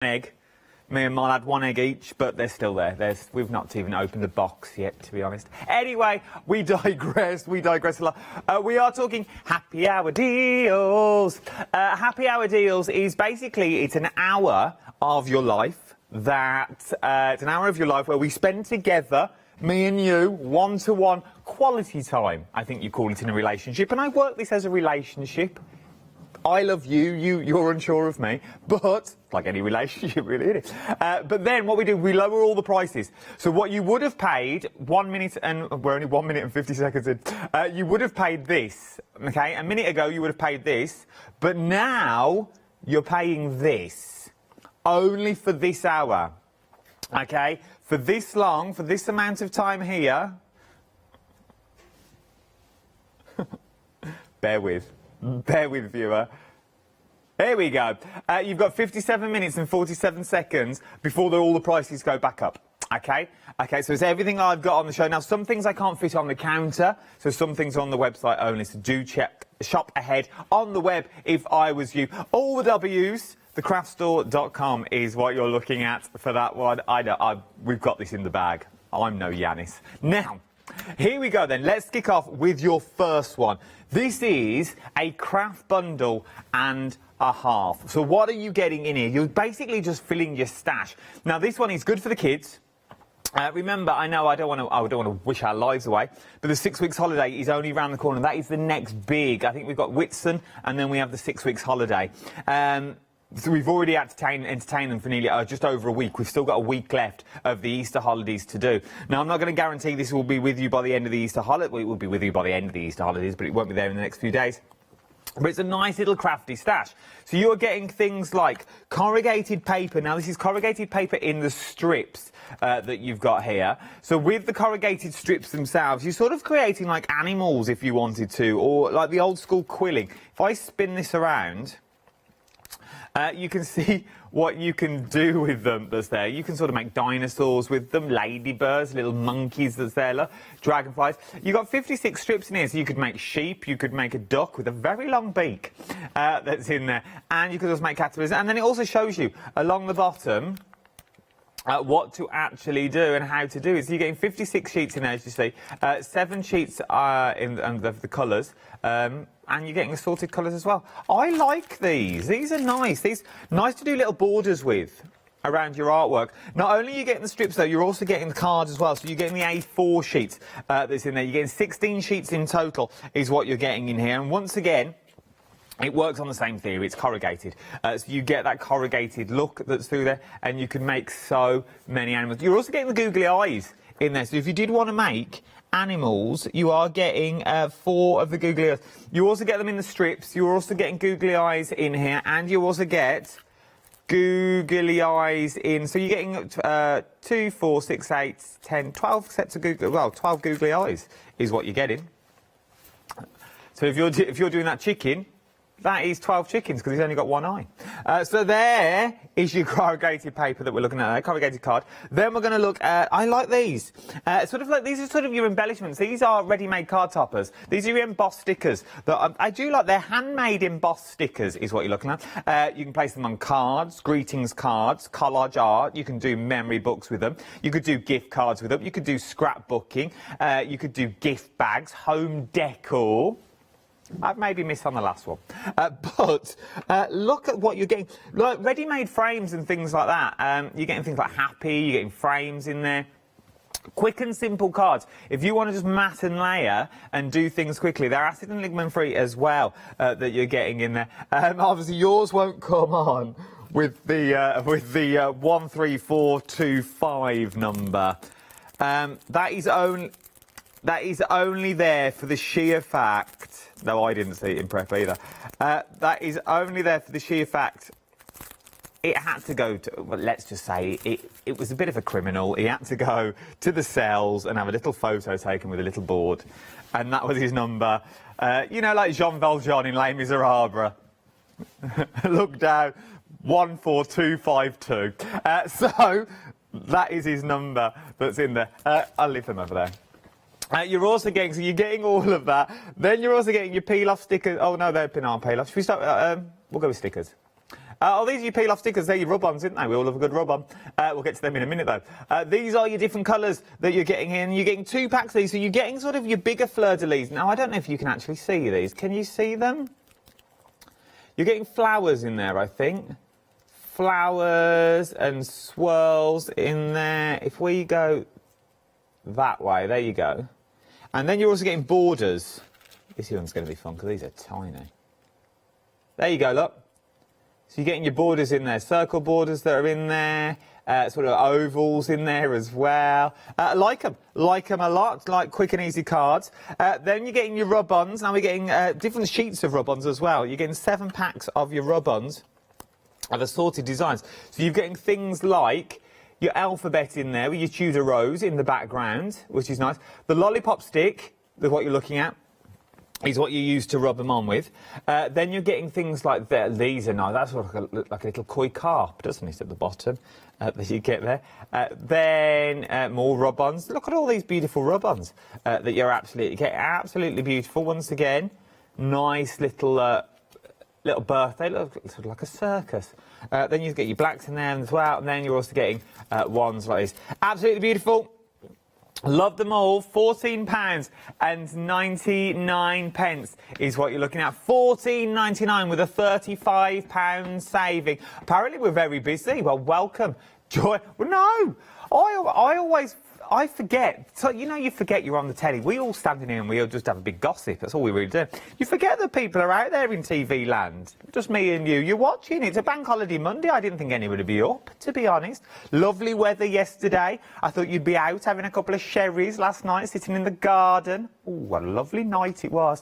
egg. Me and Mile had one egg each, but they're still there. We've not even opened the box yet, to be honest. Anyway, we digress a lot. We are talking happy hour deals. Happy hour deals is basically, it's an hour of your life it's an hour of your life where we spend together, me and you, one-to-one quality time, I think you call it in a relationship. And I work this as a relationship. I love you, you're unsure of me, but, like any relationship really, it is. But then what we do, we lower all the prices. So what you would have paid, 1 minute, and we're only 1 minute and 50 seconds in, you would have paid this, okay? A minute ago you would have paid this, but now you're paying this, only for this hour, okay? For this long, for this amount of time here, bear with, viewer. Here we go. You've got 57 minutes and 47 seconds before all the prices go back up. Okay? Okay, so it's everything I've got on the show. Now, some things I can't fit on the counter, so some things are on the website only, so do shop ahead on the web if I was you. All the W's, thecraftstore.com is what you're looking at for that one. We've got this in the bag. I'm no Yanis. Now, here we go then. Let's kick off with your first one. This is a craft bundle and a half. So what are you getting in here? You're basically just filling your stash. Now this one is good for the kids. Remember, I know I don't want to wish our lives away, but the 6 weeks holiday is only around the corner. That is the next big. I think we've got Whitsun and then we have the 6 weeks holiday. So we've already entertained them for nearly just over a week. We've still got a week left of the Easter holidays to do. Now, I'm not going to guarantee this will be with you by the end of the Easter holiday. Well, it will be with you by the end of the Easter holidays, but it won't be there in the next few days. But it's a nice little crafty stash. So you're getting things like corrugated paper. Now, this is corrugated paper in the strips that you've got here. So with the corrugated strips themselves, you're sort of creating like animals if you wanted to, or like the old school quilling. If I spin this around, you can see what you can do with them that's there. You can sort of make dinosaurs with them, ladybirds, little monkeys that's there, look, dragonflies. You've got 56 strips in here, so you could make sheep, you could make a duck with a very long beak that's in there, and you could also make caterpillars. And then it also shows you along the bottom what to actually do and how to do it. So you're getting 56 sheets in there, as you see. 7 sheets in the colours. And you're getting assorted colours as well. I like these. These are nice. These nice to do little borders with around your artwork. Not only are you getting the strips, though, you're also getting the cards as well. So you're getting the A4 sheets that's in there. You're getting 16 sheets in total is what you're getting in here. And once again, it works on the same theory. It's corrugated. So you get that corrugated look that's through there, and you can make so many animals. You're also getting the googly eyes in there. So if you did want to make animals, you are getting 4 of the googly eyes. You also get them in the strips. You're also getting googly eyes in here, and you also get googly eyes in. So you're getting 2, 4, 6, 8, 10, 12 sets of 12 googly eyes is what you're getting. So if you're doing that chicken, that is 12 chickens because he's only got one eye. So there is your corrugated paper that we're looking at there, corrugated card. Then we're going to look at, I like these. Sort of like, these are sort of your embellishments. These are ready-made card toppers. These are your embossed stickers. That I do like. They're handmade embossed stickers is what you're looking at. You can place them on cards, greetings cards, collage art. You can do memory books with them. You could do gift cards with them. You could do scrapbooking. You could do gift bags, home decor. I've maybe missed on the last one. But look at what you're getting. Like ready-made frames and things like that. You're getting things like Happy, you're getting frames in there. Quick and simple cards. If you want to just mat and layer and do things quickly, they're acid and ligament free as well that you're getting in there. Obviously, yours won't come on with the 13425 number. That is only there for the sheer fact. No, I didn't see it in prep either. That is only there for the sheer fact it had to go to, well, let's just say it was a bit of a criminal. He had to go to the cells and have a little photo taken with a little board. And that was his number. You know, like Jean Valjean in Les Miserables. Look down, 14252. So that is his number that's in there. I'll leave them over there. You're also getting, so you're getting all of that. Then you're also getting your peel-off stickers. Oh, no, they're pin-on peel-off. Should we start? We'll go with stickers. Oh, these are your peel-off stickers. They're your rub-ons, isn't they? We all love a good rub-on. We'll get to them in a minute, though. These are your different colours that you're getting in. You're getting 2 packs of these, so you're getting sort of your bigger fleur-de-lis. Now, I don't know if you can actually see these. Can you see them? You're getting flowers in there, I think. Flowers and swirls in there. If we go that way, there you go. And then you're also getting borders. This one's going to be fun because these are tiny. There you go, look. So you're getting your borders in there, circle borders that are in there, sort of ovals in there as well. Like them a lot, like quick and easy cards. Then you're getting your rub-ons. Now we're getting different sheets of rub-ons as well. You're getting 7 packs of your rub-ons of assorted designs. So you're getting things like your alphabet in there with your Tudor rose in the background, which is nice. The lollipop stick, with what you're looking at, is what you use to rub them on with. Then you're getting things like that. These are nice. That's like a little koi carp, doesn't it, at the bottom that you get there. Then more rub-ons. Look at all these beautiful rub-ons that you're absolutely beautiful. Once again, nice little birthday, look, sort of like a circus. Then you get your blacks in there as well, and then you're also getting ones like this. Absolutely beautiful. Love them all. £14.99 is what you're looking at. £14.99 with a £35 saving. Apparently we're very busy. Well, welcome. Joy. Well, no. I forget. So, you know, you forget you're on the telly. We all stand in here and we all just have a big gossip. That's all we really do. You forget that people are out there in TV land. Just me and you. You're watching. It's a bank holiday Monday. I didn't think anyone would be up, to be honest. Lovely weather yesterday. I thought you'd be out having a couple of sherries last night, sitting in the garden. Oh, what a lovely night it was.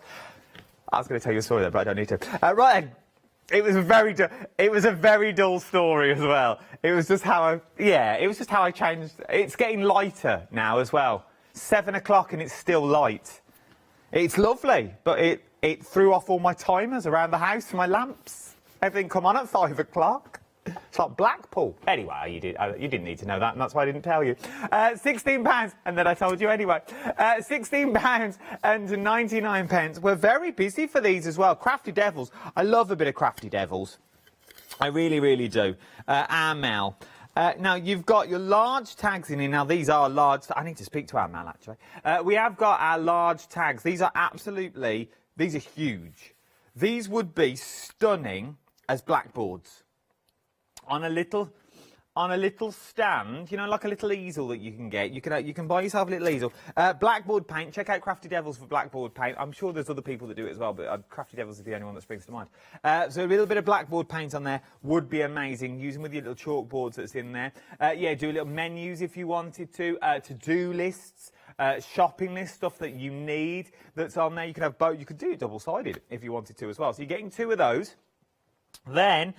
I was going to tell you a story there, but I don't need to. Right then. It was a very dull story as well. It was just how I changed. It's getting lighter now as well. 7 o'clock and it's still light. It's lovely, but it threw off all my timers around the house for my lamps. Everything come on at 5 o'clock. It's like Blackpool. Anyway, you didn't need to know that, and that's why I didn't tell you. £16, and then I told you anyway. £16.99. We're very busy for these as well. Crafty Devils. I love a bit of Crafty Devils. I really, really do. Mel. Now, you've got your large tags in here. Now, these are large. I need to speak to Mel, actually. We have got our large tags. These are huge. These would be stunning as blackboards. On a little stand, you know, like a little easel that you can get. You can buy yourself a little easel. Blackboard paint. Check out Crafty Devils for blackboard paint. I'm sure there's other people that do it as well, but Crafty Devils is the only one that springs to mind. So a little bit of blackboard paint on there would be amazing. Using with your little chalkboards that's in there. Yeah, do little menus if you wanted to. To-do lists. Shopping list, stuff that you need that's on there. You could have both. You could do it double-sided if you wanted to as well. So you're getting 2 of those. Then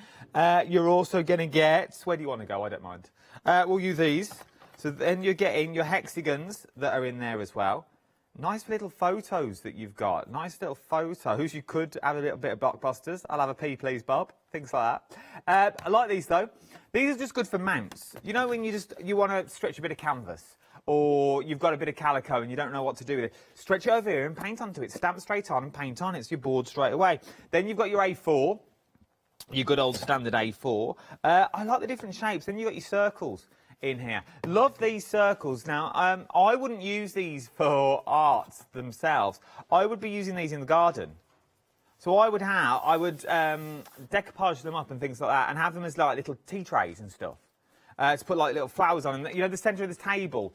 you're also going to get, where do you want to go? I don't mind. We'll use these. So then you're getting your hexagons that are in there as well. Nice little photos that you've got. Nice little photos. You could have a little bit of blockbusters. I'll have a pee, please, Bob. Things like that. I like these, though. These are just good for mounts. You know when you want to stretch a bit of canvas, or you've got a bit of calico and you don't know what to do with it. Stretch it over here and paint onto it. Stamp straight on and paint on. It's your board straight away. Then you've got your A4. Your good old standard A4. I like the different shapes. Then you've got your circles in here. Love these circles. Now, I wouldn't use these for art themselves. I would be using these in the garden. So I would decoupage them up and things like that and have them as like little tea trays and stuff. To put like little flowers on. And, you know, the centre of the table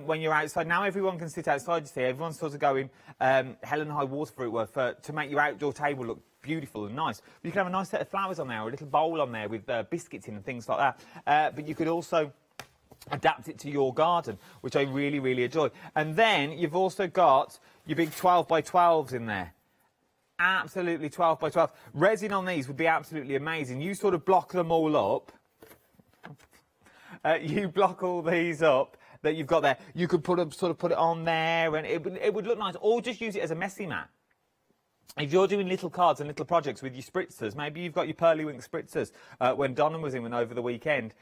when you're outside. Now everyone can sit outside, you see. Everyone's sort of going hell and high water for it to make your outdoor table look beautiful and nice. You can have a nice set of flowers on there, or a little bowl on there with biscuits in and things like that. But you could also adapt it to your garden, which I really, really enjoy. And then you've also got your big 12 by 12s in there. Absolutely 12 by 12. Resin on these would be absolutely amazing. You sort of block them all up. You block all these up that you've got there. You could put it on there, and it would look nice. Or just use it as a messy mat. If you're doing little cards and little projects with your spritzers, maybe you've got your Pearlywink spritzers when Donna was in over the weekend,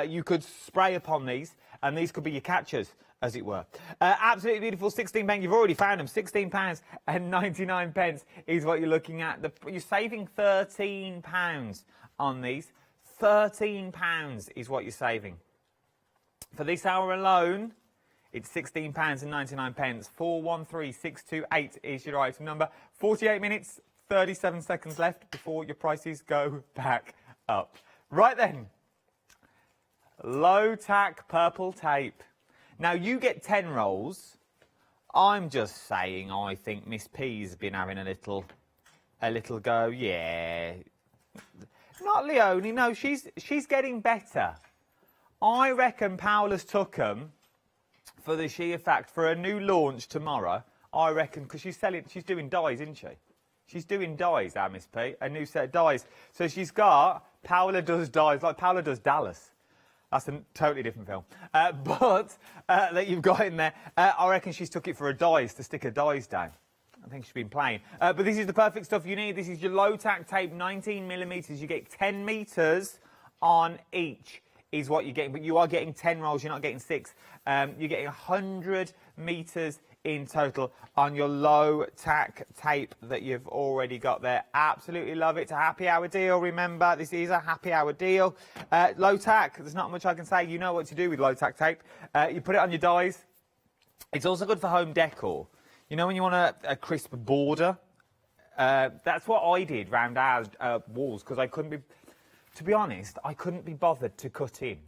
you could spray upon these, and these could be your catchers, as it were. Absolutely beautiful, £16. You've already found them. £16.99 is what you're looking at. You're saving £13 on these. £13 is what you're saving. For this hour alone, it's £16.99. 413628 is your item number. 48 minutes, 37 seconds left before your prices go back up. Right then, low tack purple tape. Now you get 10 rolls. I'm just saying, I think Miss P's been having a little go. Yeah, not Leonie. No, she's getting better. I reckon Paola's took 'em for the sheer fact for a new launch tomorrow. I reckon because she's doing dies, isn't she? She's doing dies, our Miss P, a new set of dies. So she's got Paola does dies like Paola does Dallas. That's a totally different film. That you've got in there. I reckon she's took it for a dies to stick her dies down. I think she's been playing. But this is the perfect stuff you need. This is your low tack tape, 19mm. You get 10 metres on each is what you're getting. But you are getting 10 rolls. You're not getting 6. You're getting 100 metres in total on your low tack tape that you've already got there. Absolutely love it. It's a happy hour deal. Remember, this is a happy hour deal. Low tack, there's not much I can say. You know what to do with low tack tape. You put it on your dies. It's also good for home decor. You know when you want a crisp border? That's what I did round our walls because I couldn't be, to be honest, I couldn't be bothered to cut in.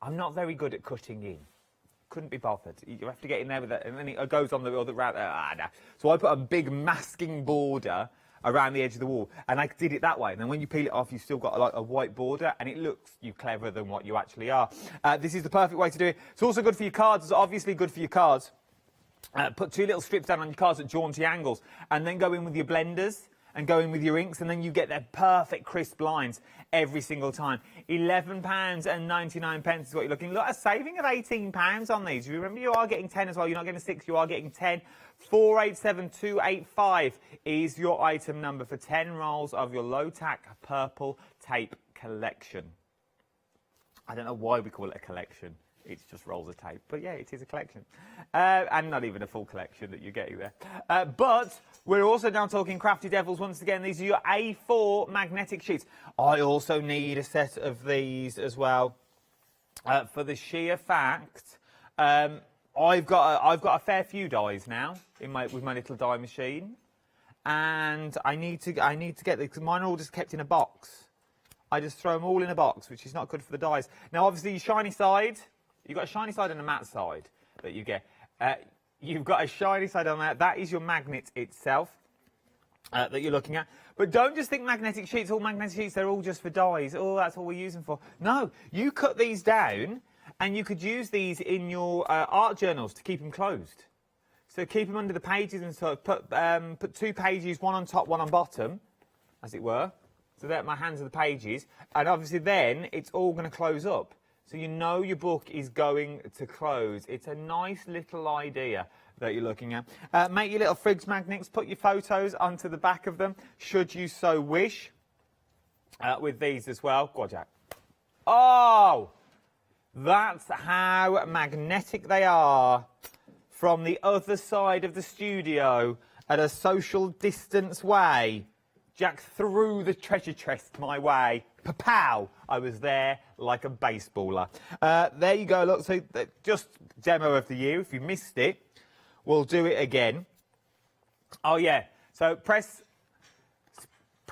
I'm not very good at cutting in. Couldn't be bothered. You have to get in there with it, and then it goes on the other route. No. So I put a big masking border around the edge of the wall, and I did it that way. And then when you peel it off, you've still got like a white border, and it looks you cleverer than what you actually are. This is the perfect way to do it. It's also good for your cards. It's obviously good for your cards. Put 2 little strips down on your cards at jaunty angles, and then go in with your blenders and go in with your inks, and then you get their perfect crisp lines every single time. £11.99 is what you're looking. Look, a saving of £18 on these. Remember, you are getting 10 as well. You're not getting 6, you are getting 10. 487285 is your item number for 10 rolls of your low tack purple tape collection. I don't know why we call it a collection. It's just rolls of tape. But yeah, it is a collection. And not even a full collection that you're getting there. But we're also now talking Crafty Devils once again. These are your A4 magnetic sheets. I also need a set of these as well. For the sheer fact, I've got a fair few dies now with my little die machine. And I need to get these, because mine are all just kept in a box. I just throw them all in a box, which is not good for the dies. Now, obviously, your shiny side, you've got a shiny side and a matte side that you get. You've got a shiny side on that. That is your magnet itself that you're looking at. But don't just think magnetic sheets. All magnetic sheets, they're all just for dies. Oh, that's all we're using for. No, you cut these down, and you could use these in your art journals to keep them closed. So keep them under the pages and sort of put 2 pages, one on top, one on bottom, as it were. So that my hands are the pages, and obviously then it's all going to close up. So you know your book is going to close. It's a nice little idea that you're looking at. Make your little Friggs magnets, put your photos onto the back of them, should you so wish, with these as well. Go on, Jack. Oh, that's how magnetic they are from the other side of the studio at a social distance way. Jack threw the treasure chest my way. Pa-pow! I was there like a baseballer. There you go. Look, so just demo of the year. If you missed it, we'll do it again. Oh, yeah. So press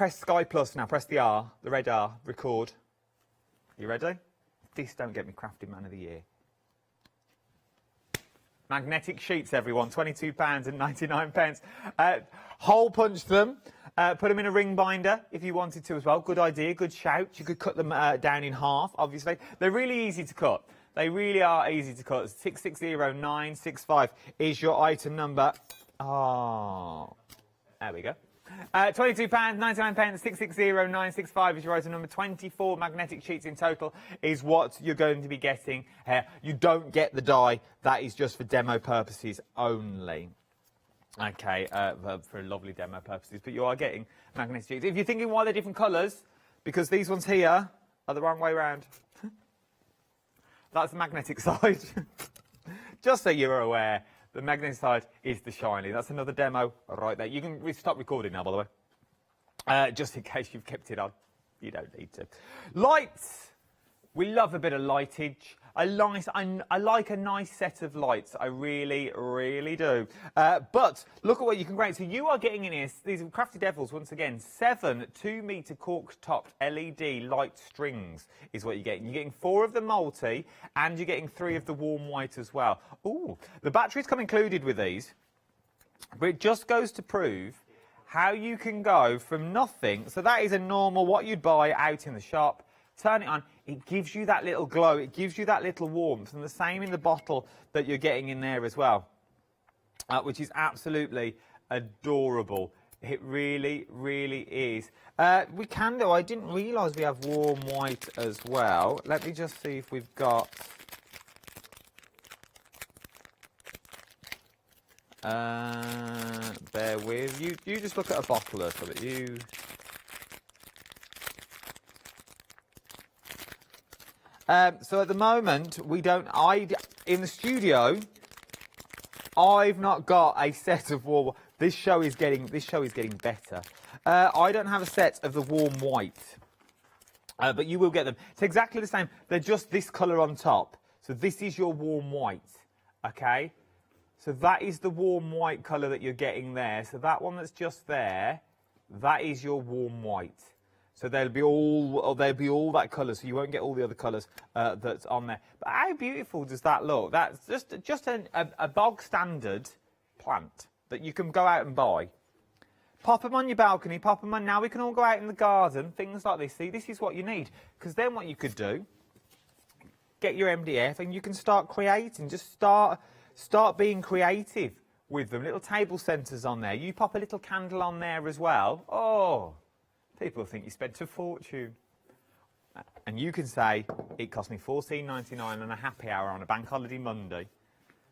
Sky Plus now. Press the R, the red R. Record. You ready? This don't get me Crafting Man of the Year. Magnetic sheets, everyone. £22.99. Hole punch them. Put them in a ring binder if you wanted to as well. Good idea, good shout. You could cut them down in half, obviously. They're really easy to cut. They really are easy to cut. 660965 is your item number. Oh, there we go. £22.99, 660965 is your item number. 24 magnetic sheets in total is what you're going to be getting here. You don't get the die. That is just for demo purposes only. Okay, for lovely demo purposes, but you are getting magnetic sheets. If you're thinking why they're different colours, because these ones here are the wrong way round. That's the magnetic side. Just so you're aware, the magnetic side is the shiny. That's another demo right there. You can stop recording now, by the way, just in case you've kept it on. You don't need to. Lights. We love a bit of lightage. I like a nice set of lights. I really, really do. But look at what you can create. So you are getting in here, these are Crafty Devils, once again, 7 2-metre cork-topped LED light strings is what you're getting. You're getting 4 of the multi, and you're getting 3 of the warm white as well. Ooh, the batteries come included with these, but it just goes to prove how you can go from nothing. So that is a normal, what you'd buy out in the shop. Turn it on, it gives you that little glow, it gives you that little warmth, and the same in the bottle that you're getting in there as well, which is absolutely adorable. It really, really is. We can do, I didn't realise we have warm white as well. Let me just see if we've got... bear with, you just look at a bottle or something, so at the moment, we don't, in the studio, I've not got a set of warm, this show is getting better. I don't have a set of the warm white, but you will get them. It's exactly the same, they're just this colour on top. So this is your warm white, okay? So that is the warm white colour that you're getting there. So that one that's just there, that is your warm white. So they'll be all that colour, so you won't get all the other colours that's on there. But how beautiful does that look? That's just a bog standard plant that you can go out and buy. Pop them on your balcony, pop them on. Now we can all go out in the garden, things like this. See, this is what you need. Because then what you could do, get your MDF and you can start creating. Just start being creative with them. Little table centres on there. You pop a little candle on there as well. Oh, people think you spent a fortune. And you can say, it cost me $14.99 on a happy hour on a bank holiday Monday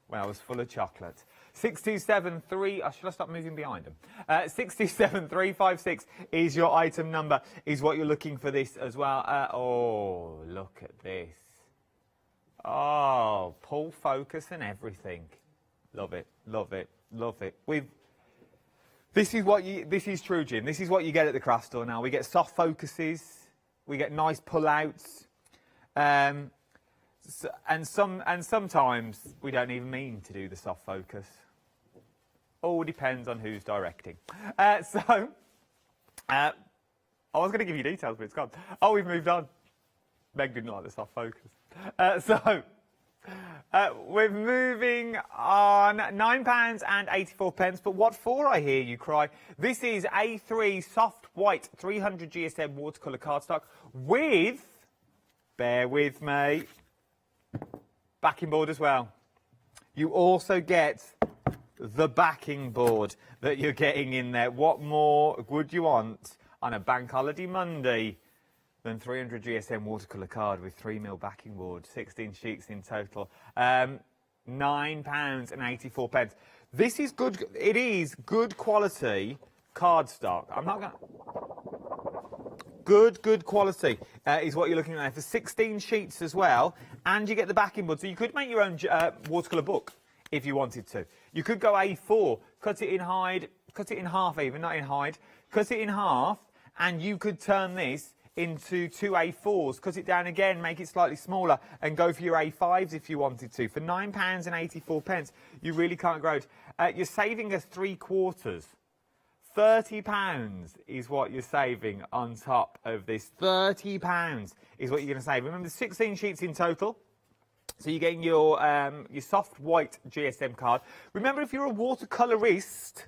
when I was full of chocolate. 6273, should I stop moving behind them? 627356 is your item number, is what you're looking for this as well. Oh, look at this. Oh, pull focus and everything. Love it, love it, love it. This is true, Jim. This is what you get at the craft store now. We get soft focuses, we get nice pull-outs, and sometimes we don't even mean to do the soft focus. All depends on who's directing. I was going to give you details, but it's gone. Oh, we've moved on. Meg didn't like the soft focus. We're moving on. £9.84. But what for, I hear you cry. This is A3 soft white 300 GSM watercolour cardstock with, bear with me, backing board as well. You also get the backing board that you're getting in there. What more would you want on a bank holiday Monday than 300 GSM watercolour card with 3mm backing board, 16 sheets in total. £9.84. This is good. It is good quality cardstock. I'm not going. Good quality is what you're looking at there for 16 sheets as well, and you get the backing board. So you could make your own watercolour book if you wanted to. You could go A4, cut it in half even, not in hide, cut it in half, and you could turn this into 2 A4s, cut it down again, make it slightly smaller, and go for your A5s if you wanted to. For £9.84, you really can't grow it. You're saving us 3/4. £30 is what you're saving on top of this. £30 is what you're going to save. Remember, 16 sheets in total. So you're getting your soft white GSM card. Remember, if you're a watercolourist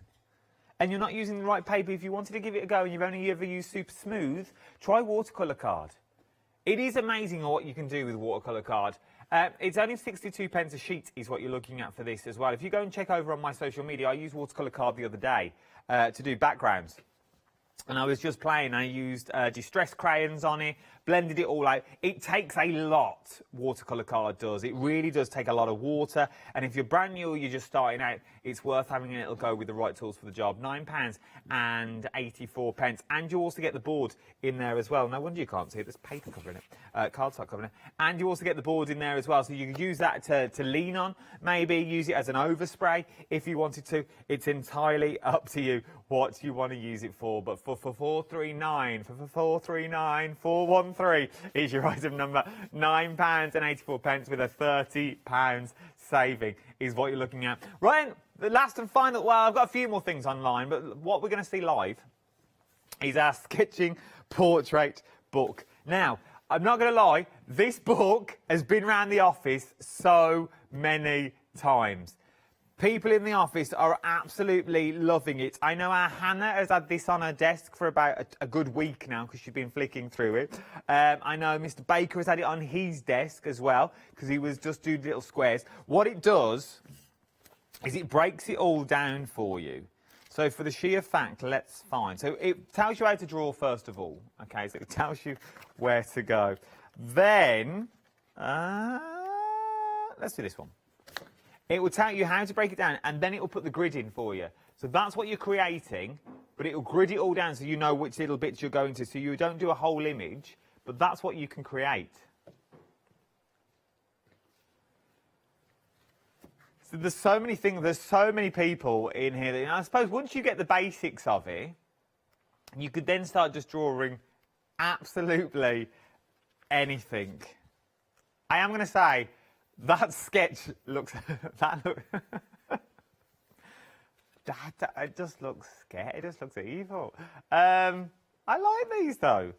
and you're not using the right paper, if you wanted to give it a go and you've only ever used Super Smooth, try watercolour card. It is amazing what you can do with watercolour card. It's only 62p a sheet is what you're looking at for this as well. If you go and check over on my social media, I used watercolour card the other day to do backgrounds. And I was just playing, I used distress crayons on it, blended it all out. It takes a lot, watercolour card does. It really does take a lot of water. And if you're brand new or you're just starting out, it's worth having a little go with the right tools for the job. £9.84. And you also get the board in there as well. No wonder you can't see it. There's paper covering it, cardstock covering it. And you also get the board in there as well. So you can use that to lean on, maybe use it as an overspray if you wanted to. It's entirely up to you what you want to use it for. But for 413 is your item number. £9.84 with a £30 saving is what you're looking at. Right, the last and final, well, I've got a few more things online, but what we're going to see live is our sketching portrait book. Now, I'm not going to lie, this book has been around the office so many times. People in the office are absolutely loving it. I know our Hannah has had this on her desk for about a good week now because she's been flicking through it. I know Mr. Baker has had it on his desk as well because he was just doing little squares. What it does is it breaks it all down for you. So for the sheer fact, let's find. So it tells you how to draw first of all. Okay, so it tells you where to go. Then, let's do this one. It will tell you how to break it down, and then it will put the grid in for you. So that's what you're creating, but it will grid it all down so you know which little bits you're going to. So you don't do a whole image, but that's what you can create. So there's so many things, there's so many people in here. That, I suppose once you get the basics of it, you could then start just drawing absolutely anything. I am going to say, that sketch looks, it just looks scared, it just looks evil. I like these though.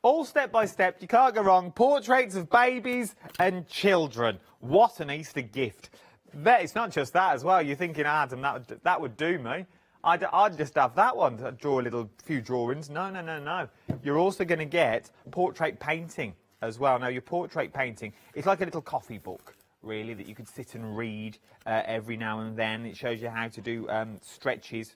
All step by step, you can't go wrong. Portraits of babies and children. What an Easter gift. It's not just that as well. You're thinking, Adam, that would do me. I'd just have that one to draw a few drawings. No. You're also going to get portrait painting as well. Now, your portrait painting, it's like a little coffee book, really, that you could sit and read every now and then. It shows you how to do stretches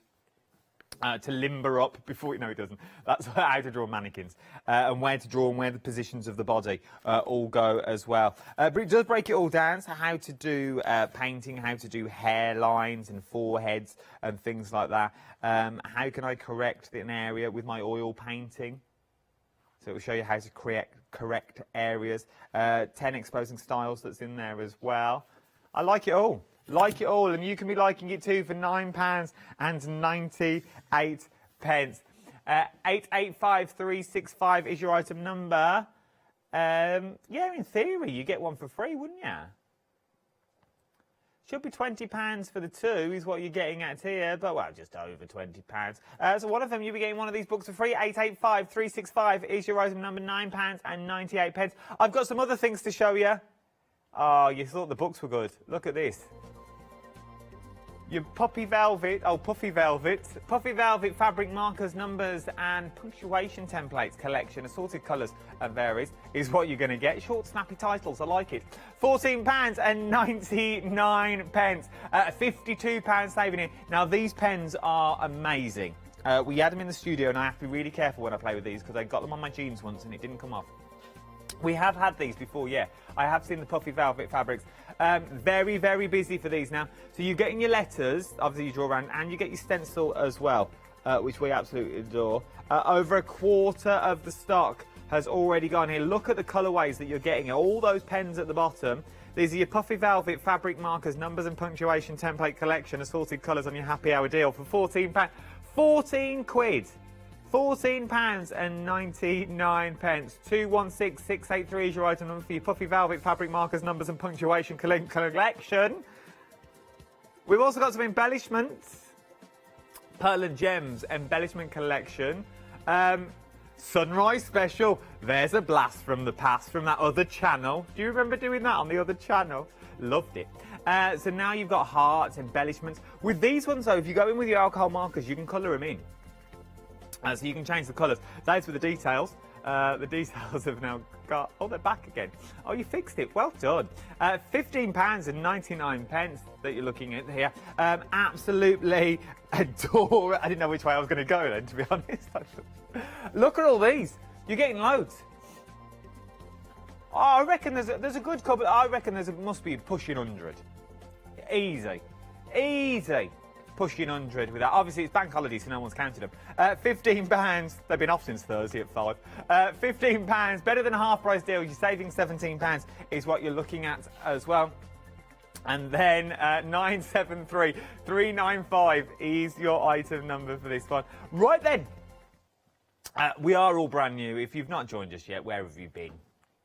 to limber up before... No, it doesn't. That's how to draw mannequins and where to draw and where the positions of the body all go as well. But it does break it all down, so how to do painting, how to do hairlines and foreheads and things like that. How can I correct an area with my oil painting? So it will show you how to correct areas. 10 exposing styles that's in there as well. I like it all. Like it all. And you can be liking it too for £9.98. 885365 is your item number. Yeah, in theory, you get one for free, wouldn't you? Should be £20 for the two is what you're getting at here, but, well, just over £20. So one of them, you'll be getting one of these books for free. 885365 is your item number, £9.98. I've got some other things to show you. Oh, you thought the books were good. Look at this. Your puffy velvet fabric markers, numbers and punctuation templates collection, assorted colours and varies, is what you're going to get. Short, snappy titles, I like it. £14.99, £52 saving it. Now, these pens are amazing. We had them in the studio, and I have to be really careful when I play with these because I got them on my jeans once and it didn't come off. We have had these before, yeah. I have seen the puffy velvet fabrics. Very, very busy for these now. So you're getting your letters, obviously you draw around, and you get your stencil as well, which we absolutely adore. Over a quarter of the stock has already gone here. Look at the colourways that you're getting. All those pens at the bottom. These are your puffy velvet fabric markers, numbers and punctuation template collection, assorted colours on your happy hour deal for £14. 14 quid. £14.99. 216683 is your item number for your puffy velvet fabric markers, numbers and punctuation collection. We've also got some embellishments. Pearl and Gems embellishment collection. Sunrise special. There's a blast from the past from that other channel. Do you remember doing that on the other channel? Loved it. So now you've got hearts, embellishments. With these ones though, if you go in with your alcohol markers, you can colour them in. So you can change the colours. Those were the details. The details have now got... Oh, they're back again. Oh, you fixed it. Well done. £15.99 that you're looking at here. Absolutely adore it. I didn't know which way I was going to go then, to be honest. Look at all these. You're getting loads. Oh, I reckon there's a good couple. I reckon must be pushing 100. Easy. Pushing 100 with that. Obviously, it's bank holiday, so no one's counted them. £15. They've been off since Thursday at 5. £15, better than a half-price deal. You're saving £17 is what you're looking at as well. And then 973 395 is your item number for this one. Right then, we are all brand new. If you've not joined us yet, where have you been?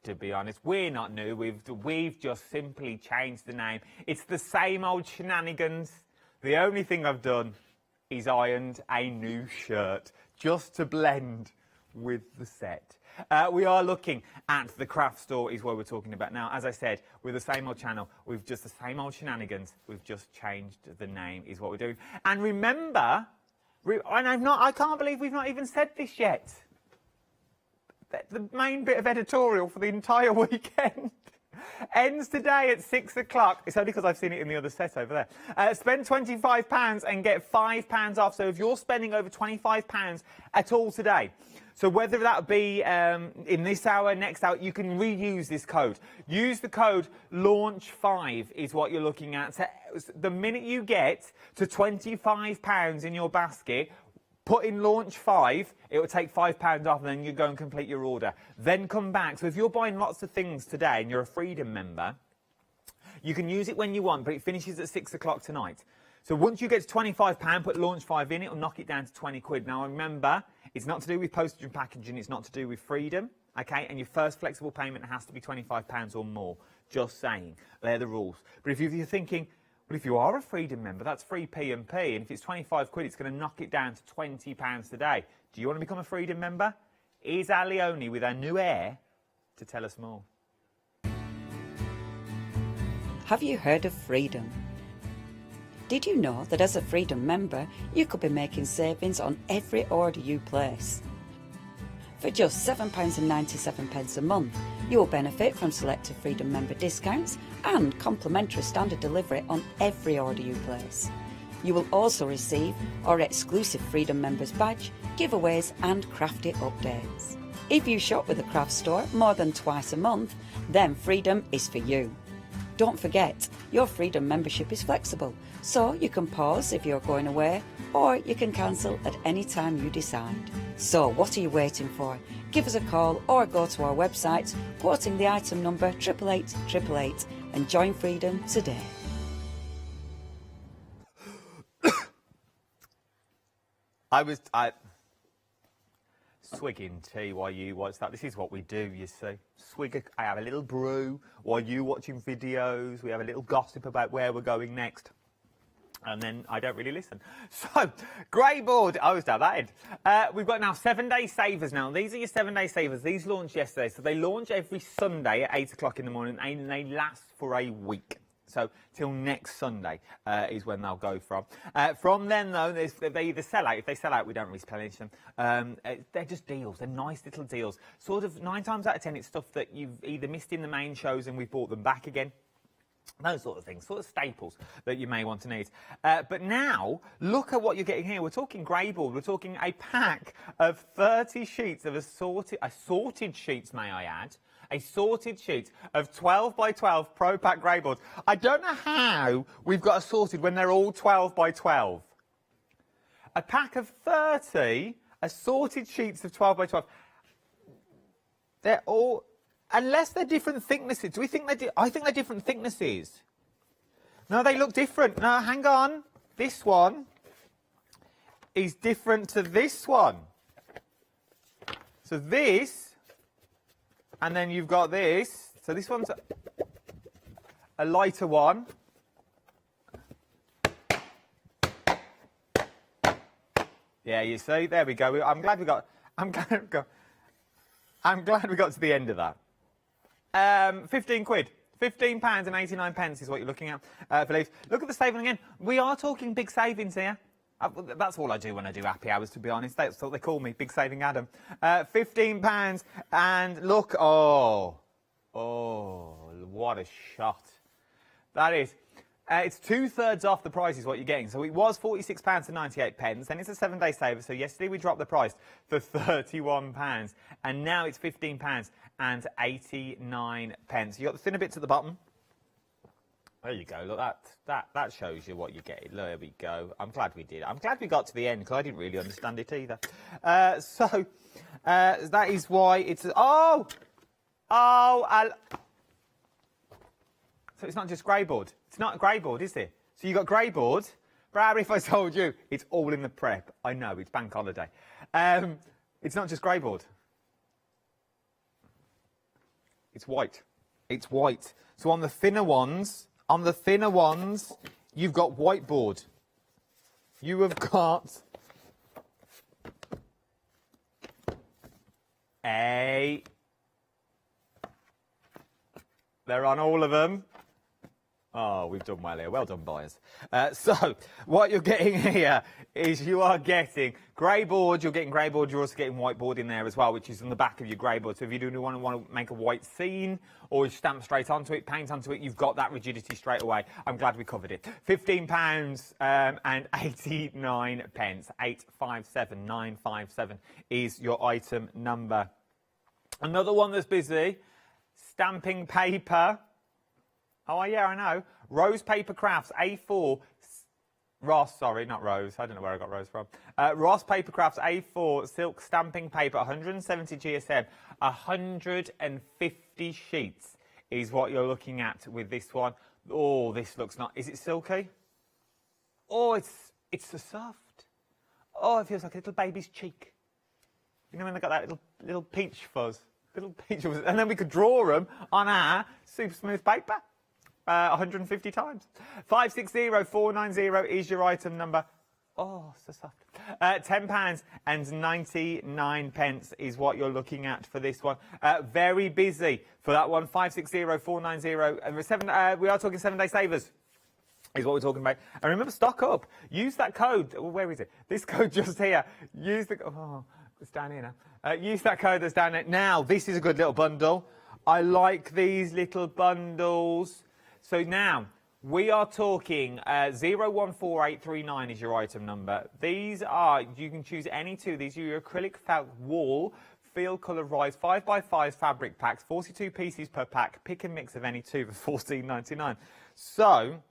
To be honest, we're not new. We've just simply changed the name. It's the same old shenanigans. The only thing I've done is ironed a new shirt just to blend with the set. We are looking at the craft store is what we're talking about now. As I said, we're the same old channel. We've just the same old shenanigans. We've just changed the name is what we're doing. And remember, I can't believe we've not even said this yet. The main bit of editorial for the entire weekend ends today at 6 o'clock. It's only because I've seen it in the other set over there. Spend £25 and get £5 off. So if you're spending over £25 at all today, so whether that be in this hour, next hour, you can reuse this code. Use the code LAUNCH5 is what you're looking at. So the minute you get to £25 in your basket, put in LAUNCH5, it will take £5 off, and then you go and complete your order. Then come back. So if you're buying lots of things today and you're a Freedom member, you can use it when you want, but it finishes at 6 o'clock tonight. So once you get to £25, put LAUNCH5 in, it'll knock it down to 20 quid. Now remember, it's not to do with postage and packaging, it's not to do with Freedom, okay? And your first flexible payment has to be £25 or more. Just saying, they're the rules. But if you're thinking, well, if you are a Freedom member, that's free P&P, and if it's 25 quid, it's going to knock it down to £20 today. Do you want to become a Freedom member? Here's our Leonie with our new heir to tell us more. Have you heard of Freedom? Did you know that as a Freedom member, you could be making savings on every order you place? For just £7.97 a month, you will benefit from selected Freedom member discounts and complimentary standard delivery on every order you place. You will also receive our exclusive Freedom members badge, giveaways and crafty updates. If you shop with a craft store more than twice a month, then Freedom is for you. Don't forget, your Freedom membership is flexible, so you can pause if you're going away, or you can cancel at any time you decide. So what are you waiting for? Give us a call or go to our website, quoting the item number 88888 and join Freedom today. Swigging tea while you watch that. This is what we do, you see. I have a little brew while you watching videos. We have a little gossip about where we're going next. And then I don't really listen. So, grey board. I was down that end. We've got now 7-day savers now. These are your 7-day savers. These launched yesterday. So they launch every Sunday at 8 o'clock in the morning and they last for a week. So till next Sunday is when they'll go from. From then, though, they either sell out. If they sell out, we don't replenish them. They're just deals. They're nice little deals. Sort of 9 times out of 10, it's stuff that you've either missed in the main shows and we've bought them back again. Those sort of things, sort of staples that you may want to need. But now, look at what you're getting here. We're talking grey board. We're talking a pack of 30 sheets of assorted sheets, may I add. A sorted sheet of 12 by 12 Pro Pack grey boards. I don't know how we've got assorted when they're all 12 by 12. A pack of 30 assorted sheets of 12 by 12. They're all, unless they're different thicknesses. Do we think they're I think they're different thicknesses. No, they look different. No, hang on. This one is different to this one. So this... And then you've got this. So this one's a lighter one. Yeah, you see, there we go. I'm glad we got to the end of that. 15 quid. £15 and 89 pence is what you're looking at for leaves. Look at the saving again. We are talking big savings here. That's all I do when I do happy hours, to be honest. That's what they call me, Big Saving Adam. £15 and look, oh, what a shot. That is, It's 2/3 off the price is what you're getting. So it was £46.98, then it's a 7-day saver. So yesterday we dropped the price for £31, and now it's £15.89. You got the thinner bits at the bottom. There you go. Look, that shows you what you're getting. Look, there we go. I'm glad we did. I'm glad we got to the end because I didn't really understand it either. So that is why it's. So it's not just grey board. It's not a grey board, is it? So you got grey board. Brad, if I told you, it's all in the prep. I know, it's bank holiday. It's not just grey board. It's white. It's white. So on the thinner ones, you've got whiteboard. You have got they're on all of them. Oh, we've done well here. Well done, buyers. So what you're getting here is you are getting grey board. You're getting grey board. You're also getting whiteboard in there as well, which is on the back of your grey board. So if you do want to make a white scene or stamp straight onto it, paint onto it, you've got that rigidity straight away. I'm glad we covered it. £15 and 89 pence. 857957 is your item number. Another one that's busy. Stamping paper. Oh, yeah, I know. Rose Papercrafts A4. Ross, sorry, not Rose. I don't know where I got Rose from. Ross Papercrafts A4 silk stamping paper, 170 GSM, 150 sheets is what you're looking at with this one. Oh, this looks not. Is it silky? Oh, it's so soft. Oh, it feels like a little baby's cheek. You know when they got that little peach fuzz? Little peach fuzz. And then we could draw them on our super smooth paper. 150 times. 560490 is your item number. Oh, so soft. £10 and 99 pence is what you're looking at for this one. Very busy for that one. 560490. And we are talking 7-day savers. Is what we're talking about. And remember, stock up. Use that code. Where is it? This code just here. Use the. Oh, it's down here now. Use that code that's down there. Now, this is a good little bundle. I like these little bundles. So now, we are talking 014839 is your item number. These are, you can choose any two. These are your acrylic felt wall, field colour rise, 5x5 fabric packs, 42 pieces per pack. Pick and mix of any two for $14.99. So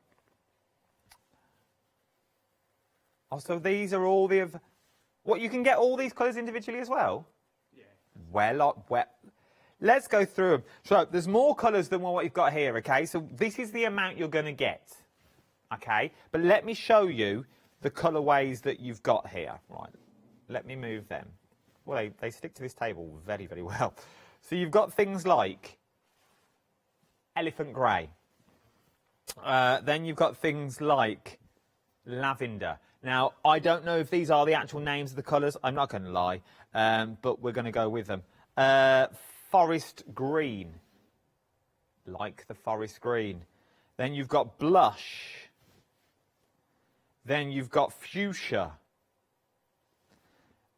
these are all the... What, you can get all these colours individually as well? Yeah. Well, let's go through them. So there's more colours than what you've got here, okay? So this is the amount you're going to get, okay? But let me show you the colourways that you've got here. Right, let me move them. Well, they stick to this table very, very well. So you've got things like elephant grey. Then you've got things like lavender. Now, I don't know if these are the actual names of the colours. I'm not going to lie, but we're going to go with them. Forest green, like the forest green. Then you've got blush. Then you've got fuchsia.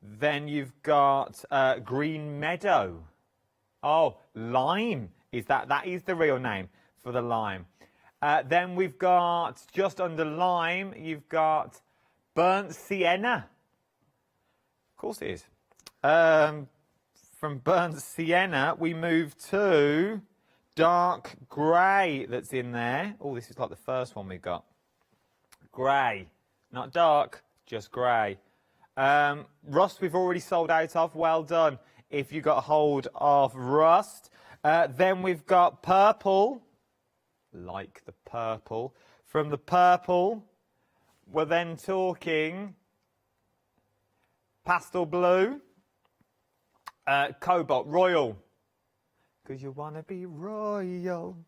Then you've got green meadow. Oh, lime is that is the real name for the lime. Then we've got, just under lime, you've got burnt sienna. Of course it is. From burnt sienna, we move to dark grey that's in there. Oh, this is like the first one we've got. Grey. Not dark, just grey. Rust we've already sold out of. Well done if you got hold of rust. Then we've got purple. Like the purple. From the purple, we're then talking pastel blue. Cobalt, royal, because you want to be royal.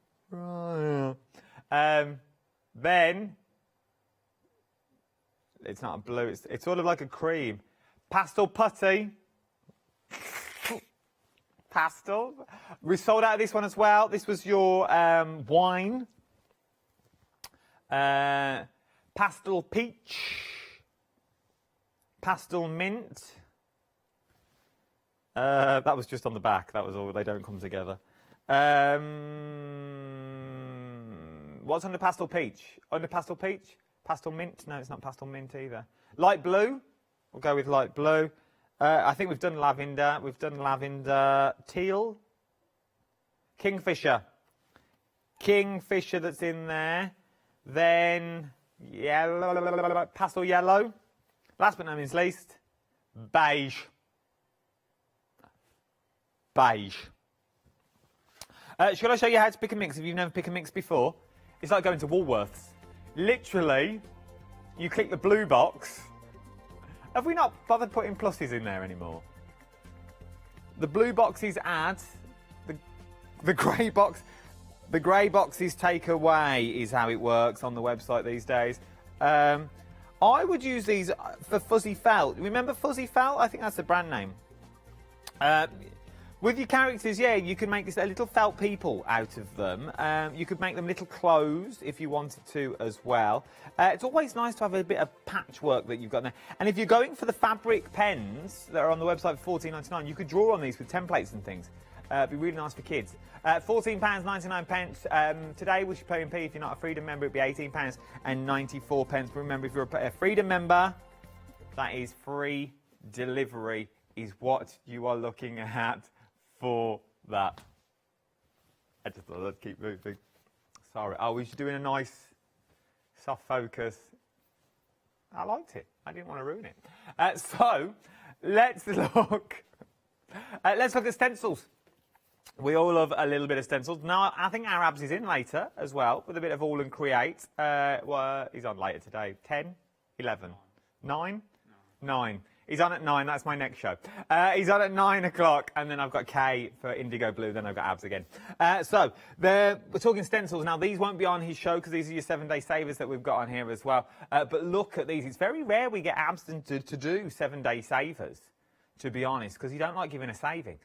Then, it's not a blue, it's sort of like a cream. Pastel putty. Pastel. We sold out of this one as well. This was your wine. Pastel peach. Pastel mint. That was just on the what? They don't come together. What What's under pastel peach? Under pastel peach? Pastel mint? No, it's not pastel mint either. Light blue? We'll go with light blue. I think we've done lavender. We've done lavender. Teal? Kingfisher. Kingfisher that's in there. Then yellow, pastel yellow. Last but not least, beige. Beige. Shall I show you how to pick a mix if you've never picked a mix before? It's like going to Woolworths. Literally, you click the blue box. Have we not bothered putting pluses in there anymore? The blue boxes add, the grey box, the grey boxes take away is how it works on the website these days. I would use these for fuzzy felt. Remember fuzzy felt? I think that's the brand name. With your characters, yeah, you can make a little felt people out of them. You could make them little clothes if you wanted to as well. It's always nice to have a bit of patchwork that you've got there. And if you're going for the fabric pens that are on the website for £14.99, you could draw on these with templates and things. It'd be really nice for kids. £14.99. Today, which is P&P, if you're not a Freedom member, it'd be £18.94. But remember, if you're a Freedom member, that is free delivery is what you are looking at for that. I just thought I'd keep moving. Sorry. Oh, we should doing a nice soft focus. I liked it. I didn't want to ruin it. So let's look. Let's look at stencils. We all love a little bit of stencils. Now, I think Arabs is in later as well with a bit of all and create. Well, he's on later today. 10, 11, 9, 9. He's on at 9. That's my next show. He's on at 9 o'clock, and then I've got Kay for Indigo Blue. Then I've got Abs again. So we're talking stencils now. These won't be on his show because these are your 7-day savers that we've got on here as well. But look at these. It's very rare we get Abs to do 7-day savers, to be honest, because you don't like giving a saving.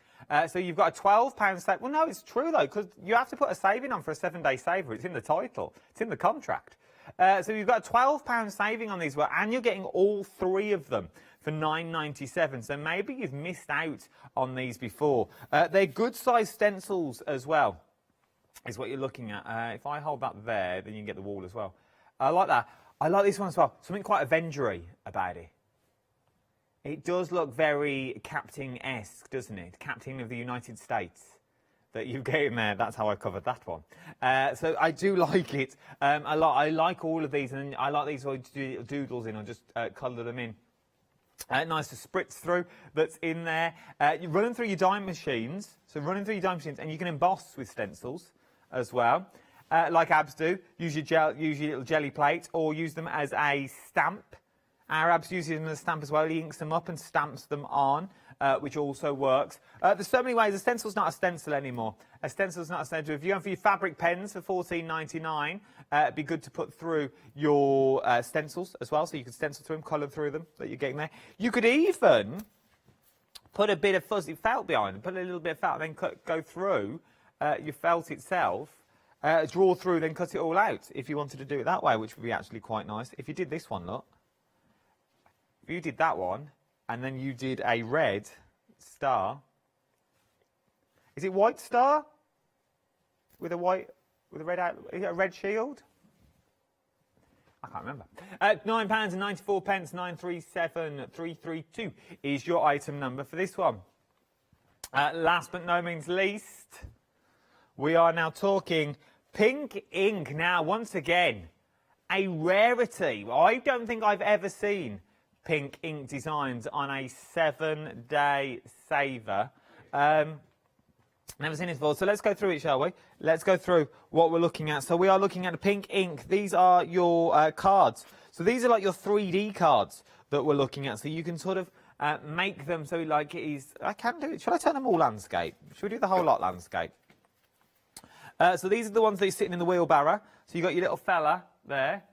So you've got a £12 save. Well, no, it's true though, because you have to put a saving on for a 7-day saver. It's in the title. It's in the contract. So you've got a £12 saving on these, and you're getting all 3 of them for £9.97. So maybe you've missed out on these before. They're good size stencils as well, is what you're looking at. If I hold that there, then you can get the wall as well. I like that. I like this one as well. Something quite Avengery about it. It does look very Captain-esque, doesn't it? Captain of the United States that you've got in there. That's how I covered that one. So I do like it. I like all of these, and I like these doodles in. I'll just colour them in. Nice to spritz through that's in there. You're running through your dime machines. So running through your dime machines, and you can emboss with stencils as well. Like Abs do. Use your little jelly plate, or use them as a stamp. Arabs uses them as a stamp as well. He inks them up and stamps them on, which also works. There's so many ways. A stencil's not a stencil anymore. A stencil's not a stencil. If you're going for your fabric pens for £14.99, it'd be good to put through your stencils as well, so you can stencil through them, colour through them that you're getting there. You could even put a bit of fuzzy felt behind them, put a little bit of felt, and then go through your felt itself, draw through, then cut it all out if you wanted to do it that way, which would be actually quite nice. If you did this one, look. If you did that one, and then you did a red star. Is it white star? With a red out, is it a red shield? I can't remember. £9.94, 937332 is your item number for this one. Last but no means least, we are now talking pink ink. Now, once again, a rarity. I don't think I've ever seen pink ink designs on a 7-day saver. Never seen it before. So let's go through it, shall we? Let's go through what we're looking at. So we are looking at a pink ink. These are your cards. So these are like your 3D cards that we're looking at. So you can sort of make them so like it is. I can do it. Should I turn them all landscape? Should we do the whole lot landscape? So these are the ones that are sitting in the wheelbarrow. So you've got your little fella there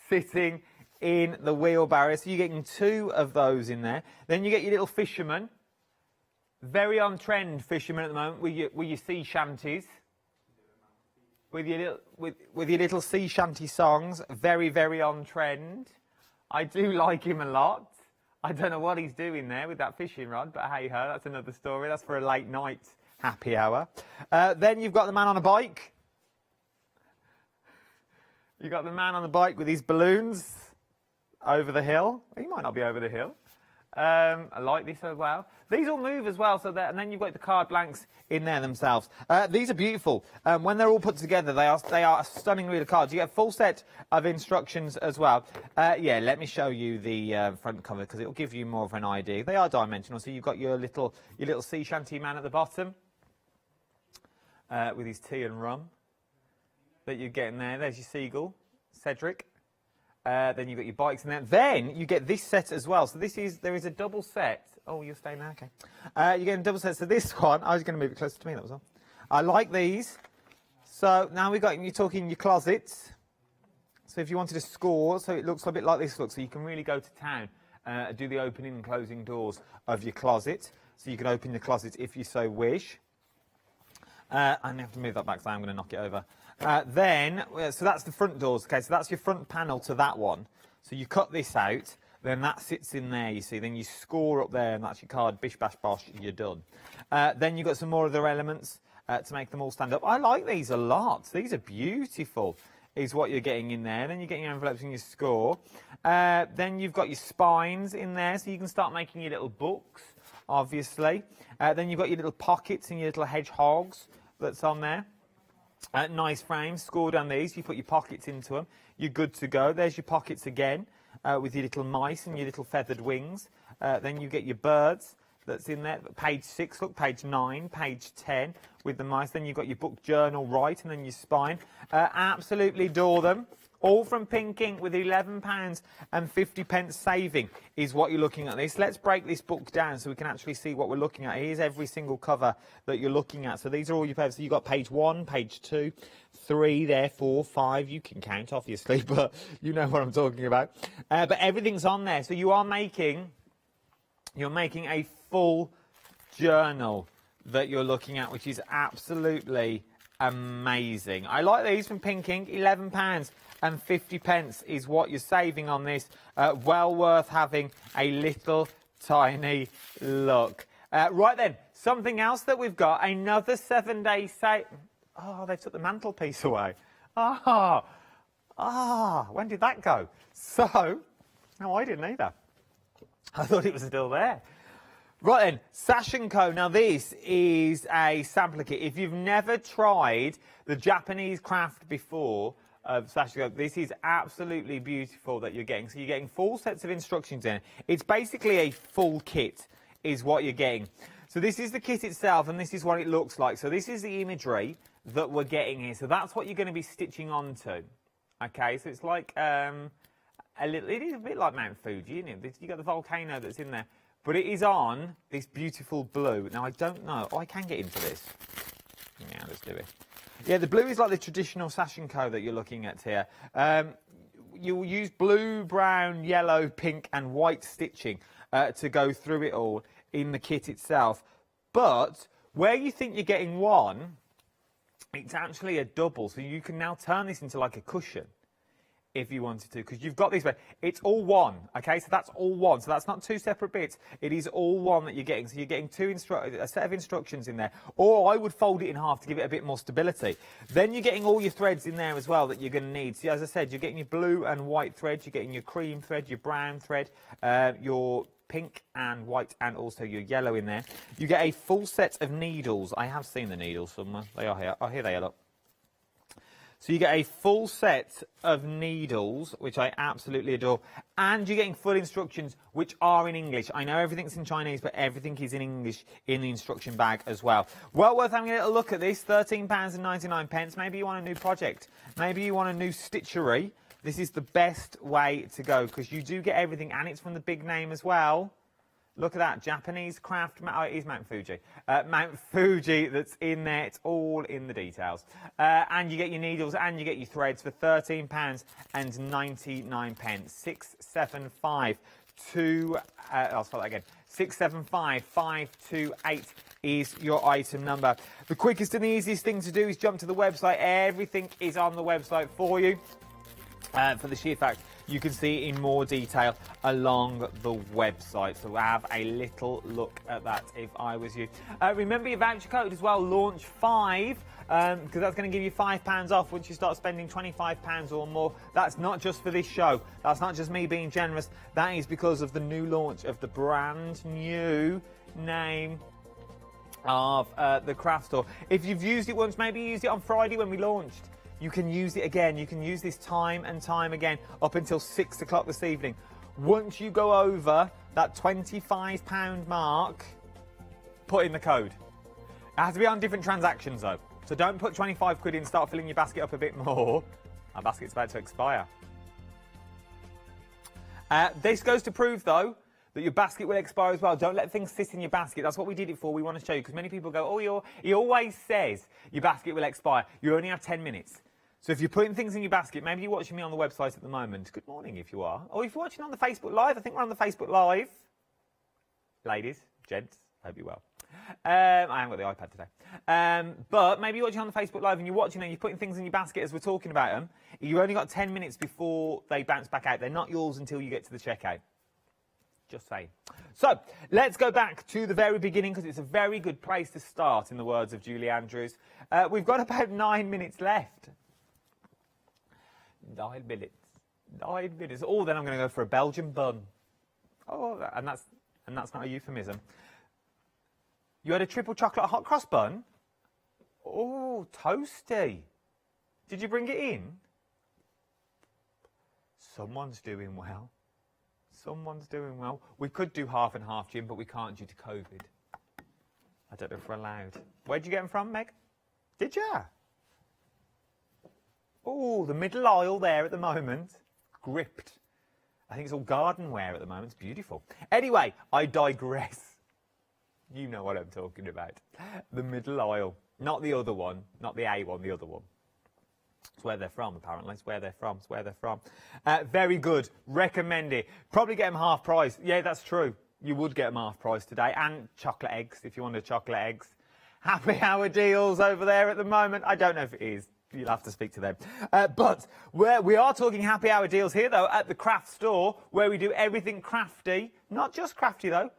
sitting in the wheelbarrow. So you're getting 2 of those in there. Then you get your little fisherman. Very on trend fisherman at the moment with your sea shanties. With your little sea shanty songs. Very, very on trend. I do like him a lot. I don't know what he's doing there with that fishing rod, but hey ho, that's another story. That's for a late night happy hour. Then you've got the man on a bike. You got the man on the bike with his balloons over the hill. He might not be over the hill. I like this as well. These all move as well, and then you've got the card blanks in there themselves. These are beautiful. When they're all put together, they are a stunning read of cards. You get a full set of instructions as well. Yeah, let me show you the front cover because it will give you more of an idea. They are dimensional, so you've got your little sea shanty man at the bottom with his tea and rum that you're getting there. There's your seagull, Cedric. Then you've got your bikes in there. Then you get this set as well. So there is a double set. Oh, you're staying there? Okay. You're getting a double set. So this one, I was going to move it closer to me, that was all. I like these. So now you're talking your closets. So if you wanted to score, so it looks a bit like this looks. So you can really go to town, do the opening and closing doors of your closet. So you can open the closet if you so wish. I have to move that back, so I'm going to knock it over. So that's the front doors. Okay, so that's your front panel to that one. So you cut this out, then that sits in there, you see. Then you score up there, and that's your card. Bish, bash, bosh, you're done. Then you've got some more other elements to make them all stand up. I like these a lot. These are beautiful, is what you're getting in there. Then you get your envelopes and your score. Then you've got your spines in there, so you can start making your little books, obviously. Then you've got your little pockets and your little hedgehogs that's on there. Nice frames, scored on these. You put your pockets into them. You're good to go. There's your pockets again with your little mice and your little feathered wings. Then you get your birds that's in there. Page 6, look, page 9, page 10 with the mice. Then you've got your book journal right and then your spine. Absolutely adore them. All from Pink Ink with £11.50 saving is what you're looking at this. Let's break this book down so we can actually see what we're looking at. Here's every single cover that you're looking at. So these are all your papers. So you've got page 1, page 2, 3, there, 4, 5. You can count, obviously, but you know what I'm talking about. But everything's on there. So you're making a full journal that you're looking at, which is absolutely amazing. I like these from Pink Ink. £11.50 is what you're saving on this. Well worth having a little tiny look. Right then, something else that we've got, another 7-day sale. Oh, they took the mantelpiece away. When did that go? So, no, I didn't either. I thought it was still there. Right then, Sash & Co. Now this is a sampler kit. If you've never tried the Japanese craft before of Sash & Co, this is absolutely beautiful that you're getting. So you're getting full sets of instructions in it. It's basically a full kit is what you're getting. So this is the kit itself and this is what it looks like. So this is the imagery that we're getting here. So that's what you're going to be stitching onto. Okay, so it's like it is a bit like Mount Fuji, isn't it? You've got the volcano that's in there. But it is on this beautiful blue. Now, I don't know. Oh, I can get into this. Yeah, let's do it. Yeah, the blue is like the traditional Sash & Co that you're looking at here. You'll use blue, brown, yellow, pink and white stitching to go through it all in the kit itself. But where you think you're getting one, it's actually a double. So you can now turn this into like a cushion if you wanted to, because you've got these, but it's all one, okay? So that's all one. So that's not two separate bits. It is all one that you're getting. So you're getting a set of instructions in there. Or I would fold it in half to give it a bit more stability. Then you're getting all your threads in there as well that you're going to need. So as I said, you're getting your blue and white thread. You're getting your cream thread, your brown thread, your pink and white and also your yellow in there. You get a full set of needles. I have seen the needles somewhere. They are here. Oh, here they are, look. So you get a full set of needles, which I absolutely adore, and you're getting full instructions, which are in English. I know everything's in Chinese, but everything is in English in the instruction bag as well. Well worth having a little look at this, £13.99. Maybe you want a new project. Maybe you want a new stitchery. This is the best way to go, because you do get everything, and it's from the big name as well. Look at that, Japanese craft, oh, it is Mount Fuji. Mount Fuji that's in there, it's all in the details. And you get your needles and you get your threads for £13.99. 675 I'll spell that again. 675528 is your item number. The quickest and the easiest thing to do is jump to the website. Everything is on the website for you. for the sheer fact you can see in more detail along the website. So have a little look at that if I was you. Remember your voucher code as well, launch 5, because that's going to give you £5 off once you start spending £25 or more. That's not just for this show. That's not just me being generous. That is because of the new launch of the brand new name of the craft store. If you've used it once, maybe you used it on Friday when we launched. You can use it again. You can use this time and time again up until 6 o'clock this evening. Once you go over that £25 mark, put in the code. It has to be on different transactions though. So don't put 25 quid in and start filling your basket up a bit more. Our basket's about to expire. This goes to prove though that your basket will expire as well. Don't let things sit in your basket. That's what we did it for. We want to show you because many people go, oh, he always says your basket will expire. You only have 10 minutes. So if you're putting things in your basket, maybe you're watching me on the website at the moment. Good morning if you are. Or if you're watching on the Facebook Live, I think we're on the Facebook Live. Ladies, gents, hope you're well. I haven't got the iPad today. But maybe you're watching on the Facebook Live and you're watching and you're putting things in your basket as we're talking about them. You've only got 10 minutes before they bounce back out. They're not yours until you get to the checkout. Just saying. So let's go back to the very beginning because it's a very good place to start, in the words of Julie Andrews. We've got about 9 minutes left. 9 minutes. 9 minutes. Oh, then I'm going to go for a Belgian bun. Oh, and that's not a euphemism. You had a triple chocolate hot cross bun? Oh, toasty. Did you bring it in? Someone's doing well. Someone's doing well. We could do half and half, Jim, but we can't due to COVID. I don't know if we're allowed. Where'd you get them from, Meg? Did ya? Oh, the middle aisle there at the moment. Gripped. I think it's all garden wear at the moment. It's beautiful. Anyway, I digress. You know what I'm talking about. The middle aisle. Not the other one. Not the A one, the other one. It's where they're from, apparently. It's where they're from. It's where they're from. Very good. Recommend it. Probably get them half price. Yeah, that's true. You would get them half price today. And chocolate eggs, if you wanted chocolate eggs. Happy hour deals over there at the moment. I don't know if it is. You'll have to speak to them. But we are talking happy hour deals here, though, at the craft store, where we do everything crafty. Not just crafty, though.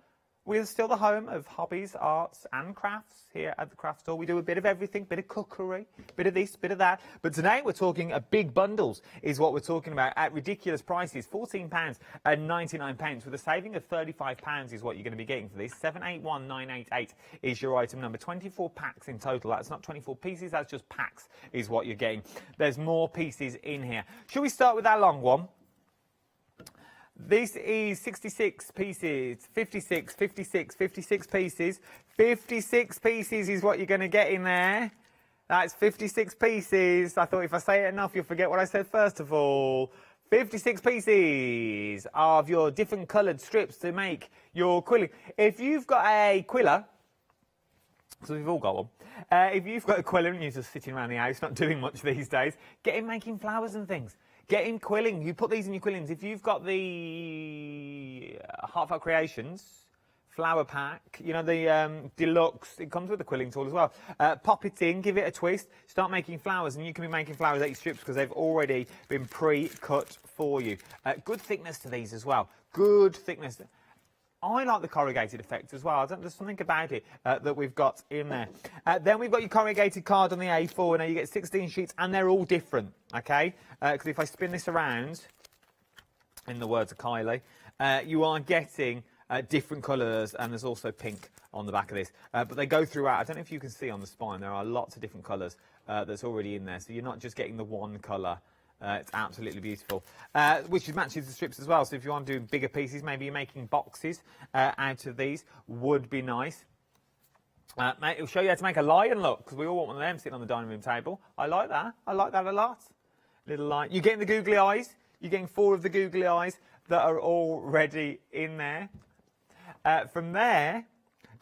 We're still the home of hobbies, arts and crafts here at the craft store. We do a bit of everything, bit of cookery, bit of this, bit of that. But today we're talking big bundles is what we're talking about at ridiculous prices. £14.99 with a saving of £35 is what you're going to be getting for this. 781988 is your item number. 24 packs in total. That's not 24 pieces, that's just packs is what you're getting. There's more pieces in here. Should we start with our long one? This is 66 pieces, 56 pieces. 56 pieces is what you're going to get in there. That's 56 pieces. I thought if I say it enough, you'll forget what I said first of all. 56 pieces of your different coloured strips to make your quilling. If you've got a quiller, so we've all got one. If you've got a quiller and you're just sitting around the house, not doing much these days, get him making flowers and things. Get him quilling. You put these in your quillings. If you've got the Heartfelt Creations flower pack, you know, the deluxe, it comes with the quilling tool as well. Pop it in, give it a twist, start making flowers, and you can be making flowers out your strips because they've already been pre-cut for you. Good thickness to these as well. Good thickness. I like the corrugated effect as well. There's something about it that we've got in there. Then we've got your corrugated card on the A4. Now you get 16 sheets, and they're all different, okay? Because if I spin this around, in the words of Kylie, you are getting different colours, and there's also pink on the back of this. But they go throughout. I don't know if you can see on the spine. There are lots of different colours that's already in there. So you're not just getting the one colour. It's absolutely beautiful, which matches the strips as well. So if you want to do bigger pieces, maybe you're making boxes out of these, would be nice. It'll show you how to make a lion look, because we all want one of them sitting on the dining room table. I like that. I like that a lot. Little lion. You're getting the googly eyes. You're getting 4 of the googly eyes that are already in there. From there,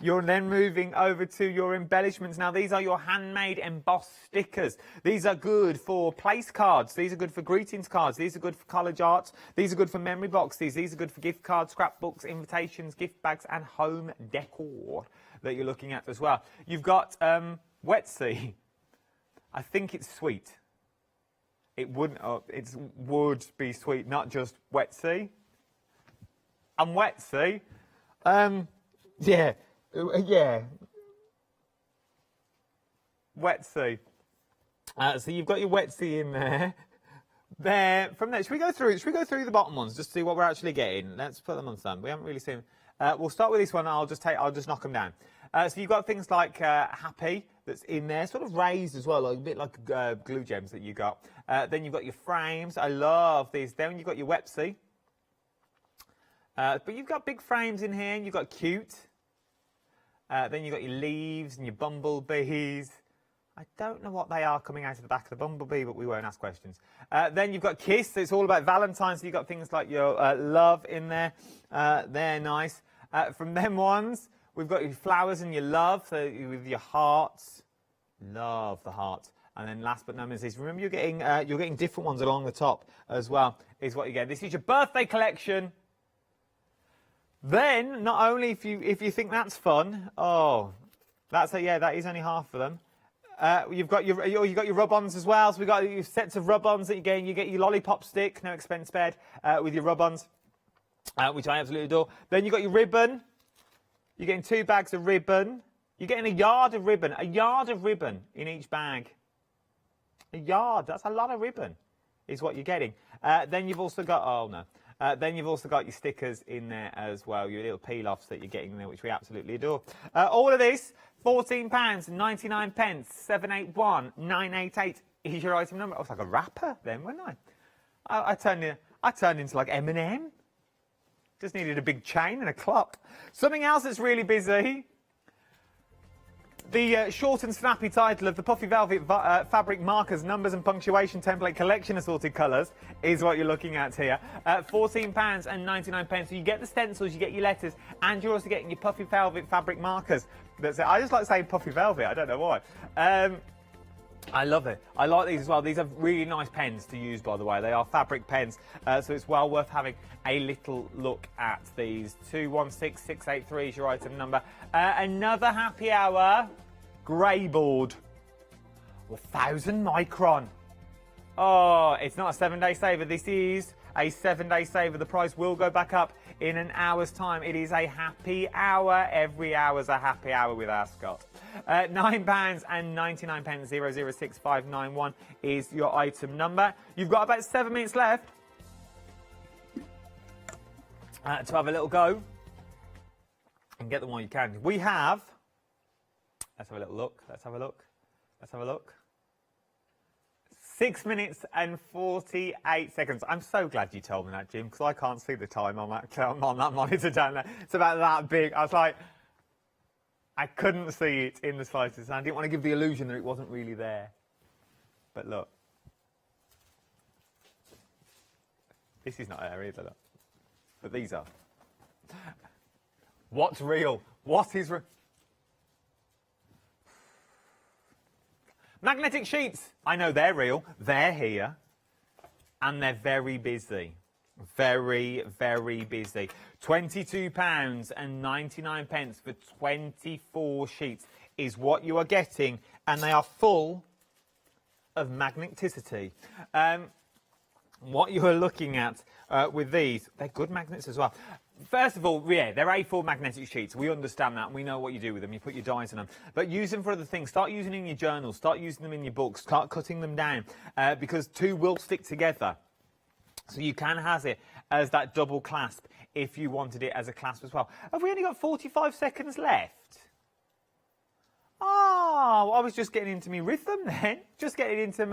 you're then moving over to your embellishments. Now, these are your handmade embossed stickers. These are good for place cards. These are good for greetings cards. These are good for college art. These are good for memory boxes. These are good for gift cards, scrapbooks, invitations, gift bags, and home decor that you're looking at as well. You've got Wetsy. I think it's sweet. It wouldn't. It would be sweet, not just wetsy. And wetsy. Yeah. Yeah. Wetsy. So you've got your wetsy in there. There. From there, should we go through the bottom ones just to see what we're actually getting? Let's put them on some. We haven't really seen. We'll start with this one. I'll just knock them down. So you've got things like happy that's in there, sort of raised as well, like, a bit like glue gems that you got. Then you've got your frames. I love these. Then you've got your wetsy. But you've got big frames in here. And you've got cute. Then you've got your leaves and your bumblebees. I don't know what they are coming out of the back of the bumblebee, but we won't ask questions. Then you've got kiss. So it's all about Valentine's. So you've got things like your love in there. They're nice. From them ones, we've got your flowers and your love. So with your hearts. Love the hearts. And then last but not least, remember you're getting different ones along the top as well, is what you get. This is your birthday collection. Then, not only if you think that's fun, that is only half of them. You've got your rub-ons as well. So we've got your sets of rub-ons that you get. You get your lollipop stick, no expense spared, with your rub-ons, which I absolutely adore. Then you've got your ribbon. You're getting 2 bags of ribbon. You're getting a yard of ribbon in each bag. A yard, that's a lot of ribbon, is what you're getting. Then you've also got, then you've also got your stickers in there as well, your little peel-offs that you're getting there, which we absolutely adore. All of this, £14.99, 781 988 is your item number. I was like a rapper then, wasn't I? I turned into like Eminem. Just needed a big chain and a clock. Something else that's really busy. The short and snappy title of the Puffy Velvet Fabric Markers, Numbers and Punctuation Template Collection Assorted Colours is what you're looking at here. £14.99. So you get the stencils, you get your letters, and you're also getting your Puffy Velvet Fabric Markers. I just like saying Puffy Velvet, I don't know why. I love it. I like these as well. These are really nice pens to use, by the way. They are fabric pens, so it's well worth having a little look at these. 216683 is your item number. Another happy hour grey board. 1,000 micron. Oh, it's not a 7-day saver. This is a 7-day saver. The price will go back up in an hour's time. It is a happy hour. Every hour's a happy hour with our Scott. £9.99, 006591 is your item number. You've got about 7 minutes left to have a little go and get them while you can. We have, let's have a little look, let's have a look. 6 minutes and 48 seconds. I'm so glad you told me that, Jim, because I can't see the time on that monitor down there. It's about that big. I was like, I couldn't see it in the slightest. And I didn't want to give the illusion that it wasn't really there. But look. This is not there either, look. But these are. What's real? What is real? Magnetic sheets. I know they're real. They're here. And they're very busy. Very, very busy. £22.99 for 24 sheets is what you are getting. And they are full of magneticity. What you are looking at with these, they're good magnets as well. First of all, yeah, they're A4 magnetic sheets. We understand that and we know what you do with them. You put your dies in them. But use them for other things. Start using them in your journals. Start using them in your books. Start cutting them down because 2 will stick together. So you can have it as that double clasp if you wanted it as a clasp as well. Have we only got 45 seconds left? Oh, I was just getting into me rhythm then. Just getting into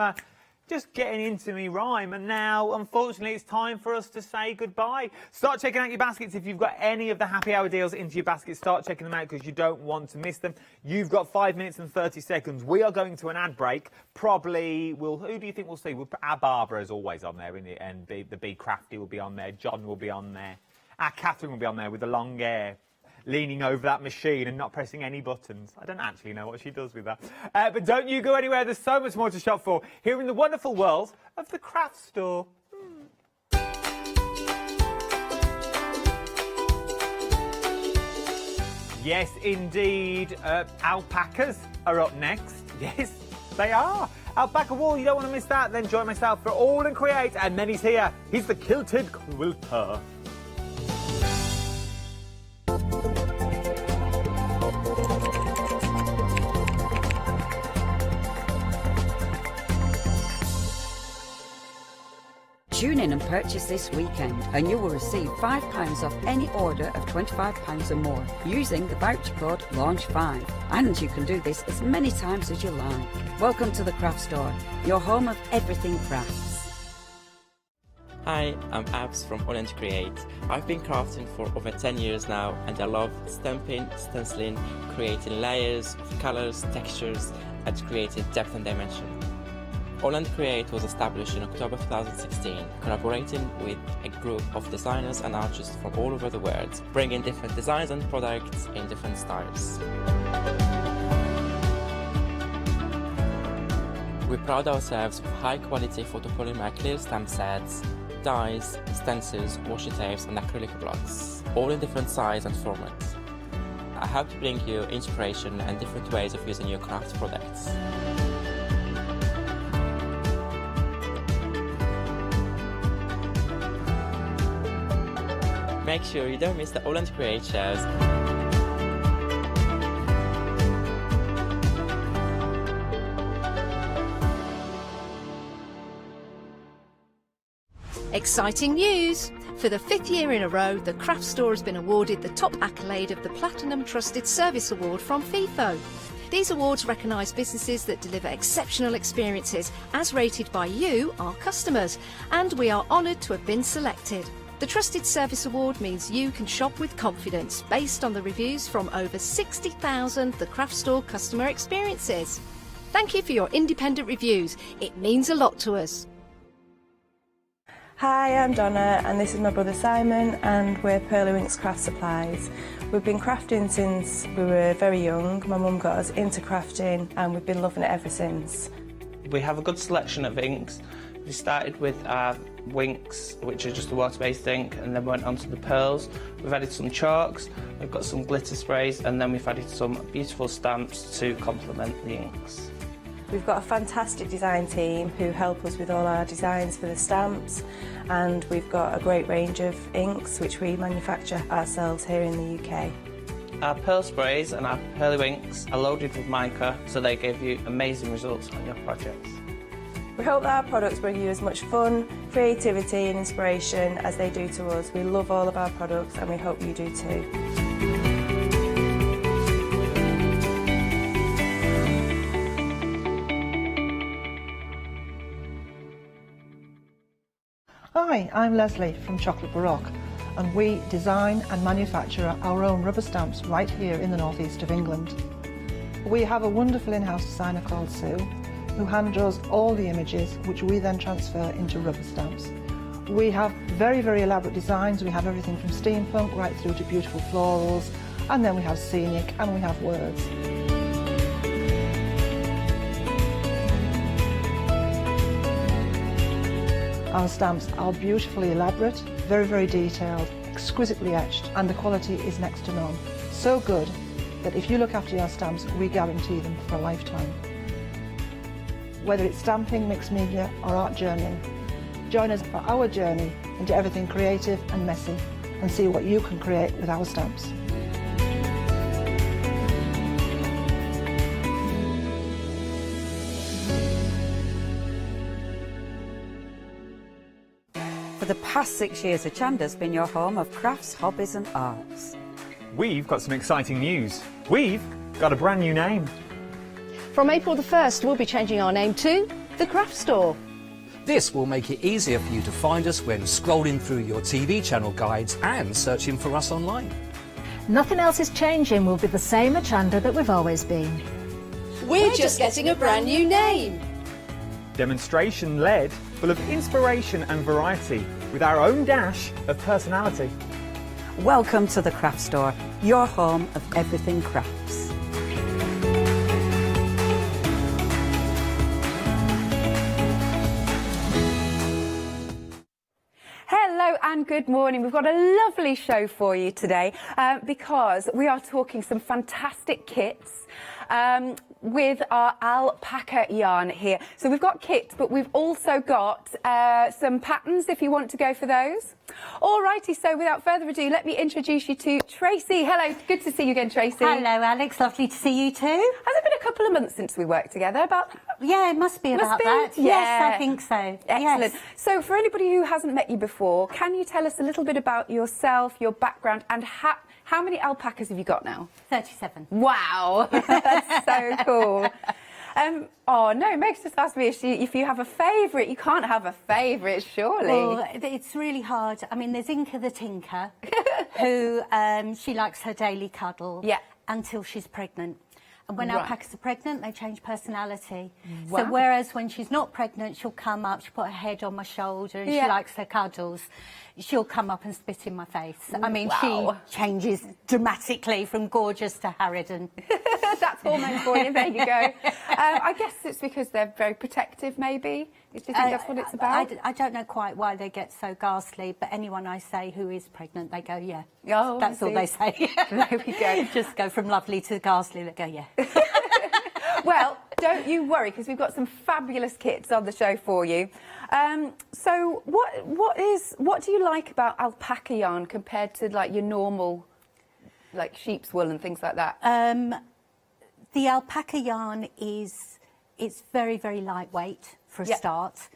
me rhyme. And now, unfortunately, it's time for us to say goodbye. Start checking out your baskets. If you've got any of the happy hour deals into your basket, start checking them out because you don't want to miss them. You've got 5 minutes and 30 seconds. We are going to an ad break. Probably, who do you think we'll see? Our Barbara is always on there, isn't it? And the Be Crafty will be on there. John will be on there. Our Catherine will be on there with the long hair, leaning over that machine and not pressing any buttons. I don't actually know what she does with that. But don't you go anywhere. There's so much more to shop for here in the wonderful world of the craft store. Yes, indeed. Alpacas are up next. Yes, they are. Out back a wall, you don't want to miss that? Then join myself for All and Create, and Menny's here. He's the Kilted Quilter. Tune in and purchase this weekend and you will receive £5 off any order of £25 or more using the voucher code LAUNCH5. And you can do this as many times as you like. Welcome to the Craft Store, your home of everything crafts. Hi, I'm Abs from All and Create. I've been crafting for over 10 years now and I love stamping, stenciling, creating layers of colours, textures and creating depth and dimension. All and Create was established in October 2016, collaborating with a group of designers and artists from all over the world, bringing different designs and products in different styles. We pride ourselves with high-quality photopolymer clear stamp sets, dies, stencils, washi tapes and acrylic blocks, all in different sizes and formats. I hope to bring you inspiration and different ways of using your craft products. Make sure you don't miss the All and Create shows. Exciting news! For the 5th year in a row, the Craft Store has been awarded the top accolade of the Platinum Trusted Service Award from Feefo. These awards recognise businesses that deliver exceptional experiences as rated by you, our customers, and we are honoured to have been selected. The Trusted Service Award means you can shop with confidence based on the reviews from over 60,000 The Craft Store customer experiences. Thank you for your independent reviews. It means a lot to us. Hi, I'm Donna and this is my brother Simon and we're Pearlywinks Craft Supplies. We've been crafting since we were very young. My mum got us into crafting and we've been loving it ever since. We have a good selection of inks. We started with our Winks, which are just a water-based ink, and then went on to the pearls. We've added some chalks, we've got some glitter sprays, and then we've added some beautiful stamps to complement the inks. We've got a fantastic design team who help us with all our designs for the stamps, and we've got a great range of inks which we manufacture ourselves here in the UK. Our pearl sprays and our Pearlywinks are loaded with mica, so they give you amazing results on your projects. We hope that our products bring you as much fun, creativity and inspiration as they do to us. We love all of our products and we hope you do too. Hi, I'm Leslie from Chocolate Baroque and we design and manufacture our own rubber stamps right here in the northeast of England. We have a wonderful in-house designer called Sue who hand draws all the images which we then transfer into rubber stamps. We have very, very elaborate designs. We have everything from steampunk right through to beautiful florals, and then we have scenic and we have words. Our stamps are beautifully elaborate, very, very detailed, exquisitely etched, and the quality is next to none. So good that if you look after your stamps, we guarantee them for a lifetime. Whether it's stamping, mixed media or art journaling, join us for our journey into everything creative and messy and see what you can create with our stamps. For the past 6 years, Hochanda's been your home of crafts, hobbies and arts. We've got some exciting news. We've got a brand new name. From April the 1st, we'll be changing our name to The Craft Store. This will make it easier for you to find us when scrolling through your TV channel guides and searching for us online. Nothing else is changing. We'll be the same Hochanda that we've always been. We're just getting a brand new name. Demonstration-led, full of inspiration and variety, with our own dash of personality. Welcome to The Craft Store, your home of everything crafts. Hello and good morning. We've got a lovely show for you today because we are talking some fantastic kits with our alpaca yarn here. So we've got kits, but we've also got some patterns if you want to go for those. Alrighty, so without further ado, let me introduce you to Tracy. Hello, good to see you again, Tracy. Hello, Alex. Lovely to see you too. Has it been a couple of months since we worked together? About Yeah, it must be about that. Yeah. Yes, I think so. Excellent. Yes. So for anybody who hasn't met you before, can you tell us a little bit about yourself, your background, and how many alpacas have you got now? 37. Wow, that's so cool. Oh no, Meg's just asked me if you have a favourite. You can't have a favourite, surely. Well, it's really hard. I mean, there's Inca the Tinker, who she likes her daily cuddle until she's pregnant. And when alpacas are pregnant, they change personality. Wow. So whereas when she's not pregnant, she'll come up, she'll put her head on my shoulder and she likes her cuddles, she'll come up and spit in my face. I mean, she changes dramatically from gorgeous to harridan. That's hormones for you, there you go. I guess it's because they're very protective, maybe? Do you think that's what it's about? I don't know quite why they get so ghastly, but anyone I say who is pregnant, they go, yeah. Oh, that's all they say. There we go. Just go from lovely to ghastly, they go, yeah. Well, don't you worry, because we've got some fabulous kits on the show for you. So what do you like about alpaca yarn compared to like your normal, like sheep's wool and things like that? The alpaca yarn it's very, very lightweight for a start.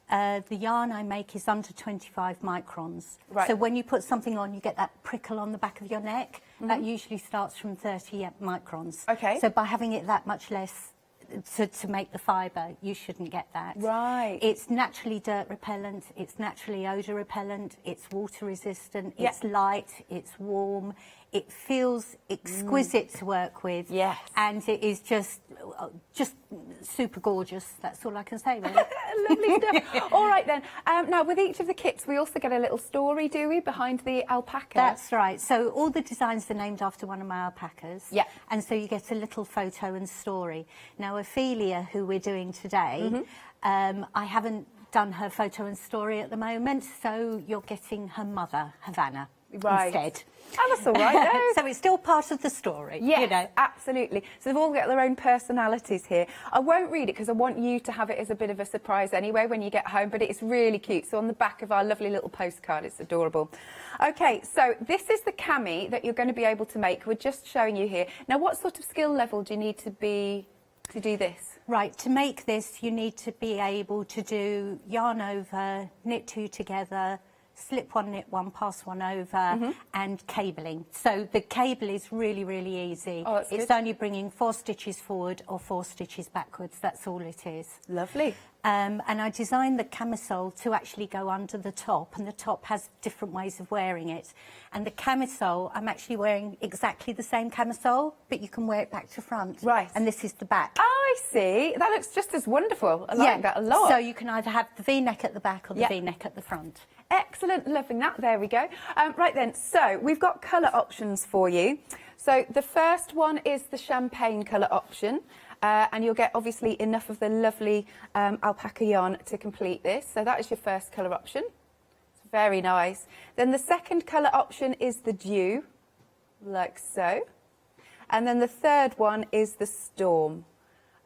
The yarn I make is under 25 microns. Right. So when you put something on, you get that prickle on the back of your neck. That usually starts from 30 microns. Okay. So by having it that much less to make the fibre, you shouldn't get that. Right. It's naturally dirt repellent, it's naturally odour repellent, it's water resistant, it's light, it's warm, it feels exquisite to work with. Yes. And it is just super gorgeous. That's all I can say, really. Lovely stuff. All right then. Now with each of the kits, we also get a little story, do we, behind the alpaca? That's right. So all the designs are named after one of my alpacas. Yeah. And so you get a little photo and story. Now Ophelia, who we're doing today, I haven't done her photo and story at the moment, so you're getting her mother, Havana, instead. Oh, that's all right, though. So it's still part of the story. Yes, you know. absolutely. So they've all got their own personalities here. I won't read it because I want you to have it as a bit of a surprise anyway when you get home, but it's really cute. So on the back of our lovely little postcard, it's adorable. Okay, so this is the cami that you're going to be able to make. We're just showing you here. Now, what sort of skill level do you need to do this? Right, to make this, you need to be able to do yarn over, knit two together, slip one, knit one, pass one over, and cabling. So the cable is really, really easy. Oh, that's it's good. only bringing 4 stitches forward or 4 stitches backwards. That's all it is. Lovely. And I designed the camisole to actually go under the top, and the top has different ways of wearing it. And the camisole, I'm actually wearing exactly the same camisole, but you can wear it back to front. Right. And this is the back. I see. That looks just as wonderful. I like that a lot. So you can either have the V-neck at the back or the V-neck at the front. Excellent, loving that. There we go. Right then, so we've got colour options for you. So the first one is the champagne colour option. And you'll get obviously enough of the lovely alpaca yarn to complete this. So that is your first colour option. It's very nice. Then the second colour option is the dew, like so. And then the third one is the storm.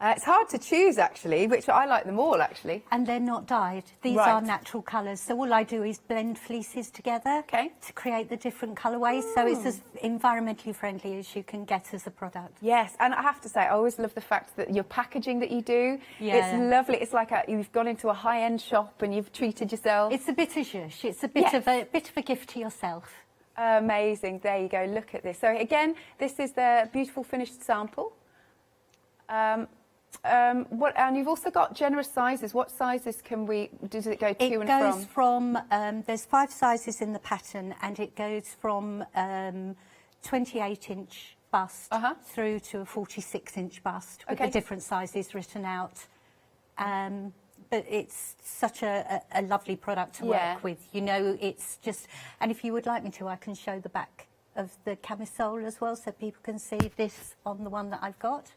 It's hard to choose, actually, which I like them all, actually. And they're not dyed. These are natural colours. So all I do is blend fleeces together to create the different colourways. So it's as environmentally friendly as you can get as a product. Yes, and I have to say, I always love the fact that your packaging that you do, it's lovely. It's like you've gone into a high-end shop and you've treated yourself. It's a bit of zhuzh. It's a bit of a gift to yourself. Amazing. There you go. Look at this. So again, this is the beautiful finished sample. And you've also got generous sizes. What sizes does it go to and from? It goes from, there's 5 sizes in the pattern, and it goes from 28-inch bust through to a 46-inch bust with the different sizes written out. But it's such a lovely product to work with. You know, it's just, and if you would like me to, I can show the back of the camisole as well, so people can see this on the one that I've got.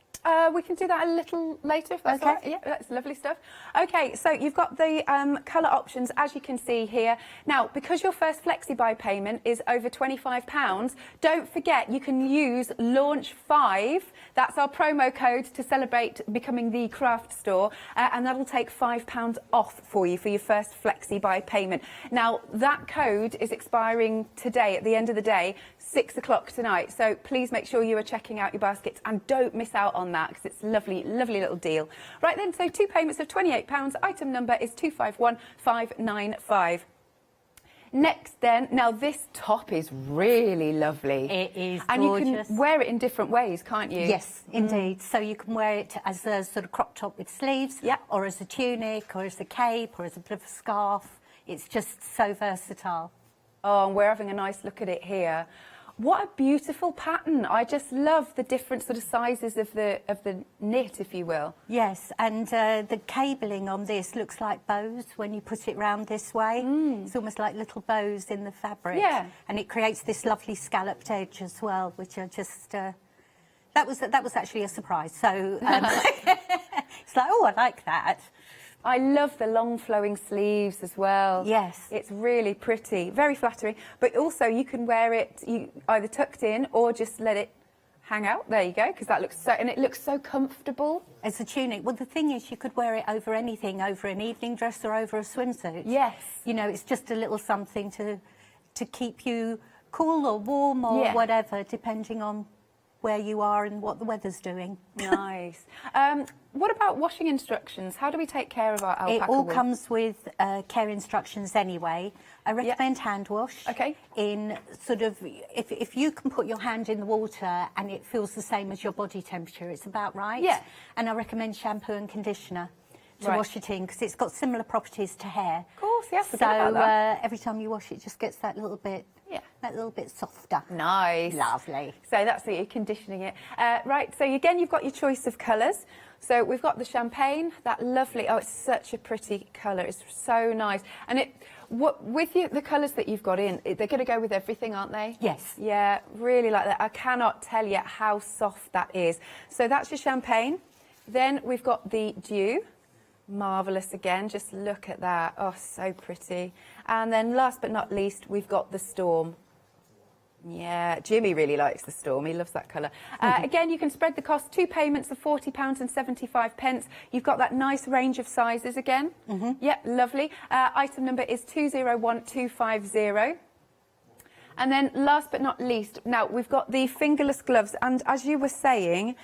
We can do that a little later if that's all right. Yeah, that's lovely stuff. Okay, so you've got the colour options, as you can see here. Now, because your first flexi-buy payment is over £25, don't forget you can use Launch 5. That's our promo code to celebrate becoming the craft store, and that'll take £5 off for you for your first flexi-buy payment. Now, that code is expiring today, at the end of the day, 6 o'clock tonight. So please make sure you are checking out your baskets and don't miss out on that, because it's a lovely, lovely little deal. Right then, so 2 payments of £28. Item number is 251595. Next then, now this top is really lovely. It is and gorgeous. you can wear it in different ways, can't you? Yes, indeed. So you can wear it as a sort of crop top with sleeves, or as a tunic, or as a cape, or as a bit of a scarf. It's just so versatile. Oh, and we're having a nice look at it here. What a beautiful pattern. I just love the different sort of sizes of the knit, if you will. Yes, and the cabling on this looks like bows when you put it round this way. It's almost like little bows in the fabric. Yeah. And it creates this lovely scalloped edge as well, which are just... that was actually a surprise. So it's like, oh, I like that. I love the long flowing sleeves as well. Yes. It's really pretty, very flattering. But also you can wear it either tucked in or just let it hang out. There you go, because that looks so, and it looks so comfortable. As a tunic. Well, the thing is, you could wear it over anything, over an evening dress or over a swimsuit. Yes. You know, it's just a little something to keep you cool or warm or whatever, depending on where you are and what the weather's doing. Nice. What about washing instructions? How do we take care of our alpaca It all wool? comes with care instructions anyway. I recommend hand wash. Okay. In sort of, if you can put your hand in the water and it feels the same as your body temperature, it's about right. Yeah. And I recommend shampoo and conditioner to Right. wash it in, because it's got similar properties to hair. Of course, yes. So forget about that. every time you wash it, just gets that little bit, softer. Nice. Lovely. So that's it, you're conditioning it. Right, so again, you've got your choice of colours. So we've got the champagne, that lovely, oh, it's such a pretty colour. It's so nice. And with the colours that you've got in, they're going to go with everything, aren't they? Yes. Yeah, really like that. I cannot tell you how soft that is. So that's your champagne. Then we've got the dew. Marvellous again, just look at that. Oh, so pretty. And then last but not least, we've got the storm. Yeah, Jimmy really likes the storm. He loves that colour. Again, you can spread the cost. 2 payments of £40.75. You've got that nice range of sizes again. Yep, lovely. Item number is 201250. And then last but not least, now we've got the fingerless gloves. And as you were saying,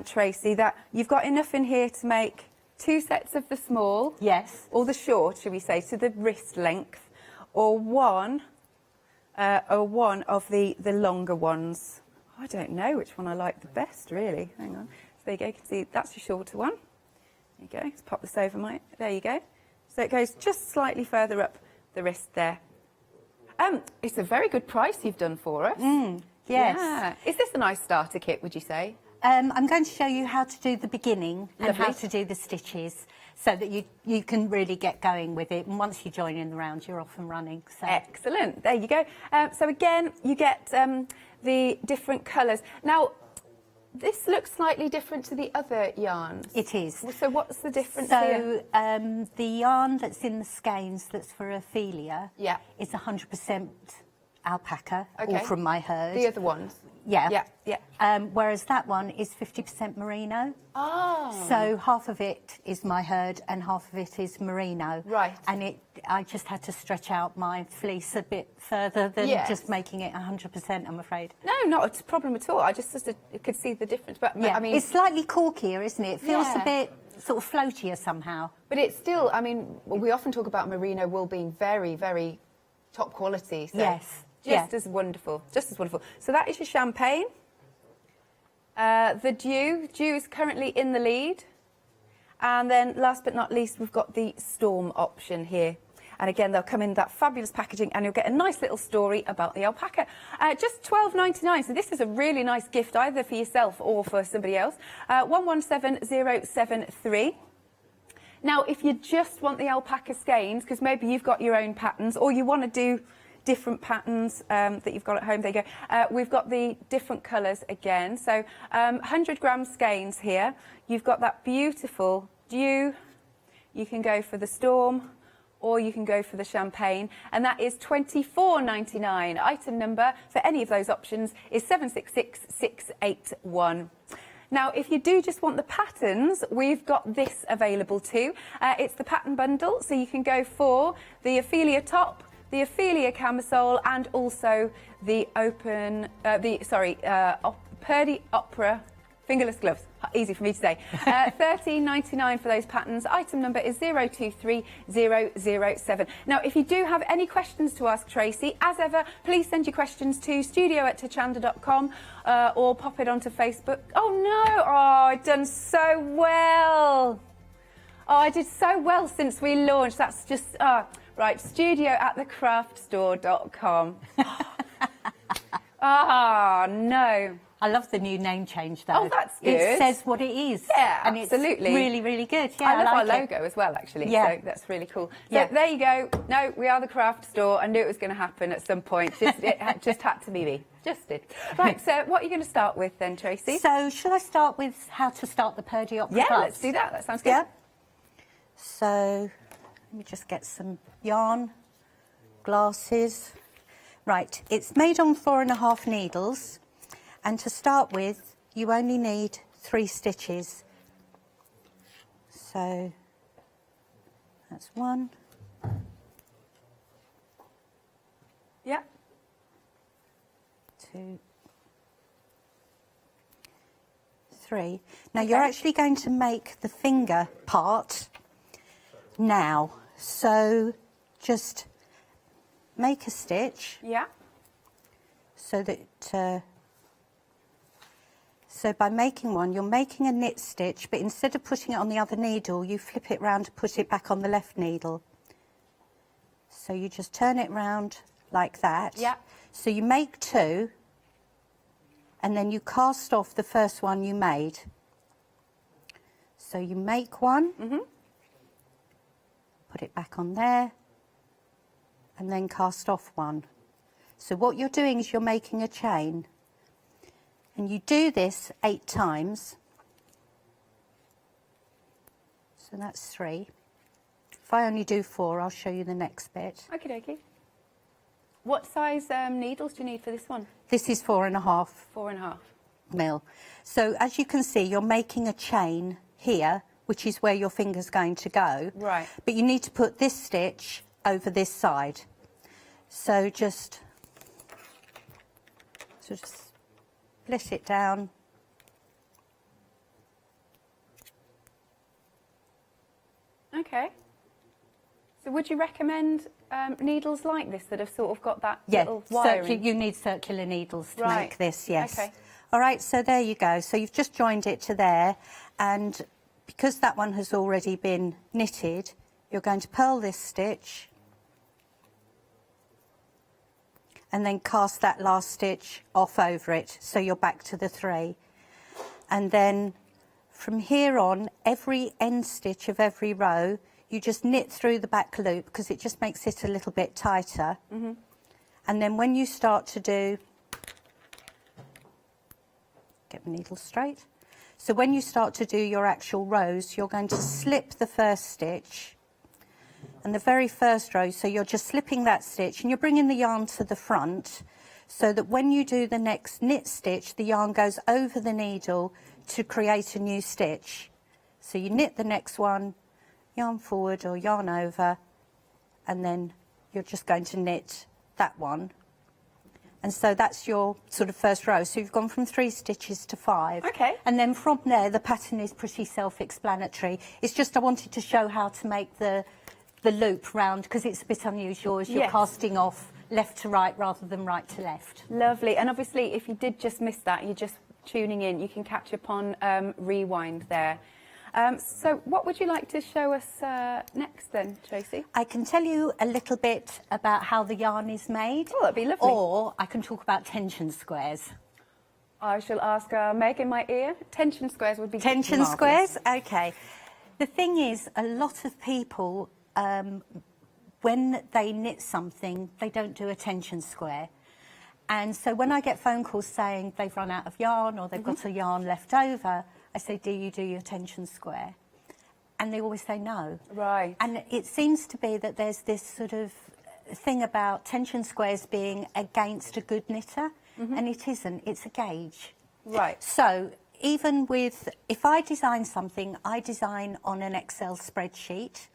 Tracy, that you've got enough in here to make 2 sets of the small. Yes. Or the short, should we say, to the wrist length. Or one of the longer ones. I don't know which one I like the best, really. Hang on. So there you go. You can see that's your shorter one. There you go. Let's pop this over there you go. So it goes just slightly further up the wrist there. It's a very good price you've done for us. Yes. Yeah. Is this a nice starter kit, would you say? I'm going to show you how to do the beginning and Lovely. how to do the stitches, so that you can really get going with it. And once you join in the round, you're off and running. So. Excellent. There you go. So again, you get the different colours. Now, this looks slightly different to the other yarns. It is. So what's the difference here? So the yarn that's in the skeins that's for Ophelia is 100% alpaca, all from my herd. The other ones? Yeah. Yeah. Whereas that one is 50% merino. Oh. So half of it is my herd and half of it is merino. Right. And I just had to stretch out my fleece a bit further than just making it 100%, I'm afraid. No, not a problem at all. I just could see the difference. But Yeah, I mean, it's slightly corkier, isn't it? It feels a bit sort of floatier somehow. But it's still, I mean, we often talk about merino wool being very, very top quality. So Yes. Just as wonderful, just as wonderful. So that is your champagne. The dew is currently in the lead. And then last but not least, we've got the storm option here. And again, they'll come in that fabulous packaging and you'll get a nice little story about the alpaca. Just £12.99. So this is a really nice gift either for yourself or for somebody else. 117073. Now, if you just want the alpaca skeins, because maybe you've got your own patterns or you want to do different patterns that you've got at home. There you go. We've got the different colours again. So 100-gram skeins here. You've got that beautiful dew. You can go for the storm, or you can go for the champagne, and that is £24.99. Item number for any of those options is 766681. Now, if you do just want the patterns, we've got this available too. It's the pattern bundle, so you can go for the Ophelia top, the Ophelia camisole, and also the Purdy Opera fingerless gloves. Easy for me to say. £13.99 for those patterns. Item number is 023007. Now, if you do have any questions to ask Tracy, as ever, please send your questions to studio@hochanda.com or pop it onto Facebook. Oh, no. Oh, I've done so well. Oh, I did so well since we launched. That's just... right, studio@thecraftstore.com. Ah, no. I love the new name change, though. Oh, that's good. It says what it is. Yeah, and absolutely. It's really, really good. Yeah, I love our like logo as well, actually. Yeah. So that's really cool. So Yeah. there you go. No, we are the craft store. I knew it was going to happen at some point. It just had to be me. Just did. Right, so what are you going to start with then, Tracy? So, shall I start with how to start the Purdy Opera Yeah, gloves? let's do that. That sounds good. Yeah. So, let me just get some yarn, glasses. Right, it's made on 4.5 needles. And to start with, you only need 3 stitches. So that's 1. Yeah. 2, 3. Now you're actually going to make the finger part now. So just make a stitch. Yeah. So that so by making one, you're making a knit stitch, but instead of putting it on the other needle, you flip it round to put it back on the left needle. So you just turn it round like that. Yeah. So you make 2, and then you cast off the first one you made. So you make one, put it back on there, and then cast off one. So what you're doing is you're making a chain. And you do this 8 times. So that's 3. If I only do 4, I'll show you the next bit. Okie dokie. What size needles do you need for this one? This is 4.5 4.5. mil. So as you can see, you're making a chain here, which is where your finger's going to go. Right. But you need to put this stitch over this side. So just split it down. Okay. So would you recommend needles like this that have sort of got that little wiring? You need circular needles to Right. make this, yes. Okay. All right, so there you go. So you've just joined it to there, and because that one has already been knitted, you're going to purl this stitch and then cast that last stitch off over it, so you're back to the 3. And then from here on, every end stitch of every row, you just knit through the back loop because it just makes it a little bit tighter. And then when you start to do, get the needle straight. So when you start to do your actual rows, you're going to slip the first stitch. And the very first row, so you're just slipping that stitch and you're bringing the yarn to the front so that when you do the next knit stitch, the yarn goes over the needle to create a new stitch. So you knit the next one, yarn forward or yarn over, and then you're just going to knit that one. And so that's your sort of first row. So you've gone from 3 stitches to 5. Okay. And then from there, the pattern is pretty self-explanatory. It's just I wanted to show how to make the loop round because it's a bit unusual as you're casting off left to right rather than right to left. Lovely. And obviously, if you did just miss that, you're just tuning in, you can catch up on rewind there. So what would you like to show us next then, Tracy? I can tell you a little bit about how the yarn is made. Oh, that'd be lovely. Or I can talk about tension squares. I shall ask Meg in my ear. Tension squares would be Tension marvellous. squares? Okay. The thing is, a lot of people when they knit something, they don't do a tension square. And so when I get phone calls saying they've run out of yarn or they've got a yarn left over, I say, do you do your tension square? And they always say no. Right. And it seems to be that there's this sort of thing about tension squares being against a good knitter, and it isn't, it's a gauge. Right. So even with, if I design something, I design on an Excel spreadsheet,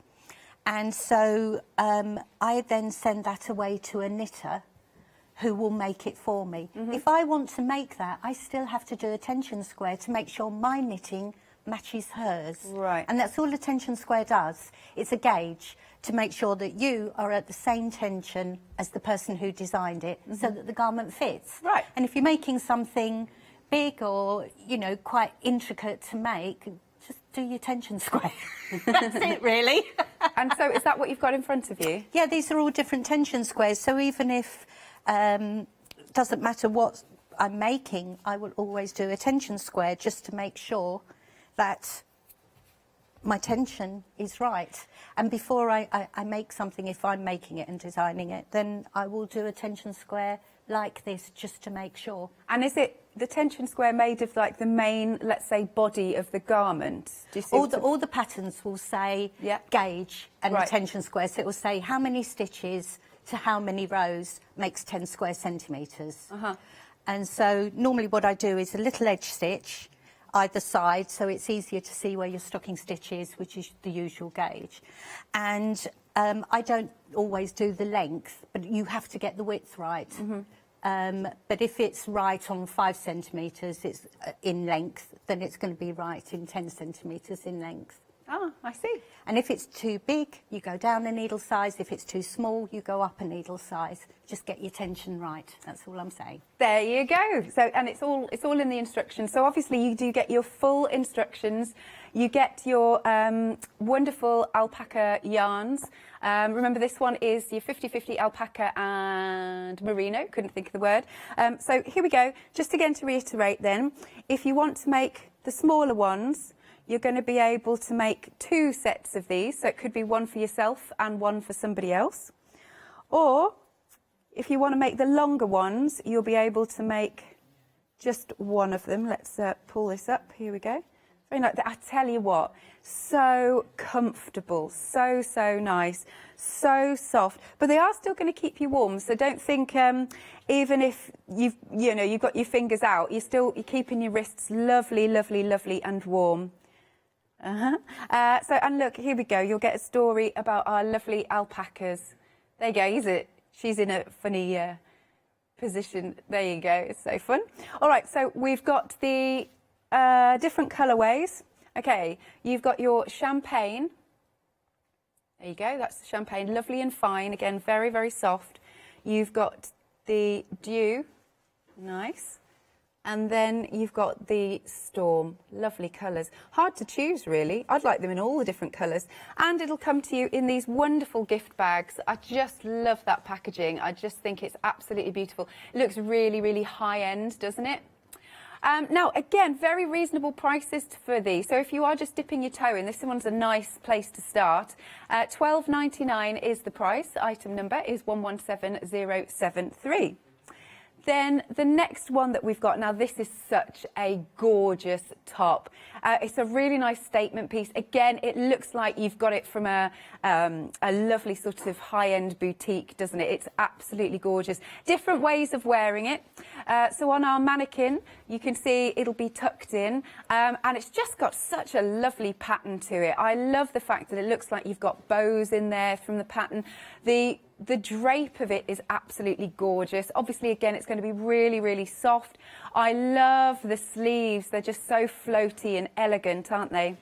and so I then send that away to a knitter who will make it for me. If I want to make that, I still have to do a tension square to make sure my knitting matches hers. Right. And that's all a tension square does. It's a gauge to make sure that you are at the same tension as the person who designed it, so that the garment fits. Right. And if you're making something big or, you know, quite intricate to make, just do your tension square. That's it, really. And so is that what you've got in front of you? Yeah, these are all different tension squares. So even if doesn't matter what I'm making, I will always do a tension square just to make sure that my tension is right. And before I make something, if I'm making it and designing it, then I will do a tension square like this just to make sure. And is it the tension square made of like the main, let's say, body of the garment? Do you see All the patterns will say gauge and a tension square. So it will say how many stitches to how many rows makes 10 square centimetres. And so normally what I do is a little edge stitch either side, so it's easier to see where your stocking stitch is, which is the usual gauge. And I don't always do the length, but you have to get the width right. But if it's right on 5 centimetres it's in length, then it's going to be right in 10 centimetres in length. Ah, I see. And if it's too big, you go down a needle size. If it's too small, you go up a needle size. Just get your tension right. That's all I'm saying. There you go. So, and it's all in the instructions. So obviously you do get your full instructions. You get your wonderful alpaca yarns. Remember, this one is your 50-50 alpaca and merino. Couldn't think of the word. So here we go. Just again to reiterate then, if you want to make the smaller ones, you're going to be able to make 2 sets of these. So it could be one for yourself and one for somebody else. Or if you want to make the longer ones, you'll be able to make just one of them. Let's pull this up. Here we go. Very nice. I tell you what, so comfortable, so nice, so soft. But they are still going to keep you warm. So don't think even if you've got your fingers out, you're keeping your wrists lovely and warm. So, and look, here we go. You'll get a story about our lovely alpacas. There you go. She's in a funny position. There you go. It's so fun. All right. So we've got the different colourways. Okay. You've got your champagne. There you go. That's the champagne. Lovely and fine. Again, very soft. You've got the dew. Nice. And then you've got the storm. Lovely colours. Hard to choose, really. I'd like them in all the different colours. And it'll come to you in these wonderful gift bags. I just love that packaging. I just think it's absolutely beautiful. It looks really high-end, doesn't it? Now, again, very reasonable prices for these. So if you are just dipping your toe in, this one's a nice place to start. £12.99 is the price. Item number is 117073. Then the next one that we've got, now this is such a gorgeous top. It's a really nice statement piece. Again, it looks like you've got it from a lovely sort of high-end boutique, doesn't it? It's absolutely gorgeous. Different ways of wearing it. So on our mannequin, you can see it'll be tucked in, and it's just got such a lovely pattern to it. I love the fact that it looks like you've got bows in there from the pattern. The drape of it is absolutely gorgeous. Obviously, again, it's going to be really soft. I love the sleeves. They're just so floaty and elegant, aren't they?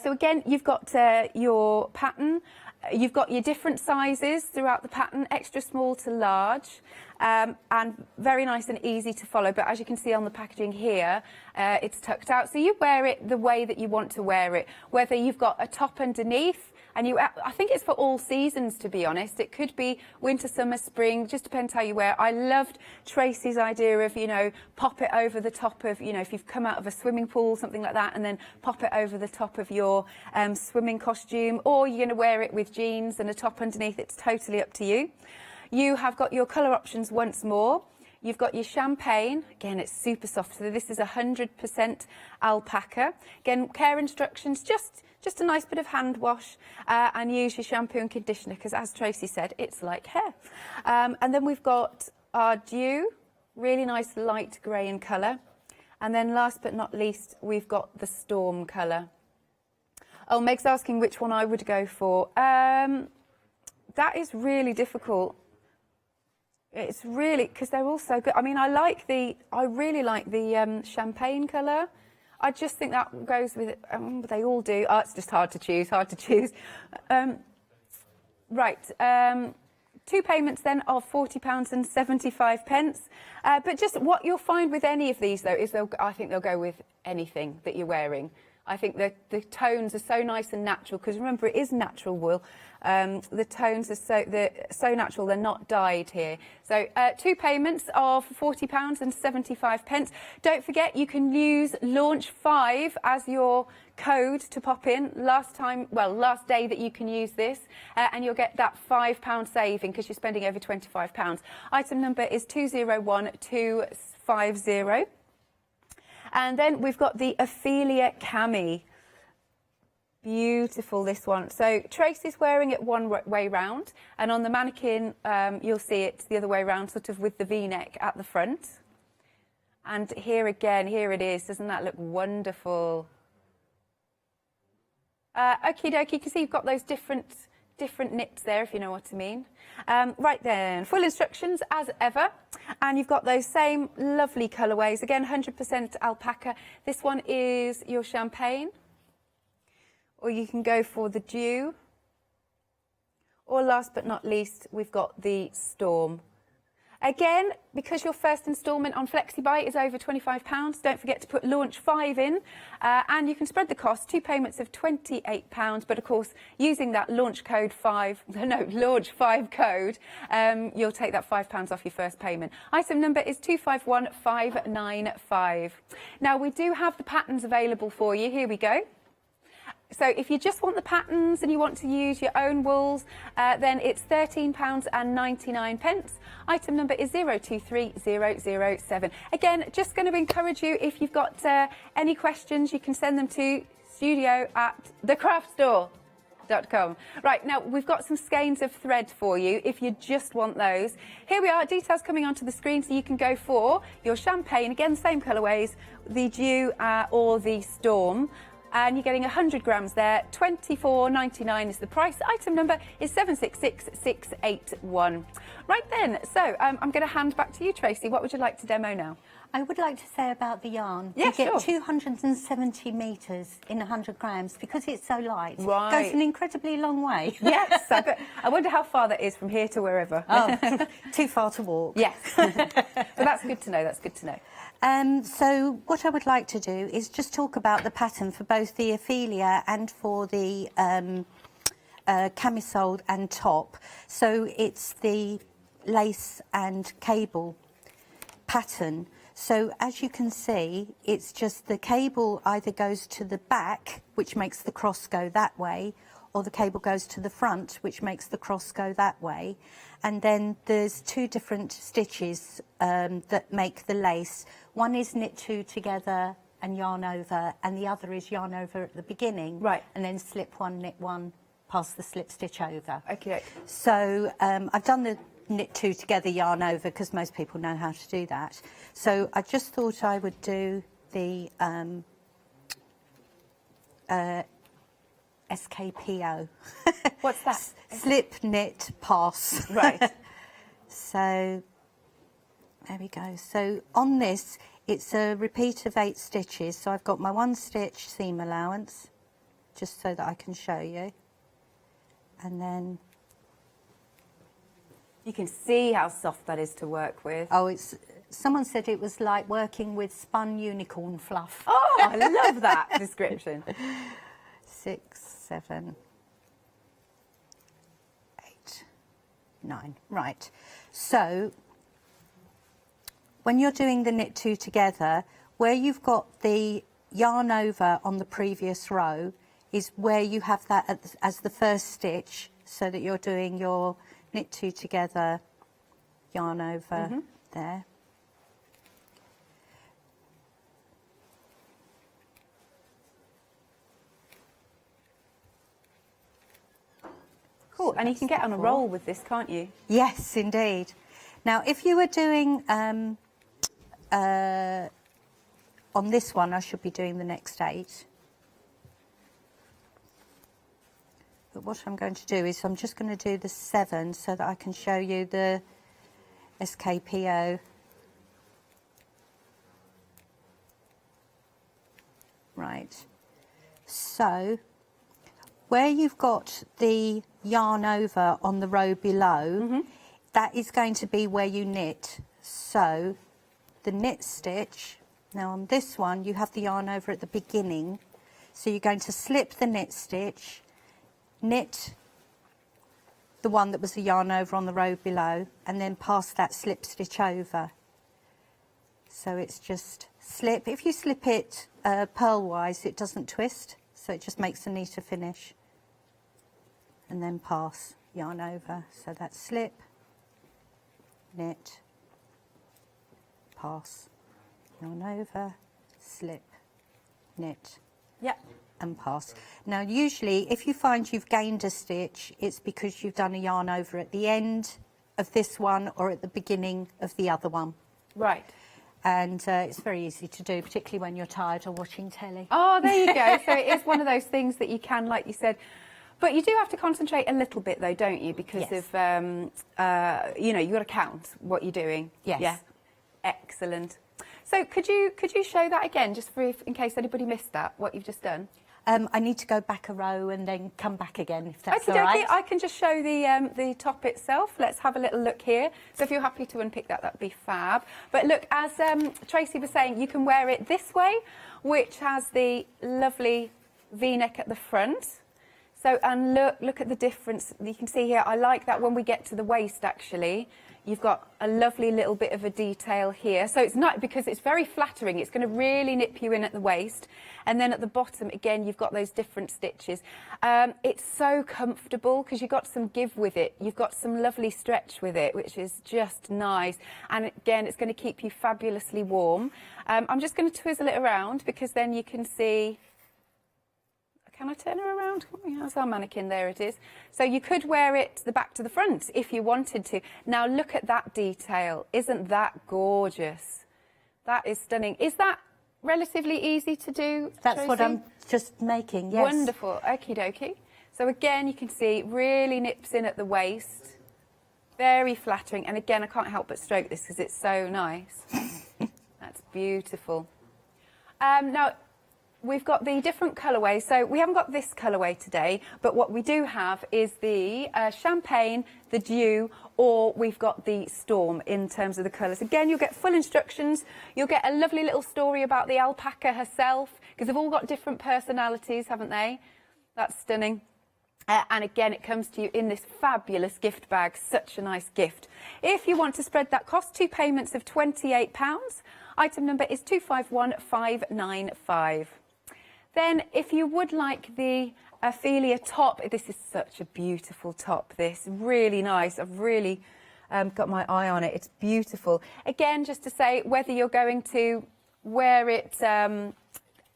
So again, you've got your pattern. You've got your different sizes throughout the pattern, extra small to large, and very nice and easy to follow. But as you can see on the packaging here, it's tucked out. So you wear it the way that you want to wear it, whether you've got a top underneath, And I think it's for all seasons, to be honest. It could be winter, summer, spring, just depends how you wear. I loved Tracy's idea of, you know, pop it over the top of, you know, if you've come out of a swimming pool, something like that, and then pop it over the top of your swimming costume, or you're going to wear it with jeans and a top underneath. It's totally up to you. You have got your colour options once more. You've got your champagne. Again, it's super soft. So this is 100% alpaca. Again, care instructions, just a nice bit of hand wash, and use your shampoo and conditioner, because as Tracy said, it's like hair. And then we've got our dew, really nice light grey in colour. And then last but not least, we've got the storm colour. Oh, Meg's asking which one I would go for. That is really difficult. It's really, because they're all so good. I mean, I really like the champagne colour. I just think that goes with it. They all do. Oh, it's just hard to choose, Right, 2 payments then of £40.75. But just what you'll find with any of these, though, is I think they'll go with anything that you're wearing. I think the tones are so nice and natural, because remember, it is natural wool. The tones are so natural, they're not dyed here. So 2 payments of £40.75. Don't forget, you can use Launch 5 as your code to pop in. Last day that you can use this, and you'll get that £5 saving because you're spending over £25. Item number is 201250. And then we've got the Ophelia Cami. Beautiful, this one. So Tracy's wearing it one way round, and on the mannequin you'll see it the other way round, sort of with the V-neck at the front. And here again, here it is. Doesn't that look wonderful? Okie dokie, you can see you've got those different knits there, if you know what I mean. Right then, full instructions as ever, and you've got those same lovely colourways. Again, 100% alpaca. This one is your champagne, or you can go for the dew, or last but not least, we've got the storm. Again, because your first instalment on FlexiBuy is over £25, don't forget to put Launch 5 in, and you can spread the cost, 2 payments of £28, but of course, using that Launch 5 code, you'll take that £5 off your first payment. Item number is 251595. Now, we do have the patterns available for you. Here we go. So if you just want the patterns and you want to use your own wools, then it's £13.99. Item number is 023007. Again, just going to encourage you, if you've got any questions, you can send them to studio@thecraftstore.com. Right, now we've got some skeins of thread for you if you just want those. Here we are, details coming onto the screen, so you can go for your champagne, again, same colourways, the dew or the storm. And you're getting 100 grams there. £24.99 is the price. Item number is 766681. Right then, so I'm going to hand back to you, Tracy. What would you like to demo now? I would like to say about the yarn. Yeah, you get sure. 270 metres in 100 grams because it's so light. Right. It goes an incredibly long way. Yes, I wonder how far that is from here to wherever. Oh, too far to walk. Yes, but that's good to know. That's good to know. So what I would like to do is just talk about the pattern for both the Ophelia and for the camisole and top. So it's the lace and cable pattern. So as you can see, it's just the cable either goes to the back, which makes the cross go that way, or the cable goes to the front, which makes the cross go that way. And then there's 2 different stitches that make the lace. One is knit 2 together and yarn over, and the other is yarn over at the beginning. Right. And then slip 1, knit 1, pass the slip stitch over. Okay. So I've done the knit 2 together, yarn over, because most people know how to do that. So I just thought I would do the SKPO. What's that? Slip, knit, pass. Right. So there we go. So on this, it's a repeat of 8 stitches. So I've got my 1 stitch seam allowance, just so that I can show you. And then You can see how soft that is to work with. oh, someone said it was like working with spun unicorn fluff. Oh, I love that description. 6, 7, 9. Right. So when you're doing the knit 2 together, where you've got the yarn over on the previous row is where you have that as the first stitch, so that you're doing your knit 2 together, yarn over there. Cool, and you can get on a roll with this, can't you? Yes, indeed. Now, if you were doing on this one, I should be doing the next 8. But what I'm going to do is I'm just going to do the 7 so that I can show you the SKPO. Right. So where you've got the yarn over on the row below, that is going to be where you knit. So the knit stitch, now on this one you have the yarn over at the beginning, so you're going to slip the knit stitch, knit the one that was the yarn over on the row below, and then pass that slip stitch over. So it's just slip. If you slip it purl-wise, it doesn't twist, so it just makes a neater finish. And then pass yarn over. So that's slip, knit, pass, yarn over, slip, knit, and pass. Now usually if you find you've gained a stitch, it's because you've done a yarn over at the end of this one or at the beginning of the other one. Right. And it's very easy to do, particularly when you're tired or watching telly. Oh, there you go. So it is one of those things that you can, like you said, but you do have to concentrate a little bit though, don't you? Because of, you know, you've got to count what you're doing. Yes. Yeah. Excellent. So could you show that again, just for in case anybody missed that, what you've just done? I need to go back a row and then come back again, if that's all Okay, right. I can just show the top itself. Let's have a little look here. So if you're happy to unpick that, that'd be fab. But look, as Tracy was saying, you can wear it this way, which has the lovely V-neck at the front. So, and look at the difference you can see here. I like that when we get to the waist, actually. You've got a lovely little bit of a detail here. So it's not, because it's very flattering. It's going to really nip you in at the waist. And then at the bottom, again, you've got those different stitches. It's so comfortable because you've got some give with it. You've got some lovely stretch with it, which is just nice. And again, it's going to keep you fabulously warm. I'm just going to twizzle it around because then you can see... Can I turn her around? How's our mannequin? There it is. So you could wear it the back to the front if you wanted to. Now look at that detail. Isn't that gorgeous? That is stunning. Is that relatively easy to do, That's Tracy? what I'm just making, yes. Wonderful. Okie dokie. So again, you can see really nips in at the waist. Very flattering. And again, I can't help but stroke this because it's so nice. That's beautiful. Now, we've got the different colourways. So we haven't got this colourway today, but what we do have is the champagne, the dew, or we've got the storm in terms of the colours. Again, you'll get full instructions. You'll get a lovely little story about the alpaca herself, because they've all got different personalities, haven't they? That's stunning. And again, it comes to you in this fabulous gift bag. Such a nice gift. If you want to spread that cost, 2 payments of £28. Item number is 251595. Then, if you would like the Ophelia top, this is such a beautiful top, this. Really nice. I've really got my eye on it. It's beautiful. Again, just to say, whether you're going to wear it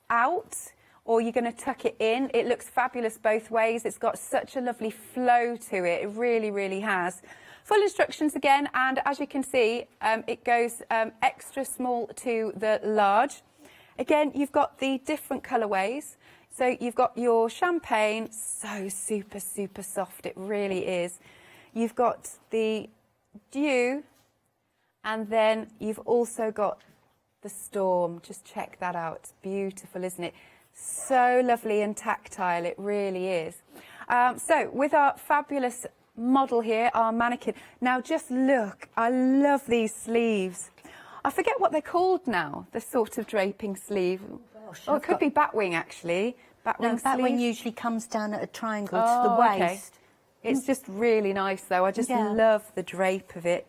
out or you're going to tuck it in, it looks fabulous both ways. It's got such a lovely flow to it. It really, really has. Full instructions again, and as you can see, it goes extra small to the large. Again, you've got the different colourways. So you've got your champagne, so super, super soft, it really is. You've got the dew, and then you've also got the storm. Just check that out. It's beautiful, isn't it? So lovely and tactile, it really is. So with our fabulous model here, our mannequin. Now just look, I love these sleeves. I forget what they're called now, the sort of draping sleeve. Gosh, it could be batwing, actually. No, batwing usually comes down at a triangle to the waist. Okay. It's just really nice though. I just love the drape of it.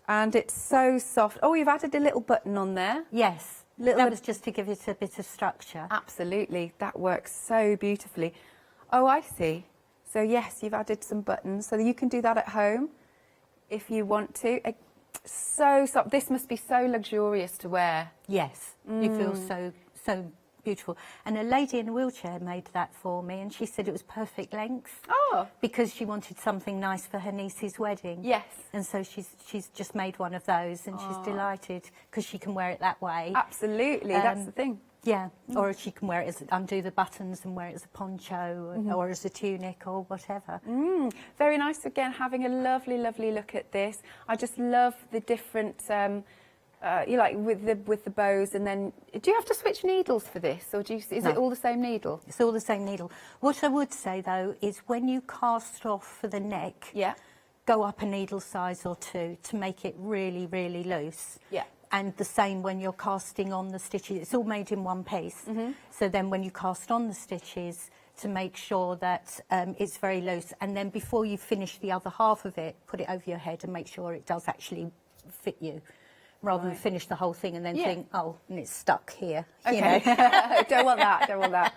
And it's so soft. Oh, you've added a little button on there. Yes, that was just to give it a bit of structure. Absolutely, that works so beautifully. Oh, I see. So yes, you've added some buttons so that you can do that at home if you want to. So soft. This must be so luxurious to wear. Yes, you feel so beautiful. And a lady in a wheelchair made that for me, and she said it was perfect length. Oh. Because she wanted something nice for her niece's wedding. Yes. And so she's just made one of those, and she's delighted because she can wear it that way. Absolutely, that's the thing. Yeah, or she can wear it as undo the buttons and wear it as a poncho or as a tunic or whatever. Very nice again, having a lovely, lovely look at this. I just love the different, you like with the bows, and then do you have to switch needles for this, or is it all the same needle? It's all the same needle. What I would say though is when you cast off for the neck, go up a needle size or two to make it really, really loose. Yeah. And the same when you're casting on the stitches. It's all made in one piece. So then when you cast on the stitches, to make sure that it's very loose. And then before you finish the other half of it, put it over your head and make sure it does actually fit you. Rather than finish the whole thing and then think, oh, and it's stuck here. Okay. You know? Don't want that, don't want that.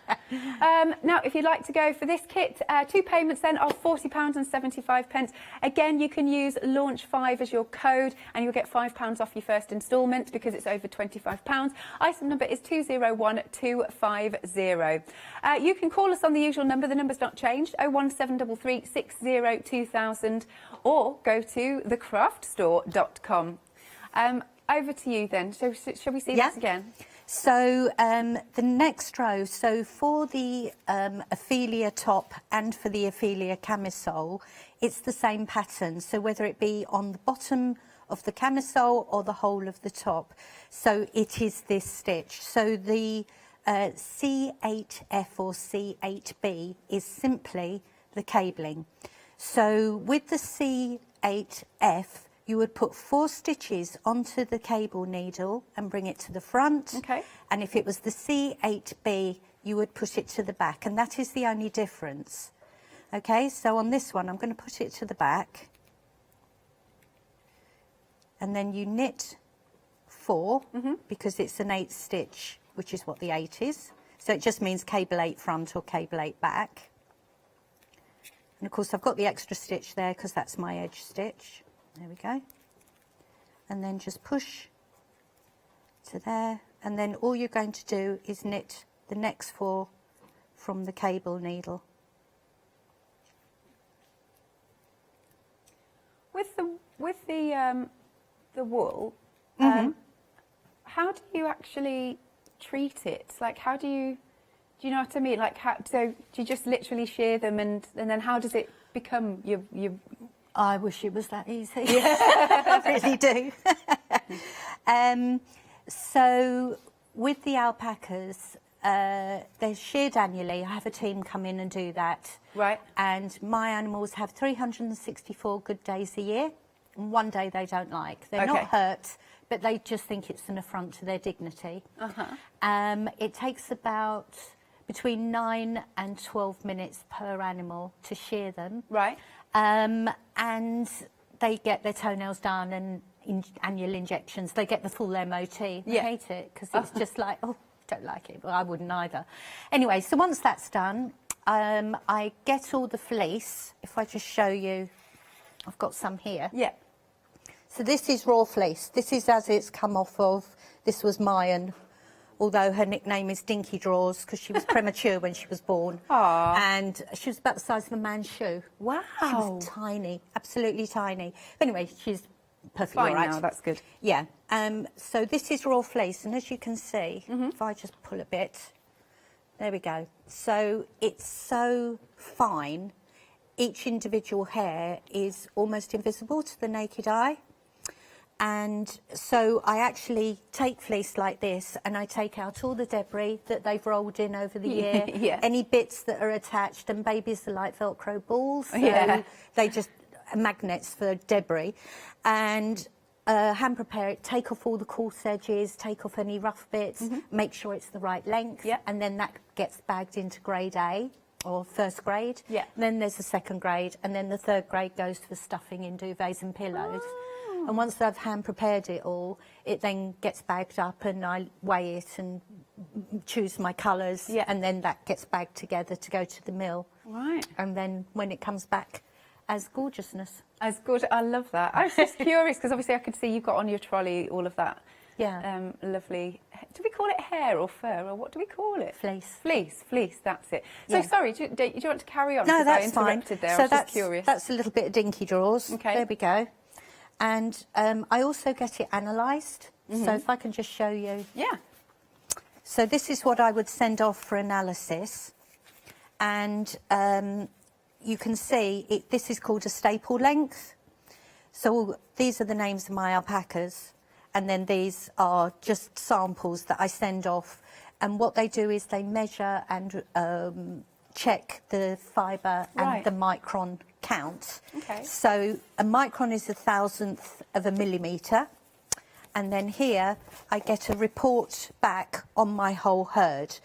Now, if you'd like to go for this kit, 2 payments then of £40.75. Again, you can use Launch5 as your code and you'll get £5 off your first instalment because it's over £25. Item number is 201250. You can call us on the usual number, the number's not changed, 01733 60 2000, or go to thecraftstore.com. Over to you then. Shall we see this again? So the next row, so for the Ophelia top and for the Ophelia camisole, it's the same pattern. So whether it be on the bottom of the camisole or the whole of the top. So it is this stitch. So the C8F or C8B is simply the cabling. So with the C8F, you would put 4 stitches onto the cable needle and bring it to the front. Okay. And if it was the C8B, you would put it to the back, and that is the only difference. Okay, so on this one, I'm going to put it to the back. And then you knit 4, because it's an 8 stitch, which is what the 8 is. So it just means cable 8 front or cable 8 back. And of course, I've got the extra stitch there because that's my edge stitch. There we go. And then just push to there. And then all you're going to do is knit the next 4 from the cable needle. With the wool, how do you actually treat it? Like, how do you know what I mean? Like, so do you just literally shear them, and then how does it become your I wish it was that easy. I really do. So with the alpacas, they're sheared annually. I have a team come in and do that. Right. And my animals have 364 good days a year, and one day they don't like. They're not hurt, but they just think it's an affront to their dignity. It takes about between 9 and 12 minutes per animal to shear them. Right. And they get their toenails done and annual injections. They get the full MOT. I hate it because it's just like, oh, don't like it. Well, I wouldn't either. Anyway, so once that's done, I get all the fleece. If I just show you, I've got some here. Yeah. So this is raw fleece. This is as it's come off of. This was Mayan, although her nickname is Dinky Drawers because she was premature when she was born. Aww. And she was about the size of a man's shoe. Wow. She was tiny, absolutely tiny. But anyway, she's perfectly Fine all right. now, that's good. Yeah. So this is raw fleece, and as you can see, if I just pull a bit, there we go. So it's so fine. Each individual hair is almost invisible to the naked eye. And so I actually take fleece like this and I take out all the debris that they've rolled in over the year, any bits that are attached, and babies are like Velcro balls, so they just magnets for debris. And hand prepare it, take off all the coarse edges, take off any rough bits, make sure it's the right length, and then that gets bagged into grade A or first grade. Yeah. Then there's the second grade, and then the third grade goes for stuffing in duvets and pillows. And once I've hand prepared it all, it then gets bagged up and I weigh it and choose my colours, and then that gets bagged together to go to the mill. Right. And then when it comes back as gorgeousness. As good. I love that. I was just curious because obviously I could see you've got on your trolley all of that. Yeah. Lovely. Do we call it hair or fur, or what do we call it? Fleece. Fleece, that's it. So, sorry, do you want to carry on? No, that's I interrupted fine. there. So I was just curious. That's a little bit of dinky drawers. Okay. There we go. And I also get it analysed. So if I can just show you. Yeah. So this is what I would send off for analysis. And you can see this is called a staple length. So these are the names of my alpacas. And then these are just samples that I send off. And what they do is they measure and check the fibre and the micron count. Okay. So a micron is 1,000th of a millimetre. And then here I get a report back on my whole herd.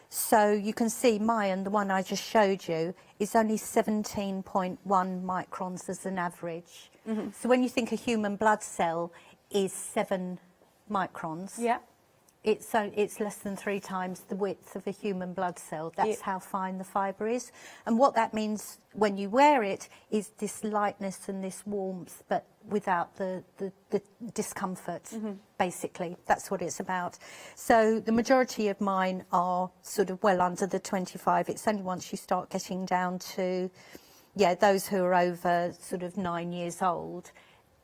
So you can see mine, the one I just showed you, is only 17.1 microns as an average. So when you think a human blood cell is 7 microns, it's less than 3 times the width of a human blood cell. That's how fine the fibre is. And what that means when you wear it is this lightness and this warmth, but without the discomfort, basically. That's what it's about. So the majority of mine are sort of well under the 25. It's only once you start getting down to, those who are over sort of 9 years old,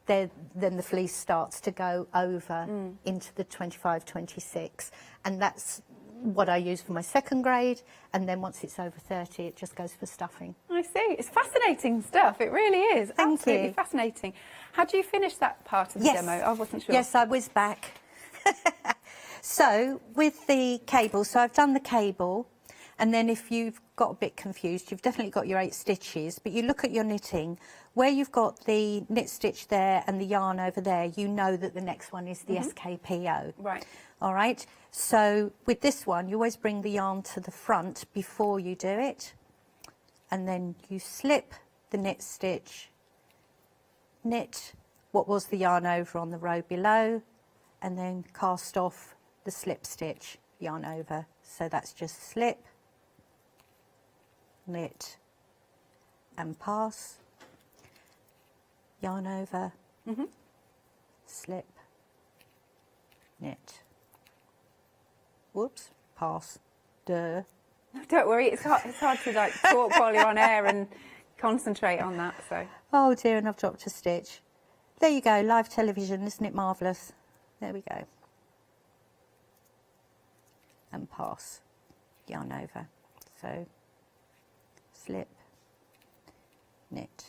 then the fleece starts to go over into the 25, 26. And that's what I use for my second grade. And then once it's over 30, it just goes for stuffing. I see. It's fascinating stuff. It really is. Thank Absolutely you. fascinating. Had you finished that part of the demo? I wasn't sure. Yes, I whizzed back. So with the cable, so I've done the cable. And then if you've got a bit confused, you've definitely got your 8 stitches, but you look at your knitting, where you've got the knit stitch there and the yarn over there, you know that the next one is the SKPO. Right. All right. So with this one, you always bring the yarn to the front before you do it. And then you slip the knit stitch, knit what was the yarn over on the row below, and then cast off the slip stitch yarn over. So that's just slip, knit and pass, yarn over, slip, knit, whoops, pass, duh. Don't worry, it's hard to like talk while you're on air and concentrate on that. So. Oh dear, and I've dropped a stitch. There you go, live television, isn't it marvellous? There we go. And pass, yarn over. So slip, knit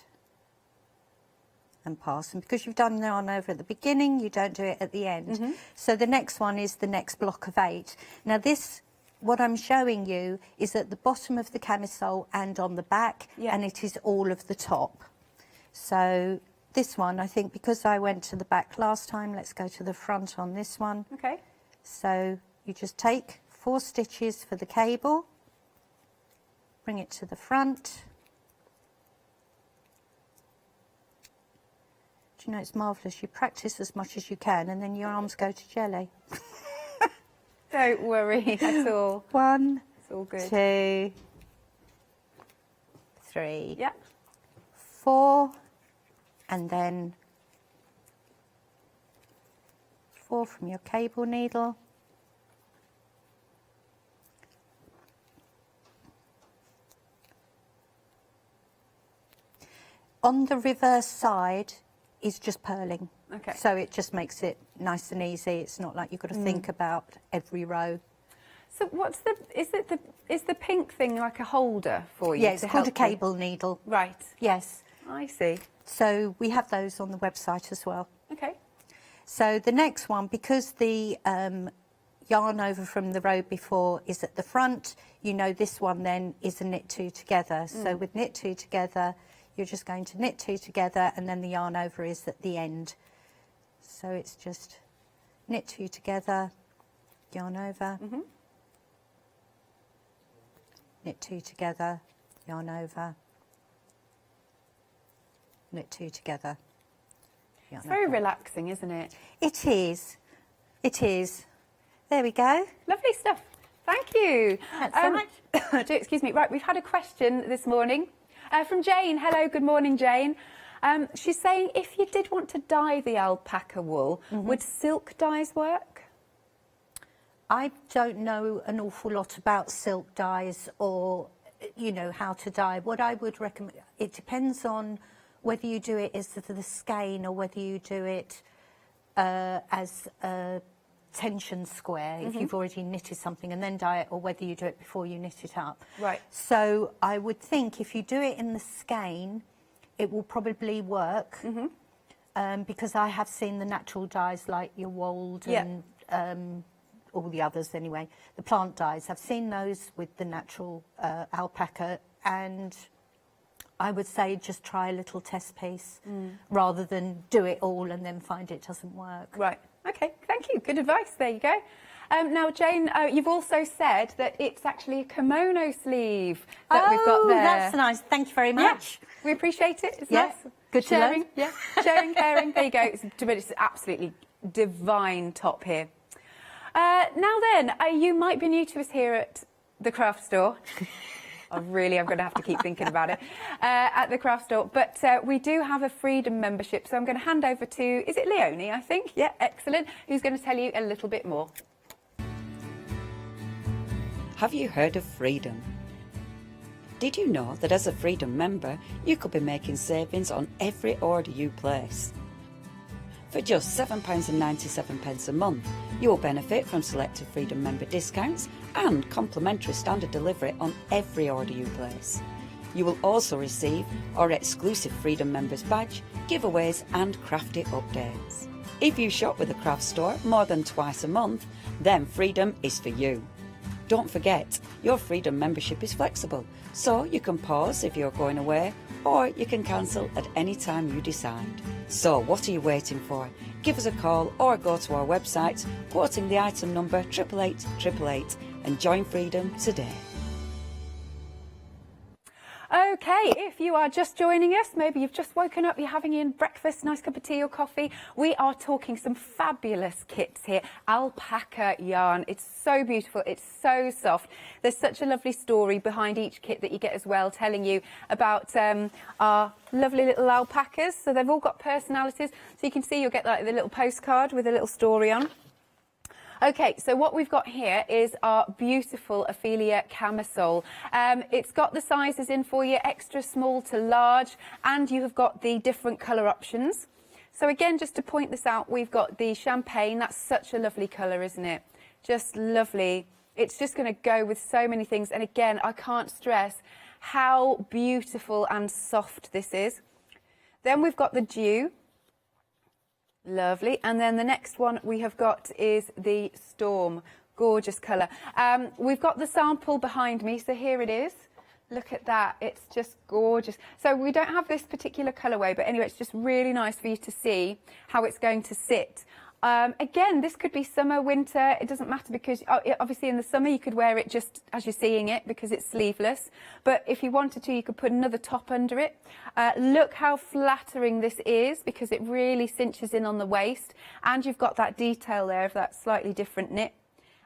and pass. And because you've done the yarn over at the beginning, you don't do it at the end. So the next one is the next block of 8. Now this, what I'm showing you, is at the bottom of the camisole and on the back, and it is all of the top. So this one, I think, because I went to the back last time, let's go to the front on this one. Okay. So you just take 4 stitches for the cable, bring it to the front. Do you know, it's marvellous. You practice as much as you can and then your arms go to jelly. Don't worry at all. 1, it's all good. 2, 3, yeah, 4, and then 4 from your cable needle. On the reverse side is just purling. Okay. So it just makes it nice and easy. It's not like you've got to think about every row. So what's is the pink thing like a holder for you? Yeah, it's to called a help you? cable needle. Right. Yes. I see. So we have those on the website as well. Okay. So the next one, because the yarn over from the row before is at the front, you know this one then is a knit 2 together. So with knit 2 together, you're just going to knit 2 together and then the yarn over is at the end. So it's just knit 2 together, yarn over, knit 2 together, yarn over, knit 2 together. It's very relaxing, isn't it? It is. It is. There we go. Lovely stuff. Thank you. Thanks so much. Excuse me. Right, we've had a question this morning from Jane. Hello, good morning, Jane. She's saying, if you did want to dye the alpaca wool, would silk dyes work? I don't know an awful lot about silk dyes or, you know, how to dye. What I would recommend, it depends on whether you do it as the skein or whether you do it as a tension square, if you've already knitted something and then dye it, or whether you do it before you knit it up. Right. So I would think if you do it in the skein, it will probably work, because I have seen the natural dyes like your wold and all the others anyway, the plant dyes. I've seen those with the natural alpaca, and I would say just try a little test piece rather than do it all and then find it doesn't work. Right. Okay, thank you. Good advice. There you go. Now, Jane, you've also said that it's actually a kimono sleeve that we've got there. That's nice. Thank you very much. Yeah, we appreciate it. It's Yeah, nice. good to sharing. learn. Yeah, sharing, caring. There you go. It's an absolutely divine top here. Now then, you might be new to us here at the craft store. I'm going to have to keep thinking about it, at the craft store. But we do have a Freedom membership, so I'm going to hand over to, is it Leonie, I think? Yeah, excellent, who's going to tell you a little bit more. Have you heard of Freedom? Did you know that as a Freedom member, you could be making savings on every order you place? For just £7.97 a month, you will benefit from selected Freedom member discounts and complimentary standard delivery on every order you place. You will also receive our exclusive Freedom members badge, giveaways and crafty updates. If you shop with the craft store more than twice a month, then Freedom is for you. Don't forget, your Freedom membership is flexible, so you can pause if you're going away, or you can cancel at any time you decide. So what are you waiting for? Give us a call or go to our website, quoting the item number 88888, and join Freedom today. Okay, if you are just joining us, maybe you've just woken up, you're having your breakfast, nice cup of tea or coffee, we are talking some fabulous kits here. Alpaca yarn, it's so beautiful, it's so soft. There's such a lovely story behind each kit that you get as well, telling you about our lovely little alpacas. So they've all got personalities. So you can see you'll get like the little postcard with a little story on. Okay, so what we've got here is our beautiful Ophelia camisole. It's got the sizes in for you, extra small to large, and you have got the different colour options. So again, just to point this out, we've got the champagne. That's such a lovely colour, isn't it? Just lovely. It's just going to go with so many things. And again, I can't stress how beautiful and soft this is. Then we've got the dew. Lovely. And then the next one we have got is the Storm. Gorgeous colour. We've got the sample behind me, so here it is. Look at that. It's just gorgeous. So we don't have this particular colourway, but anyway, it's just really nice for you to see how it's going to sit. Again, this could be summer, winter, it doesn't matter, because obviously in the summer you could wear it just as you're seeing it because it's sleeveless. But if you wanted to, you could put another top under it. Look how flattering this is, because it really cinches in on the waist, and you've got that detail there of that slightly different knit.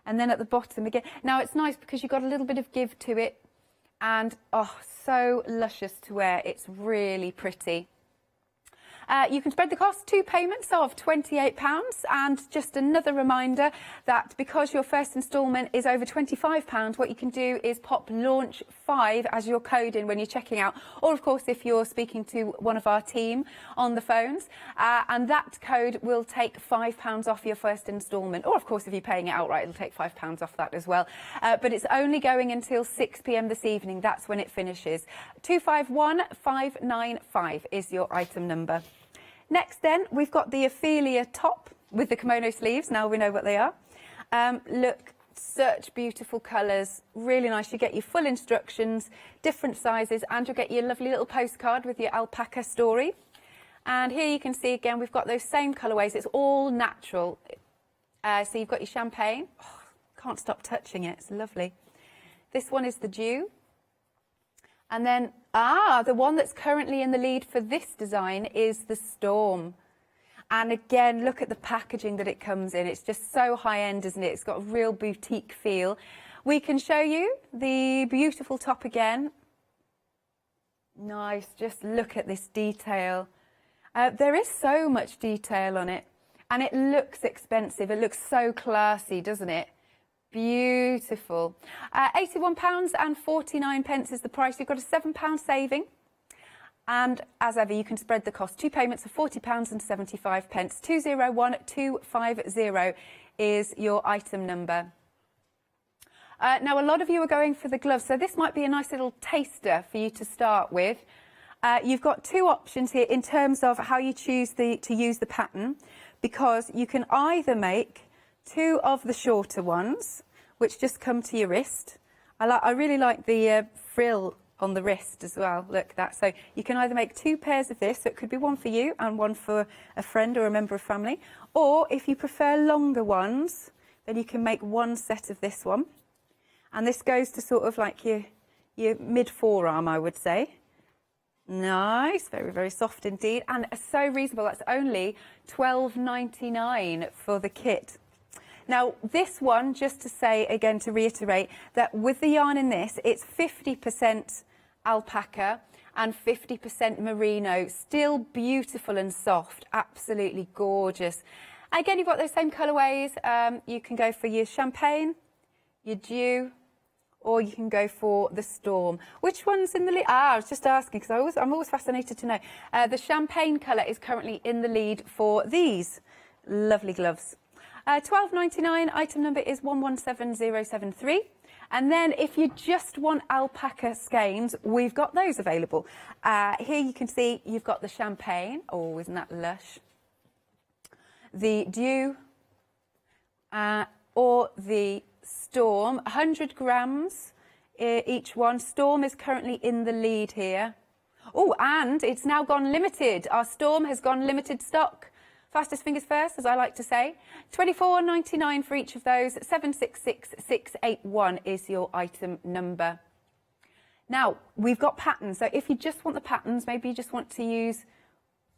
And then at the bottom again. Now it's nice because you've got a little bit of give to it, and oh, so luscious to wear. It's really pretty. You can spread the cost, 2 payments of £28, and just another reminder that because your first instalment is over £25, what you can do is pop launch 5 as your code in when you're checking out, or of course if you're speaking to one of our team on the phones, and that code will take £5 off your first instalment, or of course if you're paying it outright it'll take £5 off that as well. But it's only going until 6 p.m. this evening. That's when it finishes. 251595 is your item number. Next then, we've got the Ophelia top with the kimono sleeves. Now we know what they are. Look, such beautiful colours, really nice. You get your full instructions, different sizes, and you'll get your lovely little postcard with your alpaca story. And here you can see again, we've got those same colourways. It's all natural. So you've got your champagne. Oh, can't stop touching it. It's lovely. This one is the dew. And then, the one that's currently in the lead for this design is the Storm. And again, look at the packaging that it comes in. It's just so high-end, isn't it? It's got a real boutique feel. We can show you the beautiful top again. Nice, just look at this detail. There is so much detail on it, and it looks expensive. It looks so classy, doesn't it? Beautiful. £81.49 is the price. You've got a £7 saving. And as ever, you can spread the cost. 2 payments of £40.75. 201250 is your item number. Now, a lot of you are going for the gloves, so this might be a nice little taster for you to start with. You've got 2 options here in terms of how you choose to use the pattern, because you can either make 2 of the shorter ones, which just come to your wrist. I really like the frill on the wrist as well. Look at that. So you can either make 2 pairs of this, so it could be one for you and one for a friend or a member of family. Or if you prefer longer ones, then you can make 1 set of this one. And this goes to sort of like your mid-forearm, I would say. Nice, very, very soft indeed. And so reasonable. That's only $12.99 for the kit. Now, this one, just to say again, to reiterate, that with the yarn in this, it's 50% alpaca and 50% merino. Still beautiful and soft, absolutely gorgeous. Again, you've got those same colourways. You can go for your champagne, your dew, or you can go for the Storm. Which one's in the lead? I was just asking because I'm always fascinated to know. The champagne colour is currently in the lead for these lovely gloves. £12.99, item number is 117073. And then if you just want alpaca skeins, we've got those available. Here you can see you've got the champagne. Oh, isn't that lush? The dew, or the Storm, 100 grams each one. Storm is currently in the lead here. Oh, and it's now gone limited. Our Storm has gone limited stock. Fastest fingers first, as I like to say. £24.99 for each of those. 766681 is your item number. Now, we've got patterns. So if you just want the patterns, maybe you just want to use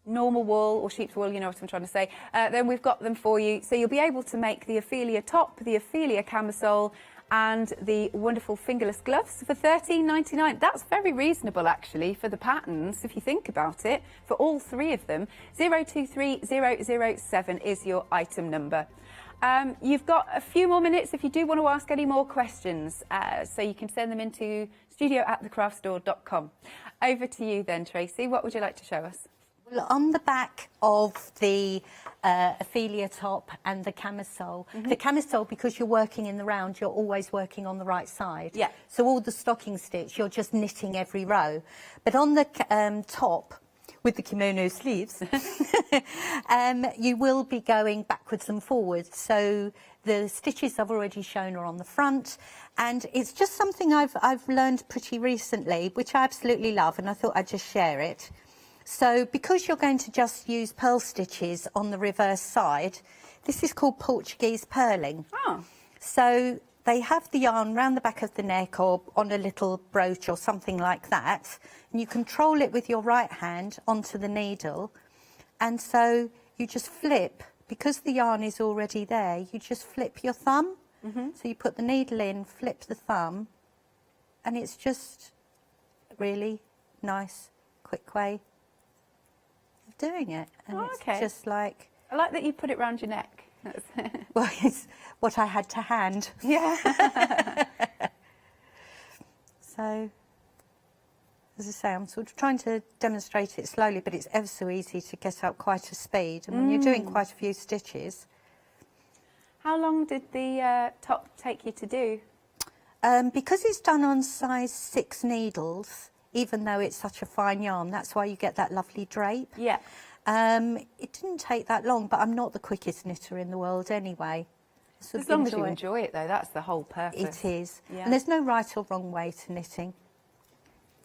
normal wool or sheep's wool, you know what I'm trying to say, then we've got them for you. So you'll be able to make the Ophelia top, the Ophelia camisole, and the wonderful fingerless gloves for £13.99. That's very reasonable, actually, for the patterns, if you think about it, for all 3 of them. 023007 is your item number. You've got a few more minutes if you do want to ask any more questions, so you can send them into studio@thecraftstore.com. Over to you then, Tracy. What would you like to show us? Well, on the back of the Ophelia top and the camisole, the camisole, because you're working in the round, you're always working on the right side. Yeah. So all the stocking stitch, you're just knitting every row. But on the top, with the kimono sleeves, you will be going backwards and forwards. So the stitches I've already shown are on the front, and it's just something I've learned pretty recently, which I absolutely love, and I thought I'd just share it. So because you're going to just use purl stitches on the reverse side, this is called Portuguese purling. Oh. So they have the yarn round the back of the neck or on a little brooch or something like that, and you control it with your right hand onto the needle, and so you just flip, because the yarn is already there, you just flip your thumb. So you put the needle in, flip the thumb, and it's just a really nice, quick way of doing it. And it's just like... I like that you put it round your neck. Well, it's what I had to hand. Yeah. So, as I say, I'm sort of trying to demonstrate it slowly, but it's ever so easy to get up quite a speed. And when you're doing quite a few stitches... How long did the top take you to do? Because it's done on size 6 needles, even though it's such a fine yarn, that's why you get that lovely drape. Yeah. It didn't take that long, but I'm not the quickest knitter in the world anyway. As long as you enjoy it, though, that's the whole purpose. It is. Yeah. And there's no right or wrong way to knitting.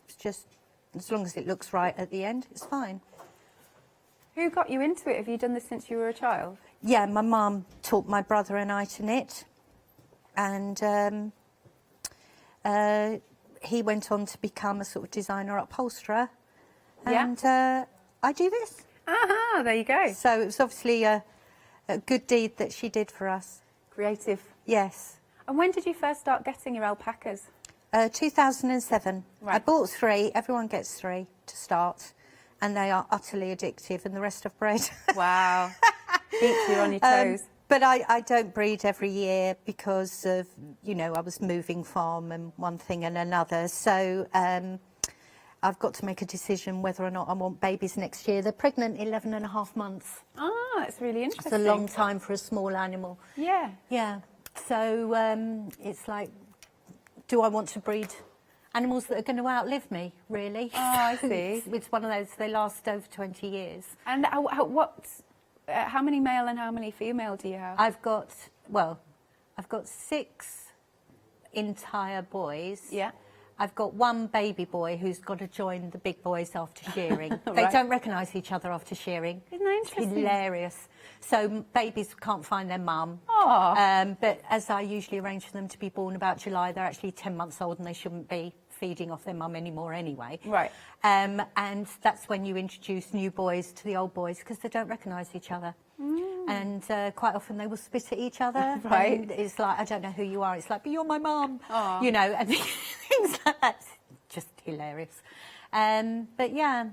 It's just, as long as it looks right at the end, it's fine. Who got you into it? Have you done this since you were a child? Yeah, my mum taught my brother and I to knit. And he went on to become a sort of designer upholsterer. Yeah. And I do this. Aha, there you go. So it was obviously a good deed that she did for us. Creative. Yes. And when did you first start getting your alpacas? 2007. Right. I bought 3. Everyone gets 3 to start. And they are utterly addictive, and the rest I've bred. Wow. Keeps you on your toes. But I don't breed every year because of, you know, I was moving farm and one thing and another. So I've got to make a decision whether or not I want babies next year. They're pregnant 11 and a half months. Ah, that's really interesting. It's a long time for a small animal. Yeah. Yeah. So it's like, do I want to breed animals that are going to outlive me, really? Oh, I see. It's one of those, they last over 20 years. And how many male and how many female do you have? I've got 6 entire boys. Yeah. I've got 1 baby boy who's got to join the big boys after shearing. Right. They don't recognise each other after shearing. Isn't that interesting? It's hilarious. So babies can't find their mum. Aw. But as I usually arrange for them to be born about July, they're actually 10 months old and they shouldn't be feeding off their mum anymore anyway. Right. And that's when you introduce new boys to the old boys because they don't recognise each other. And quite often they will spit at each other. Right. And it's like, I don't know who you are. It's like, but you're my mum. Aw. You know, and things like that. Just hilarious. But yeah,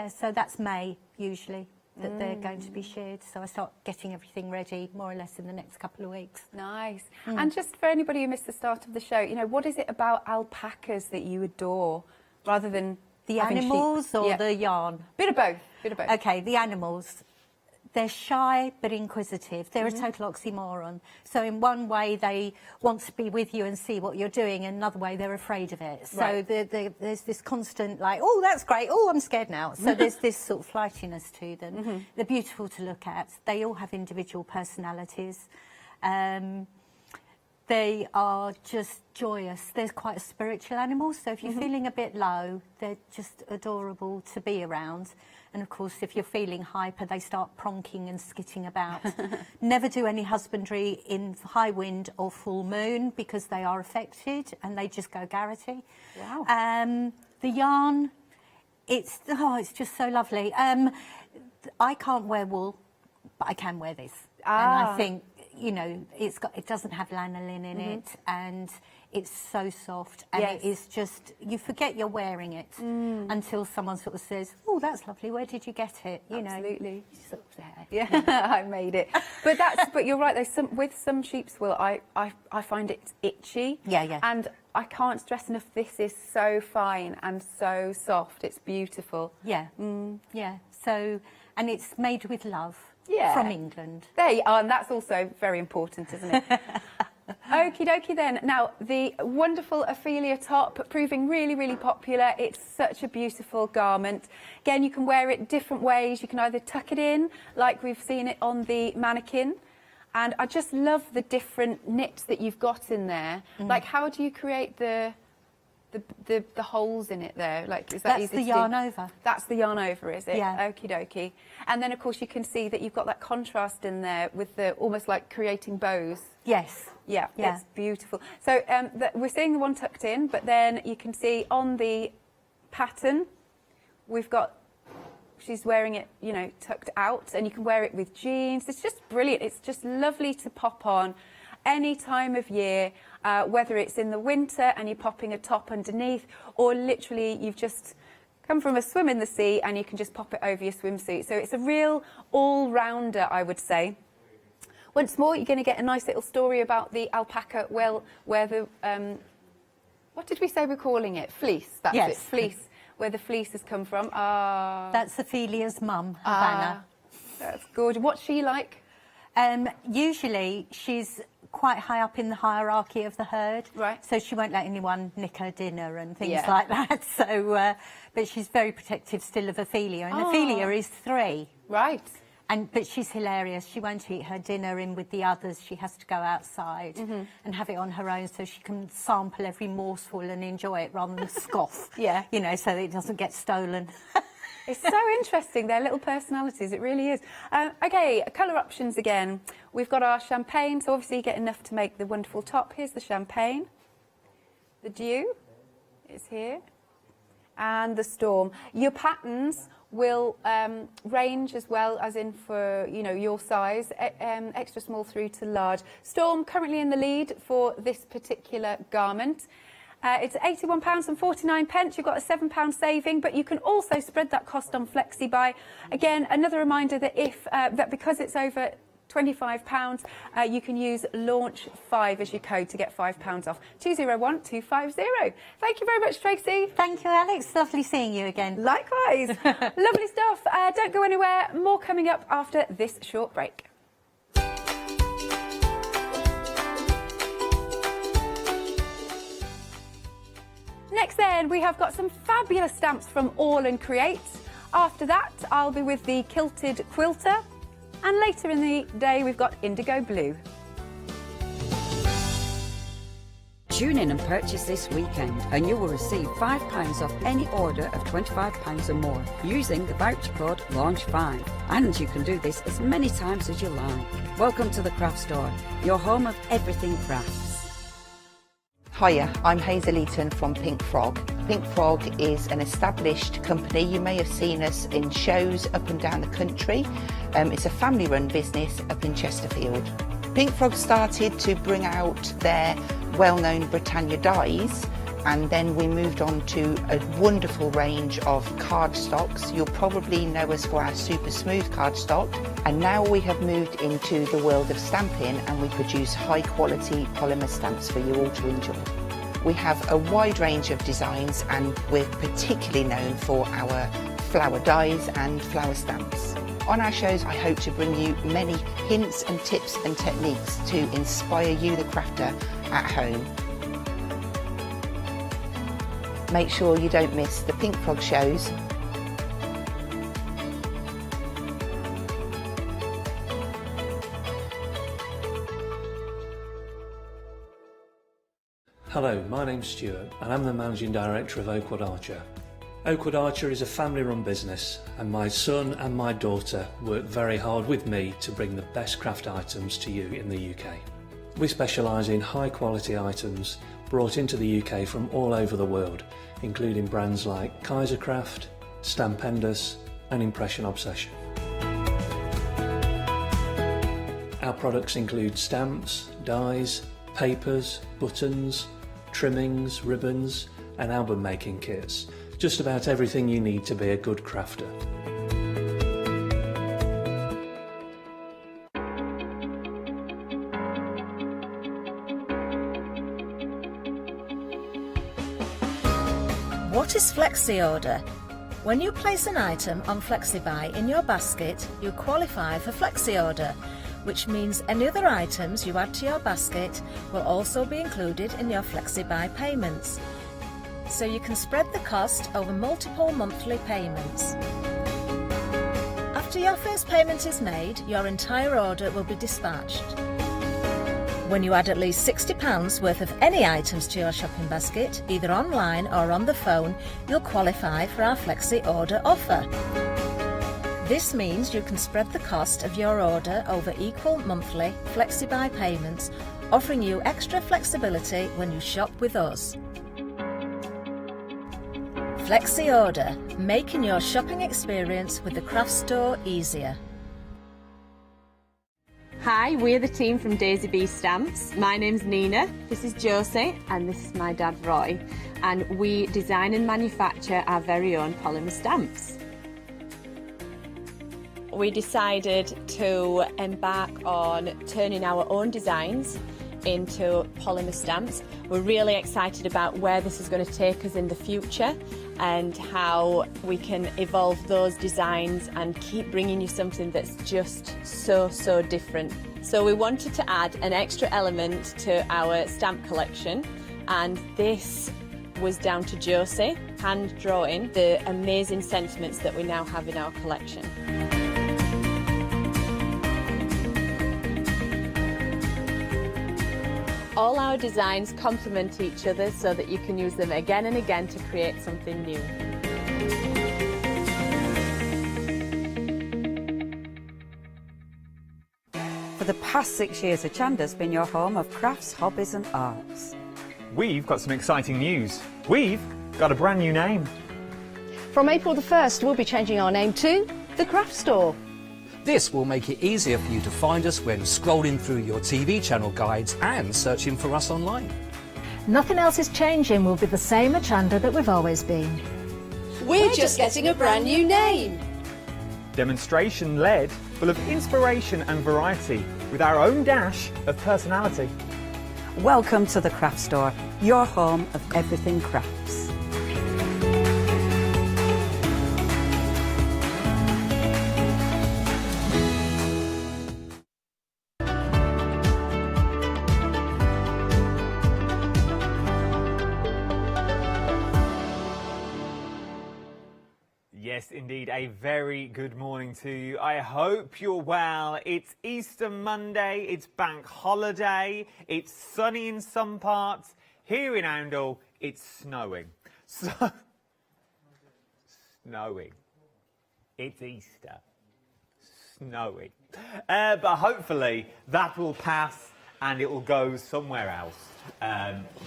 so that's May usually that they're going to be sheared. So I start getting everything ready more or less in the next couple of weeks. Nice. And just for anybody who missed the start of the show, you know, what is it about alpacas that you adore rather than The having animals sheep? or Yeah. the yarn? Bit of both. Bit of both. Okay, the animals. They're shy but inquisitive. They're a total oxymoron. So in one way they want to be with you and see what you're doing, and another way they're afraid of it. So Right. there's this constant like, oh, that's great. Oh, I'm scared now. So there's this sort of flightiness to them. They're beautiful to look at. They all have individual personalities. They are just joyous. They're quite a spiritual animal, so if you're feeling a bit low, they're just adorable to be around. And of course, if you're feeling hyper, they start pronking and skitting about. Never do any husbandry in high wind or full moon because they are affected and they just go garrety. Wow. The yarn, it's just so lovely. I can't wear wool, but I can wear this. And I think, you know, it doesn't have lanolin in it, and it's so soft, and Yes. it is just, you forget you're wearing it until someone sort of says, oh, that's lovely, where did you get it? You Absolutely. know, sort of there. Yeah, I made it. But you're right. With some sheep's wool, I find it itchy. Yeah. And I can't stress enough. This is so fine and so soft. It's beautiful. Yeah, yeah. So, and it's made with love. Yeah. From England. There you are, and that's also very important, isn't it? Okie dokie then. Now, the wonderful Ophelia top proving really, really popular. It's such a beautiful garment. Again, you can wear it different ways. You can either tuck it in, like we've seen it on the mannequin. And I just love the different knits that you've got in there. Like, how do you create the holes in it there? Like, is that That's easy the to yarn do? over. That's the yarn over, is it? Yeah. Okie dokie. And then, of course, you can see that you've got that contrast in there with the almost like creating bows. Yes. Yeah, Yeah. it's beautiful. So we're seeing the one tucked in, but then you can see on the pattern, she's wearing it, you know, tucked out, and you can wear it with jeans. It's just brilliant. It's just lovely to pop on any time of year, whether it's in the winter and you're popping a top underneath, or literally you've just come from a swim in the sea and you can just pop it over your swimsuit. So it's a real all-rounder, I would say. Once more, you're going to get a nice little story about the alpaca, where the, what did we say we're calling it? Fleece, that's Yes. it, fleece, where the fleece has come from. That's Ophelia's mum, Havana. That's gorgeous. What's she like? Usually she's quite high up in the hierarchy of the herd. Right. So she won't let anyone nick her dinner and things Yeah. like that. So, but she's very protective still of Ophelia. And Ophelia is 3. Right. But she's hilarious. She won't eat her dinner in with the others. She has to go outside and have it on her own so she can sample every morsel and enjoy it rather than scoff. Yeah. You know, so that it doesn't get stolen. It's so interesting, their little personalities, it really is. OK, colour options again. We've got our champagne, so obviously you get enough to make the wonderful top. Here's the champagne. The dew. is here. And the Storm. Your patterns will range as well, as in for, you know, your size, extra small through to large. Storm currently in the lead for this particular garment. It's £81.49. You've got a £7 saving, but you can also spread that cost on FlexiBuy. Again, another reminder that that because it's over £25, you can use launch5 as your code to get £5 off. 201250. Thank you very much, Tracy. Thank you, Alex. Lovely seeing you again. Likewise. Lovely stuff. Don't go anywhere. More coming up after this short break. Next then, we have got some fabulous stamps from All and Create. After that, I'll be with the Quilted Quilter. And later in the day, we've got Indigo Blue. Tune in and purchase this weekend and you will receive £5 off any order of £25 or more using the voucher code LAUNCH5. And you can do this as many times as you like. Welcome to the Craft Store, your home of everything crafts. Hiya, I'm Hazel Eaton from Pink Frog. Pink Frog is an established company. You may have seen us in shows up and down the country. It's a family-run business up in Chesterfield. Pink Frog started to bring out their well-known Britannia dies, and then we moved on to a wonderful range of cardstocks. You'll probably know us for our super smooth cardstock, and now we have moved into the world of stamping and we produce high-quality polymer stamps for you all to enjoy. We have a wide range of designs and we're particularly known for our flower dies and flower stamps. On our shows, I hope to bring you many hints and tips and techniques to inspire you, the crafter, at home. Make sure you don't miss the Pink Frog shows. Hello, my name's Stuart and I'm the Managing Director of Oakwood Archer. Oakwood Archer is a family-run business and my son and my daughter work very hard with me to bring the best craft items to you in the UK. We specialise in high-quality items brought into the UK from all over the world, including brands like Kaisercraft, Stampendous and Impression Obsession. Our products include stamps, dies, papers, buttons, trimmings, ribbons and album making kits. Just about everything you need to be a good crafter. What is Flexi Order? When you place an item on FlexiBuy in your basket, you qualify for Flexi Order, which means any other items you add to your basket will also be included in your FlexiBuy payments. So you can spread the cost over multiple monthly payments. After your first payment is made, your entire order will be dispatched. When you add at least £60 worth of any items to your shopping basket, either online or on the phone, you'll qualify for our Flexi Order offer. This means you can spread the cost of your order over equal monthly FlexiBuy payments, offering you extra flexibility when you shop with us. Flexi Order, making your shopping experience with the craft store easier. Hi, we're the team from Daisy Bee Stamps. My name's Nina, this is Josie, and this is my dad Roy. And we design and manufacture our very own polymer stamps. We decided to embark on turning our own designs into polymer stamps. We're really excited about where this is going to take us in the future and how we can evolve those designs and keep bringing you something that's just so different. So we wanted to add an extra element to our stamp collection, and this was down to Josie hand drawing the amazing sentiments that we now have in our collection. All our designs complement each other so that you can use them again and again to create something new. For the past 6 years, Hochanda's been your home of crafts, hobbies and arts. We've got some exciting news. We've got a brand new name. From April the 1st, we'll be changing our name to The Craft Store. This will make it easier for you to find us when scrolling through your TV channel guides and searching for us online. Nothing else is changing. We'll be the same Hochanda that we've always been. We're just getting a brand new name. Demonstration-led, full of inspiration and variety, with our own dash of personality. Welcome to the Craft Store, your home of everything crafts. Yes, indeed, a very good morning to you. I hope you're well. It's Easter Monday, it's bank holiday, it's sunny in some parts. Here in Oundle, it's snowing. Snowing. It's Easter. Snowing. But hopefully that will pass and it will go somewhere else.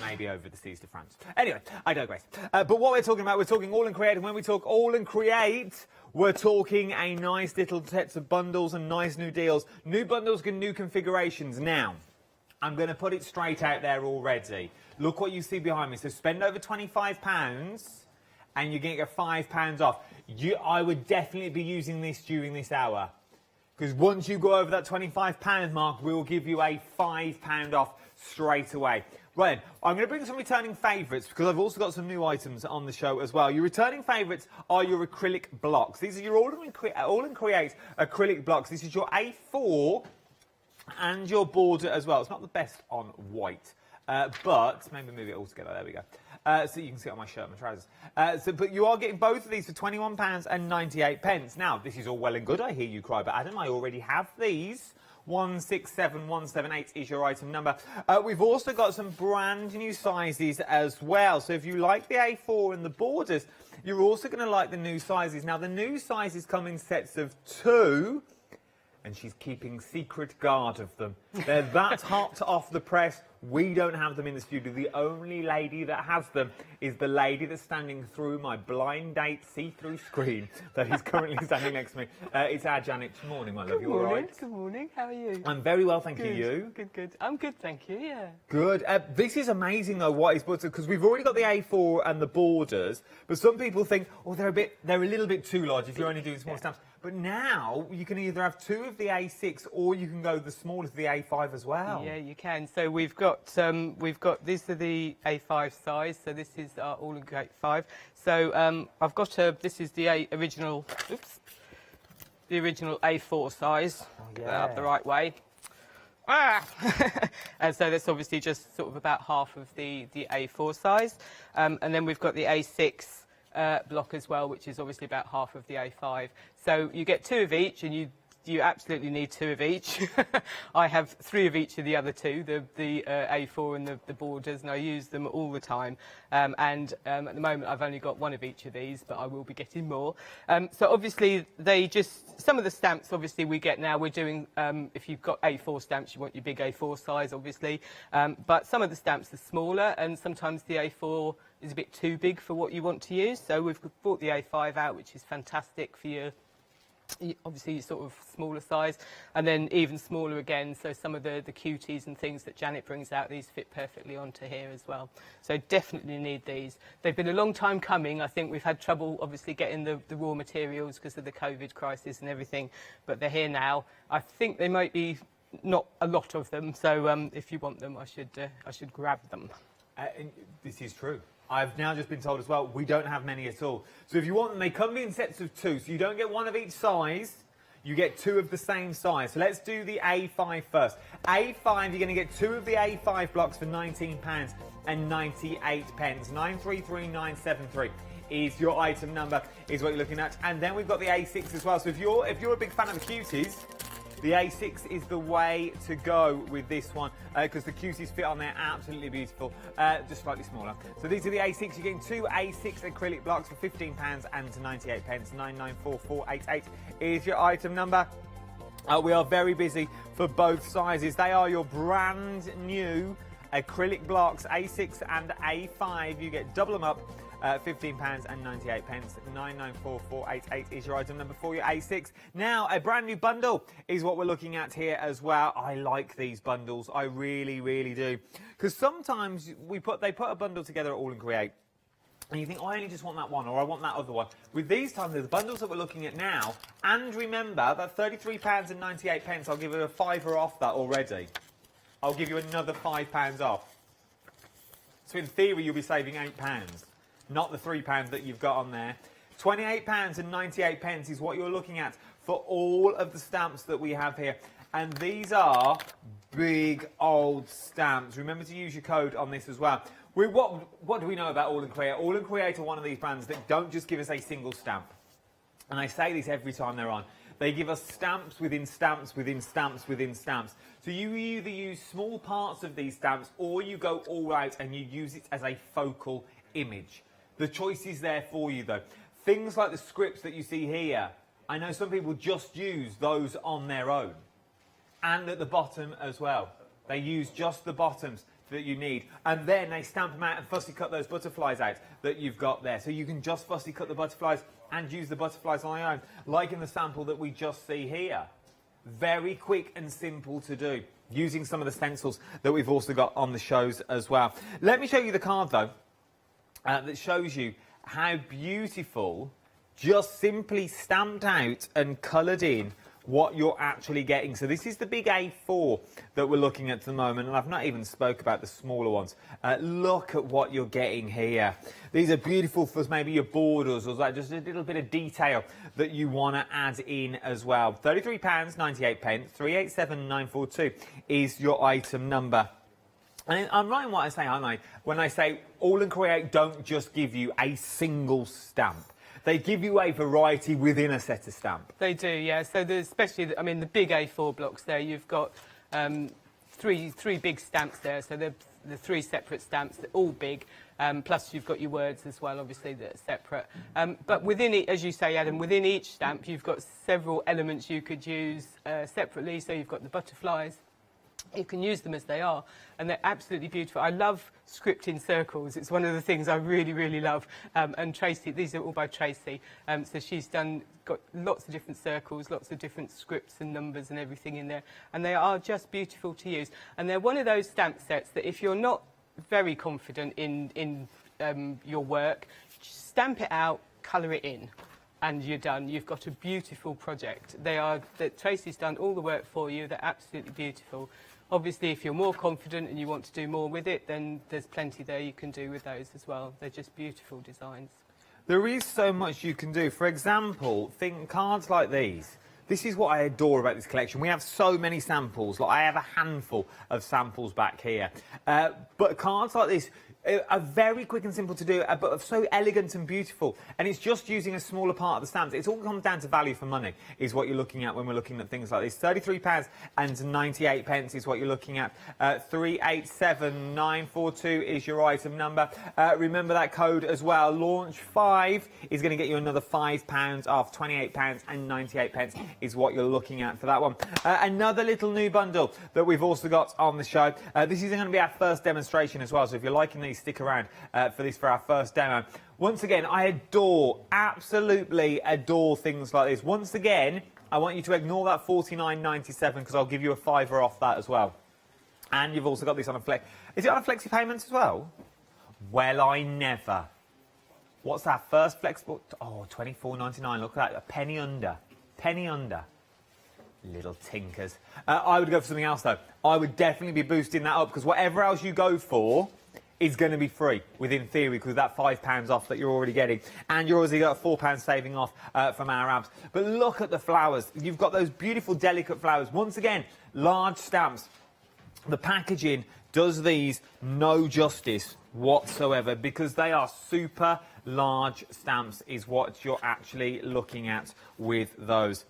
Maybe over the seas to France. Anyway, I digress. But what we're talking about, we're talking all and create, and when we talk all and create, we're talking a nice little sets of bundles and nice new deals. New bundles and new configurations. Now, I'm going to put it straight out there already. Look what you see behind me. So spend over £25 and you're going to get £5 off. I would definitely be using this during this hour. Because once you go over that £25 mark, we'll give you a £5 off straight away. Right then, I'm going to bring some returning favourites because I've also got some new items on the show as well. Your returning favourites are your acrylic blocks. These are your all and create acrylic blocks. This is your A4 and your border as well. It's not the best on white, but maybe move it all together. There we go. So you can see it on my shirt and my trousers. But you are getting both of these for £21.98. Now, this is all well and good, I hear you cry, but Adam, I already have these. 167178 is your item number. We've also got some brand new sizes as well. So if you like the A4 and the borders, you're also going to like the new sizes. Now, the new sizes come in sets of 2. And she's keeping secret guard of them. They're that hot off the press. We don't have them in the studio. The only lady that has them is the lady that's standing through my blind date see-through screen that is currently standing next to me. It's our Janet. Good morning, my love. You all right? Good morning. How are you? I'm very well, thank you. Good. You? Good, good. I'm good, thank you, yeah. Good. This is amazing, though, what is buttered, because we've already got the A4 and the borders, but some people think, oh, they're a little bit too large if you're only doing small stamps. But now you can either have 2 of the A6 or you can go the smallest of the A5 as well. Yeah, you can. So we've got these are the A5 size. So this is our all in create 5. So I've got this is the original A4 size. Get that up the right way. And so that's obviously just sort of about half of the A4 size. And then we've got the A6 block as well, which is obviously about half of the A5. So you get 2 of each, and you absolutely need 2 of each. I have 3 of each of the other 2, the A4 and the borders, and I use them all the time. At the moment, I've only got 1 of each of these, but I will be getting more. So obviously, some of the stamps, obviously, we get now. We're doing, if you've got A4 stamps, you want your big A4 size, obviously. But some of the stamps are smaller, and sometimes the A4 is a bit too big for what you want to use. So we've brought the A5 out, which is fantastic for your obviously sort of smaller size, and then even smaller again, so some of the cuties and things that Janet brings out, these fit perfectly onto here as well. So definitely need these. They've been a long time coming. I think we've had trouble obviously getting the raw materials because of the COVID crisis and everything, but they're here now. I think they might be not a lot of them, so if you want them, I should grab them. This is true. I've now just been told as well, we don't have many at all. So if you want them, they come in sets of 2. So you don't get 1 of each size, you get 2 of the same size. So let's do the A5 first. A5, you're going to get 2 of the A5 blocks for £19.98. 933973 is your item number, is what you're looking at. And then we've got the A6 as well. So if you're a big fan of the cuties, the A6 is the way to go with this one because the cuties fit on there absolutely beautiful, just slightly smaller. So these are the A6. You're getting 2 A6 acrylic blocks for £15.98. 994488 is your item number. We are very busy for both sizes. They are your brand new acrylic blocks, A6 and A5. You get double them up £15.98. 994488 is your item number for your A6. Now, a brand new bundle is what we're looking at here as well. I like these bundles. I really, really do. Because sometimes they put a bundle together at All and Create, and you think, I only just want that one, or I want that other one. With these times, the bundles that we're looking at now, and remember, that £33.98, I'll give you a fiver off that already. I'll give you another £5 off. So in theory, you'll be saving £8, not the £3 that you've got on there. £28.98 is what you're looking at for all of the stamps that we have here. And these are big old stamps. Remember to use your code on this as well. What do we know about All and Create? All and Create are one of these brands that don't just give us a single stamp. And I say this every time they're on. They give us stamps within stamps within stamps within stamps. So you either use small parts of these stamps, or you go all out and you use it as a focal image. The choice is there for you though. Things like the scripts that you see here, I know some people just use those on their own. And at the bottom as well. They use just the bottoms that you need, and then they stamp them out and fussy cut those butterflies out that you've got there. So you can just fussy cut the butterflies and use the butterflies on their own, like in the sample that we just see here. Very quick and simple to do, using some of the stencils that we've also got on the shows as well. Let me show you the card though, that shows you how beautiful, just simply stamped out and coloured in, what you're actually getting. So this is the big A4 that we're looking at the moment, and I've not even spoke about the smaller ones. Look at what you're getting here. These are beautiful for maybe your borders, or like just a little bit of detail that you want to add in as well. £33.98, 387942 is your item number. And I'm right in what I say, aren't I? When I say All and Create don't just give you a single stamp. They give you a variety within a set of stamp. They do, yeah. So there's especially, I mean, the big A4 blocks there, you've got three big stamps there. So they're the three separate stamps, they're all big. Plus you've got your words as well, obviously, that are separate. But within it, as you say, Adam, within each stamp, you've got several elements you could use separately. So you've got the butterflies. You can use them as they are, and they're absolutely beautiful. I love script in circles. It's one of the things I really, really love. And Tracy, these are all by Tracy. So she's got lots of different circles, lots of different scripts and numbers and everything in there. And they are just beautiful to use. And they're one of those stamp sets that if you're not very confident in your work, just stamp it out, colour it in, and you're done. You've got a beautiful project. Tracy's done all the work for you. They're absolutely beautiful. Obviously, if you're more confident and you want to do more with it, then there's plenty there you can do with those as well. They're just beautiful designs. There is so much you can do. For example, think cards like these. This is what I adore about this collection. We have so many samples. Like, I have a handful of samples back here. But cards like this are very quick and simple to do, but so elegant and beautiful. And it's just using a smaller part of the stamps. It all comes down to value for money, is what you're looking at when we're looking at things like this. £33.98 is what you're looking at. 387942 is your item number. Remember that code as well. Launch 5 is going to get you another £5 off. £28.98 is what you're looking at for that one. Another little new bundle that we've also got on the show. This is going to be our first demonstration as well, so if you're liking these, stick around for our first demo. Once again, I absolutely adore things like this. Once again, I want you to ignore that $49.97 because I'll give you a fiver off that as well. And you've also got this on a flex. Is it on a flexi payments as well? Well, I never. What's that first flexible? Oh, $24.99. Look at that, a penny under. Penny under. Little tinkers. I would go for something else though. I would definitely be boosting that up, because whatever else you go for is going to be free within theory, because that £5 off that you're already getting, and you're already got a £4 saving off from our abs. But look at the flowers. You've got those beautiful delicate flowers. Once again, large stamps. The packaging does these no justice whatsoever, because they are super large stamps is what you're actually looking at with those.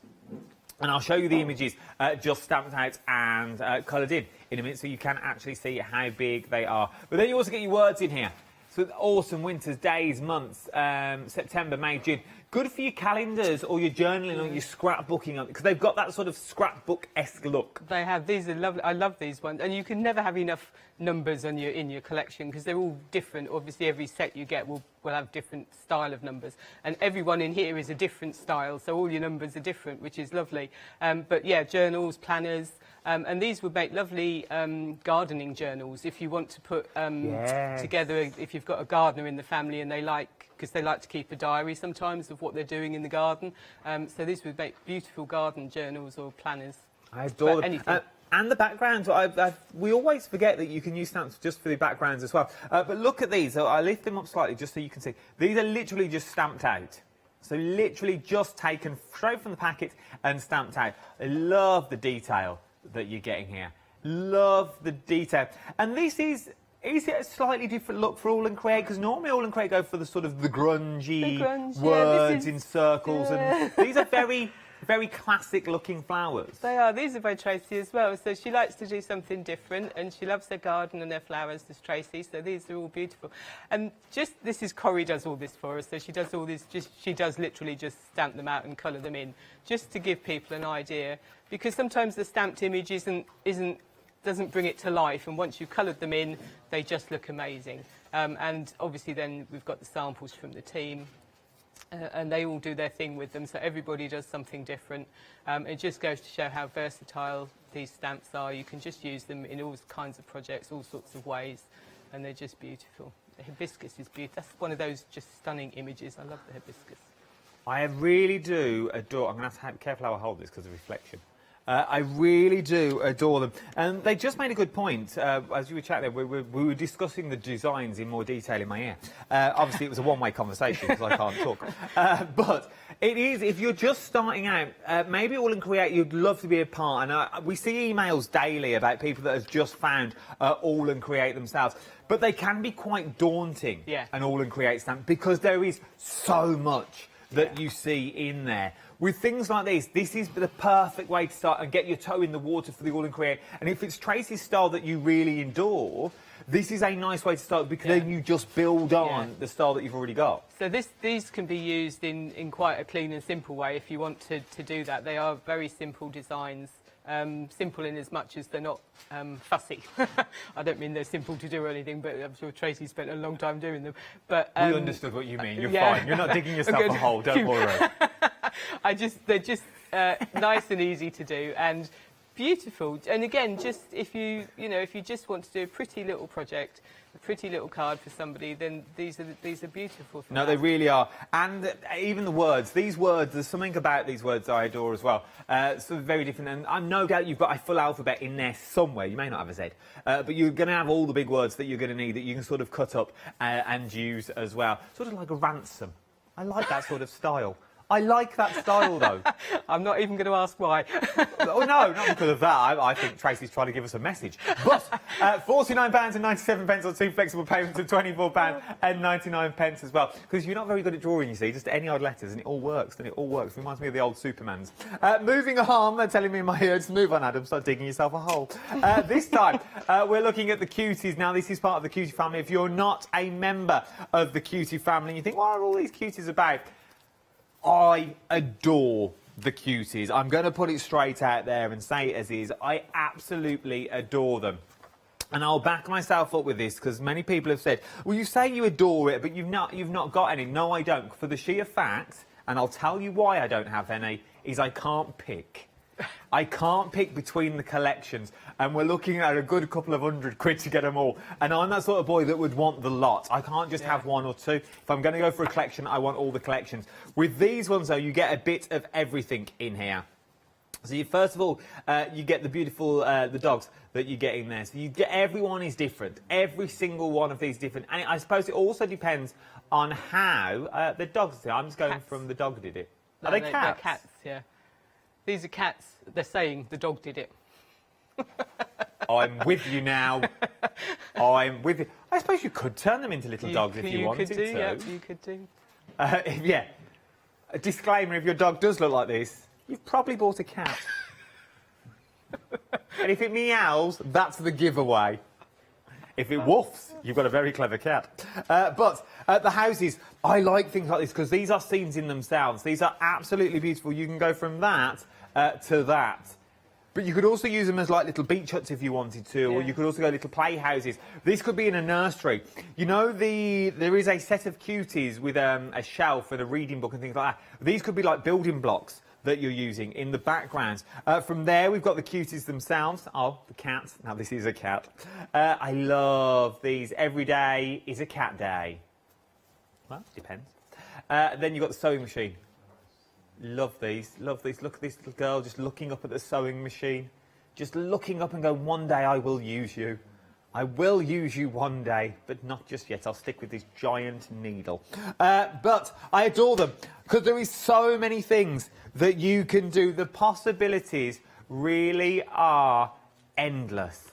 And I'll show you the images just stamped out and coloured in a minute, so you can actually see how big they are. But then you also get your words in here. So awesome winters, days, months, September, May, June. Good for your calendars or your journaling or your scrapbooking, because they've got that sort of scrapbook-esque look. They have. These are lovely. I love these ones. And you can never have enough numbers in your collection because they're all different. Obviously, every set you get will have different style of numbers. And everyone in here is a different style, so all your numbers are different, which is lovely. But yeah, journals, planners, and these would make lovely gardening journals if you want to put together, if you've got a gardener in the family and because they like to keep a diary sometimes of what they're doing in the garden. So these would make beautiful garden journals or planners. I adore them. And the backgrounds, we always forget that you can use stamps just for the backgrounds as well. But look at these. So I lift them up slightly just so you can see. These are literally just stamped out. So literally just taken straight from the packet and stamped out. I love the detail that you're getting here. Love the detail. And this is it a slightly different look for All and Create? Because normally All and Create go for the sort of the grungy words in circles. And these are very... very classic-looking flowers. They are. These are by Tracy as well. So she likes to do something different, and she loves her garden and her flowers, this Tracy. So these are all beautiful. And Corrie does all this for us. So she does all this. She does literally just stamp them out and colour them in, just to give people an idea. Because sometimes the stamped image doesn't bring it to life, and once you've coloured them in, they just look amazing. And obviously, then we've got the samples from the team. And they all do their thing with them, so everybody does something different. It just goes to show how versatile these stamps are. You can just use them in all kinds of projects, all sorts of ways, and they're just beautiful. The hibiscus is beautiful. That's one of those just stunning images. I love the hibiscus. I really do adore... I'm going to have to be careful how I hold this because of reflection. I really do adore them. And they just made a good point. As you were chatting there, we were discussing the designs in more detail in my ear. Obviously, it was a one-way conversation because I can't talk. But it is, if you're just starting out, maybe All and Create, you'd love to be a part. And we see emails daily about people that have just found All and Create themselves. But they can be quite daunting, an All and Create stamp, because there is so much that you see in there. With things like this is the perfect way to start and get your toe in the water for the All and Create. And if it's Tracy's style that you really adore, this is a nice way to start, because then you just build on the style that you've already got. So these can be used in quite a clean and simple way if you want to do that. They are very simple designs. Simple in as much as they're not fussy. I don't mean they're simple to do or anything, but I'm sure Tracy spent a long time doing them. But we understood what you mean. You're fine. You're not digging yourself a hole. Don't worry. They're just nice and easy to do and beautiful. And again, just if you just want to do a pretty little project, a pretty little card for somebody, then these are beautiful. No, they really are. And even the words, these words, there's something about these words I adore as well. So very different. And I'm no doubt you've got a full alphabet in there somewhere. You may not have a Z, but you're going to have all the big words that you're going to need that you can sort of cut up and use as well. Sort of like a ransom. I like that sort of style. I like that style, though. I'm not even going to ask why. Oh, no, not because of that. I think Tracy's trying to give us a message. But £49.97 on 2 flexible payments of £24.99 as well. Because you're not very good at drawing, you see, just any odd letters, and it all works, and it all works. Reminds me of the old Supermans. Moving on, they're telling me in my ears, move on, Adam, start digging yourself a hole. This time, we're looking at the Cuties. Now, this is part of the Cutie family. If you're not a member of the Cutie family, and you think, what are all these Cuties about? I adore the Cuties. I'm going to put it straight out there and say it as is. I absolutely adore them. And I'll back myself up with this, because many people have said, well, you say you adore it, but you've not got any. No, I don't. For the sheer fact, and I'll tell you why I don't have any, is I can't pick. I can't pick between the collections, and we're looking at a good couple of £100 to get them all. And I'm that sort of boy that would want the lot. I can't just have one or two. If I'm going to go for a collection, I want all the collections. With these ones, though, you get a bit of everything in here. So first of all, you get the beautiful the dogs that you get in there. So you get, everyone is different. Every single one of these different. And I suppose it also depends on how the dogs do. I'm just going from the dog did it. Are they cats? They're cats, yeah. These are cats. They're saying the dog did it. I'm with you now. I'm with you. I suppose you could turn them into little dogs if you wanted to. Yeah, you could do. Yeah. A disclaimer, if your dog does look like this, you've probably bought a cat. And if it meows, that's the giveaway. If it woofs, you've got a very clever cat. But the houses, I like things like this because these are scenes in themselves. These are absolutely beautiful. You can go from that to that. But you could also use them as like little beach huts if you wanted to, or you could also go little playhouses. This could be in a nursery. You know, there is a set of cuties with a shelf and a reading book and things like that. These could be like building blocks that you're using in the background. From there, we've got the cuties themselves. Oh, the cat. Now, this is a cat. I love these. Every day is a cat day. Well, depends. Then you've got the sewing machine. Love these, love these. Look at this little girl just looking up at the sewing machine. Just looking up and go, one day I will use you. I will use you one day, but not just yet. I'll stick with this giant needle. But I adore them because there is so many things that you can do. The possibilities really are endless.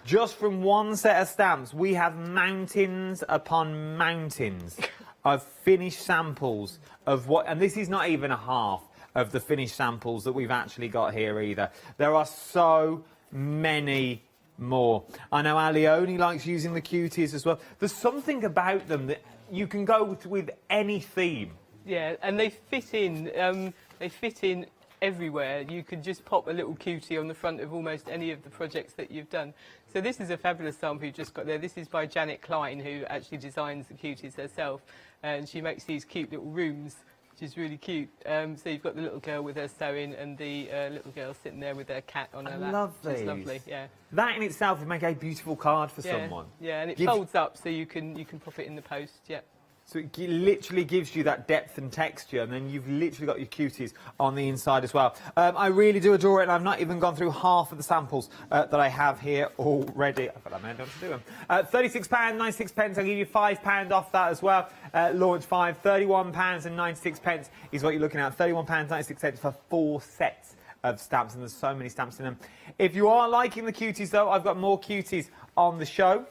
Just from one set of stamps, we have mountains upon mountains of finished samples of what, and this is not even a half of the finished samples that we've actually got here either. There are so many more. I know Ali only likes using the cuties as well. There's something about them that you can go with any theme. Yeah, and they fit in. They fit in everywhere. You can just pop a little cutie on the front of almost any of the projects that you've done. So this is a fabulous sample you just got there. This is by Janet Klein, who actually designs the cuties herself, and she makes these cute little rooms, which is really cute. So you've got the little girl with her sewing and the little girl sitting there with her cat on her lap. I love these. It's lovely, yeah. That in itself would make a beautiful card for Yeah, someone. yeah, and it folds up so you can pop it in the post, yeah. So it literally gives you that depth and texture, and then you've literally got your cuties on the inside as well. I really do adore it, and I've not even gone through half of the samples that I have here already. I've got that many, don't to do them. £36.96. I'll give you £5 off that as well. Launch 5, £31.96 is what you're looking at. £31.96 for 4 sets of stamps, and there's so many stamps in them. If you are liking the cuties, though, I've got more cuties on the show.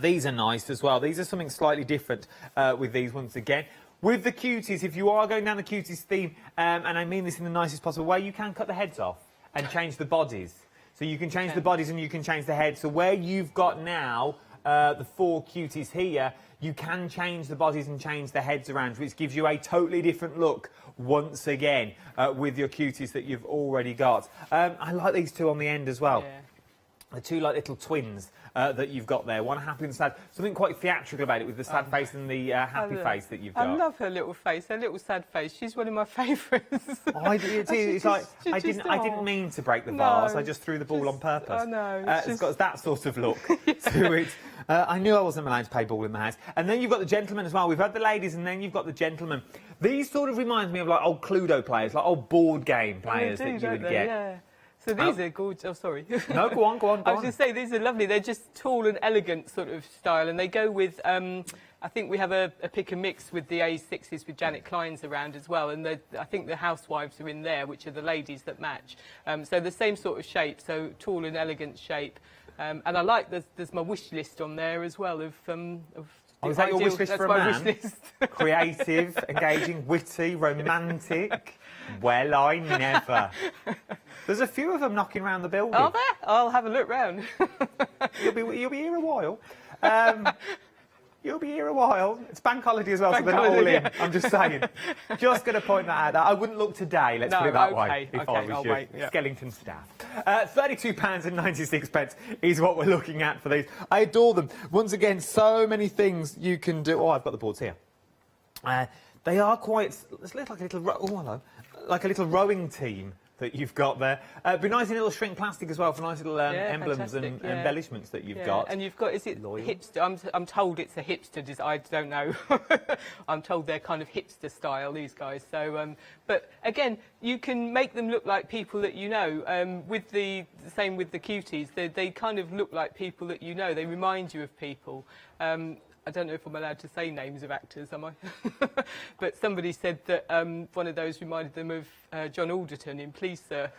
These are nice as well. These are something slightly different with these ones again. With the cuties, if you are going down the cuties theme, and I mean this in the nicest possible way, you can cut the heads off and change the bodies. So you can change the bodies and you can change the heads. So where you've got now the 4 cuties here, you can change the bodies and change the heads around, which gives you a totally different look once again with your cuties that you've already got. I like these two on the end as well. Yeah. The two like little twins that you've got there. One happy and sad. Something quite theatrical about it with the sad face and the happy face that you've got. I love her little face, her little sad face. She's one of my favourites. I do too. It's like I didn't mean to break the vase. I just threw the ball on purpose. I know. It's got that sort of look to it. I knew I wasn't allowed to play ball in the house. And then you've got the gentlemen as well. We've had the ladies and then you've got the gentlemen. These sort of remind me of like old Cluedo players, like old board game players that you would get. Yeah. So these are gorgeous. Oh, sorry. No, go on. I was going to say, these are lovely. They're just tall and elegant sort of style, and they go with, I think we have a pick and mix with the A6s with Janet Klein's around as well, and I think the housewives are in there, which are the ladies that match. So the same sort of shape, so tall and elegant shape. And I like, there's my wish list on there as well of oh, is that your wish list for a man? Wish list. Creative, engaging, witty, romantic. Well, I never. There's a few of them knocking around the building. Are there? I'll have a look round. You'll be here a while. You'll be here a while. It's bank holiday as well, so they're not all in. Yeah. I'm just saying. Just going to point that out. I wouldn't look today, let's put it that way, if I was you. Wait, yeah. Skellington staff. £32.96 is what we're looking at for these. I adore them. Once again, so many things you can do. Oh, I've got the boards here. They are quite... It looks like a little... Oh, hello. Like a little rowing team that you've got there. It'd be nice in little shrink plastic as well for nice little emblems and embellishments that you've got. And you've got, is it hipster? I'm told it's a hipster design. I don't know. I'm told they're kind of hipster style, these guys. So, but again, you can make them look like people that you know. With the same with the cuties, they kind of look like people that you know. They remind you of people. I don't know if I'm allowed to say names of actors, am I? But somebody said that one of those reminded them of John Alderton in Please Sir.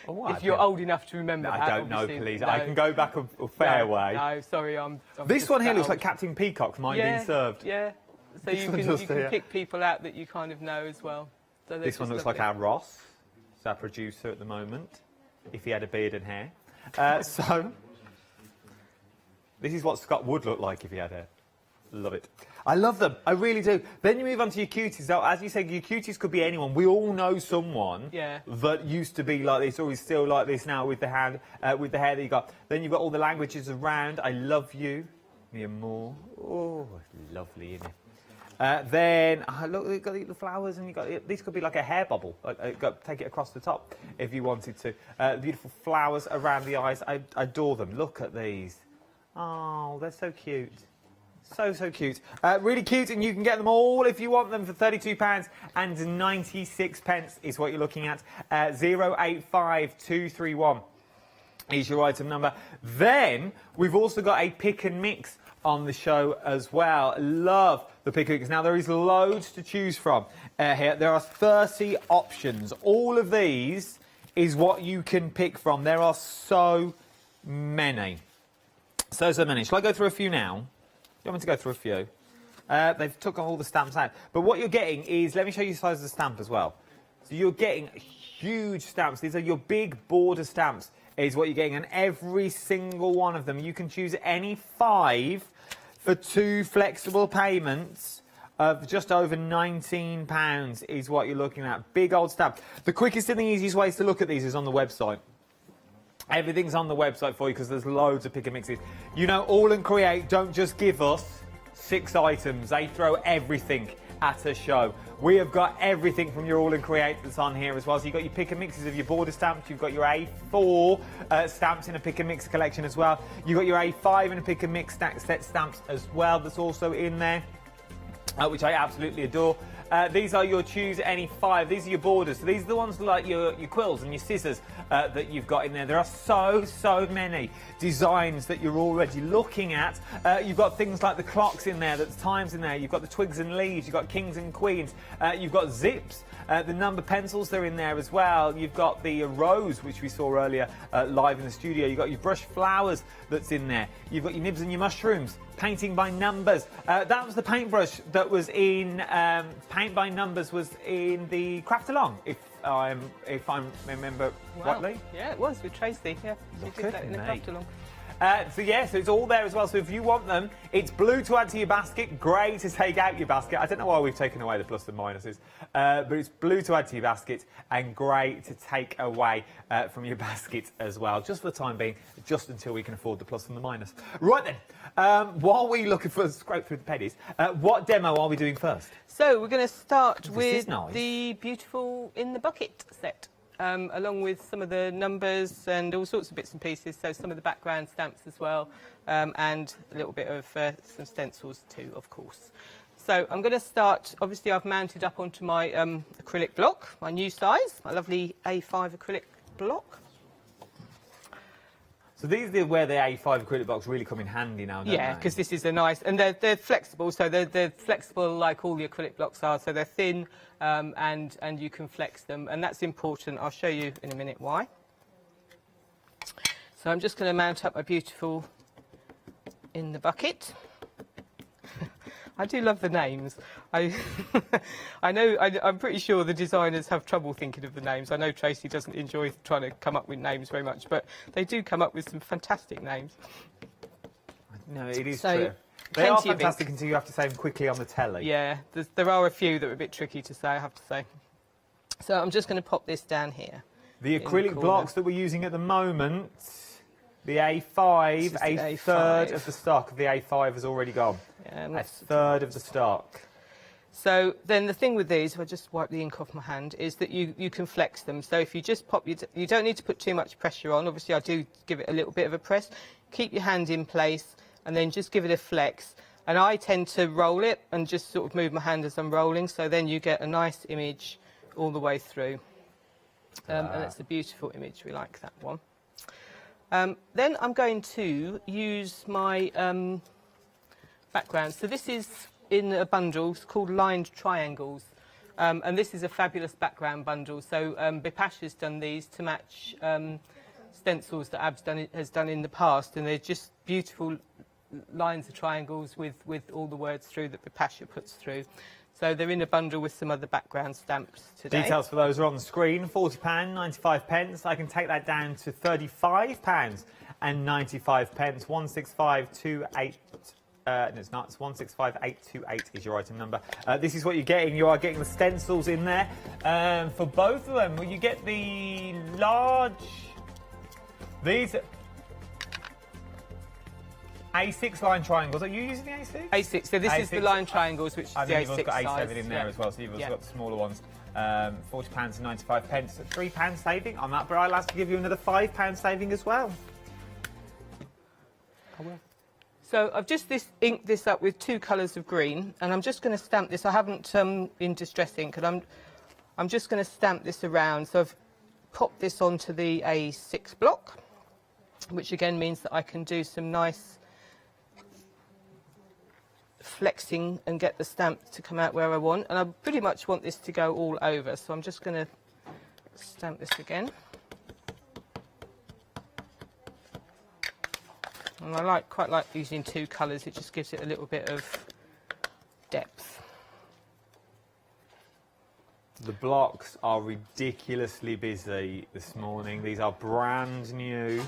If you're old enough to remember that. I don't know, please. No. I can go back a fair way. No, sorry, I'm this one here looks like Captain Peacock from I'm Being Served. Yeah, so you can pick people out that you kind of know as well. So this one looks like our Ross. It's our producer at the moment, if he had a beard and hair. So... This is what Scott would look like if he had hair. Love it. I love them. I really do. Then you move on to your cuties. So, as you said, your cuties could be anyone. We all know someone that used to be like this or is still like this now with the hair that you got. Then you've got all the languages around. I love you. Mi amor. Oh, lovely, isn't it? Then, look, you've got the flowers and you've got... This could be like a hair bubble. Take it across the top if you wanted to. Beautiful flowers around the eyes. I adore them. Look at these. Oh, they're so cute. So cute. Really cute, and you can get them all if you want them for £32.96 is what you're looking at. 085231 is your item number. Then we've also got a pick and mix on the show as well. Love the pick and mix. Now there is loads to choose from here. There are 30 options. All of these is what you can pick from. There are so many. So many. Shall I go through a few now? You want me to go through a few? They've took all the stamps out. But what you're getting is, let me show you the size of the stamp as well. So you're getting huge stamps. These are your big border stamps is what you're getting. And every single one of them, you can choose any 5 for 2 flexible payments of just over £19 is what you're looking at. Big old stamp. The quickest and the easiest ways to look at these is on the website. Everything's on the website for you because there's loads of pick and mixes. You know, All and Create don't just give us 6 items. They throw everything at a show. We have got everything from your All and Create that's on here as well. So you've got your pick and mixes of your border stamps. You've got your A4 stamps in a pick and mix collection as well. You've got your A5 in a pick and mix set stamps as well that's also in there, which I absolutely adore. These are your choose any 5. These are your borders. So these are the ones like your quills and your scissors that you've got in there. There are so many designs that you're already looking at. You've got things like the clocks in there, that's times in there. You've got the twigs and leaves. You've got kings and queens. You've got zips. The number pencils, they're in there as well. You've got the rose, which we saw earlier live in the studio. You've got your brush flowers that's in there. You've got your nibs and your mushrooms. Painting by numbers. That was the paintbrush that was in Paint by Numbers was in the Craft Along, if I remember rightly. Yeah, it was with Tracy. Yeah, we did that in the Craft Along. So it's all there as well. So if you want them, it's blue to add to your basket, grey to take out your basket. I don't know why we've taken away the plus and minuses, but it's blue to add to your basket and grey to take away from your basket as well, just for the time being, just until we can afford the plus and the minus. Right then, while we looking for scrape through the pennies, what demo are we doing first? So we're going to start with the beautiful in the bucket set. Along with some of the numbers and all sorts of bits and pieces, so some of the background stamps as well, and a little bit of some stencils too, of course. So I'm going to start, obviously I've mounted up onto my acrylic block, my new size, my lovely A5 acrylic block. So these are where the A5 acrylic blocks really come in handy now, don't they? Yeah, because this is a nice, and they're flexible, so they're flexible like all the acrylic blocks are, so they're thin, and you can flex them, and that's important. I'll show you in a minute why. So I'm just going to mount up my beautiful in the bucket. I do love the names. I know, I'm pretty sure the designers have trouble thinking of the names. I know Tracy doesn't enjoy trying to come up with names very much, but they do come up with some fantastic names. No, it is true. They are fantastic until you have to say them quickly on the telly. Yeah, there are a few that are a bit tricky to say, I have to say. So I'm just going to pop this down here. The acrylic blocks that we're using at the moment, the A5, a third of the stock of the A5 has already gone. Yeah, a third of the stock. So then the thing with these, if I just wipe the ink off my hand, is that you can flex them. So if you just pop, you don't need to put too much pressure on. Obviously I do give it a little bit of a press. Keep your hand in place and then just give it a flex. And I tend to roll it and just sort of move my hand as I'm rolling. So then you get a nice image all the way through. And that's a beautiful image. We like that one. Then I'm going to use my background. So this is in a bundle, it's called Lined Triangles. And this is a fabulous background bundle. So Bipasha's done these to match stencils that Ab's has done in the past. And they're just beautiful lines of triangles with all the words through that Bipasha puts through. So they're in a bundle with some other background stamps today. Details for those are on the screen. £40.95. I can take that down to £35.95. 165,280. no, it's not. It's 165828 is your item number. This is what you're getting. You are getting the stencils in there for both of them. Will you get the large? These A6 line triangles. Are you using the A6? A6. So this is the line triangles, which is the A6 you've also got size. A7 in there as well. So you've also got the smaller ones. £40 and 95 pence. £3 saving on that. But I'll ask to give you another £5 saving as well. I will. So I've just inked this up with 2 colours of green, and I'm just going to stamp this. I haven't in distress ink, and I'm just going to stamp this around. So I've popped this onto the A6 block, which again means that I can do some nice flexing and get the stamp to come out where I want. And I pretty much want this to go all over, so I'm just going to stamp this again. And I quite like using 2 colours, it just gives it a little bit of depth. The blocks are ridiculously busy this morning. These are brand new.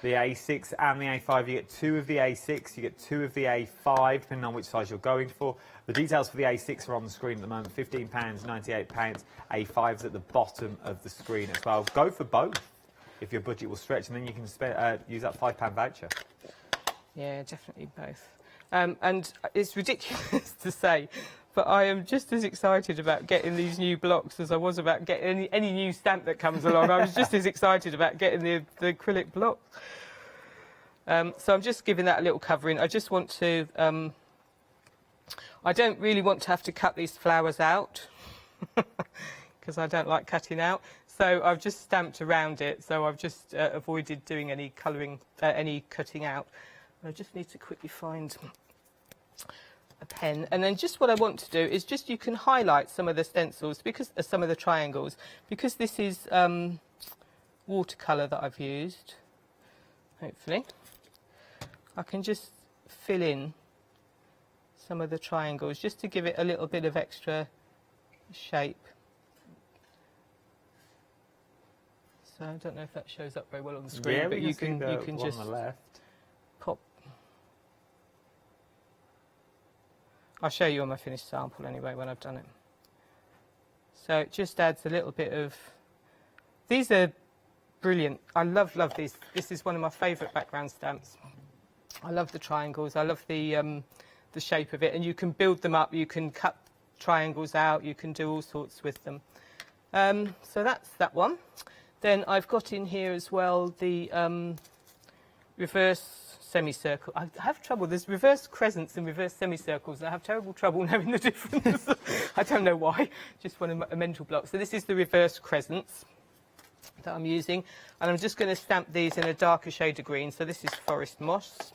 The A6 and the A5, you get 2 of the A6, you get 2 of the A5, depending on which size you're going for. The details for the A6 are on the screen at the moment, £15, £98. A5's at the bottom of the screen as well. Go for both if your budget will stretch, and then you can use that £5 voucher. Yeah, definitely both. And it's ridiculous to say, but I am just as excited about getting these new blocks as I was about getting any new stamp that comes along. I was just as excited about getting the acrylic block. So I'm just giving that a little covering. I just want to... I don't really want to have to cut these flowers out because I don't like cutting out. So I've just stamped around it. So I've just avoided doing any colouring, any cutting out. I just need to quickly find a pen, and then just what I want to do is just you can highlight some of the stencils, because some of the triangles, because this is watercolour that I've used. Hopefully I can just fill in some of the triangles just to give it a little bit of extra shape. So I don't know if that shows up very well on the screen, yeah, but you can just on the left. pop. I'll show you on my finished sample anyway when I've done it. So it just adds a little bit of... These are brilliant. I love these. This is one of my favourite background stamps. I love the triangles. I love the shape of it. And you can build them up. You can cut triangles out. You can do all sorts with them. So that's that one. Then I've got in here as well the reverse semicircle. I have trouble. There's reverse crescents and reverse semicircles, and I have terrible trouble knowing the difference. I don't know why. Just one of a mental block. So this is the reverse crescents that I'm using, and I'm just going to stamp these in a darker shade of green. So this is forest moss.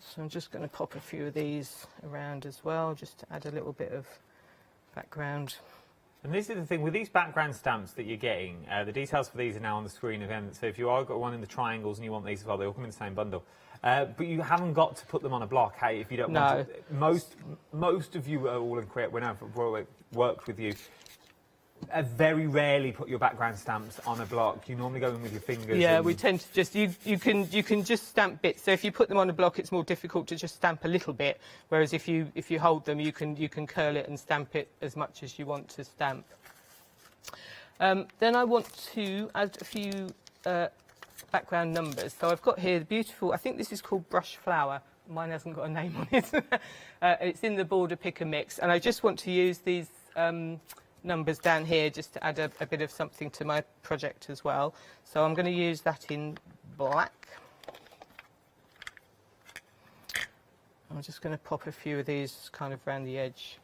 So I'm just going to pop a few of these around as well, just to add a little bit of background. And this is the thing, with these background stamps that you're getting, the details for these are now on the screen again. So if you are got one in the triangles and you want these as well, they all come in the same bundle. But you haven't got to put them on a block, hey, if you don't want to. Most of you are all in create, when I've worked with you, very rarely put your background stamps on a block. You normally go in with your fingers. Yeah, we tend to just, you can just stamp bits. So if you put them on a block, it's more difficult to just stamp a little bit. Whereas if you hold them, you can curl it and stamp it as much as you want to stamp. Then I want to add a few background numbers. So I've got here the beautiful, I think this is called Brush Flower. Mine hasn't got a name on it. It's in the border pick and mix. And I just want to use these numbers down here just to add a bit of something to my project as well. So I'm going to use that in black. I'm just going to pop a few of these kind of around the edge.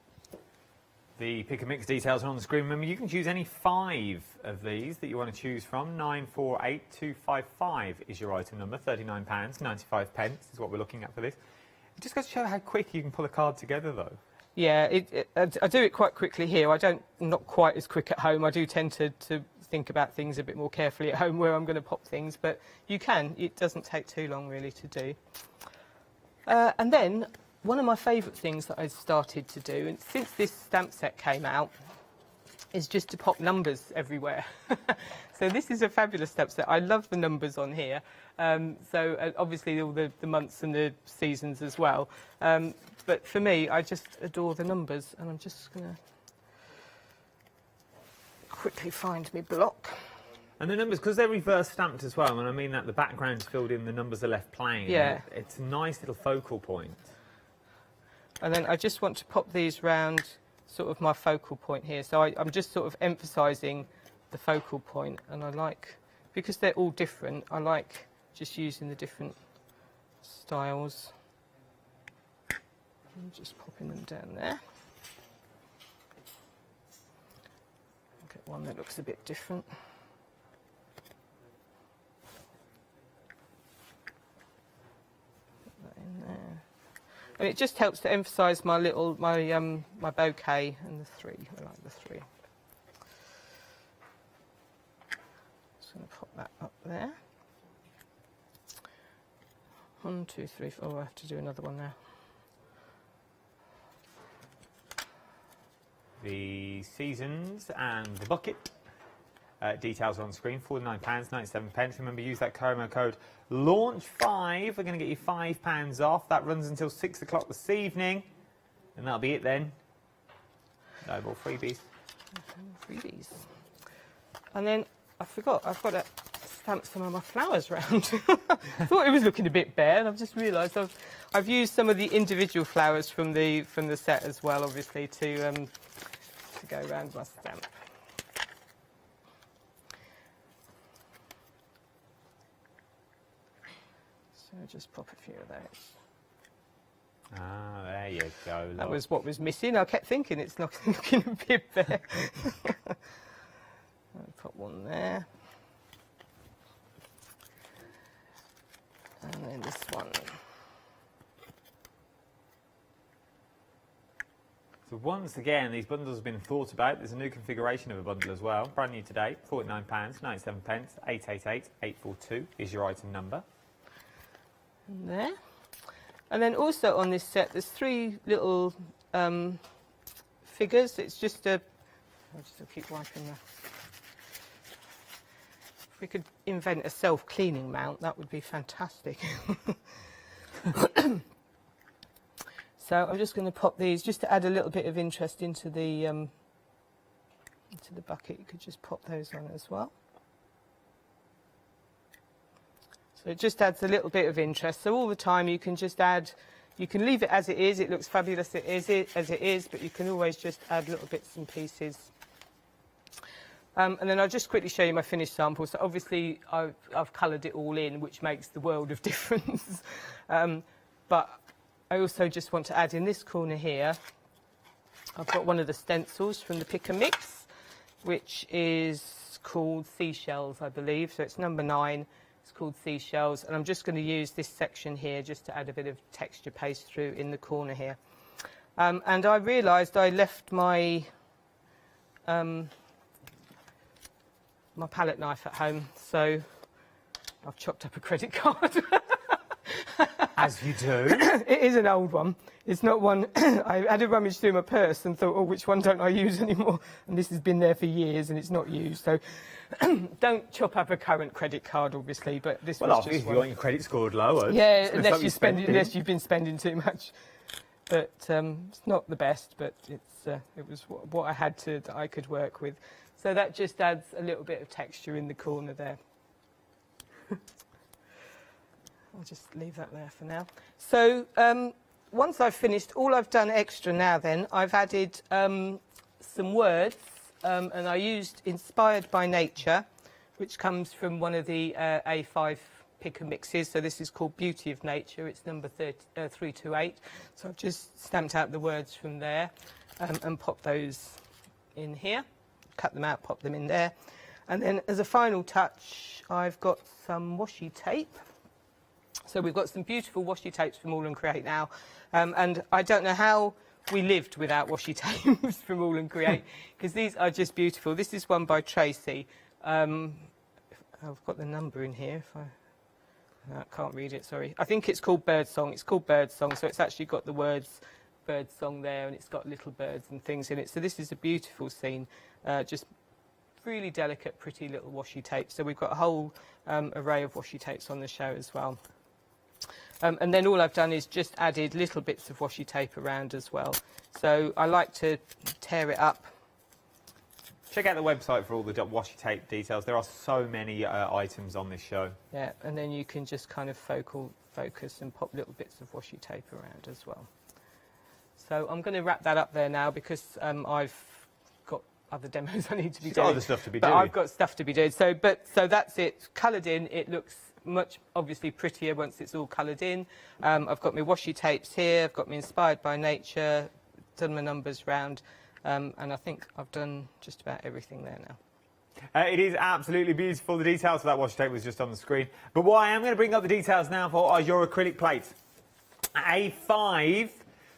The pick and mix details are on the screen. Remember, you can choose any 5 of these that you want to choose from. 948255 is your item number. £39, 95 pence is what we're looking at for this. It just goes to show how quick you can pull a card together, though. Yeah, I do it quite quickly here. I'm not quite as quick at home. I do tend to think about things a bit more carefully at home where I'm going to pop things, but you can. It doesn't take too long really to do. And then one of my favourite things that I started to do, and since this stamp set came out, is just to pop numbers everywhere. So this is a fabulous stamp set. I love the numbers on here. Obviously all the months and the seasons as well. But for me, I just adore the numbers, and I'm just going to quickly find my block. And the numbers, because they're reverse stamped as well, and I mean that the background's filled in, the numbers are left plain. Yeah. It's a nice little focal point. And then I just want to pop these round sort of my focal point here. So I'm just sort of emphasising the focal point, and I like, because they're all different, I like just using the different styles. I'm just popping them down there. Get one that looks a bit different. Put that in there. And it just helps to emphasise my my bouquet and the three. I like the three. Just going to pop that up there. 1, 2, 3, 4. Oh, I have to do another one now. The seasons and the bucket. Details on screen, £49.97. Remember, use that promo code LAUNCH5. We're going to get you £5 off. That runs until 6 o'clock this evening. And that'll be it then. No more freebies. Freebies. And then I forgot, I've got to stamp some of my flowers round. I thought it was looking a bit bare, and I've just realised I've used some of the individual flowers from the set as well, obviously, to go around my stamp. So just pop a few of those. Ah, there you go. That was what was missing. I kept thinking it's not looking a bit bare. I'll put one there. And then this one. So once again, these bundles have been thought about. There's a new configuration of a bundle as well. Brand new today, £49.97. 888-842 is your item number. And there. And then also on this set, there's 3 little figures. It's just I'll keep wiping that. If we could invent a self-cleaning mount, that would be fantastic. So I'm just going to pop these just to add a little bit of interest into the bucket. You could just pop those on as well. So it just adds a little bit of interest. So all the time you can just add, you can leave it as it is. It looks fabulous as it is, but you can always just add little bits and pieces. And then I'll just quickly show you my finished sample. So obviously I've coloured it all in, which makes the world of difference. But I also just want to add in this corner here, I've got one of the stencils from the Pick and Mix, which is called Seashells, I believe. So it's number 9. It's called Seashells. And I'm just going to use this section here just to add a bit of texture paste through in the corner here. And I realised I left my my palette knife at home, so I've chopped up a credit card. As you do. It is an old one. It's not one... I had a rummage through my purse and thought, oh, which one don't I use anymore? And this has been there for years and it's not used. So don't chop up a current credit card, obviously, but this was just obviously, if you want your credit scored lower. Yeah, unless you've been spending too much. But it's not the best, but it was what I had that I could work with. So that just adds a little bit of texture in the corner there. I'll just leave that there for now. So once I've finished, all I've done extra now then, I've added some words, and I used Inspired by Nature, which comes from one of the A5 Pick and Mixes. So this is called Beauty of Nature. It's number 328. So I've just stamped out the words from there and popped those in here. Cut them out, pop them in there. And then as a final touch, I've got some washi tape. So we've got some beautiful washi tapes from All and Create now. And I don't know how we lived without washi tapes from All and Create, because these are just beautiful. This is one by Tracy. I've got the number in here. I can't read it, sorry. I think it's called Birdsong. It's called Birdsong, so it's actually got the words bird song there, and it's got little birds and things in it. So this is a beautiful scene, just really delicate, pretty little washi tape. So we've got a whole array of washi tapes on the show as well. And then all I've done is just added little bits of washi tape around as well. So I like to tear it up. Check out the website for all the washi tape details. There are so many items on this show. Yeah, and then you can just kind of focus and pop little bits of washi tape around as well. So I'm going to wrap that up there now because I've got other demos I need to be doing. Other stuff to be but doing. I've got stuff to be doing. So that's it. Coloured in, it looks much obviously prettier once it's all coloured in. I've got my washi tapes here. I've got me Inspired by Nature, done my numbers round, and I think I've done just about everything there now. It is absolutely beautiful. The details for that washi tape was just on the screen. But what I am going to bring up the details now for are your acrylic plates. A5.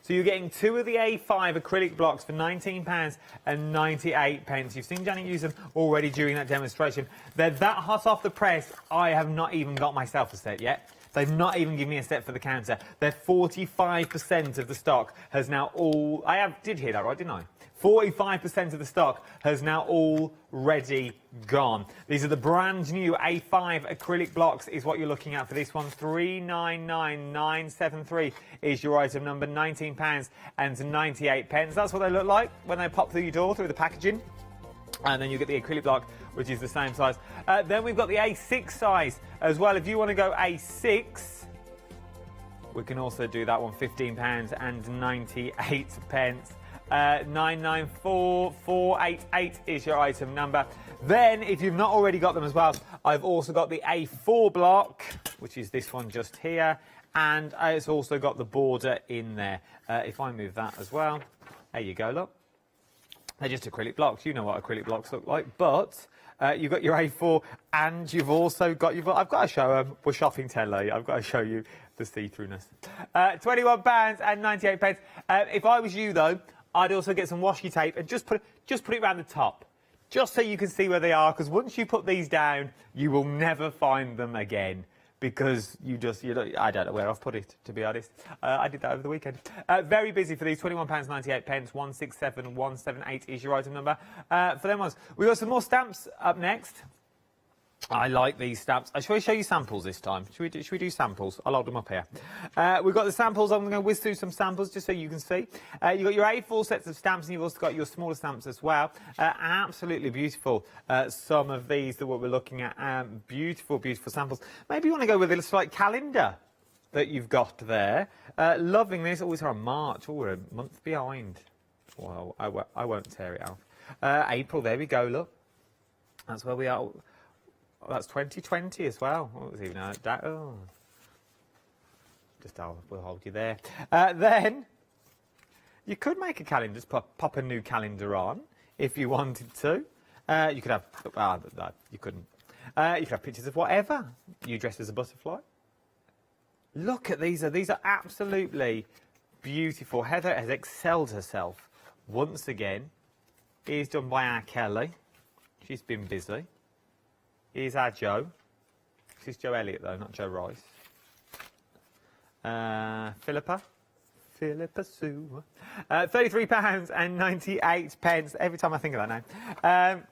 So you're getting 2 of the A5 acrylic blocks for £19.98. You've seen Janet use them already during that demonstration. They're that hot off the press, I have not even got myself a set yet. They've not even given me a set for the counter. They're 45% of the stock has now all... did hear that right, didn't I? 45% of the stock has now already gone. These are the brand new A5 acrylic blocks is what you're looking at for this one. 399973 is your item number, £19.98. That's what they look like when they pop through your door, through the packaging. And then you get the acrylic block, which is the same size. Then we've got the A6 size as well. If you want to go A6, we can also do that one, £15.98. 994488 is your item number. Then, if you've not already got them as well, I've also got the A4 block, which is this one just here, and it's also got the border in there. If I move that as well, there you go, look. They're just acrylic blocks. You know what acrylic blocks look like, but you've got your A4, and you've also got I've got to show them. We're shopping telly. I've got to show you the see-throughness. £21.98. If I was you, though, I'd also get some washi tape and just put it around the top, just so you can see where they are. Because once you put these down, you will never find them again. Because I don't know where I've put it, to be honest. I did that over the weekend. Very busy for these, £21.98. 167178 is your item number for them ones. We've got some more stamps up next. I like these stamps. Shall we show you samples this time? Should we do samples? I'll hold them up here. We've got the samples. I'm going to whiz through some samples just so you can see. You've got your A4 sets of stamps, and you've also got your smaller stamps as well. Absolutely beautiful. Some of these that we're looking at. Beautiful, beautiful samples. Maybe you want to go with a slight calendar that you've got there. Loving this. Always on March. Oh, we're a month behind. Well, I won't tear it off. April, there we go, look. That's where we are. Oh, that's 2020 as well. What was even that? Oh. We'll hold you there. Then, you could make a calendar, just pop a new calendar on if you wanted to. You could have, you couldn't. You could have pictures of whatever. You dress as a butterfly. Look at these. These are absolutely beautiful. Heather has excelled herself once again. It is done by our Kelly. She's been busy. Here's our Joe. This is Joe Elliott, though, not Joe Rice. Philippa Sue. £33.98. Every time I think of that name.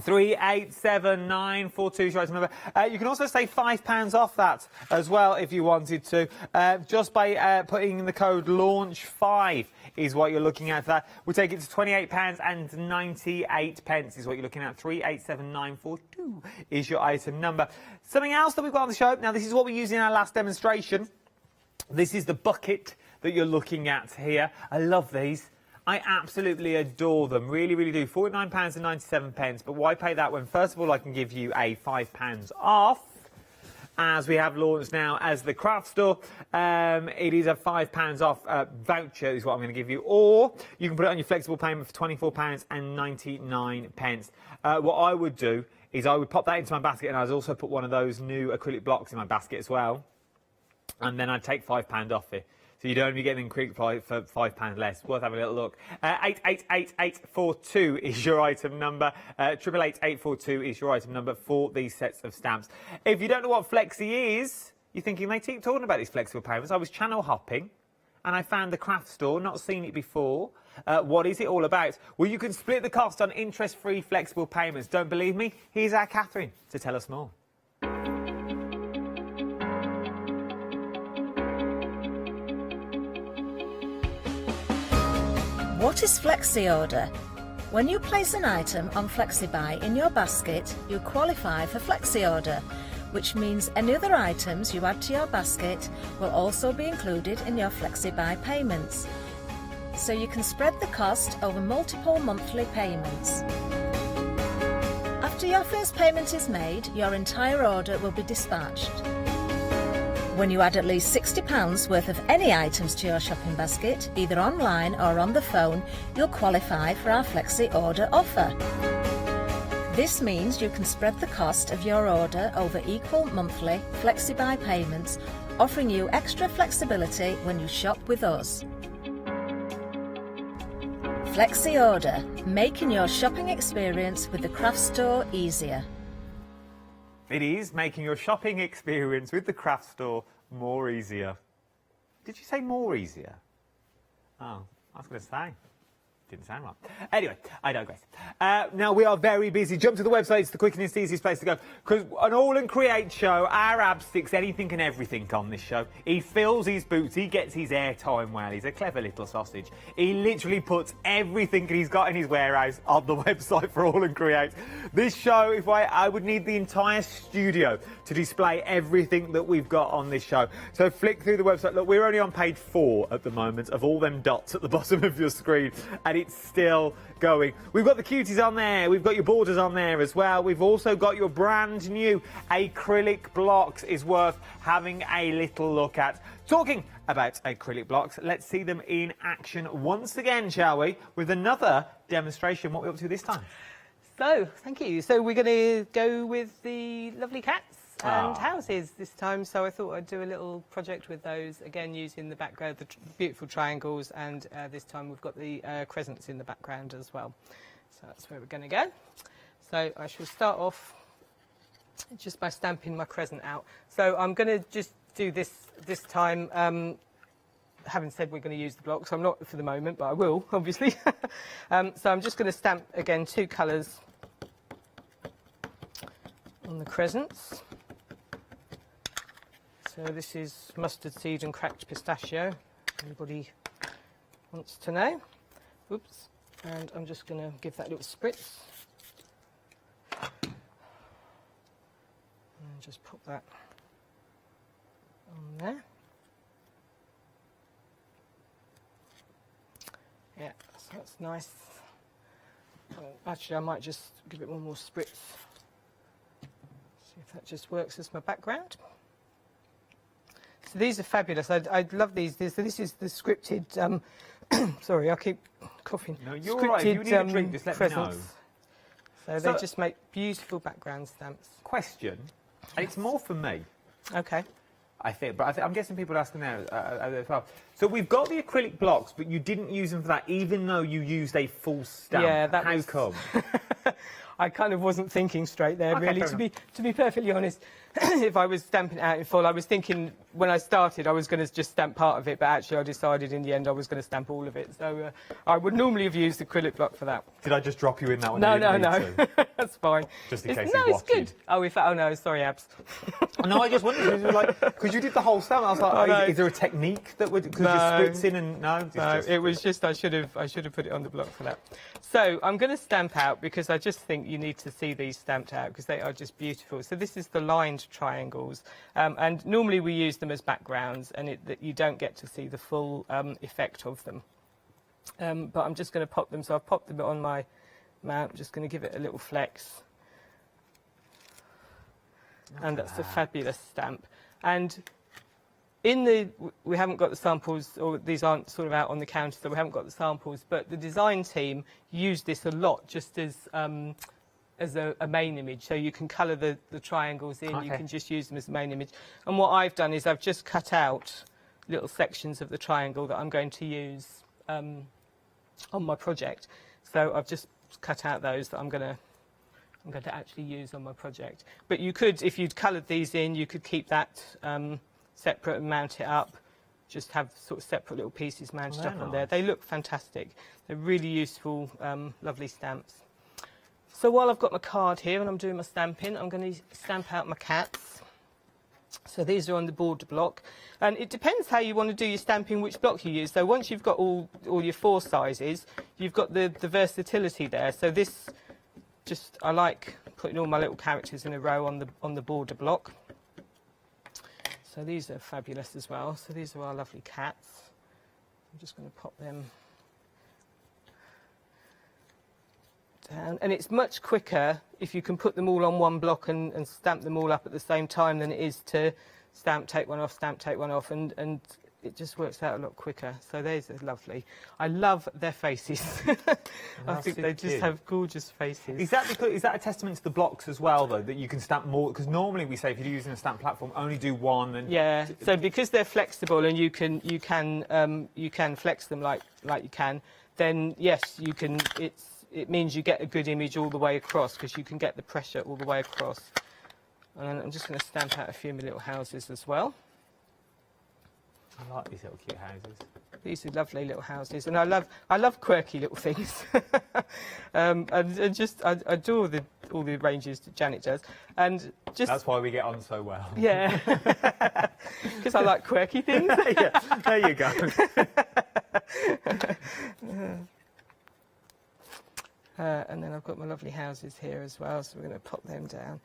387942 is your item number. You can also save £5 off that as well if you wanted to, just by putting in the code LAUNCH5 is what you're looking at. That we'll take it to £28.98 is what you're looking at. 387942 is your item number. Something else that we've got on the show. Now, this is what we used in our last demonstration. This is the bucket that you're looking at here. I love these. I absolutely adore them, really, really do. £49.97, but why pay that when, first of all, I can give you a £5 off, as we have launched now as the craft store. It is a £5 off voucher is what I'm going to give you, or you can put it on your flexible payment for £24.99. What I would do is I would pop that into my basket, and I'd also put one of those new acrylic blocks in my basket as well, and then I'd take £5 off it. So you'd only be getting acrylic for £5 less. Worth having a little look. 888842 is your item number. 888842 is your item number for these sets of stamps. If you don't know what Flexi is, you're thinking they keep talking about these flexible payments. I was channel hopping, and I found the craft store, not seen it before. What is it all about? Well, you can split the cost on interest-free flexible payments. Don't believe me? Here's our Catherine to tell us more. What is Flexi Order? When you place an item on FlexiBuy in your basket, you qualify for Flexi Order, which means any other items you add to your basket will also be included in your FlexiBuy payments. So you can spread the cost over multiple monthly payments. After your first payment is made, your entire order will be dispatched. When you add at least £60 worth of any items to your shopping basket, either online or on the phone, you'll qualify for our Flexi Order offer. This means you can spread the cost of your order over equal monthly FlexiBuy payments, offering you extra flexibility when you shop with us. Flexi Order, making your shopping experience with the craft store easier. It is making your shopping experience with the craft store more easier. Did you say more easier? Oh, I was going to say. Didn't sound right. Anyway, I digress. Now, we are very busy. Jump to the website. It's the quickest and easiest place to go. Because an all and create show, our Ab sticks anything and everything on this show. He fills his boots. He gets his airtime well. He's a clever little sausage. He literally puts everything he's got in his warehouse on the website for all and create. This show, if I would need the entire studio to display everything that we've got on this show. So flick through the website. Look, we're only on page 4 at the moment of all them dots at the bottom of your screen. And it's still going. We've got the cuties on there. We've got your borders on there as well. We've also got your brand new acrylic blocks. Is worth having a little look at. Talking about acrylic blocks, let's see them in action once again, shall we? With another demonstration. What are we up to this time? So, thank you. So we're going to go with the lovely cats and houses this time. So I thought I'd do a little project with those, again using the background, the beautiful triangles, and this time we've got the crescents in the background as well. So that's where we're going to go. So I shall start off just by stamping my crescent out. So I'm going to just do this time. Having said we're going to use the blocks, I'm not for the moment, but I will, obviously. So I'm just going to stamp, again, 2 colours on the crescents. So this is mustard seed and cracked pistachio. Anybody wants to know? Oops. And I'm just going to give that a little spritz. And just pop that on there. Yeah, so that's nice. Actually, I might just give it one more spritz. See if that just works as my background. So these are fabulous. I love these. This is the scripted. Sorry, I keep coughing. No, you're all right. If you need a drink, just let me know. So they just make beautiful background stamps. Question, and it's more for me. Okay. I think, but I'm guessing people are asking there as well. So we've got the acrylic blocks, but you didn't use them for that, even though you used a full stamp. Yeah, that How come? I kind of wasn't thinking straight there, Okay, really. To be perfectly honest, if I was stamping it out in full, I was thinking when I started I was going to just stamp part of it, but actually I decided in the end I was going to stamp all of it. So I would normally have used acrylic block for that. Did I just drop you in that one? No. That's fine. Just in case no, he's it's good. Oh, no, sorry, Abs. No, I just wondered, because you did the whole stamp. I was like, is there a technique that would, because you're spritzing and no? It was just I should have put it on the block for that. So I'm going to stamp out because I just think you need to see these stamped out because they are just beautiful. So this is the lined triangles, and normally we use them as backgrounds, and you don't get to see the full effect of them. But I'm just going to pop them. So I've popped them on my mount. I'm just going to give it a little flex, and that's a fabulous stamp. And we haven't got the samples, or these aren't sort of out on the counter, so we haven't got the samples, but the design team used this a lot just as a main image. So you can colour the triangles in, you can just use them as the main image. And what I've done is I've just cut out little sections of the triangle that I'm going to use on my project. So I've just cut out those that I'm going to actually use on my project. But you could, if you'd coloured these in, you could keep that separate and mount it up just have sort of separate little pieces mounted They're up on there. nice. They look fantastic. They're really useful, lovely stamps. So while I've got my card here and I'm doing my stamping, I'm going to stamp out my cats. So these are on the border block, and it depends how you want to do your stamping, which block you use. So once you've got all your 4 sizes, you've got the versatility there. So this, I like putting all my little characters in a row on the border block. So these are fabulous as well. So these are our lovely cats. I'm just going to pop them down, and it's much quicker if you can put them all on one block and stamp them all up at the same time than it is to stamp, take one off, stamp, take one off, and it just works out a lot quicker. So those are lovely. I love their faces. I think they just have gorgeous faces. Is that a testament to the blocks as well, though, that you can stamp more? Because normally we say if you're using a stamp platform, only do one. And yeah. So because they're flexible and you can flex them like you can, then yes, you can. It means you get a good image all the way across because you can get the pressure all the way across. And I'm just going to stamp out a few of my little houses as well. I like these little cute houses. These are lovely little houses, and I love quirky little things. and I adore all the ranges that Janet does, and that's why we get on so well. Yeah, because I like quirky things. Yeah, there you go. And then I've got my lovely houses here as well, so we're going to pop them down.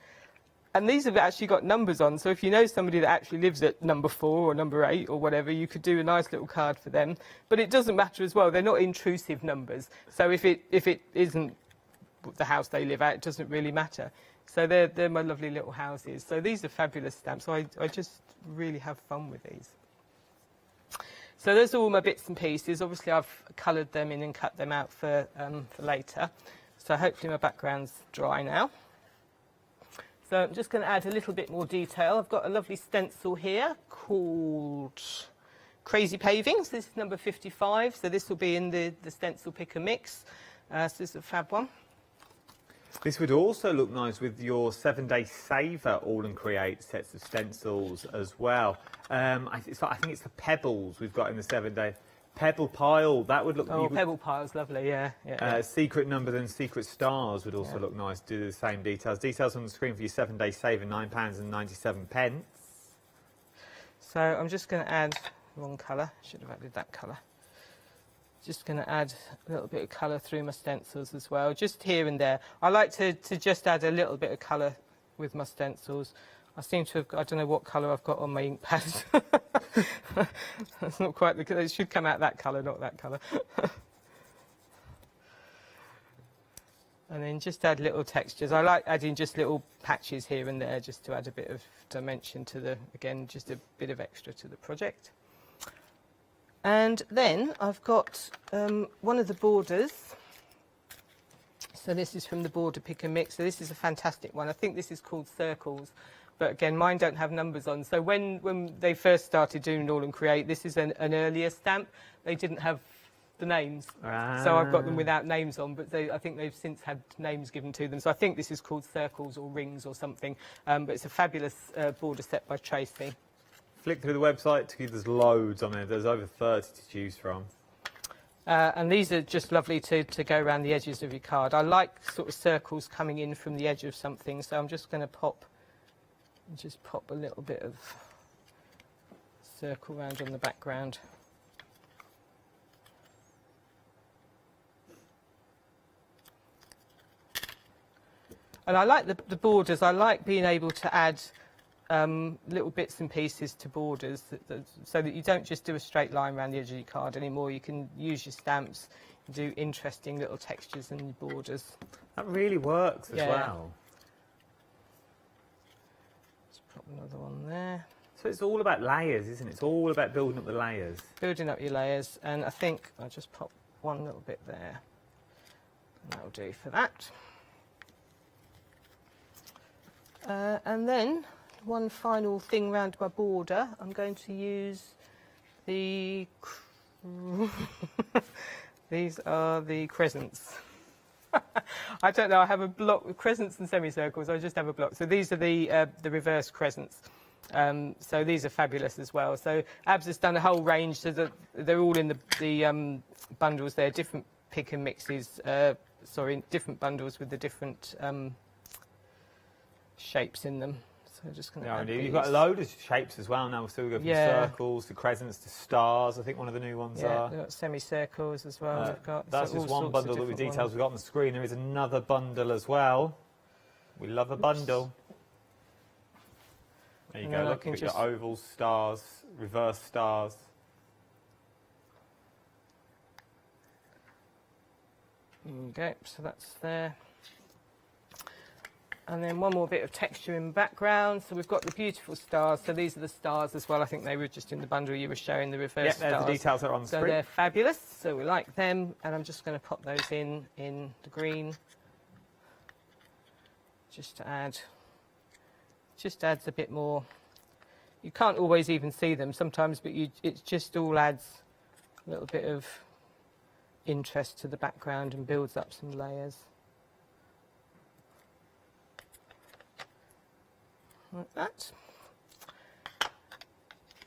And these have actually got numbers on, so if you know somebody that actually lives at number 4 or number 8 or whatever, you could do a nice little card for them. But it doesn't matter as well, they're not intrusive numbers. So if it isn't the house they live at, it doesn't really matter. So they're my lovely little houses. So these are fabulous stamps, so I just really have fun with these. So those are all my bits and pieces. Obviously I've coloured them in and cut them out for later. So hopefully my background's dry now. So I'm just going to add a little bit more detail. I've got a lovely stencil here called Crazy Pavings. This is number 55, so this will be in the stencil pick and mix. So this is a fab one. This would also look nice with your 7-day saver all and create sets of stencils as well. I think it's the pebbles we've got in the 7-day. Pebble pile, that would look... Oh, pebble pile's lovely, yeah. Secret numbers and secret stars would also look nice. Do the same details. Details on the screen for your 7-day saver, £9.97. So I'm just going to add... Wrong colour, should have added that colour. Just going to add a little bit of colour through my stencils as well, just here and there. I like to just add a little bit of colour with my stencils. I seem to have, I don't know what colour I've got on my ink pad. That's not quite the colour. It should come out that colour, not that colour. And then just add little textures. I like adding just little patches here and there just to add a bit of dimension to again, just a bit of extra to the project. And then I've got one of the borders. So this is from the Border Pick and Mix. So this is a fantastic one. I think this is called Circles. But again, mine don't have numbers on. So when they first started doing All and Create, this is an earlier stamp. They didn't have the names. So I've got them without names on, but I think they've since had names given to them. So I think this is called Circles or Rings or something. But it's a fabulous border set by Tracy. Flick through the website, there's loads on there. There's over 30 to choose from. And these are just lovely to go around the edges of your card. I like sort of circles coming in from the edge of something, so I'm just going to pop a little bit of circle round on the background. And I like the borders. I like being able to add little bits and pieces to borders so that you don't just do a straight line around the edge of your card anymore. You can use your stamps, do interesting little textures and borders. That really works as well. Pop another one there. So it's all about layers, isn't it? It's all about building up the layers. Building up your layers, and I think I'll just pop one little bit there. And that'll do for that. And then one final thing round my border, I'm going to use the... These are the crescents. I don't know, I have a block with crescents and semicircles, I just have a block. So these are the reverse crescents. So these are fabulous as well. So Abs has done a whole range, so they're all in the bundles there, different pick and mixes, different bundles with the different shapes in them. So just going to add You've these. got a load of shapes as well now. We'll still go from circles to crescents to stars. I think one of the new ones are. We've got semicircles as well. We've got, that's so just all one sorts of bundle with different details we've got on the screen. There is another bundle as well. We love a bundle. There you And go. then I Look, can you've got just- your ovals, stars, reverse stars. Okay, so that's there. And then one more bit of texture in background. So we've got the beautiful stars. So these are the stars as well. I think they were just in the bundle you were showing, the reverse stars. There's the details that are on the so screen. they're fabulous. So we like them. And I'm just going to pop those in the green. Just to add, just adds a bit more. You can't always even see them sometimes, but it just all adds a little bit of interest to the background and builds up some layers. Like that.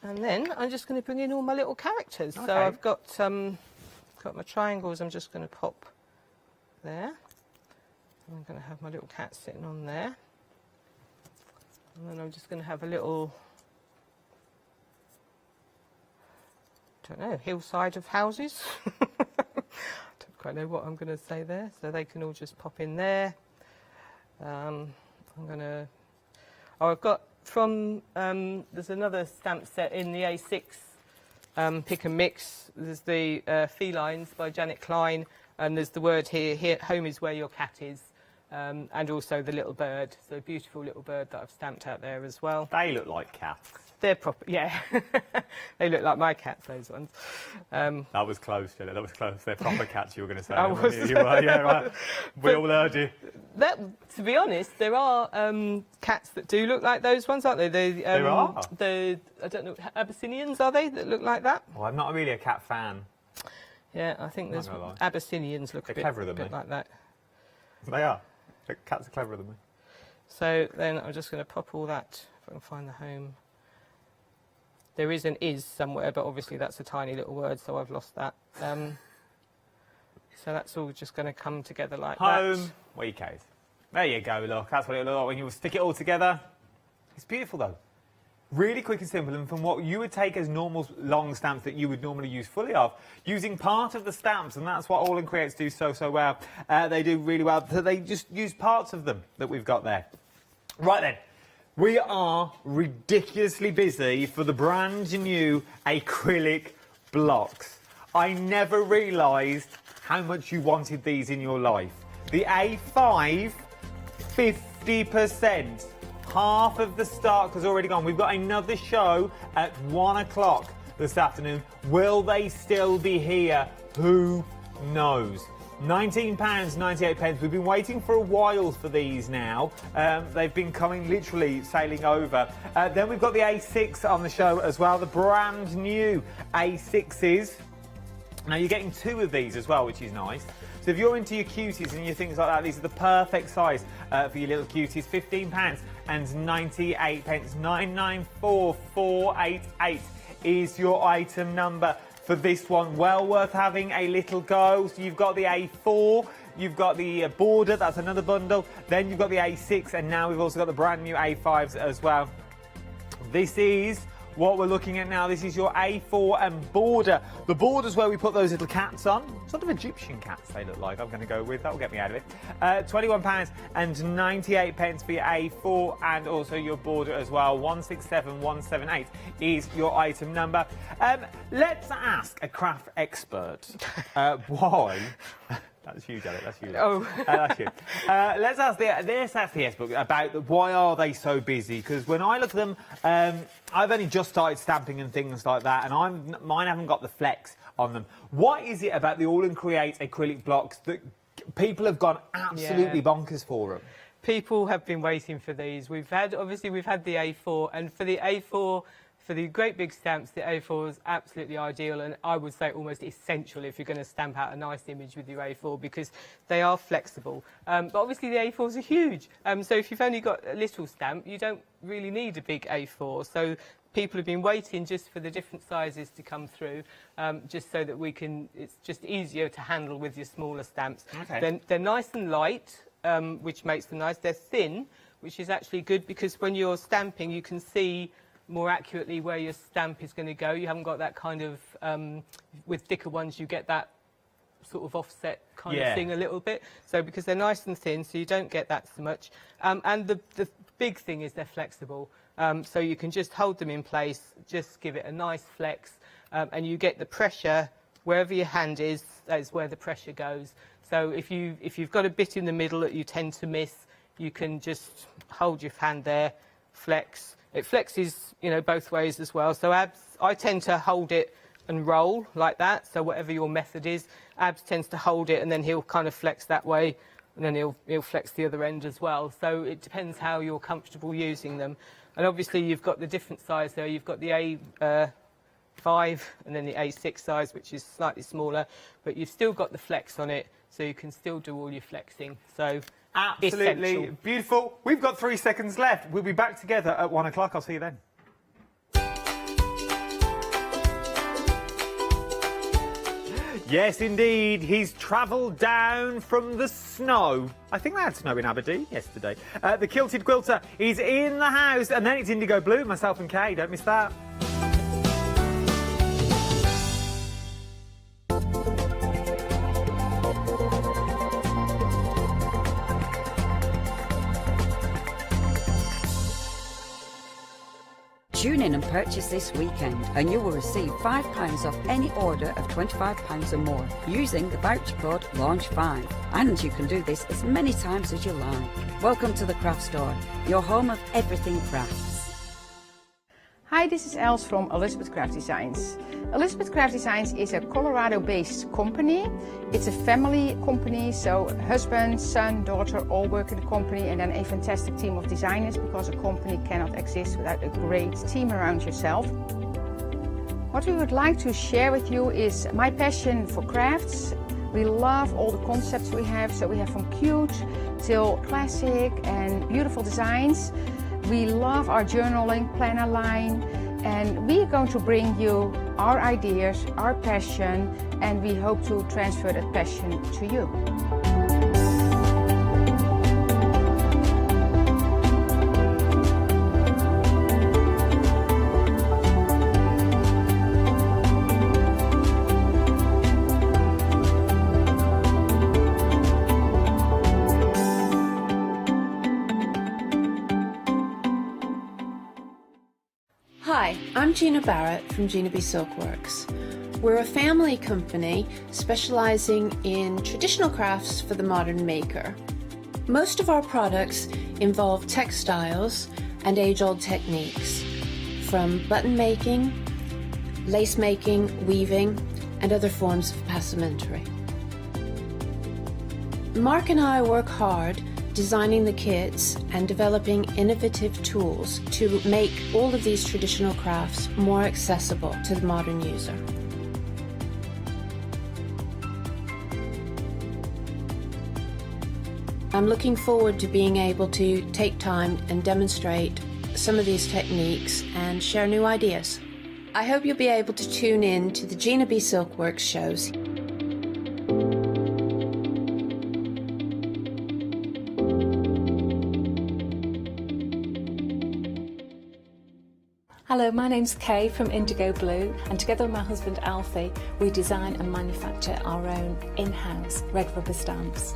And then I'm just going to bring in all my little characters. Okay. So I've got my triangles. I'm just going to pop there. I'm going to have my little cat sitting on there. And then I'm just going to have a little, I don't know, hillside of houses. Don't quite know what I'm going to say there. So they can all just pop in there. I'm going to... Oh, I've got from, there's another stamp set in the A6 pick and mix. There's the Felines by Janet Klein, and there's the word here, home is where your cat is, and also the little bird. So a beautiful little bird that I've stamped out there as well. They look like cats. They're proper, yeah. They look like my cats, those ones. That was close, Jenna. That was close. They're proper cats, you were going to say. I weren't was. You were, yeah, right. We all heard you. That, to be honest, there are cats that do look like those ones, aren't they? There are. I don't know, Abyssinians, are they, that look like that? Well, I'm not really a cat fan. Yeah, I think there's Not gonna lie. Abyssinians look They're a bit, cleverer than bit me. like that. They are. The cats are cleverer than me. So then I'm just going to pop all that, if I can find the home. There is an is somewhere, but obviously that's a tiny little word, so I've lost that. So that's all just going to come together like Home, that. weekend. There you go, look. That's what it looks like when you stick it all together. It's beautiful, though. Really quick and simple, and from what you would take as normal long stamps that you would normally use fully of, using part of the stamps, and that's what All In Creates do so well. They do really well. So they just use parts of them that we've got there. Right then. We are ridiculously busy for the brand new acrylic blocks. I never realised how much you wanted these in your life. The A5, 50%. Half of the stock has already gone. We've got another show at 1 o'clock this afternoon. Will they still be here? Who knows? £19.98. We've been waiting for a while for these now. They've been coming, literally sailing over. Then we've got the A6 on the show as well, the brand new A6s. Now you're getting two of these as well, which is nice. So if you're into your cuties and your things like that, these are the perfect size for your little cuties. £15.98. 994488 is your item number for this one. Well worth having a little go. So you've got the A4, you've got the border, that's another bundle. Then you've got the A6, and now we've also got the brand new A5s as well. This is what we're looking at now. This is your A4 and border. The border's where we put those little cats on. Sort of Egyptian cats they look like, I'm going to go with. That'll get me out of it. £21.98 for your A4 and also your border as well. 167178 is your item number. Let's ask a craft expert why... That's huge, Alec. That's huge. Oh. That's huge. Let's ask the expert about why are they so busy? Because when I look at them, I've only just started stamping and things like that, and mine haven't got the flex on them. What is it about the All In Create acrylic blocks that people have gone absolutely bonkers for them? People have been waiting for these. We've had the A4, and for the A4, for for the great big stamps, the A4 is absolutely ideal, and I would say almost essential if you're going to stamp out a nice image with your A4, because they are flexible. But obviously the A4s are huge, so if you've only got a little stamp, you don't really need a big A4. So people have been waiting just for the different sizes to come through, just so that it's just easier to handle with your smaller stamps. Okay. They're nice and light, which makes them nice. They're thin, which is actually good, because when you're stamping, you can see more accurately where your stamp is going to go. You haven't got that kind of, with thicker ones, you get that sort of offset kind of thing a little bit. So because they're nice and thin, so you don't get that so much. And the big thing is they're flexible. So you can just hold them in place, just give it a nice flex, and you get the pressure wherever your hand is. That is where the pressure goes. So if you've got a bit in the middle that you tend to miss, you can just hold your hand there, flex. It flexes, you know, both ways as well. So I tend to hold it and roll like that. So whatever your method is, Abs tends to hold it and then he'll kind of flex that way, and then he'll flex the other end as well. So it depends how you're comfortable using them. And obviously you've got the different size there. You've got the A5 and then the A6 size, which is slightly smaller, but you've still got the flex on it, so you can still do all your flexing. So absolutely essential. Beautiful. We've got 3 seconds left. We'll be back together at 1 o'clock. I'll see you then. Yes, indeed. He's travelled down from the snow. I think they had snow in Aberdeen yesterday. The Quilted Quilter is in the house, and then it's Indigo Blue, myself and Kay. Don't miss that. Tune in and purchase this weekend and you will receive £5 off any order of £25 or more using the voucher code LAUNCH5. And you can do this as many times as you like. Welcome to the Craft Store, your home of everything crafts. Hi, this is Els from Elizabeth Craft Designs. Elizabeth Craft Designs is a Colorado-based company. It's a family company, so husband, son, daughter all work in the company, and then a fantastic team of designers, because a company cannot exist without a great team around yourself. What we would like to share with you is my passion for crafts. We love all the concepts we have, so we have from cute till classic and beautiful designs. We love our journaling planner line, and we are going to bring you our ideas, our passion, and we hope to transfer that passion to you. Hi, I'm Gina Barrett from Gina B Silkworks. We're a family company specializing in traditional crafts for the modern maker. Most of our products involve textiles and age-old techniques, from button making, lace making, weaving, and other forms of passementerie. Mark and I work hard designing the kits and developing innovative tools to make all of these traditional crafts more accessible to the modern user. I'm looking forward to being able to take time and demonstrate some of these techniques and share new ideas. I hope you'll be able to tune in to the Gina B Silkworks shows. Hello, my name's Kay from Indigo Blue, and together with my husband Alfie, we design and manufacture our own in-house red rubber stamps.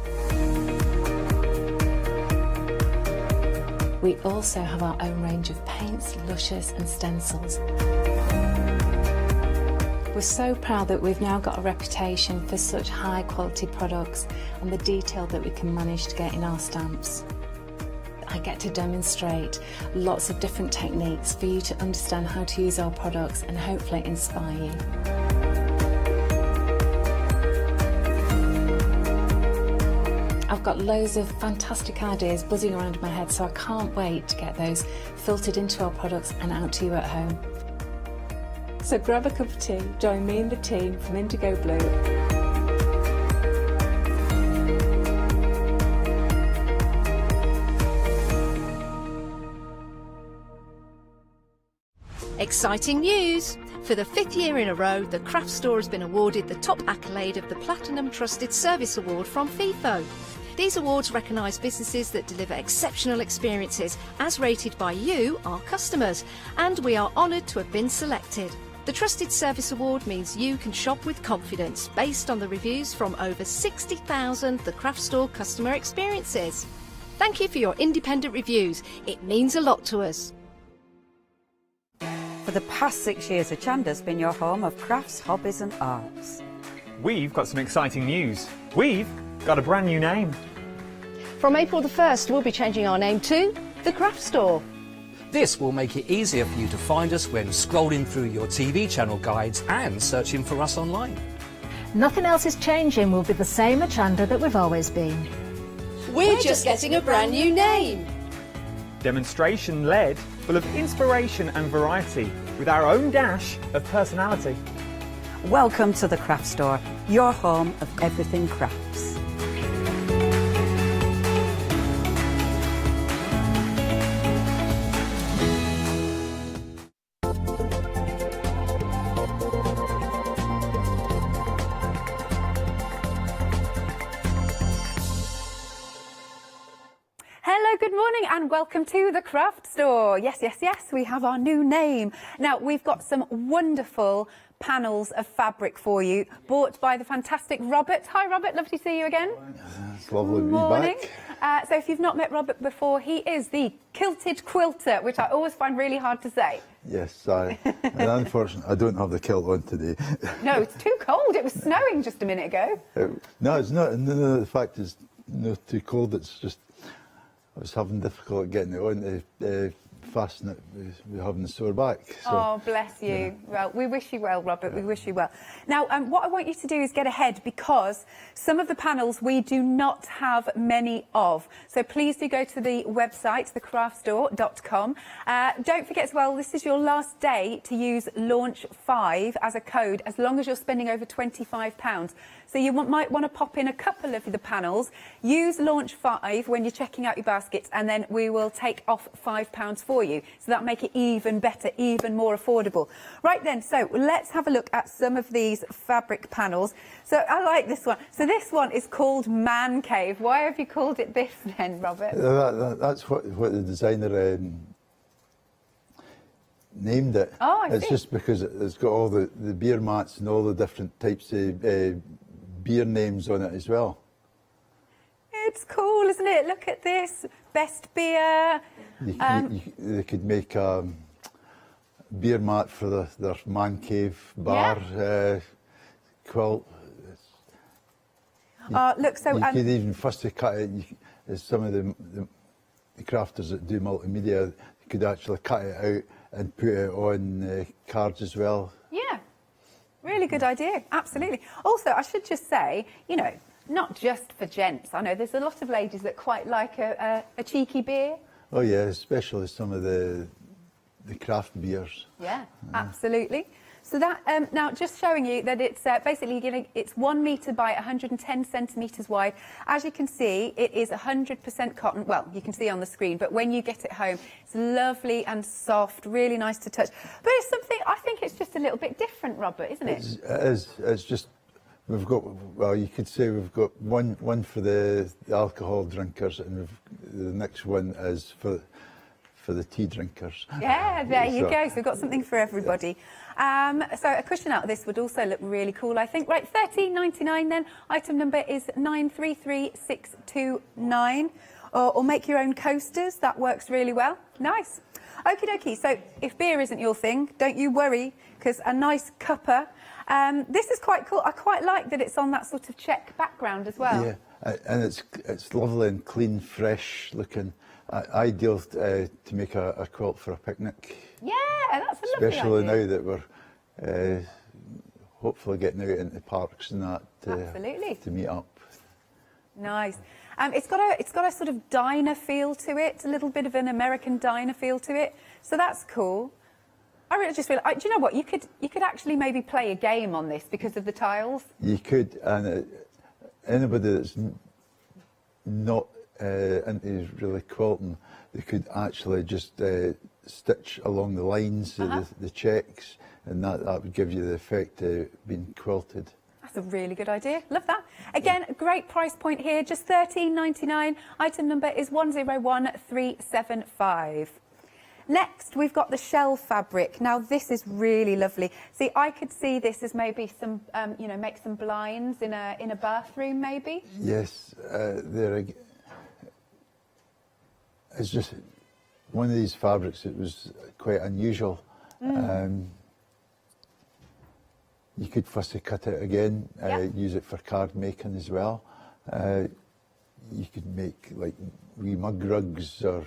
We also have our own range of paints, lushes and stencils. We're so proud that we've now got a reputation for such high quality products and the detail that we can manage to get in our stamps. I get to demonstrate lots of different techniques for you to understand how to use our products and hopefully inspire you. I've got loads of fantastic ideas buzzing around in my head, so I can't wait to get those filtered into our products and out to you at home. So grab a cup of tea, join me and the team from Indigo Blue. Exciting news! For the 5th year in a row, the craft store has been awarded the top accolade of the Platinum Trusted Service Award from Feefo. These awards recognise businesses that deliver exceptional experiences as rated by you, our customers, and we are honoured to have been selected. The Trusted Service Award means you can shop with confidence based on the reviews from over 60,000 The Craft Store customer experiences. Thank you for your independent reviews. It means a lot to us. For the past 6 years, Hochanda's been your home of crafts, hobbies and arts. We've got some exciting news. We've got a brand new name. From April the 1st, we'll be changing our name to The Craft Store. This will make it easier for you to find us when scrolling through your TV channel guides and searching for us online. Nothing else is changing. We'll be the same Hochanda that we've always been. We're just getting a brand new name. Demonstration-led, full of inspiration and variety, with our own dash of personality. Welcome to The Craft Store, your home of everything crafts. Hello, good morning and welcome to the Craft Store. Yes, yes, yes, we have our new name. Now, we've got some wonderful panels of fabric for you, bought by the fantastic Robert. Hi, Robert, lovely to see you again. It's lovely to be back. So if you've not met Robert before, he is the kilted quilter, which I always find really hard to say. Yes, and unfortunately, I don't have the kilt on today. No, it's too cold. It was snowing just a minute ago. No, it's not. No, the fact is, no, too cold. It's just I was having difficulty getting it on to fasten it. We're having a sore back. So, oh, bless you. Yeah. Well, we wish you well, Robert. Yeah. We wish you well. Now, what I want you to do is get ahead, because some of the panels we do not have many of. So please do go to the website, thecraftstore.com. Don't forget as well, this is your last day to use Launch 5 as a code, as long as you're spending over £25. So you might want to pop in a couple of the panels, use Launch 5 when you're checking out your baskets, and then we will take off £5 for you. So that'll make it even better, even more affordable. Right then, so let's have a look at some of these fabric panels. So I like this one. So this one is called Man Cave. Why have you called it this then, Robert? That's what the designer named it. Oh, I see. It's just because it's got all the beer mats and all the different types of beer names on it as well. It's cool, isn't it? Look at this. Best beer. They could make a beer mat for their man cave bar quilt. Look, so you could even fussy cut it. As some of the crafters that do multimedia, you could actually cut it out and put it on cards as well. Yeah, really good idea. Absolutely. Also, I should just say, you know, not just for gents. I know there's a lot of ladies that quite like a cheeky beer. Oh yeah, especially some of the craft beers. Yeah, absolutely. So that now just showing you that it's basically it's 1 metre by 110 centimetres wide. As you can see, it is 100% cotton. Well, you can see on the screen, but when you get it home, it's lovely and soft, really nice to touch. But it's something, I think it's just a little bit different, Robert, isn't it? It is. It's just, we've got, well, you could say we've got one for the alcohol drinkers, and the next one is for the tea drinkers. Yeah, there you go. So we've got something for everybody. So a cushion out of this would also look really cool, I think. Right, £13.99 then. Item number is 933629. Or make your own coasters. That works really well. Nice. Okie dokie. So if beer isn't your thing, don't you worry, because a nice cuppa. This is quite cool. I quite like that it's on that sort of check background as well. Yeah, and it's lovely and clean, fresh looking. Ideal to make a quilt for a picnic. Yeah, that's a lovely Especially idea. now that we're hopefully getting out into parks and that to meet up. Nice. It's got a sort of diner feel to it, a little bit of an American diner feel to it. So that's cool. I really just feel, do you know what, you could actually maybe play a game on this because of the tiles. You could, and anybody that's not into really quilting, they could actually just stitch along the lines of the checks, and that would give you the effect of being quilted. That's a really good idea. Love that. Again, a great price point here, just $13.99. Item number is 101375. Next, we've got the shell fabric. Now, this is really lovely. See, I could see this as maybe some, you know, make some blinds in a bathroom, maybe. Yes, it's just one of these fabrics. It was quite unusual. You could fussy cut it again, use it for card making as well. You could make like wee mug rugs or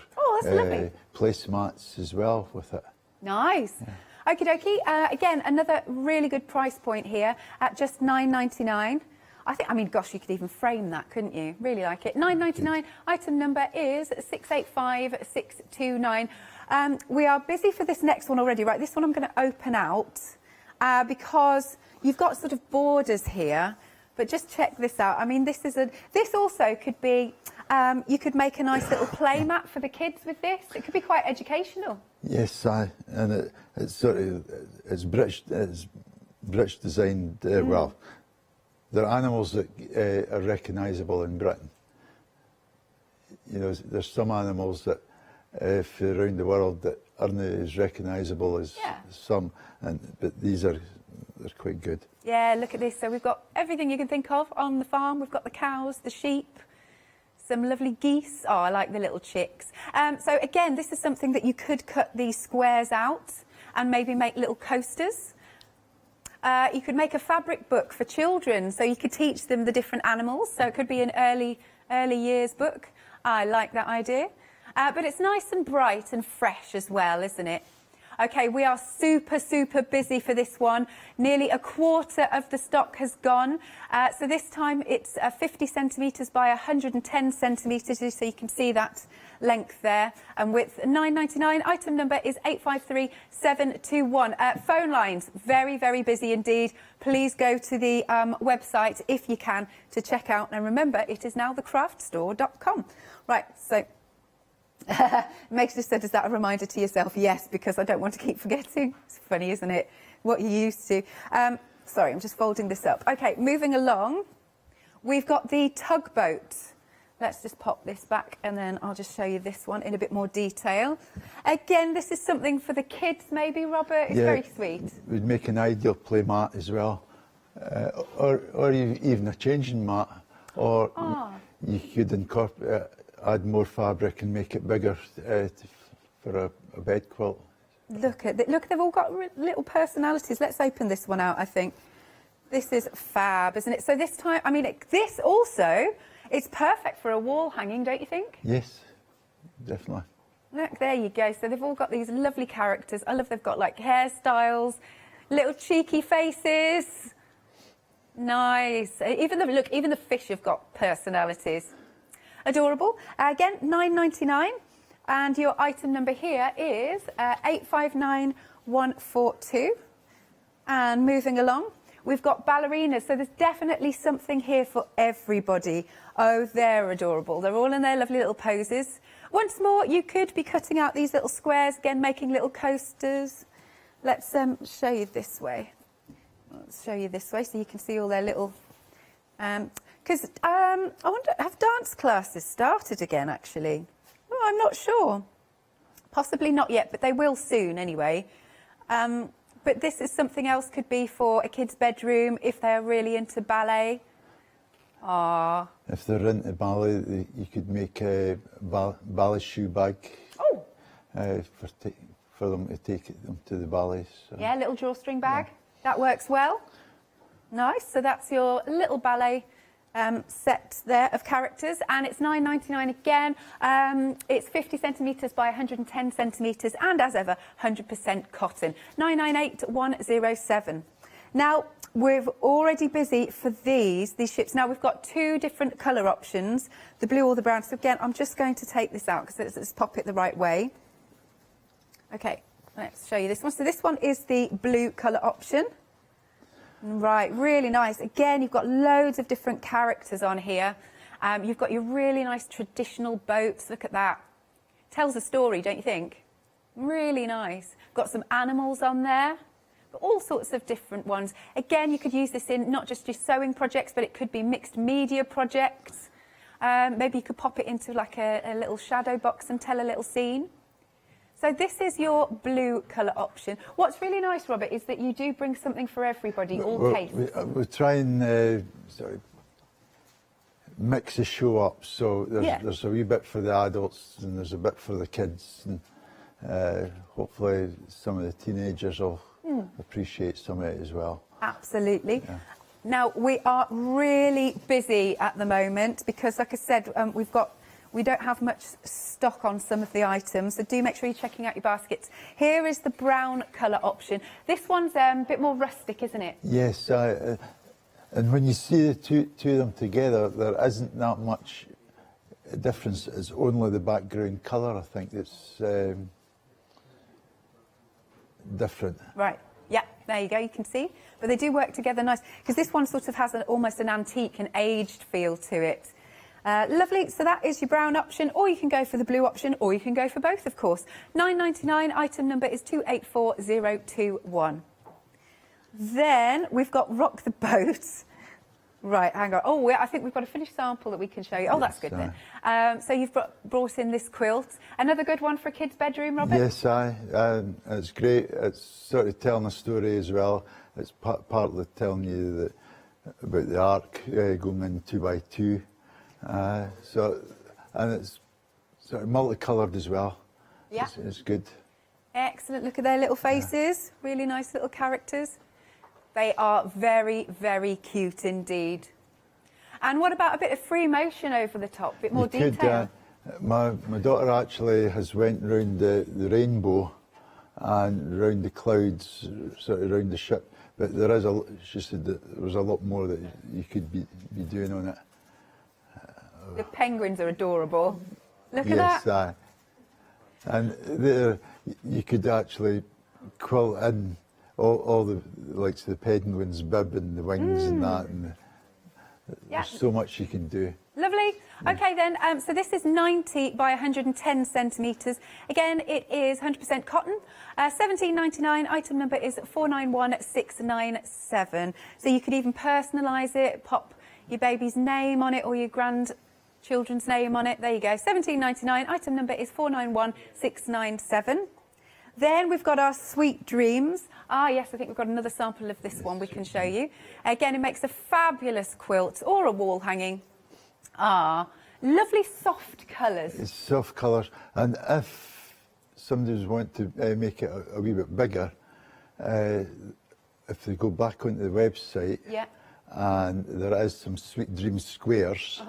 placemats as well with it. Nice. Yeah. Okie dokie. Again, another really good price point here at just $9.99. I mean, gosh, you could even frame that, couldn't you? Really like it. $9.99. Item number is 685629. We are busy for this next one already, right? This one I'm going to open out because you've got sort of borders here. But just check this out. I mean, this also could be, you could make a nice little play mat for the kids with this. It could be quite educational. Yes, and it's sort of, it's British designed. Well, they're animals that are recognisable in Britain. You know, there's some animals that around the world that aren't as recognisable as some, but they're quite good. Yeah, look at this. So we've got everything you can think of on the farm. We've got the cows, the sheep, some lovely geese. Oh, I like the little chicks. So again, this is something that you could cut these squares out and maybe make little coasters. You could make a fabric book for children, so you could teach them the different animals. So it could be an early years book. I like that idea. But it's nice and bright and fresh as well, isn't it? Okay, we are super, super busy for this one. Nearly a quarter of the stock has gone. So this time it's 50 centimetres by 110 centimetres, so you can see that length there. And with $9.99, item number is 853721. Phone lines, very, very busy indeed. Please go to the website, if you can, to check out. And remember, it is now thecraftstore.com. Right, so... Makes just said, is that a reminder to yourself? Yes, because I don't want to keep forgetting. It's funny, isn't it? What you used to. Sorry, I'm just folding this up. Okay, moving along. We've got the tugboat. Let's just pop this back and then I'll just show you this one in a bit more detail. Again, this is something for the kids maybe, Robert? It's very sweet. We'd make an ideal play mat as well. Or even a changing mat. Or you could incorporate... add more fabric and make it bigger for a bed quilt. Look, they've all got little personalities. Let's open this one out, I think. This is fab, isn't it? So this time, I mean, this also, it's perfect for a wall hanging, don't you think? Yes, definitely. Look, there you go. So they've all got these lovely characters. I love they've got like hairstyles, little cheeky faces. Nice. Even the fish have got personalities. Adorable. Again, $9.99, and your item number here is 859142. And moving along, we've got ballerinas, so there's definitely something here for everybody. Oh, they're adorable. They're all in their lovely little poses. Once more, you could be cutting out these little squares, again, making little coasters. Let's show you this way. Let's show you this way so you can see all their little... Because I wonder, have dance classes started again, actually? Oh, I'm not sure. Possibly not yet, but they will soon anyway. But this is something else, could be for a kid's bedroom if they're really into ballet. Ah. If they're into ballet, you could make a ballet shoe bag for them to take them to the ballet. So. Yeah, little drawstring bag. Yeah. That works well. Nice. So that's your little ballet set there of characters, and it's $9.99 again. It's 50 centimetres by 110 centimetres, and as ever, 100% cotton. 998107. Now, we're already busy for these ships. Now, we've got two different colour options, the blue or the brown. So again, I'm just going to take this out because let's pop it the right way. Okay, Let's show you this one. So this one is the blue colour option. Right, really nice. Again, you've got loads of different characters on here. You've got your really nice traditional boats. Look at that. Tells a story, don't you think? Really nice. Got some animals on there. But all sorts of different ones. Again, you could use this in not just your sewing projects, but it could be mixed media projects. Maybe you could pop it into like a little shadow box and tell a little scene. So this is your blue colour option. What's really nice, Robert, is that you do bring something for everybody, all tastes. We try and mix the show up, so there's a wee bit for the adults and there's a bit for the kids, and hopefully some of the teenagers will appreciate some of it as well. Absolutely. Yeah. Now, we are really busy at the moment because, like I said, we don't have much stock on some of the items, so do make sure you're checking out your baskets. Here is the brown colour option. This one's a bit more rustic, isn't it? Yes, and when you see the two of them together, there isn't that much difference. It's only the background colour, I think, that's different. Right, yeah, there you go, you can see. But they do work together nice, because this one sort of has almost an antique and aged feel to it. Lovely, so that is your brown option, or you can go for the blue option, or you can go for both, of course. £9.99, item number is 284021. Then we've got Rock the Boat. Right, hang on. Oh, I think we've got a finished sample that we can show you. Oh, that's good then. So you've brought in this quilt. Another good one for a kid's bedroom, Robert? Yes, it's great. It's sort of telling a story as well. It's partly telling you about the arc going in 2 by 2. And it's sort of multicoloured as well. Yeah. It's good. Excellent. Look at their little faces. Yeah. Really nice little characters. They are very, very cute indeed. And what about a bit of free motion over the top? A bit more detail? My daughter actually has went round the rainbow and round the clouds, sort of round the ship. But she said that there was a lot more that you could be doing on it. The penguins are adorable. Look at that. Yes, and there you could actually quilt in all the likes of the penguin's bib and the wings and that, and there's so much you can do. Lovely. Okay then, so this is 90 by 110 centimetres. Again, it is 100% cotton. £17.99, item number is 491697. So you could even personalise it, pop your baby's name on it or your grandchildren's name on it. There you go, £17.99, item number is 491697. Then we've got our Sweet Dreams. Ah, yes, I think we've got another sample of this one we can show you. Again, it makes a fabulous quilt or a wall hanging. Ah, lovely soft colours. It's soft colours, and if somebody want to make it a wee bit bigger, if they go back onto the website, and there is some Sweet Dreams squares,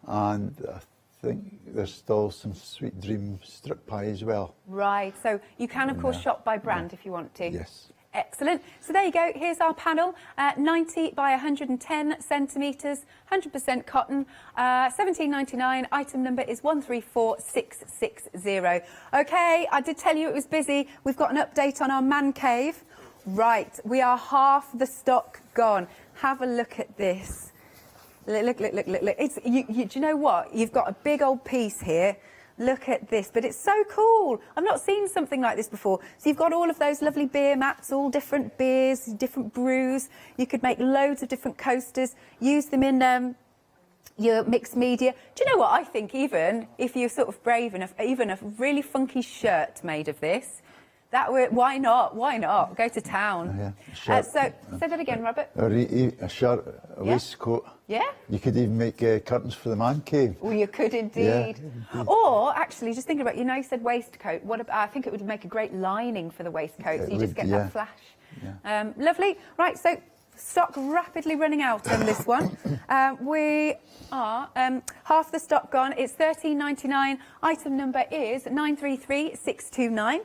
and I think there's still some Sweet Dream strip pie as well. Right, so you can of course shop by brand if you want to. Yes. Excellent. So there you go, here's our panel, 90 by 110 centimetres, 100% cotton, £17.99, item number is 134660. OK, I did tell you it was busy. We've got an update on our man cave. Right, we are half the stock gone. Have a look at this. Look. It's, do you know what? You've got a big old piece here. Look at this, but it's so cool. I've not seen something like this before. So you've got all of those lovely beer mats, all different beers, different brews. You could make loads of different coasters, use them in your mixed media. Do you know what? I think even if you're sort of brave enough, even a really funky shirt made of this, why not? Why not? Go to town. So, say that again, Robert. A shirt, a waistcoat. Yeah? You could even make curtains for the man cave. Well, you could indeed. Yeah. Or, actually, just thinking about, you said waistcoat. What about, I think it would make a great lining for the waistcoat, so you just get that flash. Yeah. Lovely. Right, so stock rapidly running out on this one. We are half the stock gone. It's £13.99. Item number is 933629.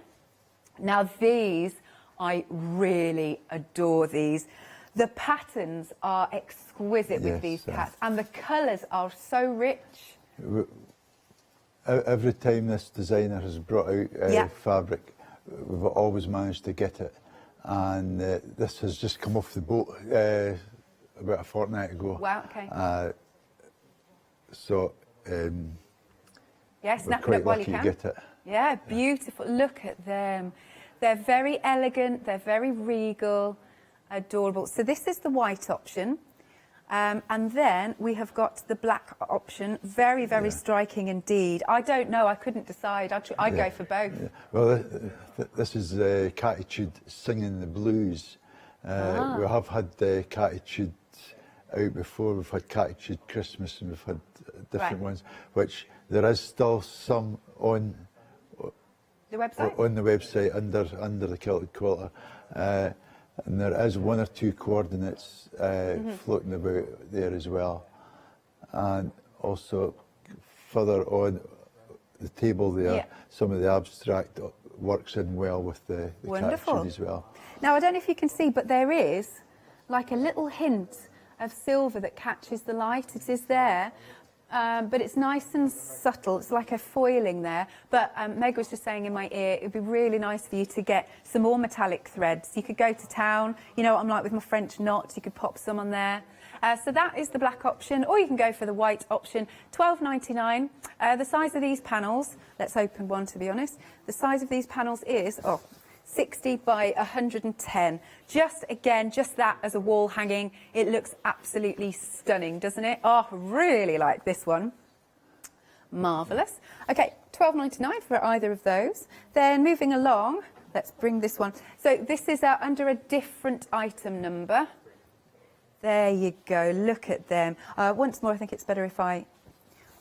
Now these, I really adore these. The patterns are exquisite with these cats, and the colours are so rich. Every time this designer has brought out fabric, we've always managed to get it. And this has just come off the boat about a fortnight ago. Wow, okay. So yeah, we're snap it quite up while you lucky can. to get it. Yeah, beautiful. Look at them. They're very elegant, they're very regal, adorable. So this is the white option. And then we have got the black option. Very, very striking indeed. I don't know, I couldn't decide. I'd go for both. Yeah. Well, this is Catitude Singing the Blues. We have had Catitude out before. We've had Catitude Christmas, and we've had different ones, which there is still some on the website, under the Kilted Quilter. And there is one or two coordinates floating about there as well. And also further on the table there, some of the abstract works in well with the Catitude as well. Now, I don't know if you can see, but there is like a little hint of silver that catches the light. It is there. But it's nice and subtle. It's like a foiling there. But Meg was just saying in my ear, it would be really nice for you to get some more metallic threads. You could go to town, you know what I'm like with my French knots, you could pop some on there. So that is the black option, or you can go for the white option, $12.99. The size of these panels, let's open one to be honest, the size of these panels is 60 by 110. Just that as a wall hanging, it looks absolutely stunning, doesn't it? Oh, really like this one. Marvellous. Okay, $12.99 for either of those. Then moving along, let's bring this one. So this is under a different item number. There you go, look at them. Once more, I think it's better if I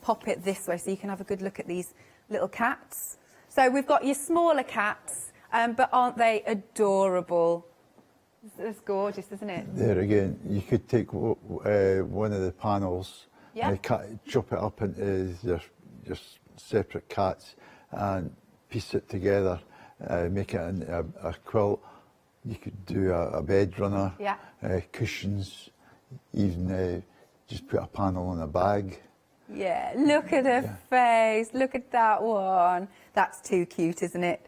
pop it this way so you can have a good look at these little cats. So we've got your smaller cats, but aren't they adorable? It's gorgeous, isn't it? There again, you could take one of the panels and chop it up into just separate cats and piece it together, make it into a quilt. You could do a bed runner, cushions, even just put a panel in a bag. Yeah, look at her face, look at that one. That's too cute, isn't it?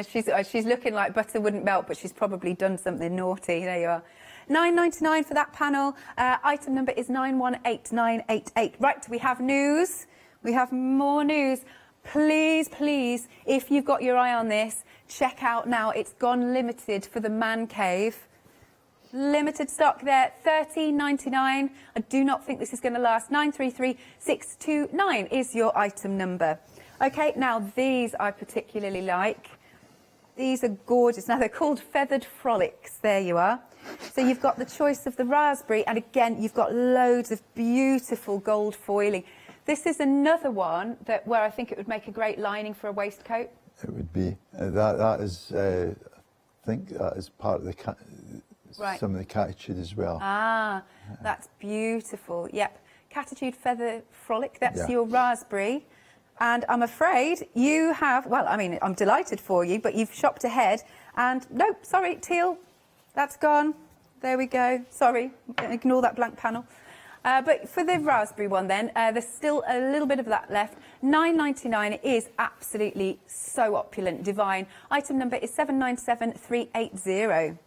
she's looking like butter wouldn't melt, but she's probably done something naughty. There you are. $9.99 for that panel. Item number is 918988. Right, we have news. We have more news. Please, please, if you've got your eye on this, check out now. It's gone limited for the man cave. Limited stock there, $13.99. I do not think this is going to last. 933629 is your item number. Okay, now these I particularly like. These are gorgeous. Now they're called Feathered Frolics. There you are. So you've got the choice of the raspberry, and again you've got loads of beautiful gold foiling. This is another one where I think it would make a great lining for a waistcoat. It would be. That is, I think that is part of the some of the Catitude as well. Ah, that's beautiful. Yep, Catitude Feather Frolic. That's your raspberry. And I'm afraid you have, well, I mean, I'm delighted for you, but you've shopped ahead. And nope, sorry, teal, that's gone. There we go. Sorry, ignore that blank panel. But for the raspberry one then, there's still a little bit of that left. $9.99 is absolutely so opulent, divine. Item number is 797380.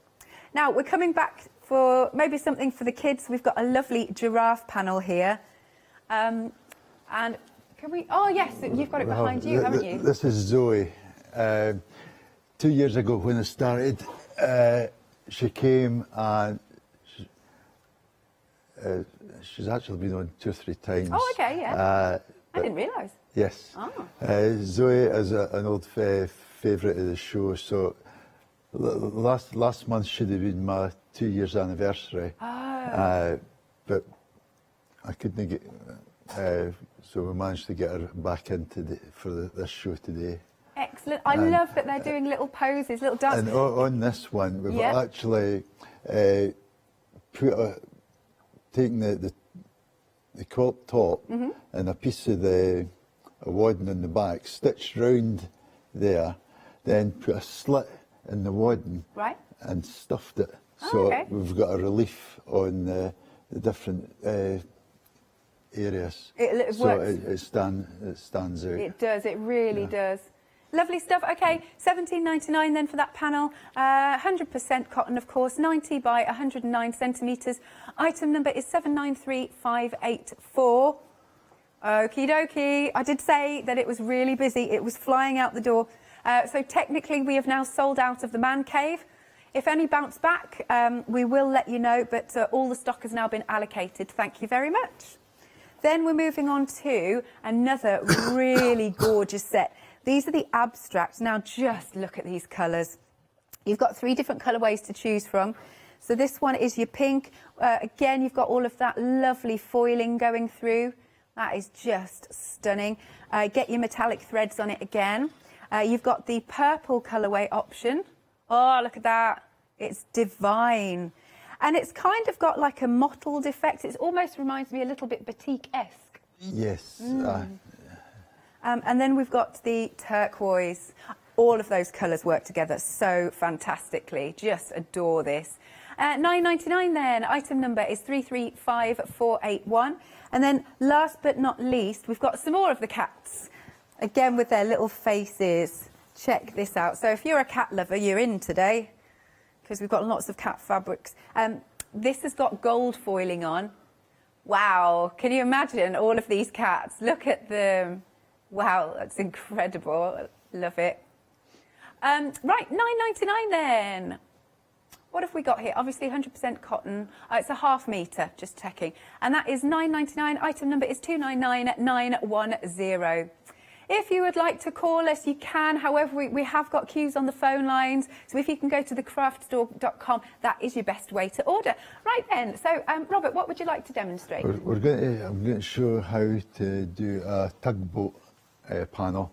Now, we're coming back for maybe something for the kids. We've got a lovely giraffe panel here. And can we... Oh, yes, you've got it behind you, haven't you? This is Zoe. 2 years ago when I started, she came and she's actually been on 2 or 3 times. Oh, okay, yeah. I didn't realise. Yes. Oh. Zoe is an old favourite of the show, so last month should have been my 2 years anniversary. Oh. But I couldn't get... so we managed to get her back into this show today. Excellent. I love that they're doing little poses, little dances. And on this one, we've actually taken the quilt top and a piece of the wadding in the back, stitched round there, then put a slit in the wadding and stuffed it. So we've got a relief on the different areas. It so works. It stands out. It does, it really does. Lovely stuff. Okay, £17.99 then for that panel. 100% cotton, of course, 90 by 109 centimetres. Item number is 793584. Okie dokie. I did say that it was really busy. It was flying out the door. So technically we have now sold out of the man cave. If any bounce back, we will let you know, but all the stock has now been allocated. Thank you very much. Then we're moving on to another really gorgeous set. These are the abstracts. Now just look at these colours. You've got 3 different colourways to choose from. So this one is your pink. Again, you've got all of that lovely foiling going through. That is just stunning. Get your metallic threads on it again. You've got the purple colourway option. Oh, look at that. It's divine. And it's kind of got like a mottled effect. It almost reminds me a little bit batik-esque. Yes. And then we've got the turquoise. All of those colours work together so fantastically. Just adore this. £9.99 then. Item number is 335481. And then last but not least, we've got some more of the cats. Again with their little faces. Check this out. So if you're a cat lover, you're in today, because we've got lots of cat fabrics. This has got gold foiling on. Wow, can you imagine all of these cats? Look at them. Wow, that's incredible. Love it. Right, £9.99 then. What have we got here? Obviously 100% cotton. It's a ½ metre, just checking. And that is £9.99. Item number is 299910. If you would like to call us, you can. However, we have got queues on the phone lines. So if you can go to thecraftstore.com, that is your best way to order. Right then, so Robert, what would you like to demonstrate? I'm going to show how to do a tugboat panel.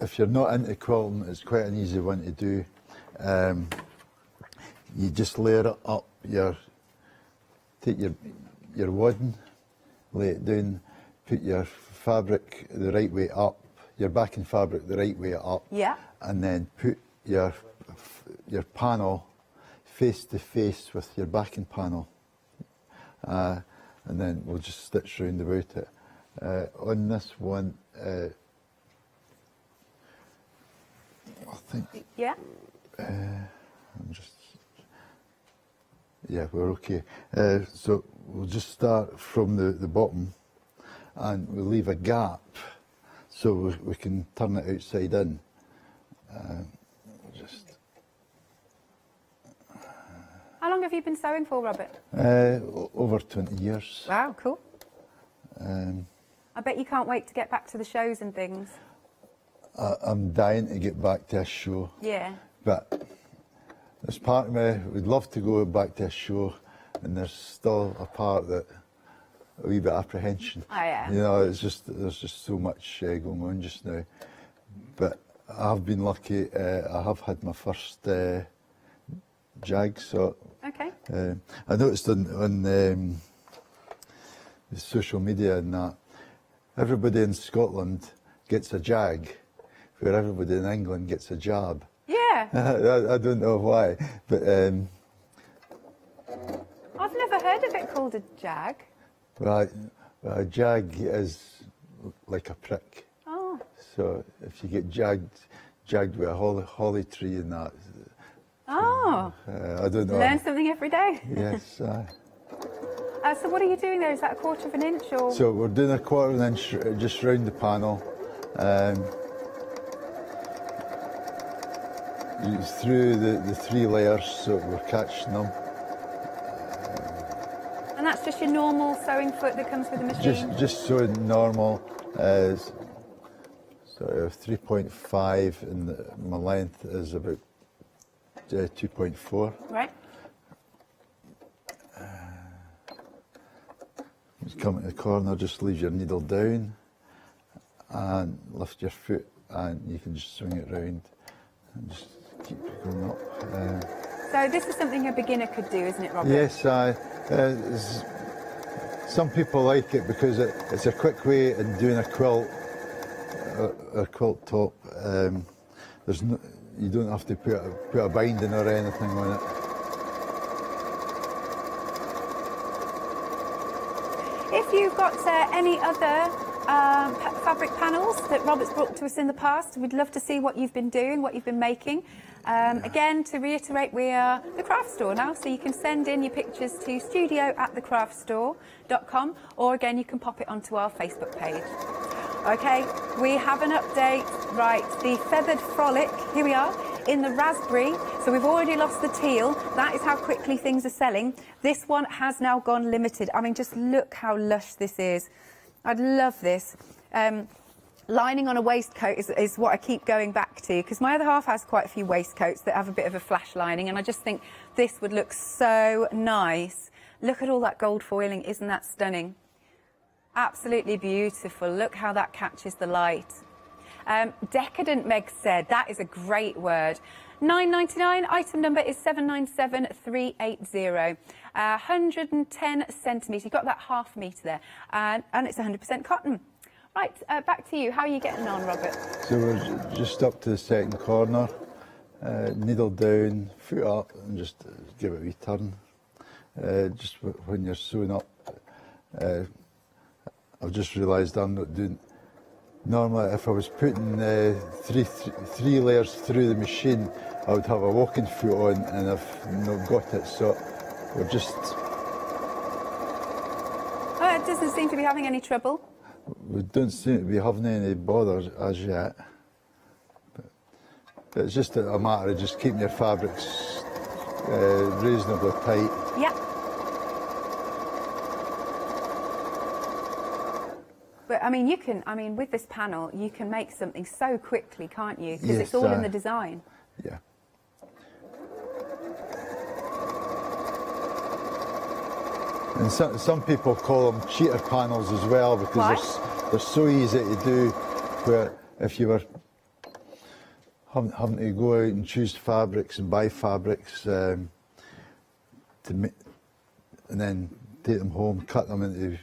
If you're not into quilting, it's quite an easy one to do. You just layer it up. Take your wadding, lay it down, put your fabric the right way up, your backing fabric the right way up, and then put your panel face to face with your backing panel, and then we'll just stitch round about it. On this one, I think. Yeah. Yeah, we're okay. So we'll just start from the bottom, and we'll leave a gap so we can turn it outside in. How long have you been sewing for, Robert? Over 20 years. Wow, cool. I bet you can't wait to get back to the shows and things. I'm dying to get back to a show. Yeah. But there's part of me would love to go back to a show, and there's still a part that a wee bit of apprehension. Oh yeah. You know, there's just so much going on just now. But I've been lucky. I have had my first jag. So okay. I noticed on the social media and that everybody in Scotland gets a jag, where everybody in England gets a jab. Yeah. I don't know why, but I've never heard of it called a jag. Well, a jag is like a prick. Oh. So if you get jagged with a holly tree and that. Oh. I don't know. Learn something every day. Yes. So what are you doing there? Is that 1/4 of an inch or? So we're doing 1/4 of an inch just round the panel. Through the 3 layers, so we're catching them. And that's just your normal sewing foot that comes with the machine? Just sewing normal, sort of 3.5, and my length is about 2.4. Right. Just come to the corner, just leave your needle down and lift your foot, and you can just swing it round and just keep going up. So this is something a beginner could do, isn't it, Robert? Yes, some people like it because it's a quick way in doing a quilt top. You don't have to put a binding or anything on it. If got any other fabric panels that Robert's brought to us in the past, we'd love to see what you've been doing, what you've been making. Again, to reiterate, we are the craft store now, so you can send in your pictures to studio@thecraftstore.com, or again, you can pop it onto our Facebook page. Okay, we have an update. Right, the Feathered Frolic, here we are, in the raspberry. So we've already lost the teal. That is how quickly things are selling. This one has now gone limited. I mean, just look how lush this is. I'd love this. Lining on a waistcoat is what I keep going back to, because my other half has quite a few waistcoats that have a bit of a flash lining, and I just think this would look so nice. Look at all that gold foiling. Isn't that stunning? Absolutely beautiful. Look how that catches the light. Decadent, Meg said. That is a great word. £9.99. Item number is 797380. 110 centimetres. You've got that half metre there. And it's 100% cotton. Right, back to you. How are you getting on, Robert? So we're just up to the second corner. Needle down, foot up, and just give it a wee turn. Just when you're sewing up, I've just realised I'm not doing. Normally, if I was putting three layers through the machine, I would have a walking foot on, and I've not got it. So we're just. Oh, it doesn't seem to be having any trouble. We don't seem to be having any bother as yet. But it's just a matter of just keeping your fabrics reasonably tight. Yeah. But I mean, with this panel, you can make something so quickly, can't you? Because it's all in the design. Yeah. And some people call them cheater panels as well, because they're so easy to do, where if you were having to go out and choose fabrics and buy fabrics and then take them home, cut them into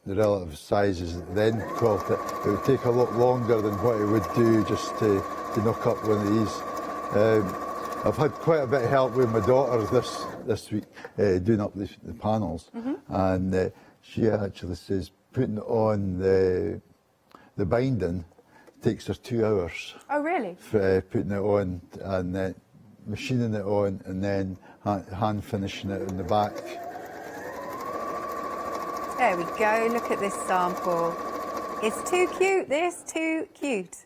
the relative sizes, then quilt it. It would take a lot longer than what it would do just to knock up one of these. I've had quite a bit of help with my daughter this week doing up the panels, and she actually says putting on the binding takes her 2 hours. Oh, really? Putting it on and then machining it on and then hand finishing it in the back. There we go. Look at this sample. It's too cute. This too cute.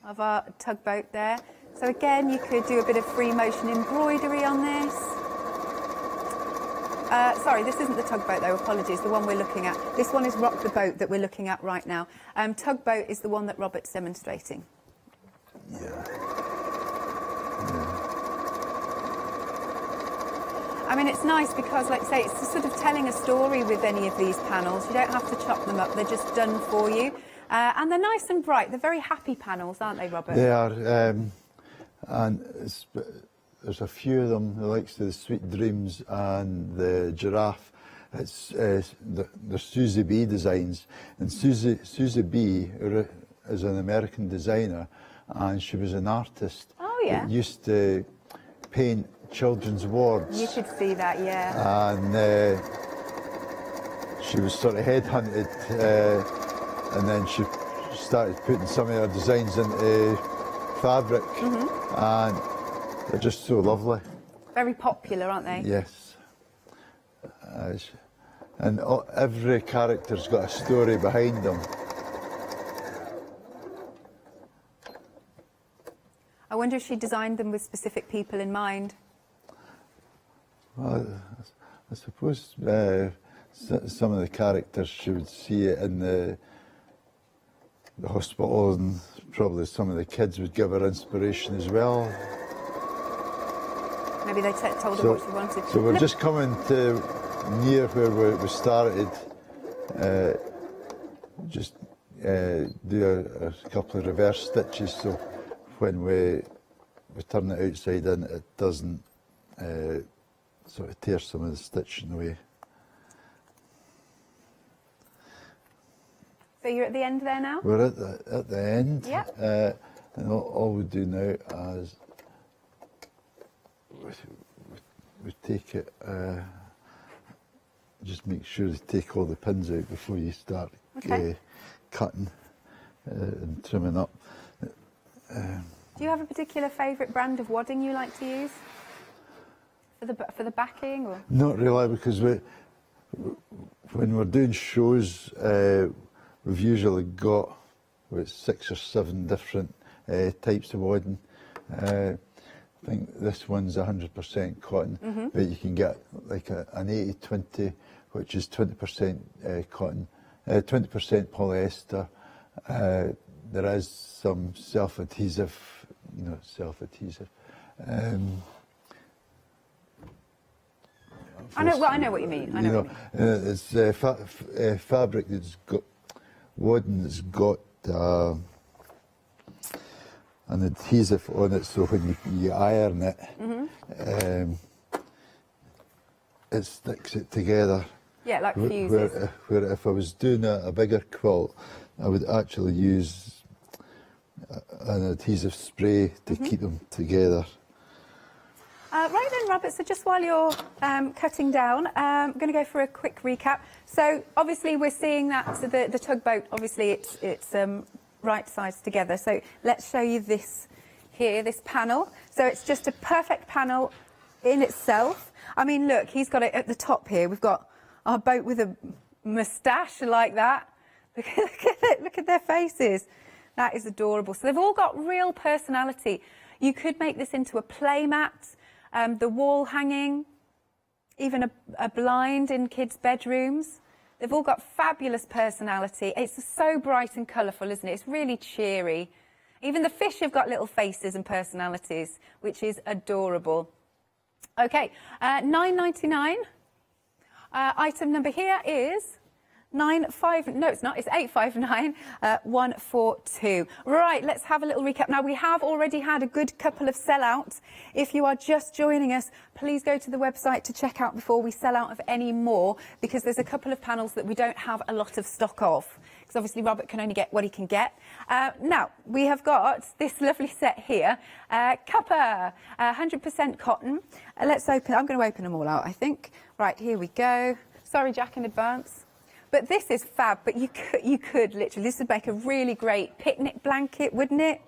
Of our tugboat there. So again, you could do a bit of free motion embroidery on this. Sorry, this isn't the tugboat though, apologies, the one we're looking at. This one is Rock the Boat that we're looking at right now. Tugboat is the one that Robert's demonstrating. Yeah. I mean, it's nice because, like I say, it's sort of telling a story with any of these panels. You don't have to chop them up, they're just done for you. And they're nice and bright. They're very happy panels, aren't they, Robert? They are. And there's a few of them, the likes of the Sweet Dreams and the Giraffe. They're Susie B designs. And Susie B is an American designer, and she was an artist. Oh, yeah. That used to paint children's wards. You should see that, yeah. And she was sort of headhunted, and then she started putting some of her designs into fabric, and they're just so lovely. Very popular, aren't they? Yes. And every character's got a story behind them. I wonder if she designed them with specific people in mind. Well, I suppose some of the characters she would see it in the hospital, and probably some of the kids would give her inspiration as well. Maybe they told her what she wanted. So we're just coming to near where we started. Just do a couple of reverse stitches, so when we turn it outside in, it doesn't sort of tear some of the stitching away. So you're at the end there now? We're at the end. Yeah. And all we do now is we take it just make sure to take all the pins out before you start cutting and trimming up. Do you have a particular favourite brand of wadding you like to use for the backing? Or? Not really, because when we're doing shows, we've usually got 6 or 7 different types of wadding. I think this one's 100% cotton, but you can get like an 80-20, which is 20% cotton, 20% polyester. There is some self-adhesive, I know what you mean. It's fabric that's got wadding that's got an adhesive on it, so when you iron it, it sticks it together. Yeah, like fuses. Where if I was doing a bigger quilt, I would actually use an adhesive spray to keep them together. Right then, Robert, so just while you're cutting down, I'm going to go for a quick recap. So obviously we're seeing that the tugboat, obviously it's right sides together. So let's show you this here, this panel. So it's just a perfect panel in itself. I mean, look, he's got it at the top here. We've got our boat with a moustache like that. Look at it, look at their faces. That is adorable. So they've all got real personality. You could make this into a playmat, the wall hanging, even a blind in kids' bedrooms. They've all got fabulous personality. It's so bright and colourful, isn't it? It's really cheery. Even the fish have got little faces and personalities, which is adorable. Okay, $9.99. Item number here is it's 859-142. Right, let's have a little recap. Now, we have already had a good couple of sellouts. If you are just joining us, please go to the website to check out before we sell out of any more, because there's a couple of panels that we don't have a lot of stock of, because obviously Robert can only get what he can get. Now, we have got this lovely set here, Cuppa, 100% cotton. Let's open, I'm going to open them all out, I think. Right, here we go. Sorry, Jack, in advance. But this is fab, but you could literally, this would make a really great picnic blanket, wouldn't it?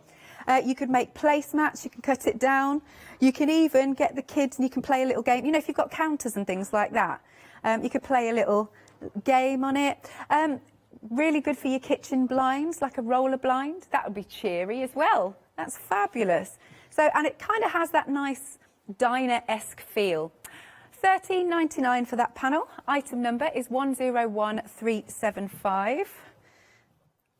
You could make placemats, you can cut it down. You can even get the kids and you can play a little game. You know, if you've got counters and things like that, you could play a little game on it. Really good for your kitchen blinds, like a roller blind. That would be cheery as well. That's fabulous. So, and it kind of has that nice diner-esque feel. $13.99 for that panel. Item number is 101375.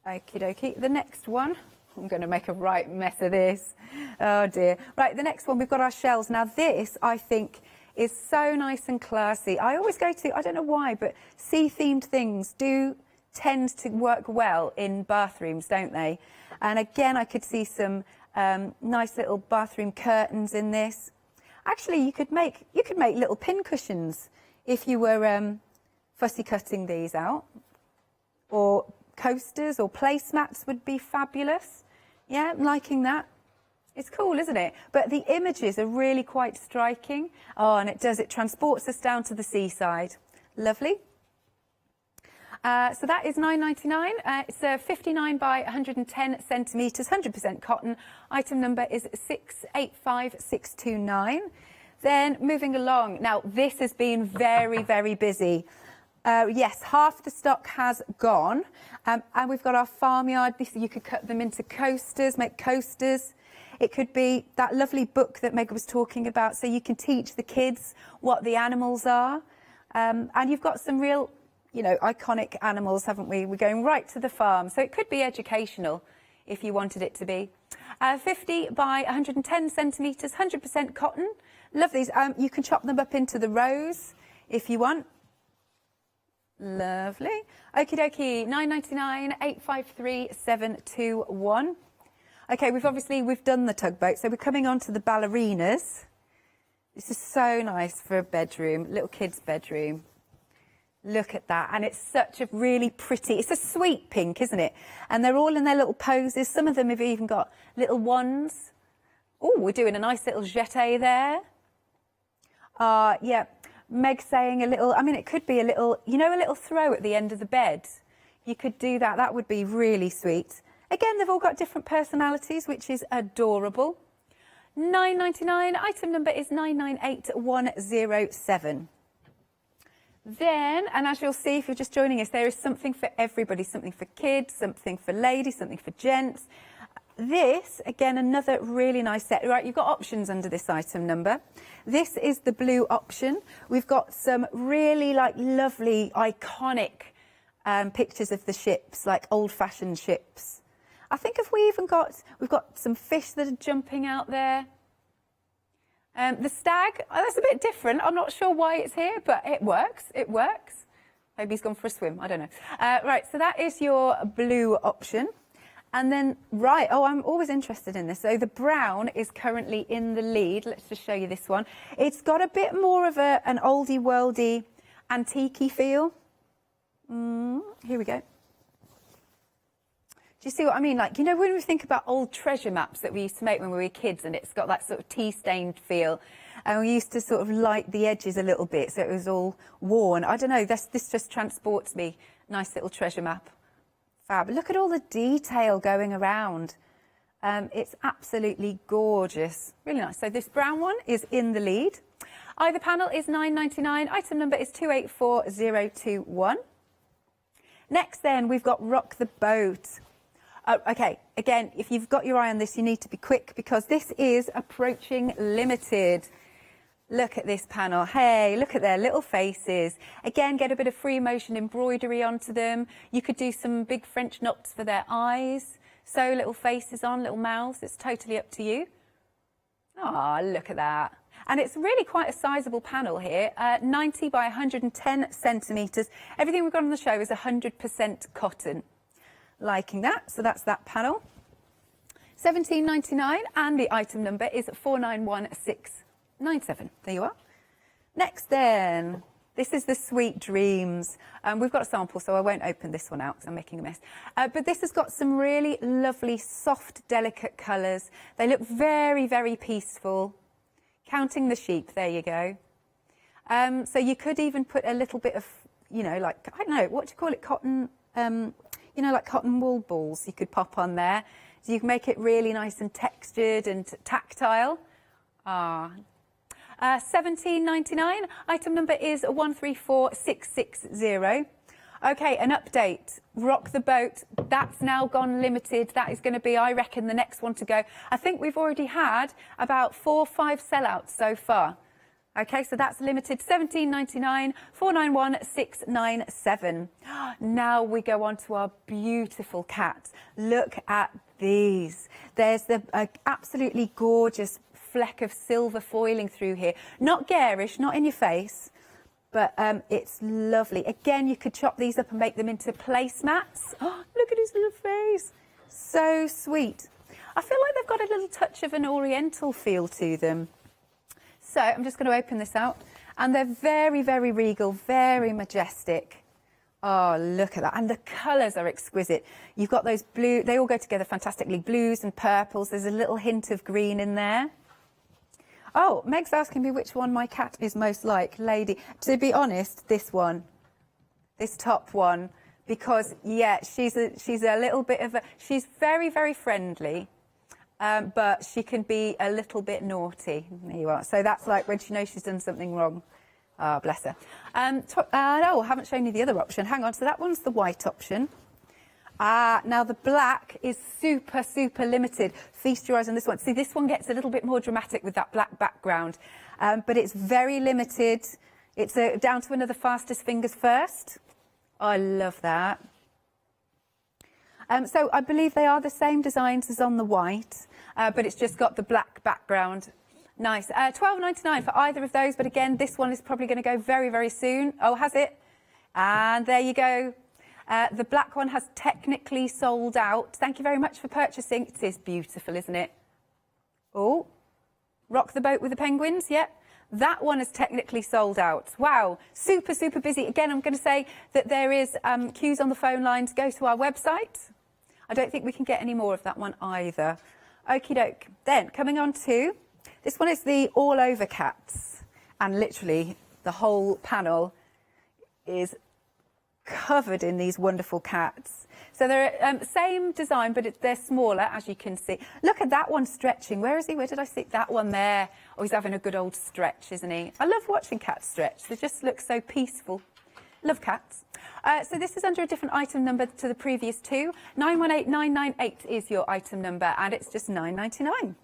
Okie dokie. The next one, I'm going to make a right mess of this. Oh dear. Right, the next one, we've got our shells. Now this, I think, is so nice and classy. I always go to, I don't know why, but sea-themed things do tend to work well in bathrooms, don't they? And again, I could see some nice little bathroom curtains in this. Actually, you could make little pin cushions if you were fussy cutting these out. Or coasters or placemats would be fabulous. Yeah, I'm liking that. It's cool, isn't it? But the images are really quite striking. Oh, and it transports us down to the seaside. Lovely. So that is $9.99. It's 59 by 110 centimetres, 100% cotton. Item number is 685629. Then moving along. Now, this has been very, very busy. Yes, half the stock has gone. And we've got our farmyard. You could cut them into coasters, make coasters. It could be that lovely book that Meg was talking about, so you can teach the kids what the animals are. And you've got some real, you know, iconic animals, haven't we? We're going right to the farm. So it could be educational if you wanted it to be. 50 by 110 centimetres, 100% cotton. Love these. You can chop them up into the rows if you want. Lovely. Okie dokie, $9.99, 853721. Okay, we've done the tugboat, so we're coming on to the ballerinas. This is so nice for a bedroom, little kid's bedroom. Look at that, and it's such a really pretty, it's a sweet pink, isn't it? And they're all in their little poses. Some of them have even got little wands. Oh, we're doing a nice little jeté there. Yeah, Meg saying a little, I mean, it could be a little, you know, a little throw at the end of the bed. You could do that. That would be really sweet. Again, they've all got different personalities, which is adorable. £9.99. Item number is 998107. Then, and as you'll see if you're just joining us, there is something for everybody. Something for kids, something for ladies, something for gents. This, again, another really nice set. Right, you've got options under this item number. This is the blue option. We've got some really, like, lovely, iconic pictures of the ships, like old-fashioned ships. I think we've got some fish that are jumping out there. The stag, that's a bit different. I'm not sure why it's here, but it works. It works. Maybe he's gone for a swim. I don't know. Right, so that is your blue option. And then, right, oh, I'm always interested in this. So the brown is currently in the lead. Let's just show you this one. It's got a bit more of an oldie-worldy, antique-y feel. Here we go. Do you see what I mean? Like, you know, when we think about old treasure maps that we used to make when we were kids, and it's got that sort of tea-stained feel, and we used to sort of light the edges a little bit so it was all worn. I don't know, this just transports me. Nice little treasure map. Fab. Look at all the detail going around. It's absolutely gorgeous. Really nice. So this brown one is in the lead. Either panel is £9.99. Item number is 284021. Next then, we've got Rock the Boat. Okay, again, if you've got your eye on this, you need to be quick because this is approaching limited. Look at this panel. Hey, look at their little faces. Again, get a bit of free motion embroidery onto them. You could do some big French knots for their eyes. Sew little faces on, little mouths. It's totally up to you. Ah, look at that. And it's really quite a sizable panel here, 90 by 110 centimetres. Everything we've got on the show is 100% cotton. Liking that, so that's that panel. £17.99 and the item number is 491697. There you are. Next then, this is the Sweet Dreams. We've got a sample, so I won't open this one out because I'm making a mess. But this has got some really lovely, soft, delicate colours. They look very, very peaceful. Counting the sheep, there you go. So you could even put a little bit of, you know, like, I don't know, what do you call it, cotton, you know, like cotton wool balls you could pop on there. So you can make it really nice and textured and tactile. £17.99. Item number is 134660. Okay, an update. Rock the Boat. That's now gone limited. That is going to be, I reckon, the next one to go. I think we've already had about 4 or 5 sellouts so far. Okay, so that's limited. £17.99, 491697. Now we go on to our beautiful cat. Look at these. There's the absolutely gorgeous fleck of silver foiling through here. Not garish, not in your face, but it's lovely. Again, you could chop these up and make them into placemats. Oh, look at his little face. So sweet. I feel like they've got a little touch of an oriental feel to them. So I'm just going to open this out. And they're very, very regal, very majestic. Oh, look at that. And the colours are exquisite. You've got those blue, they all go together fantastically. Blues and purples. There's a little hint of green in there. Oh, Meg's asking me which one my cat is most like, Lady. To be honest, this one. This top one. Because, yeah, she's a little bit of a... She's very, very friendly. But she can be a little bit naughty. There you are. So that's like when she knows she's done something wrong. Ah, bless her. No, I haven't shown you the other option. Hang on. So that one's the white option. Now the black is super, super limited. Feast your eyes on this one. See, this one gets a little bit more dramatic with that black background. But it's very limited. It's down to another fastest fingers first. I love that. So I believe they are the same designs as on the white, but it's just got the black background. Nice. £12.99 for either of those, but again, this one is probably going to go very, very soon. Oh, has it? And there you go. The black one has technically sold out. Thank you very much for purchasing. It is beautiful, isn't it? Oh, Rock the Boat with the penguins, yep. That one is technically sold out. Wow, super, super busy. Again, I'm going to say that there is queues on the phone lines. Go to our website. I don't think we can get any more of that one either. Okie doke. Then, coming on to, this one is the all-over cats. And literally, the whole panel is covered in these wonderful cats. So they're same design, but they're smaller, as you can see. Look at that one stretching. Where is he? Where did I see that one there? Oh, he's having a good old stretch, isn't he? I love watching cats stretch. They just look so peaceful. Love cats. So this is under a different item number to the previous two. 918998 is your item number, and it's just £9.99.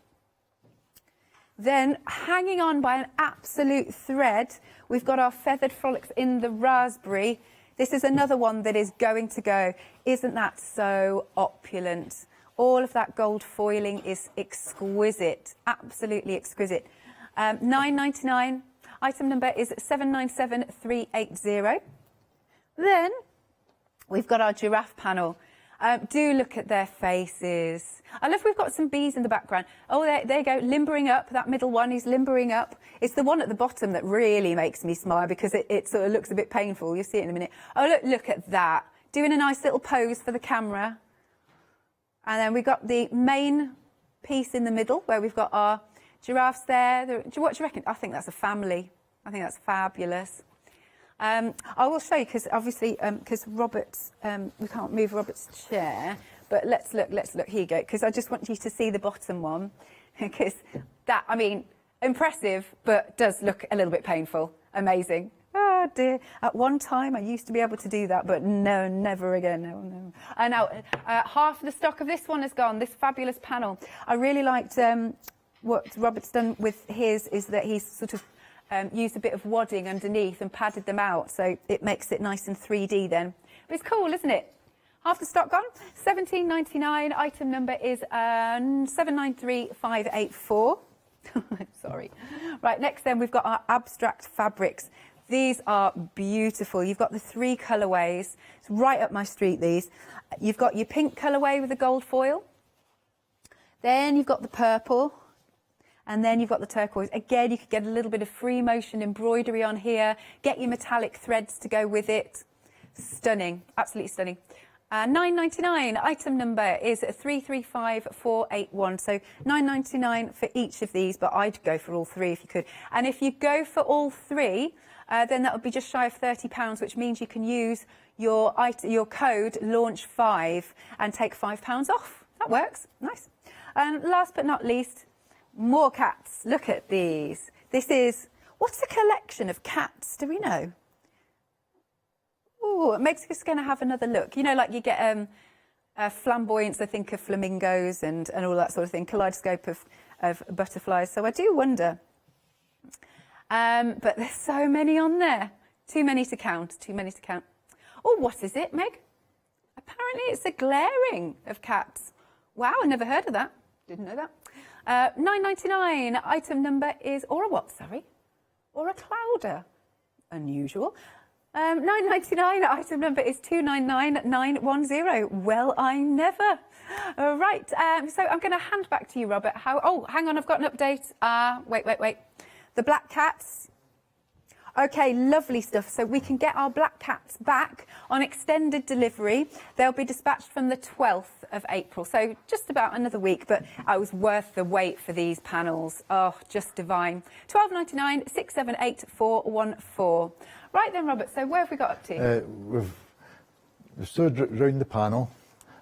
Then, hanging on by an absolute thread, we've got our Feathered Frolics in the raspberry. This is another one that is going to go. Isn't that so opulent? All of that gold foiling is exquisite, absolutely exquisite. £9.99. Item number is 797380. Then we've got our giraffe panel. Do look at their faces. I love we've got some bees in the background. Oh, there you go, limbering up. That middle one is limbering up. It's the one at the bottom that really makes me smile because it sort of looks a bit painful. You'll see it in a minute. Oh, look at that. Doing a nice little pose for the camera. And then we've got the main piece in the middle where we've got our giraffes there. What do you reckon? I think that's a family. I think that's fabulous. I will show you because obviously, because Robert's, we can't move Robert's chair, but let's look, here you go, because I just want you to see the bottom one, because that, I mean, impressive, but does look a little bit painful. Amazing. Oh dear. At one time I used to be able to do that, but no, never again, no. And now, half the stock of this one has gone, this fabulous panel. I really liked what Robert's done with his, is that he's sort of used a bit of wadding underneath and padded them out, so it makes it nice and 3D then. But it's cool, isn't it? Half the stock gone. £17.99. Item number is 793584. Sorry. Right, next then we've got our abstract fabrics. These are beautiful. You've got the 3 colourways. It's right up my street, these. You've got your pink colourway with the gold foil. Then you've got the purple. And then you've got the turquoise. Again, you could get a little bit of free motion embroidery on here. Get your metallic threads to go with it. Stunning. Absolutely stunning. £9.99. Item number is 335481. So £9.99 for each of these, but I'd go for all 3 if you could. And if you go for all 3, then that would be just shy of £30, which means you can use your code launch5 and take £5 off. That works. Nice. And last but not least, more cats. Look at these. This is, what's a collection of cats? Do we know? Oh, it makes us going to have another look. You know, like you get flamboyance, I think of flamingos and all that sort of thing, kaleidoscope of butterflies. So I do wonder. But there's so many on there. Too many to count. Oh, what is it, Meg? Apparently it's a glaring of cats. Wow, I never heard of that. Didn't know that. £9.99. Item number is, or a what, sorry? Or a clouder. Unusual. £9.99. Item number is 299910. Well, I never. Right, so I'm going to hand back to you, Robert. Oh, hang on, I've got an update. Wait. The black cats. Okay, lovely stuff. So we can get our black cats back on extended delivery. They'll be dispatched from the 12th of April. So just about another week, but it was worth the wait for these panels. Oh, just divine. £12.99, 678414. Right then, Robert, so where have we got up to? We've sewed round the panel,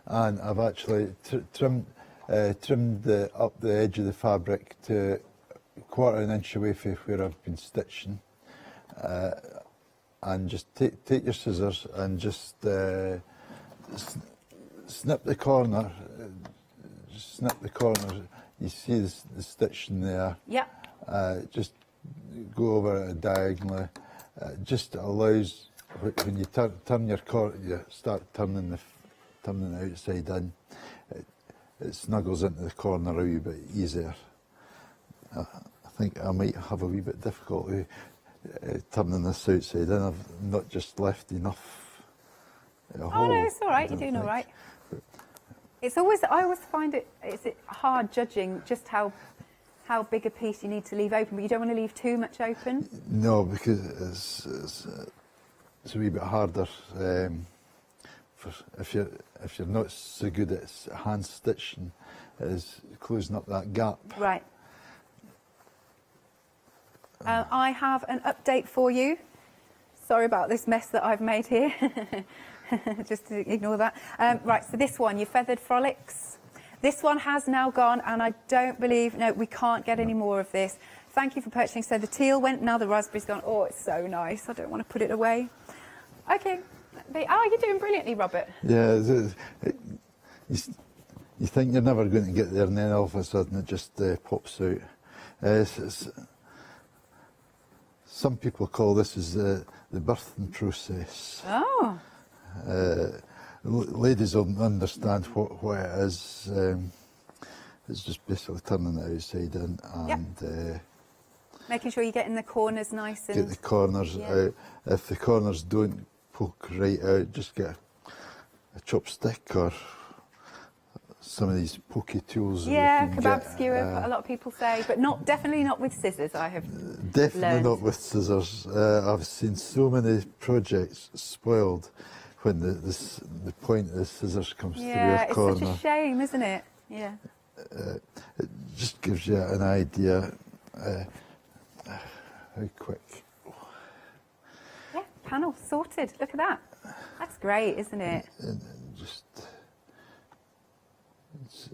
and I've actually trimmed up the edge of the fabric to 1/4 inch away from where I've been stitching. And just take your scissors and just snip the corner. You see the stitching there. Yeah. Just go over it diagonally. Just allows, when you turn your corner, you start turning the outside in. It snuggles into the corner a wee bit easier. I think I might have a wee bit difficulty turning this outside in. I've not just left enough. Oh no, it's all right. You're doing all right. It's always, I always find it's hard judging just how big a piece you need to leave open, but you don't want to leave too much open. No, because it's a wee bit harder. If you're not so good at hand stitching, is closing up that gap. Right. I have an update for you. Sorry about this mess that I've made here. Just to ignore that. Right, so this one, your Feathered Frolics. This one has now gone, and I don't believe, no, we can't get any more of this. Thank you for purchasing. So the teal went, now the raspberry's gone. Oh, it's so nice. I don't want to put it away. Okay. Oh, you're doing brilliantly, Robert. Yeah, you think you're never going to get there, and then all of a sudden it just pops out. Some people call this as the birthing process. Oh. Ladies will understand what it is. It's just basically turning it outside in and making sure you get in the corners nice and... get the corners out. If the corners don't poke right out, just get a chopstick or some of these pokey tools. Yeah, that you can kebab get. skewer, a lot of people say, but definitely not with scissors, I have Definitely learned. not with scissors. I've seen so many projects spoiled when the point of the scissors comes through your corner. Yeah, it's such a shame, isn't it? Yeah. It just gives you an idea how quick. Yeah, panel sorted. Look at that. That's great, isn't it? And just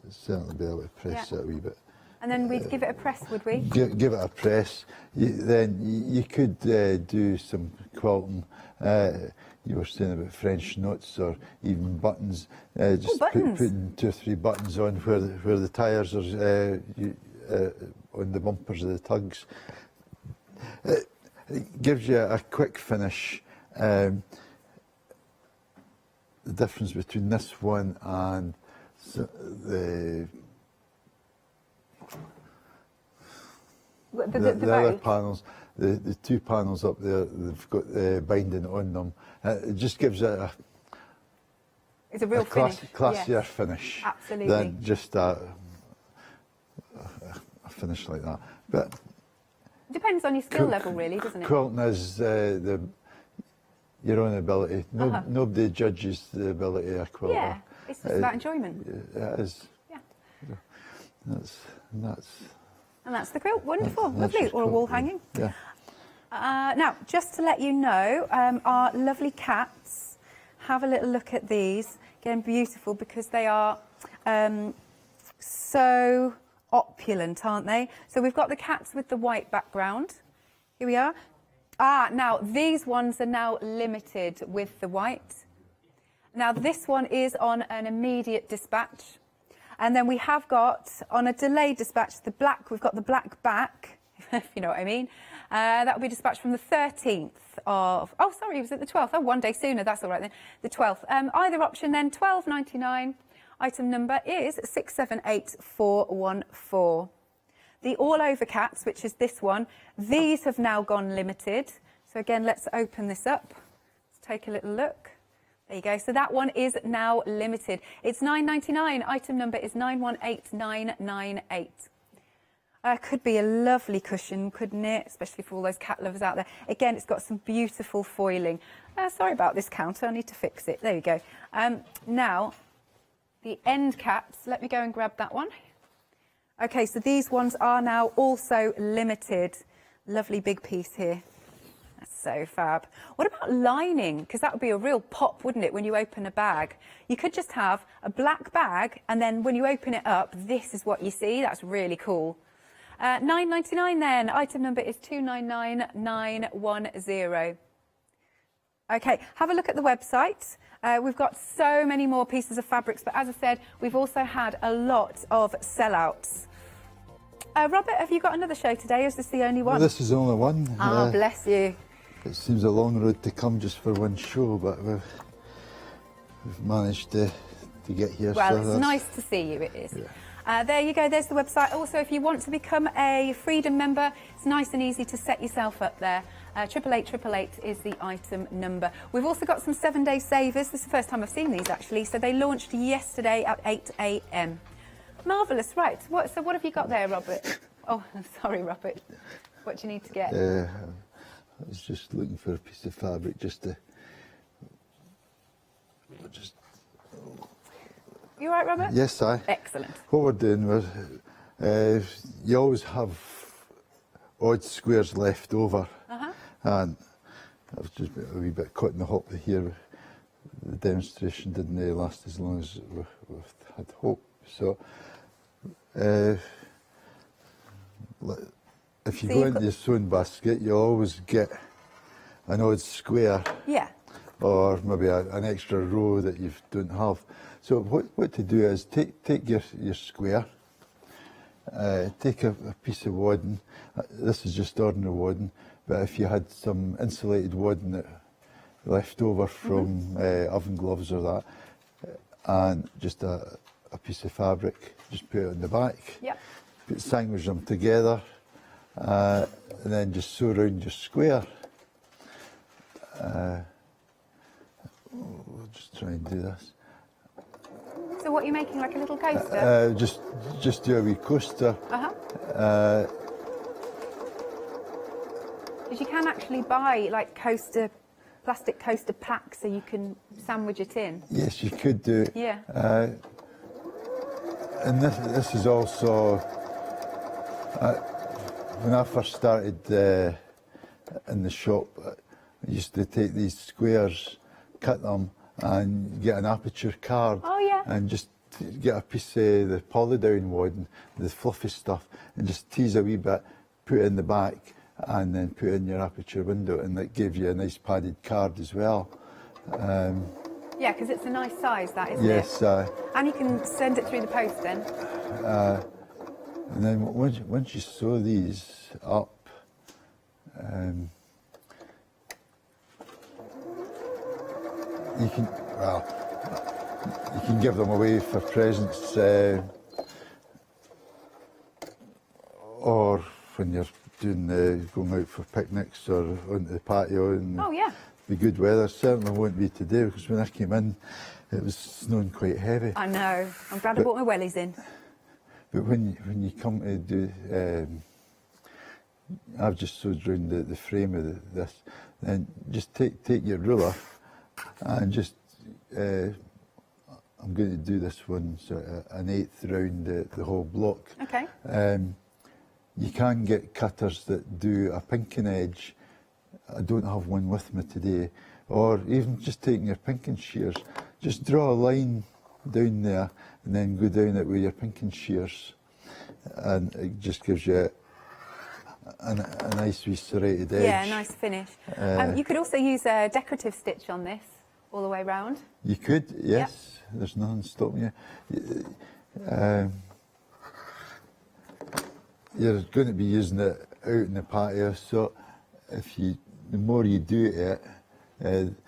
certainly be able to press it a wee bit. And then we'd give it a press, would we? Give it a press. Then you could do some quilting. You were saying about French knots or even buttons. Just putting 2 or 3 buttons on where the tyres are on the bumpers of the tugs. It gives you a quick finish. The difference between this one and the other panels, the 2 panels up there, they've got binding on them. It just gives it it's a real classier finish absolutely. Than just a finish like that. But depends on your skill level, really, doesn't it? Quilting is your own ability. Nobody judges the ability of a quilter. Yeah, it's just about enjoyment. It is. Yeah. And that's the quilt. Wonderful, lovely, or a wall hanging. Yeah. Now, just to let you know, our lovely cats, have a little look at these. Again, beautiful because they are so opulent, aren't they? So we've got the cats with the white background. Here we are. Now, these ones are now limited with the white. Now, this one is on an immediate dispatch. And then we have got, on a delayed dispatch, the black, we've got the black back, if you know what I mean. That will be dispatched from the 13th of, oh, sorry, was it the 12th? Oh, 1 day sooner, that's all right then. The 12th. Either option then, £12.99. Item number is 678414. The all-over cats, which is this one, these have now gone limited. So again, let's open this up. Let's take a little look. There you go. So that one is now limited. It's £9.99. Item number is 918998. Could be a lovely cushion, couldn't it? Especially for all those cat lovers out there. Again, it's got some beautiful foiling. Sorry about this counter. I need to fix it. There you go. Now, the end caps. Let me go and grab that one. Okay, so these ones are now also limited. Lovely big piece here. That's so fab. What about lining? Because that would be a real pop, wouldn't it, when you open a bag? You could just have a black bag, and then when you open it up, this is what you see. That's really cool. £9.99 then. Item number is 299910. Okay, have a look at the website. We've got so many more pieces of fabrics, but as I said, we've also had a lot of sellouts. Robert, have you got another show today, or is this the only one? Well, this is the only one. Bless you. It seems a long road to come just for one show, but we've managed to get here. Well, so it's nice to see you, it is. Yeah. There you go, there's the website. Also, if you want to become a Freedom member, it's nice and easy to set yourself up there. 88888 is the item number. We've also got some 7-day savers. This is the first time I've seen these, actually. So they launched yesterday at 8 a.m. Marvellous, right. So what have you got there, Robert? Oh, sorry, Robert. What do you need to get? I was just looking for a piece of fabric just to... You all right, Robert? Yes, Excellent. What we're doing, you always have odd squares left over. Uh-huh. And I was just a wee bit caught in the hop here. The demonstration didn't last as long as we had hoped. So, if you So go you've into got- your sewing basket, you'll always get an odd square. Yeah. Or maybe an extra row that you don't have. So what to do is take your square, take a piece of wadding. This is just ordinary wadding, but if you had some insulated wadding that left over from oven gloves or that, and just a piece of fabric, just put it on the back. Yep. Sandwich them together, and then just sew around your square. We'll just try and do this. So what are you making, like a little coaster? Just do a wee coaster. Uh-huh. Because you can actually buy like plastic coaster packs so you can sandwich it in. Yes, you could do. Yeah. And this is also when I first started in the shop. I used to take these squares, cut them, and get an aperture card. Oh, yeah. And just get a piece of the polydown wadding, the fluffy stuff, and just tease a wee bit, put it in the back, and then put it in your aperture window, and that gave you a nice padded card as well. Yeah, because it's a nice size, that, isn't Yes. it? And you can send it through the post then. And then once you sew these up, you can give them away for presents, or when you're going out for picnics or onto the patio in the good weather. Certainly won't be today, because when I came in, it was snowing quite heavy. I know. I'm glad I brought my wellies in. But when you come to do, I've just sewed around the frame of this, then just take your ruler and just, I'm going to do this one, so an eighth round the whole block. Okay. You can get cutters that do a pinking edge. I don't have one with me today. Or even just taking your pinking shears, just draw a line down there and then go down it with your pinking shears. And it just gives you a nice wee serrated edge. Yeah, nice finish. You could also use a decorative stitch on this all the way round. You could, yes. Yep. There's nothing stopping you. You're going to be using it out in the patio, so the more you do it, the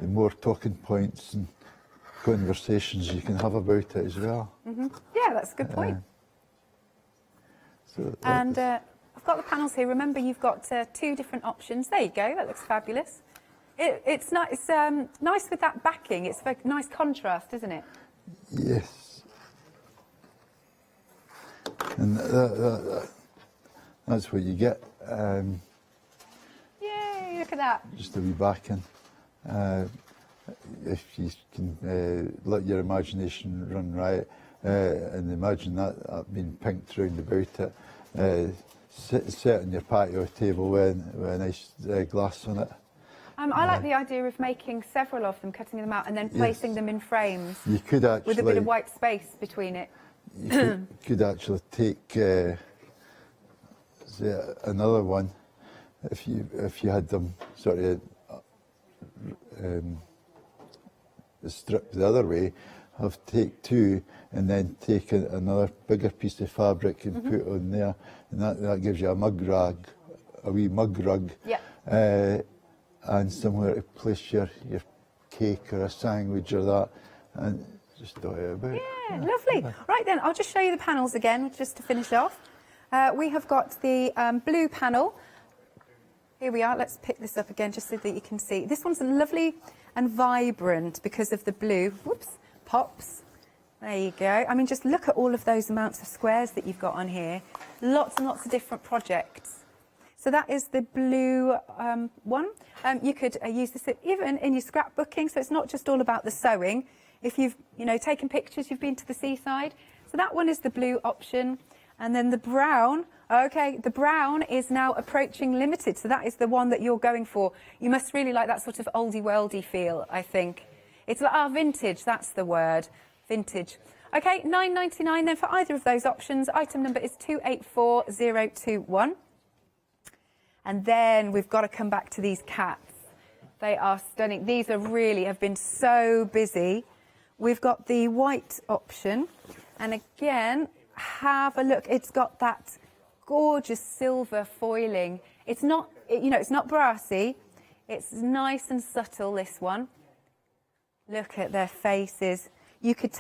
more talking points and conversations you can have about it as well. Mm-hmm. Yeah, that's a good point. And I've got the panels here. Remember, you've got two different options. There you go. That looks fabulous. It's nice with that backing. It's a nice contrast, isn't it? Yes. And that's what you get. Yay, look at that. Just a wee backing. If you can let your imagination run riot and imagine that being pinked round about it, set on your patio table with a nice glass on it. I like the idea of making several of them, cutting them out and then placing them in frames. You could actually, with a bit of white space between it. You could actually take say another one if you had them sort of stripped the other way. Take two and then take another bigger piece of fabric and put it on there, and that gives you a wee mug rug. Yeah. And somewhere to place your cake or a sandwich or that, and just dot it about. Yeah, lovely. Right then, I'll just show you the panels again, just to finish off. We have got the blue panel. Here we are. Let's pick this up again, just so that you can see. This one's lovely and vibrant because of the blue. Whoops, pops. There you go. I mean, just look at all of those amounts of squares that you've got on here. Lots and lots of different projects. So that is the blue one. You could use this even in your scrapbooking, so it's not just all about the sewing. If you've taken pictures, you've been to the seaside. So that one is the blue option. And then the brown, okay, the brown is now approaching limited. So that is the one that you're going for. You must really like that sort of oldie worldy feel, I think. It's like, vintage, that's the word, vintage. Okay, £9.99 then for either of those options. Item number is 284021. And then we've got to come back to these cats. They are stunning. These are really have been so busy. We've got the white option. And again, have a look. It's got that gorgeous silver foiling. It's not, it's not brassy. It's nice and subtle, this one. Look at their faces. You could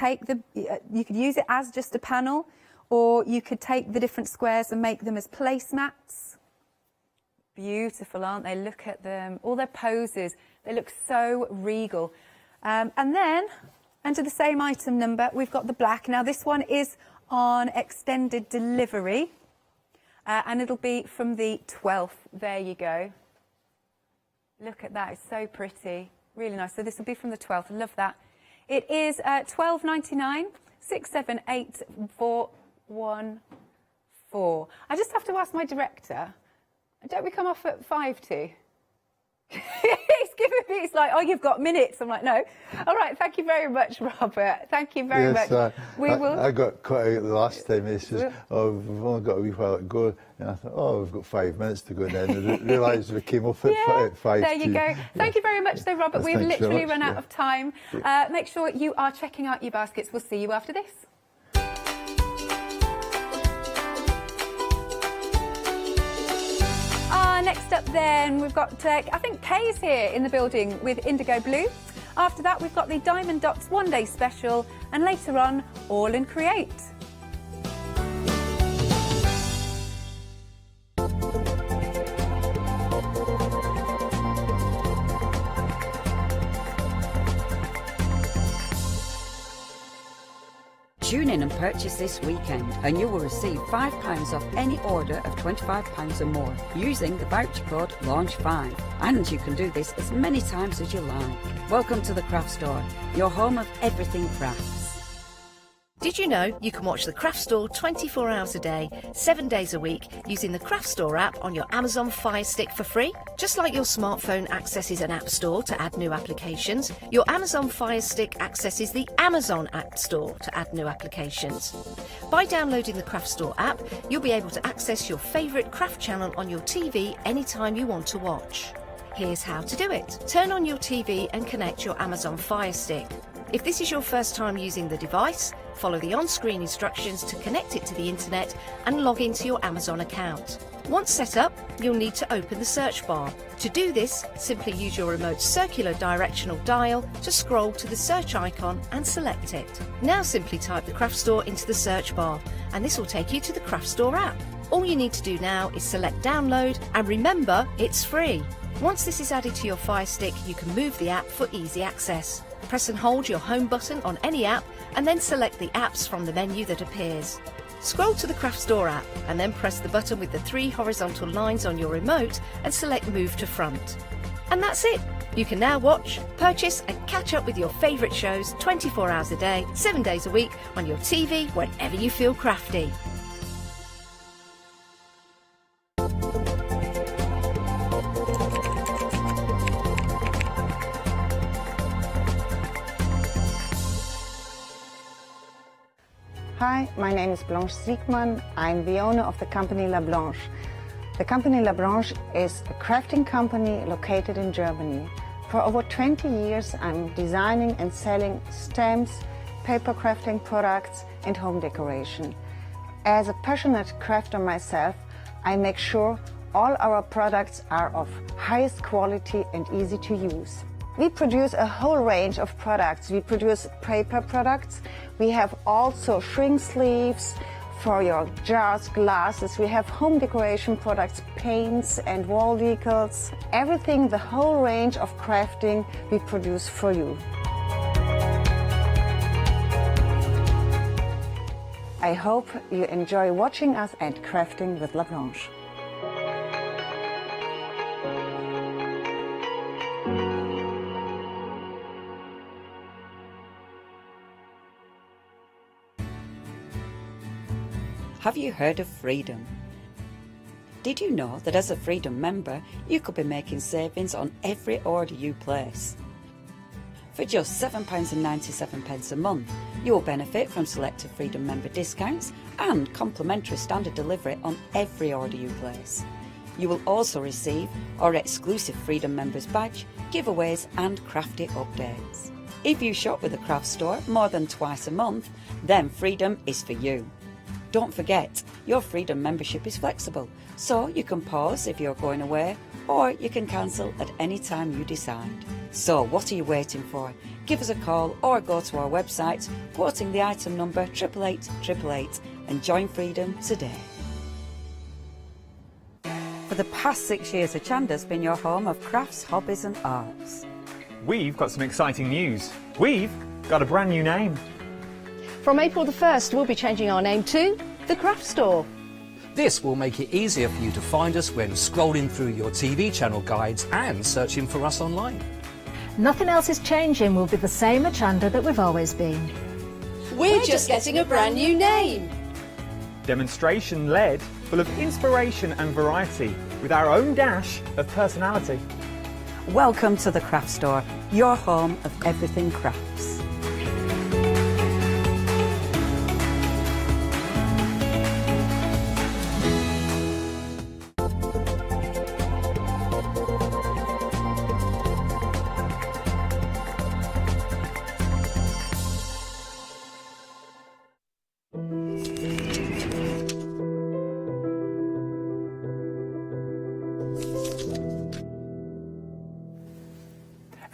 you could use it as just a panel, or you could take the different squares and make them as placemats. Beautiful, aren't they? Look at them. All their poses. They look so regal. And then, under the same item number, we've got the black. Now, this one is on extended delivery. And it'll be from the 12th. There you go. Look at that. It's so pretty. Really nice. So this will be from the 12th. I love that. It is £12.99, 678414. I just have to ask my director, don't we come off at 5 to? He's giving me, it's like, oh, you've got minutes. I'm like, no. All right, thank you very much, Robert. Thank you very much. I got caught out the last time. He says, oh, we've only got a wee while to go. And I thought, oh, we've got 5 minutes to go. And then I realised we came off at 5 There you go. Thank you very much, though, Robert. We've Thanks literally so much. run out of time. Make sure you are checking out your baskets. We'll see you after this. Next up then, we've got, I think Kay's here in the building with Indigo Blue. After that, we've got the Diamond Dots One Day Special, and later on, All in Create. Tune in and purchase this weekend and you will receive £5 off any order of £25 or more using the voucher code LAUNCH5. And you can do this as many times as you like. Welcome to the Craft Store, your home of everything crafts. Did you know you can watch the Craft Store 24 hours a day, 7 days a week using the Craft Store app on your Amazon Fire Stick for free? Just like your smartphone accesses an app store to add new applications, your Amazon Fire Stick accesses the Amazon App Store to add new applications. By downloading the Craft Store app, you'll be able to access your favourite craft channel on your TV anytime you want to watch. Here's how to do it. Turn on your TV and connect your Amazon Fire Stick. If this is your first time using the device, follow the on-screen instructions to connect it to the internet and log into your Amazon account. Once set up, you'll need to open the search bar. To do this, simply use your remote circular directional dial to scroll to the search icon and select it. Now simply type the Craft Store into the search bar and this will take you to the Craft Store app. All you need to do now is select download and remember, it's free. Once this is added to your Fire Stick, you can move the app for easy access. Press and hold your home button on any app and then select the apps from the menu that appears. Scroll to the Craft Store app and then press the button with the 3 horizontal lines on your remote and select Move to Front. And that's it! You can now watch, purchase and catch up with your favourite shows 24 hours a day, 7 days a week on your TV whenever you feel crafty. Hi, my name is Blanche Siegmann. I'm the owner of the company La Blanche. The company La Blanche is a crafting company located in Germany. For over 20 years, I'm designing and selling stamps, paper crafting products, and home decoration. As a passionate crafter myself, I make sure all our products are of highest quality and easy to use. We produce a whole range of products. We produce paper products. We have also shrink sleeves for your jars, glasses. We have home decoration products, paints and wall decals. Everything, the whole range of crafting we produce for you. I hope you enjoy watching us and crafting with La Blanche. Have you heard of Freedom? Did you know that as a Freedom member, you could be making savings on every order you place? For just £7.97 a month, you will benefit from selected Freedom member discounts and complimentary standard delivery on every order you place. You will also receive our exclusive Freedom Members badge, giveaways and crafty updates. If you shop with the craft store more than twice a month, then Freedom is for you. Don't forget, your Freedom membership is flexible, so you can pause if you're going away, or you can cancel at any time you decide. So what are you waiting for? Give us a call or go to our website, quoting the item number 88888 and join Freedom today. For the past 6 years, Hochanda's been your home of crafts, hobbies and arts. We've got some exciting news. We've got a brand new name. From April the 1st, we'll be changing our name to The Craft Store. This will make it easier for you to find us when scrolling through your TV channel guides and searching for us online. Nothing else is changing. We'll be the same Hochanda that we've always been. We're just getting a brand new name. Demonstration-led, full of inspiration and variety, with our own dash of personality. Welcome to The Craft Store, your home of everything crafts.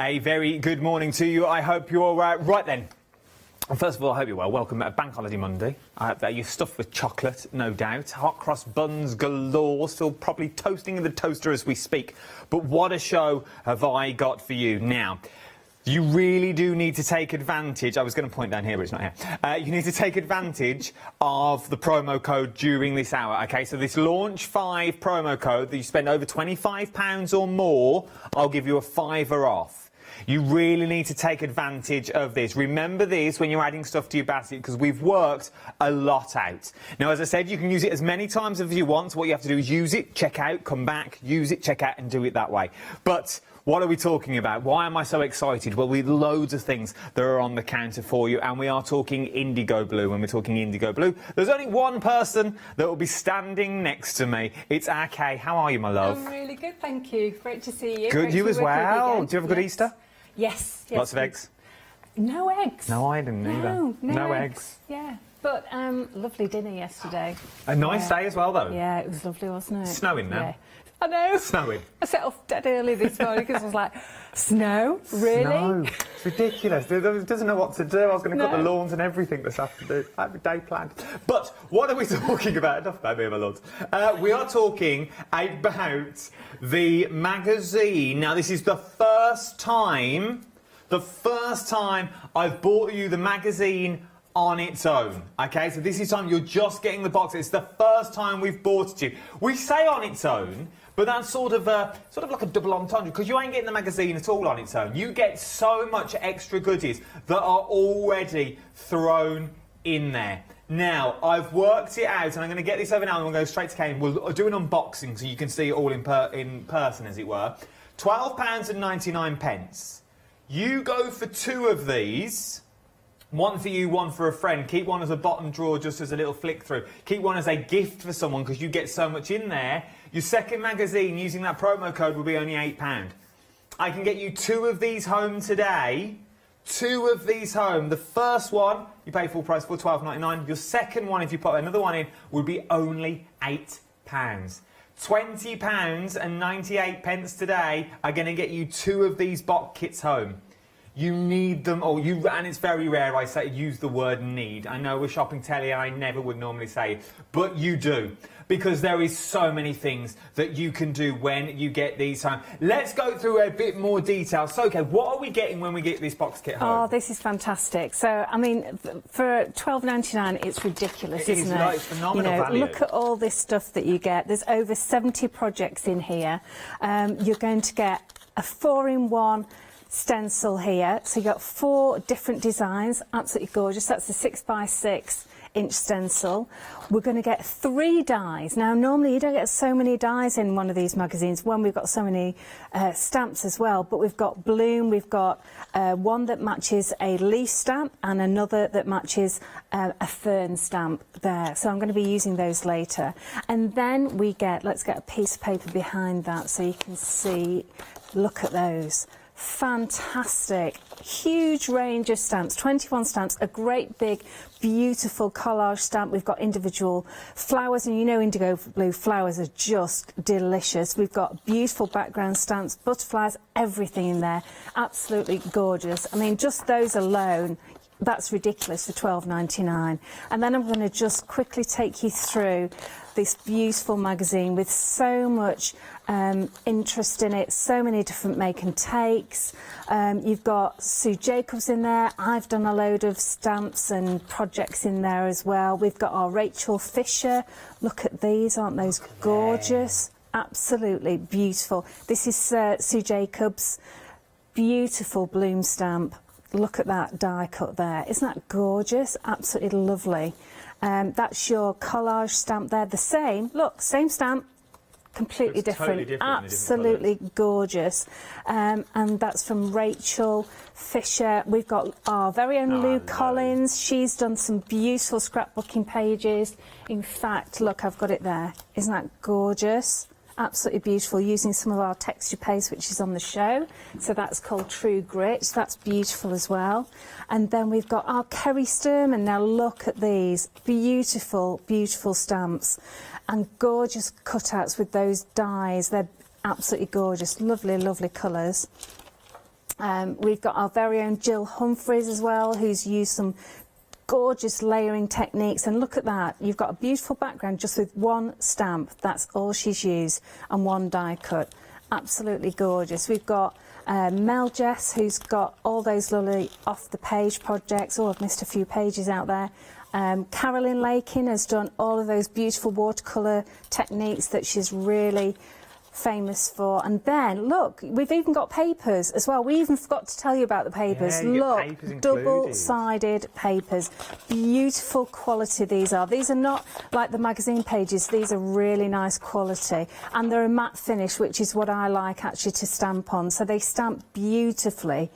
A very good morning to you. I hope you're all right. Right then. And first of all, I hope you're well. Welcome to Bank Holiday Monday. I hope that you're stuffed with chocolate, no doubt. Hot cross buns galore, still probably toasting in the toaster as we speak. But what a show have I got for you. Now, you really do need to take advantage. I was going to point down here, but it's not here. You need to take advantage of the promo code during this hour, OK? So this Launch 5 promo code that you spend over £25 or more, I'll give you a £5 off. You really need to take advantage of this. Remember this when you're adding stuff to your basket, because we've worked a lot out. Now, as I said, you can use it as many times as you want. So what you have to do is use it, check out, come back, use it, check out, and do it that way. But what are we talking about? Why am I so excited? Well, we've loads of things that are on the counter for you, and we are talking indigo blue. When we're talking indigo blue, there's only one person that will be standing next to me. It's Kay. How are you, my love? I'm really good, thank you. Great to see you. Good, you as well. Do you have a good Easter? Yes. Lots of eggs? No eggs. No, I didn't either. No eggs. Yeah. But lovely dinner yesterday. A nice day as well, though. Yeah, it was lovely, wasn't it? Snowing now. Yeah. I know. Snowing. I set off dead early this morning because I was like, snow? Really? Snow. It's ridiculous. It doesn't know what to do. I was going to cut the lawns and everything this afternoon. I have a day planned. But what are we talking about? Enough about me, my lords. We are talking about the magazine. Now, this is the first time I've bought you the magazine on its own. OK, so this is time you're just getting the box. It's the first time we've bought it to you. We say on its own, but that's sort of like a double entendre, because you ain't getting the magazine at all on its own. You get so much extra goodies that are already thrown in there. Now, I've worked it out, and I'm going to get this over now, and we'll go straight to Kane. We'll do an unboxing so you can see it all in person, as it were. £12.99. You go for 2 of these. One for you, one for a friend. Keep one as a bottom drawer, just as a little flick through. Keep one as a gift for someone, because you get so much in there. Your second magazine, using that promo code, will be only £8. I can get you 2 of these home today. 2 of these home. The first one, you pay full price for £12.99. Your second one, if you put another one in, would be only £8. £20.98 today are going to get you 2 of these box kits home. You need them, and it's very rare I use the word need. I know we're shopping telly and I never would normally say it, but you do. Because there is so many things that you can do when you get these home. Let's go through a bit more detail. So, okay, what are we getting when we get this box kit home? Oh, this is fantastic. So, I mean, for £12.99, it's ridiculous, isn't it? It's phenomenal value. Look at all this stuff that you get. There's over 70 projects in here. You're going to get a 4-in-1 stencil here. So you've got 4 different designs. Absolutely gorgeous. That's the 6x6. inch stencil. We're going to get 3 dies. Now, normally you don't get so many dies in one of these magazines when we've got so many stamps as well, but we've got bloom, we've got one that matches a leaf stamp and another that matches a fern stamp there. So I'm going to be using those later. And then we get, let's get a piece of paper behind that so you can see, look at those. Fantastic, huge range of stamps, 21 stamps, a great big beautiful collage stamp. We've got individual flowers, and you know indigo blue flowers are just delicious. We've got beautiful background stamps, butterflies, everything in there, absolutely gorgeous. I mean, just those alone, that's ridiculous for £12.99. And then I'm going to just quickly take you through this beautiful magazine with so much interest in it, so many different make and takes. You've got Sue Jacobs in there. I've done a load of stamps and projects in there as well. We've got our Rachel Fisher. Look at these, aren't those gorgeous? Absolutely beautiful. This is Sue Jacobs' beautiful bloom stamp. Look at that die cut there. Isn't that gorgeous? Absolutely lovely. That's your collage stamp there. The same, look, same stamp, completely different. Totally different. Absolutely gorgeous. And that's from Rachel Fisher. We've got our very own Lou Collins. She's done some beautiful scrapbooking pages. In fact, look, I've got it there. Isn't that gorgeous? Absolutely beautiful, using some of our texture paste which is on the show. So that's called True Grit. So that's beautiful as well. And then we've got our Kerry Sturman. Now look at these beautiful, beautiful stamps and gorgeous cutouts with those dies. They're absolutely gorgeous, lovely, lovely colours. We've got our very own Jill Humphreys as well, who's used some gorgeous layering techniques, and look at that, you've got a beautiful background just with one stamp. That's all she's used, and one die cut. Absolutely gorgeous. We've got Mel Jess, who's got all those lovely off the page projects. Oh, I've missed a few pages out there. Carolyn Lakin has done all of those beautiful watercolour techniques that she's really famous for. And then look, we've even got papers as well. We even forgot to tell you about the papers. Yeah, look, double-sided papers, beautiful quality these are. These are not like the magazine pages, these are really nice quality, and they're a matte finish, which is what I like actually to stamp on. So they stamp beautifully,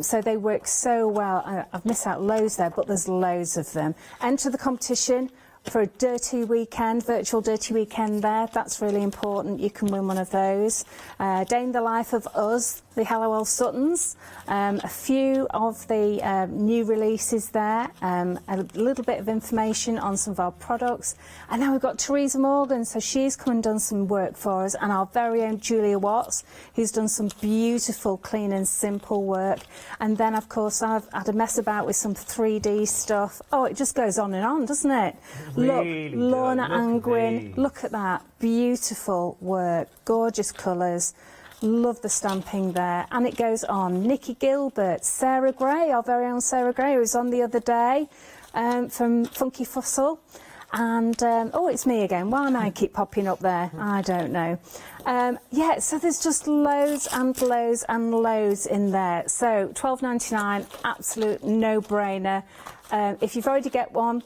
so they work so well. I've missed out loads there, but there's loads of them. Enter the competition for a dirty weekend, virtual dirty weekend there. That's really important. You can win one of those. Day in the life of us, the Hallowell Suttons. A few of the new releases there. A little bit of information on some of our products. And now we've got Teresa Morgan, so she's come and done some work for us. And our very own Julia Watts, who's done some beautiful, clean and simple work. And then, of course, I've had a mess about with some 3D stuff. Oh, it just goes on and on, doesn't it? Really look, Lorna look Angwin, look at that, beautiful work, gorgeous colours, love the stamping there, and it goes on. Nikki Gilbert, Sarah Gray, our very own Sarah Gray, who was on the other day from Funky Fussel, and oh, it's me again, why am I keep popping up there? I don't know. Yeah, so there's just loads and loads and loads in there. So £12.99, absolute no-brainer. If you've already get one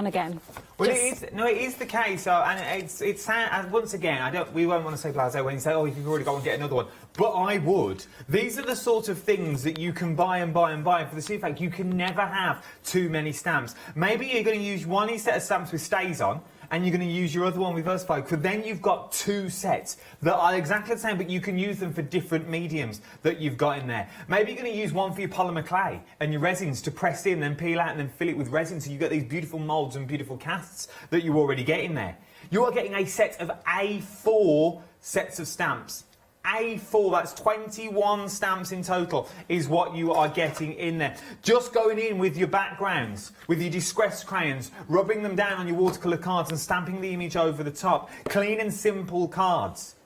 again. Well, it is the case, and it's once again, we won't want to say blasé when you say, oh, if you've already got one, get another one. But I would. These are the sort of things that you can buy and buy and buy. For the simple fact, you can never have too many stamps. Maybe you're going to use one set of stamps with stays on, and you're going to use your other one with Versafire, because then you've got 2 sets that are exactly the same, but you can use them for different mediums that you've got in there. Maybe you're going to use one for your polymer clay and your resins to press in, then peel out, and then fill it with resin, so you've got these beautiful moulds and beautiful casts that you already get in there. You are getting a set of A4 sets of stamps. A4, that's 21 stamps in total is what you are getting in there. Just going in with your backgrounds, with your distress crayons, rubbing them down on your watercolour cards and stamping the image over the top. Clean and simple cards,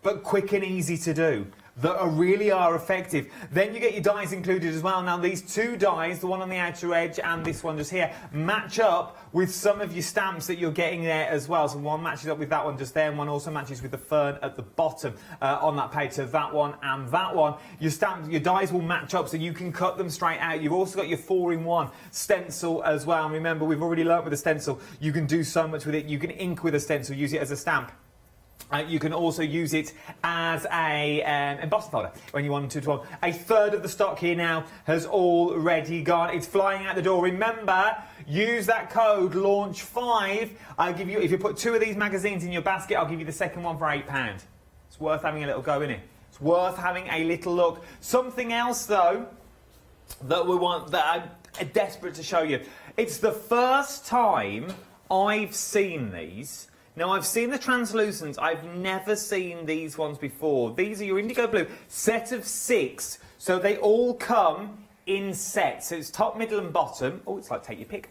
but quick and easy to do. that really are effective. Then you get your dies included as well. Now these two dies, the one on the outer edge and this one just here, match up with some of your stamps that you're getting there as well. So one matches up with that one just there, and one also matches with the fern at the bottom on that page. So that one and that one, your dies will match up, so you can cut them straight out. You've also got your 4-in-1 stencil as well. And remember, we've already learnt with the stencil, you can do so much with it. You can ink with a stencil, use it as a stamp. You can also use it as a embossing folder when you want to. A third of the stock here now has already gone. It's flying out the door. Remember, use that code LAUNCH5. I'll give you, if you put 2 of these magazines in your basket, I'll give you the second one for £8. It's worth having a little go, isn't it? It's worth having a little look. Something else though that I'm desperate to show you. It's the first time I've seen these. Now, I've seen the translucents. I've never seen these ones before. These are your indigo blue, set of 6. So they all come in sets. So it's top, middle and bottom. Oh, it's like take your pick.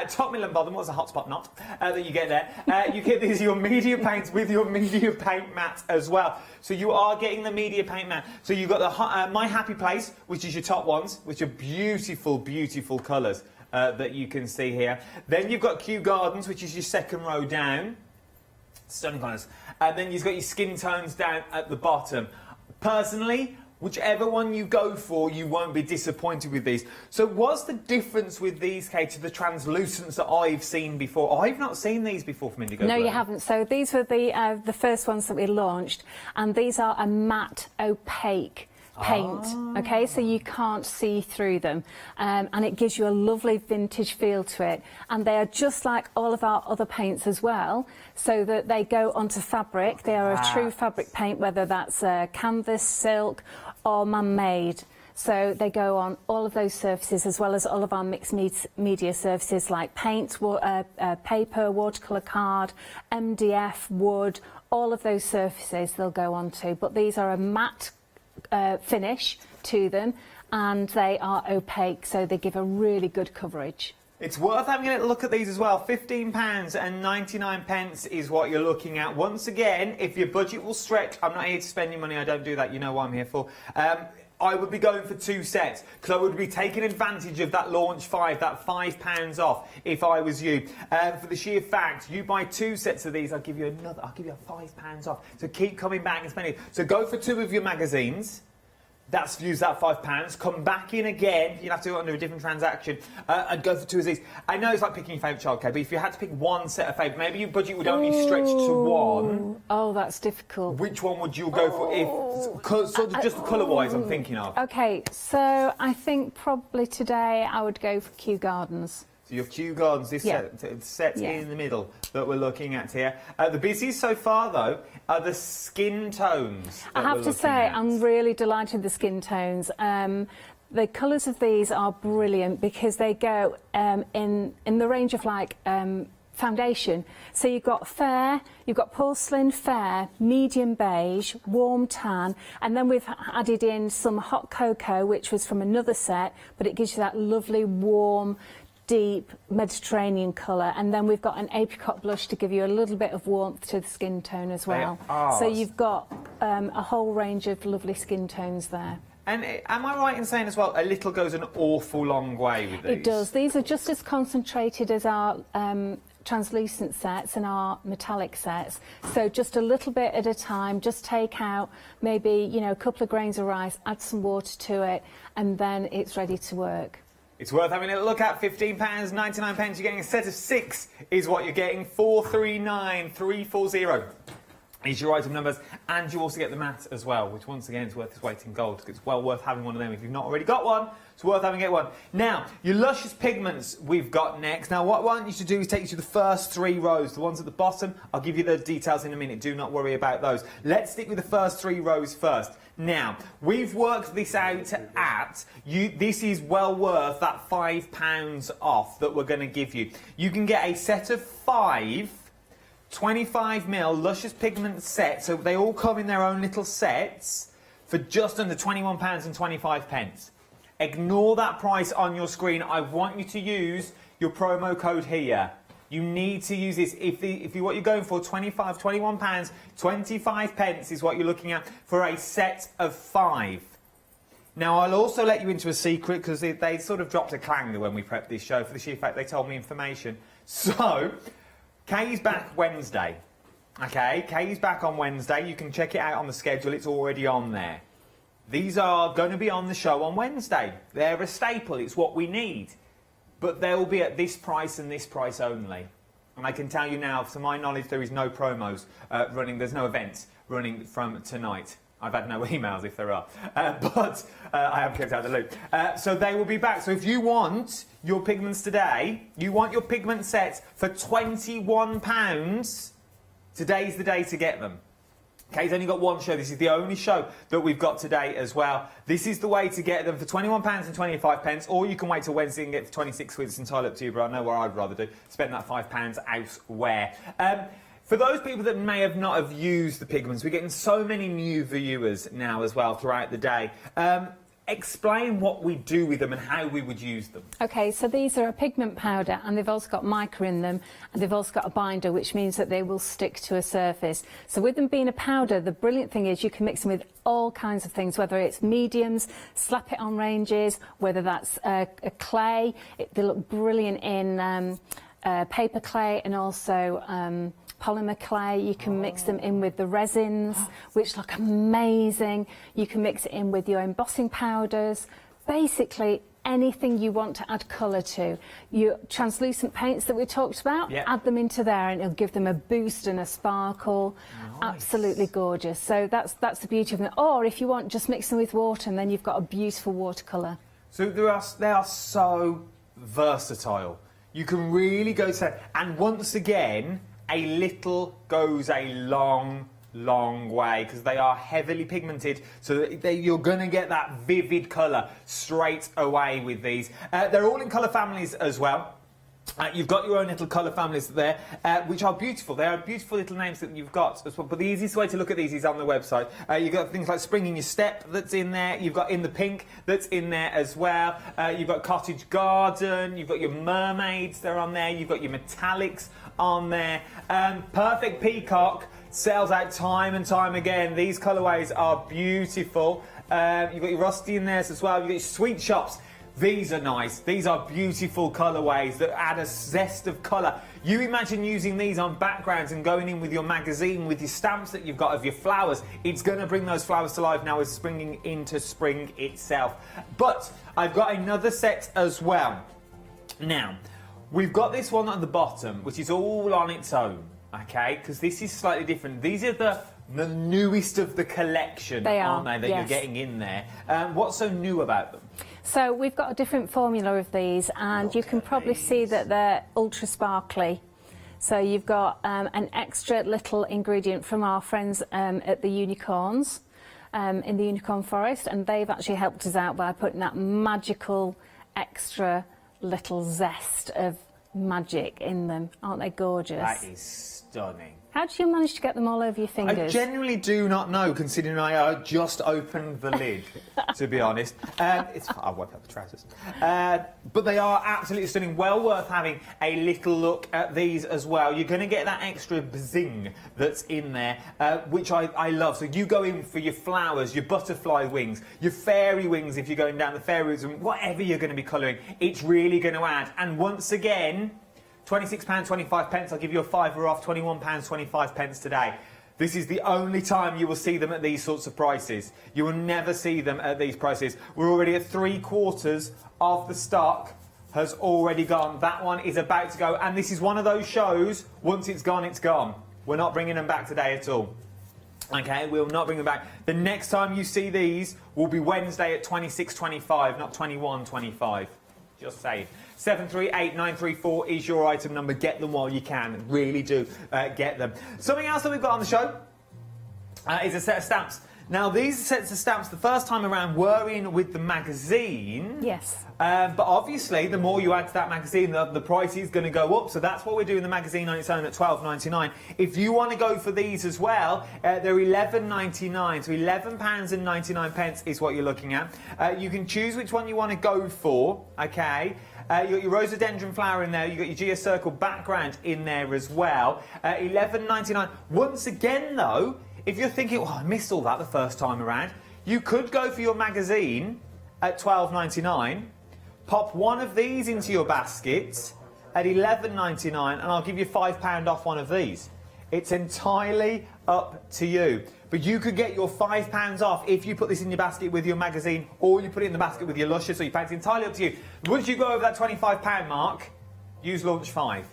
Top, middle and bottom. What's a hotspot knot that you get there? You get these, your media paints with your media paint mat as well. So you are getting the media paint mat. So you've got the My Happy Place, which is your top ones, which are beautiful, beautiful colours that you can see here. Then you've got Kew Gardens, which is your second row down. Stunning colours. And then you've got your skin tones down at the bottom. Personally, whichever one you go for, you won't be disappointed with these. So what's the difference with these, Kate, to the translucents that I've seen before? I've not seen these before from Indigo No, Blue. you haven't. So these were the first ones that we launched, and these are a matte opaque paint, okay, so you can't see through them, and it gives you a lovely vintage feel to it, and they are just like all of our other paints as well, so that they go onto fabric. They are a true fabric paint, whether that's canvas, silk or man-made. So they go on all of those surfaces, as well as all of our mixed media surfaces like paint, paper, watercolour card, MDF, wood, all of those surfaces they'll go onto. But these are a matte finish to them, and they are opaque, so they give a really good coverage. It's worth having a little look at these as well. £15.99 is what you're looking at. Once again, if your budget will stretch, I'm not here to spend your money, I don't do that, you know what I'm here for. I would be going for 2 sets, because I would be taking advantage of that launch 5, that £5 off, if I was you. For the sheer fact, you buy 2 sets of these, I'll give you a £5 off. So keep coming back and spending. So go for 2 of your magazines. Use that £5. Come back in again. You'll have to do it under a different transaction, and go for 2 of these. I know it's like picking your favourite childcare, but if you had to pick 1 set of favourite, maybe your budget would only stretch to 1. Oh, that's difficult. Which one would you go for? If sort of just colour-wise, I'm thinking of. Okay, so I think probably today I would go for Kew Gardens. So you have Kew Gardens, this set in the middle that we're looking at here. The busiest so far, though, are the skin tones. I have to say, I'm really delighted with the skin tones. The colours of these are brilliant, because they go in the range of like foundation. So you've got fair, you've got porcelain, fair, medium beige, warm tan, and then we've added in some hot cocoa, which was from another set, but it gives you that lovely warm, deep Mediterranean colour, and then we've got an apricot blush to give you a little bit of warmth to the skin tone as well. So you've got a whole range of lovely skin tones there. And am I right in saying as well, a little goes an awful long way with these? It does. These are just as concentrated as our translucent sets and our metallic sets, so just a little bit at a time. Just take out maybe, you know, a couple of grains of rice, add some water to it, and then it's ready to work. It's worth having a look at. £15.99. You're getting a set of 6 is what you're getting. 439340 is your item numbers, and you also get the mat as well, which once again is worth its weight in gold. It's well worth having one of them. If you've not already got one, it's worth having one. Now, your luscious pigments we've got next. Now, what I want you to do is take you to the first 3 rows. The ones at the bottom, I'll give you the details in a minute. Do not worry about those. Let's stick with the first 3 rows first. Now, we've worked this out at, this is well worth that £5 off that we're going to give you. You can get a set of 5 25mm luscious pigment sets, so they all come in their own little sets, for just under £21.25. Ignore that price on your screen. I want you to use your promo code here. You need to use this. If what you're going for, £21, 25 pence is what you're looking at for a set of 5. Now, I'll also let you into a secret because they sort of dropped a clanger when we prepped this show for the sheer fact they told me information. So, Kay's back Wednesday. Okay, Kay's back on Wednesday. You can check it out on the schedule. It's already on there. These are going to be on the show on Wednesday. They're a staple. It's what we need. But they'll be at this price and this price only. And I can tell you now, to my knowledge, there is no promos running. There's no events running from tonight. I've had no emails if there are. But I have kept out of the loop. So they will be back. So if you want your pigments today, you want your pigment sets for £21, today's the day to get them. Kay's only got one show. This is the only show that we've got today as well. This is the way to get them for £21 and 25 pence, or you can wait till Wednesday and get for 26 quid. It's entirely up to you, but I know what I'd rather do. Spend that £5 elsewhere. For those people that may have not have used the pigments, we're getting so many new viewers now as well throughout the day. Explain what we do with them and how we would use them. Okay, so these are a pigment powder and they've also got mica in them and they've also got a binder, which means that they will stick to a surface. So with them being a powder, the brilliant thing is you can mix them with all kinds of things, whether it's mediums, slap it on ranges, whether that's a clay. They look brilliant in paper clay and also polymer clay. You can mix them in with the resins, which look amazing. You can mix it in with your embossing powders. Basically, anything you want to add colour to. Your translucent paints that we talked about, add them into there and it'll give them a boost and a sparkle. Nice. Absolutely gorgeous. So that's the beauty of them. Or if you want, just mix them with water and then you've got a beautiful watercolour. So they are so versatile. You can really go to... And once again, a little goes a long, long way because they are heavily pigmented, so you're going to get that vivid colour straight away with these. They're all in colour families as well. You've got your own little colour families there, which are beautiful. They are beautiful little names that you've got as well. But the easiest way to look at these is on the website. You've got things like Spring in Your Step that's in there. You've got In the Pink that's in there as well. You've got Cottage Garden. You've got your Mermaids. They're on there. You've got your Metallics on there. Perfect Peacock sells out time and time again. These colourways are beautiful. You've got your Rusty in there as well. You've got your Sweet Shops. These are nice. These are beautiful colourways that add a zest of colour. You imagine using these on backgrounds and going in with your magazine, with your stamps that you've got of your flowers. It's going to bring those flowers to life now as springing into spring itself. But I've got another set as well. Now, we've got this one at the bottom, which is all on its own, okay? Because this is slightly different. These are the newest of the collection, aren't they, that you're getting in there. What's so new about them? So we've got a different formula of these and you can probably see that they're ultra sparkly. So you've got an extra little ingredient from our friends at the Unicorns in the Unicorn Forest, and they've actually helped us out by putting that magical extra little zest of magic in them. Aren't they gorgeous? That is stunning. How did you manage to get them all over your fingers? I genuinely do not know, considering I just opened the lid, to be honest. I'll wipe out the trousers. But they are absolutely stunning. Well worth having a little look at these as well. You're going to get that extra zing that's in there, which I love. So you go in for your flowers, your butterfly wings, your fairy wings if you're going down the fairy wings, and whatever you're going to be colouring, it's really going to add. And once again, £26, 25 pence. I'll give you a fiver off, £21, 25 pence today. This is the only time you will see them at these sorts of prices. You will never see them at these prices. We're already at 3/4 of the stock has already gone. That one is about to go. And this is one of those shows, once it's gone, it's gone. We're not bringing them back today at all. Okay, we'll not bring them back. The next time you see these will be Wednesday at 26.25, not 21.25. Just saying. 738934 is your item number. Get them while you can. Really do get them. Something else that we've got on the show is a set of stamps. Now, these sets of stamps, the first time around, were in with the magazine. Yes. But obviously, the more you add to that magazine, the price is going to go up. So that's what we're doing the magazine on its own at £12.99. If you want to go for these as well, they're £11.99. So £11.99 is what you're looking at. You can choose which one you want to go for, okay? You got your rhododendron flower in there. You got your geocircle background in there as well. $11.99. Once again, though, if you're thinking, "Oh, I missed all that the first time around," you could go for your magazine at $12.99. Pop one of these into your basket at $11.99, and I'll give you £5 off one of these. It's entirely up to you. But you could get your £5 off if you put this in your basket with your magazine, or you put it in the basket with your luscious or your pants. It's entirely up to you. Once you go over that £25 mark, use Launch 5.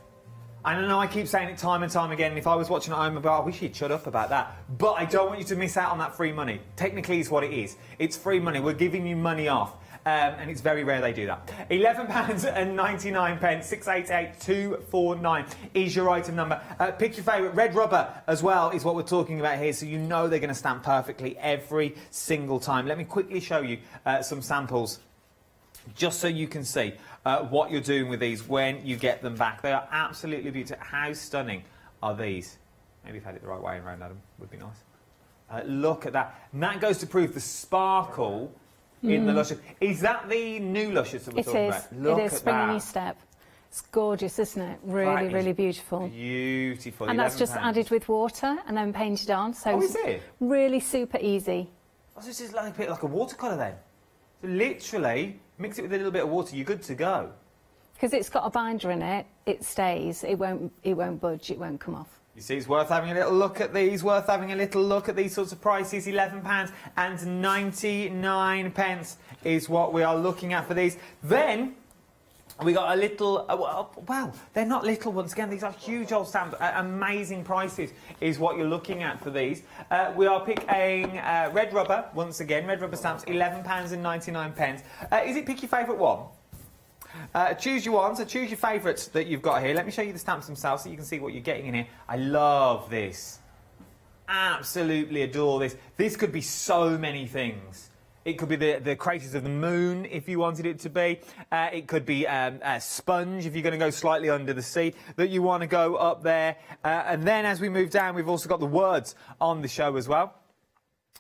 And I know I keep saying it time and time again, and if I was watching at home, I wish he'd shut up about that. But I don't want you to miss out on that free money. Technically, it's what it is. It's free money. We're giving you money off. And it's very rare they do that. £11.99, 688249 is your item number. Pick your favourite. Red rubber as well is what we're talking about here, so you know they're going to stamp perfectly every single time. Let me quickly show you some samples, just so you can see what you're doing with these when you get them back. They are absolutely beautiful. How stunning are these? Maybe if I had it the right way around, Adam, would be nice. Look at that. And that goes to prove the sparkle in the luscious. Is that the new luscious that we're talking about? Look it is. at Spring that. New Step. It's gorgeous, isn't it? Really, really beautiful. Beautiful. And that's just £11. added with water and then painted on. So is it? Really super easy. Oh, so this is like a bit like a watercolour then. So literally, mix it with a little bit of water, you're good to go. Because it's got a binder in it, it stays. It won't budge. It won't come off. You see, it's worth having a little look at these, worth having a little look at these sorts of prices. £11.99 is what we are looking at for these. Then we got a little, well, they're not little once again, these are huge old stamps. Amazing prices is what you're looking at for these. We are picking red rubber, once again, red rubber stamps, £11.99. Is it pick your favourite one? Choose your one, so choose your favourites that you've got here. Let me show you the stamps themselves so you can see what you're getting in here. I love this. Absolutely adore this. This could be so many things. It could be the craters of the moon, if you wanted it to be. It could be a sponge, if you're going to go slightly under the sea, that you want to go up there. And then as we move down, we've also got the words on the show as well.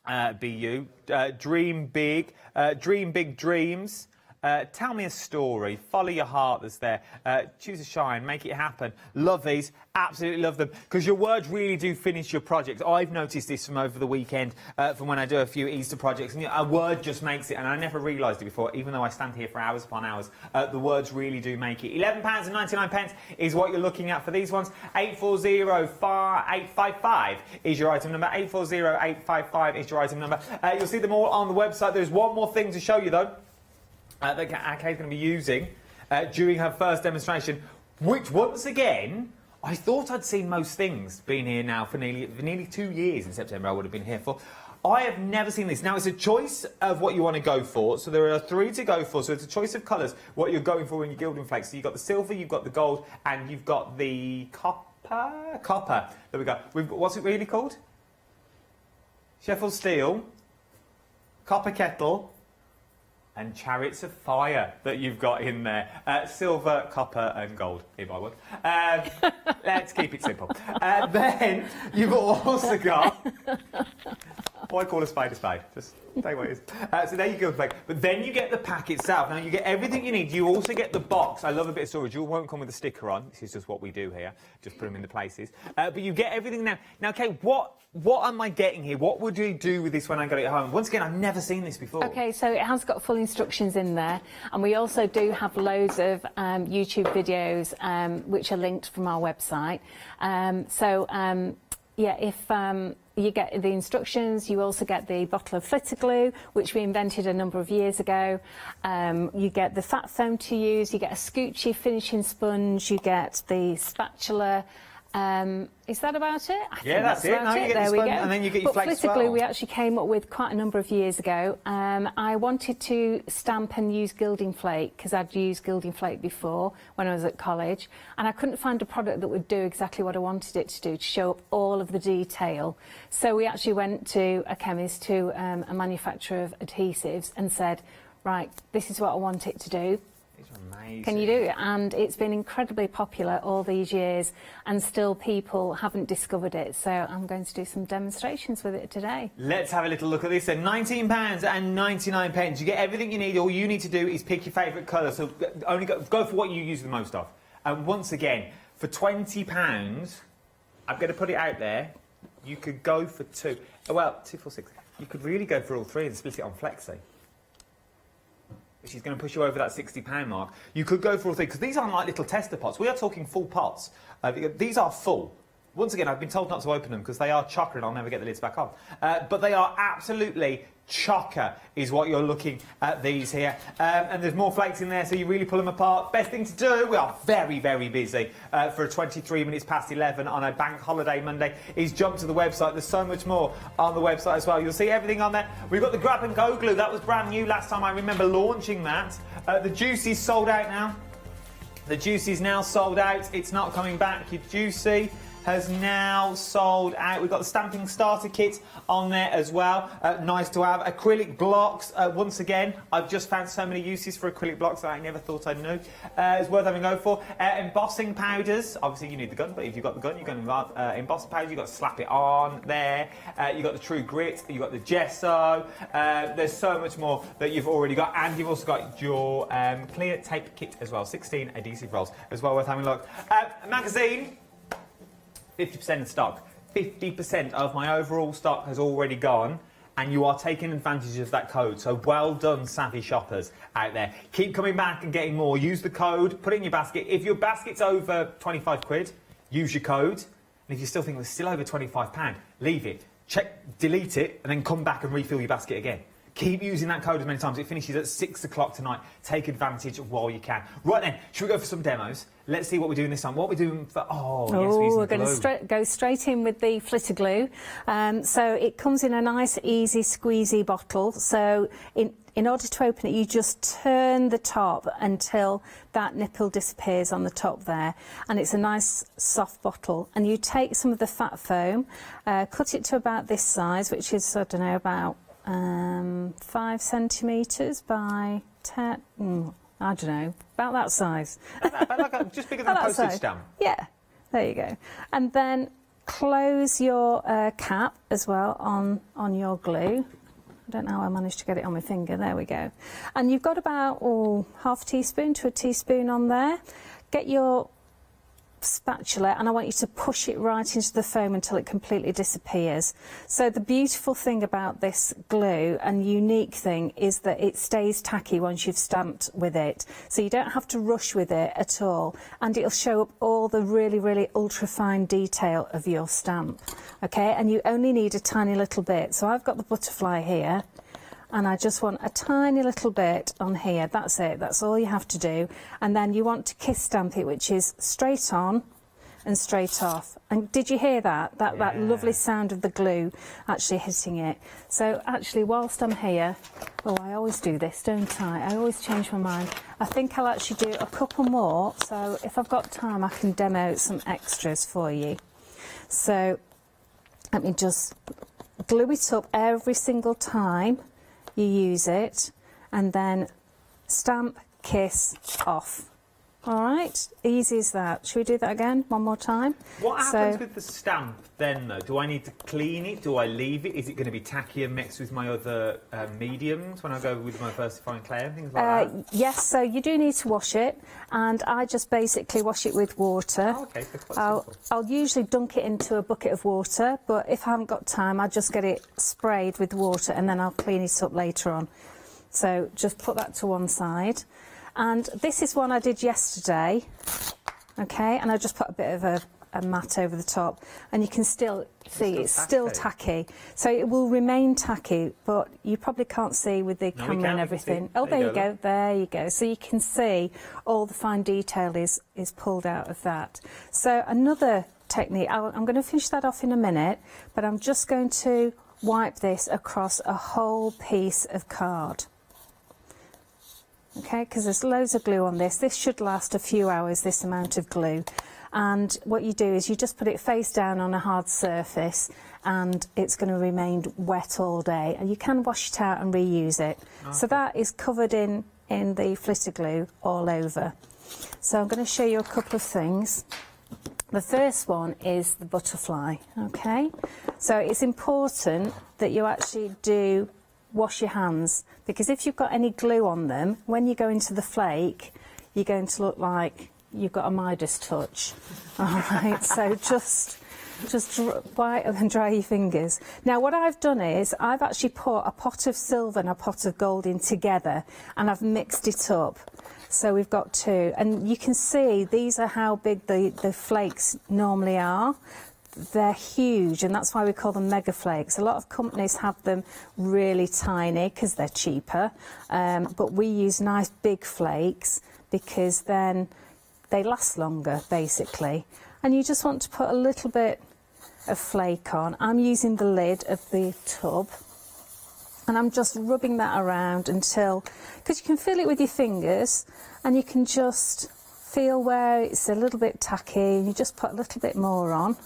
BU. Dream big. Dream big dreams. Tell me a story. Follow your heart that's there. Choose a shine. Make it happen. Love these. Absolutely love them. Because your words really do finish your project. I've noticed this from over the weekend, from when I do a few Easter projects. And a word just makes it. And I never realised it before, even though I stand here for hours upon hours. The words really do make it. £11.99 is what you're looking at for these ones. 840-855 is your item number. 840-855 is your item number. You'll see them all on the website. There's one more thing to show you, though. That Akay's going to be using during her first demonstration, which, once again, I thought I'd seen most things being here now for nearly 2 years in September I would have been here for. I have never seen this. Now, it's a choice of what you want to go for, so there are 3 to go for, so it's a choice of colours, what you're going for when you're gilding flakes. So you've got the silver, you've got the gold, and you've got the copper. There we go. What's it really called? Sheffield steel, copper kettle, and chariots of fire that you've got in there. Silver, copper and gold, if I would. Let's keep it simple. Then you've also got... Why call a spade a spade? Just say what it is. So there you go. But then you get the pack itself. Now, you get everything you need. You also get the box. I love a bit of storage. You won't come with a sticker on. This is just what we do here. Just put them in the places. But you get everything now. Now, okay, what am I getting here? What would you do with this when I got it home? Once again, I've never seen this before. Okay, so it has got full instructions in there. And we also do have loads of YouTube videos which are linked from our website. Yeah, if you get the instructions, you also get the bottle of flitter glue, which we invented a number of years ago. You get the fat foam to use, you get a scoochy finishing sponge, you get the spatula. Is that about it? I think that's it. about Now you get there the we sponge, go. and then you get your but flakes flitter as glue well. we actually came up with quite a number of years ago. I wanted to stamp and use gilding flake because I'd used gilding flake before when I was at college, and I couldn't find a product that would do exactly what I wanted it to do, to show up all of the detail. So we actually went to a chemist, to a manufacturer of adhesives, and said, right, this is what I want it to do. These are amazing. Can you do it? And it's been incredibly popular all these years, and still people haven't discovered it. So I'm going to do some demonstrations with it today. Let's have a little look at this then. £19.99. You get everything you need. All you need to do is pick your favourite colour. So only go for what you use the most of. And once again, for £20, I'm going to put it out there, you could go for two. Well, 2, 4, 6. You could really go for all three and split it on Flexi, which is going to push you over that £60 mark. You could go for all three, because these aren't like little tester pots. We are talking full pots. These are full. Once again, I've been told not to open them because they are chocker and I'll never get the lids back on. But they are absolutely chocker, is what you're looking at these here. And there's more flakes in there, so you really pull them apart. Best thing to do, we are very, very busy for 23 minutes past 11 on a bank holiday Monday, is jump to the website. There's so much more on the website as well. You'll see everything on there. We've got the grab and go glue. That was brand new last time I remember launching that. The Juicy's sold out now. The Juicy's now sold out. It's not coming back. Your Juicy has now sold out. We've got the stamping starter kit on there as well. Nice to have. Acrylic blocks. Once again, I've just found so many uses for acrylic blocks that I never thought I'd know. It's worth having a go for. Embossing powders. Obviously, you need the gun, but if you've got the gun, you've got embossing powders. You've got to slap it on there. You've got the True Grit. You've got the gesso. There's so much more that you've already got. And you've also got your clear tape kit as well. 16 adhesive rolls as well, worth having a look. Magazine. 50% in stock. 50% of my overall stock has already gone, and you are taking advantage of that code. So well done, savvy shoppers out there. Keep coming back and getting more. Use the code, put it in your basket. If your basket's over 25 quid, use your code. And if you still think it's still over £25, leave it. Check, delete it, and then come back and refill your basket again. Keep using that code as many times. It finishes at 6 o'clock tonight. Take advantage while you can. Right then, should we go for some demos? Let's see what we're doing this time. What we're doing for... Oh, yes, we're going to go straight in with the flitter glue. So it comes in a nice, easy, squeezy bottle. So in order to open it, you just turn the top until that nipple disappears on the top there. And it's a nice, soft bottle. And you take some of the fat foam, cut it to about this size, which is, I don't know, about 5 centimetres by 10, I don't know, about that size. Just bigger than a postage stamp. Yeah, there you go. And then close your cap as well on your glue. I don't know how I managed to get it on my finger. There we go. And you've got about half a teaspoon to a teaspoon on there. Get your spatula and I want you to push it right into the foam until it completely disappears. So the beautiful thing about this glue and unique thing is that it stays tacky once you've stamped with it. So you don't have to rush with it at all, and it'll show up all the really, really ultra fine detail of your stamp. Okay, and you only need a tiny little bit. So I've got the butterfly here, and I just want a tiny little bit on here. That's it. That's all you have to do. And then you want to kiss stamp it, which is straight on and straight off. And did you hear that? That lovely sound of the glue actually hitting it. So actually, whilst I'm here, I always do this, don't I? I always change my mind. I think I'll actually do a couple more. So if I've got time, I can demo some extras for you. So let me just glue it up every single time you use it, and then stamp, kiss, off. All right, easy as that. Should we do that again one more time? What happens with the stamp then, though? Do I need to clean it? Do I leave it? Is it going to be tacky and mixed with my other mediums when I go with my versifying clay and things like that? Yes, so you do need to wash it, and I just basically wash it with water. Oh, okay, so quite simple. I'll usually dunk it into a bucket of water, but if I haven't got time, I just get it sprayed with water and then I'll clean it up later on. So just put that to one side. And this is one I did yesterday, okay, and I just put a bit of a mat over the top, and you can still see it's still tacky. So it will remain tacky, but you probably can't see with the camera and everything. Oh, there you go, there you go. So you can see all the fine detail is pulled out of that. So another technique, I'm going to finish that off in a minute, but I'm just going to wipe this across a whole piece of card. Okay, because there's loads of glue on this. This should last a few hours, this amount of glue. And what you do is you just put it face down on a hard surface, and it's going to remain wet all day. And you can wash it out and reuse it. Okay. So that is covered in in the flitter glue all over. So I'm going to show you a couple of things. The first one is the butterfly, okay? So it's important that you actually do wash your hands, because if you've got any glue on them, when you go into the flake, you're going to look like you've got a Midas touch. All right, so just wipe and dry your fingers. Now what I've done is I've actually put a pot of silver and a pot of gold in together, and I've mixed it up. So we've got two, and you can see these are how big the flakes normally are. They're huge, and that's why we call them mega flakes. A lot of companies have them really tiny because they're cheaper, but we use nice big flakes because then they last longer, basically. And you just want to put a little bit of flake on. I'm using the lid of the tub, and I'm just rubbing that around until, because you can feel it with your fingers, and you can just feel where it's a little bit tacky, and you just put a little bit more on,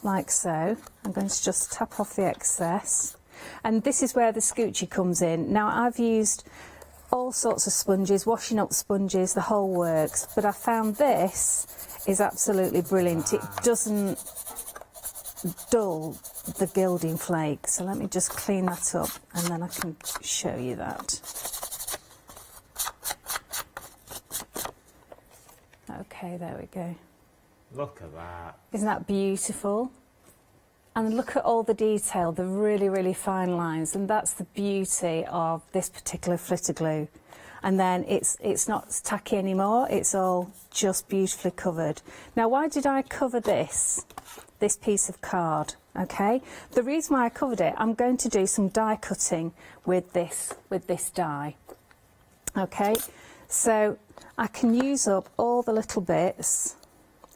like so. I'm going to just tap off the excess, and this is where the scoochie comes in. Now I've used all sorts of sponges, washing up sponges, the whole works, but I found this is absolutely brilliant. It doesn't dull the gilding flake. So let me just clean that up, and then I can show you that. Okay, there we go. Look at that. Isn't that beautiful? And look at all the detail, the really, really fine lines, and that's the beauty of this particular flitter glue. And then it's not tacky anymore, it's all just beautifully covered. Now, why did I cover this piece of card? Okay, the reason why I covered it, I'm going to do some die cutting with this die. Okay, so I can use up all the little bits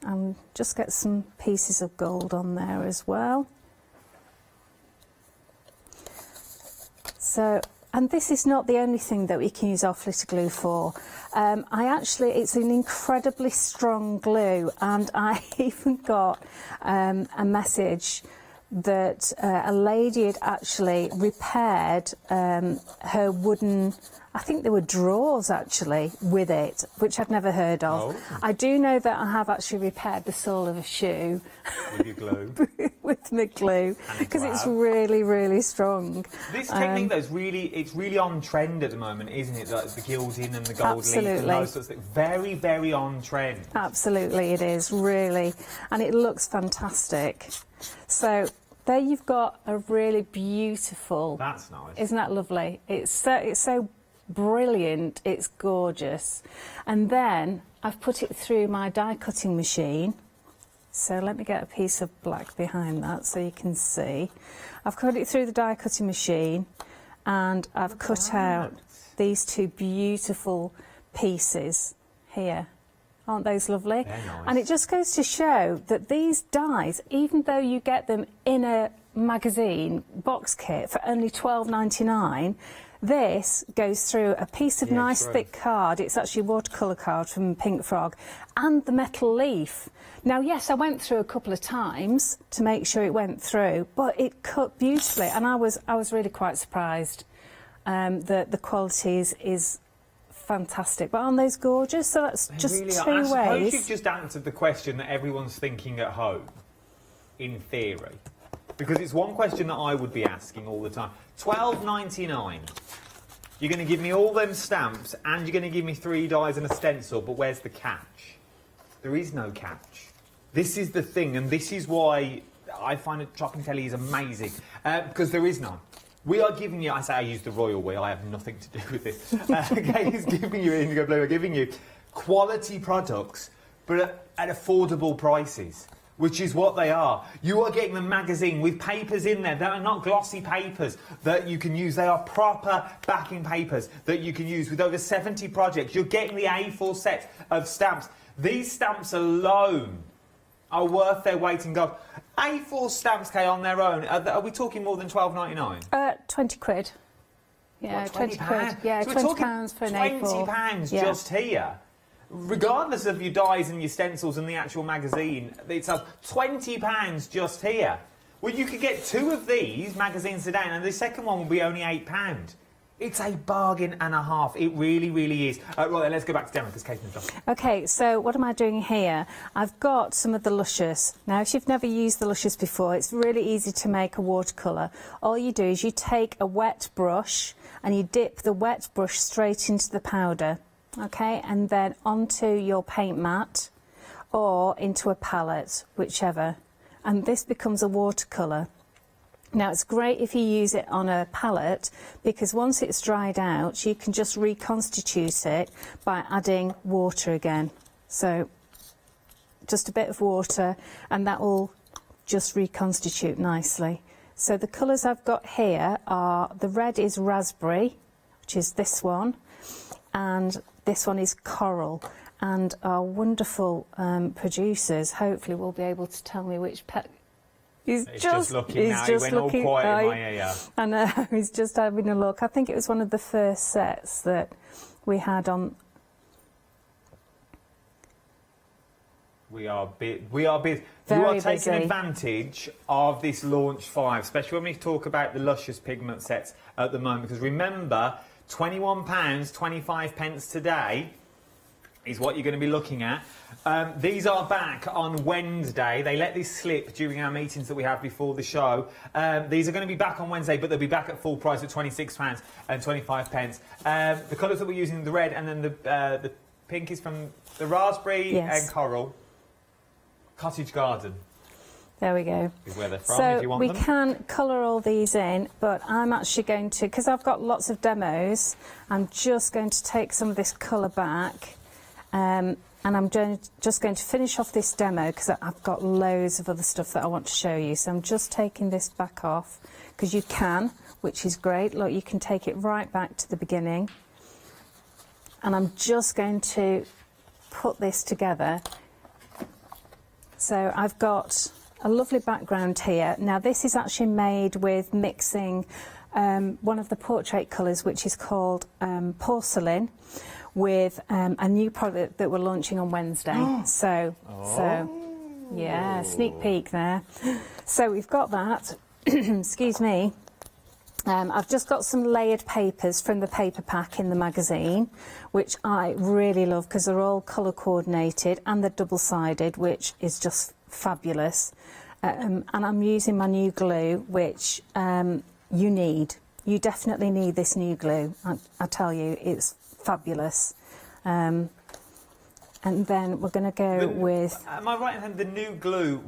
and just get some pieces of gold on there as well. So, and this is not the only thing that we can use our flitter glue for. It's an incredibly strong glue, and I even got a message that a lady had actually repaired her wooden, I think they were drawers actually, with it, which I'd never heard of. Oh. I do know that I have actually repaired the sole of a shoe. With your glue? With my glue, because it's really, really strong. This technique, though, it's really on trend at the moment, isn't it? Like the gilding and the gold leaf and those sorts of things. Very, very on trend. Absolutely, it is, really. And it looks fantastic. So there you've got a really beautiful... That's nice. Isn't that lovely? It's so brilliant, it's gorgeous. And then I've put it through my die cutting machine. So let me get a piece of black behind that so you can see. I've cut it through the die cutting machine, and I've cut out these two beautiful pieces here. Aren't those lovely? They're nice. And it just goes to show that these dies, even though you get them in a magazine box kit for only £12.99, this goes through a piece of nice thick card. It's actually a watercolour card from Pink Frog, and the metal leaf. Now, yes, I went through a couple of times to make sure it went through, but it cut beautifully, and I was really quite surprised that the quality is fantastic. But aren't those gorgeous? So that's just really two I suppose ways. you've just answered the question that everyone's thinking at home, in theory. Because it's one question that I would be asking all the time. £12.99. You're going to give me all them stamps, and you're going to give me 3 dies and a stencil, but where's the catch? There is no catch. This is the thing, and this is why I find that Chopping Telly is amazing, because there is none. We are giving you, I say I use the royal we, I have nothing to do with this. Okay, it's giving you, Indigo Blue, we're giving you quality products, but at affordable prices, which is what they are. You are getting the magazine with papers in there that are not glossy papers that you can use. They are proper backing papers that you can use with over 70 projects. You're getting the A4 set of stamps. These stamps alone are worth their weight in gold. A4 stamps, Kay, on their own, are we talking more than £12.99? 20 quid. Yeah, What, 20 quid. Yeah, so £20 for an A4. £20 yeah. just here. Regardless of your dies and your stencils and the actual magazine, it's £20 just here. Well, you could get 2 of these magazines today, and the second one will be only £8. It's a bargain and a half. It really, really is. Right, then let's go back to demo because Caitlin's done. Okay, so what am I doing here? I've got some of the Luscious. Now, if you've never used the Luscious before, it's really easy to make a watercolour. All you do is you take a wet brush and you dip the wet brush straight into the powder, okay, and then onto your paint mat or into a palette, whichever. And this becomes a watercolour. Now, it's great if you use it on a palette because once it's dried out, you can just reconstitute it by adding water again. So just a bit of water and that will just reconstitute nicely. So the colours I've got here are, the red is raspberry, which is this one, and this one is coral. And our wonderful producers hopefully will be able to tell me which He's just looking now. He went all quiet in my ear. I know, he's just having a look. I think it was one of the first sets that we had on. We are busy. You are taking advantage of this launch 5, especially when we talk about the Luscious pigment sets at the moment. Because remember, £21.25 today is what you're going to be looking at. These are back on Wednesday. They let this slip during our meetings that we have before the show. These are going to be back on Wednesday, but they'll be back at full price at £26.25. The colours that we're using, the red and then the pink is from the raspberry and coral. Cottage Garden. There we go. Is where they're from, so if you want we them. can colour all these in, but I'm actually going to, because I've got lots of demos, I'm just going to take some of this colour back. And I'm just going to finish off this demo because I've got loads of other stuff that I want to show you. So I'm just taking this back off because you can, which is great. Look, you can take it right back to the beginning. And I'm just going to put this together. So I've got a lovely background here. Now this is actually made with mixing one of the portrait colours, which is called porcelain, with a new product that we're launching on Wednesday. So yeah, sneak peek there. So we've got that. Excuse me. I've just got some layered papers from the paper pack in the magazine, which I really love because they're all colour coordinated and they're double-sided, which is just fabulous. And I'm using my new glue, which you need. You definitely need this new glue. I tell you, it's fabulous. And then we're going to go with... Am I right in saying the new glue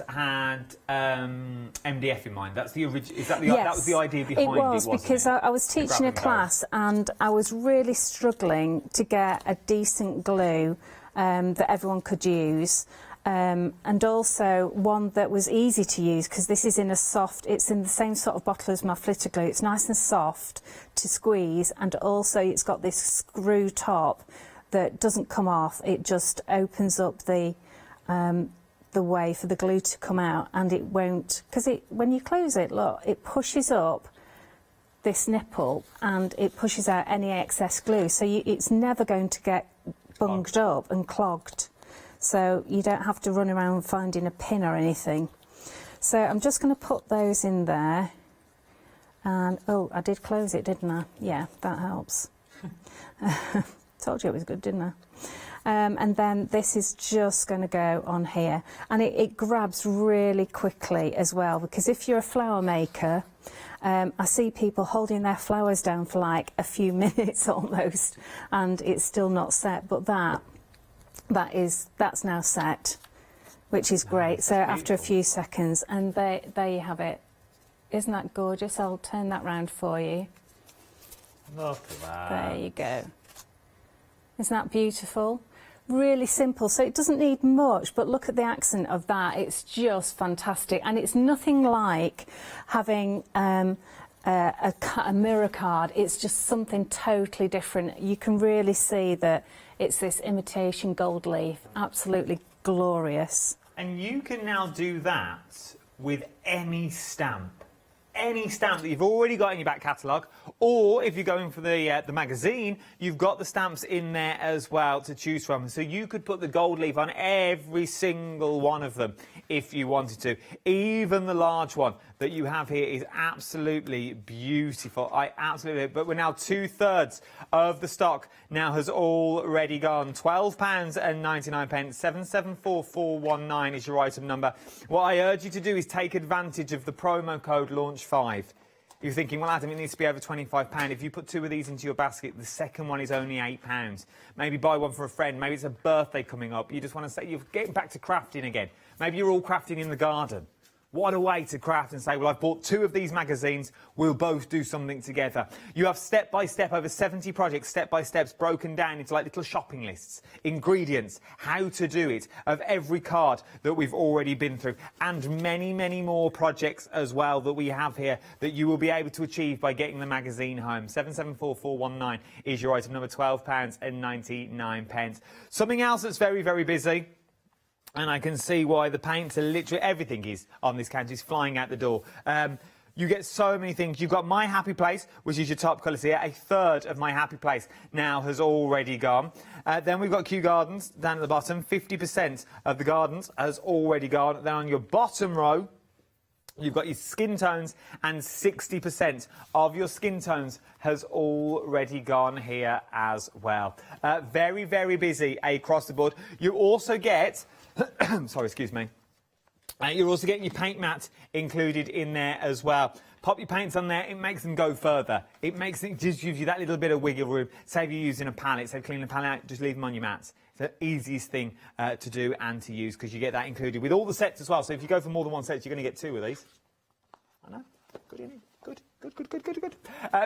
had MDF in mind? That's the original. Is that the? Yes, that was the idea behind it, wasn't because it? I was teaching a class and I was really struggling to get a decent glue that everyone could use. And also one that was easy to use because this is in a soft, it's in the same sort of bottle as my flitter glue. It's nice and soft to squeeze, and also it's got this screw top that doesn't come off. It just opens up the way for the glue to come out, and it won't, because when you close it, look, it pushes up this nipple and it pushes out any excess glue, so it's never going to get bunged up and clogged. So you don't have to run around finding a pin or anything. So I'm just going to put those in there. And, oh, I did close it, didn't I? Yeah, that helps. Told you it was good, didn't I? And then this is just going to go on here. And it grabs really quickly as well, because if you're a flower maker, I see people holding their flowers down for like a few minutes almost, and it's still not set. But that's now set, which is great. So after a few seconds, and there you have it. Isn't that gorgeous? I'll turn that round for you. Look at that. There you go. Isn't that beautiful? Really simple, so it doesn't need much, but look at the accent of that. It's just fantastic, and it's nothing like having a mirror card. It's just something totally different. You can really see that it's this imitation gold leaf. Absolutely glorious. And you can now do that with any stamp. any stamp that you've already got in your back catalogue, or if you're going for the magazine, you've got the stamps in there as well to choose from. So you could put the gold leaf on every single one of them if you wanted to. Even the large one that you have here is absolutely beautiful. I absolutely, but we're now 2/3 of the stock now has already gone. £12.99. 774419 is your item number. What I urge you to do is take advantage of the promo code LAUNCH5. You're thinking, well, Adam, it needs to be over £25. If you put 2 of these into your basket, the second one is only £8. Maybe buy one for a friend. Maybe it's a birthday coming up. You just want to say you're getting back to crafting again. Maybe you're all crafting in the garden. What a way to craft and say, well, I've bought 2 of these magazines, we'll both do something together. You have step-by-step, over 70 projects, step-by-steps broken down into like little shopping lists, ingredients, how to do it, of every card that we've already been through, and many, many more projects as well that we have here that you will be able to achieve by getting the magazine home. 774419 is your item number, £12.99. Something else that's very, very busy, and I can see why the paints are literally, everything is on this counter is flying out the door. You get so many things. You've got My Happy Place, which is your top colours here. 1/3 of My Happy Place now has already gone. Then we've got Kew Gardens down at the bottom. 50% of the gardens has already gone. Then on your bottom row, you've got your skin tones, and 60% of your skin tones has already gone here as well. Very, very busy across the board. You also get... Sorry, excuse me. You're also getting your paint mat included in there as well. Pop your paints on there, it makes them go further. It just gives you that little bit of wiggle room. Say if you're using a palette, say clean the palette out, just leave them on your mats. It's the easiest thing to do and to use, because you get that included with all the sets as well. So if you go for more than one set, you're going to get 2 of these. I know. Good evening. Good.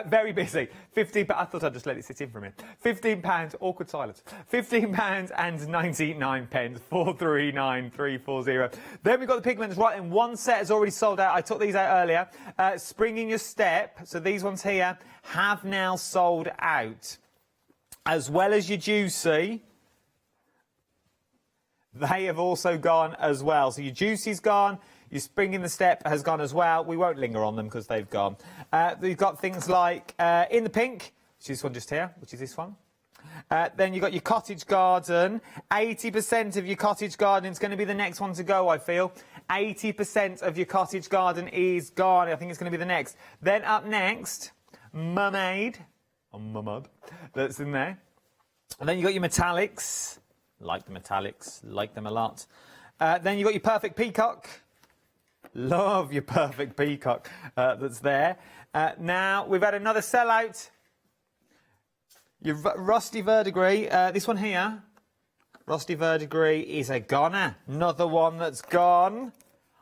Very busy. £15. I thought I'd just let it sit in for a minute. £15. Awkward silence. £15.99. 439340. Then we've got the pigments. Right, and one set has already sold out. I took these out earlier. Spring in Your Step. So these ones here have now sold out. As well as your Juicy. They have also gone as well. So your Juicy's gone. Your Spring in the Step has gone as well. We won't linger on them because they've gone. We've got things like In the Pink, which is this one just here, which is this one. Then you've got your Cottage Garden. 80% of your Cottage Garden is going to be the next one to go, I feel. 80% of your Cottage Garden is gone. I think it's going to be the next. Then up next, Mermaid. Mud. That's in there. And then you've got your Metallics. Like the Metallics. Like them a lot. Then you've got your Perfect Peacock. Love your Perfect Peacock that's there. Now, we've had another sellout. Your Rusty Verdigris. This one here, Rusty Verdigris, is a goner. Another one that's gone.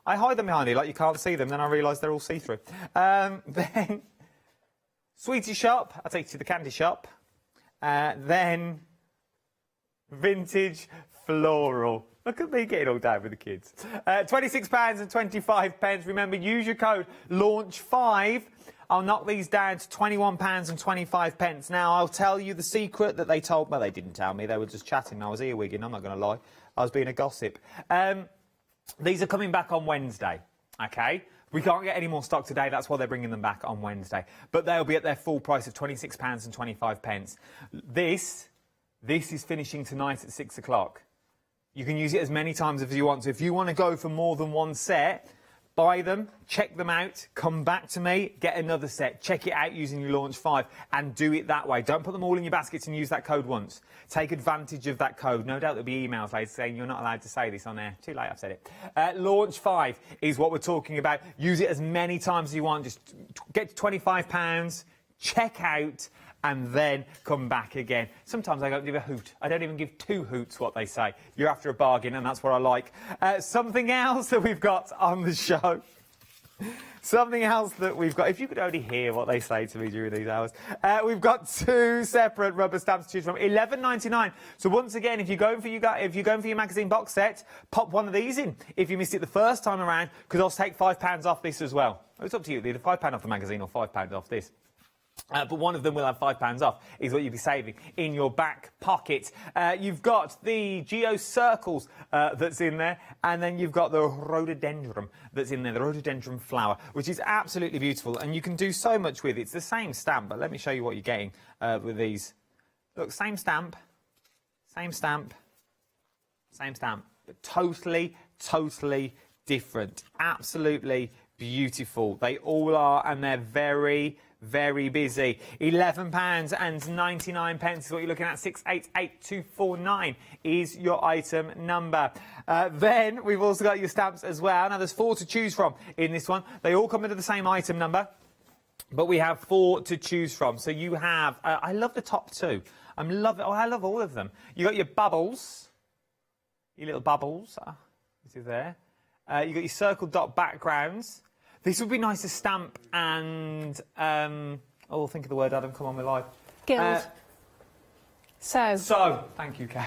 I hide them behind here like you can't see them, then I realise they're all see-through. Then, Sweetie Shop. I'll take you to the candy shop. Then, Vintage Floral. Look at me getting all down with the kids. £26.25. Remember, use your code LAUNCH5. I'll knock these down to £21.25. Now, I'll tell you the secret that they told me. Well, they didn't tell me. They were just chatting. I was earwigging. I'm not going to lie. I was being a gossip. These are coming back on Wednesday, OK? We can't get any more stock today. That's why they're bringing them back on Wednesday. But they'll be at their full price of £26.25. This is finishing tonight at 6 o'clock. You can use it as many times as you want. So if you want to go for more than one set, buy them, check them out, come back to me, get another set, check it out using your Launch 5 and do it that way. Don't put them all in your baskets and use that code once. Take advantage of that code. No doubt there'll be emails later saying you're not allowed to say this on air. Too late, I've said it. Launch 5 is what we're talking about. Use it as many times as you want. Just get to £25, check out, and then come back again. Sometimes I don't give a hoot. I don't even give 2 hoots, what they say. You're after a bargain, and that's what I like. Something else that we've got on the show. Something else that we've got, if you could only hear what they say to me during these hours. We've got 2 separate rubber stamps to choose from, £11.99. So once again, if you're going for your magazine box set, pop one of these in. If you missed it the first time around, because I'll take £5 off this as well. It's up to you, either £5 off the magazine or £5 off this. But one of them will have £5 off, is what you'll be saving in your back pocket. You've got the Geo Circles that's in there, and then you've got the rhododendron that's in there, the rhododendron flower, which is absolutely beautiful, and you can do so much with it. It's the same stamp, but let me show you what you're getting with these. Look, same stamp, same stamp, same stamp, but totally, totally different. Absolutely beautiful. They all are, and they're very, very busy. £11.99 is what you're looking at. 688249 is your item number. Then we've also got your stamps as well. Now there's 4 to choose from in this one. They all come into the same item number, but we have 4 to choose from. So you have, I love the top 2. I love all of them. You got your bubbles, your little bubbles. This is there. You got your circle dot backgrounds. This would be nice to stamp and, oh, think of the word, Adam, come on, we're live. Gild. So, thank you, Kay.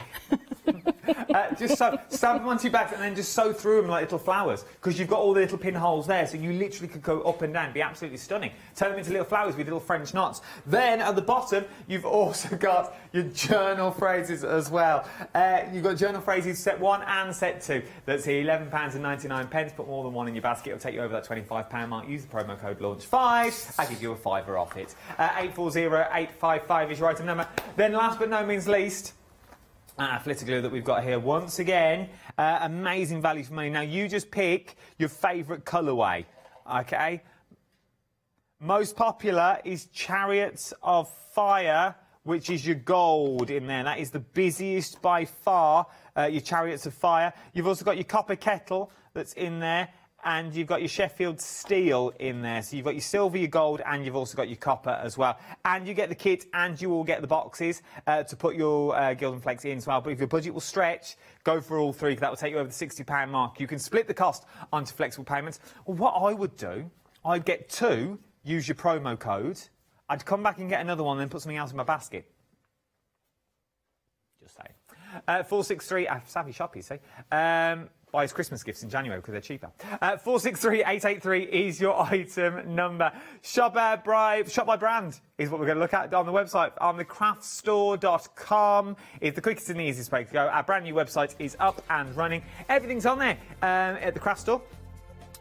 Just so, stamp them onto your bags and then just sew through them like little flowers, because you've got all the little pinholes there, so you literally could go up and down, be absolutely stunning. Turn them into little flowers with little French knots. Then, at the bottom, you've also got your journal phrases as well. You've got journal phrases set 1 and set 2. That's here, £11.99. Put more than one in your basket. It'll take you over that £25 mark. Use the promo code LAUNCH5. I'll give you a £5 off it. 840855 is your item number. Then, last but no means least, flitter glue that we've got here once again. Amazing value for money. Now you just pick your favourite colourway, okay? Most popular is Chariots of Fire, which is your gold in there. That is the busiest by far, your Chariots of Fire. You've also got your Copper Kettle that's in there, and you've got your Sheffield Steel in there. So you've got your silver, your gold, and you've also got your copper as well. And you get the kit, and you will get the boxes to put your Gildan Flakes in as well. But if your budget will stretch, go for all 3, because that will take you over the £60 mark. You can split the cost onto flexible payments. Well, what I would do, I'd get 2, use your promo code. I'd come back and get another one, and then put something else in my basket. Just saying. 463, savvy shop, you see. Buy his Christmas gifts in January because they're cheaper. 463883 is your item number. Shop by brand is what we're going to look at on the website. On the craftstore.com is the quickest and the easiest way to go. Our brand new website is up and running. Everything's on there at the craft store,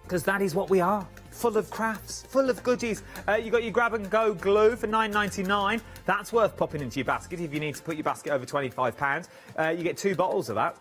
because that is what we are. Full of crafts, full of goodies. You got your grab and go glue for £9.99. That's worth popping into your basket if you need to put your basket over £25. You get 2 bottles of that.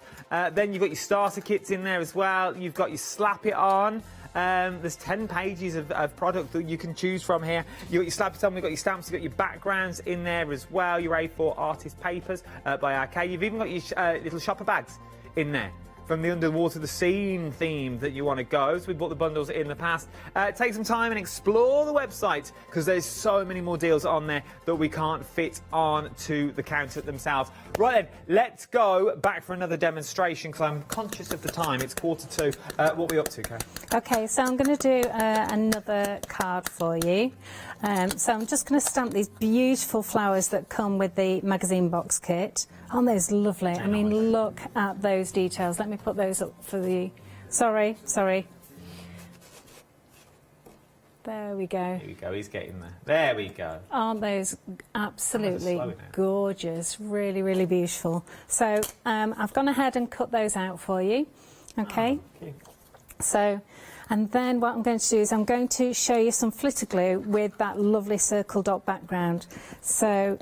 Then you've got your starter kits in there as well. You've got your slap it on. There's 10 pages of product that you can choose from here. You've got your slap it on, we've got your stamps, you've got your backgrounds in there as well. Your A4 artist papers by RK. You've even got your little shopper bags in there, from the underwater, the scene theme that you want to go. So we bought the bundles in the past. Take some time and explore the website, because there's so many more deals on there that we can't fit on to the counter themselves. Right then, let's go back for another demonstration, because I'm conscious of the time. It's 1:45. What are we up to, Kay? Okay, so I'm going to do another card for you. So I'm just going to stamp these beautiful flowers that come with the magazine box kit. Aren't those lovely? I mean, look at those details. Let me put those up for the... Sorry. There we go. Here we go, he's getting there. There we go. Aren't those absolutely gorgeous? Really, really beautiful. So I've gone ahead and cut those out for you. Okay. So, and then what I'm going to do is I'm going to show you some flitter glue with that lovely circle dot background. So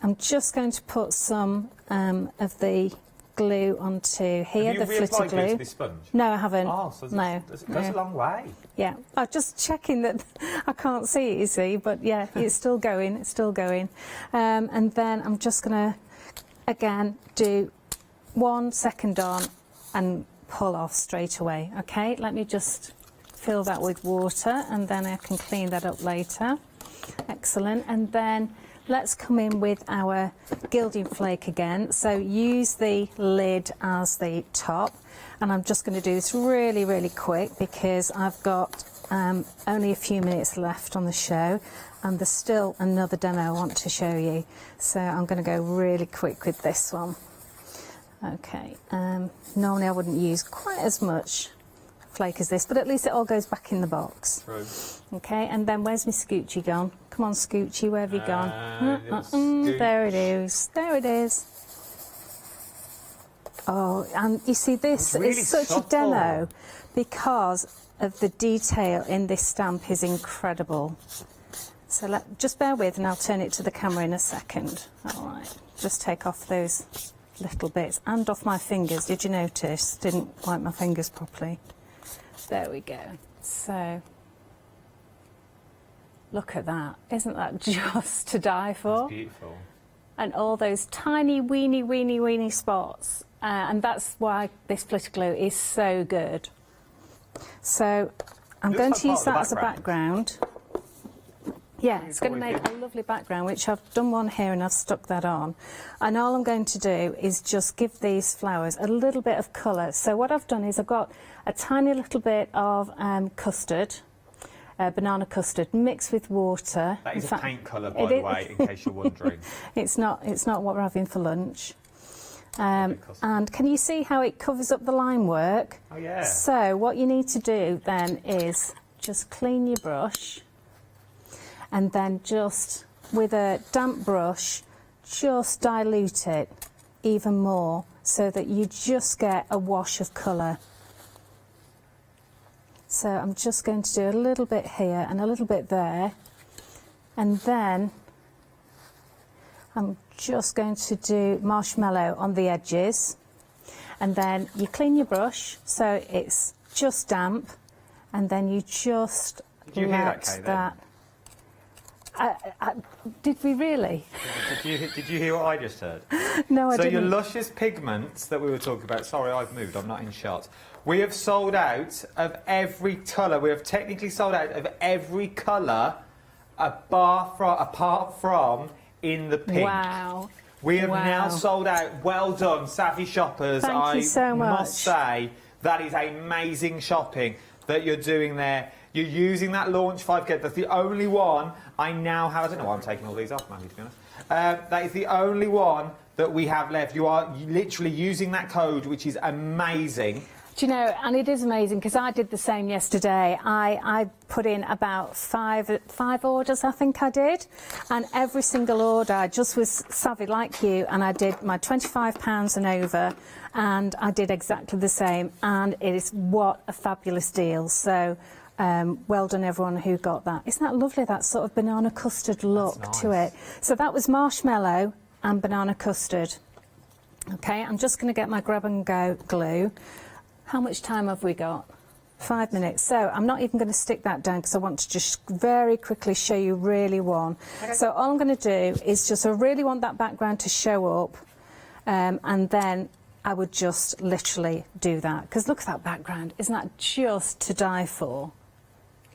I'm just going to put some of the glue onto here, the flitter glue. To this sponge? No, I haven't. Oh, so no. It goes a long way. Yeah, I'm just checking that I can't see it, you see, but yeah, it's still going, it's still going. And then I'm just going to, again, do 1 second on and pull off straight away. Okay, let me just fill that with water, and then I can clean that up later. Excellent. And then let's come in with our gilding flake again. So use the lid as the top, and I'm just going to do this really, really quick because I've got only a few minutes left on the show, and there's still another demo I want to show you. So I'm going to go really quick with this one. Okay, normally I wouldn't use quite as much flake as this, but at least it all goes back in the box. True. Okay, and then where's my scoochie gone? Come on, Scoochie, where have you gone? There it is. There it is. Oh, and you see, this really is such subtle. a demo because of the detail in this stamp is incredible. So just bear with, and I'll turn it to the camera in a second. All right, just take off those little bits and off my fingers. Did you notice? Didn't wipe my fingers properly. There we go. So look at that. Isn't that just to die for? That's beautiful. And all those tiny, weeny spots. And that's why this flitter glue is so good. So I'm going to use that as a background. Yeah, it's going to make a lovely background, which I've done one here and I've stuck that on. And all I'm going to do is just give these flowers a little bit of colour. So what I've done is I've got a tiny little bit of custard, banana custard, mixed with water. That is a paint colour, by the way, in case you're wondering. It's not what we're having for lunch. And can you see how it covers up the line work? Oh, yeah. So what you need to do then is just clean your brush, and then just with a damp brush just dilute it even more so that you just get a wash of colour. So I'm just going to do a little bit here and a little bit there, and then I'm just going to do marshmallow on the edges, and then you clean your brush so it's just damp, and then you just let that. Did we really? Did you hear what I just heard? No, I didn't. So your luscious pigments that we were talking about, sorry, I've moved, I'm not in shot. We have sold out of every colour. We have technically sold out of every colour apart from in the pink. Wow. We have now sold out. Well done, savvy shoppers. Thank you so much. Must say that is amazing shopping that you're doing there. You're using that Launch 5 kit. That's the only one I now have. I don't know why I'm taking all these off, Mandy, to be honest. That is the only one that we have left. You are literally using that code, which is amazing. Do you know, and it is amazing because I did the same yesterday. I put in about five orders, I think I did, and every single order I just was savvy like you, and I did my £25 and over, and I did exactly the same, and it is what a fabulous deal. So well done everyone who got that. Isn't that lovely, that sort of banana custard look to it? So that was marshmallow and banana custard. Okay, I'm just going to get my grab and go glue. How much time have we got? 5 minutes. So I'm not even going to stick that down because I want to just very quickly show you really one. Okay. So all I'm going to do is just, I really want that background to show up, and then I would just literally do that. Because look at that background. Isn't that just to die for?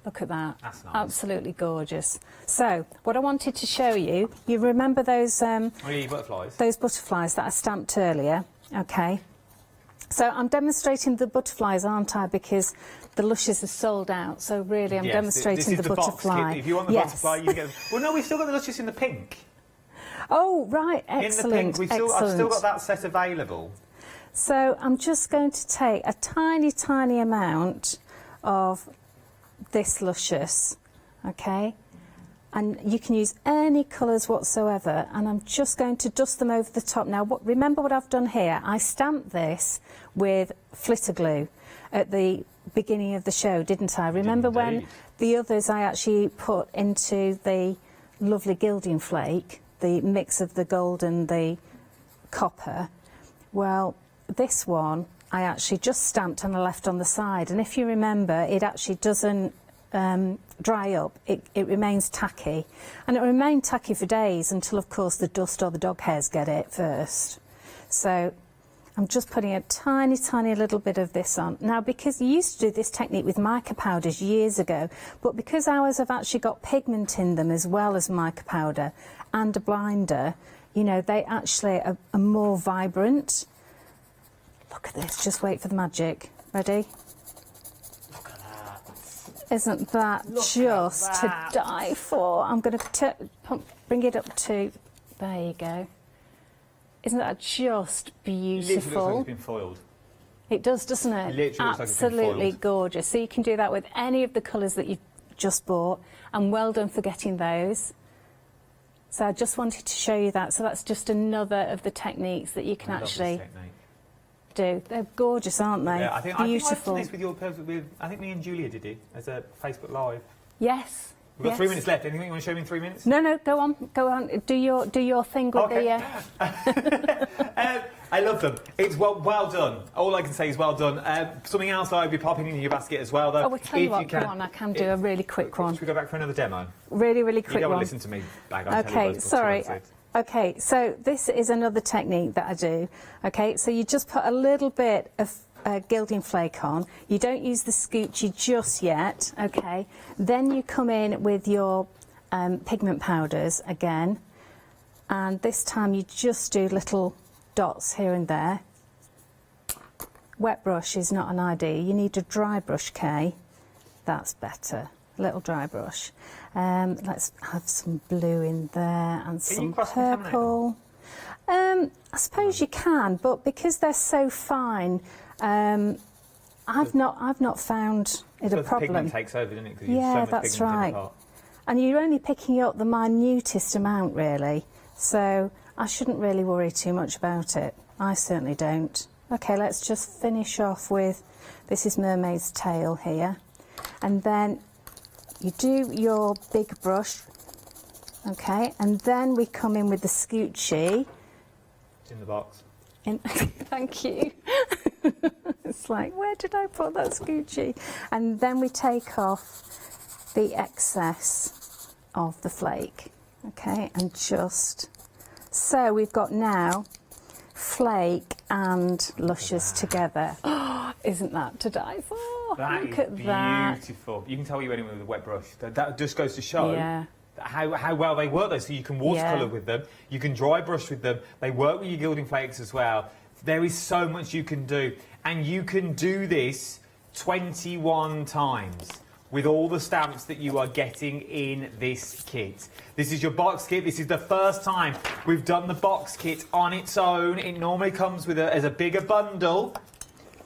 Look at that. That's nice. Absolutely gorgeous. So what I wanted to show you, you remember those butterflies? Those butterflies that I stamped earlier, okay? So I'm demonstrating the butterflies, aren't I? Because the lushes are sold out. So really, I'm demonstrating this is the butterfly. Box. If you want the butterfly, you can get. Well, no, we've still got the lushes in the pink. Oh, right, excellent. In the pink, I've still got that set available. So I'm just going to take a tiny, tiny amount of this luscious, okay? And you can use any colours whatsoever, and I'm just going to dust them over the top. Now, remember what I've done here? I stamped this with flitter glue at the beginning of the show, didn't I? Remember when the others I actually put into the lovely gilding flake, the mix of the gold and the copper? Well, this one I actually just stamped and I left on the side, and if you remember, it actually doesn't dry up. It remains tacky, and it will remain tacky for days until, of course, the dust or the dog hairs get it first. So I'm just putting a tiny, tiny little bit of this on. Now, because you used to do this technique with mica powders years ago, but because ours have actually got pigment in them as well as mica powder and a blinder, you know, they actually are more vibrant. Look at this, just wait for the magic. Ready? Isn't that just to die for? I'm going to bring it up to, there you go. Isn't that just beautiful? It literally looks like it's been foiled. It does, doesn't it? It literally looks like it's been Absolutely foiled. gorgeous. So you can do that with any of the colours that you've just bought, and well done for getting those. So I just wanted to show you that. So that's just another of the techniques that you can actually do. They're gorgeous, aren't they? Yeah, I think beautiful. I've done this with I think me and Julia did it as a Facebook Live. Yes. We've got 3 minutes left. Anything you want to show me in 3 minutes? No, go on. Do your thing with the. I love them. It's well done. All I can say is well done. Something else I'll be popping in your basket as well, though. Oh, we'll tell you what. Go on. I can do a really quick one. Should we go back for another demo? Really quick one. You don't want to listen to me bag on. Okay, sorry. Okay, so this is another technique that I do. Okay, so you just put a little bit of gilding flake on. You don't use the scoochie just yet, okay? Then you come in with your pigment powders again, and this time you just do little dots here and there. Wet brush is not an idea. You need a dry brush, Kay. That's better. A little dry brush. Let's have some blue in there and some purple. I suppose you can, but because they're so fine, I've not found it a problem. The pigment takes over, doesn't it? Yeah, that's right. And you're only picking up the minutest amount, really. So I shouldn't really worry too much about it. I certainly don't. Okay, let's just finish off with, this is Mermaid's Tail here. And then you do your big brush, okay, and then we come in with the scoochie. It's in the box. Thank you. It's like, where did I put that scoochie? And then we take off the excess of the flake, okay, and just, so we've got now flake and luscious together. Oh, isn't that to die for? Look at that. Beautiful. You can tell you anyone with a wet brush. That just goes to show how well they work though. So you can watercolour with them, you can dry brush with them, they work with your gilding flakes as well. There is so much you can do, and you can do this 21 times with all the stamps that you are getting in this kit. This is your box kit. This is the first time we've done the box kit on its own. It normally comes with as a bigger bundle,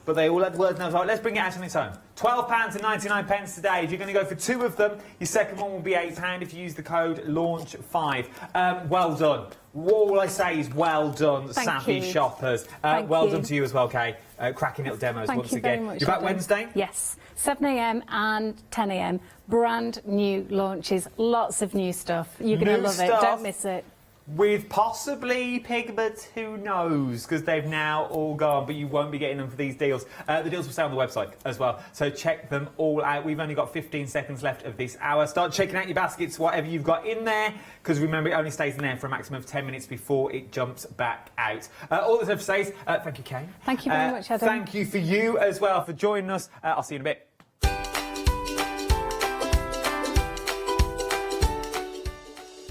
but they all had the words now. So let's bring it out on its own. £12.99 today. If you're going to go for 2 of them, your second one will be £8 if you use the code LAUNCH5. Well done. All I say is well done, savvy shoppers. Well done to you as well, Kay. Cracking little demos once again. Much, you're back Wednesday? Yes, 7 a.m. and 10 a.m. Brand new launches, lots of new stuff. You're going to love it. Don't miss it. With possibly pigments, who knows, because they've now all gone, but you won't be getting them for these deals. The deals will stay on the website as well, so check them all out. We've only got 15 seconds left of this hour. Start checking out your baskets, whatever you've got in there, because remember, it only stays in there for a maximum of 10 minutes before it jumps back out. All that's left to say is thank you, Kay. Thank you very much, Adam. Thank you for you as well for joining us. I'll see you in a bit.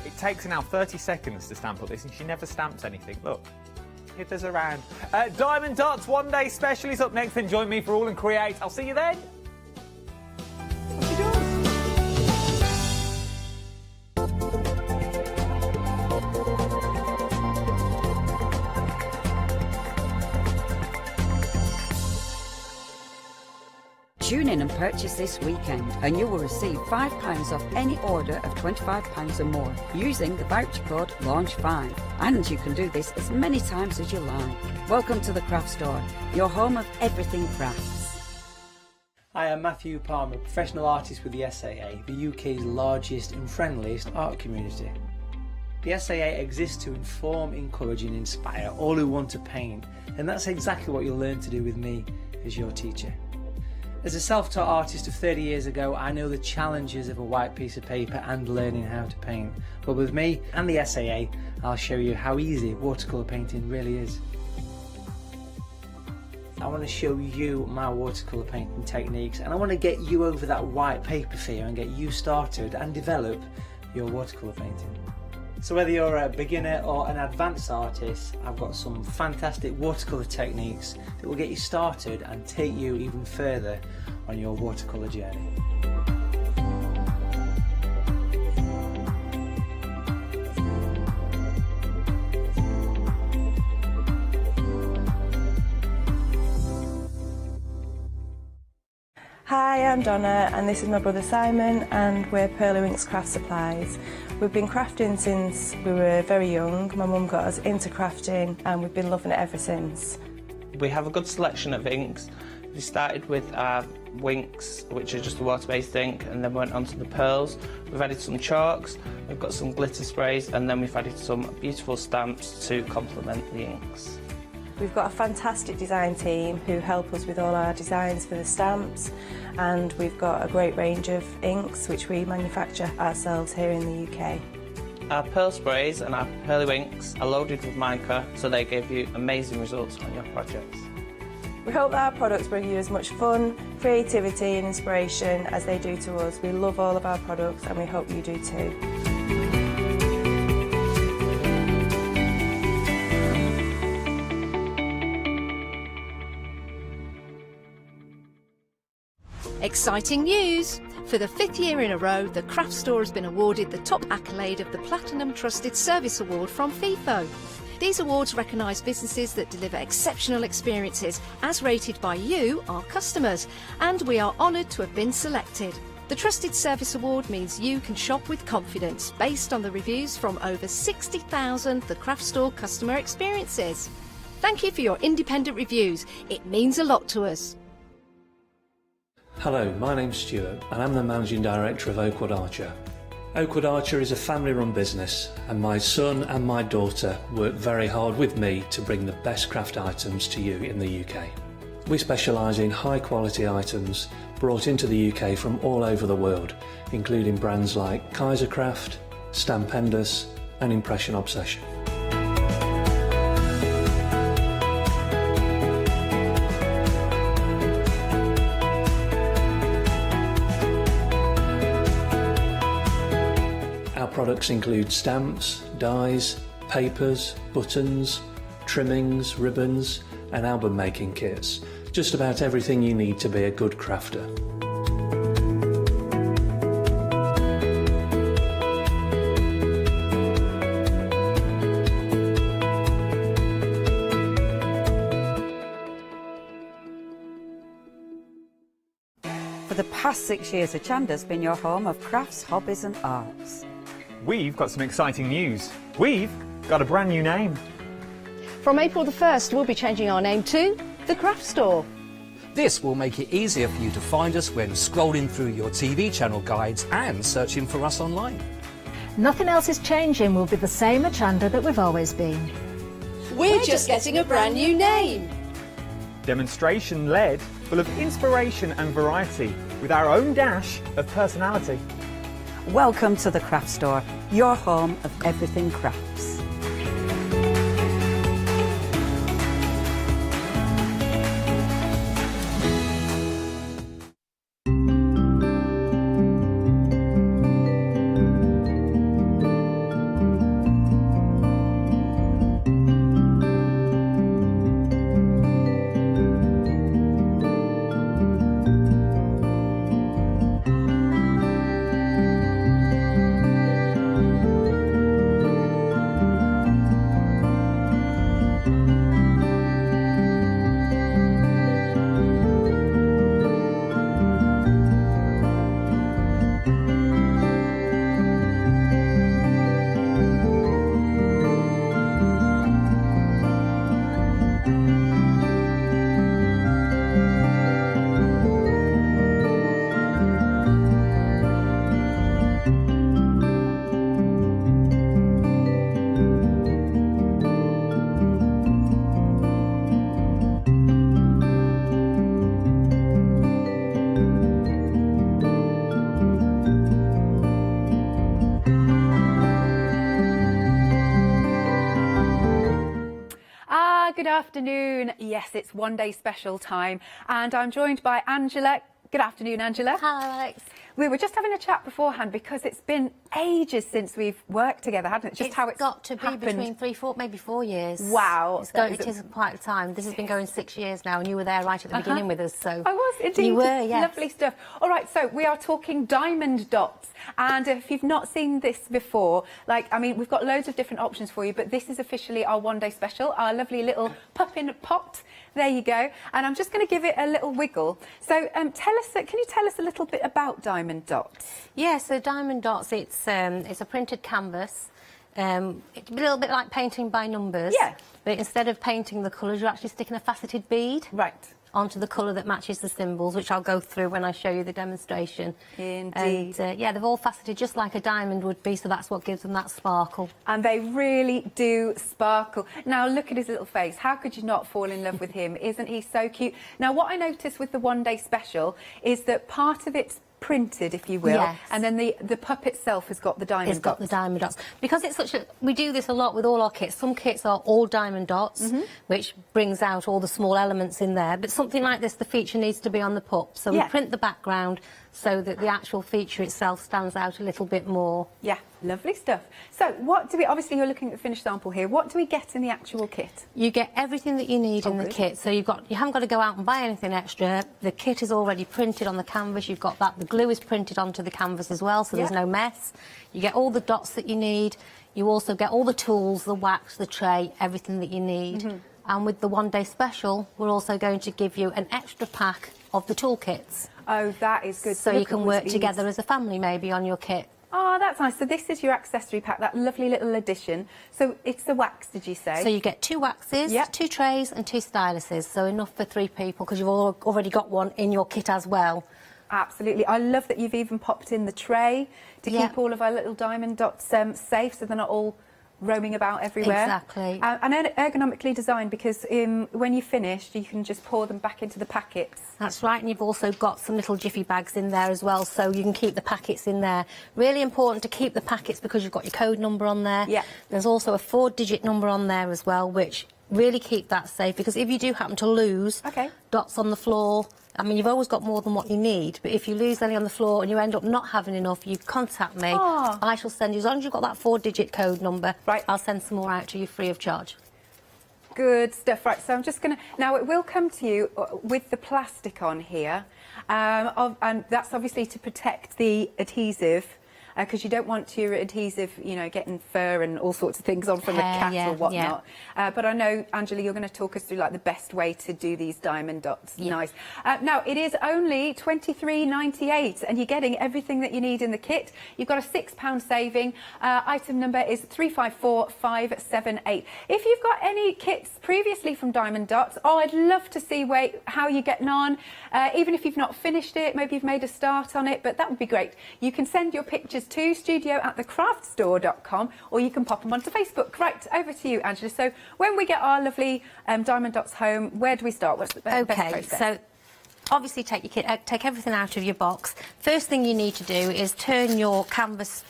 It takes now 30 seconds to stamp up this, and she never stamps anything. Look, if there's a round. Diamond Dots One Day Special is up next. Then join me for All and Create. I'll see you then. Tune in and purchase this weekend and you will receive £5 off any order of £25 or more using the voucher code LAUNCH5. And you can do this as many times as you like. Welcome to the Craft Store, your home of everything crafts. Hi, I'm Matthew Palmer, professional artist with the SAA, the UK's largest and friendliest art community. The SAA exists to inform, encourage and inspire all who want to paint, and that's exactly what you'll learn to do with me as your teacher. As a self-taught artist of 30 years ago, I know the challenges of a white piece of paper and learning how to paint. But with me and the SAA, I'll show you how easy watercolour painting really is. I want to show you my watercolour painting techniques, and I want to get you over that white paper fear and get you started and develop your watercolour painting. So whether you're a beginner or an advanced artist, I've got some fantastic watercolour techniques that will get you started and take you even further on your watercolour journey. Hi, I'm Donna and this is my brother Simon and we're Papercraft Craft Supplies. We've been crafting since we were very young. My mum got us into crafting and we've been loving it ever since. We have a good selection of inks. We started with our Winks, which are just a water-based ink, and then went on to the pearls. We've added some chalks, we've got some glitter sprays, and then we've added some beautiful stamps to complement the inks. We've got a fantastic design team who help us with all our designs for the stamps, and we've got a great range of inks which we manufacture ourselves here in the UK. Our pearl sprays and our pearly winks are loaded with mica, so they give you amazing results on your projects. We hope that our products bring you as much fun, creativity and inspiration as they do to us. We love all of our products and we hope you do too. Exciting news! For the 5th year in a row, the craft store has been awarded the top accolade of the Platinum Trusted Service Award from Feefo. These awards recognise businesses that deliver exceptional experiences as rated by you, our customers, and we are honoured to have been selected. The Trusted Service Award means you can shop with confidence based on the reviews from over 60,000 The Craft Store customer experiences. Thank you for your independent reviews. It means a lot to us. Hello, my name's Stuart and I'm the Managing Director of Oakwood Archer. Oakwood Archer is a family-run business and my son and my daughter work very hard with me to bring the best craft items to you in the UK. We specialise in high-quality items brought into the UK from all over the world, including brands like Kaisercraft, Stampendous and Impression Obsession. Products include stamps, dies, papers, buttons, trimmings, ribbons and album making kits. Just about everything you need to be a good crafter. For the past 6 years, Hochanda's been your home of crafts, hobbies and arts. We've got some exciting news. We've got a brand new name. From April the 1st, we'll be changing our name to The Craft Store. This will make it easier for you to find us when scrolling through your TV channel guides and searching for us online. Nothing else is changing. We'll be the same Hochanda that we've always been. We're just getting a brand new name. Demonstration-led, full of inspiration and variety, with our own dash of personality. Welcome to The Craft Store, your home of everything crafts. Good afternoon. Yes, it's one day special time and I'm joined by Angela. Good afternoon, Angela. Hi, Alex. We were just having a chat beforehand because it's been ages since we've worked together, hasn't it? Just how it's got to be happened. between 4 years. Wow. It is quite a time. This has been going 6 years now and you were there right at the beginning with us. So I was indeed. You were, yes. Lovely stuff. All right, so we are talking diamond dots. And if you've not seen this before, we've got loads of different options for you, but this is officially our one day special, our lovely little puffin pot. There you go. And I'm just going to give it a little wiggle. So can you tell us a little bit about diamond dots? Yeah, so diamond dots, it's a printed canvas. It's a little bit like painting by numbers. Yeah. But instead of painting the colours, you're actually sticking a faceted bead. Right. Onto the colour that matches the symbols, which I'll go through when I show you the demonstration. Indeed. And, yeah, they've all faceted just like a diamond would be, so that's what gives them that sparkle. And they really do sparkle. Now, look at his little face. How could you not fall in love with him? Isn't he so cute? Now, what I noticed with the one-day special is that part of it's printed, if you will, yes. and then the pup itself has got the diamond dots. It's got the diamond dots. Because it's such a... We do this a lot with all our kits. Some kits are all diamond dots, which brings out all the small elements in there. But something like this, the feature needs to be on the pup. So we print the background so that the actual feature itself stands out a little bit more. Yeah, lovely stuff. So what do we... Obviously, you're looking at the finished sample here. What do we get in the actual kit? You get everything that you need in the kit. So you haven't got to go out and buy anything extra. The kit is already printed on the canvas. You've got that. The glue is printed onto the canvas as well, so there's no mess. You get all the dots that you need. You also get all the tools, the wax, the tray, everything that you need. And with the one-day special, we're also going to give you an extra pack of the toolkits. Oh, that is good. So you can work together as a family, maybe, on your kit. Oh, that's nice. So this is your accessory pack, that lovely little addition. So it's the wax, did you say? So you get 2 waxes, 2 trays and 2 styluses, so enough for 3 people because you've already got one in your kit as well. Absolutely. I love that you've even popped in the tray to keep all of our little diamond dots safe so they're not all roaming about everywhere. Exactly. And ergonomically designed because when you're finished, you can just pour them back into the packets. That's right, and you've also got some little jiffy bags in there as well, so you can keep the packets in there. Really important to keep the packets because you've got your code number on there. Yeah. There's also a 4-digit number on there as well, which really keep that safe because if you do happen to lose dots on the floor, I mean, you've always got more than what you need, but if you lose any on the floor and you end up not having enough, you contact me. I shall send you, as long as you've got that 4-digit code number, I'll send some more out to you free of charge. Good stuff. Right, so I'm just going to... Now, it will come to you with the plastic on here, and that's obviously to protect the adhesive, because you don't want your adhesive, you know, getting fur and all sorts of things on from the cat or whatnot. But I know, Angela, you're going to talk us through, like, the best way to do these diamond dots. Nice. Now, it is only $23.98, and you're getting everything that you need in the kit. You've got a £6 saving. Item number is 354578. If you've got any kits previously from Diamond Dots, I'd love to see how you're getting on. Even if you've not finished it, maybe you've made a start on it, but that would be great. You can send your pictures to studio@thecraftstore.com, or you can pop them onto Facebook. Right, over to you, Angela. So when we get our lovely diamond dots home, where do we start? What's the best process? So obviously take your kit, take everything out of your box. First thing you need to do is turn your canvas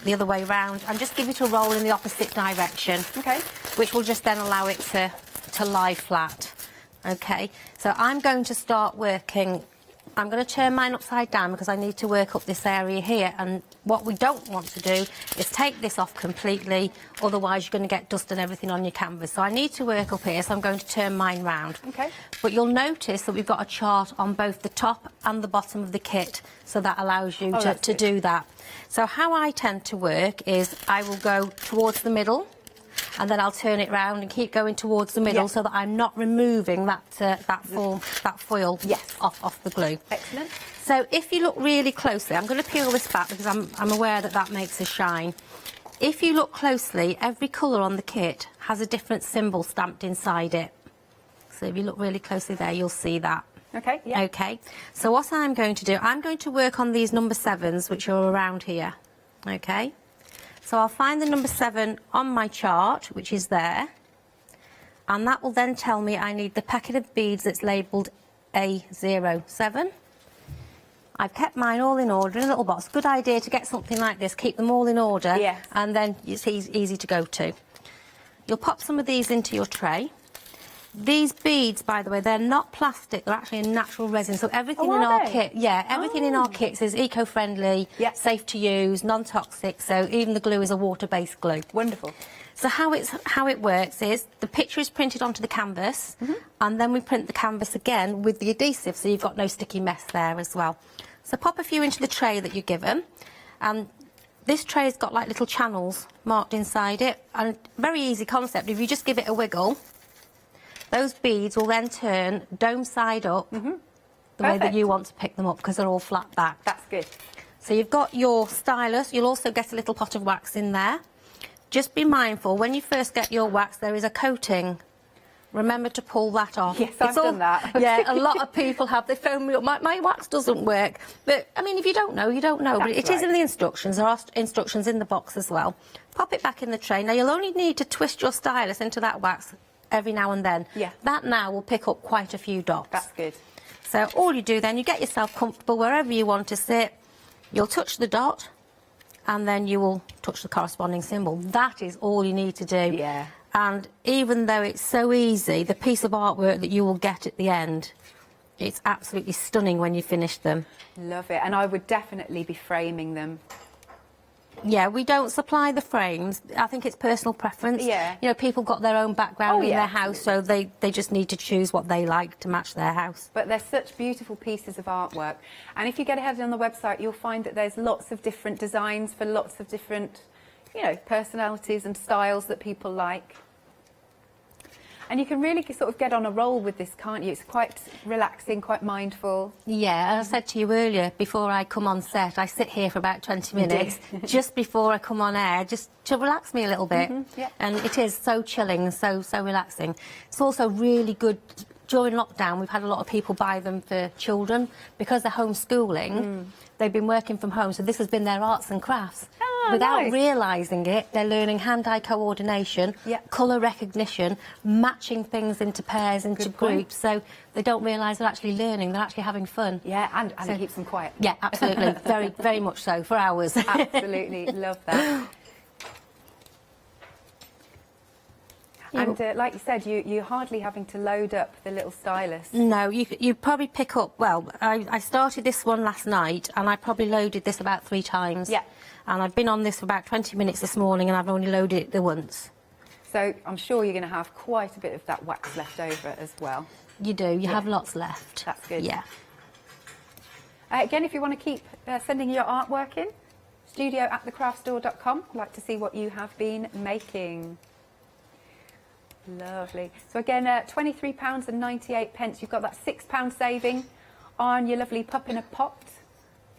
the other way round and just give it a roll in the opposite direction. Which will just then allow it to lie flat. So I'm going to start working. I'm going to turn mine upside down because I need to work up this area here, and what we don't want to do is take this off completely, otherwise you're going to get dust and everything on your canvas. So I need to work up here, so I'm going to turn mine round. But you'll notice that we've got a chart on both the top and the bottom of the kit, so that allows you to do that. So how I tend to work is I will go towards the middle, and then I'll turn it round and keep going towards the middle so that I'm not removing that foil off the glue. Excellent. So if you look really closely, I'm going to peel this back because I'm aware that makes a shine. If you look closely, every colour on the kit has a different symbol stamped inside it. So if you look really closely there, you'll see that. Okay, so what I'm going to do, I'm going to work on these number 7s, which are around here. So I'll find the number 7 on my chart, which is there, and that will then tell me I need the packet of beads that's labelled A07. I've kept mine all in order in a little box. Good idea to get something like this, keep them all in order, and then it's easy to go to. You'll pop some of these into your tray. These beads, by the way, they're not plastic, they're actually a natural resin, so everything in our kit, everything in our kits is eco-friendly, safe to use, non-toxic, so even the glue is a water-based glue. Wonderful. So how it works is the picture is printed onto the canvas, and then we print the canvas again with the adhesive, so you've got no sticky mess there as well. So pop a few into the tray that you're given, and this tray's got like little channels marked inside it, and very easy concept. If you just give it a wiggle, Those beads will then turn dome side up the way that Perfect. you want to pick them up because they're all flat back. That's good. So you've got your stylus. You'll also get a little pot of wax in there. Just be mindful, when you first get your wax, there is a coating. Remember to pull that off. Yes, I've done that. Yeah, a lot of people have. They phone me up, my wax doesn't work. But, I mean, if you don't know, you don't know. But it is in the instructions. There are instructions in the box as well. Pop it back in the tray. Now, you'll only need to twist your stylus into that wax every now and then. Yeah. That now will pick up quite a few dots. That's good. So all you do then, you get yourself comfortable wherever you want to sit. You'll touch the dot, and then you will touch the corresponding symbol. That is all you need to do. Yeah. And even though it's so easy, the piece of artwork that you will get at the end, it's absolutely stunning when you finish them. Love it. And I would definitely be framing them. Yeah, we don't supply the frames. I think it's personal preference. Yeah. You know, people got their own background in yeah, their house, so they just need to choose what they like to match their house. But they're such beautiful pieces of artwork. And if you get ahead on the website, you'll find that there's lots of different designs for lots of different, you know, personalities and styles that people like. And you can really sort of get on a roll with this, can't you? It's quite relaxing, quite mindful. Yeah, as I said to you earlier, before I come on set, I sit here for about 20 minutes, just before I come on air, just to relax me a little bit. Yeah. And it is so chilling and so relaxing. It's also really good. During lockdown, we've had a lot of people buy them for children. Because they're homeschooling, they've been working from home, so this has been their arts and crafts. Without nice. realising it, they're learning hand-eye coordination, colour recognition, matching things into pairs, into Good point. groups, so they don't realise they're actually learning, they're actually having fun. Yeah, and it keeps them quiet. Yeah, absolutely. very much so, for hours. Absolutely, love that. And like you said, you're hardly having to load up the little stylus. No, you probably pick up, well, I started this one last night and I probably loaded this about 3 times. Yeah. And I've been on this for about 20 minutes this morning and I've only loaded it the once. So I'm sure you're going to have quite a bit of that wax left over as well. You do, you have lots left. That's good. Yeah. Again, if you want to keep sending your artwork in, studio@thecraftstore.com. I'd like to see what you have been making. Lovely. So again, £23.98. You've got that £6 saving on your lovely pup in a pot.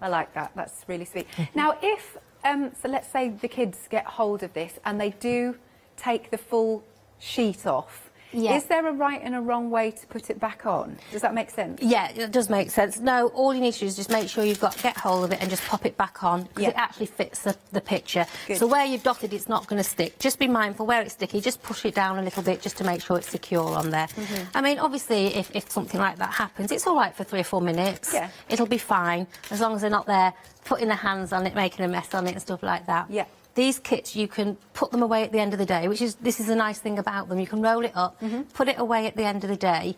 I like that. That's really sweet. Now, if so, let's say the kids get hold of this and they do take the full sheet off. Yeah. Is there a right and a wrong way to put it back on? Does that make sense? Yeah, it does make sense. No, all you need to do is just make sure you've get hold of it and just pop it back on because it actually fits the picture. Good. So where you've dotted, it's not going to stick. Just be mindful where it's sticky, just push it down a little bit just to make sure it's secure on there. I mean, obviously, if something like that happens, it's all right for 3 or 4 minutes. Yeah. It'll be fine as long as they're not there putting their hands on it, making a mess on it and stuff like that. Yeah. These kits, you can put them away at the end of the day, this is a nice thing about them. You can roll it up, put it away at the end of the day.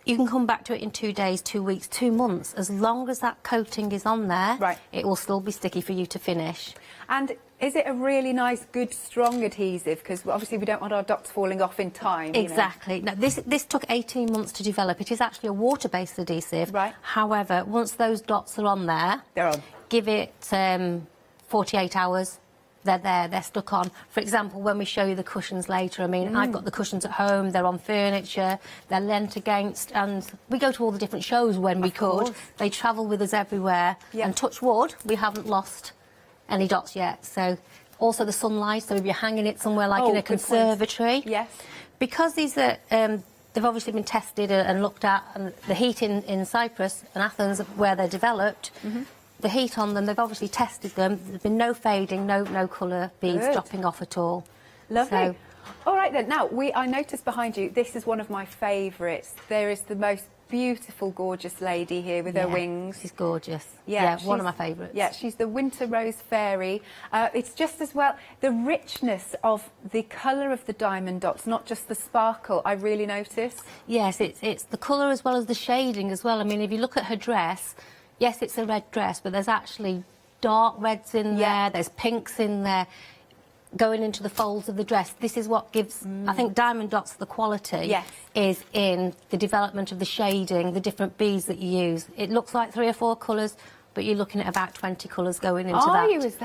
You can come back to it in 2 days, 2 weeks, 2 months. As long as that coating is on there, it will still be sticky for you to finish. And is it a really nice, good, strong adhesive? Because obviously we don't want our dots falling off in time. Exactly. You know? Now, this took 18 months to develop. It is actually a water-based adhesive. Right. However, once those dots are on there, they're on. Give it 48 hours. They're there, they're stuck on. For example, when we show you the cushions later, I mean, I've got the cushions at home, they're on furniture, they're leant against, and we go to all the different shows when we could. They travel with us everywhere, and touch wood, we haven't lost any dots yet. So, also the sunlight, so if you're hanging it somewhere like in a conservatory. Yes. Because these are, they've obviously been tested and looked at, and the heat in Cyprus and Athens, where they're developed, the heat on them, they've obviously tested them. There's been no fading, no colour beads dropping off at all. Lovely. So, all right then. Now, I noticed behind you, this is one of my favourites. There is the most beautiful, gorgeous lady here with her wings. She's gorgeous. Yeah, one of my favourites. Yeah, she's the Winter Rose Fairy. It's just as well, the richness of the colour of the diamond dots, not just the sparkle, I really notice. Yes, it's the colour as well as the shading as well. I mean, if you look at her dress, yes, it's a red dress, but there's actually dark reds in there, there's pinks in there, going into the folds of the dress. This is what gives, I think, diamond dots the quality, is in the development of the shading, the different beads that you use. It looks like 3 or 4 colours, but you're looking at about 20 colours going into Are that. you? Is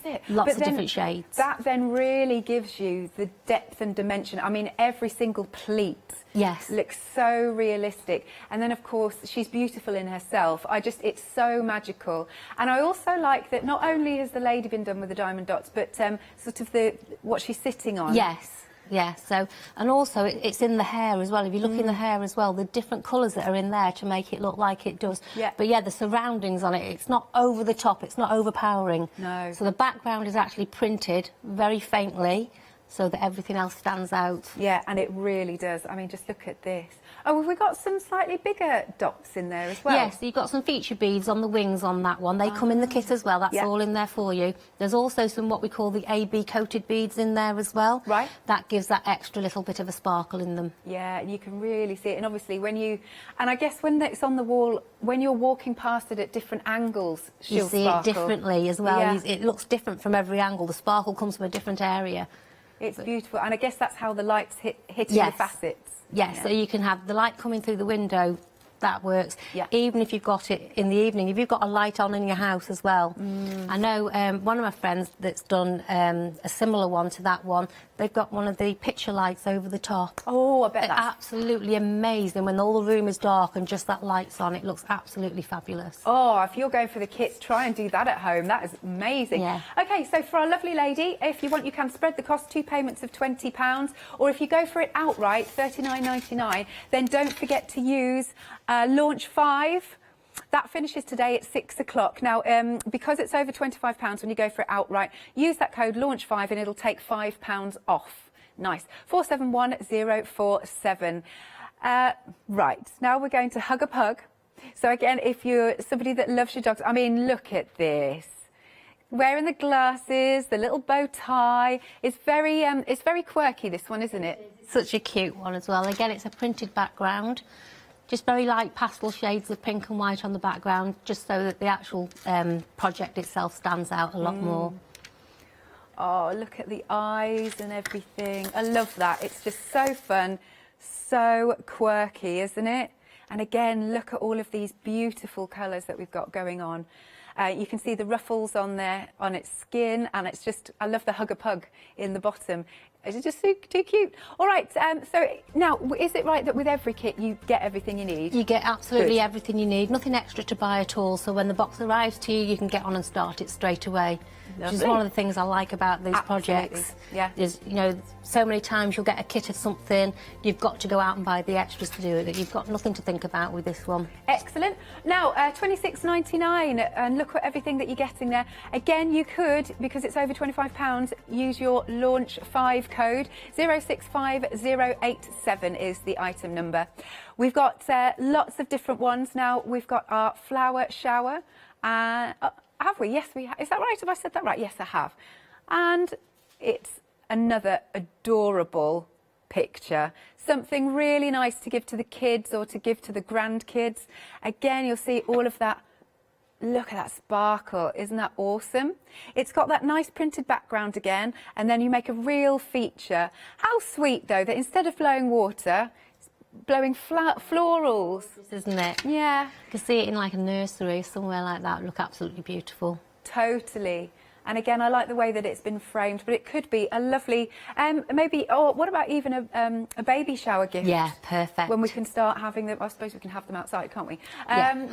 it? Lots But of then different shades. That then really gives you the depth and dimension. I mean, every single pleat looks so realistic. And then, of course, she's beautiful in herself. It's so magical. And I also like that not only has the lady been done with the diamond dots, but sort of what she's sitting on. Yes. Yeah, so, and also it's in the hair as well. If you look in the hair as well, the different colours that are in there to make it look like it does. Yeah. But yeah, the surroundings on it, it's not over the top, it's not overpowering. No. So the background is actually printed very faintly so that everything else stands out. Yeah, and it really does. I mean, just look at this. Oh, have we got some slightly bigger dots in there as well? Yes, you've got some feature beads on the wings on that one. They come in the kit as well. That's all in there for you. There's also some what we call the AB coated beads in there as well. Right. That gives that extra little bit of a sparkle in them. Yeah, and you can really see it. And obviously and I guess when it's on the wall, when you're walking past it at different angles, she'll You see sparkle. it differently as well. Yeah. It looks different from every angle. The sparkle comes from a different area. It's beautiful. And I guess that's how the light's hitting Yes. the facets. Yes, Yeah. so you can have the light coming through the window. That works. Yeah. Even if you've got it in the evening, if you've got a light on in your house as well. I know one of my friends that's done a similar one to that one. They've got one of the picture lights over the top. Oh, I bet that's absolutely amazing. When all the room is dark and just that light's on, it looks absolutely fabulous. Oh, if you're going for the kits, try and do that at home. That is amazing. Yeah. OK, so for our lovely lady, if you want, you can spread the cost, 2 payments of £20. Or if you go for it outright, $39.99, then don't forget to use Launch 5. That finishes today at 6 o'clock. Now, because it's over £25 when you go for it outright, use that code Launch5 and it'll take £5 off. Nice. 471047. Right, now we're going to Hug a Pug. So again, if you're somebody that loves your dogs, I mean, look at this. Wearing the glasses, the little bow tie. It's very quirky, this one, isn't it? Such a cute one as well. Again, it's a printed background. Just very light pastel shades of pink and white on the background, just so that the actual project itself stands out a lot more. Oh, look at the eyes and everything. I love that. It's just so fun, so quirky, isn't it? And again, look at all of these beautiful colours that we've got going on. You can see the ruffles on there, on its skin, and it's just, I love the Hug a Pug in the bottom. It's just too cute. All right, so now, is it right that with every kit you get everything you need? You get absolutely everything you need, nothing extra to buy at all. So when the box arrives to you, you can get on and start it straight away. Which is one of the things I like about these projects. Yeah. Is, you know, so many times you'll get a kit of something, you've got to go out and buy the extras to do it. You've got nothing to think about with this one. Excellent. Now, $26.99, and look at everything that you're getting there. Again, you could, because it's over £25, use your Launch 5 code. 065087 is the item number. We've got lots of different ones now. We've got our flower shower. Have we? Yes, we have. Is that right? Have I said that right? Yes, I have. And it's another adorable picture. Something really nice to give to the kids or to give to the grandkids. Again, you'll see all of that. Look at that sparkle. Isn't that awesome? It's got that nice printed background again, and then you make a real feature. How sweet, though, that instead of blowing water, blowing florals. Isn't it? Yeah. You can see it in like a nursery, somewhere like that. Look absolutely beautiful. Totally. And again, I like the way that it's been framed, but it could be a lovely, maybe, or what about even a baby shower gift? Yeah, perfect. When we can start having them, I suppose we can have them outside, can't we? Yeah.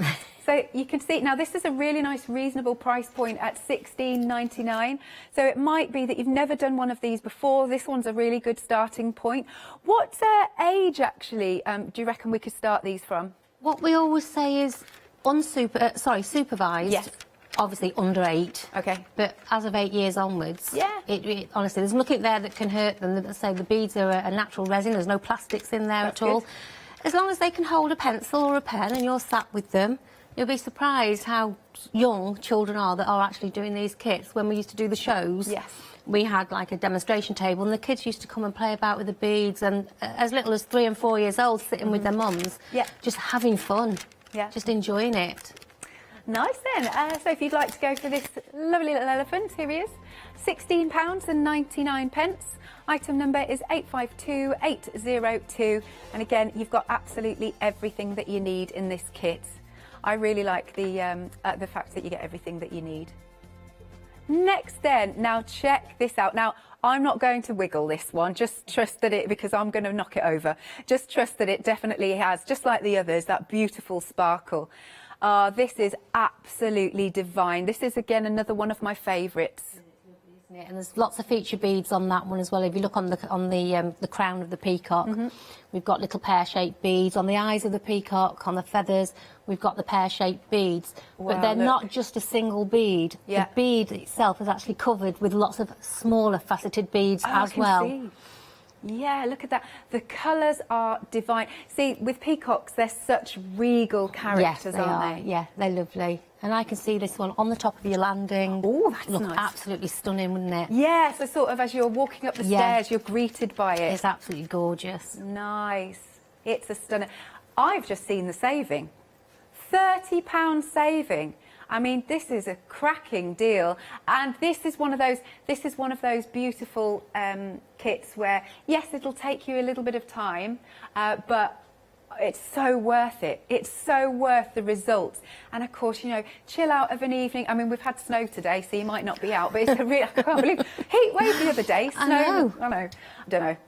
So you can see, now this is a really nice, reasonable price point at $16.99. So it might be that you've never done one of these before. This one's a really good starting point. What age, actually, do you reckon we could start these from? What we always say is supervised. Yes. Obviously under 8. Okay. But as of 8 years onwards, yeah. It honestly, there's nothing there that can hurt them. Let's say the beads are a natural resin. There's no plastics in there at all. As long as they can hold a pencil or a pen and you're sat with them, you'll be surprised how young children are that are actually doing these kits. When we used to do the shows, yes, we had like a demonstration table and the kids used to come and play about with the beads, and as little as 3 and 4 years old, sitting with their mums, just having fun, just enjoying it. Nice then. So if you'd like to go for this lovely little elephant, here he is. £16.99. Item number is 852802. And again, you've got absolutely everything that you need in this kit. I really like the fact that you get everything that you need. Next then, now check this out. Now, I'm not going to wiggle this one, just trust that it, because I'm going to knock it over. Just trust that it definitely has, just like the others, that beautiful sparkle. This is absolutely divine. This is, again, another one of my favourites. And there's lots of feature beads on that one as well. If you look on the crown of the peacock, we've got little pear-shaped beads. On the eyes of the peacock, on the feathers, we've got the pear-shaped beads. Wow, but they're look. not just a single bead. Yeah. The bead itself is actually covered with lots of smaller faceted beads as well. See. Yeah, look at that. The colours are divine. See, with peacocks, they're such regal characters, aren't they? Yeah, they're lovely. And I can see this one on the top of your landing. Oh, that's Look nice. absolutely stunning, wouldn't it? Yeah, so sort of as you're walking up the stairs, you're greeted by it. It's absolutely gorgeous. Nice. It's a stunner. I've just seen the saving. £30 saving. I mean, this is a cracking deal, and this is one of those beautiful kits where, yes, it'll take you a little bit of time, but it's so worth it. It's so worth the results. And of course, you know, chill out of an evening. I mean, we've had snow today, so you might not be out, but it's a real, I can't believe, heat wave the other day. Snow. I know. I don't know.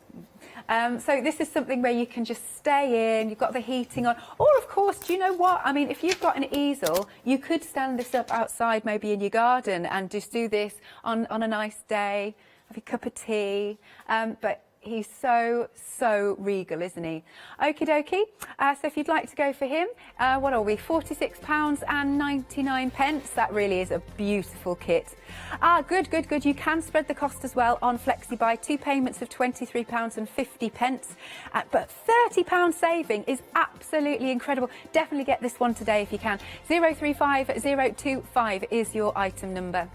So this is something where you can just stay in, you've got the heating on. Or, of course, do you know what? I mean, if you've got an eeasel, you could stand this up outside, maybe in your garden, and just do this on a nice day, have a cup of tea. But he's so regal, isn't he? Okie dokie. So if you'd like to go for him, what are we? £46.99. That really is a beautiful kit. Good. You can spread the cost as well on FlexiBuy. 2 payments of £23.50. But £30 saving is absolutely incredible. Definitely get this one today if you can. 035025 is your item number.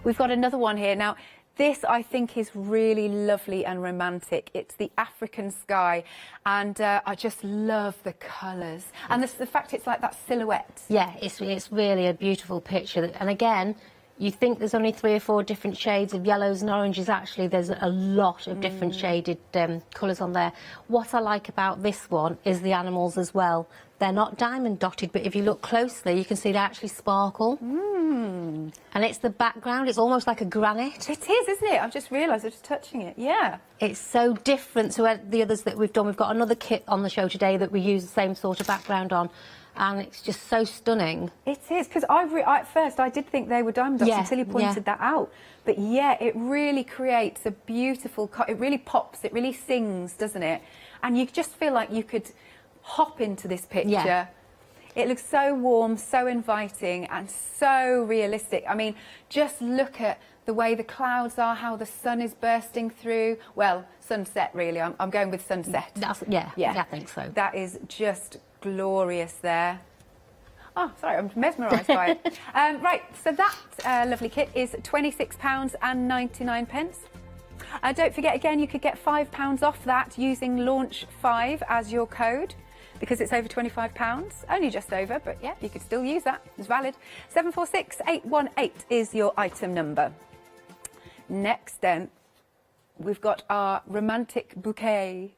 We've got another one here. Now, this, I think, is really lovely and romantic. It's the African sky, and I just love the colours. And the fact it's like that silhouette. Yeah, it's really a beautiful picture. And again, you think there's only 3 or 4 different shades of yellows and oranges. Actually, there's a lot of different shaded colours on there. What I like about this one is the animals as well. They're not diamond dotted, but if you look closely, you can see they actually sparkle. And it's the background, it's almost like a granite. It is, isn't it? I've just realised, I'm just touching it, yeah. It's so different to the others that we've done. We've got another kit on the show today that we use the same sort of background on, and it's just so stunning. It is, because at first I did think they were diamond dots until you pointed that out. But yeah, it really creates a beautiful, it really pops, it really sings, doesn't it? And you just feel like you could hop into this picture. Yeah. It looks so warm, so inviting, and so realistic. I mean, just look at the way the clouds are, how the sun is bursting through. Well, sunset, really. I'm going with sunset. Yeah, I think so. That is just glorious there. Oh, sorry, I'm mesmerised by it. Right, so that lovely kit is £26.99. Don't forget, again, you could get £5 off that using Launch5 as your code, because it's over £25, only just over, but yeah, you could still use that. It's valid. 746818 is your item number. Next, then, we've got our romantic bouquet.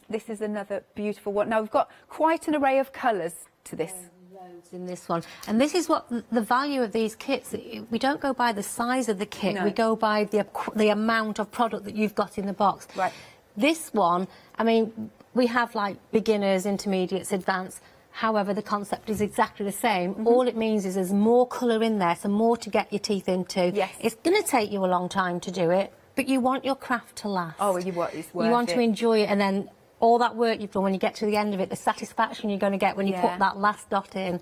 This is another beautiful one. Now, we've got quite an array of colours to this. Loads in this one. And this is what the value of these kits. We don't go by the size of the kit. No. We go by the amount of product that you've got in the box. Right. This one, I mean, we have like beginners, intermediates, advanced. However, the concept is exactly the same. All it means is there's more colour in there, so more to get your teeth into. Yes. It's going to take you a long time to do it, but you want your craft to last. Oh, it's worth You want to enjoy it, and then all that work you've done, when you get to the end of it, the satisfaction you're going to get when you put that last dot in.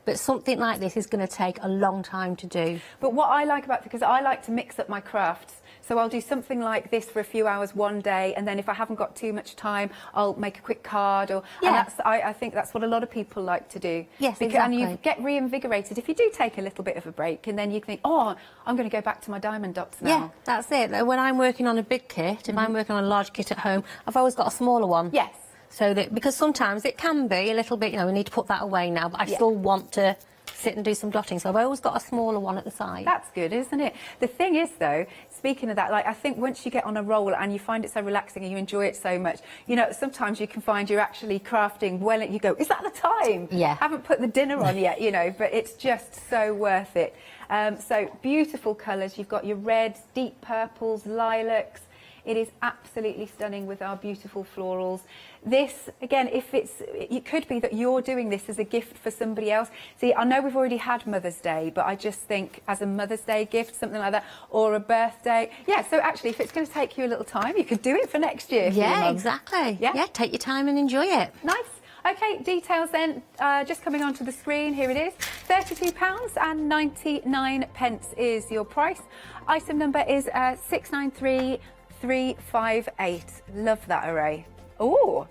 But something like this is going to take a long time to do. But what I like about it, because I like to mix up my crafts, so I'll do something like this for a few hours one day, and then if I haven't got too much time, I'll make a quick card. And I think that's what a lot of people like to do. Yes, exactly. And you get reinvigorated if you do take a little bit of a break, and then you think, oh, I'm going to go back to my diamond dots now. Yeah, that's it. When I'm working on a big kit, if I'm working on a large kit at home, I've always got a smaller one. Yes. So that, because sometimes it can be a little bit, you know, we need to put that away now, but I still want to sit and do some dotting. So I've always got a smaller one at the side. That's good, isn't it? The thing is, though, speaking of that, like I think once you get on a roll and you find it so relaxing and you enjoy it so much, you know, sometimes you can find you're actually crafting well and you go, is that the time? Yeah. Haven't put the dinner on yet, you know, but it's just so worth it. So beautiful colours. You've got your reds, deep purples, lilacs. It is absolutely stunning with our beautiful florals. This, again, it could be that you're doing this as a gift for somebody else. See, I know we've already had Mother's Day, but I just think as a Mother's Day gift, something like that, or a birthday. Yeah, so actually, if it's going to take you a little time, you could do it for next year. For your Yeah, mum. exactly. Yeah? Yeah, take your time and enjoy it. Nice. Okay, details then, just coming onto the screen, here it is. £32.99 is your price. Item number is 693358. Love that array. Oh,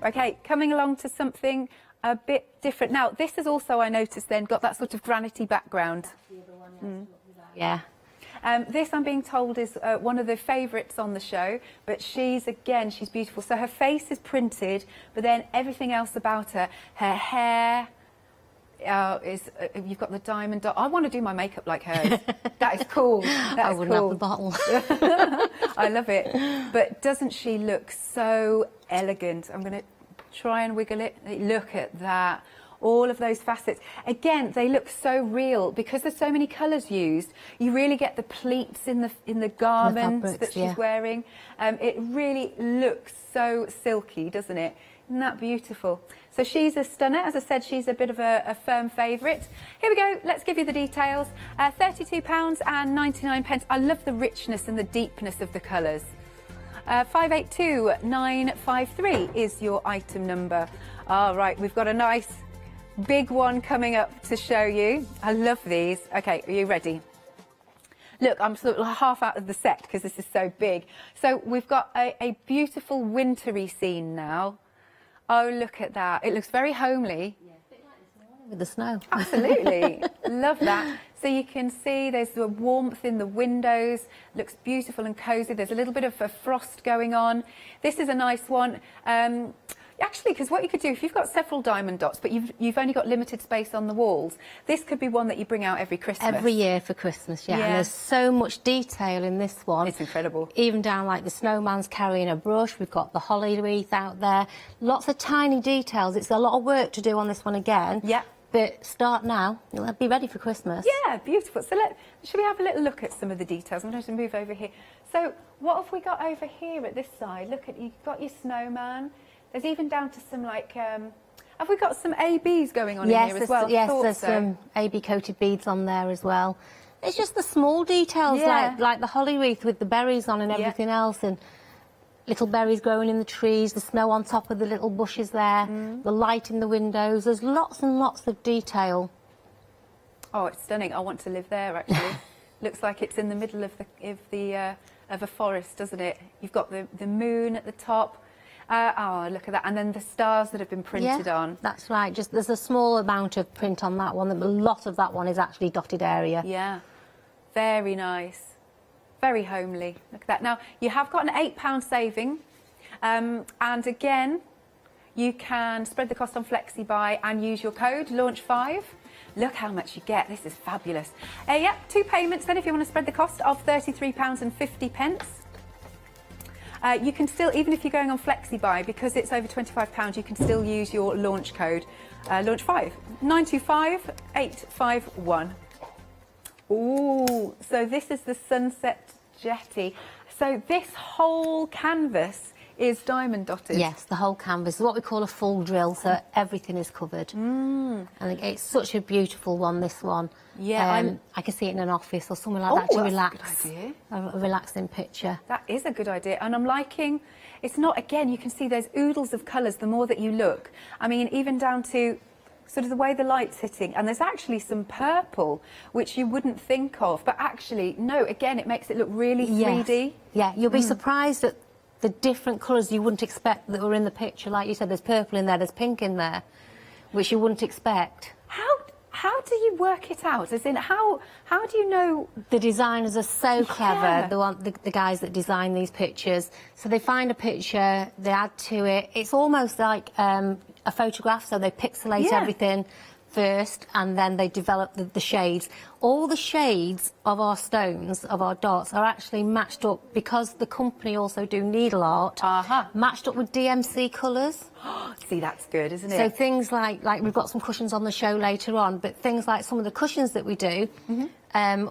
okay, coming along to something a bit different. Now, this has also, I noticed then, got that sort of granity background. Yeah. This, I'm being told, is one of the favourites on the show, but she's beautiful. So her face is printed, but then everything else about her, her hair you've got the diamond dot. I want to do my makeup like hers. That is cool. I wouldn't have the bottle. I love it. But doesn't she look so elegant? I'm going to try and wiggle it. Look at that. All of those facets. Again, they look so real because there's so many colours used. You really get the pleats in the garments fabrics, that she's wearing. It really looks so silky, doesn't it? Isn't that beautiful? So she's a stunner. As I said, she's a bit of a firm favourite. Here we go. Let's give you the details. £32.99. I love the richness and the deepness of the colours. 582953 is your item number. All right, we've got a nice big one coming up to show you. I love these. Okay, are you ready? Look, I'm sort of half out of the set because this is so big. So we've got a beautiful wintry scene now. Oh, look at that. It looks very homely. Yeah, a bit like this morning with the snow. Absolutely. Love that. So you can see there's the warmth in the windows. Looks beautiful and cosy. There's a little bit of a frost going on. This is a nice one. Actually, because what you could do, if you've got several diamond dots, but you've only got limited space on the walls, this could be one that you bring out every Christmas. Every year for Christmas, yeah. And there's so much detail in this one. It's incredible. Even down like the snowman's carrying a brush. We've got the holly wreath out there. Lots of tiny details. It's a lot of work to do on this one again. Yeah. But start now. You'll be ready for Christmas. Yeah, beautiful. So should we have a little look at some of the details? I'm going to move over here. So what have we got over here at this side? Look at, you've got your snowman. There's even down to some like, have we got some ABs going on in here as well? Yes, there's some AB coated beads on there as well. It's just the small details, like the holly wreath with the berries on and everything else, and little berries growing in the trees, the snow on top of the little bushes there, the light in the windows. There's lots and lots of detail. Oh, it's stunning. I want to live there, actually. Looks like it's in the middle of a forest, doesn't it? You've got the moon at the top. Oh, look at that. And then the stars that have been printed on. That's right. Just there's a small amount of print on that one. A lot of that one is actually dotted area. Yeah. Very nice. Very homely. Look at that. Now, you have got an £8 saving. And again, you can spread the cost on FlexiBuy and use your code, launch5. Look how much you get. This is fabulous. Yeah, 2 payments then if you want to spread the cost of £33.50. You can still, even if you're going on FlexiBuy, because it's over £25, you can still use your launch code, launch5, 925851. Ooh, so this is the Sunset Jetty. So this whole canvas is diamond dotted. Yes, the whole canvas is what we call a full drill, so everything is covered. And it's such a beautiful one, this one. Yeah, I can see it in an office or somewhere like that to relax. That's a good idea. A relaxing picture. That is a good idea, and I'm liking. It's not, again, you can see there's oodles of colours the more that you look. I mean, even down to sort of the way the light's hitting, and there's actually some purple which you wouldn't think of, but actually, no, again, it makes it look really 3D. Yeah, you'll be surprised at the different colours you wouldn't expect that were in the picture. Like you said, there's purple in there, there's pink in there, which you wouldn't expect. How do you work it out? As in, how do you know? The designers are so clever, the guys that design these pictures. So they find a picture, they add to it. It's almost like a photograph, so they pixelate everything, first, and then they develop the shades. All the shades of our stones, of our dots, are actually matched up because the company also do needle art, matched up with DMC colours. See, that's good, isn't it? So things like we've got some cushions on the show later on, but things like some of the cushions that we do,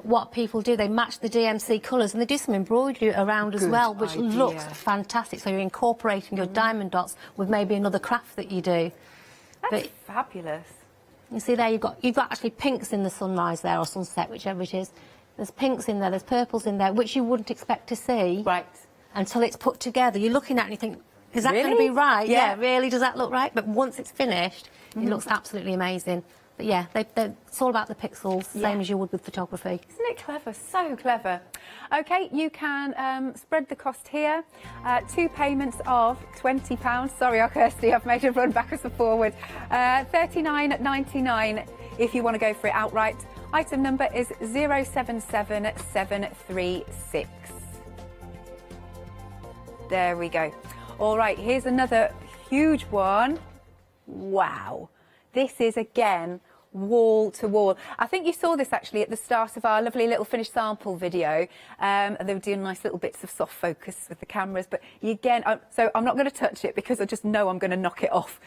what people do, they match the DMC colours and they do some embroidery around as well, which looks fantastic. So you're incorporating your diamond dots with maybe another craft that you do. That's fabulous. You see there, you've got actually pinks in the sunrise there, or sunset, whichever it is. There's pinks in there, there's purples in there, which you wouldn't expect to see. Right. Until it's put together. You're looking at it and you think, is that going to be right? Yeah, really, does that look right? But once it's finished, it looks absolutely amazing. But yeah, it's all about the pixels, same as you would with photography. Isn't it clever? So clever. OK, you can spread the cost here. 2 payments of £20. Sorry, Kirsty, I've made it run backwards and forward. $39.99 if you want to go for it outright. Item number is 077736. There we go. All right, here's another huge one. Wow. This is, again, wall to wall. I think you saw this actually at the start of our lovely little finished sample video. And they were doing nice little bits of soft focus with the cameras. But again, so I'm not going to touch it because I just know I'm going to knock it off.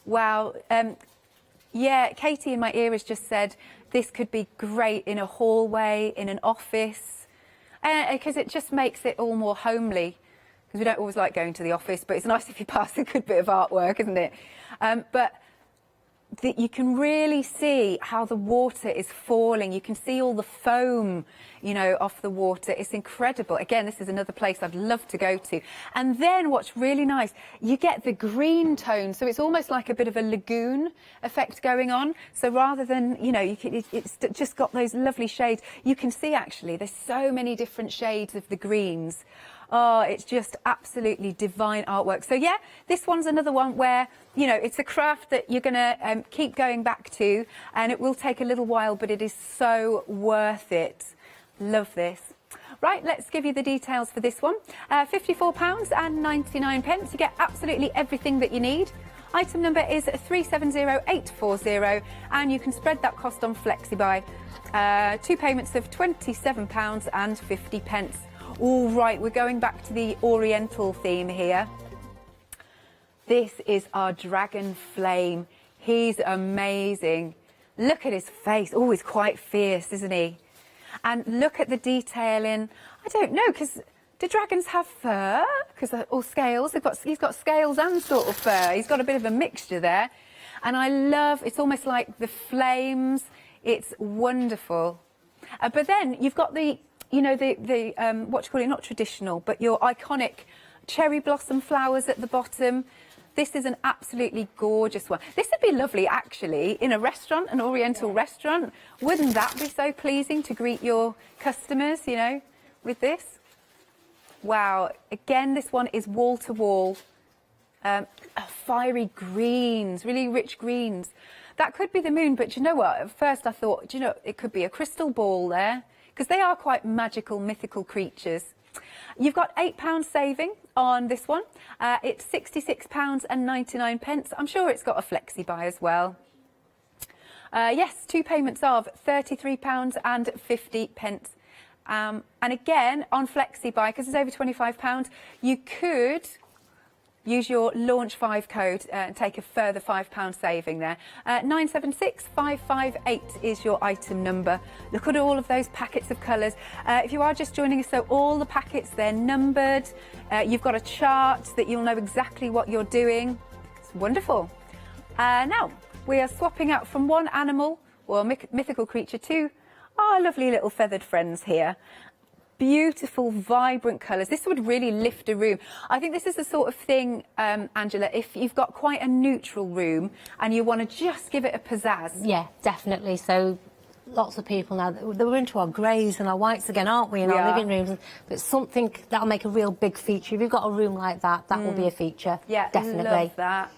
Wow. Yeah, Katie in my ear has just said this could be great in a hallway, in an office, because it just makes it all more homely. Because we don't always like going to the office, but it's nice if you pass a good bit of artwork, isn't it? But you can really see how the water is falling. You can see all the foam, you know, off the water. It's incredible. Again, this is another place I'd love to go to. And then what's really nice, you get the green tone. So it's almost like a bit of a lagoon effect going on. So rather than, you know, it's just got those lovely shades. You can see actually there's so many different shades of the greens. Oh, it's just absolutely divine artwork. So, yeah, this one's another one where, you know, it's a craft that you're going to keep going back to, and it will take a little while, but it is so worth it. Love this. Right, let's give you the details for this one. £54.99. You get absolutely everything that you need. Item number is 370840, and you can spread that cost on FlexiBuy. 2 payments of £27.50. All right, we're going back to the Oriental theme here. This is our Dragon Flame. He's amazing. Look at his face. Oh, he's quite fierce, isn't he? And look at the detailing. I don't know, because do dragons have fur? Or scales? He's got scales and sort of fur. He's got a bit of a mixture there. And I love, it's almost like the flames. It's wonderful. But then you've got the, you know, what do you call it, not traditional, but your iconic cherry blossom flowers at the bottom. This is an absolutely gorgeous one. This would be lovely, actually, in a restaurant, an Oriental restaurant. Wouldn't that be so pleasing to greet your customers, you know, with this? Wow. Again, this one is wall to wall. Fiery greens, really rich greens. That could be the moon, but you know what? At first I thought, do you know, it could be a crystal ball there, because they are quite magical, mythical creatures. You've got £8 saving on this one. It's £66.99. I'm sure it's got a flexi-buy as well. Yes, 2 payments of £33.50. And again, on flexi-buy, because it's over £25, you could use your Launch 5 code and take a further £5 saving there. 976558 is your item number. Look at all of those packets of colours. If you are just joining us, so all the packets, they're numbered. You've got a chart that you'll know exactly what you're doing. It's wonderful. Now, we are swapping out from one animal or mythical creature to our lovely little feathered friends here. Beautiful, vibrant colours. This would really lift a room. I think this is the sort of thing, Angela, if you've got quite a neutral room and you want to just give it a pizzazz. Yeah, definitely. So lots of people now, we're into our greys and our whites again, aren't we, in our living rooms? But something that'll make a real big feature. If you've got a room like that, that will be a feature. Yeah, definitely. Love that.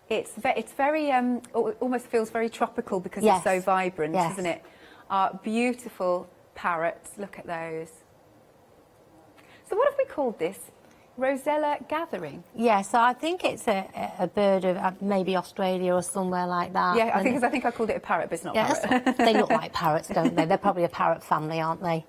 It's very, almost feels very tropical because it's so vibrant, isn't it? Beautiful parrots. Look at those. So what have we called this? Rosella Gathering. Yeah, so I think it's a bird of maybe Australia or somewhere like that. Yeah, I think I called it a parrot, but it's not a parrot. They look like parrots, don't they? They're probably a parrot family, aren't they?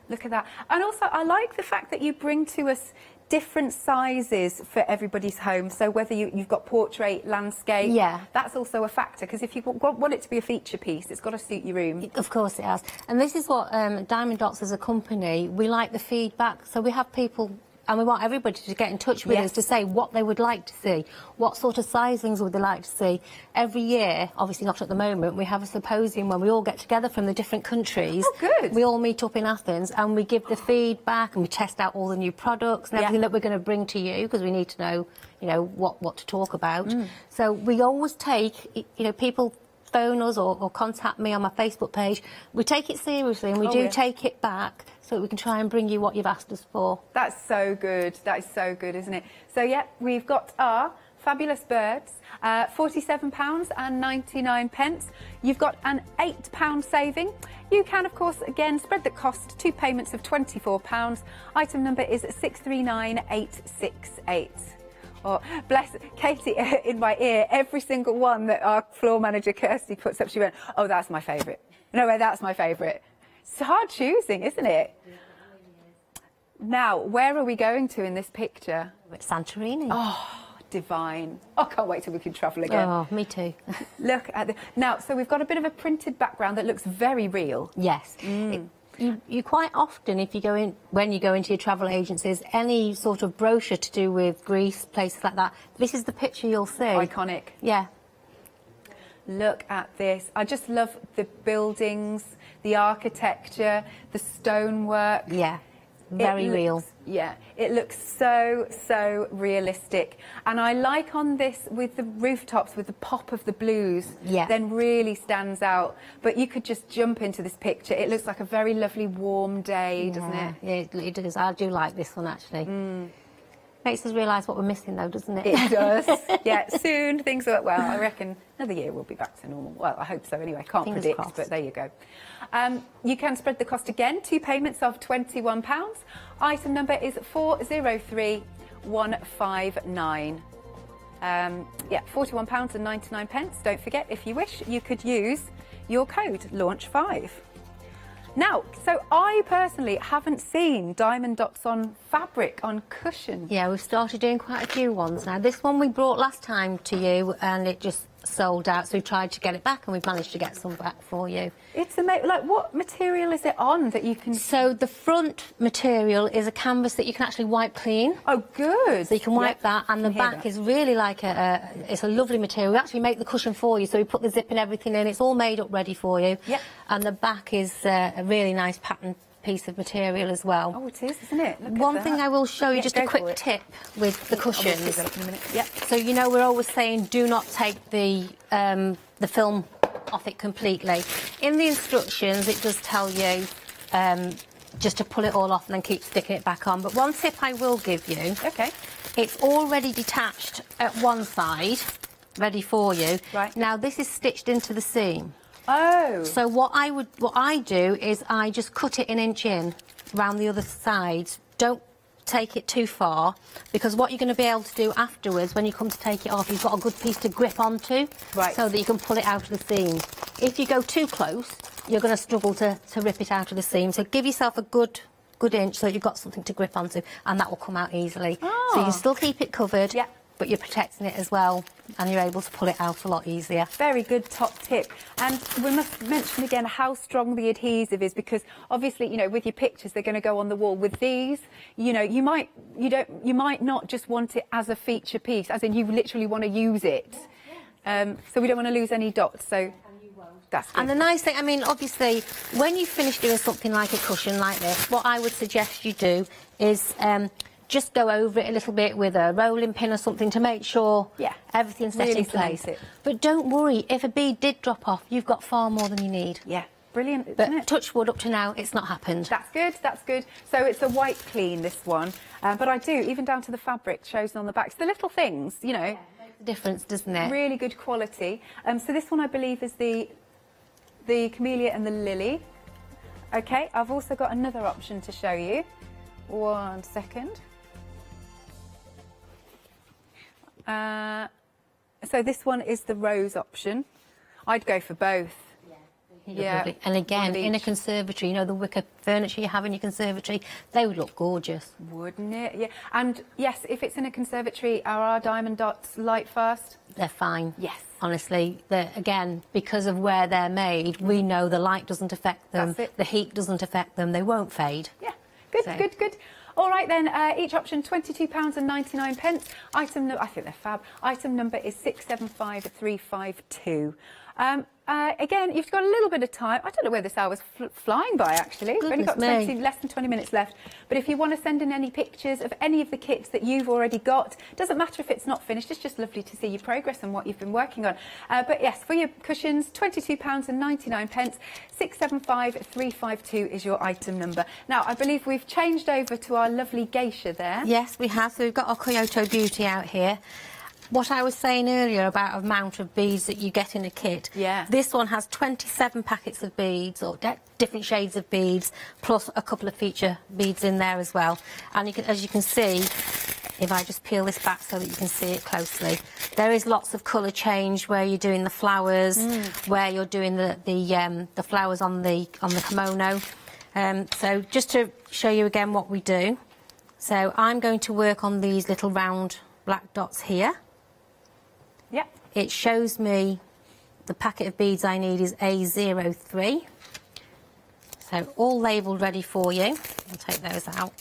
Look at that. And also, I like the fact that you bring to us different sizes for everybody's home. So whether you've got portrait, landscape, that's also a factor, because if you want it to be a feature piece, it's got to suit your room. Of course it has. And this is what Diamond Dots as a company, we like the feedback. So we have people, and we want everybody to get in touch with us to say what they would like to see, what sort of sizings would they like to see. Every year, obviously not at the moment, we have a symposium when we all get together from the different countries. Oh, good. We all meet up in Athens and we give the feedback and we test out all the new products and everything that we're going to bring to you, because we need to know, you know, what to talk about. So we always take, you know, people phone us or contact me on my Facebook page. We take it seriously and we do take it back so that we can try and bring you what you've asked us for. That's so good. That is so good, isn't it? So, yeah, we've got our fabulous birds, £47.99. You've got an £8 saving. You can, of course, again, spread the cost, 2 payments of £24. Item number is 639868. Oh, bless Katie in my ear, every single one that our floor manager Kirsty puts up, she went, oh, that's my favourite. No way, that's my favourite. It's hard choosing, isn't it? Now, where are we going to in this picture? Santorini. Oh, divine. I can't wait till we can travel again. Oh, me too. Look at the... Now, so we've got a bit of a printed background that looks very real. Yes. You quite often, when you go into your travel agencies, any sort of brochure to do with Greece, places like that, this is the picture you'll see. Iconic. Yeah. Look at this. I just love the buildings, the architecture, the stonework. Yeah. Very real. Yeah, it looks so, so realistic. And I like on this with the rooftops, with the pop of the blues, then really stands out. But you could just jump into this picture. It looks like a very lovely warm day, doesn't it? Yeah, it does. I do like this one, actually. Makes us realise what we're missing, though, doesn't it? It does. Yeah, soon things will, well, I reckon another year we'll be back to normal. Well, I hope so anyway. Can't Fingers predict, crossed. but there you go. You can spread the cost again, 2 payments of £21. Item number is 403159. Yeah, £41.99. Don't forget, if you wish, you could use your code LAUNCH5. Now, so I personally haven't seen Diamond Dots on fabric, on cushion. Yeah, we've started doing quite a few ones now. This one we brought last time to you and it just sold out, so we tried to get it back and we've managed to get some back for you. It's amazing. Like, what material is it on that you can... So the front material is a canvas that you can actually wipe clean. Oh, good. So you can wipe that, and the back is really like it's a lovely material. We actually make the cushion for you, so we put the zip and everything in. It's all made up ready for you. Yeah. And the back is a really nice pattern piece of material as well. Oh, it is, isn't it? Look One at thing that. I will show you, Yeah, just go a for quick it. tip with the cushions. I'll pick that up in a minute. Yep. So, you know, we're always saying do not take the film off it completely. In the instructions, it does tell you just to pull it all off and then keep sticking it back on. But one tip I will give you, it's already detached at one side, ready for you. Right. Now, this is stitched into the seam. Oh. So what I do is I just cut it 1 inch in around the other side. Don't take it too far, because what you're going to be able to do afterwards when you come to take it off, you've got a good piece to grip onto, so that you can pull it out of the seam. If you go too close, you're going to struggle to rip it out of the seam. So give yourself a good inch so that you've got something to grip onto, and that will come out easily. So you can still keep it covered, but you're protecting it as well, and you're able to pull it out a lot easier. Very good top tip. And we must mention again how strong the adhesive is, because obviously, you know, with your pictures, they're going to go on the wall. With these, you know, you might not just want it as a feature piece, as in you literally want to use it. So we don't want to lose any dots. So that's good. And the nice thing, I mean, obviously, when you finish doing something like a cushion like this, what I would suggest you do is just go over it a little bit with a rolling pin or something to make sure everything's set in place. But don't worry, if a bead did drop off, you've got far more than you need. Yeah, brilliant, But isn't it? touch wood, up to now, it's not happened. That's good, that's good. So it's a white clean, this one. But I do, even down to the fabric chosen on the back. It's the little things, you know. Makes a difference, doesn't it? Really good quality. So this one, I believe, is the Camellia and the Lily. OK, I've also got another option to show you. 1 second. So this one is the rose option. I'd go for both. Yeah. Lovely. And again, in a conservatory, you know, the wicker furniture you have in your conservatory, they would look gorgeous. Wouldn't it? Yeah. And yes, if it's in a conservatory, are our diamond dots light fast? They're fine. Yes. Honestly, again, because of where they're made, we know the light doesn't affect them, the heat doesn't affect them, they won't fade. Yeah. Good, good, good. All right then, each option £22.99. Item, I think they're fab. Item number is 675352. Again, you've got a little bit of time. I don't know where this hour's flying by, actually. We've only got less than 20 minutes left. But if you want to send in any pictures of any of the kits that you've already got, doesn't matter if it's not finished, it's just lovely to see your progress and what you've been working on. But yes, for your cushions, £22.99. 675352 is your item number. Now, I believe we've changed over to our lovely geisha there. Yes, we have. So we've got our Kyoto Beauty out here. What I was saying earlier about amount of beads that you get in a kit, this one has 27 packets of beads, or different shades of beads, plus a couple of feature beads in there as well. And you can, as you can see, if I just peel this back so that you can see it closely, there is lots of colour change where you're doing the flowers, where you're doing the flowers on the kimono. So just to show you again what we do, so I'm going to work on these little round black dots here. Yep. It shows me the packet of beads I need is A03. So all labelled ready for you. I'll take those out.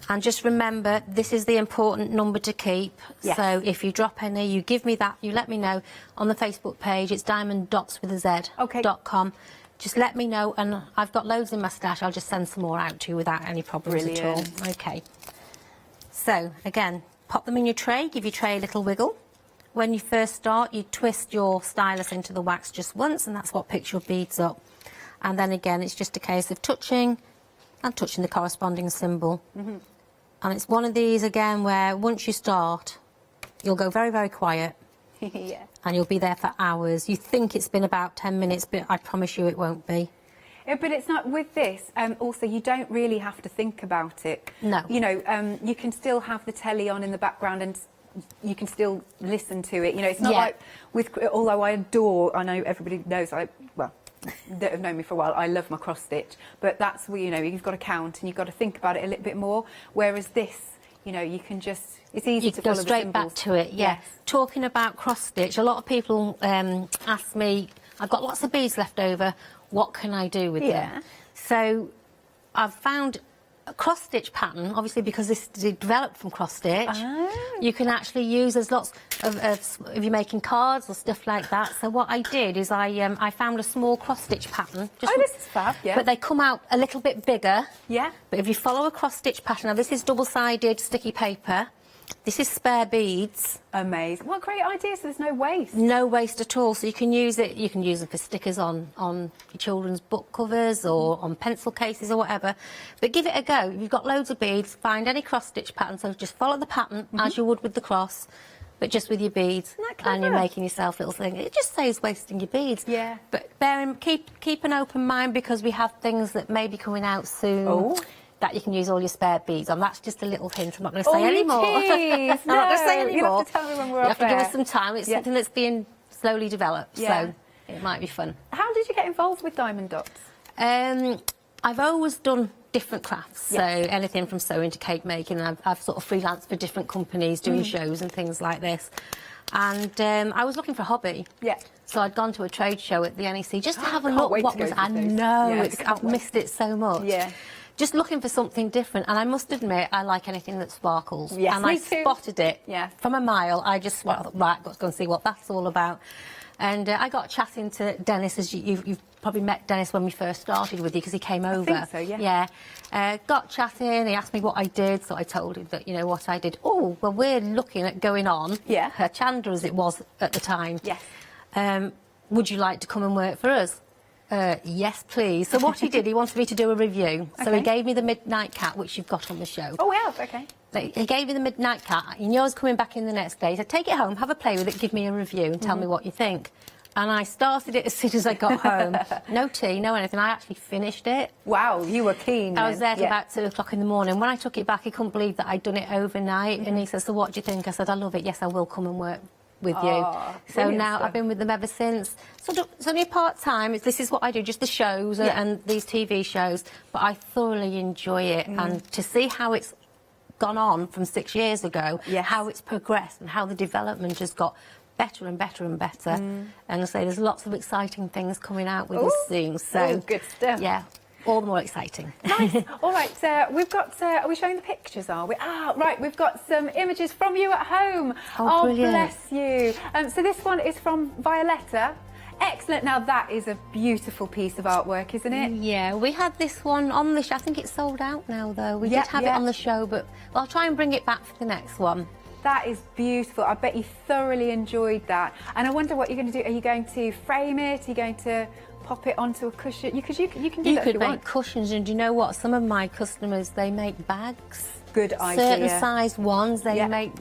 And just remember, this is the important number to keep. Yes. So if you drop any, you give me that, you let me know on the Facebook page. It's diamonddots.com. Just let me know, and I've got loads in my stash. I'll just send some more out to you without any problems at all. Okay. So, again, pop them in your tray, give your tray a little wiggle. When you first start, you twist your stylus into the wax just once, and that's what picks your beads up. And then again, it's just a case of touching and touching the corresponding symbol. And it's one of these, again, where once you start, you'll go very, very quiet. Yeah. And you'll be there for hours. You think it's been about 10 minutes, but I promise you it won't be. Yeah, but it's not with this. Also, you don't really have to think about it. No. You know, you can still have the telly on in the background and you can still listen to it. You know, it's not like with. Although I adore, I know everybody knows. That have known me for a while, I love my cross stitch. But that's where, you know, you've got to count and you've got to think about it a little bit more. Whereas this, you know, you can just. It's easy to follow the symbols. You go straight back to it. Yeah. Yes. Talking about cross stitch, a lot of people ask me, I've got lots of beads left over. What can I do with them? So I've found a cross-stitch pattern, obviously because this is developed from cross-stitch. You can actually use, there's lots of if you're making cards or stuff like that. So what I did is I found a small cross-stitch pattern. This is fab, yeah. But they come out a little bit bigger. Yeah. But if you follow a cross-stitch pattern, now this is double-sided sticky paper. This is spare beads. Amazing. What great idea, so there's no waste. No waste at all. So you can use it, you can use them for stickers on your children's book covers or on pencil cases or whatever. But give it a go. If you've got loads of beads, find any cross-stitch pattern, so just follow the pattern as you would with the cross, but just with your beads. And you're making yourself little things. It just saves wasting your beads. Yeah. But keep an open mind, because we have things that may be coming out soon. That you can use all your spare beads on. That's just a little hint. I'm not going to say any more. I'm not going to say any more. You have to tell me when we're You have to give us some time. It's something that's being slowly developed, so it might be fun. How did you get involved with diamond dots? I've always done different crafts, so anything from sewing to cake making. I've sort of freelanced for different companies doing shows and things like this. And I was looking for a hobby. Yeah. So I'd gone to a trade show at the NEC just to have a look what was. I know, I've missed it so much. Yeah. Just looking for something different, and I must admit, I like anything that sparkles. Yes, and me I too. spotted it from a mile. I just thought, right, got to go and see what that's all about. And I got chatting to Dennis, as you've probably met Dennis when we first started with you, because he came over. I think so, yeah. Got chatting, he asked me what I did, so I told him that, you know, what I did. Oh, well, we're looking at going on, Hochanda as it was at the time. Yes. Would you like to come and work for us? Yes, please. So what he did, he wanted me to do a review. So he gave me the Midnight Cat, which you've got on the show. Oh, yeah, okay. He gave me the Midnight Cat. He knew I was coming back in the next day. He said, take it home, have a play with it, give me a review and tell me what you think. and I started it as soon as I got home. No tea, no anything. I actually finished it. Wow, you were keen. I was there till Yeah. about 2 o'clock in the morning. When I took it back, he couldn't believe that I'd done it overnight. And he says, so what do you think? I said, I love it. Yes, I will come and work with you. Oh, So brilliant now stuff. I've been with them ever since. It's only part-time. This is what I do, just the shows and these TV shows. But I thoroughly enjoy it. And to see how it's gone on from 6 years ago, how it's progressed and how the development has got better and better and better. And I say there's lots of exciting things coming out with this soon. So good stuff. Yeah, all the more exciting. Nice. All right, we've got. Are we showing the pictures? Are we? Right. We've got some images from you at home. Oh, brilliant. Bless you. So this one is from Violetta. Excellent. Now that is a beautiful piece of artwork, isn't it? Yeah, we had this one on the show. I think it's sold out now, though. We did have it on the show, but I'll try and bring it back for the next one. That is beautiful. I bet you thoroughly enjoyed that. And I wonder what you're going to do. Are you going to frame it? Are you going to pop it onto a cushion? Because you can do that if You you could make want. cushions, and do you know what? Some of my customers, they make bags. Good idea. Certain size ones, they make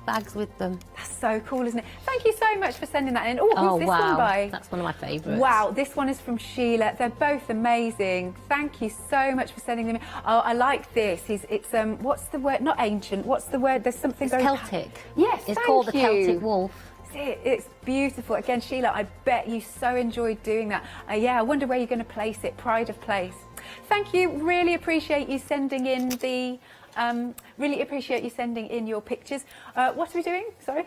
bags with them. That's so cool, isn't it? Thank you so much for sending that in. Oh, who's this wow. one by? That's one of my favourites. Wow, this one is from Sheila. They're both amazing. Thank you so much for sending them in. Oh, I like this. It's what's the word? Not ancient. What's the word? There's something It's very Celtic. Yes, It's thank called the you. Celtic Wolf. It's beautiful. Again, Sheila, I bet you so enjoyed doing that. Yeah, I wonder where you're going to place it. Pride of place. Thank you. Really appreciate you sending in the. Really appreciate you sending in your pictures. What are we doing? Sorry.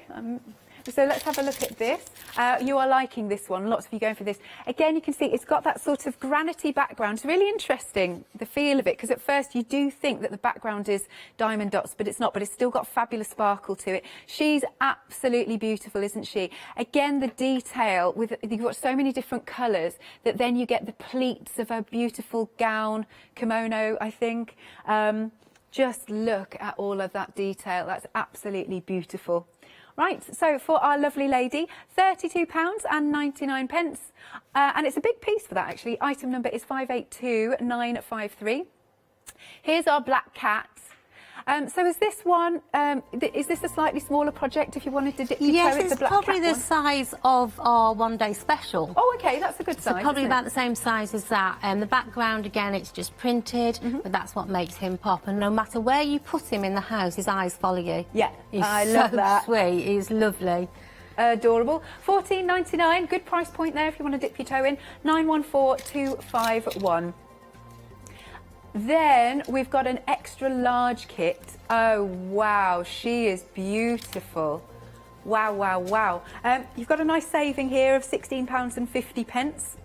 So let's have a look at this. You are liking this one. Lots of you going for this. Again, you can see it's got that sort of granity background. It's really interesting, the feel of it, because at first you do think that the background is diamond dots, but it's not. But it's still got fabulous sparkle to it. She's absolutely beautiful, isn't she? Again, the detail, you've got so many different colours that then you get the pleats of her beautiful gown, kimono, I think. Just look at all of that detail. That's absolutely beautiful. Right, so for our lovely lady, £32.99. And it's a big piece for that, actually. Item number is 582953. Here's our black cat. So is this one, is this a slightly smaller project if you wanted to dip your toe? Yes, It's it's a black probably cat the one? size of our one-day special. Oh, OK, that's a good So size. probably isn't about it? the same size as that. The background, again, it's just printed, but that's what makes him pop. And no matter where you put him in the house, his eyes follow you. Yeah, He's I so love that. sweet. He's lovely. Adorable. £14.99. Good price point there if you want to dip your toe in. 914251. Then we've got an extra large kit. Oh, wow. She is beautiful. Wow, wow, wow. You've got a nice saving here of £16.50.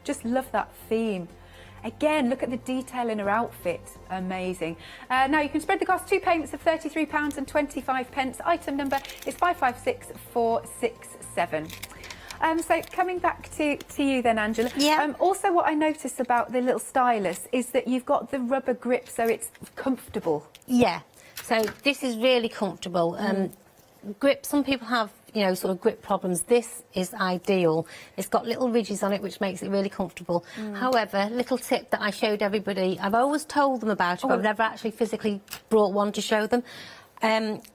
Just love that theme. Again, look at the detail in her outfit. Amazing. Now, you can spread the cost. 2 payments of £33.25. Item number is 556467. So coming back to you then, Angela. Yeah. Also, what I noticed about the little stylus is that you've got the rubber grip, so it's comfortable. Yeah. So this is really comfortable. Grip, some people have, you know, sort of grip problems. This is ideal. It's got little ridges on it, which makes it really comfortable. However, little tip that I showed everybody, I've always told them about it, but I've never actually physically brought one to show them.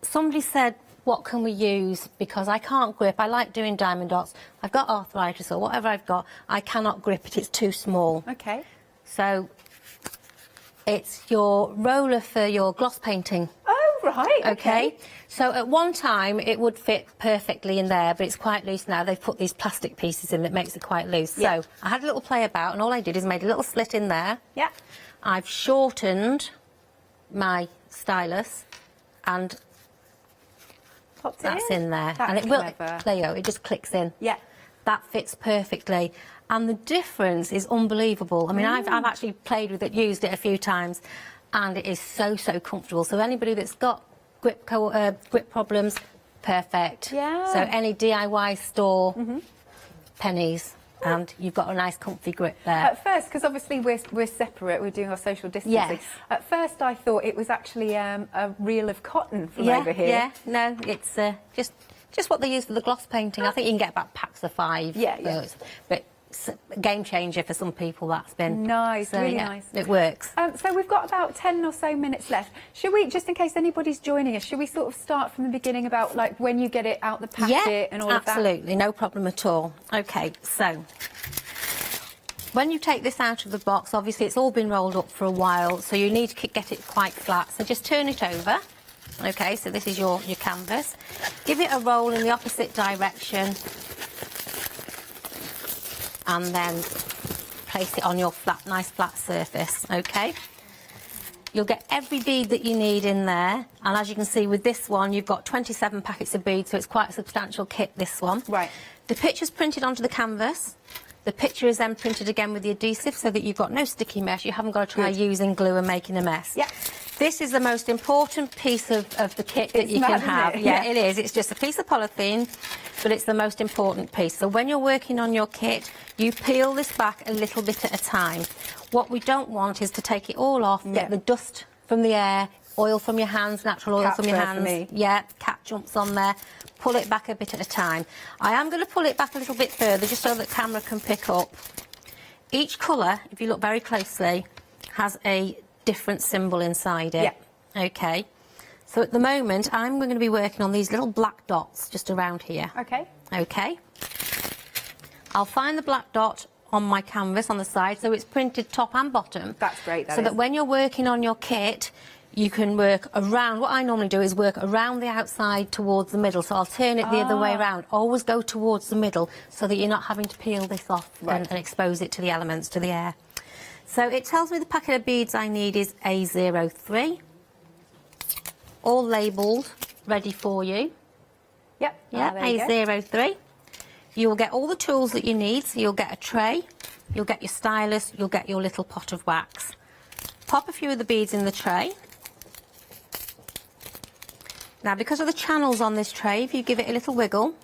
Somebody said, what can we use? Because I can't grip. I like doing diamond dots. I've got arthritis or whatever I've got. I cannot grip it. It's too small. OK. So it's your roller for your gloss painting. Oh, right. OK. So at one time, it would fit perfectly in there, but it's quite loose now. They've put these plastic pieces in that makes it quite loose. Yeah. So I had a little play about, and all I did is made a little slit in there. Yeah. I've shortened my stylus, and that's in there. That's and it will, clever. Cleo, it just clicks in. Yeah. That fits perfectly. And the difference is unbelievable. I mean, I've actually played with it, used it a few times, and it is so, so comfortable. So anybody that's got grip problems, perfect. Yeah. So any DIY store, pennies, and you've got a nice comfy grip there. At first, because obviously we're separate, we're doing our social distancing. Yes. At first, I thought it was actually a reel of cotton from over here. Yeah, no, it's just what they use for the gloss painting. I think you can get about packs of 5. Yeah, yeah. But game changer for some people. That's been nice, so, really yeah, nice. It works. So we've got about 10 or so minutes left. Should we, just in case anybody's joining us, should we sort of start from the beginning about like when you get it out the packet and all of that? Absolutely, no problem at all. Okay, so when you take this out of the box, obviously it's all been rolled up for a while, so you need to get it quite flat. So just turn it over. Okay, so this is your canvas. Give it a roll in the opposite direction, and then place it on your nice flat surface, okay? You'll get every bead that you need in there, and as you can see with this one, you've got 27 packets of beads, so it's quite a substantial kit, this one. Right. The picture's printed onto the canvas. The picture is then printed again with the adhesive so that you've got no sticky mess. You haven't got to try using glue and making a mess. Yeah. This is the most important piece of the kit that you can have. Yeah, it is. It's just a piece of polythene, but it's the most important piece. So when you're working on your kit, you peel this back a little bit at a time. What we don't want is to take it all off, get the dust from the air, oil from your hands, natural oil from your hands. Yeah, cat jumps on there. Pull it back a bit at a time. I am going to pull it back a little bit further just so that the camera can pick up. Each colour, if you look very closely, has a different symbol inside it. Yeah. Okay. So at the moment, I'm going to be working on these little black dots just around here. Okay. Okay. I'll find the black dot on my canvas on the side, so it's printed top and bottom. That's great, that when you're working on your kit, you can work around. What I normally do is work around the outside towards the middle, so I'll turn it the other way around. Always go towards the middle so that you're not having to peel this off and expose it to the elements, to the air. So it tells me the packet of beads I need is A03. All labelled, ready for you. Yep. Yeah, A03. You will get all the tools that you need. So you'll get a tray, you'll get your stylus, you'll get your little pot of wax. Pop a few of the beads in the tray. Now, because of the channels on this tray, if you give it a little wiggle,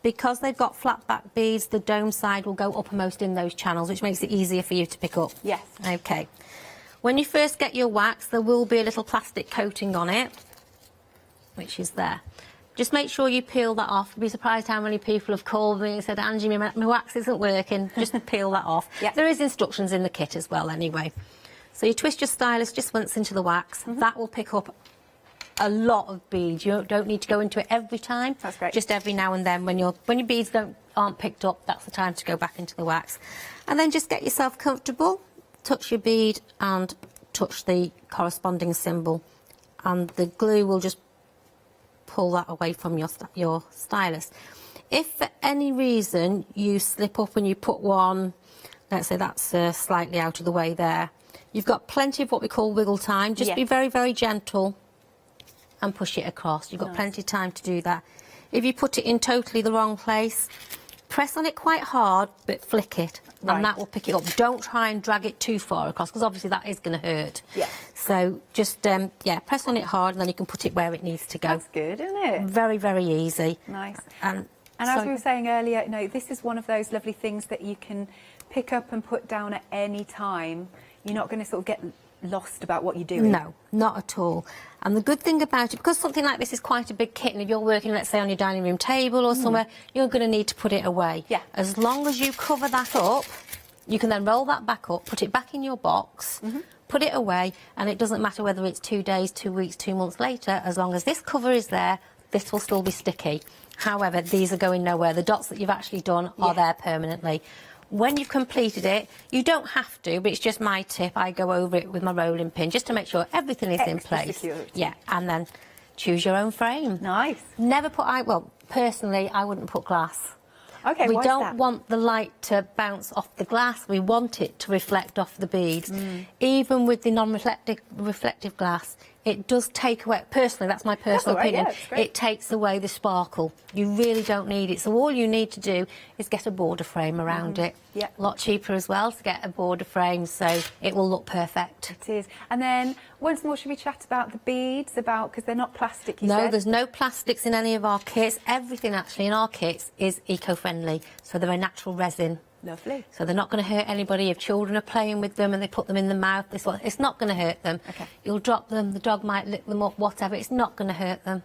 because they've got flat back beads, the dome side will go uppermost in those channels, which makes it easier for you to pick up. Yes. Okay. When you first get your wax, there will be a little plastic coating on it, which is there. Just make sure you peel that off. You'll be surprised how many people have called me and said, Angie, my wax isn't working. Just peel that off. Yep. There is instructions in the kit as well anyway. So you twist your stylus just once into the wax. That will pick up a lot of beads. You don't need to go into it every time. That's great. Just every now and then when your beads aren't picked up, that's the time to go back into the wax. And then just get yourself comfortable, touch your bead and touch the corresponding symbol. And the glue will just pull that away from your stylus. If for any reason you slip up and you put one, let's say that's slightly out of the way there, you've got plenty of what we call wiggle time. Just be very, very gentle and push it across. You've got plenty of time to do that. If you put it in totally the wrong place, press on it quite hard, but flick it, and that will pick it up. Don't try and drag it too far across, because obviously that is going to hurt. Yeah. So just, press on it hard, and then you can put it where it needs to go. That's good, isn't it? Very, very easy. Nice. And as we were saying earlier, this is one of those lovely things that you can pick up and put down at any time. You're not going to sort of get lost about what you're doing. No, not at all. And the good thing about it, because something like this is quite a big kit, and if you're working, let's say, on your dining room table or somewhere, you're going to need to put it away. Yeah. As long as you cover that up, you can then roll that back up, put it back in your box, put it away, and it doesn't matter whether it's 2 days, 2 weeks, 2 months later, as long as this cover is there, this will still be sticky. However, these are going nowhere. The dots that you've actually done are there permanently. When you've completed it, you don't have to, but it's just my tip. I go over it with my rolling pin just to make sure everything is in place. Security. Yeah, and then choose your own frame. Nice. Never put, well, personally, I wouldn't put glass. Okay, we why is don't that? want the light to bounce off the glass. We want it to reflect off the beads. Even with the non-reflective glass, it does take away, personally, that's my personal opinion, it takes away the sparkle. You really don't need it. So all you need to do is get a border frame around it. Yeah. A lot cheaper as well to get a border frame, so it will look perfect. It is. And then, once more, should we chat about the beads, because they're not plastic, you said? No, there's no plastics in any of our kits. Everything, actually, in our kits is eco-friendly, so they're a natural resin. Lovely. So they're not going to hurt anybody. If children are playing with them and they put them in the mouth, it's not going to hurt them. Okay. You'll drop them, the dog might lick them up, whatever. It's not going to hurt them.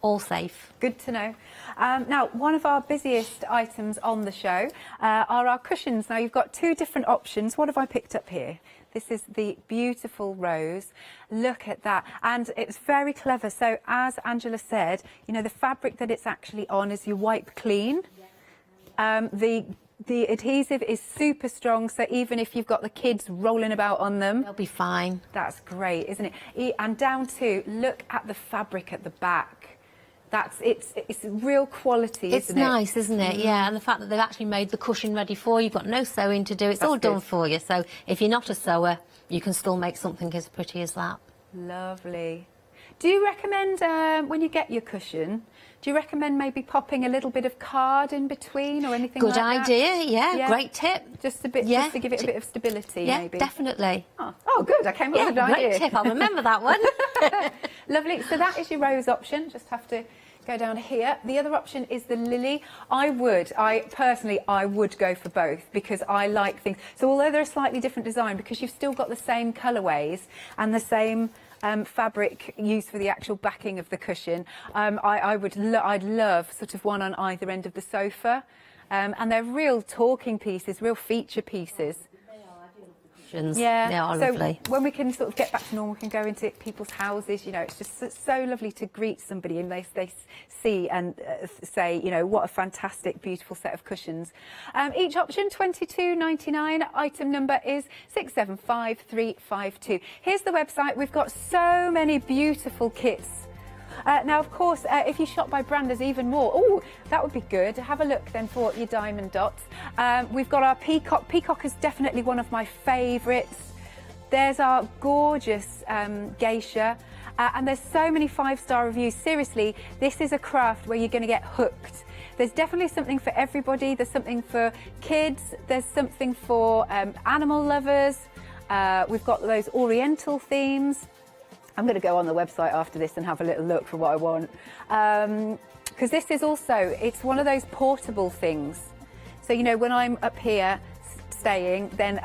all safe. Good to know. Now, one of our busiest items on the show are our cushions. Now, you've got two different options. What have I picked up here? This is the beautiful rose. Look at that. And it's very clever. So, as Angela said, you know, the fabric that it's actually on is you wipe clean. The adhesive is super strong, so even if you've got the kids rolling about on them, they'll be fine. That's great, isn't it? And down to, look at the fabric at the back. It's real quality, isn't it? It's nice, isn't it? Yeah, and the fact that they've actually made the cushion ready for you. You've got no sewing to do. It's all done for you. So if you're not a sewer, you can still make something as pretty as that. Lovely. Do you recommend, when you get your cushion, do you recommend maybe popping a little bit of card in between or anything like that? Good idea, yeah. Great tip. Just a bit, just to give it a bit of stability, maybe. Yeah, definitely. Oh, good. I came up with an idea. Great tip. I'll remember that one. Lovely. So that is your rose option. Just have to go down here. The other option is the lily. I personally would go for both because I like things. So although they're a slightly different design, because you've still got the same colourways and the same fabric used for the actual backing of the cushion, I'd love sort of one on either end of the sofa, and they're real talking pieces, real feature pieces. Yeah, they are so lovely. When we can sort of get back to normal, we can go into people's houses. You know, it's just so lovely to greet somebody and they see and say, you know, what a fantastic, beautiful set of cushions. Each option £22.99. Item number is 675352. Here's the website. We've got so many beautiful kits. Now, of course, if you shop by brand, there's even more. Oh, that would be good. Have a look then for your diamond dots. We've got our peacock. Peacock is definitely one of my favourites. There's our gorgeous geisha. And there's so many 5-star reviews. Seriously, this is a craft where you're going to get hooked. There's definitely something for everybody. There's something for kids. There's something for animal lovers. We've got those oriental themes. I'm going to go on the website after this and have a little look for what I want. Because this is also, it's one of those portable things. So, you know, when I'm up here staying, then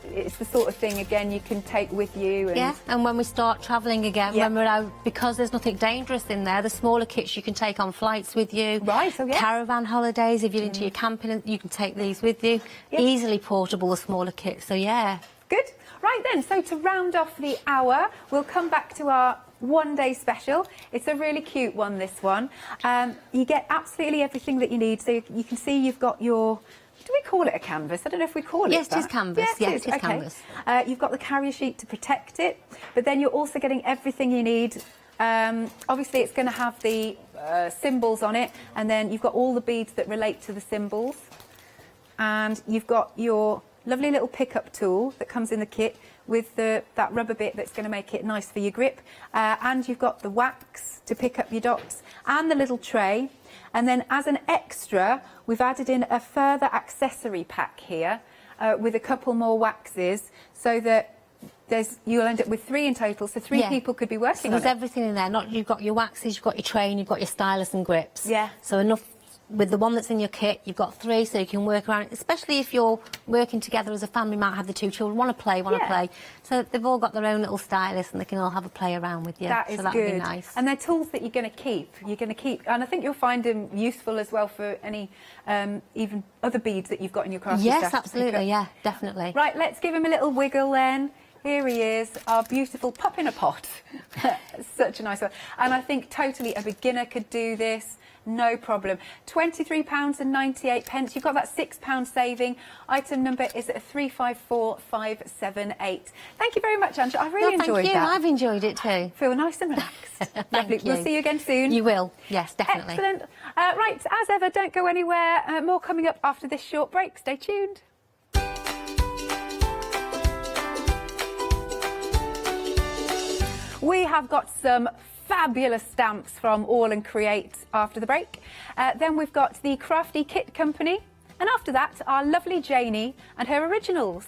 it's the sort of thing, again, you can take with you. And yeah, and when we start travelling again, when we're out, because there's nothing dangerous in there, the smaller kits you can take on flights with you. Right, so yes. Caravan holidays, if you're into your camping, you can take these with you. Yes. Easily portable, the smaller kits, so yeah. Good. Right then, so to round off the hour, we'll come back to our one-day special. It's a really cute one, this one. You get absolutely everything that you need. So you can see you've got your... Do we call it a canvas? I don't know if we call it that. Yes, it is canvas. Yes, it is canvas. You've got the carrier sheet to protect it, but then you're also getting everything you need. Obviously, it's going to have the symbols on it, and then you've got all the beads that relate to the symbols. And you've got your lovely little pickup tool that comes in the kit with that rubber bit that's going to make it nice for your grip. And you've got the wax to pick up your dots and the little tray. And then as an extra, we've added in a further accessory pack here with a couple more waxes so that you'll end up with 3 in total, so 3 people could be working on it. There's everything in there. You've got your waxes, you've got your tray, and you've got your stylus and grips. Yeah. So enough. With the one that's in your kit, you've got 3, so you can work around, especially if you're working together as a family, might have the 2 children, want to play. So they've all got their own little stylus and they can all have a play around with you. That is so that'd good. Be nice. And they're tools that you're going to keep. And I think you'll find them useful as well for any even other beads that you've got in your craft. Yes, absolutely, yeah, definitely. Right, let's give him a little wiggle then. Here he is, our beautiful pop in a pot. Such a nice one. And I think totally a beginner could do this. No problem. £23.98. You've got that £6 saving. Item number is 354578. Thank you very much, Angela. I really enjoyed that. Thank you. I've enjoyed it too. Feel nice and relaxed. Lovely. You. We'll see you again soon. You will. Yes, definitely. Excellent. Right, as ever, don't go anywhere. More coming up after this short break. Stay tuned. We have got some fabulous stamps from All and Create after the break. Then we've got the Crafty Kit Company. And after that, our lovely Janie and her originals.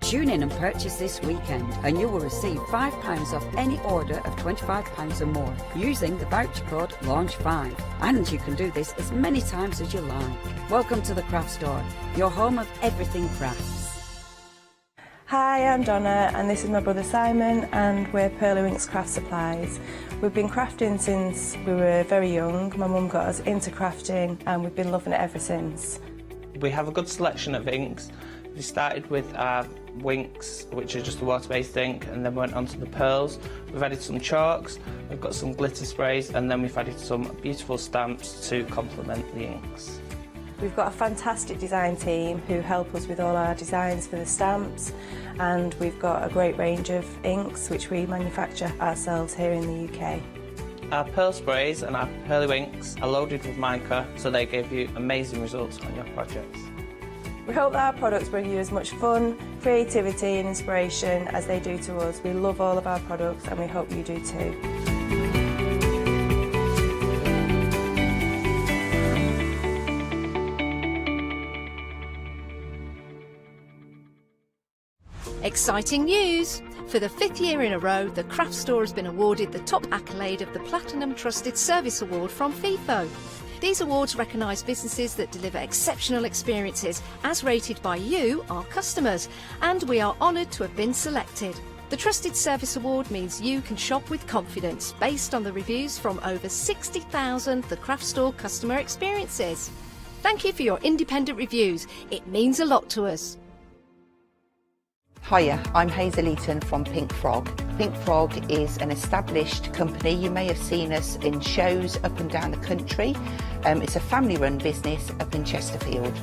Tune in and purchase this weekend and you will receive £5 off any order of £25 or more using the voucher code LAUNCH5. And you can do this as many times as you like. Welcome to the Craft Store, your home of everything crafts. Hi, I'm Donna and this is my brother Simon and we're Papercraft Craft Supplies. We've been crafting since we were very young. My mum got us into crafting and we've been loving it ever since. We have a good selection of inks. We started with our winks, which are just a water-based ink, and then went on to the pearls. We've added some chalks, we've got some glitter sprays, and then we've added some beautiful stamps to complement the inks. We've got a fantastic design team who help us with all our designs for the stamps, and we've got a great range of inks which we manufacture ourselves here in the UK. Our pearl sprays and our pearly winks are loaded with mica, so they give you amazing results on your projects. We hope that our products bring you as much fun, creativity and inspiration as they do to us. We love all of our products and we hope you do too. Exciting news! For the 5th year in a row, the Craft Store has been awarded the top accolade of the Platinum Trusted Service Award from Feefo. These awards recognise businesses that deliver exceptional experiences as rated by you, our customers, and we are honoured to have been selected. The Trusted Service Award means you can shop with confidence based on the reviews from over 60,000 The Craft Store customer experiences. Thank you for your independent reviews. It means a lot to us. Hiya, I'm Hazel Eaton from Pink Frog. Pink Frog is an established company. You may have seen us in shows up and down the country. It's a family-run business up in Chesterfield.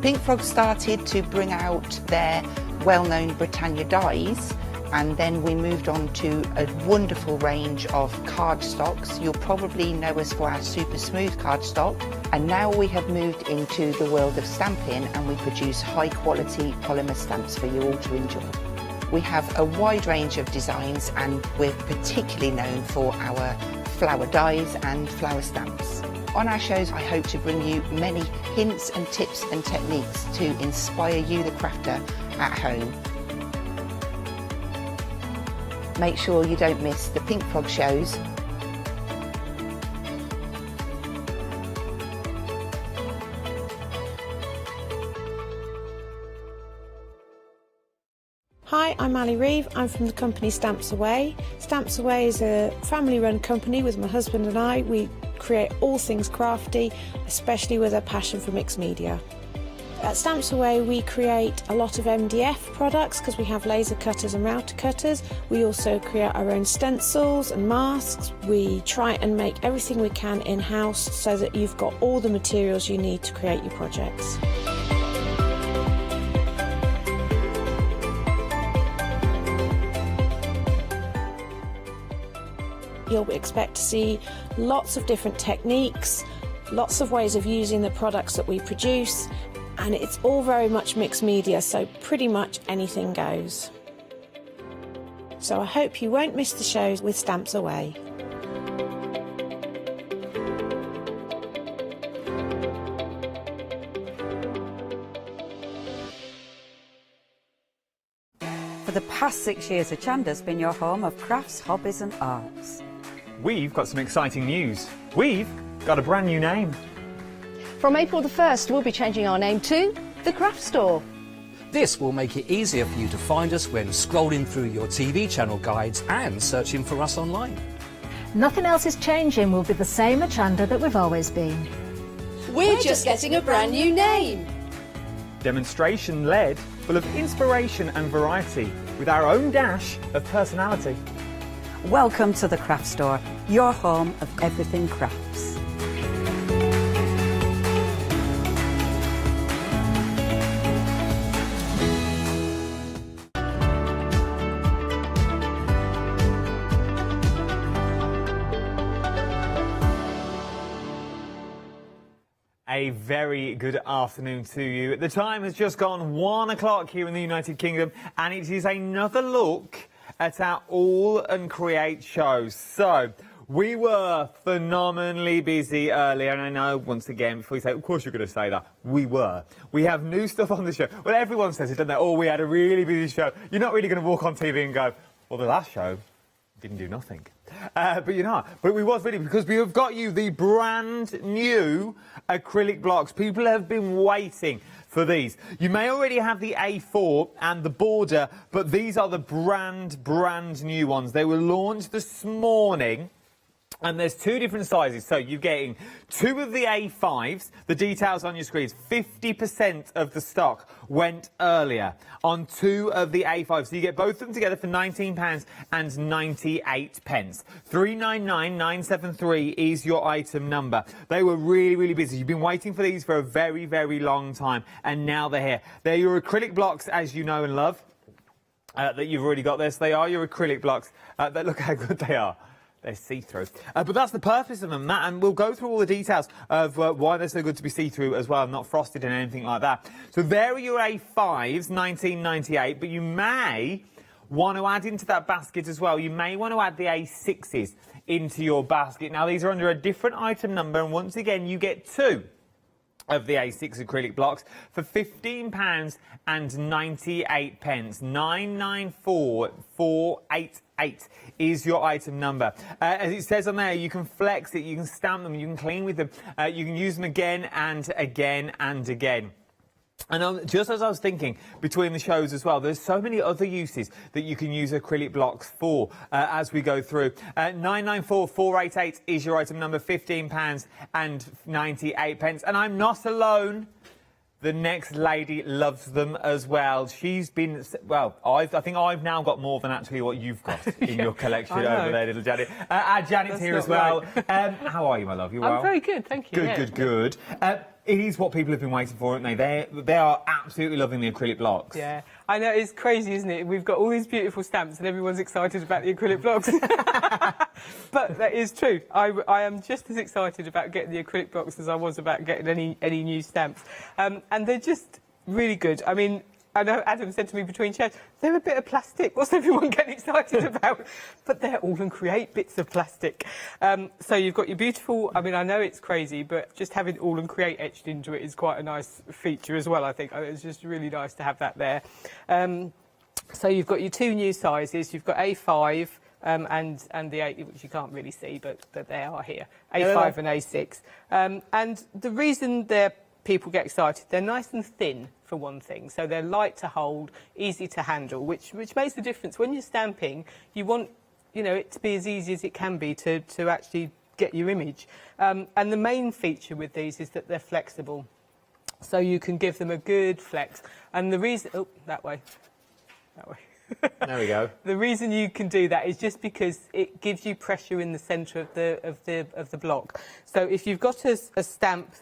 Pink Frog started to bring out their well-known Britannia dies, and then we moved on to a wonderful range of cardstocks. You'll probably know us for our super smooth cardstock, and now we have moved into the world of stamping and we produce high quality polymer stamps for you all to enjoy. We have a wide range of designs and we're particularly known for our flower dies and flower stamps. On our shows I hope to bring you many hints and tips and techniques to inspire you, the crafter, at home. Make sure you don't miss the Pink Frog shows. Hi, I'm Ali Reeve. I'm from the company Stamps Away. Stamps Away is a family-run company with my husband and I. We create all things crafty, especially with a passion for mixed media. At Stamps Away we create a lot of MDF products because we have laser cutters and router cutters. We also create our own stencils and masks. We try and make everything we can in-house so that you've got all the materials you need to create your projects. You'll expect to see lots of different techniques, lots of ways of using the products that we produce, and it's all very much mixed media, so pretty much anything goes. So I hope you won't miss the shows with Stamps Away. For the past 6 years, Hochanda's been your home of crafts, hobbies and arts. We've got some exciting news. We've got a brand new name. From April the 1st, we'll be changing our name to The Craft Store. This will make it easier for you to find us when scrolling through your TV channel guides and searching for us online. Nothing else is changing. We'll be the same Hochanda that we've always been. We're just getting a brand new name. Demonstration-led, full of inspiration and variety, with our own dash of personality. Welcome to The Craft Store, your home of everything crafts. A very good afternoon to you. The time has just gone 1 o'clock here in the United Kingdom, and it is another look at our All and Create shows. So, We were phenomenally busy earlier, and I know, once again, before you say, of course you're going to say that, we were. We have new stuff on the show. Well, everyone says it, don't they? Oh, we had a really busy show. You're not really going to walk on TV and go, well, the last show didn't do nothing. But you're not. But we was really, because we have got you the brand new acrylic blocks. People have been waiting for these. You may already have the A4 and the border, but these are the brand new ones. They were launched this morning. And there's two different sizes, so you're getting two of the A5s. The details on your screens. 50% of the stock went earlier on two of the A5s. So you get both of them together for £19 and 98 pence. 399973 is your item number. They were really busy. You've been waiting for these for a very long time, and now they're here. They're your acrylic blocks, as you know and love, that you've already got this. They are your acrylic blocks. Look how good they are. They're see-through. But that's the purpose of them, Matt, and we'll go through all the details of why they're so good to be see-through as well, not frosted and anything like that. So there are your A5s, 1998, but you may want to add into that basket as well. You may want to add the A6s into your basket. Now, these are under a different item number, and once again, you get two of the A6 acrylic blocks for £15 and 98 pence. 994488 is your item number. As it says on there, you can flex it, you can stamp them, you can clean with them, you can use them again and again and again. And just as I was thinking, between the shows as well, there's so many other uses that you can use acrylic blocks for as we go through. 994488 is your item number, £15 and 98 pence. And I'm not alone. The next lady loves them as well. She's been, well, I think I've now got more than actually what you've got in your collection over there, little Janet. Janet's here as well. Right. How are you, my love? You well? I'm very good, thank you. Good. It is what people have been waiting for, aren't they? They are absolutely loving the acrylic blocks. Yeah, I know, it's crazy, isn't it? We've got all these beautiful stamps and everyone's excited about the acrylic blocks. But that is true. I am just as excited about getting the acrylic blocks as I was about getting any new stamps. And they're just really good. I mean, I know Adam said to me between shows, they're a bit of plastic. What's everyone getting excited about? But they're all and create bits of plastic. So you've got your beautiful, I mean, I know it's crazy, but just having all and create etched into it is quite a nice feature as well, I think. It's just really nice to have that there. So you've got your two new sizes. You've got A5 and the 8, which you can't really see, but they are here. A5 and A6. And the reason people get excited, they're nice and thin, for one thing, so they're light to hold, easy to handle, which makes the difference. When you're stamping, you want it to be as easy as it can be to actually get your image. And the main feature with these is that they're flexible, so you can give them a good flex. And the reason, that way. There we go. The reason you can do that is just because it gives you pressure in the centre of the block. So if you've got a stamp,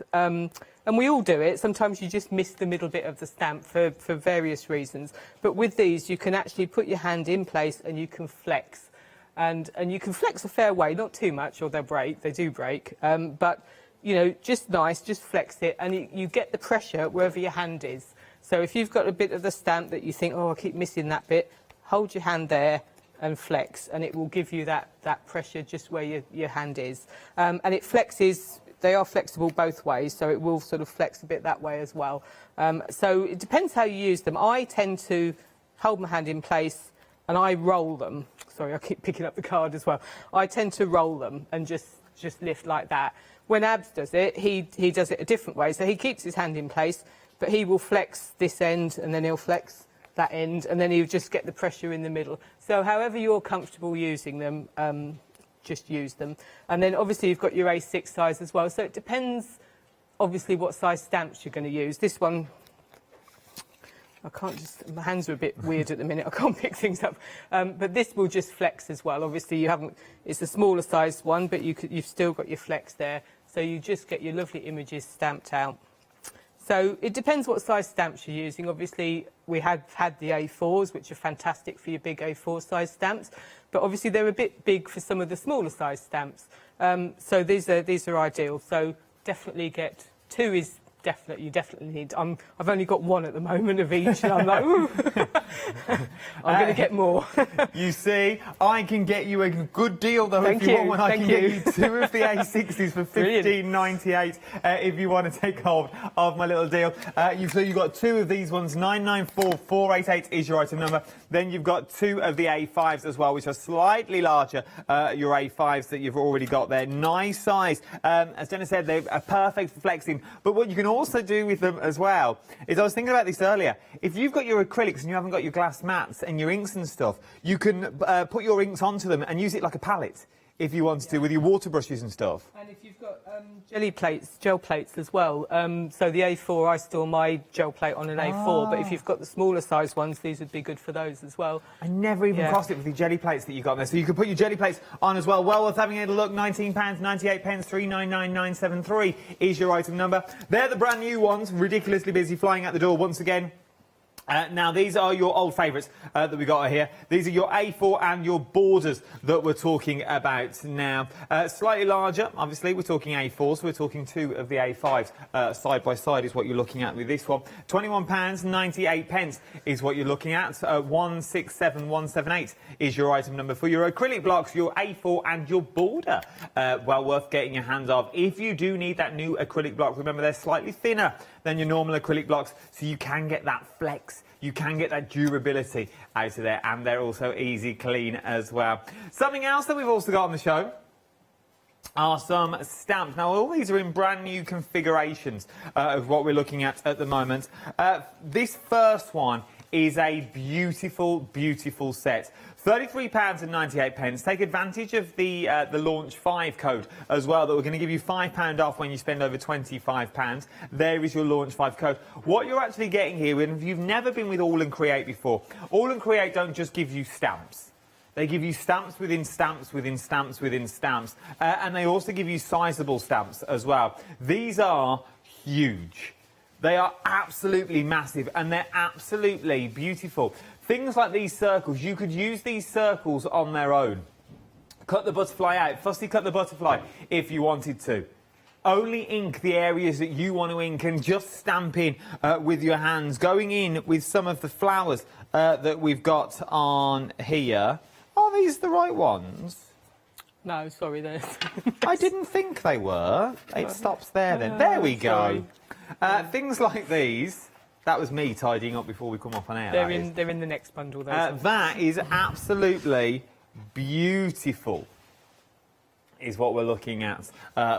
and we all do it, sometimes you just miss the middle bit of the stamp for various reasons. But with these, you can actually put your hand in place and you can flex. And you can flex a fair way, not too much, or they'll break. They do break. But, just nice, just flex it. And you get the pressure wherever your hand is. So if you've got a bit of the stamp that you think, I keep missing that bit, hold your hand there and flex, and it will give you that pressure just where your hand is. And it flexes, they are flexible both ways, so it will sort of flex a bit that way as well. So it depends how you use them. I tend to hold my hand in place and I roll them. Sorry, I keep picking up the card as well. I tend to roll them and just lift like that. When Abs does it, he does it a different way. So he keeps his hand in place, but he will flex this end and then he'll flex that end, and then he'll just get the pressure in the middle. So however you're comfortable using them, just use them. And then obviously you've got your A6 size as well. So it depends, obviously, what size stamps you're going to use. This one, my hands are a bit weird at the minute. I can't pick things up. But this will just flex as well. Obviously, it's a smaller size one, but you've still got your flex there. So you just get your lovely images stamped out. So it depends what size stamps you're using. Obviously, we have had the A4s, which are fantastic for your big A4 size stamps, but obviously they're a bit big for some of the smaller size stamps. So these are ideal. So definitely get two definitely, you definitely need. I've only got one at the moment of each, and I'm like, ooh. I'm going to get more. You see, I can get you a good deal though. Thank if you you, want one, I thank can you. get you 2 of the A60s for $15.98. If you want to take hold of my little deal, so you've got 2 of these ones. 994488 is your item number. Then you've got 2 of the A5s as well, which are slightly larger. Your A5s that you've already got there, nice size. As Jenna said, they're perfect for flexing. But what you can also do with them as well is, I was thinking about this earlier, if you've got your acrylics and you haven't got your glass mats and your inks and stuff, you can put your inks onto them and use it like a palette if you wanted to, with your water brushes and stuff. And if you've got gel plates as well, so the A4, I store my gel plate on an A4, but if you've got the smaller size ones, these would be good for those as well. I never even crossed it with the jelly plates that you got there. So you could put your jelly plates on as well. Well worth having a look. £19.98, 399973 is your item number. They're the brand new ones, ridiculously busy, flying out the door once again. Now, these are your old favourites that we got here. These are your A4 and your borders that we're talking about now. Slightly larger, obviously, we're talking A4, so we're talking 2 of the A5s. Side by side is what you're looking at with this one. £21.98 is what you're looking at. 167178 is your item number for your acrylic blocks, your A4 and your border. Well worth getting your hands off. If you do need that new acrylic block, remember they're slightly thinner than your normal acrylic blocks, so you can get that flex, you can get that durability out of there, and they're also easy clean as well. Something else that we've also got on the show are some stamps. Now, all these are in brand new configurations of what we're looking at the moment. This first one is a beautiful, beautiful set. £33.98. Take advantage of the Launch 5 code as well, that we're going to give you £5 off when you spend over £25. There is your Launch 5 code. What you're actually getting here, and if you've never been with All and Create before, All and Create don't just give you stamps. They give you stamps within stamps within stamps within stamps. And they also give you sizable stamps as well. These are huge. They are absolutely massive, and they're absolutely beautiful. Things like these circles, you could use these circles on their own. Cut the butterfly out, fussy cut the butterfly if you wanted to. Only ink the areas that you want to ink and just stamp in with your hands. Going in with some of the flowers that we've got on here. Are these the right ones? No, sorry, there's... I didn't think they were. It stops there then. There we go. Things like these. That was me tidying up before we come off on air. They're in the next bundle, those that is absolutely beautiful, is what we're looking at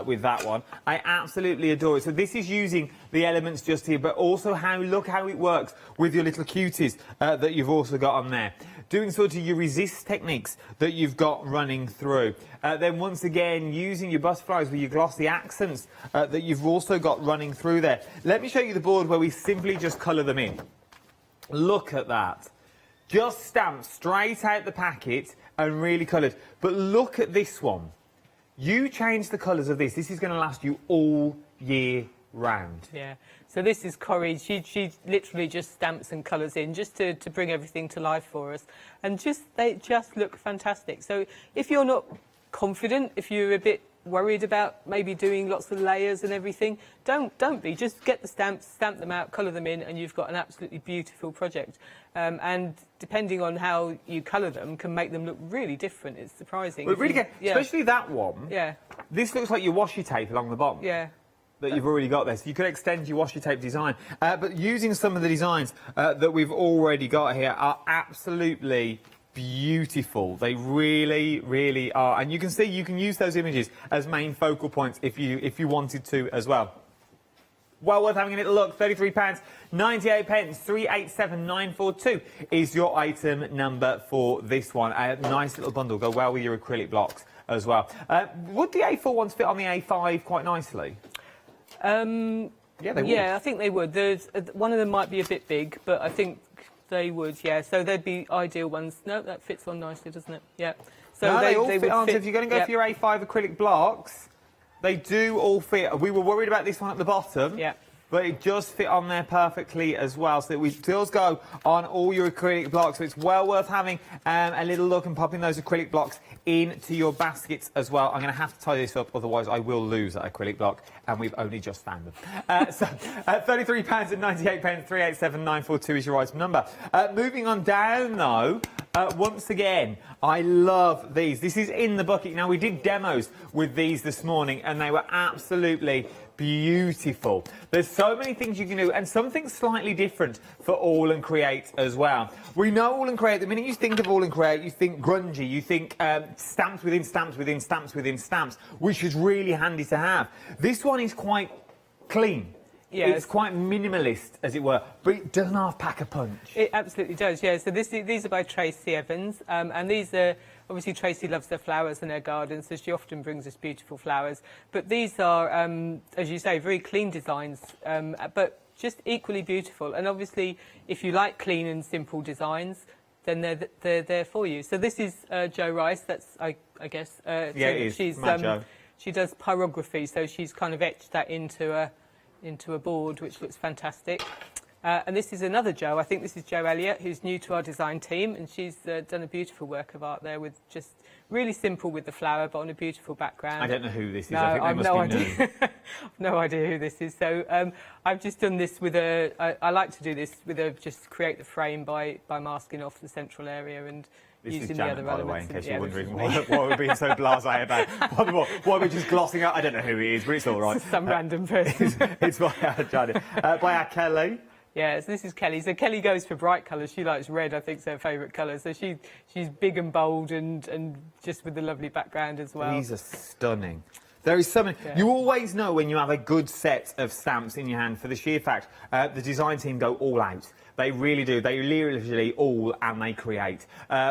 with that one. I absolutely adore it. So this is using the elements just here, but also look how it works with your little cuties that you've also got on there. Doing sort of your resist techniques that you've got running through. Then once again, using your butterflies with your glossy accents that you've also got running through there. Let me show you the board where we simply just colour them in. Look at that. Just stamped straight out the packet and really coloured. But look at this one. You change the colours of this. This is going to last you all year round. Yeah. So this is Corrie. She literally just stamps and colours in just to bring everything to life for us. And they just look fantastic. So if you're not confident, if you're a bit worried about maybe doing lots of layers and everything, don't be. Just get the stamps, stamp them out, colour them in, and you've got an absolutely beautiful project. And depending on how you colour them, can make them look really different. It's surprising. Well, really good. Yeah. Especially that one. Yeah. This looks like your washi tape along the bottom. Yeah. That you've already got there. So you could extend your washi tape design. But using some of the designs that we've already got here are absolutely beautiful. They really, really are. And you can see you can use those images as main focal points if you wanted to as well. Well worth having a little look. £33.98, 387942 is your item number for this one. A nice little bundle. Go well with your acrylic blocks as well. Would the A4 ones fit on the A5 quite nicely? Yeah, they would. Yeah, I think they would. There's one of them might be a bit big, but I think they would. Yeah, so they'd be ideal ones. No, that fits on nicely, doesn't it? Yeah. So no, they all would fit on. fit. So if you're going to go for your A5 acrylic blocks, they do all fit. We were worried about this one at the bottom. Yeah. but it just fit on there perfectly as well. So it does go on all your acrylic blocks, so it's well worth having a little look and popping those acrylic blocks into your baskets as well. I'm going to have to tie this up, otherwise I will lose that acrylic block, and we've only just found them. So £33.98, 387942 is your item number. Moving on down, though, once again, I love these. This is in the bucket. Now, we did demos with these this morning, and they were absolutely beautiful. There's so many things you can do, and something slightly different for All and Create as well. We know All and Create. The minute you think of All and Create, you think grungy, you think stamps within stamps within stamps within stamps, which is really handy to have. This one is quite clean. Yeah, it's quite minimalist, as it were, but it doesn't half pack a punch. It absolutely does, yeah. So these are by Tracy Evans, and these are, obviously Tracy loves their flowers and their gardens, so she often brings us beautiful flowers. But these are, as you say, very clean designs, but just equally beautiful. And obviously, if you like clean and simple designs, then they're there for you. So this is Jo Rice, that's, I guess... yeah, it is. She's, she does pyrography, so she's kind of etched that into a board, which looks fantastic. And this is another Jo. I think this is Jo Elliott, who's new to our design team, and she's done a beautiful work of art there with just really simple with the flower, but on a beautiful background. I don't know who this is. No, I think they I've must no be idea. new. I've no idea who this is. So I've just done this with a... I like to do this with a... just create the frame by masking off the central area and This using is the Janet, other by the way, elements. in case yeah, you're this wondering is what we're being so blasé about. Why we're just glossing out. I don't know who he is, but it's all right. Some random person. It's by Janet. By our Kelly. Yeah, so this is Kelly. So Kelly goes for bright colours. She likes red, I think, is her favourite colour. So she's big and bold and just with the lovely background as well. These are stunning. There is something... Yeah. You always know when you have a good set of stamps in your hand, for the sheer fact the design team go all out. They really do. They literally all and they create,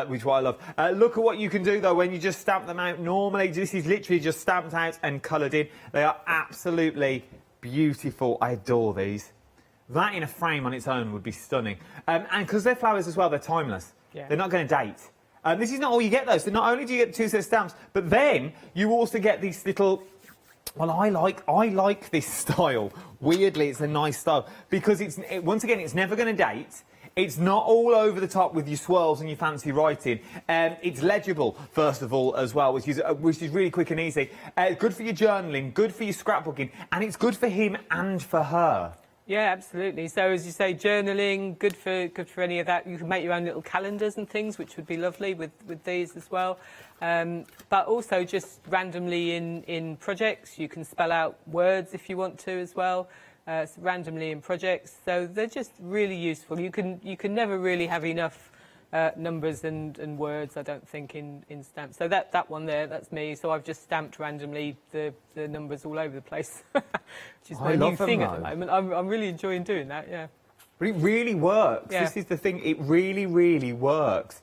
which is what I love. Look at what you can do, though, when you just stamp them out. Normally, this is literally just stamped out and coloured in. They are absolutely beautiful. I adore these. That in a frame on its own would be stunning. And because they're flowers as well, they're timeless. Yeah. They're not going to date. This is not all you get, though. So not only do you get 2 sets of stamps, but then you also get these little... Well, I like this style. Weirdly, it's a nice style because once again, it's never going to date. It's not all over the top with your swirls and your fancy writing. It's legible, first of all, as well, which is really quick and easy. Good for your journaling, good for your scrapbooking, and it's good for him and for her. Yeah, absolutely. So as you say, journaling, good for any of that. You can make your own little calendars and things, which would be lovely with these as well. But also just randomly in projects, you can spell out words if you want to as well. So randomly in projects, so they're just really useful. You can never really have enough numbers and words, I don't think, in stamps. So that one there, that's me. So I've just stamped randomly the numbers all over the place, which is my new thing at the moment. I'm really enjoying doing that, yeah. But it really works. Yeah. This is the thing. It really, really works.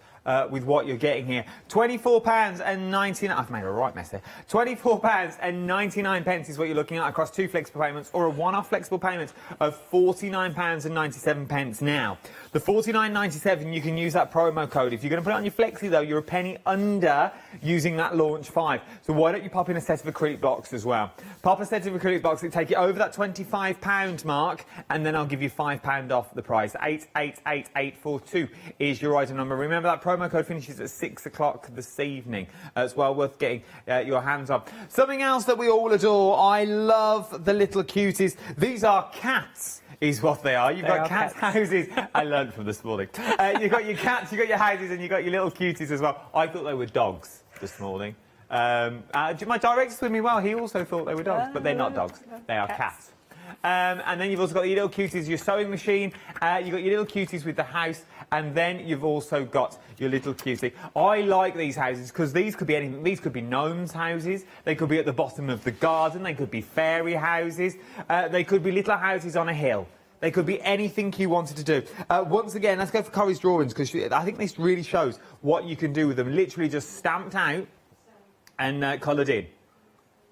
With what you're getting here. £24.99. I've made a right mess there. £24.99 is what you're looking at across 2 flexible payments, or a one-off flexible payment of £49.97 now. The £49.97, you can use that promo code. If you're going to put it on your flexi, though, you're a penny under using that Launch 5. So why don't you pop in a set of acrylic blocks as well? Pop a set of acrylic blocks that take it over that £25 mark, and then I'll give you £5 off the price. 888842 is your item number. Remember that promo code finishes at 6 o'clock this evening. It's well worth getting your hands on. Something else that we all adore. I love the little cuties. These are cats. Is what they are. You've got cat houses. I learned from this morning. You've got your cats, you've got your houses, and you've got your little cuties as well. I thought they were dogs this morning. My director's with me well. He also thought they were dogs, but they're not dogs. They are cats. And then you've also got your little cuties, your sewing machine. You've got your little cuties with the house, and then you've also got your little cutie. I like these houses because these could be anything. These could be gnomes' houses. They could be at the bottom of the garden. They could be fairy houses. They could be little houses on a hill. They could be anything you wanted to do. Once again, let's go for Corrie's drawings because I think this really shows what you can do with them. Literally just stamped out and coloured in.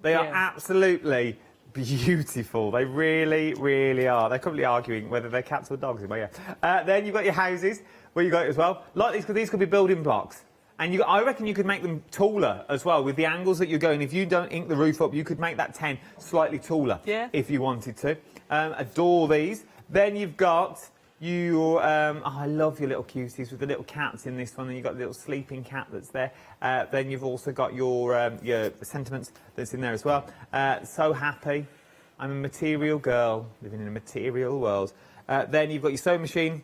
They are absolutely beautiful. They really, really are. They're currently arguing whether they're cats or dogs. But yeah. Then you've got your houses where you got it as well. Like these, because these could be building blocks. And I reckon you could make them taller as well with the angles that you're going. If you don't ink the roof up, you could make that 10 slightly taller if you wanted to. Adore these. Then you've got your, I love your little cuties with the little cats in this one. And you've got the little sleeping cat that's there. Then you've also got your sentiments that's in there as well. So happy. I'm a material girl living in a material world. Then you've got your sewing machine.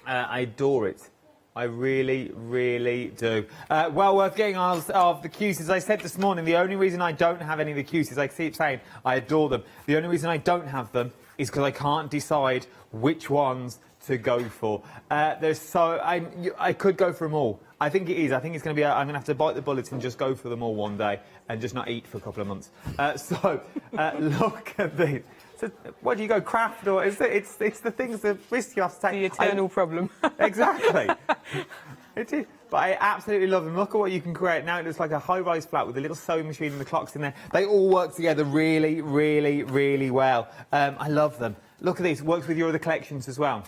I adore it. I really, really do. Well worth getting ours of the cuties. As I said this morning, the only reason I don't have any of the cuties, I keep saying I adore them. The only reason I don't have them is because I can't decide which ones to go for. I could go for them all. I think it is. I think it's going to be. I'm going to have to bite the bullet and just go for them all one day and just not eat for a couple of months. Look at these. So, where do you go, craft or it's the things, the risk you have to take. The eternal problem. Exactly. It is. But I absolutely love them. Look at what you can create. Now it looks like a high-rise flat with a little sewing machine and the clocks in there. They all work together really, really, really well. I love them. Look at this. It works with your other collections as well.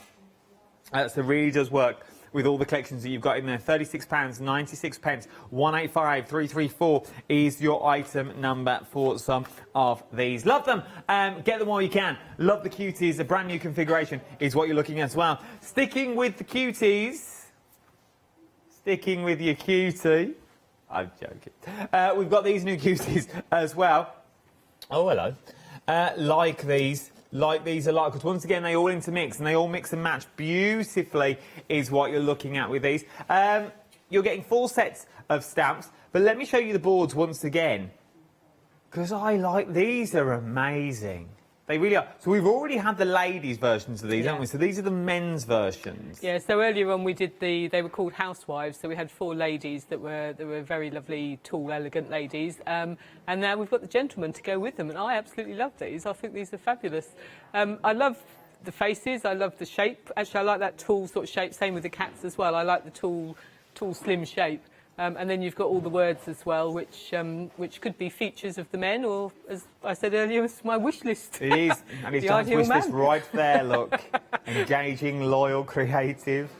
So it really does work with all the collections that you've got in there. £36, 96 pence, 185 334 is your item number for some of these. Love them. Get them while you can. Love the cuties. A brand new configuration is what you're looking at as well. Sticking with the cuties. Sticking with your cutie. I'm joking. We've got these new cuties as well. Oh, hello. Like these. Like these are like, because once again they all intermix and they all mix and match beautifully is what you're looking at with these. You're getting 4 sets of stamps, but let me show you the boards once again, because I like these. Are amazing. They really are. So we've already had the ladies' versions of these, haven't we? So these are the men's versions. Yeah, so earlier on we did they were called housewives, so we had 4 ladies that were very lovely, tall, elegant ladies. And now we've got the gentlemen to go with them, and I absolutely love these. I think these are fabulous. I love the faces, I love the shape. Actually, I like that tall sort of shape, same with the cats as well. I like the tall, slim shape. And then you've got all the words as well, which could be features of the men, or, as I said earlier, it's my wish list. It is, and it's John's wish list right there, look. Engaging, loyal, creative,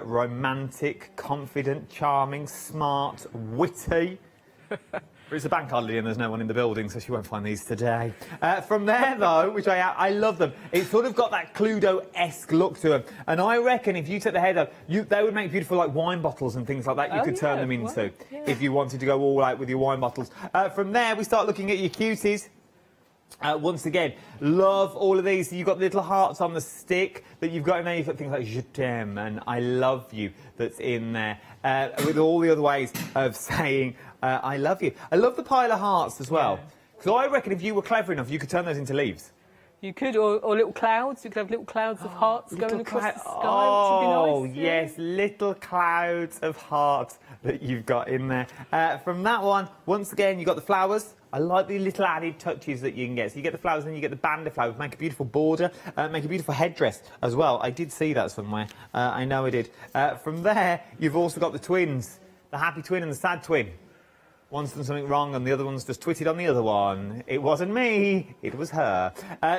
romantic, confident, charming, smart, witty. But it's a bank holiday and there's no one in the building, so she won't find these today. From there, though, which I love them, it's sort of got that Cluedo-esque look to them. And I reckon if you took the head up, they would make beautiful, like, wine bottles and things like that you could turn them into if you wanted to go all out with your wine bottles. From there, we start looking at your cuties. Once again, love all of these. You've got little hearts on the stick that you've got in there. You've got things like Je t'aime and I love you that's in there. With all the other ways of saying I love you. I love the pile of hearts as well. Because I reckon if you were clever enough, you could turn those into leaves. You could, or little clouds. You could have little clouds of hearts going across the sky, oh, which would be nice. Yes, little clouds of hearts that you've got in there. From that one, once again, you've got the flowers. I like the little added touches that you can get. So you get the flowers and you get the band of flowers. Make a beautiful border, make a beautiful headdress as well. I did see that somewhere. I know I did. From there, you've also got the twins. The happy twin and the sad twin. One's done something wrong and the other one's just twitted on the other one. It wasn't me, it was her.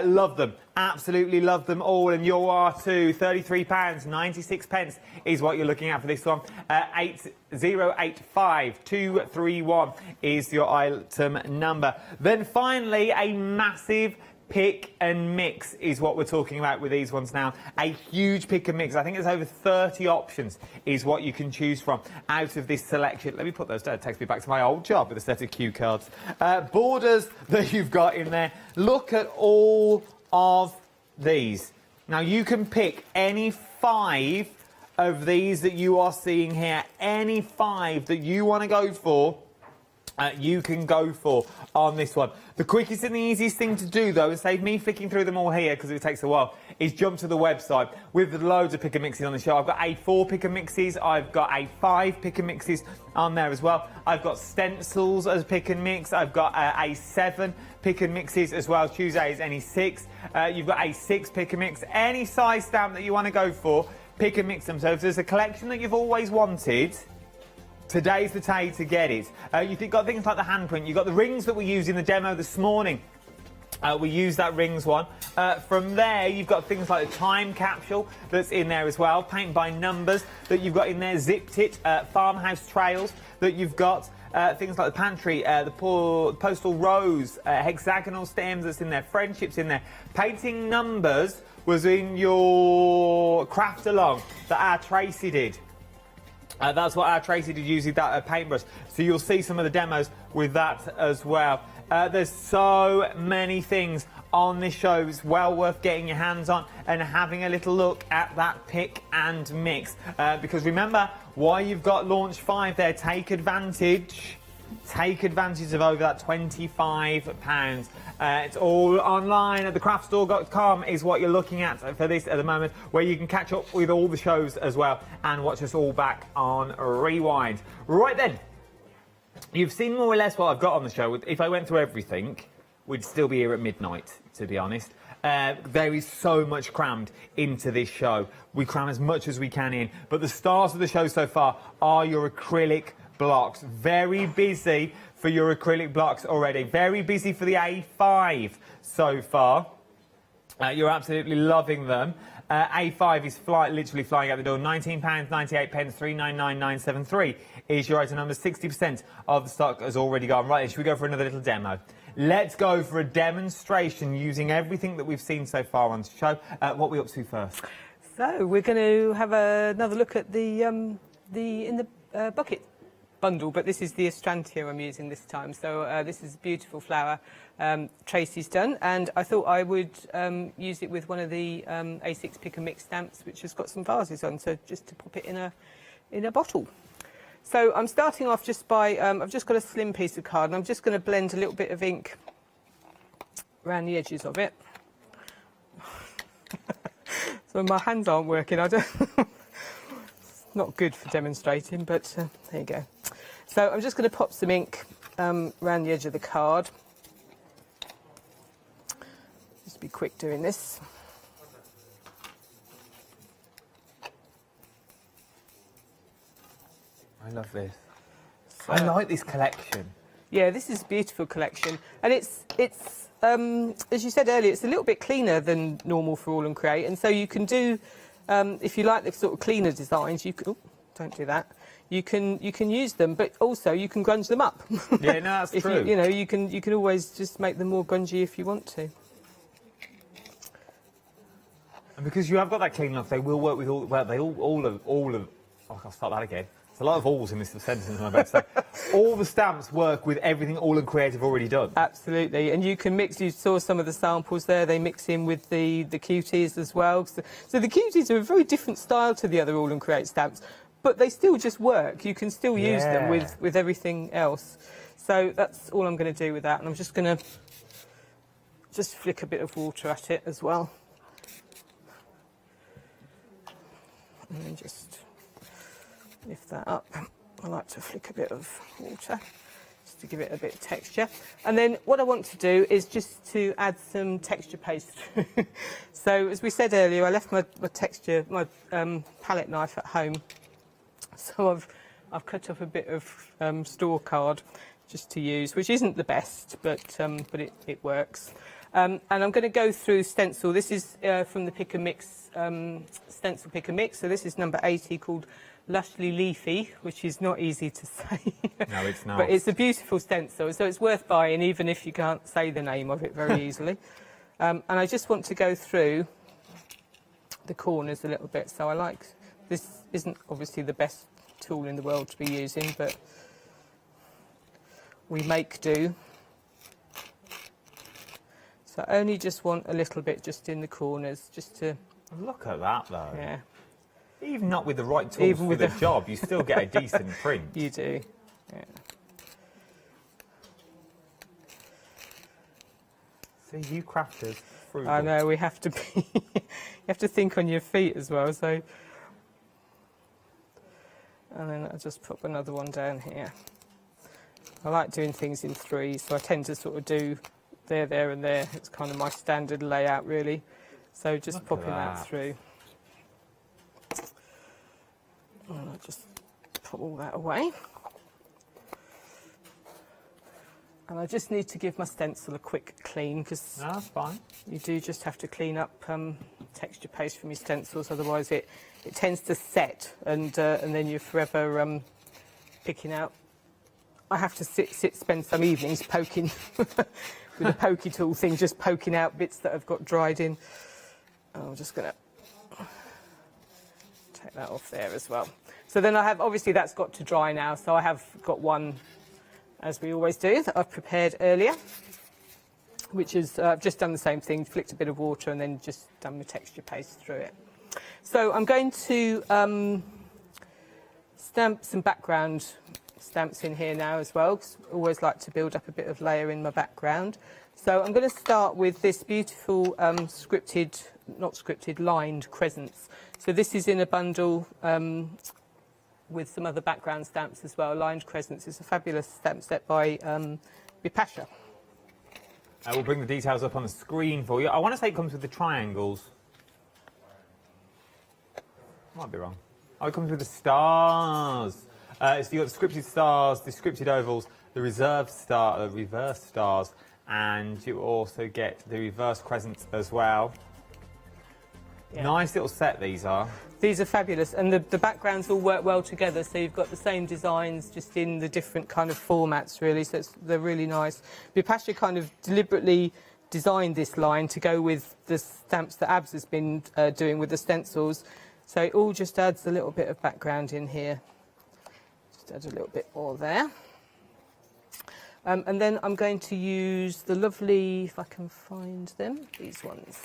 Love them, absolutely love them all, and you are too. £33, 96 pence is what you're looking at for this one. 8085231 is your item number. Then finally, a massive pick and mix is what we're talking about with these ones now. A huge pick and mix. I think it's over 30 options is what you can choose from out of this selection. Let me put those down. It takes me back to my old job with a set of cue cards. Borders that you've got in there. Look at all of these. Now, you can pick any 5 of these that you are seeing here. Any 5 that you want to go for. You can go for on this one. The quickest and the easiest thing to do, though, and save me flicking through them all here because it takes a while, is jump to the website with loads of pick and mixes on the show. I've got A4 pick and mixes, I've got A5 pick and mixes on there as well. I've got stencils as pick and mix, I've got A7 pick and mixes as well. Tuesday is any 6. You've got A6 pick and mix. Any size stamp that you want to go for, pick and mix them. So if there's a collection that you've always wanted, today's the day to get it. You've got things like the handprint. You've got the rings that we used in the demo this morning. We use that rings one. From there, you've got things like the time capsule that's in there as well. Paint by numbers that you've got in there. Zipped it. Farmhouse trails that you've got. Things like the pantry, the postal rose, hexagonal stems that's in there. Friendships in there. Painting numbers was in your craft along that our Tracy did. That's what our Tracy did using that paintbrush. So you'll see some of the demos with that as well. There's so many things on this show. It's well worth getting your hands on and having a little look at that pick and mix. Because remember, while you've got Launch 5 there, take advantage of over that £25. It's all online at thecraftstore.com is what you're looking at for this at the moment, where you can catch up with all the shows as well and watch us all back on Rewind. Right then, you've seen more or less what I've got on the show. If I went through everything, we'd still be here at midnight, to be honest. There is so much crammed into this show. We cram as much as we can in. But the stars of the show so far are your acrylic blocks. Very busy for your acrylic blocks already. Very busy for the A5 so far. You're absolutely loving them. A5 is literally flying out the door. £19.98, 399973 is your item number. 60% of the stock has already gone. Right, should we go for another little demo? Let's go for a demonstration using everything that we've seen so far on the show. What are we up to first? So we're going to have another look at the bucket bundle, but this is the Astrantia I'm using this time. So this is a beautiful flower Tracy's done, and I thought I would use it with one of the A6 pick and mix stamps, which has got some vases on, so just to pop it in a bottle. So I'm starting off just by, I've just got a slim piece of card, and I'm just going to blend a little bit of ink around the edges of it. So my hands aren't working, I don't not good for demonstrating, but there you go. So I'm just going to pop some ink around the edge of the card. Just be quick doing this. I love this. So, I like this collection. Yeah, this is a beautiful collection, and it's as you said earlier, it's a little bit cleaner than normal for All and Create, and so you can do. If you like the sort of cleaner designs, you can, don't do that. You can use them, but also you can grunge them up. Yeah, no, that's true. You can always just make them more grungy if you want to. And because you have got that clean look, they will work with all. Well, they all of. Oh, I'll start that again. There's a lot of alls in this sentence, I'm about to say. All the stamps work with everything All and Create have already done. Absolutely, and you can mix. You saw some of the samples there. They mix in with the cuties as well. So the cuties are a very different style to the other All and Create stamps, but they still just work. You can still use them with everything else. So that's all I'm going to do with that, and I'm just going to flick a bit of water at it as well, and then just lift that up. I like to flick a bit of water just to give it a bit of texture. And then what I want to do is just to add some texture paste. So as we said earlier, I left my palette knife at home. So I've cut up a bit of store card just to use, which isn't the best, but it works. And I'm going to go through stencil. This is from the Pick and Mix stencil Pick and Mix. So this is number 80, called Lushly Leafy, which is not easy to say. No, it's not. But it's a beautiful stencil, so it's worth buying, even if you can't say the name of it very easily. And I just want to go through the corners a little bit. So I like, this isn't obviously the best tool in the world to be using, but we make do. So I only just want a little bit just in the corners, just to... Look at that, though. Yeah. Even not with the right tools for the job, you still get a decent print. You do, yeah. See, you crafters, frugal. I know, we have to be... you have to think on your feet as well, so... And then I'll just put another one down here. I like doing things in threes, so I tend to sort of do there, and there. It's kind of my standard layout, really. So just popping that through. And I'll just put all that away. And I just need to give my stencil a quick clean, because that's fine. You do just have to clean up texture paste from your stencils, otherwise it tends to set, and then you're forever picking out. I have to spend some evenings poking with a pokey tool thing, just poking out bits that have got dried in. I'm just going to take that off there as well. So then I have, obviously that's got to dry now, so I have got one, as we always do, that I've prepared earlier, which is I've just done the same thing, flicked a bit of water and then just done the texture paste through it. So I'm going to stamp some background stamps in here now as well, because I always like to build up a bit of layer in my background. So I'm going to start with this beautiful lined crescents. So this is in a bundle with some other background stamps as well. Lined crescents is a fabulous stamp set by Bipasha. We'll bring the details up on the screen for you. I want to say it comes with the triangles. Might be wrong. Oh, it comes with the stars. So you've got the scripted stars, the scripted ovals, the reverse stars, and you also get the reverse crescents as well. Yeah. Nice little set these are. These are fabulous, and the backgrounds all work well together, so you've got the same designs just in the different kind of formats really, so they're really nice. Bipasha kind of deliberately designed this line to go with the stamps that Abs has been doing with the stencils, so it all just adds a little bit of background in here. Just add a little bit more there. And then I'm going to use the lovely, if I can find them, these ones.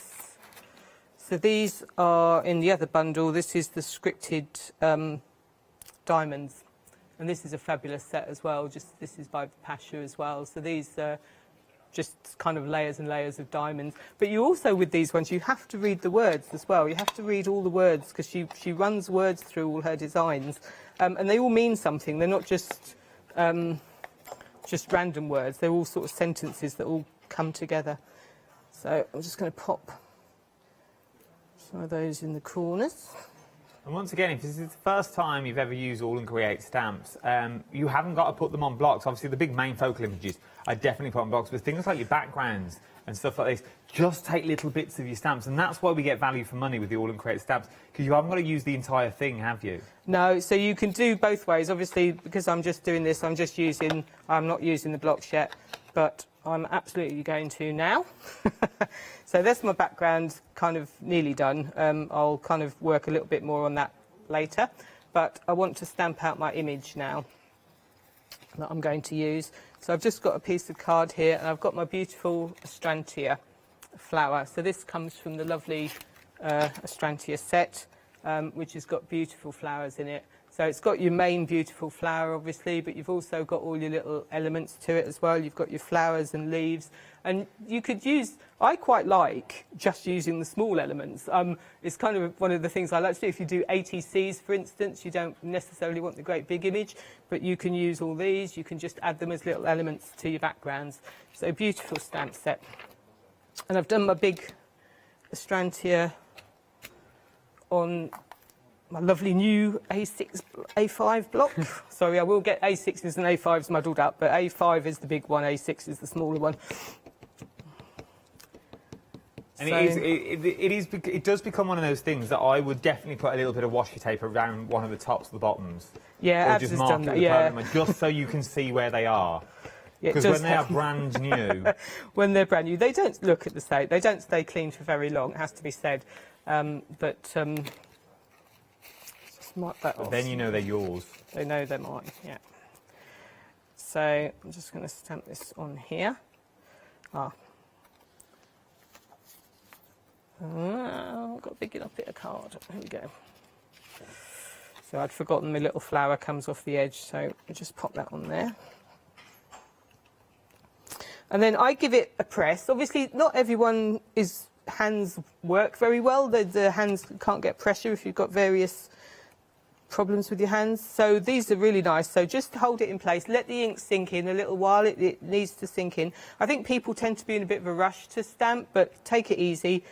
So these are in the other bundle. This is the scripted diamonds, and this is a fabulous set as well. This is by Pasha as well. So these are just kind of layers and layers of diamonds. But you also, with these ones, you have to read the words as well. You have to read all the words, because she runs words through all her designs, and they all mean something. They're not just random words. They're all sort of sentences that all come together. So I'm just going to pop some of those in the corners. And once again, if this is the first time you've ever used All and Create stamps, you haven't got to put them on blocks. Obviously, the big main focal images I definitely put on blocks, but things like your backgrounds and stuff like this, just take little bits of your stamps, and that's why we get value for money with the All and Create stamps, because you haven't got to use the entire thing, have you? No, so you can do both ways. Obviously, because I'm just doing this, I'm not using the blocks yet, but I'm absolutely going to now. So that's my background kind of nearly done. I'll kind of work a little bit more on that later, but I want to stamp out my image now that I'm going to use. So I've just got a piece of card here, and I've got my beautiful Astrantia flower. So this comes from the lovely Astrantia set, which has got beautiful flowers in it. So it's got your main beautiful flower, obviously, but you've also got all your little elements to it as well. You've got your flowers and leaves. And you could use, I quite like just using the small elements. It's kind of one of the things I like to do. If you do ATCs, for instance, you don't necessarily want the great big image, but you can use all these. You can just add them as little elements to your backgrounds. So beautiful stamp set. And I've done my big Astrantia on my lovely new A5 block. Sorry, I will get A6s and A5s muddled up, but A5 is the big one, A6 is the smaller one. And it does become one of those things that I would definitely put a little bit of washi tape around one of the tops or the bottoms. Yeah, Abs has done that, yeah. Just so you can see where they are. Because when they are brand new... When they're brand new, they don't look at the state. They don't stay clean for very long, it has to be said. Mark that off. Then you know they're yours. They know they're mine, yeah. So I'm just going to stamp this on here. I've got a big enough bit of card. Here we go. So I'd forgotten the little flower comes off the edge, so I'll just pop that on there. And then I give it a press. Obviously, not everyone hands work very well. The hands can't get pressure if you've got various problems with your hands. So these are really nice. So just hold it in place. Let the ink sink in a little while. It needs to sink in. I think people tend to be in a bit of a rush to stamp, but take it easy.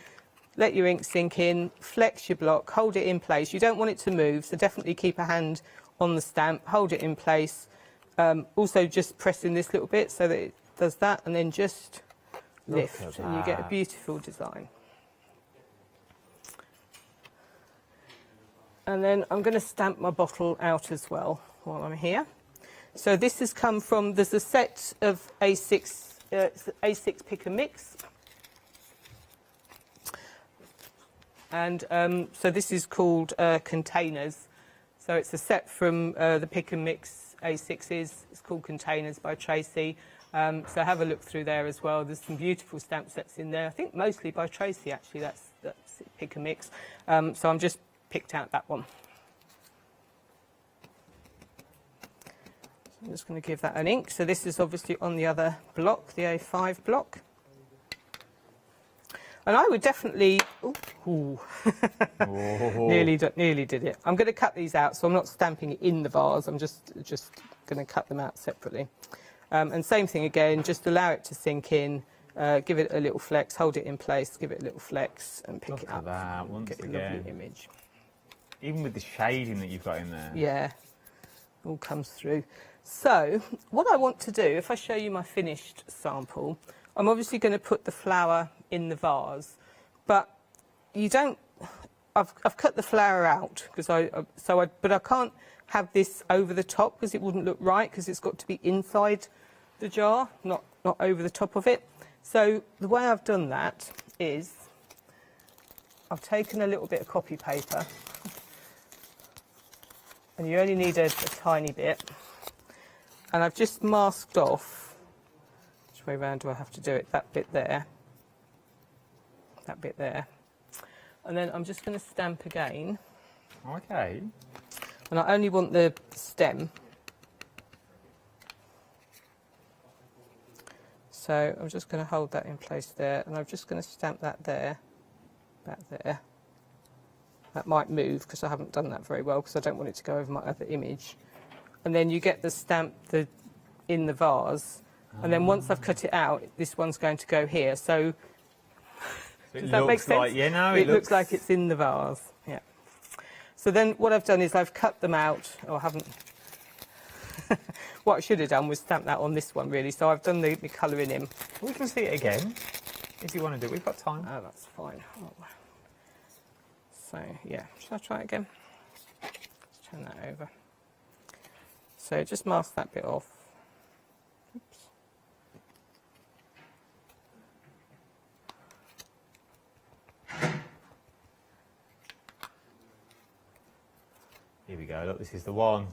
Let your ink sink in. Flex your block. Hold it in place. You don't want it to move, so definitely keep a hand on the stamp. Hold it in place. Also just press in this little bit so that does that, and then just lift, and you get a beautiful design. And then I'm going to stamp my bottle out as well while I'm here. So this has come from, there's a set of A6, A6 pick and mix. And so this is called Containers. So it's a set from the pick and mix A6s. It's called Containers by Tracy. So have a look through there as well. There's some beautiful stamp sets in there. I think mostly by Tracy, actually. That's pick and mix. So I'm just picked out that one. I'm just going to give that an ink. So this is obviously on the other block, the A5 block. And I would definitely... nearly did it. I'm going to cut these out, so I'm not stamping it in the vase. I'm just going to cut them out separately. And same thing again, just allow it to sink in, give it a little flex, hold it in place, give it a little flex, and pick it up. Look at that, once get a again. lovely image. Even with the shading that you've got in there. Yeah, all comes through. So, what I want to do, if I show you my finished sample, I'm obviously going to put the flower in the vase, but you don't... I've cut the flower out, because but I can't have this over the top, because it wouldn't look right, because it's got to be inside the jar, not over the top of it. So the way I've done that is I've taken a little bit of copy paper, and you only need a tiny bit, and I've just masked off, which way round do I have to do it, that bit there, that bit there, and then I'm just going to stamp again. Okay. And I only want the stem. So I'm just going to hold that in place there, and I'm just going to stamp that there, back there. That might move because I haven't done that very well, because I don't want it to go over my other image. And then you get the stamp in the vase, and then once I've cut it out, this one's going to go here. So does that make sense? Like, yeah, no, it looks like it's in the vase. Yeah. So then what I've done is I've cut them out, or I haven't. What I should have done was stamp that on this one, really. So I've done the colouring in. We can see it again, if you want to do it. We've got time. Oh, that's fine. Oh. So, yeah. Should I try it again? Let's turn that over. So just mask that bit off. Oops. Here we go. Look, this is the one.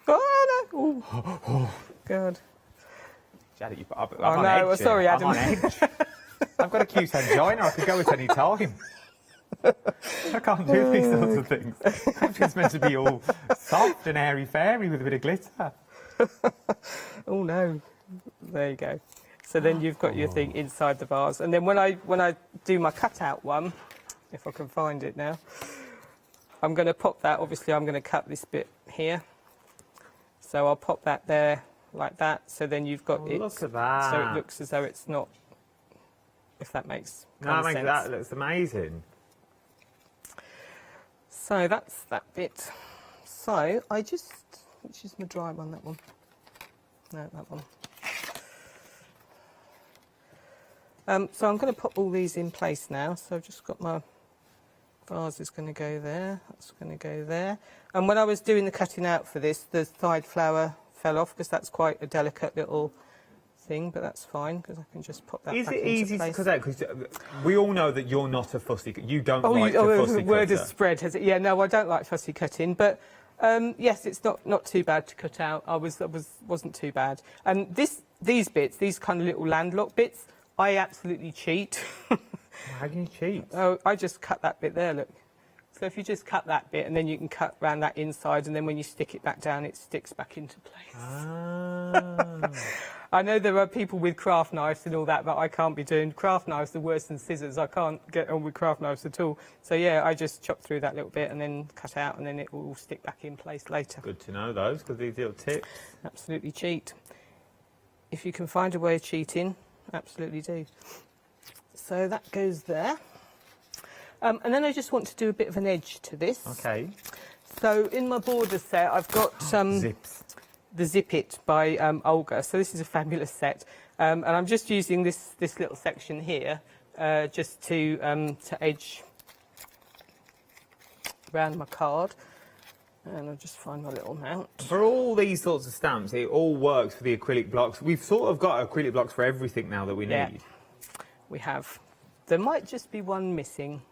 Oh, no. Oh, God. Janet, I'm oh, on no. edge. Sorry, Adam. I'm on edge. I've got a cute angina. I could go at any time. I can't do these sorts of things. I'm just meant to be all soft and airy-fairy with a bit of glitter. Oh, no. There you go. So then you've got your thing inside the vase. And then when I do my cutout one, if I can find it now, I'm going to pop that. Obviously, I'm going to cut this bit here. So I'll pop that there like that. So then you've got it. Look at that. So it looks as though it's not, if that makes sense. That looks amazing. So that's that bit. So I just, which is my dry one, that one? No, that one. So I'm going to put all these in place now. So I've just got my vase is going to go there, that's going to go there. And when I was doing the cutting out for this, the side flower fell off because that's quite a delicate little thing, but that's fine because I can just pop that back into place. Is it easy to cut out? Because we all know that you're not a fussy. You don't like a fussy the word cutter. has spread, has it? Yeah, no, I don't like fussy cutting, but yes, it's not too bad to cut out. Wasn't too bad. And these bits, these kind of little landlocked bits, I absolutely cheat. How can you cheat? Oh, I just cut that bit there, look. So if you just cut that bit and then you can cut around that inside and then when you stick it back down, it sticks back into place. Ah. I know there are people with craft knives and all that, but I can't be doing craft knives are worse than scissors. I can't get on with craft knives at all. So yeah, I just chop through that little bit and then cut out and then it will all stick back in place later. Good to know those, because these little tips. Absolutely cheat. If you can find a way of cheating, absolutely do. So that goes there. And then I just want to do a bit of an edge to this. Okay. So in my border set, I've got Zips. the Zip It by Olga. So this is a fabulous set. And I'm just using this little section here just to edge around my card. And I'll just find my little mount. For all these sorts of stamps, it all works for the acrylic blocks. We've sort of got acrylic blocks for everything now that we need. We have. There might just be one missing.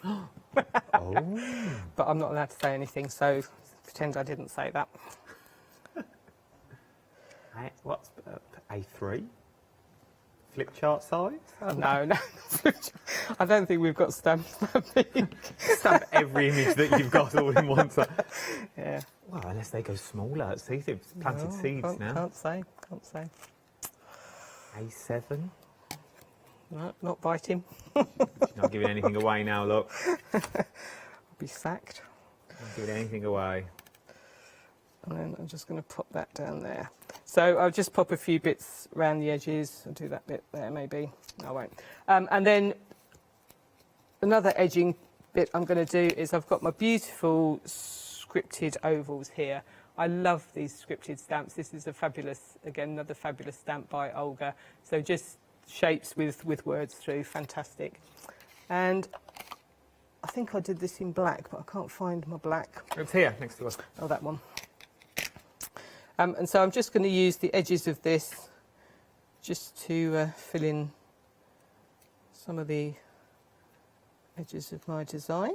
Oh. But I'm not allowed to say anything, so pretend I didn't say that. What's A3? Flip chart size? Oh, no. I don't think we've got stamps that big. Stamp every image that you've got all in one side. Yeah. Well, unless they go smaller. See, they've planted seeds now. Can't say. A7? No, not biting. Not giving anything away now, look. I'll be sacked. Not giving anything away. And then I'm just going to pop that down there. So I'll just pop a few bits around the edges. I'll do that bit there maybe. I won't. And then another edging bit I'm going to do is I've got my beautiful scripted ovals here. I love these scripted stamps. This is a fabulous, again, another fabulous stamp by Olga. So just shapes with words through, fantastic. And I think I did this in black, but I can't find my black. It's here, next to us. Oh, that one. And so I'm just going to use the edges of this just to fill in some of the edges of my design.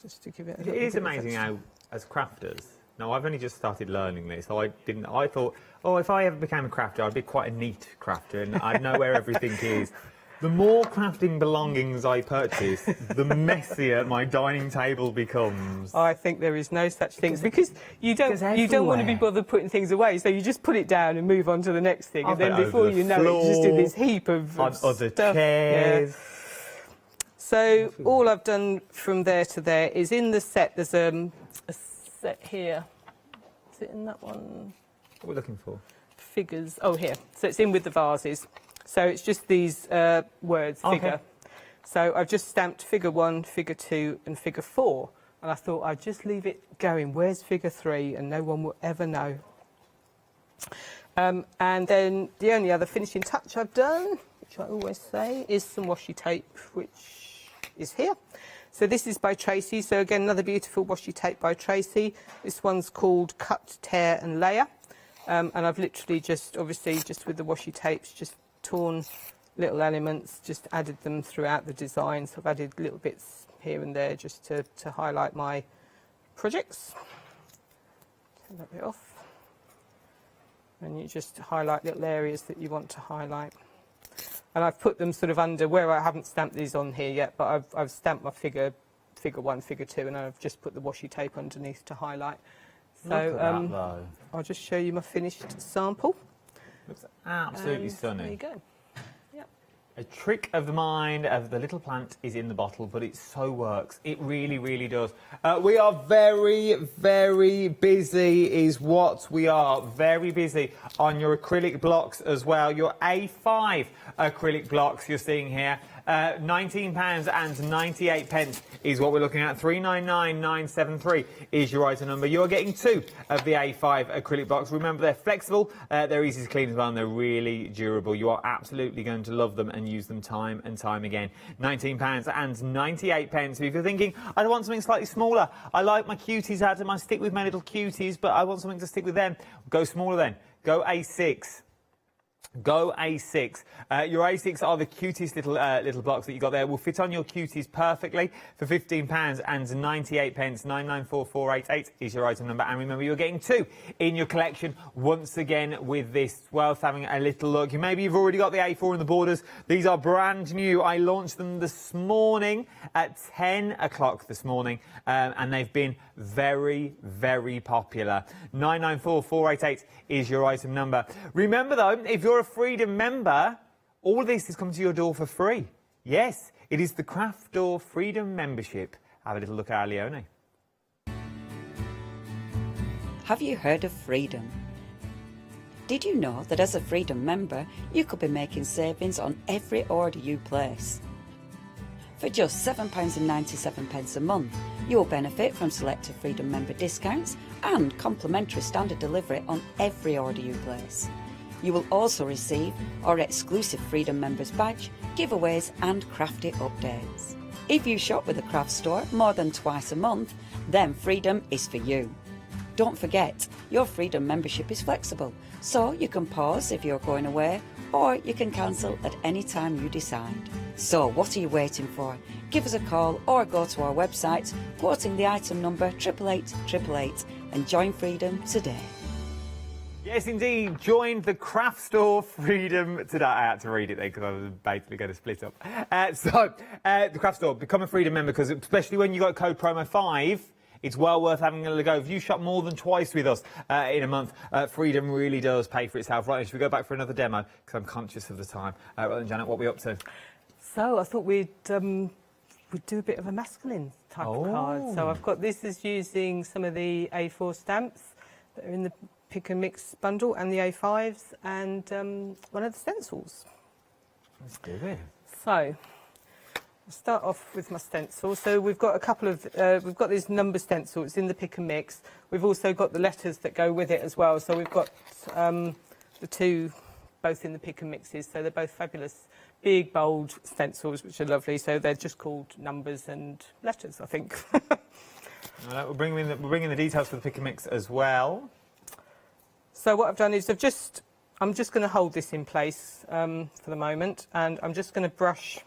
Just to give it a little It is bit of amazing extra. how, as crafters, now I've only just started learning this, so I thought, oh, if I ever became a crafter, I'd be quite a neat crafter and I'd know where everything is. The more crafting belongings I purchase, the messier my dining table becomes. I think there is no such thing because you don't want to be bothered putting things away, so you just put it down and move on to the next thing, and then before you know it, you just do this heap of on other stuff. chairs. Yeah. So all I've done from there to there is in the set. There's a set here. Is it in that one? What are we looking for? Figures. Oh, here. So it's in with the vases. So it's just these words, figure. Okay. So I've just stamped figure 1, figure 2 and figure 4. And I thought I'd just leave it going. Where's figure 3? And no one will ever know. And then the only other finishing touch I've done, which I always say, is some washi tape, which is here. So this is by Tracy. So again, another beautiful washi tape by Tracy. This one's called Cut, Tear and Layer. And I've literally just, obviously, just with the washi tapes, just torn little elements, just added them throughout the design. So I've added little bits here and there just to highlight my projects. Turn that bit off. And you just highlight little areas that you want to highlight. And I've put them sort of under where I haven't stamped these on here yet, but I've stamped my figure 1, figure 2, and I've just put the washi tape underneath to highlight. So Look at that, though. I'll just show you my finished sample. Looks absolutely And stunning. There you go. Yep. A trick of the mind of the little plant is in the bottle, but it so works. It really, really does. We are very, very busy is what we are. Very busy on your acrylic blocks as well. Your A5 acrylic blocks you're seeing here. £19.98 is what we're looking at. 399,973 is your item number. You're getting 2 of the A5 acrylic blocks. Remember, they're flexible, they're easy to clean as well, and they're really durable. You are absolutely going to love them and use them time and time again. £19.98. So if you're thinking, I want something slightly smaller, I like my cuties, Adam, I stick with my little cuties, but I want something to stick with them, go smaller then. Go A6. Go A6. Your A6 are the cutest little blocks that you got there. Will fit on your cuties perfectly for £15.98. 994488 is your item number. And remember, you're getting 2 in your collection once again with this. Worth having a little look. Maybe you've already got the A4 in the borders. These are brand new. I launched them this morning at 10 o'clock this morning, and they've been very, very popular. 994488 is your item number. Remember, though, if you're a Freedom member, all of this is coming to your door for free. Yes, it is the Craft Door Freedom membership. Have a little look at our Leone. Have you heard of Freedom? Did you know that as a Freedom member, you could be making savings on every order you place? For just £7.97 a month, you'll benefit from selected Freedom member discounts and complimentary standard delivery on every order you place. You will also receive our exclusive Freedom Members badge, giveaways and crafty updates. If you shop with the craft store more than twice a month, then Freedom is for you. Don't forget, your Freedom membership is flexible, so you can pause if you're going away, or you can cancel at any time you decide. So what are you waiting for? Give us a call or go to our website, quoting the item number 88888, and join Freedom today. Yes, indeed. Join the craft store Freedom today. I had to read it there because I was basically going to split up. The craft store, become a Freedom member, because especially when you got code promo 5, it's well worth having a go. If you shop more than twice with us in a month, Freedom really does pay for itself. Right, should we go back for another demo? Because I'm conscious of the time. Right then, Janet, what are we up to? So I thought we'd do a bit of a masculine type of card. So I've got, this is using some of the A4 stamps that are in the pick and mix bundle, and the A5s, and one of the stencils. Let's do it. So I'll start off with my stencil. So we've got a couple of, we've got this number stencil, it's in the pick and mix. We've also got the letters that go with it as well. So we've got the two both in the pick and mixes. So they're both fabulous, big, bold stencils, which are lovely. So they're just called numbers and letters, I think. We're bringing the details for the pick and mix as well. So what I've done is I'm just going to hold this in place for the moment, and I'm just going to brush.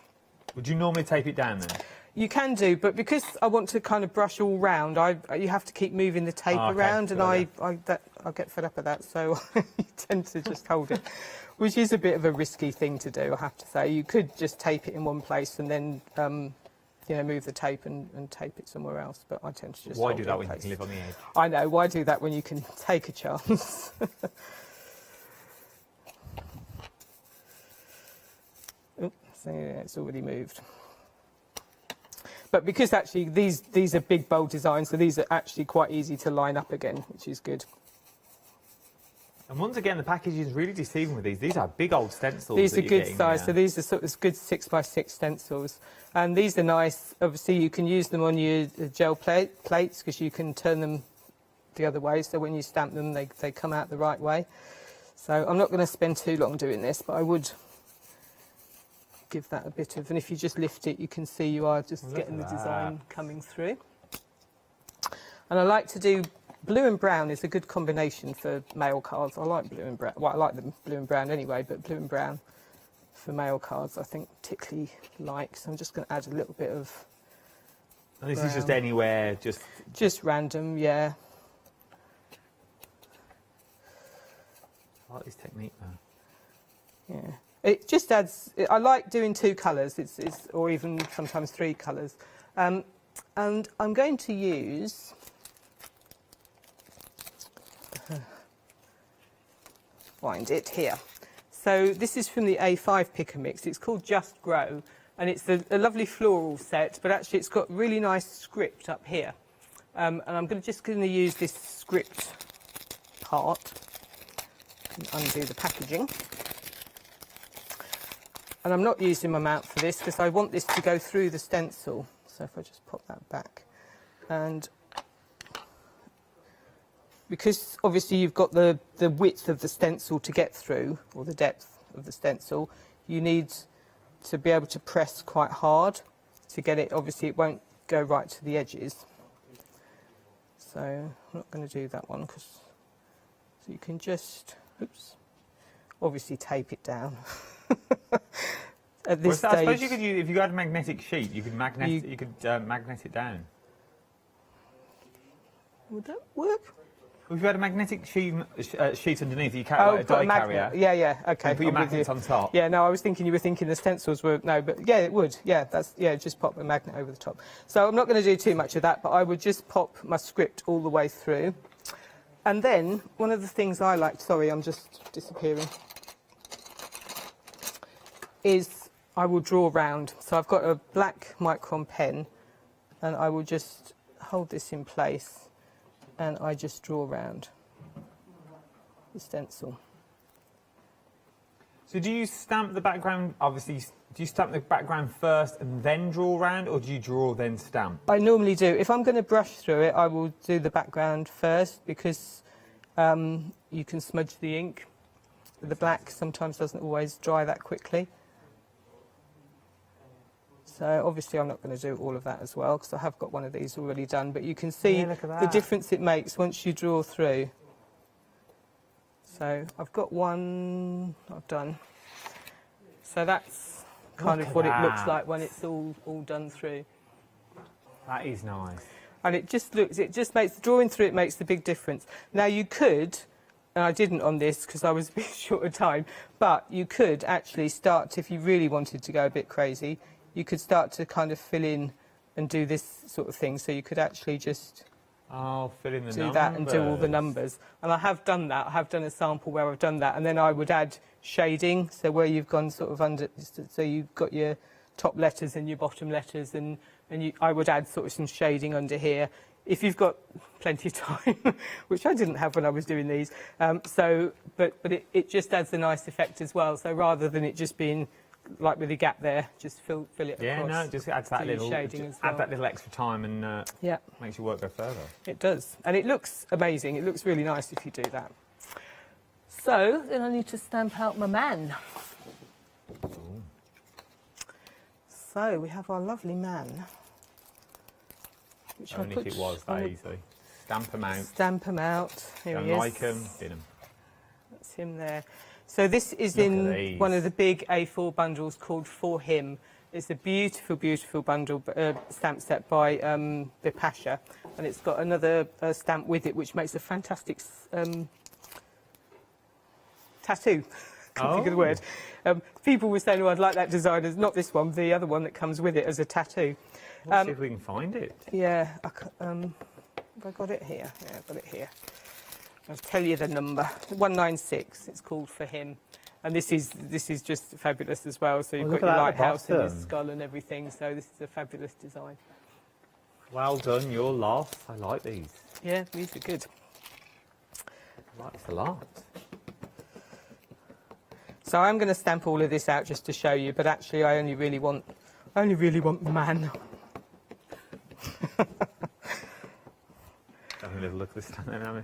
Would you normally tape it down then? You can do, but because I want to kind of brush all round, you have to keep moving the tape around, and I get fed up of that, so I tend to just hold it, which is a bit of a risky thing to do, I have to say. You could just tape it in one place and then you know, move the tape and tape it somewhere else, but I tend to just Why hold do it that in when you place. can live on the edge? I know, why do that when you can take a chance? Oops, so yeah, it's already moved. But because actually these are big, bold designs, so these are actually quite easy to line up again, which is good. And once again, the package is really deceiving with these. These are big old stencils. These are good size, so these are sort of good 6x6 stencils. And these are nice. Obviously, you can use them on your gel plates because you can turn them the other way. So when you stamp them, they come out the right way. So I'm not going to spend too long doing this, but I would give that a bit of... And if you just lift it, you can see you are just getting the design coming through. And I like to do... Blue and brown is a good combination for mail cards. I like blue and brown. Well, I like them blue and brown anyway, but blue and brown for mail cards I think particularly like. So I'm just going to add a little bit of And this brown. is just anywhere, Just random, yeah. I like this technique, though. Yeah. It just adds... I like doing two colours, or even sometimes three colours. And I'm going to use... find it here. So this is from the A5 pick and mix. It's called Just Grow, and it's a lovely floral set, but actually it's got really nice script up here. And I'm just going to use this script part and undo the packaging. And I'm not using my mount for this because I want this to go through the stencil. So if I just pop that back, and because obviously you've got the width of the stencil to get through, or the depth of the stencil, you need to be able to press quite hard to get it. Obviously it won't go right to the edges. So I'm not going to do that one, because so you can just, oops, obviously tape it down. At this stage, I suppose you could use, if you had a magnetic sheet, you could magnet it down. Would that work? Well, if you had a magnetic sheet underneath, you carry a die carrier. Yeah, okay. And put your magnets on top. Yeah, no, I was thinking you were thinking the stencils were... No, but yeah, it would. Yeah, just pop a magnet over the top. So I'm not going to do too much of that, but I would just pop my script all the way through. And then, one of the things I like... Sorry, I'm just disappearing. Is I will draw round. So I've got a black micron pen, and I will just hold this in place. And I just draw around the stencil. So do you stamp the background, obviously, do you stamp the background first and then draw around, or do you draw then stamp? I normally do. If I'm going to brush through it, I will do the background first, because you can smudge the ink. the black sometimes doesn't always dry that quickly. So obviously I'm not going to do all of that as well because I have got one of these already done, but you can see the difference it makes once you draw through. So I've got one I've done. So that's kind of what it looks like when it's all done through. That is nice. And it just makes, drawing through it makes the big difference. Now you could, and I didn't on this because I was a bit short of time, but you could actually start, if you really wanted to go a bit crazy, you could start to kind of fill in and do this sort of thing. So you could actually just fill in the do that and do all the numbers. And I have done that. I have done a sample where I've done that. And then I would add shading. So where you've gone sort of under, so you've got your top letters and your bottom letters. And I would add sort of some shading under here. If you've got plenty of time, which I didn't have when I was doing these. But it just adds a nice effect as well. So rather than it just being like with the gap there, just fill it across. Yeah, no, it just adds that little shading as well. Add that little extra time and makes your work go further. It does, and it looks amazing. It looks really nice if you do that. So then I need to stamp out my man. Ooh. So we have our lovely man. Which Only if it was that easy. Stamp them out. Stamp them out. Here he is. Don't like them, bin them. That's him there. So this is in one of the big A4 bundles called For Him. It's a beautiful, beautiful bundle stamp set by Pasha, and it's got another stamp with it, which makes a fantastic tattoo. Can't think of the word. People were saying, "Oh, I'd like that design." It's not this one, the other one that comes with it as a tattoo. Let's see if we can find it. Yeah, have I got it here? Yeah, I've got it here. I'll tell you the number. 196. It's called For Him, and this is just fabulous as well. So you've got your lighthouse and your skull and everything. So this is a fabulous design. Well done, your lot. I like these. Yeah, these are good. I like this a lot. So I'm going to stamp all of this out just to show you, but actually I only really want the man. Having a little look at the stamp then, haven't we?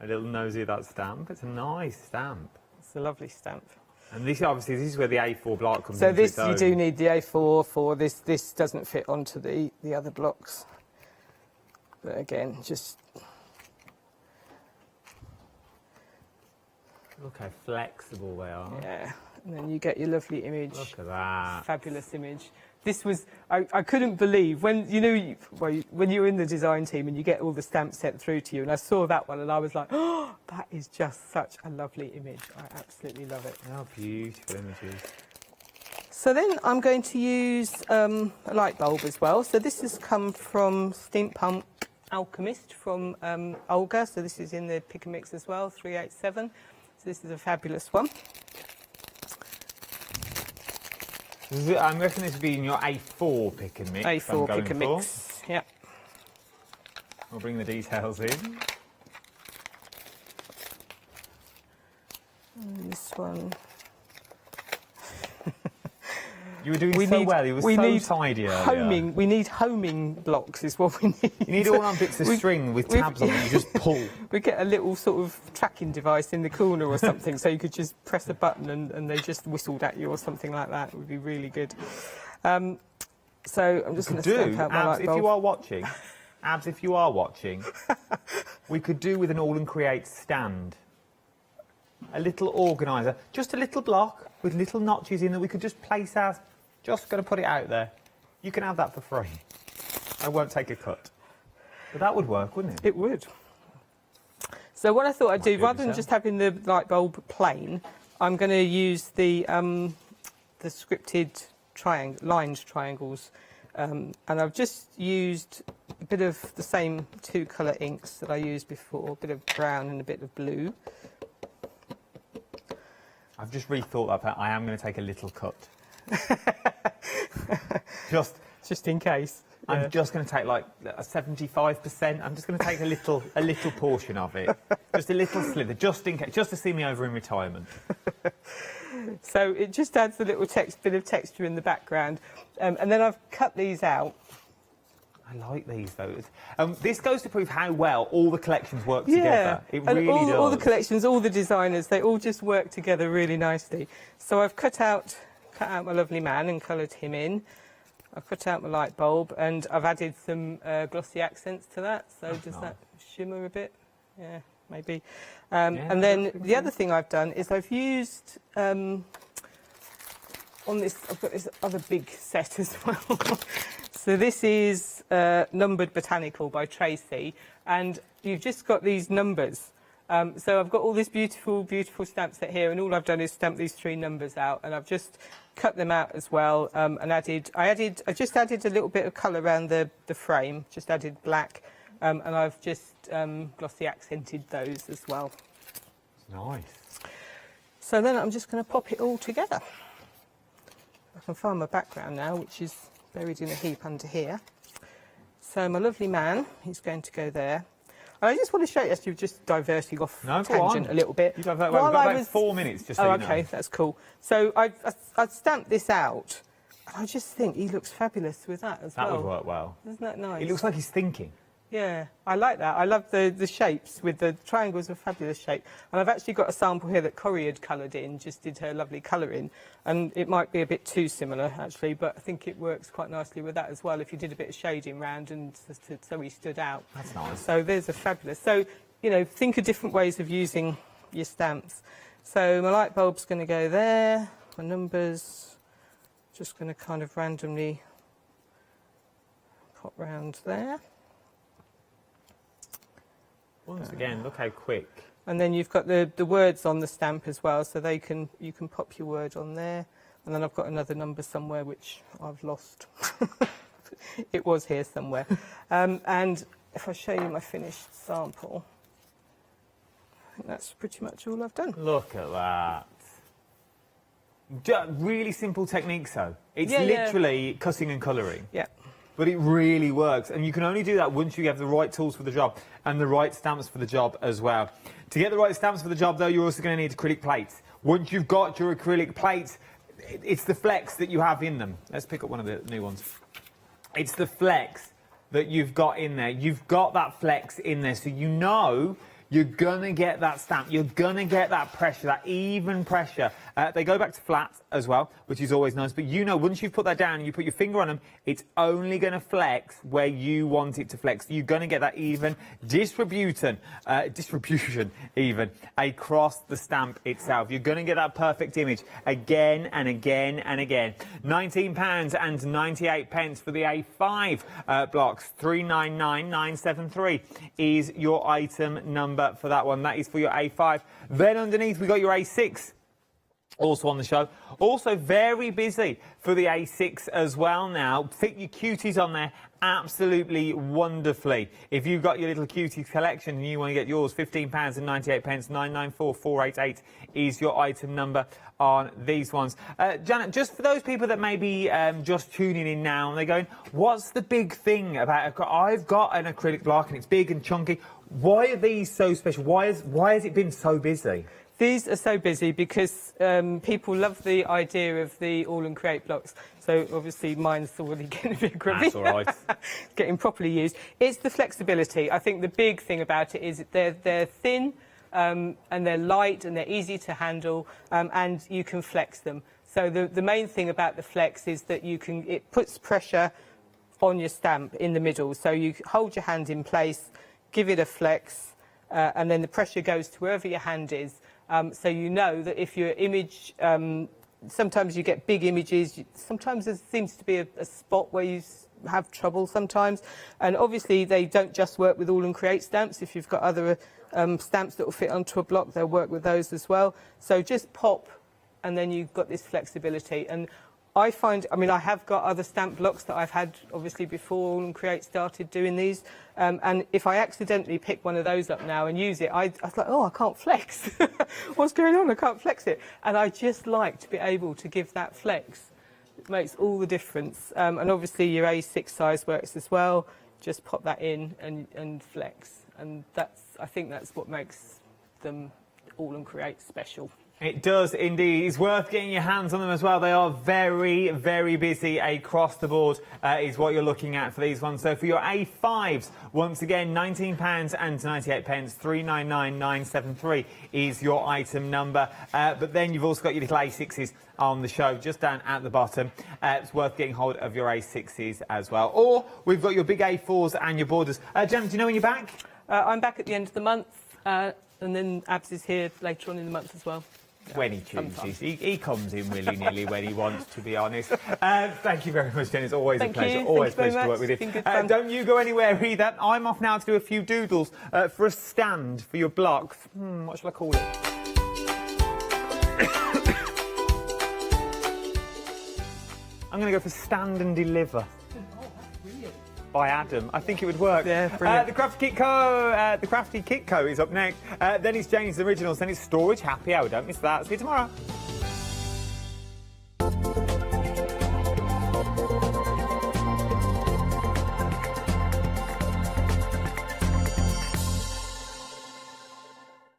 A little nosy at that stamp. It's a nice stamp. It's a lovely stamp. And this obviously this is where the A4 block comes in. So this you do need the A4 for this. This doesn't fit onto the other blocks. But again, just look how flexible they are. Yeah, and then you get your lovely image. Look at that. Fabulous image. This was, I couldn't believe, when when you're in the design team and you get all the stamps sent through to you, and I saw that one and I was like, oh, that is just such a lovely image. I absolutely love it. How beautiful images. So then I'm going to use a light bulb as well. So this has come from Steampunk Alchemist from Olga. So this is in the Pick and Mix as well, 387. So this is a fabulous one. I'm guessing this would be in your A4 pick and mix. A4 pick and mix, yeah. We'll bring the details in. And this one. You were doing well. You were so tidy earlier. We need homing blocks is what we need. You need all on bits of string with tabs on that you just pull. We get a little sort of tracking device in the corner or something, so you could just press a button and they just whistled at you or something like that. It would be really good. So I'm just going to stamp out my light bulb. If you are watching, we could do with an All and Create stand. A little organiser, just a little block with little notches in that we could just place our... Just going to put it out there. You can have that for free. I won't take a cut. But that would work, wouldn't it? It would. So what I thought I'd do, rather than just having the light bulb plain, I'm going to use the scripted lined triangles. And I've just used a bit of the same two colour inks that I used before, a bit of brown and a bit of blue. I've just rethought that. I am going to take a little cut. just in case. I'm just going to take like a 75%. I'm just going to take a little portion of it, just a little slither, just in case, just to see me over in retirement. So it just adds a little bit of texture in the background, and then I've cut these out. I like these though. This goes to prove how well all the collections work together. It and really does. all the collections, all the designers, they all just work together really nicely. So I've cut out my lovely man and coloured him in. I've cut out my light bulb and I've added some glossy accents to that. So does that shimmer a bit? Yeah, maybe. And then the other thing I've done is I've used on this. I've got this other big set as well. So this is Numbered Botanical by Tracy, and you've just got these numbers. So I've got all this beautiful, beautiful stamp set here, and all I've done is stamp these 3 numbers out, and I've just cut them out as well, and I just added a little bit of colour around the frame, just added black, and I've just glossy accented those as well. Nice. So then I'm just going to pop it all together. I can find my background now, which is buried in a heap under here. So my lovely man, he's going to go there. And I just want to show you, as you're just diverting off tangent a little bit. We've got about 4 minutes, just so you know. Okay, that's cool. So I stamped this out, and I just think he looks fabulous with that as well. That would work well. Isn't that nice? It looks like he's thinking. Yeah, I like that. I love the shapes with the triangles, a fabulous shape. And I've actually got a sample here that Corrie had coloured in, just did her lovely colouring. And it might be a bit too similar, actually, but I think it works quite nicely with that as well, if you did a bit of shading round and so he stood out. That's nice. So there's a fabulous. So, you know, think of different ways of using your stamps. So my light bulb's going to go there. My numbers, just going to kind of randomly pop round there. Once again, look how quick. And then you've got the words on the stamp as well, so you can pop your word on there. And then I've got another number somewhere which I've lost. It was here somewhere. And if I show you my finished sample, I think that's pretty much all I've done. Look at that. Really simple techniques, though. It's Yeah, literally cutting and colouring. Yeah. But it really works, and you can only do that once you have the right tools for the job and the right stamps for the job as well. To get the right stamps for the job, though, you're also going to need acrylic plates. Once you've got your acrylic plates, it's the flex that you have in them. Let's pick up one of the new ones. It's the flex that you've got in there. You've got that flex in there, so you know you're going to get that stamp. You're going to get that pressure, that even pressure. They go back to flat as well, which is always nice. But you know, once you've put that down and you put your finger on them, it's only going to flex where you want it to flex. You're going to get that even distribution even across the stamp itself. You're going to get that perfect image again and again and again. £19.98 for the A5 blocks. 399,973 is your item number for that one. That is for your A5. Then underneath we got your A6. Also on the show. Also very busy for the A6 as well now. Fit your cuties on there absolutely wonderfully. If you've got your little cuties collection and you want to get yours, £15.98, 994,488 is your item number on these ones. Janet, just for those people that may be just tuning in now and they're going, what's the big thing about I've got an acrylic block and it's big and chunky. Why are these so special? Why has it been so busy? These are so busy because people love the idea of the all and create blocks. So obviously mine's already getting a bit grubby. That's all right. Getting properly used. It's the flexibility. I think the big thing about it is they're thin and they're light and they're easy to handle and you can flex them. So the main thing about the flex is that it puts pressure on your stamp in the middle. So you hold your hand in place, give it a flex, and then the pressure goes to wherever your hand is. So you know that if your image, sometimes you get big images, sometimes there seems to be a spot where you have trouble sometimes. And obviously they don't just work with all and create stamps. If you've got other stamps that will fit onto a block, they'll work with those as well. So just pop and then you've got this flexibility. And I have got other stamp blocks that I've had, obviously, before All and Create started doing these. And if I accidentally pick one of those up now and use it, I was like, oh, I can't flex. What's going on? I can't flex it. And I just like to be able to give that flex. It makes all the difference. And obviously, your A6 size works as well. Just pop that in and flex. And I think that's what makes them All and Create special. It does indeed. It's worth getting your hands on them as well. They are very, very busy across the board is what you're looking at for these ones. So for your A5s, once again, £19.98, 399,973 is your item number. But then you've also got your little A6s on the show, just down at the bottom. It's worth getting hold of your A6s as well. Or we've got your big A4s and your borders. Gemma, do you know when you're back? I'm back at the end of the month, and then Abs is here later on in the month as well. When he chooses. He comes in willy-nilly when he wants, to be honest. Thank you very much, Jen. It's always a pleasure. Always a pleasure to work with you. Don't you go anywhere either. I'm off now to do a few doodles for a stand for your blocks. What shall I call it? I'm going to go for Stand and Deliver. By Adam. I think it would work. Yeah, brilliant. The Crafty Kit Co is up next. Then it's Jane's Originals. Then it's Storage Happy Hour. Don't miss that. See you tomorrow.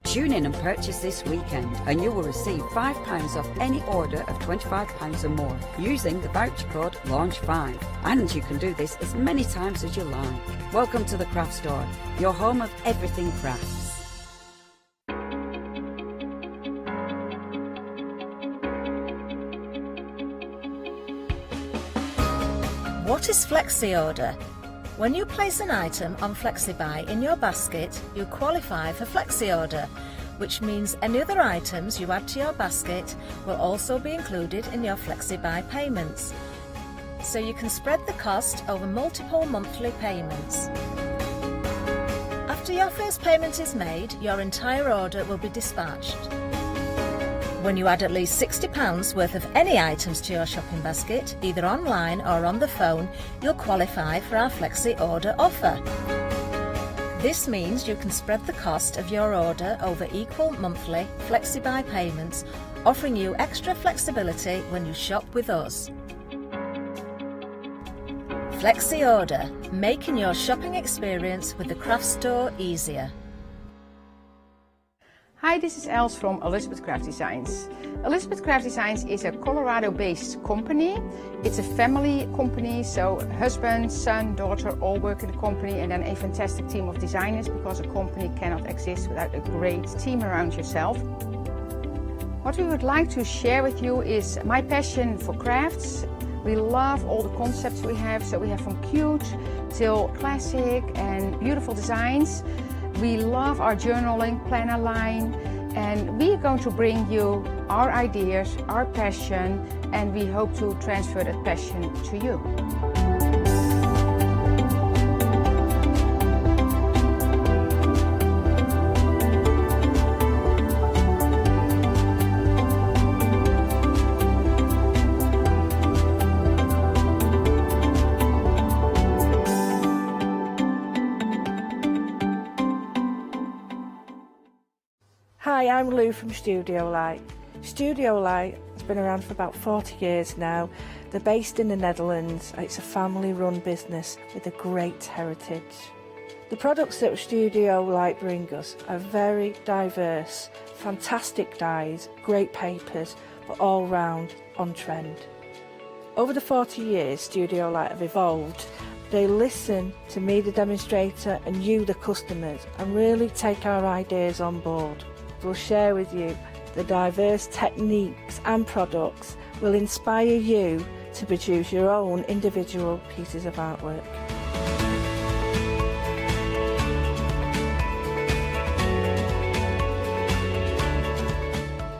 Tune in and purchase this weekend and you will receive £5 off any order of £25 or more using the voucher code LAUNCH5. And you can do this as many times as you like. Welcome to the Craft Store, your home of everything crafts. What is Flexi Order? When you place an item on FlexiBuy in your basket, you qualify for Flexi Order, which means any other items you add to your basket will also be included in your FlexiBuy payments. So you can spread the cost over multiple monthly payments. After your first payment is made, your entire order will be dispatched. When you add at least £60 worth of any items to your shopping basket, either online or on the phone, you'll qualify for our Flexi Order offer. This means you can spread the cost of your order over equal monthly FlexiBuy payments, offering you extra flexibility when you shop with us. Flexi Order, making your shopping experience with the craft store easier. Hi, this is Els from Elizabeth Craft Designs. Elizabeth Craft Designs is a Colorado-based company. It's a family company, so husband, son, daughter all work in the company, and then a fantastic team of designers, because a company cannot exist without a great team around yourself. What we would like to share with you is my passion for crafts. We love all the concepts we have, so we have from cute till classic and beautiful designs. We love our journaling planner line, and we are going to bring you our ideas, our passion, and we hope to transfer that passion to you. Hi, I'm Lou from Studio Light. Studio Light has been around for about 40 years now. They're based in the Netherlands. It's a family-run business with a great heritage. The products that Studio Light bring us are very diverse, fantastic dyes, great papers, but all round on trend. Over the 40 years Studio Light have evolved. They listen to me, the demonstrator, and you, the customers, and really take our ideas on board. We'll share with you the diverse techniques and products will inspire you to produce your own individual pieces of artwork.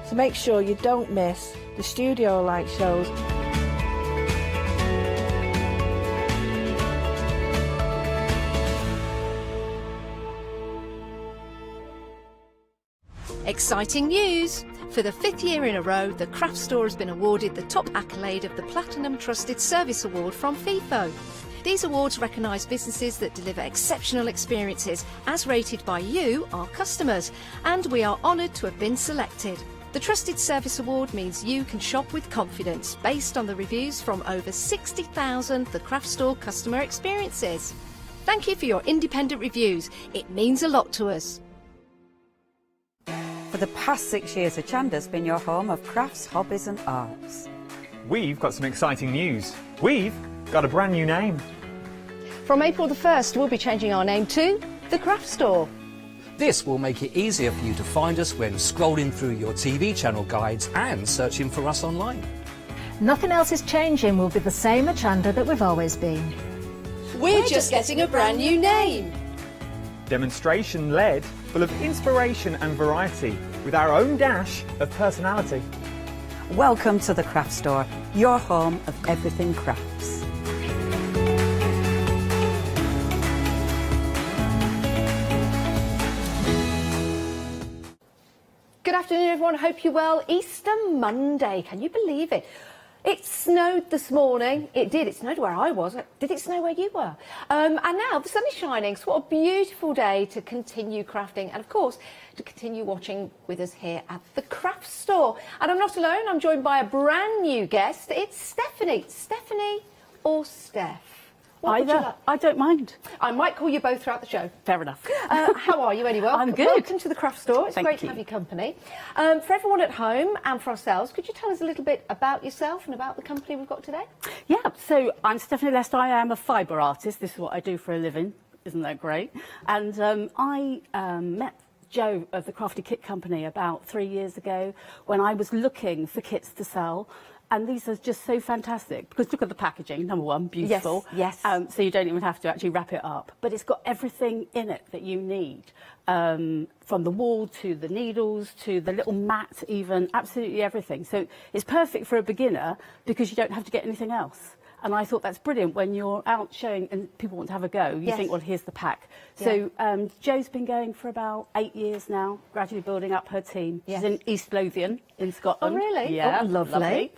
So make sure you don't miss the Studio Light shows. Exciting news! For the 5th year in a row, the Craft Store has been awarded the top accolade of the Platinum Trusted Service Award from Feefo. These awards recognise businesses that deliver exceptional experiences as rated by you, our customers, and we are honoured to have been selected. The Trusted Service Award means you can shop with confidence based on the reviews from over 60,000 The Craft Store customer experiences. Thank you for your independent reviews. It means a lot to us. For the past 6 years, Hochanda's been your home of crafts, hobbies and arts. We've got some exciting news. We've got a brand new name. From April the 1st, we'll be changing our name to The Craft Store. This will make it easier for you to find us when scrolling through your TV channel guides and searching for us online. Nothing else is changing. We'll be the same Hochanda that we've always been. We're just getting a brand new name. Demonstration-led, full of inspiration and variety, with our own dash of personality. Welcome to The Craft Store, your home of everything crafts. Good afternoon, everyone. Hope you're well. Easter Monday. Can you believe it? It snowed this morning. It did. It snowed where I was. Did it snow where you were? And now the sun is shining. So what a beautiful day to continue crafting and, of course, to continue watching with us here at the Craft Store. And I'm not alone. I'm joined by a brand new guest. It's Stephanie. Stephanie or Steph? What would you like? I don't mind. I might call you both throughout the show. Fair enough. How are you anyway? I'm good. Welcome to the Craft Store. It's Thank great to you. have your company. For everyone at home and for ourselves, could you tell us a little bit about yourself and about the company we've got today? Yeah, so I'm Stephanie Lester. I am a fibre artist. This is what I do for a living. Isn't that great? And I met Joe of the Crafty Kit Company about 3 years ago when I was looking for kits to sell. And these are just so fantastic because look at the packaging, number one, beautiful. Yes. So you don't even have to actually wrap it up. But it's got everything in it that you need, from the wool to the needles to the little mat even, absolutely everything. So it's perfect for a beginner because you don't have to get anything else. And I thought that's brilliant when you're out showing and people want to have a go. You think, well, here's the pack. So Jo's been going for about 8 years now, gradually building up her team. She's in East Lothian in Scotland. Oh, really? Yeah, Oh, lovely.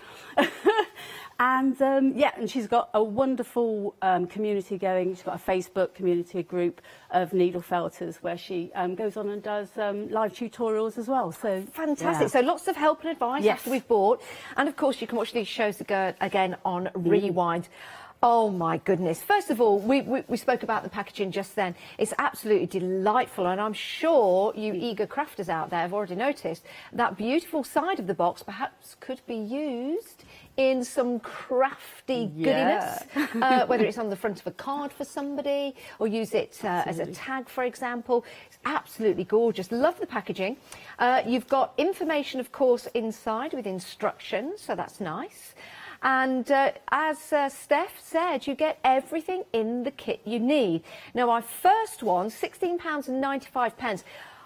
And and she's got a wonderful community going. She's got a Facebook community group of needle felters where she goes on and does live tutorials as well. So fantastic. So lots of help and advice after we've bought. And of course, you can watch these shows again on Rewind. Oh my goodness. First of all, we spoke about the packaging just then. It's absolutely delightful, and I'm sure you eager crafters out there have already noticed that beautiful side of the box perhaps could be used in some crafty goodiness, whether it's on the front of a card for somebody or use it as a tag, for example. It's absolutely gorgeous. Love the packaging. You've got information, of course, inside with instructions, so that's nice. And as Steph said, you get everything in the kit you need. Now, our first one, £16.95.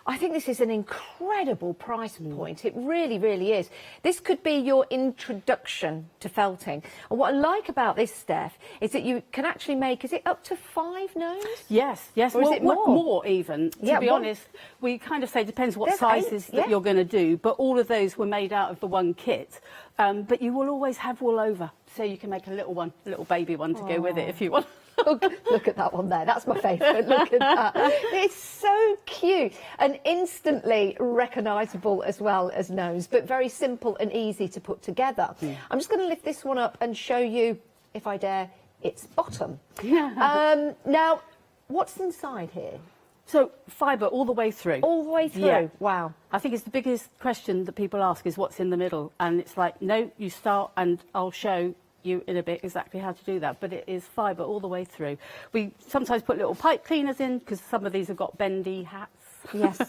I think this is an incredible price point. It really, really is. This could be your introduction to felting. And what I like about this, Steph, is that you can actually make, is it up to 5 gnomes? Yes. Or is it more? More even. To be honest, we kind of say depends what sizes that you're going to do, but all of those were made out of the one kit. But you will always have wool over, so you can make a little one, a little baby one to go with it if you want. Look at that one there. That's my favourite. Look at that. It's so cute and instantly recognisable as well as gnomes, but very simple and easy to put together. I'm just going to lift this one up and show you, if I dare, its bottom. Now, what's inside here? So fibre all the way through. All the way through? Yeah. Wow. I think it's the biggest question that people ask is what's in the middle. And it's like, no, you start and I'll show you in a bit exactly how to do that. But it is fibre all the way through. We sometimes put little pipe cleaners in because some of these have got bendy hats. Yes.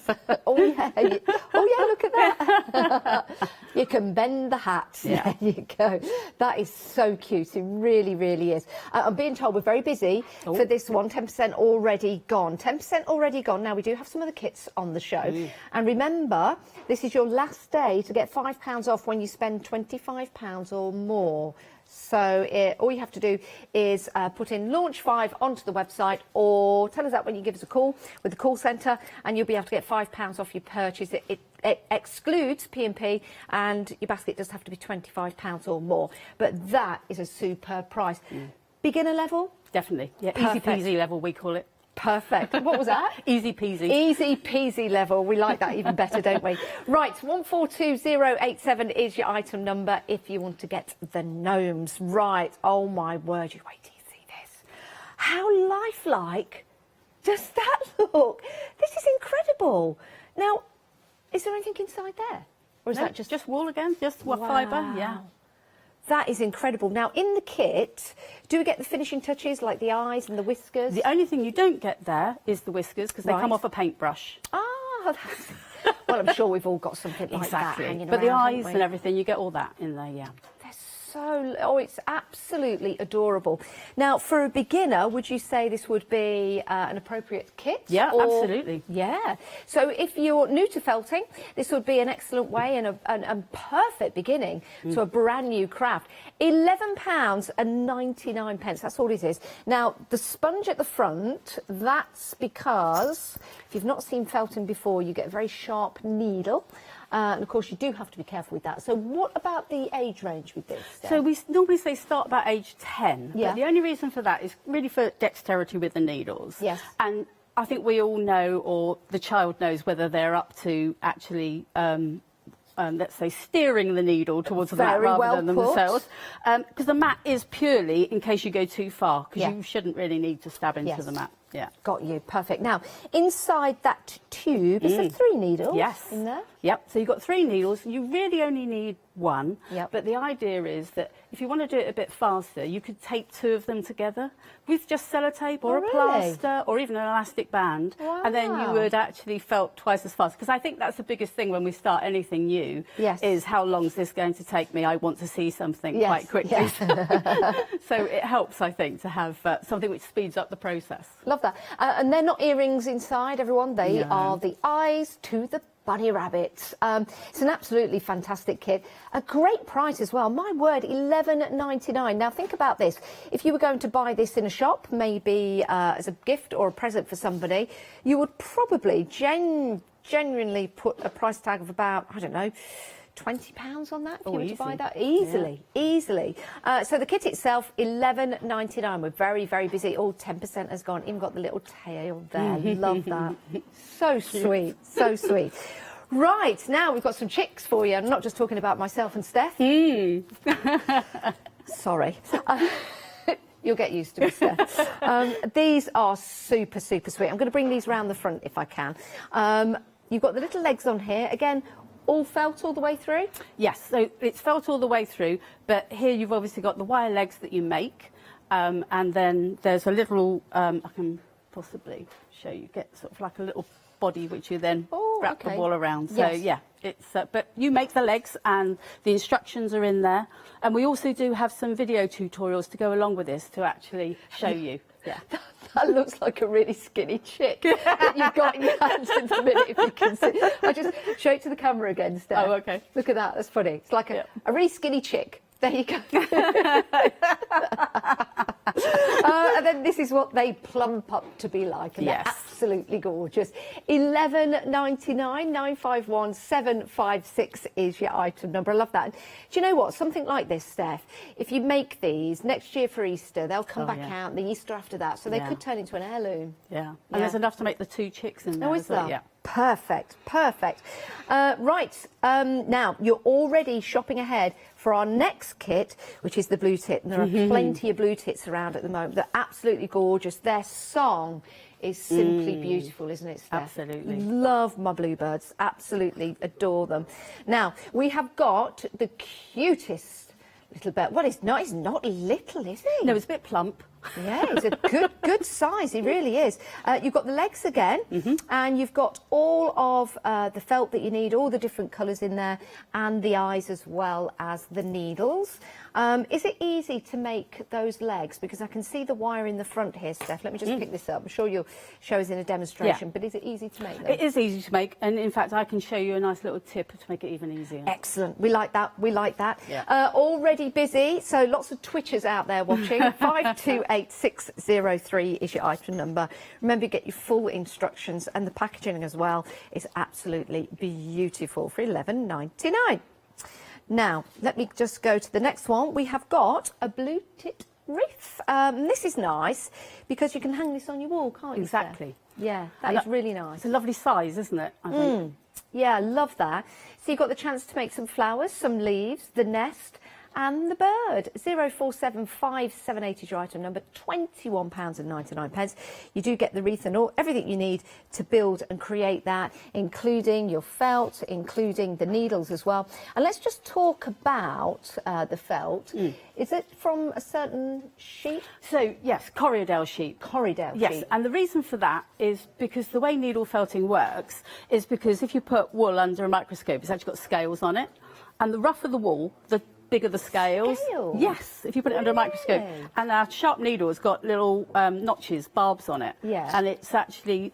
Oh, yeah. Oh, yeah, look at that. You can bend the hats. Yeah. There you go. That is so cute. It really, really is. I'm being told we're very busy for this one. 10% already gone. 10% already gone. Now, we do have some of the kits on the show. And remember, this is your last day to get £5 off when you spend £25 or more. So all you have to do is put in Launch 5 onto the website, or tell us that when you give us a call with the call centre, and you'll be able to get £5 off your purchase. It excludes P&P, and your basket does have to be £25 or more. But that is a superb price. Beginner level? Definitely. Yeah, easy peasy level, we call it. Perfect. What was that? Easy peasy. Easy peasy level. We like that even better, don't we? Right, 142087 is your item number if you want to get the gnomes. Right. Oh, my word. You wait till you see this. How lifelike does that look? This is incredible. Now, Is there anything inside there? Or is No, that just wool again? Just what fibre? Yeah. That is incredible. Now, in the kit, do we get the finishing touches like the eyes and the whiskers? The only thing you don't get there is the whiskers because they come off a paintbrush. Ah, well, I'm sure we've all got something like that hanging But the around, eyes haven't we? and everything, you get all that in there, yeah. It's absolutely adorable. Now, for a beginner, would you say this would be an appropriate kit? Yeah, absolutely. Yeah. So if you're new to felting, this would be an excellent way and a perfect beginning to a brand new craft. £11.99. That's all it is. Now, the sponge at the front, that's because if you've not seen felting before, you get a very sharp needle. And of course, you do have to be careful with that. So what about the age range with this? So we normally say start about age 10. Yeah. But the only reason for that is really for dexterity with the needles. Yes. And I think we all know, or the child knows, whether they're up to actually, let's say, steering the needle towards the mat rather than themselves. Because the mat is purely in case you go too far, because you shouldn't really need to stab into the mat. Yeah. Got you. Perfect. Now, inside that tube, is there 3 needles in there? Yep. So you've got 3 needles. You really only need 1. Yep. But the idea is that if you want to do it a bit faster, you could tape 2 of them together with just sellotape or a plaster or even an elastic band. And then you would actually felt twice as fast. Because I think that's the biggest thing when we start anything new is how long is this going to take me? I want to see something quite quickly. So it helps, I think, to have something which speeds up the process. Love that. And they're not earrings inside, everyone. They are the eyes to the bunny rabbit. It's an absolutely fantastic kit. A great price as well. My word, $11.99. Now think about this. If you were going to buy this in a shop, maybe as a gift or a present for somebody, you would probably genuinely put a price tag of about, I don't know, £20 on that if you were to buy that easily. So the kit itself, $11.99. We're very, very busy. 10% has gone. Even got the little tail there. Love that. So sweet, so sweet. Right, now we've got some chicks for you. I'm not just talking about myself and Steph. Sorry. You'll get used to it, Steph. These are super, super sweet. I'm going to bring these round the front if I can. You've got the little legs on here. Again, all felt all the way through? Yes, so it's felt all the way through, but here you've obviously got the wire legs that you make, and then there's a little, I can possibly show you, get sort of like a little body which you then wrap the ball around. So yeah, it's but you make the legs and the instructions are in there, and we also do have some video tutorials to go along with this to actually show you. Yeah. That looks like a really skinny chick that you've got in your hands at the minute, if you can see. I'll just show it to the camera again, Steph. Oh, okay. Look at that, that's funny. It's like a really skinny chick. There you go. And then this is what they plump up to be like, and they're absolutely gorgeous. $11.99, 951 756 is your item number. I love that. And do you know what? Something like this, Steph, if you make these next year for Easter, they'll come back out the Easter after that, so they could turn into an heirloom. Yeah, and there's enough to make the 2 chicks in there. Oh, is there? Yeah. Perfect, perfect. Now you're already shopping ahead for our next kit, which is the blue tit. And there are plenty of blue tits around at the moment. They're absolutely gorgeous. Their song is simply beautiful, isn't it, Steph? Absolutely. Love my bluebirds. Absolutely adore them. Now, we have got the cutest little bird. Well, he's not little, is he? No, it's a bit plump. Yeah, it's a good size. He really is. You've got the legs again, and you've got all of the felt that you need, all the different colours in there, and the eyes as well as the needles. Is it easy to make those legs? Because I can see the wire in the front here, Steph. Let me just pick this up. I'm sure you'll show us in a demonstration, but is it easy to make them? It is easy to make, and in fact I can show you a nice little tip to make it even easier. Excellent. We like that. We like that. Yeah. Already busy, so lots of Twitchers out there watching. 528603 is your item number. Remember, you get your full instructions, and the packaging as well is absolutely beautiful for $11.99. Now, let me just go to the next one. We have got a blue tit wreath. This is nice because you can hang this on your wall, can't you? Exactly. Steph? Yeah, that is really nice. It's a lovely size, isn't it? I think. Yeah, I love that. So you've got the chance to make some flowers, some leaves, the nest, and the bird. 047578 is your item number, £21.99. You do get the wreath and everything you need to build and create that, including your felt, including the needles as well. And let's just talk about the felt. Is it from a certain sheep? So, yes, Corriedale sheep. Corriedale Yes, sheep. and the reason for that is because the way needle felting works is because if you put wool under a microscope, it's actually got scales on it. And the rougher the wool, the bigger the scales. Scales? Yes, if you put it under a microscope. And our sharp needle has got little notches, barbs on it. Yeah. And it's actually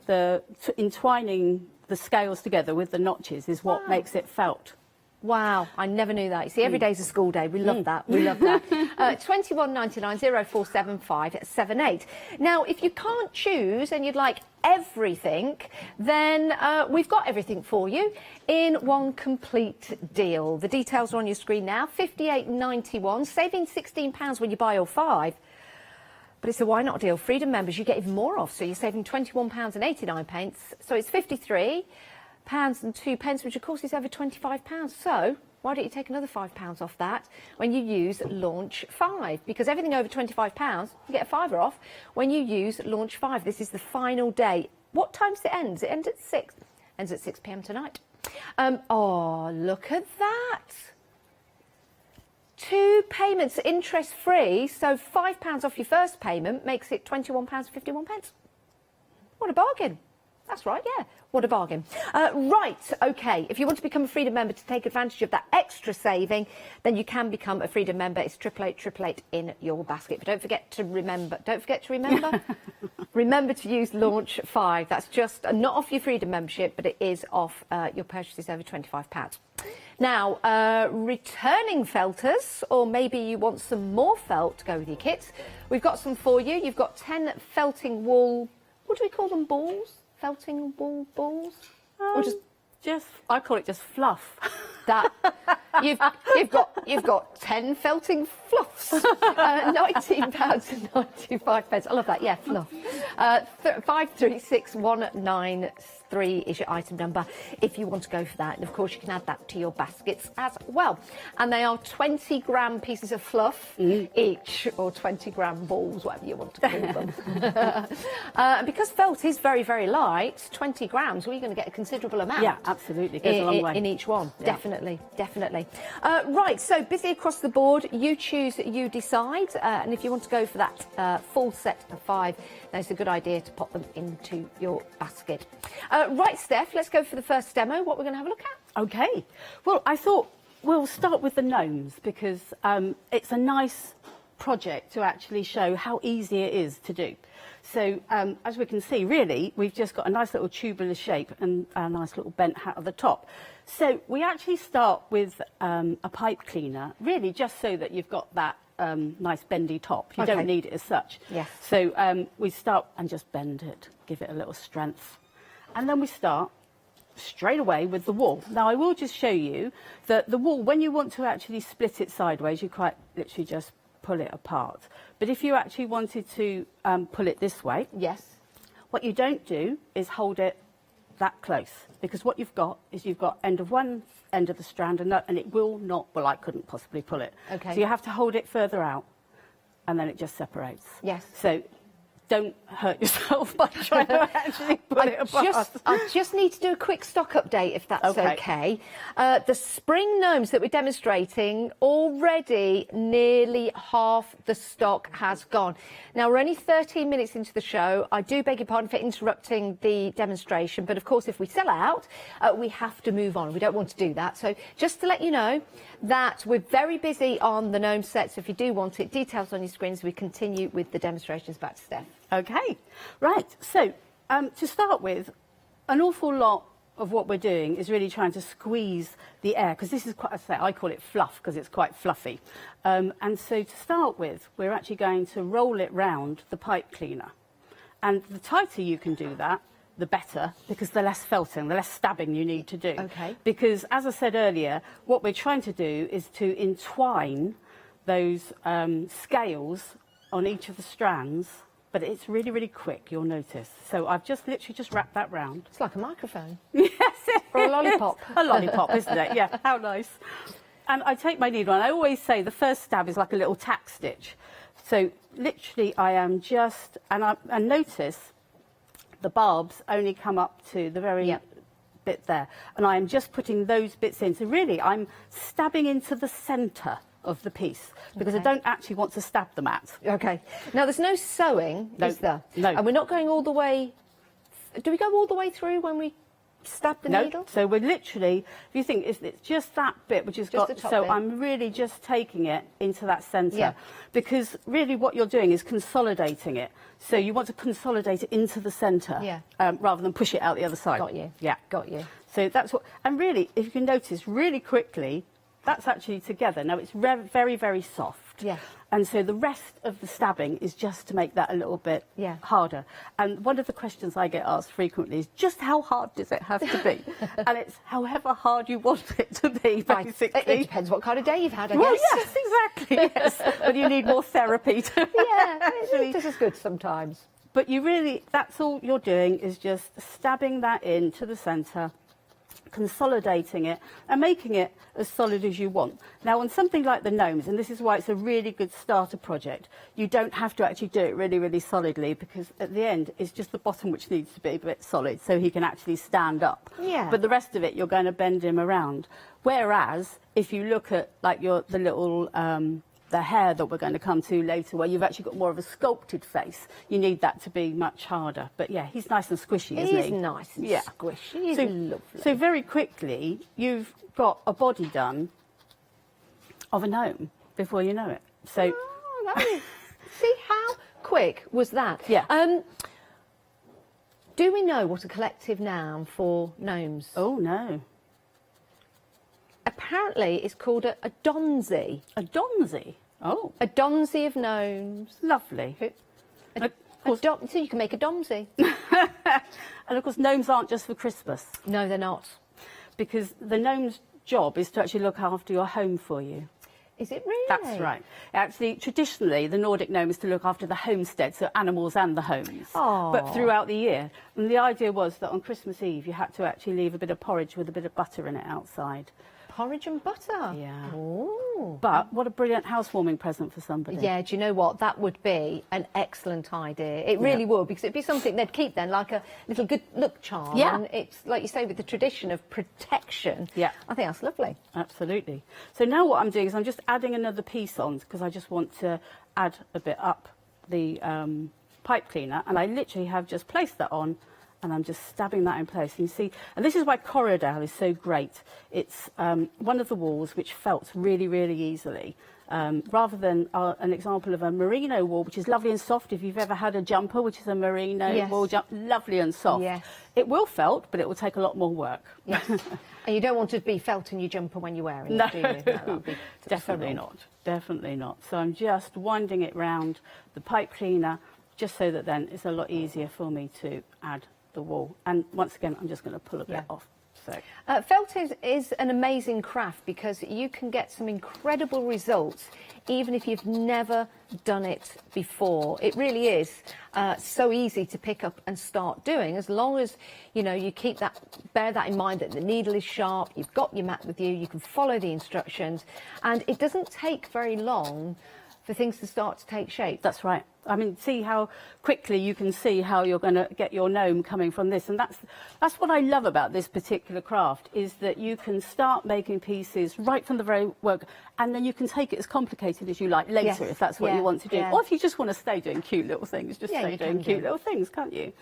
entwining the scales together with the notches is what makes it felt. Wow, I never knew that. You see, every day's a school day. We love that. We love that. £21.99 047578. Now, if you can't choose and you'd like everything, then we've got everything for you in one complete deal. The details are on your screen now. £58.91, saving £16 when you buy all 5. But it's a why not deal. Freedom members, you get even more off. So you're saving £21.89. So it's £53 and 2 pence, which of course is over £25. So why don't you take another £5 off that when you use Launch 5? Because everything over £25, you get a fiver off when you use Launch 5. This is the final day. What time does it end? It ends at 6. Ends at 6 p.m. tonight. Oh, look at that. 2 payments interest-free, so £5 off your first payment makes it £21.51. What a bargain. That's right, yeah. What a bargain. Right, OK, if you want to become a Freedom member to take advantage of that extra saving, then you can become a Freedom member. It's 888 in your basket. But don't forget to remember. Remember to use Launch 5. That's just not off your Freedom membership, but it is off your purchases over £25. Now, returning felters, or maybe you want some more felt to go with your kits, we've got some for you. You've got 10 felting wool, what do we call them, balls? Felting wool balls? Or just I call it just fluff. That you've got 10 felting fluffs. £19.95. I love that. Yeah, fluff. 536193 is your item number if you want to go for that. And of course you can add that to your baskets as well. And they are 20-gram pieces of fluff each, or 20-gram balls, whatever you want to call them. And because felt is very, very light, 20 grams, well, you're going to get a considerable amount. Yeah, absolutely. It goes a long way. In each one. Yeah. Definitely. Right, so busy across the board. You choose, you decide. And if you want to go for that full set of 5, then it's a good idea to pop them into your basket. Right, Steph, let's go for the first demo. What we're going to have a look at? OK. Well, I thought we'll start with the gnomes because it's a nice project to actually show how easy it is to do. So as we can see, really, we've just got a nice little tubular shape and a nice little bent hat at the top. So we actually start with a pipe cleaner, really just so that you've got that nice bendy top. You don't need it as such. Yes. So we start and just bend it, give it a little strength. And then we start straight away with the wool. Now, I will just show you that the wool, when you want to actually split it sideways, you quite literally just pull it apart. But if you actually wanted to pull it this way, yes, what you don't do is hold it that close, because what you've got is you've got end of one end of the strand and it will not, well, I couldn't possibly pull it. Okay. So you have to hold it further out and then it just separates. Yes. So don't hurt yourself by trying to actually pull it apart. I just need to do a quick stock update, if that's okay. The spring gnomes that we're demonstrating, already nearly half the stock has gone. Now, we're only 13 minutes into the show. I do beg your pardon for interrupting the demonstration, but of course, if we sell out, we have to move on. We don't want to do that. So just to let you know that we're very busy on the gnome sets. If you do want it, details on your screens. We continue with the demonstrations. Back to Steph. OK, right. So to start with, an awful lot of what we're doing is really trying to squeeze the air, because this is quite, I call it fluff because it's quite fluffy. And so to start with, we're actually going to roll it round the pipe cleaner. And the tighter you can do that, the better, because the less felting, the less stabbing you need to do. Okay. Because, as I said earlier, what we're trying to do is to entwine those scales on each of the strands, but it's really, really quick, you'll notice. So I've just literally just wrapped that round. It's like a microphone. Yes, or a lollipop. A lollipop, isn't it? Yeah, how nice. And I take my needle, and I always say the first stab is like a little tack stitch. So literally I am just, and notice the barbs only come up to the very bit there. And I am just putting those bits in. So really I'm stabbing into the centre of the piece because I don't actually want to stab the mat. Okay. Now there's no sewing, is there? No. And we're not going all the way... Do we go all the way through when we stab the needle? So we're literally, if you think, it's just that bit which has Just got, the top so bit. I'm really just taking it into that centre. Yeah. Because really what you're doing is consolidating it. So you want to consolidate it into the centre rather than push it out the other side. Got you. Yeah. Got you. So that's what, and really, if you can notice, really quickly, that's actually together. Now it's very, very soft. Yeah. And so the rest of the stabbing is just to make that a little bit harder. And one of the questions I get asked frequently is just how hard does it have to be? And it's however hard you want it to be, basically. It depends what kind of day you've had, I guess. Well, yes, exactly, yes. But you need more therapy to actually... This is good sometimes. But you really, that's all you're doing is just stabbing that into the centre, consolidating it and making it as solid as you want. Now on something like the gnomes, and this is why it's a really good starter project, you don't have to actually do it really, really solidly because at the end it's just the bottom which needs to be a bit solid so he can actually stand up. Yeah. But the rest of it you're going to bend him around. Whereas if you look at like the little the hair that we're going to come to later, where you've actually got more of a sculpted face, you need that to be much harder. But yeah, he's nice and squishy, isn't he? He is nice and squishy. He's lovely. So very quickly, you've got a body done of a gnome before you know it. So, see how quick was that? Yeah. Do we know what a collective noun for gnomes? Oh no. Apparently, it's called a donzy. A donzy? Oh. A donzy of gnomes. Lovely. So you can make a domsy. And of course, gnomes aren't just for Christmas. No, they're not. Because the gnome's job is to actually look after your home for you. Is it really? That's right. Actually, traditionally, the Nordic gnome is to look after the homestead, so animals and the homes. Oh. But throughout the year. And the idea was that on Christmas Eve, you had to actually leave a bit of porridge with a bit of butter in it outside. Porridge and butter? Yeah. Ooh. But what a brilliant housewarming present for somebody. Yeah, do you know what? That would be an excellent idea. It really would, because it'd be something they'd keep then, like a little good look charm. Yeah. And it's, like you say, with the tradition of protection. Yeah. I think that's lovely. Absolutely. So now what I'm doing is I'm just adding another piece on, because I just want to add a bit up the pipe cleaner. And I literally have just placed that on, and I'm just stabbing that in place. And you see, and this is why Corridale is so great. It's one of the walls which felts really, really easily, rather than an example of a merino wool, which is lovely and soft. If you've ever had a jumper, which is a merino wool lovely and soft. Yes. It will felt, but it will take a lot more work. Yes. And you don't want to be felting your jumper when you're wearing No, it, do you? No, that'd be definitely not. Definitely not. So I'm just winding it round the pipe cleaner, just so that then it's a lot easier for me to add the wool. And once again, I'm just going to pull a bit off. So. Felt is an amazing craft because you can get some incredible results even if you've never done it before. It really is so easy to pick up and start doing, as long as you keep that, bear that in mind, that the needle is sharp, you've got your mat with you, you can follow the instructions, and it doesn't take very long for things to start to take shape. That's right. I mean, see how quickly you can see how you're going to get your gnome coming from this. And that's what I love about this particular craft, is that you can start making pieces right from the very work, and then you can take it as complicated as you like later, if that's what you want to do. Or if you just want to stay doing cute little things, just stay doing cute little things, can't you?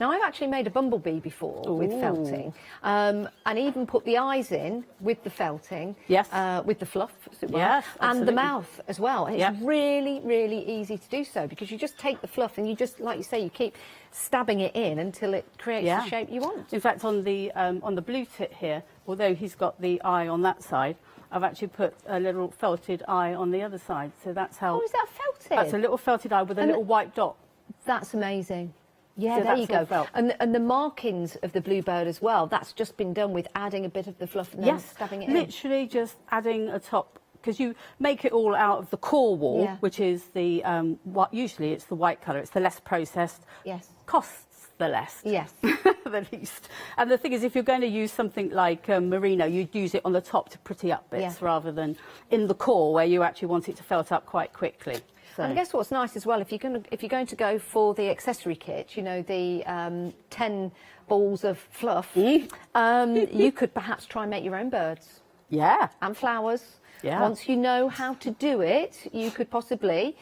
Now, I've actually made a bumblebee before with felting, and even put the eyes in with the felting, with the fluff, as it were, and the mouth as well. And it's really, really easy to do so, because you just take the fluff and you just, like you say, you keep stabbing it in until it creates the shape you want. In fact, on the blue tit here, although he's got the eye on that side, I've actually put a little felted eye on the other side. So that's how... Oh, is that felted? That's a little felted eye with a little white dot. That's amazing. Yeah, So there you that's go. all felt. And the markings of the bluebird as well, that's just been done with adding a bit of the fluff and then stabbing it in. Literally just adding a top, because you make it all out of the core wool, which is the, usually it's the white colour, it's the less processed. Yes. Costs the less. Yes. The least. And the thing is, if you're going to use something like merino, you'd use it on the top to pretty up bits rather than in the core where you actually want it to felt up quite quickly. So. And I guess what's nice as well, if you're going to go for the accessory kit, you know, the 10 balls of fluff, you could perhaps try and make your own birds. Yeah. And flowers. Yeah. Once you know how to do it, you could possibly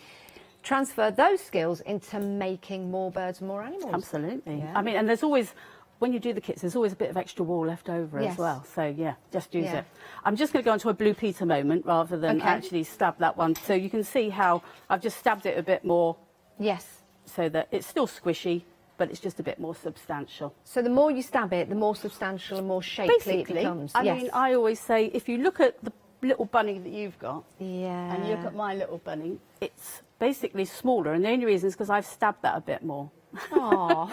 transfer those skills into making more birds and more animals. Absolutely. Yeah. I mean, and there's always, when you do the kits, there's always a bit of extra wool left over as well. So, yeah, just use it. I'm just going to go into a Blue Peter moment rather than actually stab that one. So you can see how I've just stabbed it a bit more. Yes. So that it's still squishy, but it's just a bit more substantial. So the more you stab it, the more substantial and more shapely it becomes. I mean, I always say, if you look at the little bunny that you've got, yeah, and you look at my little bunny, it's basically smaller, and the only reason is because I've stabbed that a bit more. Oh,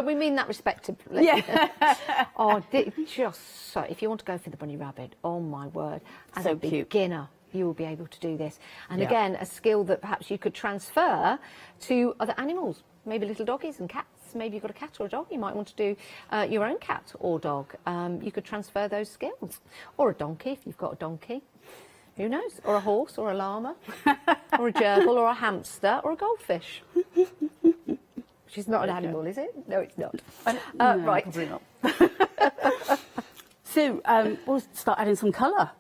we mean that respectably. Yeah. Oh, just so. If you want to go for the bunny rabbit, oh my word, as So a cute. beginner, you will be able to do this. And again, a skill that perhaps you could transfer to other animals, maybe little doggies and cats. Maybe you've got a cat or a dog. You might want to do your own cat or dog. You could transfer those skills, or a donkey if you've got a donkey. Who knows? Or a horse, or a llama, or a gerbil, or a hamster, or a goldfish. Which is not an animal, is it? No, it's not. No, right. probably not. So we'll start adding some colour.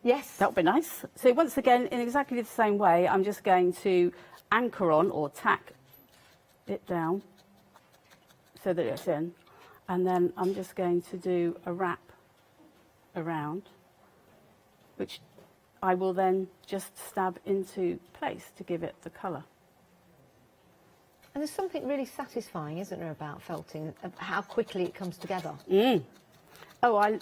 Yes. That would be nice. So once again, in exactly the same way, I'm just going to anchor on or tack it down so that it's in. And then I'm just going to do a wrap around, which I will then just stab into place to give it the colour. And there's something really satisfying, isn't there, about felting, of how quickly it comes together. Oh,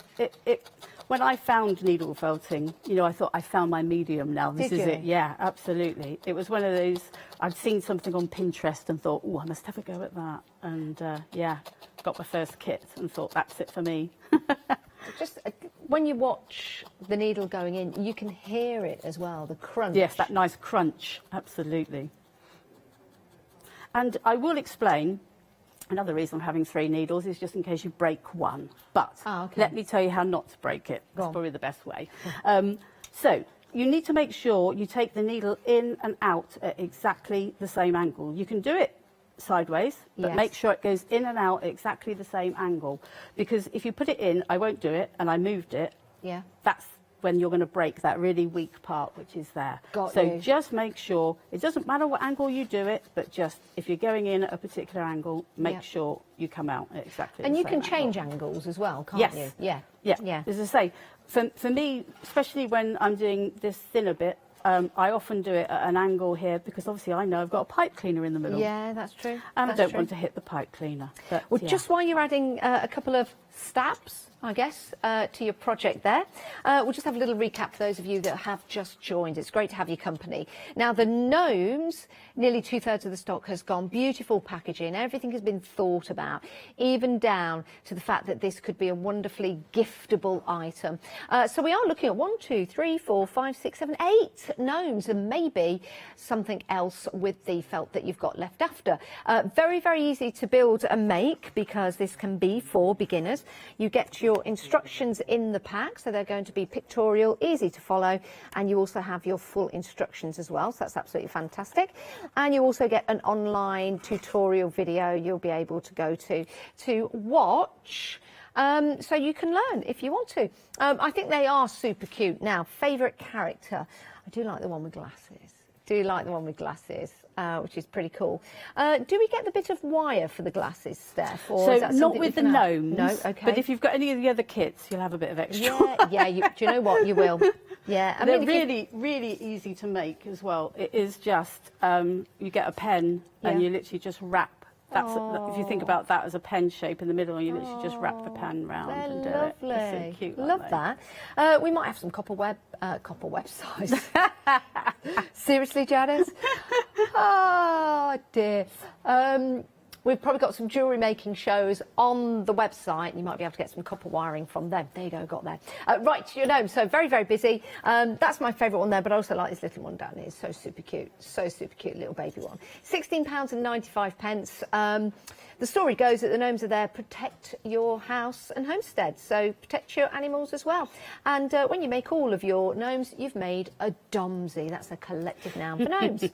when I found needle felting, you know, I thought I found my medium now. This Did is you? it. Yeah, absolutely. It was one of those, I'd seen something on Pinterest and thought, oh, I must have a go at that. And yeah, got my first kit and thought, that's it for me. Just when you watch the needle going in, you can hear it as well, the crunch. Yes, that nice crunch, absolutely. And I will explain, another reason I'm having 3 needles is just in case you break one. But let me tell you how not to break it. That's probably the best way. So you need to make sure you take the needle in and out at exactly the same angle. You can do it sideways, but make sure it goes in and out at exactly the same angle. Because if you put it in, I won't do it, and I moved it, that's when you're going to break that really weak part which is there. So just make sure, it doesn't matter what angle you do it, but just if you're going in at a particular angle, make sure you come out at exactly And the you same can change angle. angles as well, can't Yes. you? Yeah. Yeah. As I say, for me, especially when I'm doing this thinner bit, I often do it at an angle here because obviously I know I've got a pipe cleaner in the middle. Yeah, that's true. And That's I don't true. want to hit the pipe cleaner. But, Well, yeah. just while you're adding a couple of stabs, I guess, to your project there, we'll just have a little recap for those of you that have just joined. It's great to have your company. Now, the gnomes, nearly 2/3 of the stock has gone. Beautiful packaging. Everything has been thought about, even down to the fact that this could be a wonderfully giftable item. So we are looking at 1, 2, 3, 4, 5, 6, 7, 8 gnomes, and maybe something else with the felt that you've got left after. Very, very easy to build and make because this can be for beginners. You get your instructions in the pack, so they're going to be pictorial, easy to follow, and you also have your full instructions as well, so that's absolutely fantastic. And you also get an online tutorial video you'll be able to go to watch, so you can learn if you want to. I think they are super cute. Now, favourite character, I do like the one with glasses. Which is pretty cool. Do we get the bit of wire for the glasses, Steph? Or So is that not something with we the can add? gnomes, No, okay. but if you've got any of the other kits, you'll have a bit of extra. Yeah, do you know what? You will. Yeah, I They're mean, really, really easy to make as well. It is just, you get a pen and you literally just wrap. That's if you think about that as a pen shape in the middle, you literally just wrap the pen round and do it. It's so cute. Love that. We might have some copper websites. Seriously, Janice? Oh dear. We've probably got some jewellery making shows on the website. You might be able to get some copper wiring from them. There you go, got there. Right, to your gnomes. So very, very busy. That's my favourite one there, but I also like this little one down here. It's so super cute. So super cute, little baby one. £16.95. The story goes that the gnomes are there to protect your house and homestead, so protect your animals as well. And when you make all of your gnomes, you've made a domsy. That's a collective noun for gnomes.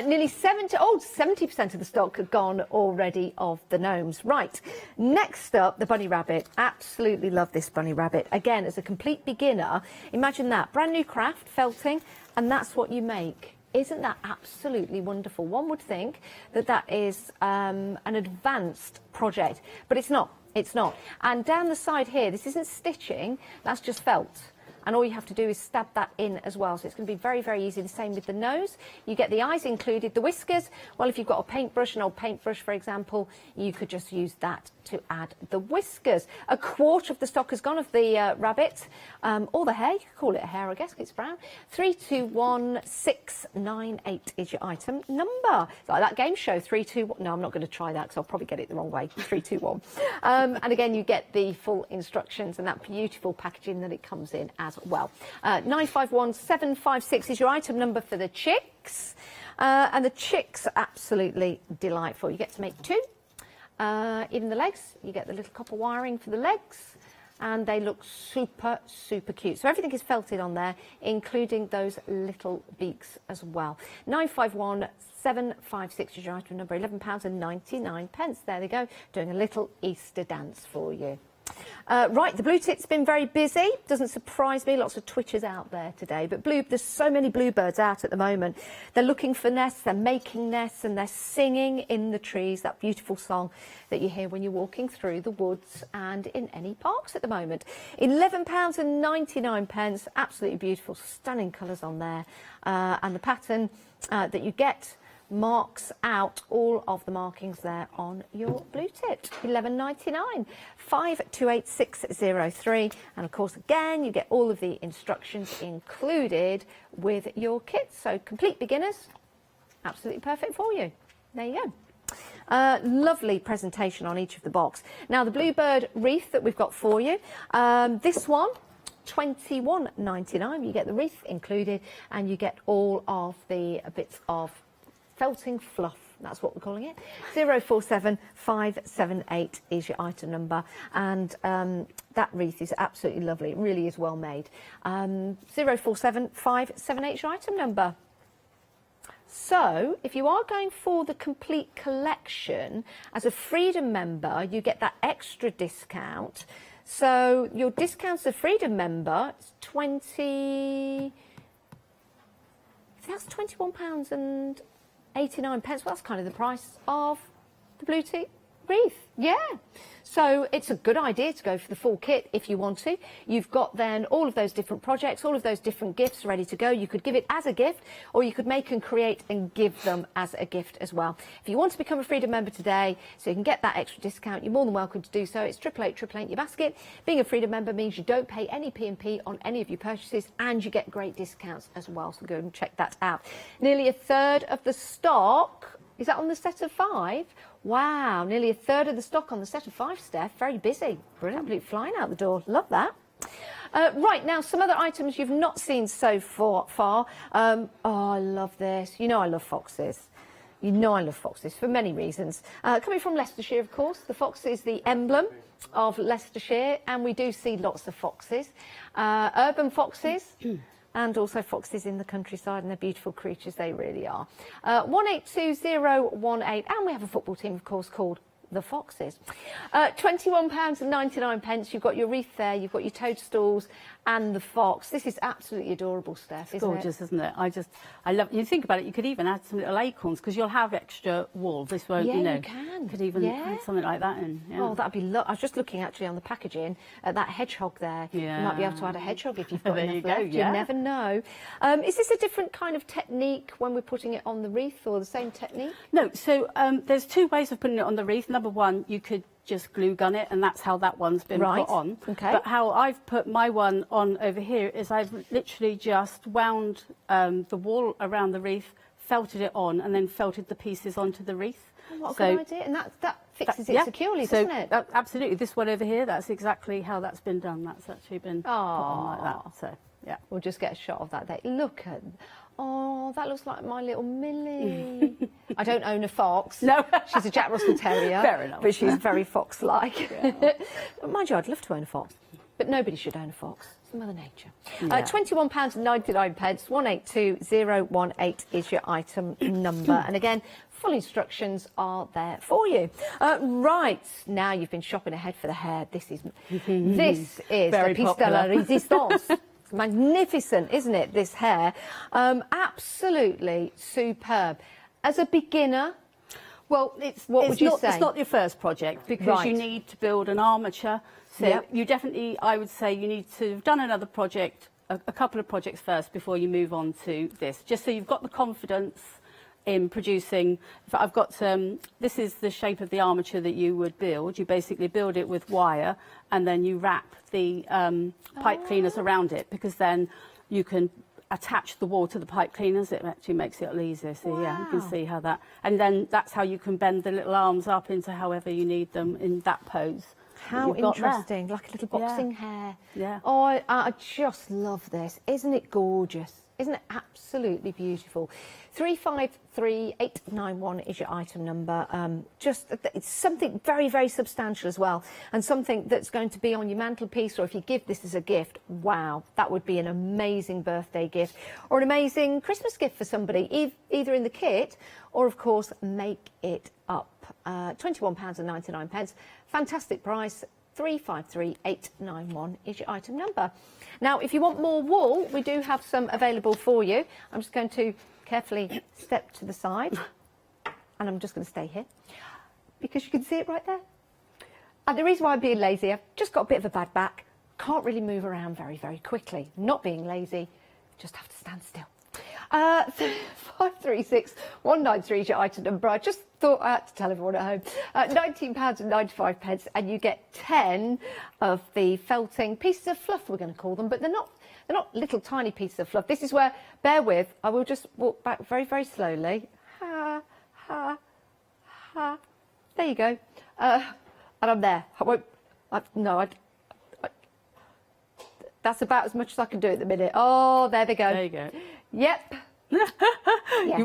Nearly 70% of the stock are gone already of the gnomes. Right, next up, the bunny rabbit. Absolutely love this bunny rabbit. Again, as a complete beginner, imagine that. Brand new craft, felting, and that's what you make. Isn't that absolutely wonderful? One would think that that is an advanced project, but it's not. It's not. And down the side here, this isn't stitching, that's just felt. And all you have to do is stab that in as well. So it's going to be very, very easy. The same with the nose. You get the eyes included. The whiskers, well, if you've got a paintbrush, an old paintbrush, for example, you could just use that to add the whiskers. A quarter of the stock has gone of the rabbit, or the hair. You could call it a hair, I guess, it's brown. 321698 is your item number. It's like that game show, 321. No, I'm not going to try that because I'll probably get it the wrong way. 321. And again, you get the full instructions and that beautiful packaging that it comes in as well. 951756 is your item number for the chicks. And the chicks are absolutely delightful. You get to make 2. Even the legs, you get the little copper wiring for the legs, and they look super, super cute. So everything is felted on there, including those little beaks as well. 951756 is your item number, £11.99. There they go, doing a little Easter dance for you. Right, the blue tit's been very busy. Doesn't surprise me, lots of twitchers out there today. But there's so many bluebirds out at the moment. They're looking for nests, they're making nests, and they're singing in the trees, that beautiful song that you hear when you're walking through the woods and in any parks at the moment. £11.99, absolutely beautiful, stunning colours on there. And the pattern that you get marks out all of the markings there on your blue tit. £11.99. 528603, and of course again you get all of the instructions included with your kit. So complete beginners, absolutely perfect for you. There you go. Lovely presentation on each of the box. Now the bluebird wreath that we've got for you, this one £21.99. You get the wreath included and you get all of the bits of felting fluff. That's what we're calling it. 047578 is your item number, and that wreath is absolutely lovely. It really is well made. 047578 is your item number. So, if you are going for the complete collection as a Freedom member, you get that extra discount. So your discount as a Freedom member is that's £21.89. Well, that's kind of the price of the blue tea wreath. Yeah. So it's a good idea to go for the full kit if you want to. You've got then all of those different projects, all of those different gifts ready to go. You could give it as a gift, or you could make and create and give them as a gift as well. If you want to become a Freedom member today, so you can get that extra discount, you're more than welcome to do so. It's 888 your basket. Being a Freedom member means you don't pay any P&P on any of your purchases, and you get great discounts as well. So go and check that out. Nearly a third of the stock. Is that on the set of 5? Wow, nearly a third of the stock on the set of 5, Steph. Very busy. Brilliant. Absolutely flying out the door. Love that. Right, now some other items you've not seen so far. Oh, I love this. You know I love foxes. You know I love foxes for many reasons. Coming from Leicestershire, of course. The fox is the emblem of Leicestershire, and we do see lots of foxes. Urban foxes. And also foxes in the countryside, and they're beautiful creatures, they really are. 182018, and we have a football team, of course, called the Foxes. £21.99. You've got your wreath there, you've got your toadstools and the fox. This is absolutely adorable, Steph, isn't it? Gorgeous, isn't it? I love. You think about it, you could even add some little acorns because you'll have extra wool. This won't, yeah, you know. You can. Could even add something like that in. Yeah. Oh, that'd be. I was just looking actually on the packaging at that hedgehog there. Yeah. You might be able to add a hedgehog if you've got There enough you go, left. yeah. You never know. Is this a different kind of technique when we're putting it on the wreath, or the same technique? No. So there's 2 ways of putting it on the wreath. Number one, you could just glue gun it, and that's how that one's been put on. Okay. But how I've put my one on over here is I've literally just wound the wall around the wreath felted it on, and then felted the pieces onto the wreath. Oh, what a good idea. And that fixes it securely, doesn't it? Absolutely. This one over here, that's exactly how that's been done. That's actually been put on like that. So, yeah. We'll just get a shot of that there. Look at... Oh, that looks like my little Millie. I don't own a fox. No. She's a Jack Russell Terrier. Fair enough. But she's very fox-like. Mind you, I'd love to own a fox. But nobody should own a fox. It's Mother Nature. Yeah. £21.99, 182018 is your item number. And again, full instructions are there for you. Right, now you've been shopping ahead for the hair. This is Very the piece de la résistance. It's magnificent, isn't it, this hair? Absolutely superb. As a beginner, well, what would you say? It's not your first project, because you need to build an armature. So you definitely, I would say, you need to have done another project, a couple of projects first before you move on to this, just so you've got the confidence in producing. I've got, this is the shape of the armature that you would build. You basically build it with wire, and then you wrap the pipe cleaners around it, because then you can attach the wall to the pipe cleaners. It actually makes it a little easier. So yeah, you can see how that, and then that's how you can bend the little arms up into however you need them in that pose. How interesting, like a little boxing hair. Yeah. Oh, I just love this. Isn't it gorgeous? Isn't it absolutely beautiful? 353891 is your item number. It's something very, very substantial as well, and something that's going to be on your mantelpiece, or if you give this as a gift, wow, that would be an amazing birthday gift or an amazing Christmas gift for somebody, either in the kit or, of course, make it up. £21.99. Fantastic price. 353891 is your item number. Now, if you want more wool, we do have some available for you. I'm just going to carefully step to the side, and I'm just going to stay here because you can see it right there. And the reason why I'm being lazy, I've just got a bit of a bad back, can't really move around very, very quickly. Not being lazy, just have to stand still. 536193 is your item number. I just thought I had to tell everyone at home. £19.95, and you get 10 of the felting pieces of fluff, we're going to call them, but they're not little tiny pieces of fluff. This is where, bear with, I will just walk back very, very slowly. Ha, ha, ha. There you go. And I'm there. I won't, that's about as much as I can do at the minute. Oh, there they go. There you go. Yep. Yeah.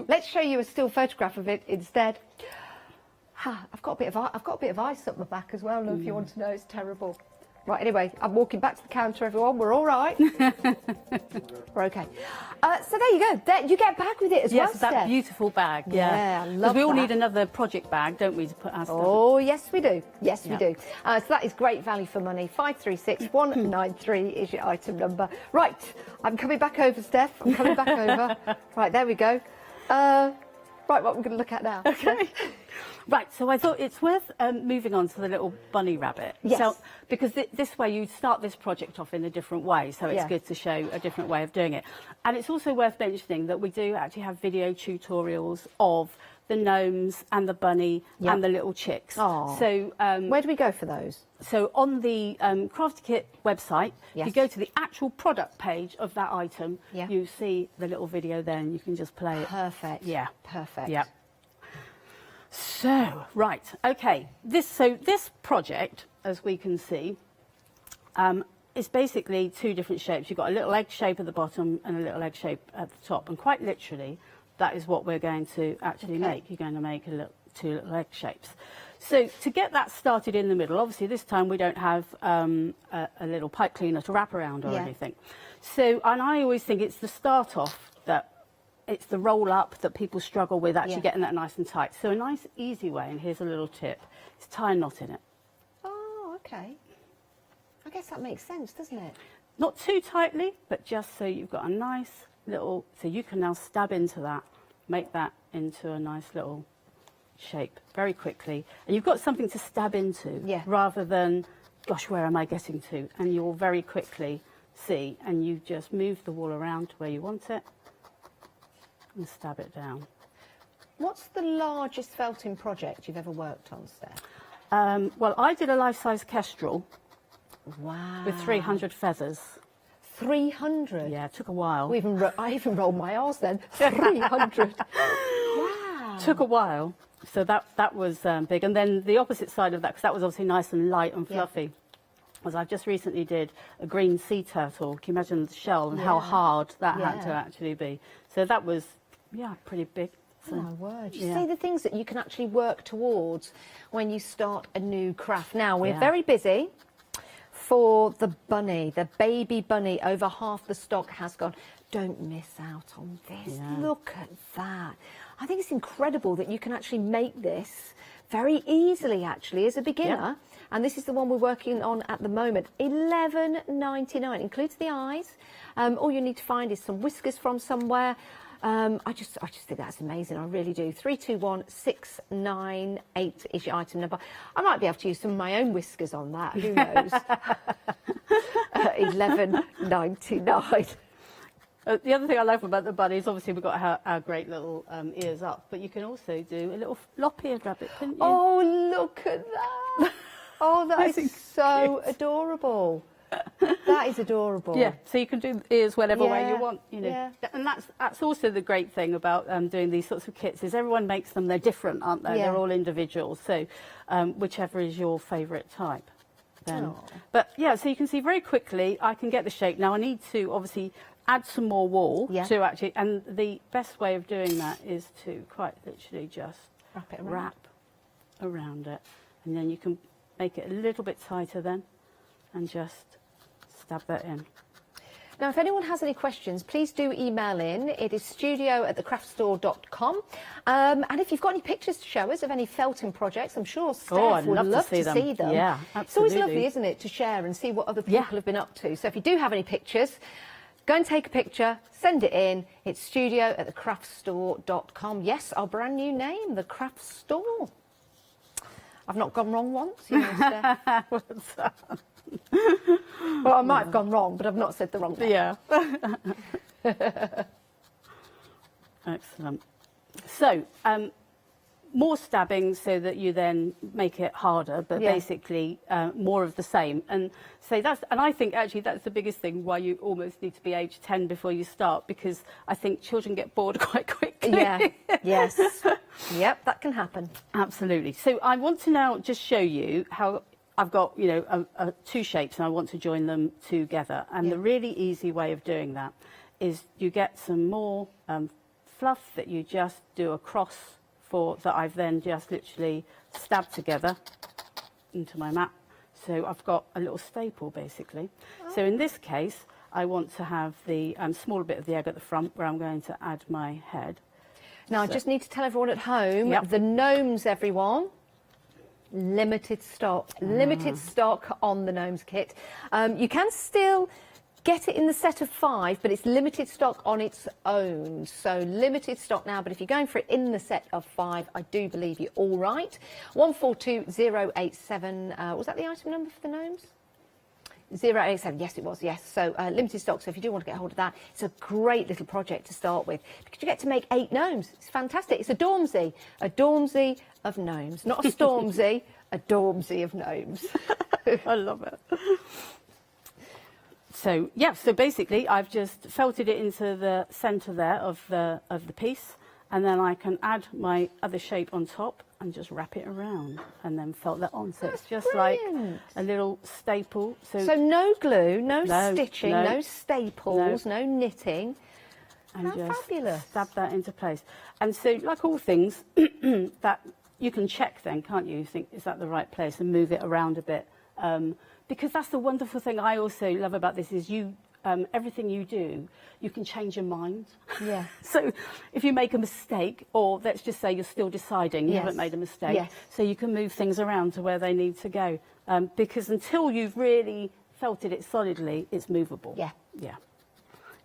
Let's show you a still photograph of it instead. I've got a bit of ice up my back as well. If you want to know, it's terrible. Right. Anyway, I'm walking back to the counter. Everyone, we're all right. We're okay. So there you go. You get a bag with it as well. Yes, that Steph. beautiful bag. Yeah, I love we all that. need another project bag, don't we, to put our stuff in? Oh, yes, we do. Yes, we do. So that is great value for money. 536193 is your item number. Right, I'm coming back over, Steph. I'm coming back over. Right, there we go. Right, what we're going to look at now. Okay. Right, so I thought it's worth moving on to the little bunny rabbit. Yes. So, because this way you start this project off in a different way, so it's good to show a different way of doing it. And it's also worth mentioning that we do actually have video tutorials of the gnomes and the bunny and the little chicks. Oh. So where do we go for those? So on the Crafty Kit website, if you go to the actual product page of that item, you see the little video there, and you can just play it. Perfect. Yeah. Perfect. Yeah. So, right, okay. This project, as we can see, is basically two different shapes. You've got a little egg shape at the bottom and a little egg shape at the top. And quite literally, that is what we're going to actually make. You're going to make two little egg shapes. So to get that started in the middle, obviously this time we don't have a little pipe cleaner to wrap around or anything. So, and I always think it's the start off that it's the roll up that people struggle with actually getting that nice and tight. So a nice easy way, and here's a little tip, is tie a knot in it. Oh, okay. I guess that makes sense, doesn't it? Not too tightly, but just so you've got a nice little, so you can now stab into that, make that into a nice little shape very quickly. And you've got something to stab into rather than, gosh, where am I getting to? And you'll very quickly see, and you just move the wool around to where you want it and stab it down. What's the largest felting project you've ever worked on, Steph? Well, I did a life-size kestrel. Wow. With 300 feathers. 300? Yeah, it took a while. I even rolled my arse then. 300. Wow. Took a while. So that was big. And then the opposite side of that, because that was obviously nice and light and fluffy, was I just recently did a green sea turtle. Can you imagine the shell and how hard that had to actually be? So that was, pretty big. So, oh my word. You see the things that you can actually work towards when you start a new craft. Now, we're very busy for the bunny, the baby bunny. Over half the stock has gone. Don't miss out on this. Yeah. Look at that. I think it's incredible that you can actually make this very easily, actually, as a beginner. And this is the one we're working on at the moment. $11.99, includes the eyes. All you need to find is some whiskers from somewhere. I just think that's amazing. I really do. 321698 is your item number. I might be able to use some of my own whiskers on that. Who knows? $11.99. The other thing I love about the bunny is obviously we've got our great little ears up, but you can also do a little flop-eared rabbit, couldn't you? Oh, look at that. Oh, that is so adorable. That is adorable. Yeah, so you can do ears whatever way you want, you know. Yeah. And that's also the great thing about doing these sorts of kits is everyone makes them. They're different, aren't they? Yeah. They're all individual. So whichever is your favourite type. Then. But yeah, so you can see very quickly I can get the shape. Now I need to obviously add some more wool to actually, and the best way of doing that is to quite literally just wrap around it. And then you can make it a little bit tighter then and just stab that in. Now, if anyone has any questions, please do email in. It is studio@thecraftstore.com. And if you've got any pictures to show us of any felting projects, I'm sure Steph would love to see them. Yeah, absolutely. It's always lovely, isn't it, to share and see what other people have been up to. So if you do have any pictures, go and take a picture, send it in. It's studio@thecraftstore.com. Yes, our brand new name, The Craft Store. I've not gone wrong once, you know, Steph. What's that? Well, I might have gone wrong, but I've not said the wrong thing. Yeah. Excellent. So, more stabbing so that you then make it harder, but basically more of the same. And so and I think actually that's the biggest thing why you almost need to be age 10 before you start, because I think children get bored quite quickly. Yeah. Yes. Yep, that can happen. Absolutely. So I want to now just show you how I've got, you know, two shapes and I want to join them together. And the really easy way of doing that is you get some more fluff that you just do across that I've then just literally stabbed together into my mat. So I've got a little staple basically. Oh. So in this case, I want to have the smaller bit of the egg at the front where I'm going to add my head. Now, I just need to tell everyone at home, the gnomes, everyone, limited stock. Limited stock on the gnomes kit. You can still get it in the set of 5, but it's limited stock on its own. So limited stock now, but if you're going for it in the set of 5, I do believe you're all right. 142087, was that the item number for the gnomes? 087, yes it was, yes. So limited stock, so if you do want to get hold of that, it's a great little project to start with, because you get to make 8 gnomes. It's fantastic. It's a Dormsey of gnomes. Not a Stormsy, a Dormsey of gnomes. I love it. So, yeah, so basically I've just felted it into the centre there of the piece, and then I can add my other shape on top and just wrap it around and then felt that on. So it's just brilliant. Like a little staple. So no glue, no stitching, no staples, no knitting. And how just fabulous. Stab that into place. And so, like all things, that you can check then, can't you? You think, is that the right place? And move it around a bit. Because that's the wonderful thing I also love about this is everything you do, you can change your mind. Yeah. So if you make a mistake, or let's just say you're still deciding, you haven't made a mistake, so you can move things around to where they need to go. Because until you've really felted it solidly, it's movable. Yeah. Yeah.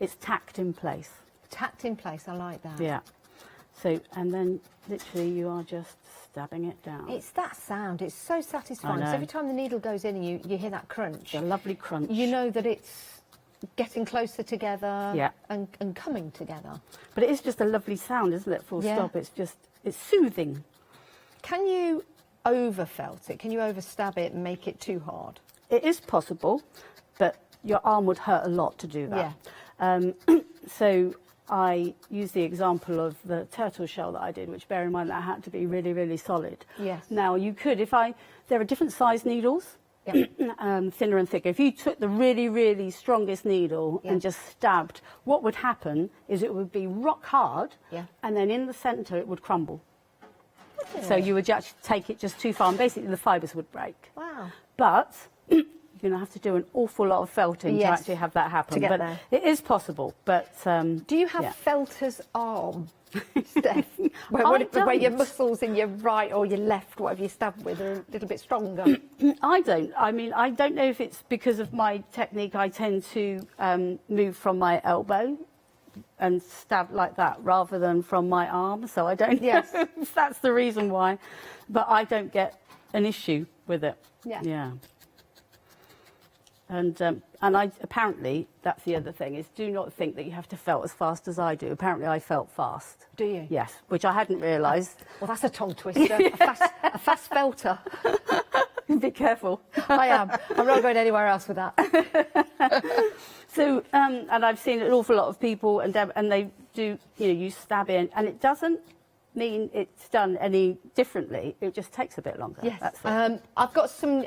It's tacked in place. Tacked in place, I like that. Yeah. So, and then literally you are just stabbing it down. It's that sound, it's so satisfying. So every time the needle goes in and you hear that crunch. A lovely crunch. You know that it's getting closer together and coming together. But it is just a lovely sound, isn't it, full stop? It's just, it's soothing. Can you over-felt it? Can you over-stab it and make it too hard? It is possible, but your arm would hurt a lot to do that. So I use the example of the turtle shell that I did, which bear in mind that had to be really, really solid. Yes. Now you could, there are different size needles, thinner and thicker. If you took the really, really strongest needle and just stabbed, what would happen is it would be rock hard, and then in the centre it would crumble. So you would actually take it just too far, and basically the fibres would break. Wow. But you're going to have to do an awful lot of felting to actually have that happen. To get but there. it is possible. But do you have felter's arm, Steph? Where your muscles in your right or your left, whatever you stab with, are a little bit stronger? I don't. I mean, I don't know if it's because of my technique. I tend to move from my elbow and stab like that rather than from my arm. So I don't know if that's the reason why. But I don't get an issue with it. Yeah. And I apparently, that's the other thing, is do not think that you have to felt as fast as I do. Apparently I felt fast. Do you? Yes, which I hadn't realised. Well, that's a tongue twister. a fast felter. Be careful. I am. I'm not going anywhere else with that. So, and I've seen an awful lot of people, and they do, you stab in, and it doesn't mean it's done any differently. It just takes a bit longer. Yes. That's all. I've got some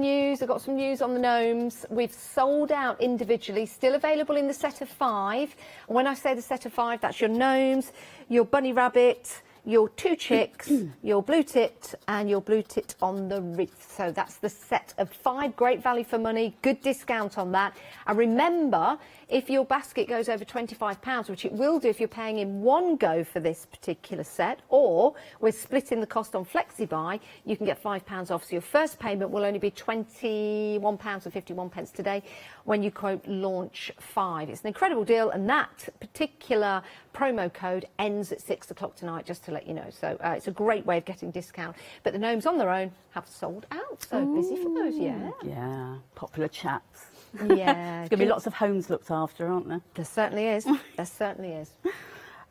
news. I've got some news on the gnomes. We've sold out individually. Still available in the set of 5. And when I say the set of 5, that's your gnomes, your bunny rabbit, your 2 chicks, your blue tit, and your blue tit on the wreath. So that's the set of 5. Great value for money. Good discount on that. And remember, if your basket goes over £25, which it will do if you're paying in one go for this particular set, or we're splitting the cost on FlexiBuy, you can get £5 off. So your first payment will only be £21.51 today when you quote launch 5. It's an incredible deal, and that particular promo code ends at 6 o'clock tonight, just to let you know. So it's a great way of getting discount. But the gnomes on their own have sold out, so busy for those, Yeah, popular chaps. Yeah. There's going to be lots of homes looked after, aren't there? There certainly is. There certainly is.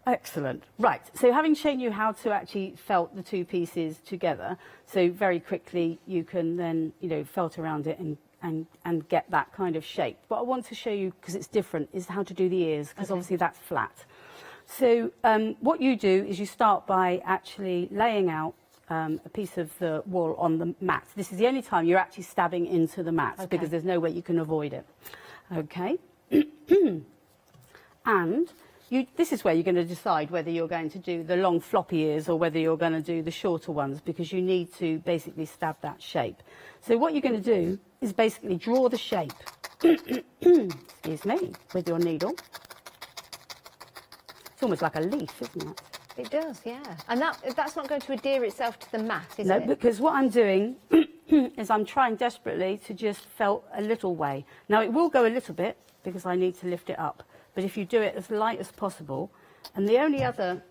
Excellent. Right, so having shown you how to actually felt the 2 pieces together, so very quickly you can then, felt around it and get that kind of shape. What I want to show you, because it's different, is how to do the ears, because obviously that's flat. So what you do is you start by actually laying out a piece of the wool on the mat. This is the only time you're actually stabbing into the mat, because there's no way you can avoid it. Okay. And this is where you're going to decide whether you're going to do the long floppy ears or whether you're going to do the shorter ones, because you need to basically stab that shape. So what you're going to do is basically draw the shape, excuse me, with your needle. It's almost like a leaf, isn't it? It does, yeah. And that's not going to adhere itself to the mat, is it? No, because what I'm doing is I'm trying desperately to just felt a little way. Now, it will go a little bit because I need to lift it up. But if you do it as light as possible, and the only other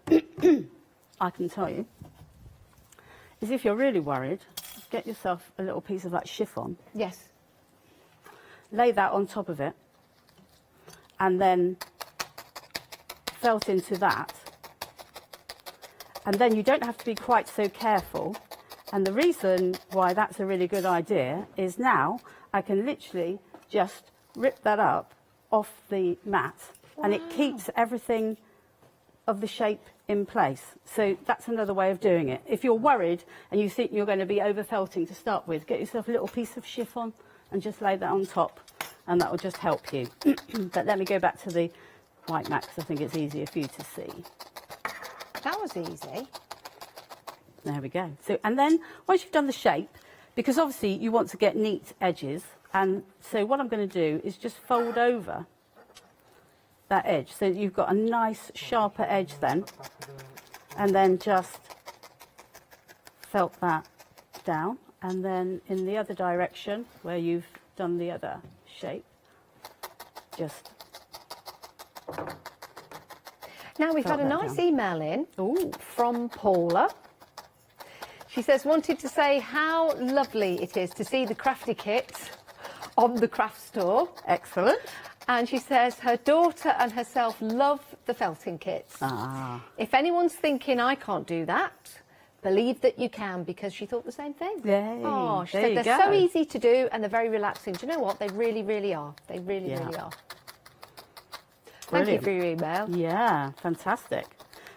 I can tell you is if you're really worried, get yourself a little piece of that chiffon. Yes. Lay that on top of it, and then felt into that. And then you don't have to be quite so careful. And the reason why that's a really good idea is now I can literally just rip that up off the mat, and it keeps everything of the shape in place. So that's another way of doing it. If you're worried and you think you're going to be over felting to start with, get yourself a little piece of chiffon and just lay that on top, and that will just help you. But let me go back to the white mat, because I think it's easier for you to see. That was easy. There we go. So, and then once you've done the shape, because obviously you want to get neat edges, and so what I'm going to do is just fold over that edge, so you've got a nice sharper edge then, and then just felt that down, and then in the other direction where you've done the other shape, just. Now we've had a nice email in from Paula. She says, wanted to say how lovely it is to see the crafty kit on the craft store. Excellent. And she says her daughter and herself love the felting kits. If anyone's thinking I can't do that, believe that you can, because she thought the same thing. Yay, Oh, she there said you they're go. so easy to do and they're very relaxing. Do you know what? They really, really are. They really, really are. Thank you Brilliant. for your email. Yeah, fantastic.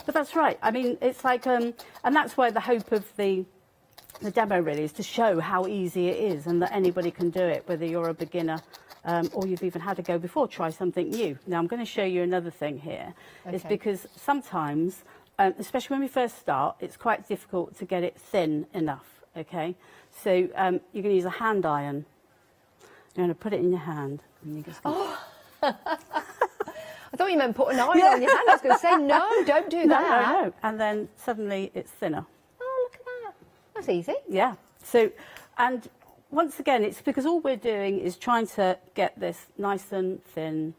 But that's right. I mean, it's like, and that's why the hope of the demo really is to show how easy it is and that anybody can do it, whether you're a beginner or you've even had a go before, try something new. Now, I'm going to show you another thing here. It's Okay. because sometimes, especially when we first start, it's quite difficult to get it thin enough, okay? So you're going to use a hand iron. You're going to put it in your hand. And you're just I thought you meant put an iron on your hand. I was going to say, no, don't do that. No. And then suddenly it's thinner. Oh, look at that. That's easy. Yeah. So, and once again, it's because all we're doing is trying to get this nice and thin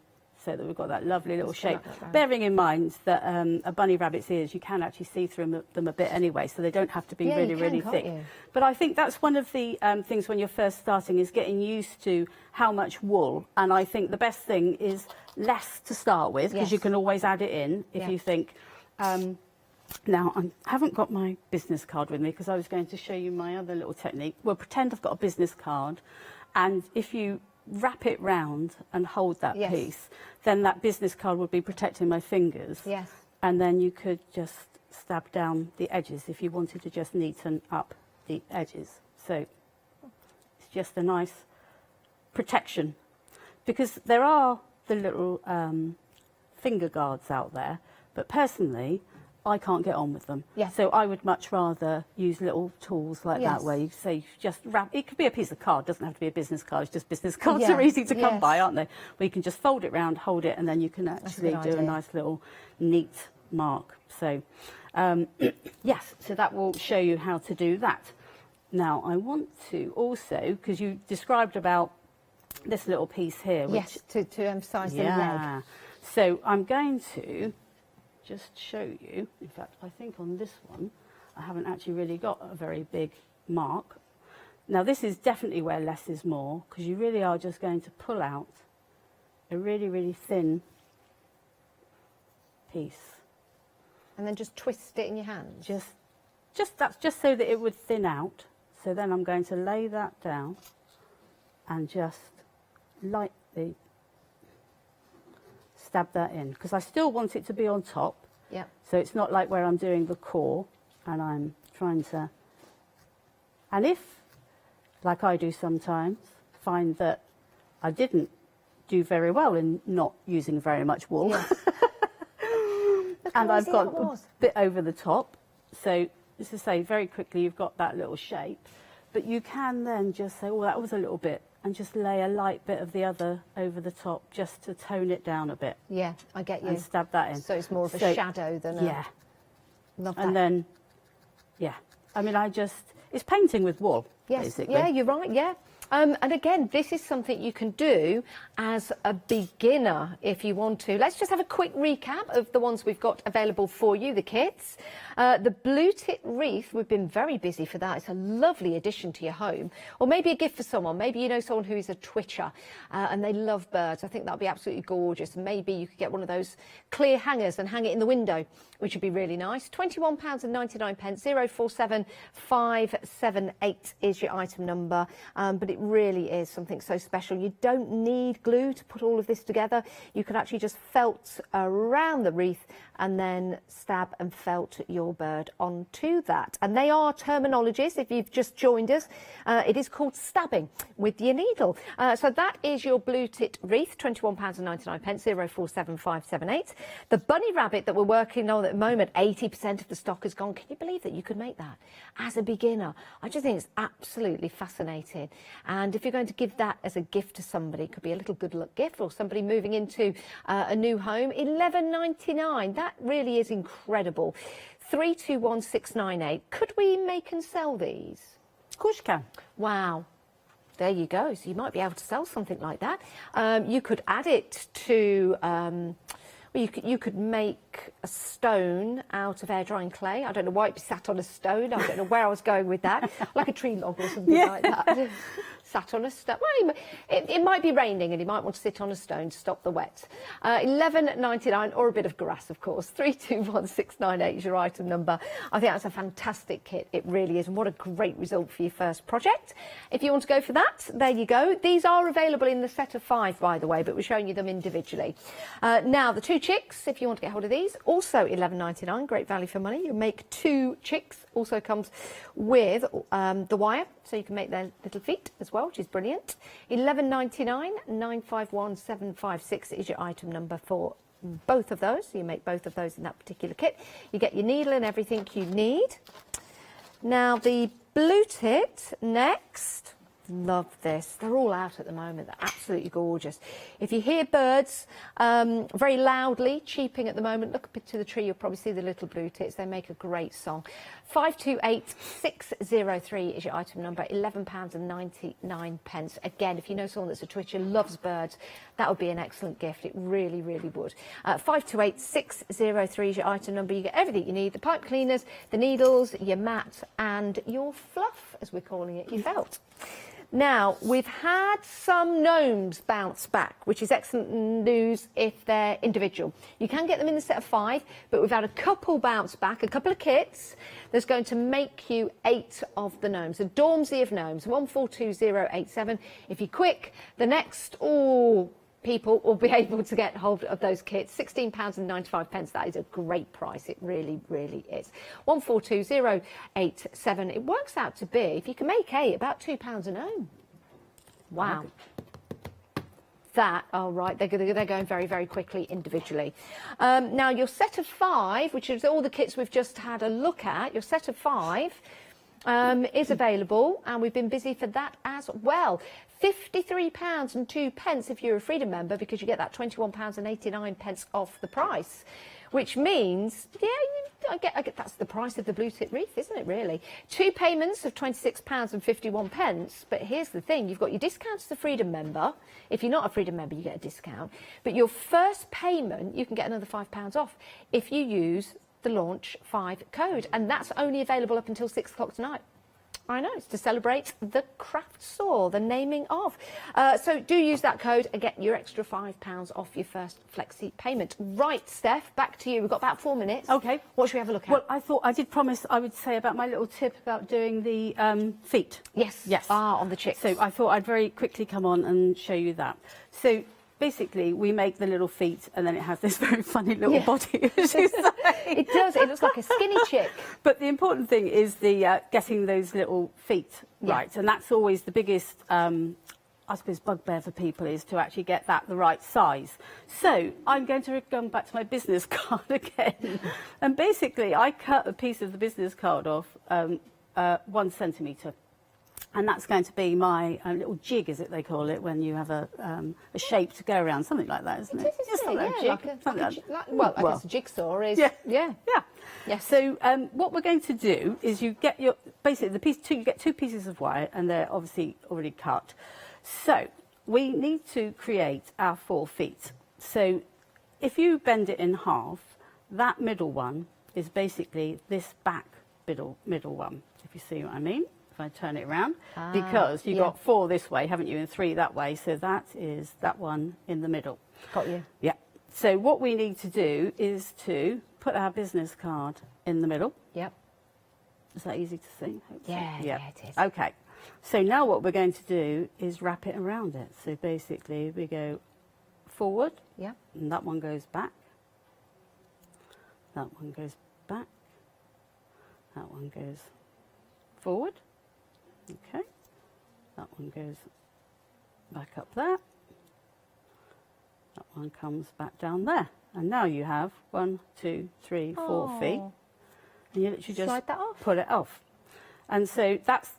so that we've got that lovely little shape. Bearing in mind that a bunny rabbit's ears, you can actually see through them a bit anyway, so they don't have to be Yeah, really, you can, really can't thick. you? But I think that's one of the things when you're first starting is getting used to how much wool. And I think the best thing is less to start with, because you Yes. can always add it in if Yeah. you think. Now, I haven't got my business card with me because I was going to show you my other little technique. Well, pretend I've got a business card, and if you wrap it round and hold that Yes. piece, then that business card would be protecting my fingers. Yes. And then you could just stab down the edges if you wanted to just neaten up the edges. So it's just a nice protection, because there are the little finger guards out there, but personally I can't get on with them. Yes. So I would much rather use little tools like Yes. that, where you say you just wrap. It could be a piece of card, doesn't have to be a business card. It's just business cards Yeah. are easy to come Yes. by, aren't they? Where you can just fold it round, hold it, and then you can actually good do a idea. nice little neat mark. So yes, so that will show you how to do that. Now I want to also, because you described about this little piece here, which Yes, to emphasise the leg. yeah. So I'm going to just show you. In fact, I think on this one, I haven't actually really got a very big mark. Now this is definitely where less is more, because you really are just going to pull out a really, really thin piece. And then just twist it in your hand. That's just so that it would thin out. So then I'm going to lay that down and just lightly stab that in, because I still want it to be on top. Yeah. So it's not like where I'm doing the core and I'm trying to, and if, like I do sometimes, find that I didn't do very well in not using very much wool, and I've got a bit over the top, so as I say, very quickly you've got that little shape, but you can then just say, oh, that was a little bit, and just lay a light bit of the other over the top just to tone it down a bit. Yeah, I get you. And stab that in. So it's more of a shadow than a... Yeah. Love And that. then, yeah. I mean, it's painting with wool, Yes, basically. yeah, you're right, yeah. And again, this is something you can do as a beginner if you want to. Let's just have a quick recap of the ones we've got available for you, the kits. The blue tit wreath, we've been very busy for that. It's a lovely addition to your home. Or maybe a gift for someone. Maybe you know someone who is a twitcher and they love birds. I think that would be absolutely gorgeous. Maybe you could get one of those clear hangers and hang it in the window, which would be really nice. £21.99, 047578 is your item number. But it really is something so special. You don't need glue to put all of this together. You can actually just felt around the wreath and then stab and felt your bird onto that. And they are terminologies, if you've just joined us. It is called stabbing with your needle. So that is your blue tit wreath, £21.99, 047578. The bunny rabbit that we're working on at the moment, 80% of the stock is gone. Can you believe that you could make that as a beginner? I just think it's absolutely fascinating. And if you're going to give that as a gift to somebody, it could be a little good luck gift, or somebody moving into a new home, £11.99. That really is incredible. 321698. Could we make and sell these? Of course you can. Wow. There you go. So you might be able to sell something like that. You could add it to... well, you could make a stone out of air drying clay. I don't know why it'd be sat on a stone. I don't know where I was going with that. Like a tree log or something like that. sat on a stone. Well, it might be raining and he might want to sit on a stone to stop the wet. £11.99, or a bit of grass, of course. 321698 is your item number. I think that's a fantastic kit. It really is. And what a great result for your first project. If you want to go for that, there you go. These are available in the set of 5, by the way, but we're showing you them individually. Now, the 2 chicks, if you want to get hold of these, also £11.99. Great value for money. You make 2 chicks. Also comes with the wire, so you can make their little feet as well, which is brilliant. £11.99, 951756 is your item number for both of those. So you make both of those in that particular kit. You get your needle and everything you need. Now, the blue tit next. Love this. They're all out at the moment. They're absolutely gorgeous. If you hear birds very loudly cheeping at the moment, look up to the tree, you'll probably see the little blue tits. They make a great song. 528603 is your item number, £11.99. Again, if you know someone that's a twitcher, loves birds, that would be an excellent gift. It really, really would. 528603 is your item number. You get everything you need, the pipe cleaners, the needles, your mat, and your fluff, as we're calling it, your felt. Now, we've had some gnomes bounce back, which is excellent news if they're individual. You can get them in the set of 5, but we've had a couple bounce back, a couple of kits that's going to make you 8 of the gnomes. A Dormsey of gnomes, 142087. If you're quick, the next, people will be able to get hold of those kits. £16.95. That is a great price. It really, really is. 142087. It works out to be, if you can make 8, about £2 a gnome. Wow. That, oh right, they're going very, very quickly individually. Now, your set of 5, which is all the kits we've just had a look at, your set of 5 is available, and we've been busy for that as well. £53.02 if you're a Freedom member, because you get that £21.89 off the price, which means, yeah, I get that's the price of the blue tip wreath, isn't it, really? 2 payments of £26.51. But here's the thing, you've got your discount as a Freedom member. If you're not a Freedom member, you get a discount. But your first payment, you can get another £5 off if you use the Launch 5 code. And that's only available up until 6 o'clock tonight. I know, it's to celebrate the craft saw, the naming of. So do use that code and get your extra £5 off your first flexi payment. Right, Steph, back to you. We've got about 4 minutes. Okay. What should we have a look at? Well, I did promise I would say about my little tip about doing the feet. Yes. Yes. On the chicks. So I thought I'd very quickly come on and show you that. So basically, we make the little feet, and then it has this very funny little body, as you say. It does. It looks like a skinny chick. But the important thing is the getting those little feet right, and that's always the biggest, I suppose, bugbear for people, is to actually get that the right size. So I'm going to go back to my business card again, and basically I cut a piece of the business card off 1 centimetre. And that's going to be my little jig, as they call it, when you have a shape to go around, something like that, isn't it? It is, isn't it? Yeah, I guess a jigsaw is. Yeah. Yes. So what we're going to do is you get your you get 2 pieces of wire, and they're obviously already cut. So we need to create our 4 feet. So if you bend it in half, that middle one is basically this back middle one, if you see what I mean. If I turn it around, because you've got 4 this way, haven't you, and 3 that way, so that is that one in the middle. Got you. Yeah. So what we need to do is to put our business card in the middle. Yep. Is that easy to see? Hopefully. Yeah, it is. Okay. So now what we're going to do is wrap it around it. So basically we go forward. Yep. And that one goes back. That one goes back. That one goes forward. Okay, that one goes back up there. That one comes back down there. And now you have 1, 2, 3, 4 feet. And you literally just slide that off. Pull it off. And so that's,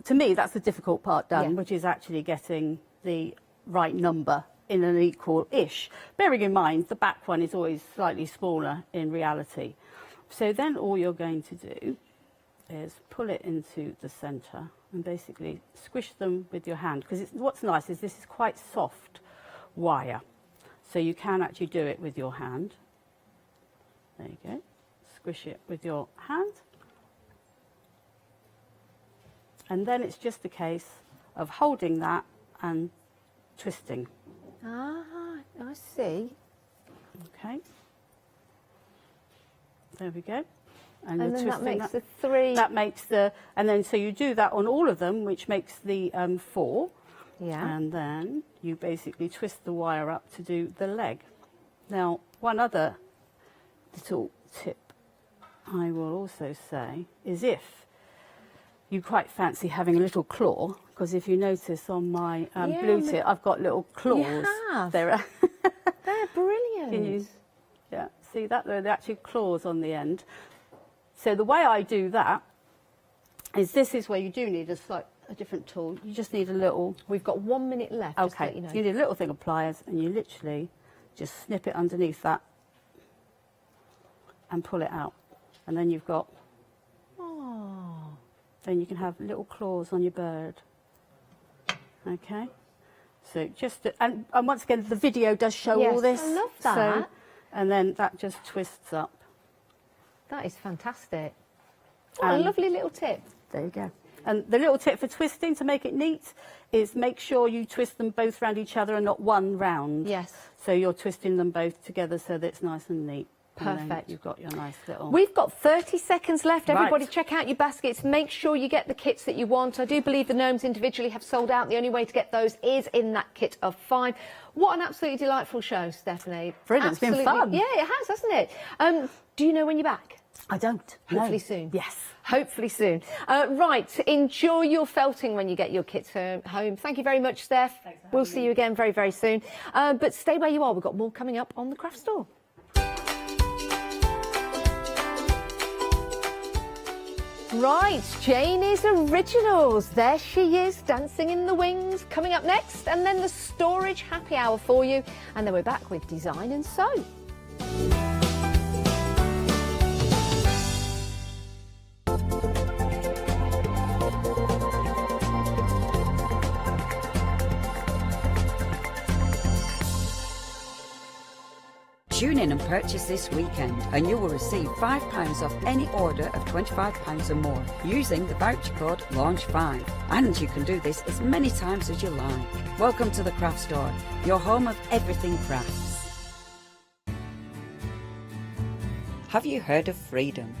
to me, that's the difficult part done, which is actually getting the right number in an equal-ish. Bearing in mind, the back one is always slightly smaller in reality. So then all you're going to do is pull it into the centre and basically squish them with your hand, because what's nice is this is quite soft wire, so you can actually do it with your hand. There you go. Squish it with your hand, and then it's just a case of holding that and twisting. Ah, I see. Okay. There we go. And you're then that twisting makes the 3. That makes the, and then so you do that on all of them, which makes the 4. Yeah. And then you basically twist the wire up to do the leg. Now, one other little tip I will also say is if you quite fancy having a little claw, because if you notice on my blue tip, I've got little claws. You have. They're brilliant. Can you, yeah, see that? They're actually claws on the end. So the way I do that is this is where you do need a different tool. You just need a little... We've got 1 minute left. Okay, just to let you know. you need a little thing of pliers and you literally just snip it underneath that and pull it out. And then you've got... Oh. Then you can have little claws on your bird. Okay? So just... And once again, the video does show all this. I love that. So, and then that just twists up. That is fantastic. What a lovely little tip. There you go. And the little tip for twisting to make it neat is make sure you twist them both round each other and not one round. Yes. So you're twisting them both together so that it's nice and neat. And then Perfect. you've got your nice little... We've got 30 seconds left. Everybody Right. check out your baskets. Make sure you get the kits that you want. I do believe the gnomes individually have sold out. The only way to get those is in that kit of 5. What an absolutely delightful show, Stephanie. Brilliant. It's been fun. Yeah, it has, hasn't it? Do you know when you're back? I don't. Hopefully No. soon. Yes. Hopefully soon. Right, enjoy your felting when you get your kits home. Thank you very much, Steph. We'll see you again very, very soon. But stay where you are. We've got more coming up on the craft store. Right, Janie's Originals. There she is, dancing in the wings. Coming up next, and then the storage happy hour for you. And then we're back with Design and Sew. Tune in and purchase this weekend and you will receive £5 off any order of £25 or more using the voucher code LAUNCH5. And you can do this as many times as you like. Welcome to the Craft Store, your home of everything crafts. Have you heard of Freedom?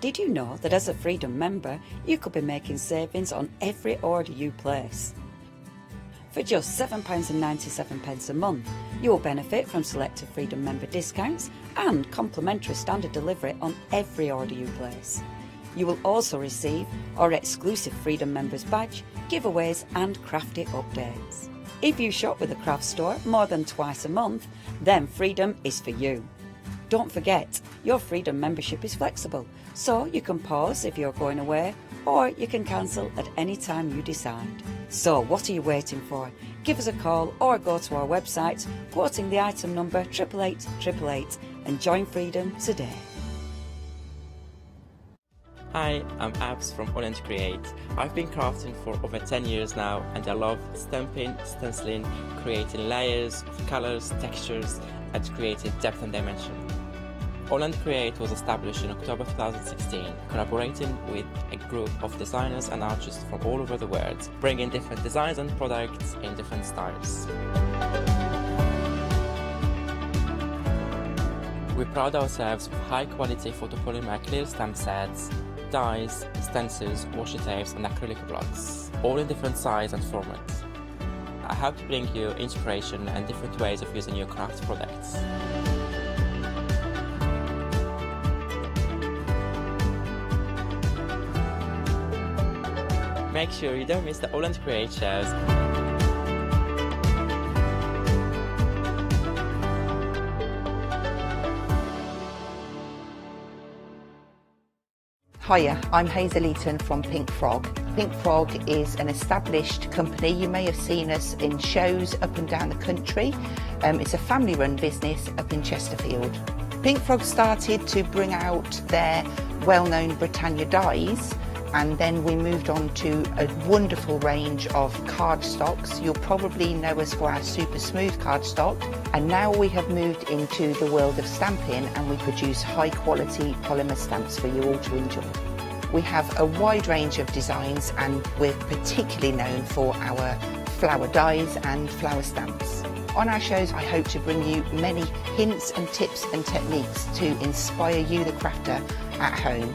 Did you know that as a Freedom member, you could be making savings on every order you place? For just £7.97 a month, you will benefit from selected Freedom member discounts and complimentary standard delivery on every order you place. You will also receive our exclusive Freedom members badge, giveaways and crafty updates. If you shop with the Craft Store more than twice a month, then Freedom is for you. Don't forget, your Freedom membership is flexible, so you can pause if you're going away, or you can cancel at any time you decide. So what are you waiting for? Give us a call or go to our website, quoting the item number 88888 and join Freedom today. Hi, I'm Abs from Holland Create. I've been crafting for over 10 years now and I love stamping, stenciling, creating layers of colours, textures and creating depth and dimension. Holland Create was established in October 2016, collaborating with a group of designers and artists from all over the world, bringing different designs and products in different styles. We pride ourselves with high-quality photopolymer clear stamp sets, dies, stencils, washi tapes and acrylic blocks, all in different size and format. I hope to bring you inspiration and different ways of using your craft products. Make sure you don't miss the Holland Create shows. Hiya, I'm Hazel Eaton from Pink Frog. Pink Frog is an established company. You may have seen us in shows up and down the country. It's a family-run business up in Chesterfield. Pink Frog started to bring out their well-known Britannia dies, and then we moved on to a wonderful range of cardstocks. You'll probably know us for our super smooth cardstock, and now we have moved into the world of stamping and we produce high quality polymer stamps for you all to enjoy. We have a wide range of designs, and we're particularly known for our flower dies and flower stamps. On our shows, I hope to bring you many hints and tips and techniques to inspire you, the crafter, at home.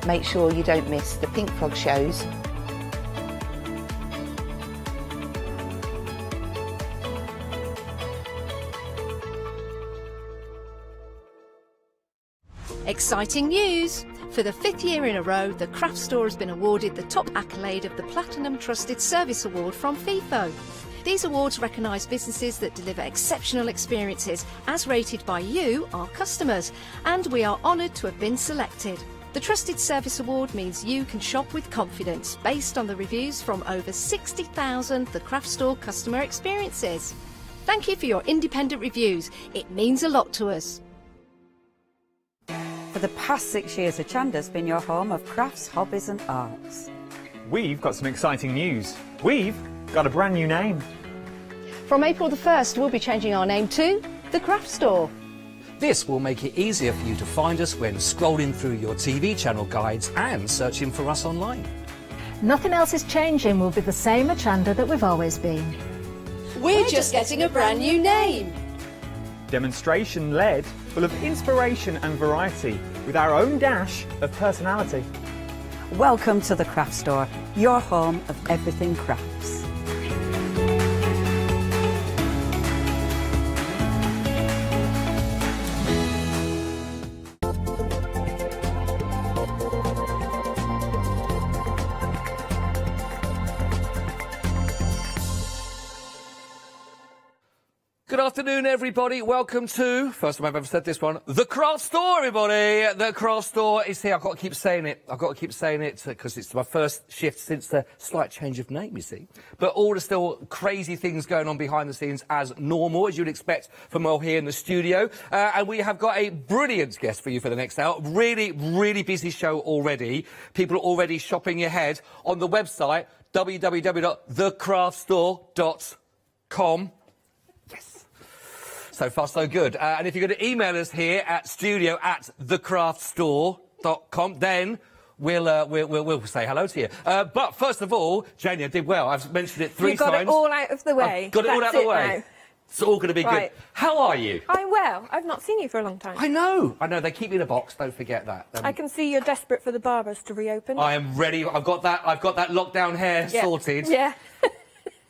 Make sure you don't miss the Pink Frog shows. Exciting news! For the 5th year in a row, the craft store has been awarded the top accolade of the Platinum Trusted Service Award from Feefo. These awards recognise businesses that deliver exceptional experiences as rated by you, our customers, and we are honoured to have been selected. The Trusted Service Award means you can shop with confidence based on the reviews from over 60,000 The Craft Store customer experiences. Thank you for your independent reviews. It means a lot to us. For the past 6 years, Hochanda's been your home of crafts, hobbies and arts. We've got some exciting news. We've got a brand new name. From April the 1st, we'll be changing our name to The Craft Store. This will make it easier for you to find us when scrolling through your TV channel guides and searching for us online. Nothing else is changing. We'll be the same Hochanda that we've always been. We're just getting a brand new name. Demonstration-led, full of inspiration and variety, with our own dash of personality. Welcome to the Craft Store, your home of everything crafts. Good afternoon, everybody. Welcome to, first time I've ever said this one, The Craft Store, everybody. The Craft Store is here. I've got to keep saying it. I've got to keep saying it because it's my first shift since the slight change of name, you see. But all the still crazy things going on behind the scenes as normal, as you'd expect from all here in the studio. And we have got a brilliant guest for you for the next hour. Really, really busy show already. People are already shopping ahead on the website, www.thecraftstore.com. So far, so good. And if you're going to email us here at studio@thecraftstore.com, then we'll say hello to you. But first of all, Janie, I did well. I've mentioned it 3 times. You got it all out of the way. I've got it all out of the way. Now. It's all going to be Right. good. How are you? I'm well. I've not seen you for a long time. I know. They keep me in a box. Don't forget that. I can see you're desperate for the barbers to reopen. I am ready. I've got that lockdown hair sorted. Yeah.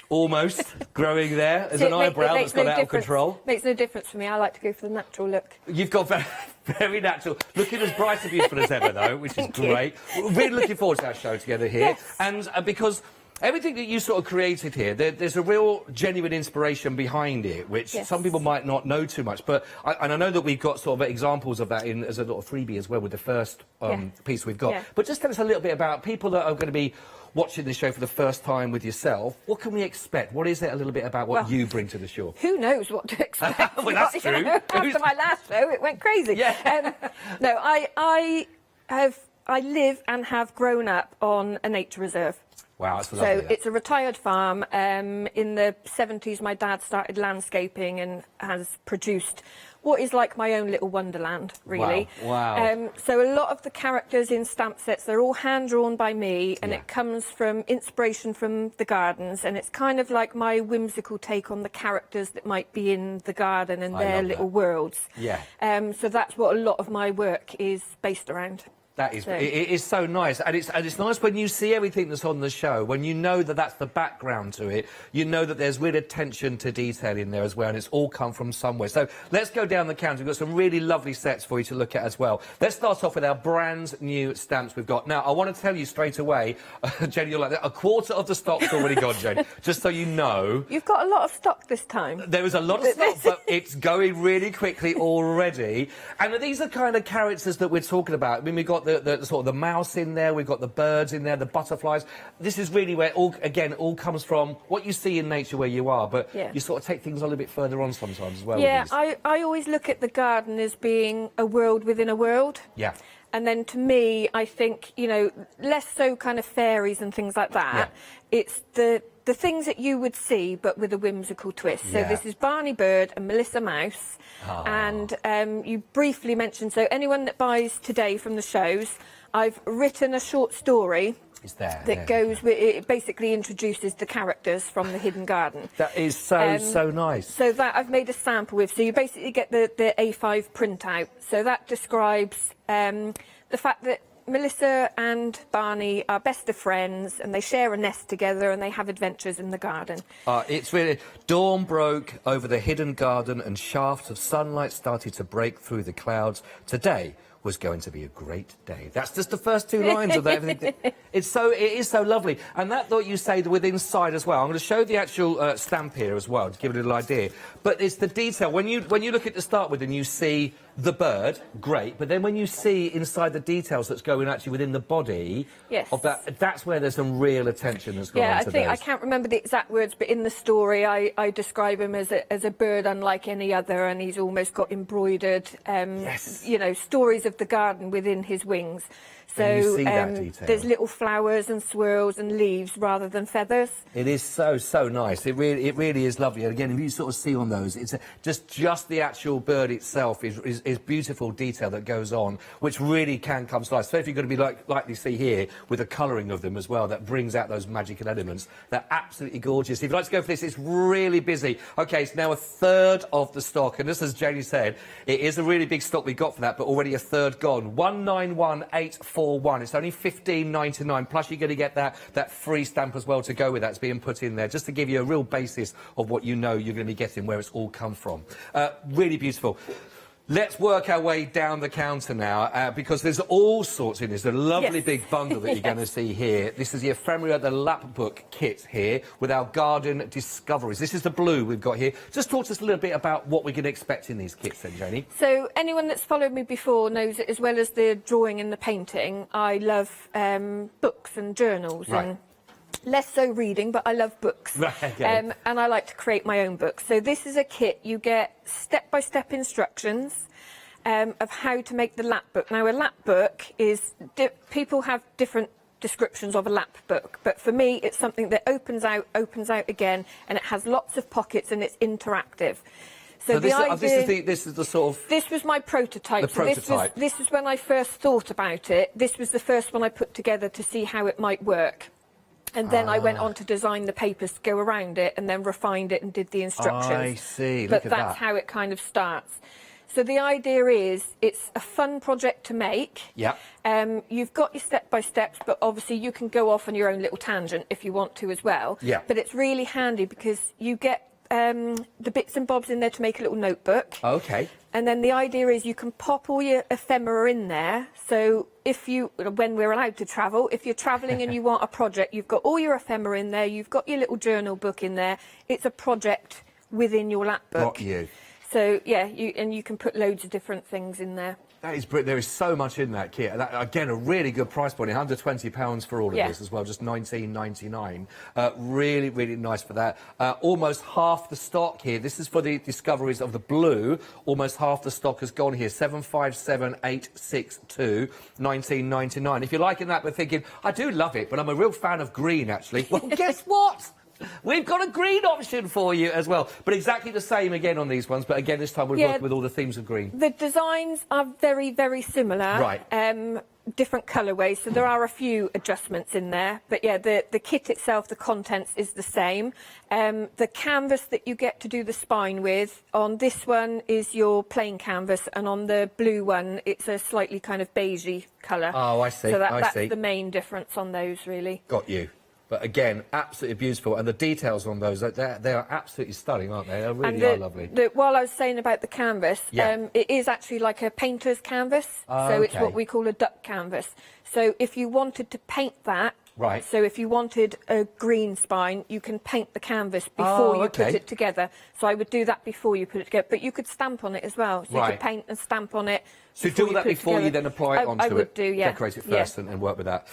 Almost growing there as an eyebrow that's gone out of control. Makes no difference for me. I like to go for the natural look. You've got very, very natural. Looking as bright and beautiful as ever, though, which is great. We're really looking forward to our show together here. Yes. And because everything that you sort of created here, there's a real genuine inspiration behind it, which some people might not know too much. But I know that we've got sort of examples of that as a little freebie as well with the first piece we've got. Yeah. But just tell us a little bit about people that are going to be watching this show for the first time with yourself. What can we expect? What is it a little bit about what you bring to the show? Who knows what to expect? Well, that's true. You know, after my last show, it went crazy. Yeah. No, I live and have grown up on a nature reserve. Wow, that's lovely. So it's a retired farm. In the 70s, my dad started landscaping and has produced what is like my own little wonderland, really. Wow. So a lot of the characters in stamp sets, they're all hand-drawn by me, and it comes from inspiration from the gardens, and it's kind of like my whimsical take on the characters that might be in the garden and their little worlds. Yeah. So that's what a lot of my work is based around. That is, it is so nice, and it's nice when you see everything that's on the show, when you know that that's the background to it, you know that there's real attention to detail in there as well, and it's all come from somewhere. So let's go down the counter. We've got some really lovely sets for you to look at as well. Let's start off with our brand new stamps we've got. Now, I want to tell you straight away, Jenny, you're like that, a quarter of the stock's already gone, Jenny, just so you know. You've got a lot of stock this time. There is a lot of stock, but it's going really quickly already. And these are kind of characters that we're talking about. I mean, we've got the sort of the mouse in there, we've got the birds in there, the butterflies. This is really where it all comes from what you see in nature where you are, but you sort of take things a little bit further on sometimes as well. Yeah, I always look at the garden as being a world within a world. Yeah. And then to me, I think, you know, less so kind of fairies and things like that. It's the the things that you would see, but with a whimsical twist. So Yeah. this is Barney Bird and Melissa Mouse. And you briefly mentioned, so anyone that buys today from the shows, I've written a short story It's there. that goes with, it basically introduces the characters from the Hidden Garden. That is so nice. So that I've made a sample with. So you basically get the A5 printout. So that describes the fact that Melissa and Barney are best of friends, and they share a nest together, and they have adventures in the garden. It's really... Dawn broke over the hidden garden and shafts of sunlight started to break through the clouds. Today was going to be a great day. That's just the first two lines of that. It is so lovely. And that thought you say with inside as well. I'm going to show the actual stamp here as well to give it a little idea. But it's the detail. When you look at the start with and you see the bird, great. But then when you see inside the details that's going actually within the body of that, that's where there's some real attention that's gone into I can't remember the exact words, but in the story I describe him as a bird unlike any other, and he's almost got embroidered, you know, stories of the garden within his wings. So you see that detail. There's little flowers and swirls and leaves rather than feathers. It is so nice. It really is lovely. And again, if you sort of see on those, it's just the actual bird itself is beautiful detail that goes on, which really can come to life. So if you're going to be like you see here with the colouring of them as well, that brings out those magical elements. They're absolutely gorgeous. If you'd like to go for this, it's really busy. OK, it's now a third of the stock, and just as Janie said, it is a really big stock we got for that, but already a third gone. 191841. It's only $15.99. Plus, you're going to get that free stamp as well to go with that. It's being put in there just to give you a real basis of what you know you're going to be getting, where it's all come from. Really beautiful. Let's work our way down the counter now, because there's all sorts in this. There's a lovely big bundle that you're going to see here. This is the Ephemera, the Lapbook kit here, with our garden discoveries. This is the blue we've got here. Just talk to us a little bit about what we can expect in these kits then, Janie. So anyone that's followed me before knows that as well as the drawing and the painting, I love books and journals. Right. And less so reading, but I love books. Okay. And I like to create my own books. So this is a kit. You get step-by-step instructions of how to make the lap book. Now, a lap book is... people have different descriptions of a lap book, but for me, it's something that opens out again, and it has lots of pockets, and it's interactive. So this is the sort of... This was my prototype. The prototype. This was when I first thought about it. This was the first one I put together to see how it might work. And then I went on to design the papers to go around it, and then refined it and did the instructions. I see. But that's how it kind of starts. So the idea is it's a fun project to make. Yeah. You've got your step-by-steps, but obviously you can go off on your own little tangent if you want to as well. Yeah. But it's really handy because you get the bits and bobs in there to make a little notebook. OK. And then the idea is you can pop all your ephemera in there. So when we're allowed to travel, if you're travelling and you want a project, you've got all your ephemera in there, you've got your little journal book in there. It's a project within your lap book. Got you. So, yeah, you can put loads of different things in there. That is brilliant. There is so much in that kit. That, again, a really good price point. £120 for all of this as well, just $19.99. Really, really nice for that. Almost half the stock here. This is for the discoveries of the blue. Almost half the stock has gone here. 757862, $19.99. If you're liking that but thinking, I do love it, but I'm a real fan of green, actually. Well, guess what? We've got a green option for you as well. But exactly the same again on these ones. But again, this time we're working with all the themes of green. The designs are very, very similar. Right. Different colourways, so there are a few adjustments in there. But yeah, the kit itself, the contents is the same. The canvas that you get to do the spine with, on this one is your plain canvas, and on the blue one, it's a slightly kind of beigey colour. Oh, I see. So that's the main difference on those, really. Got you. But again, absolutely beautiful. And the details on those, they are absolutely stunning, aren't they? They really are lovely. While I was saying about the canvas, it is actually like a painter's canvas. So it's what we call a duck canvas. So if you wanted to paint that, right. So if you wanted a green spine, you can paint the canvas before you put it together. So I would do that before you put it together. But you could stamp on it as well. So you could paint and stamp on it So do all that before you then apply it onto I would it. do, yeah. Decorate it first and work with that.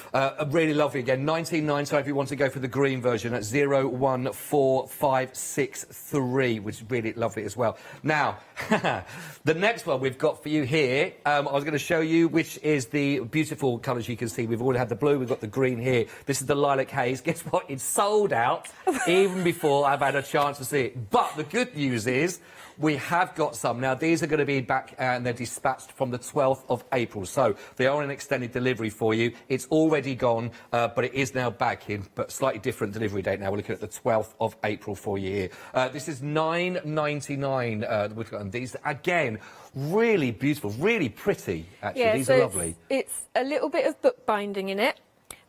Really lovely again. 19.9. So if you want to go for the green version, at 014563, which is really lovely as well. Now, the next one we've got for you here, I was going to show you, which is the beautiful colours you can see. We've already had the blue, we've got the green here. This is the lilac haze. Guess what? It's sold out even before I've had a chance to see it. But the good news is we have got some. Now, these are going to be back and they're dispatched from the 12th of April. So they are an extended delivery for you. It's already gone, but it is now back in, but slightly different delivery date now. We're looking at the 12th of April for you here. This is £9.99. And these, again, really beautiful, really pretty, actually. Yeah, these so are lovely. It's a little bit of bookbinding in it,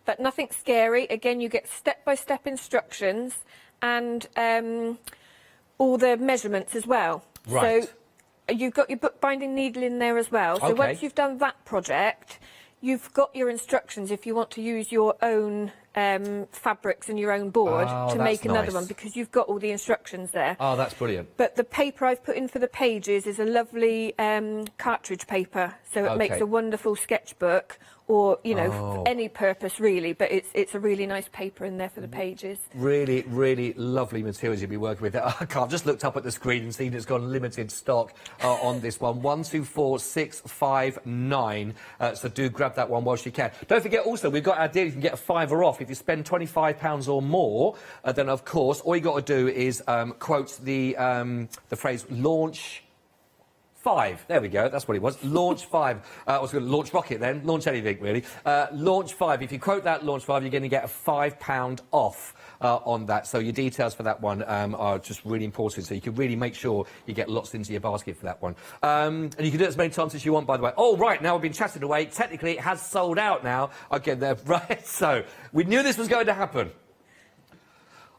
but nothing scary. Again, you get step-by-step instructions and all the measurements as well. Right. So you've got your bookbinding needle in there as well. So Okay. once you've done that project, you've got your instructions if you want to use your own fabrics and your own board Oh, to that's make another nice. one, because you've got all the instructions there. Oh, that's brilliant. But the paper I've put in for the pages is a lovely cartridge paper, so it makes Okay. a wonderful sketchbook, or, you know, Oh. any purpose really, but it's a really nice paper in there for the pages. Really, really lovely materials you'll be working with. I've just looked up at the screen and seen it's got limited stock on this one. 124659. So do grab that one whilst you can. Don't forget also, we've got our deal. You can get a £5 off if you spend £25 or more. Then, of course, all you got to do is quote the phrase launch 5. There we go. That's what it was. Launch 5. I was going to launch rocket then. Launch anything, really. Launch 5. If you quote that launch 5, you're going to get a £5 off on that. So your details for that one are just really important. So you can really make sure you get lots into your basket for that one. And you can do it as many times as you want, by the way. Oh, right. Now we've been chatting away. Technically, it has sold out now. Okay, there. Right. So we knew this was going to happen.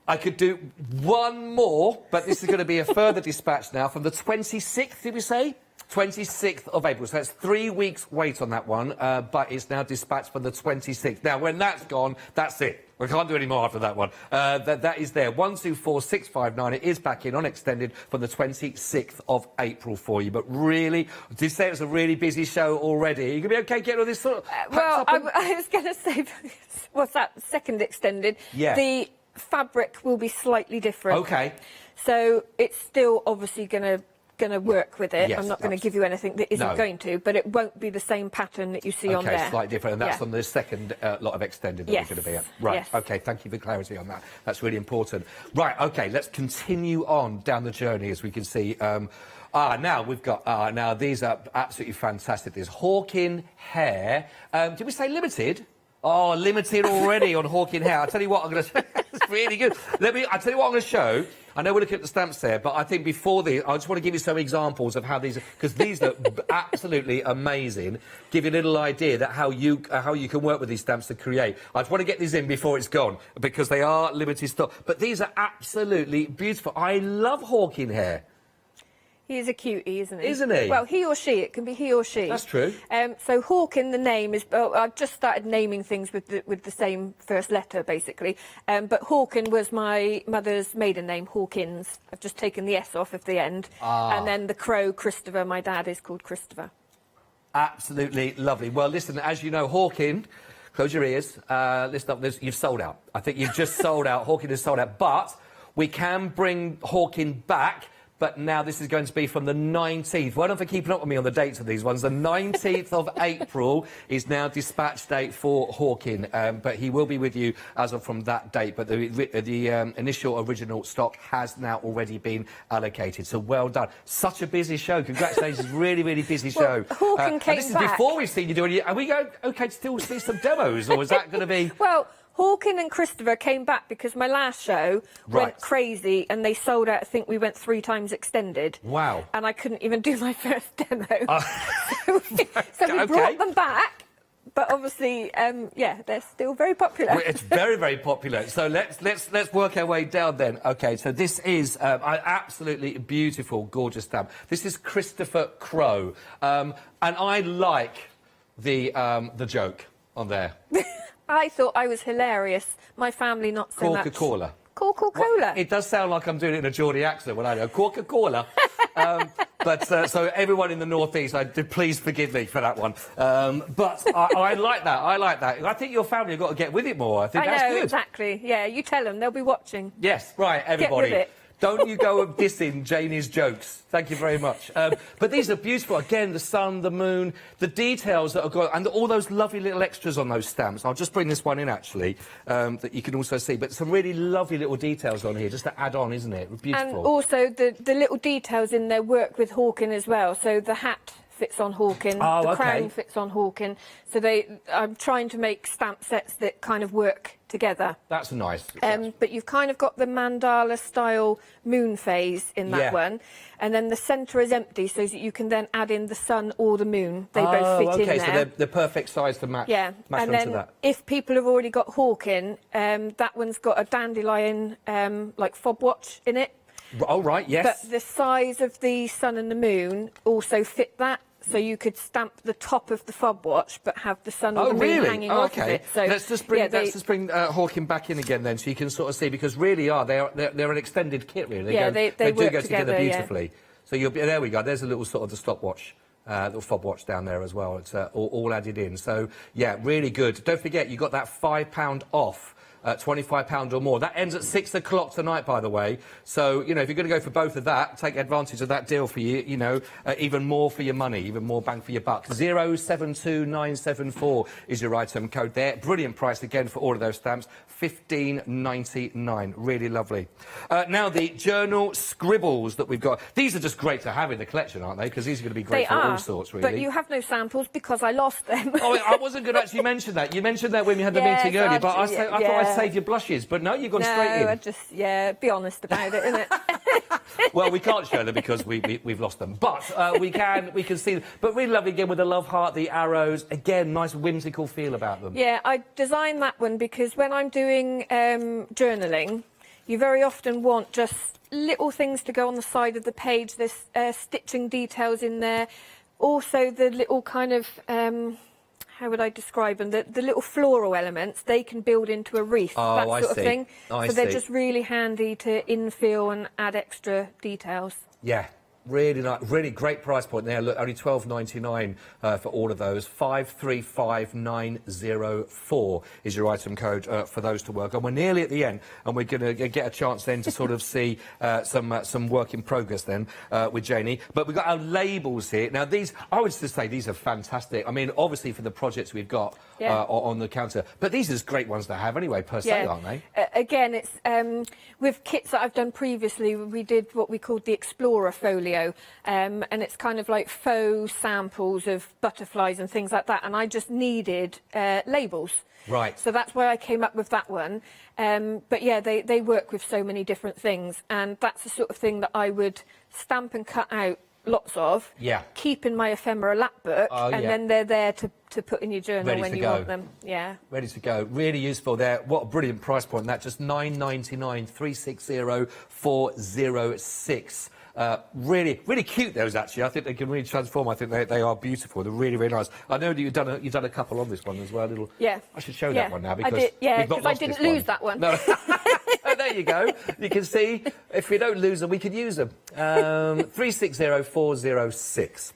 I could do one more, but this is going to be a further dispatch now from the 26th, did we say? 26th of April. So that's 3 weeks wait on that one, but it's now dispatched for the 26th. Now, when that's gone, that's it. We can't do any more after that one. That is there. 124659. It is back in on extended from the 26th of April for you. But really, did you say it was a really busy show already? Are you going to be okay getting all this sort of... Well, I was going to say, what's that, second extended? Yeah. The fabric will be slightly different. Okay. So it's still obviously going to work with it. Yes, I'm not going to give you anything that isn't No. going to, but it won't be the same pattern that you see on there. Okay, slightly different, and that's Yeah. on the second lot of extended that Yes. we're going to be at. Right, Yes. okay, thank you for clarity on that. That's really important. Right, okay, let's continue on down the journey, as we can see. Now we've got, now these are absolutely fantastic. There's Hawking hair. Did we say limited? Oh, limited already on Hawking hair. I'll tell you what, I'm going to... It's really good. I'll tell you what I'm going to show. I know we're looking at the stamps there, but I think before these, I just want to give you some examples of how these... Because these are absolutely amazing. Give you a little idea that how you can work with these stamps to create. I just want to get these in before it's gone, because they are limited stock. But these are absolutely beautiful. I love Hawking hair. He is a cutie, isn't he? Isn't he? Well, he or she. It can be he or she. That's true. So Hawking, the name is... I've just started naming things with the same first letter, basically. But Hawking was my mother's maiden name, Hawkins. I've just taken the S off of the end. And then the crow, Christopher. My dad is called Christopher. Absolutely lovely. Well, listen, as you know, Hawking, close your ears, listen up, you've sold out. I think you've just sold out. Hawking has sold out. But we can bring Hawking back. But now this is going to be from the 19th. Well done for keeping up with me on the dates of these ones. The 19th of April is now dispatch date for Hawking. But he will be with you as of from that date. But the initial original stock has now already been allocated. So well done. Such a busy show. Congratulations. Really, really busy show. Hawking came this is back. before we've seen you doing it. Are we going okay to still see some demos? Or is that going to be... Well, Hawking and Christopher came back because my last show went crazy and they sold out. I think we went 3 times extended. Wow. And I couldn't even do my first demo. So we brought them back. But obviously, yeah, they're still very popular. Well, it's very, very popular. So let's work our way down then. Okay, so this is an absolutely beautiful, gorgeous stamp. This is Christopher Crow, and I like the joke on there. I thought I was hilarious. My family not so much. Coca-Cola. Coca-Cola. It does sound like I'm doing it in a Geordie accent when I know Coca-Cola. But so everyone in the northeast, please forgive me for that one. But I like that. I like that. I think your family have got to get with it more. I think that's good. Exactly. Yeah, you tell them, they'll be watching. Yes, right, everybody. Get with it. Don't you go dissing Janie's jokes. Thank you very much. But these are beautiful. Again, the sun, the moon, the details that are got, and all those lovely little extras on those stamps. I'll just bring this one in, actually, that you can also see. But some really lovely little details on here, just to add on, isn't it? Beautiful. And also the little details in their work with Hawking as well. So the hat fits on Hawking, the crown fits on Hawking. So I'm trying to make stamp sets that kind of work together. That's nice. But you've kind of got the mandala style moon phase in that one, and then the centre is empty, so that you can then add in the sun or the moon. They both fit in there. So they're the perfect size to match. Yeah, match and then that. if people have already got Hawking, that one's got a dandelion like fob watch in it. Oh right, yes. But the size of the sun and the moon also fit that. So you could stamp the top of the fob watch, but have the sun or the moon hanging off of it. So let's just bring Hawking back in again then, so you can sort of see, because really they're an extended kit really. They do work go together beautifully. Yeah. So there we go. There's a little sort of the stopwatch. Little fob watch down there as well. It's all added in. So yeah, really good. Don't forget, you got that £5 off. £25 or more. That ends at 6 o'clock tonight, by the way. So, you know, if you're going to go for both of that, take advantage of that deal for you, you know, even more for your money, even more bang for your buck. 072974 is your item code there. Brilliant price again for all of those stamps. £15.99. Really lovely. Now, the journal scribbles that we've got. These are just great to have in the collection, aren't they? Because these are going to be great for all sorts, really. But you have no samples because I lost them. Oh, I wasn't going to actually mention that. You mentioned that when we had the meeting earlier, but I thought I'd save your blushes, but no, you've gone straight in. I just, be honest about it, innit? Well, we can't show them because we've lost them, but we can see them. But really lovely again with the love heart, the arrows. Again, nice whimsical feel about them. Yeah, I designed that one because when I'm doing journaling, you very often want just little things to go on the side of the page. There's stitching details in there. Also, the little kind of... how would I describe them? The little floral elements, they can build into a wreath, that sort of thing. So they're just really handy to infill and add extra details. Yeah. Really nice, really great price point there. Look, only £12.99 for all of those. 535904 is your item code for those to work on. We're nearly at the end, and we're going to get a chance then to sort of see some work in progress then with Janie. But we've got our labels here. Now, these, I would just say these are fantastic. I mean, obviously for the projects we've got on the counter, but these are just great ones to have anyway, per se, aren't they? Again, it's with kits that I've done previously, we did what we called the Explorer folio. And it's kind of like faux samples of butterflies and things like that, and I just needed labels. Right. So that's why I came up with that one. But yeah, they work with so many different things, and that's the sort of thing that I would stamp and cut out lots of, keep in my ephemera lap book, and then they're there to put in your journal when you want them. Yeah. Ready to go. Really useful there. What a brilliant price point. That just £9.99, 360406. Really cute, those, actually. I think they can really transform. I think they are beautiful. They're really nice. I know that you've done a couple on this one as well. I should show that one now because we've not lost I didn't lose that one. No. Oh, there you go. You can see if we don't lose them, we could use them. 360406.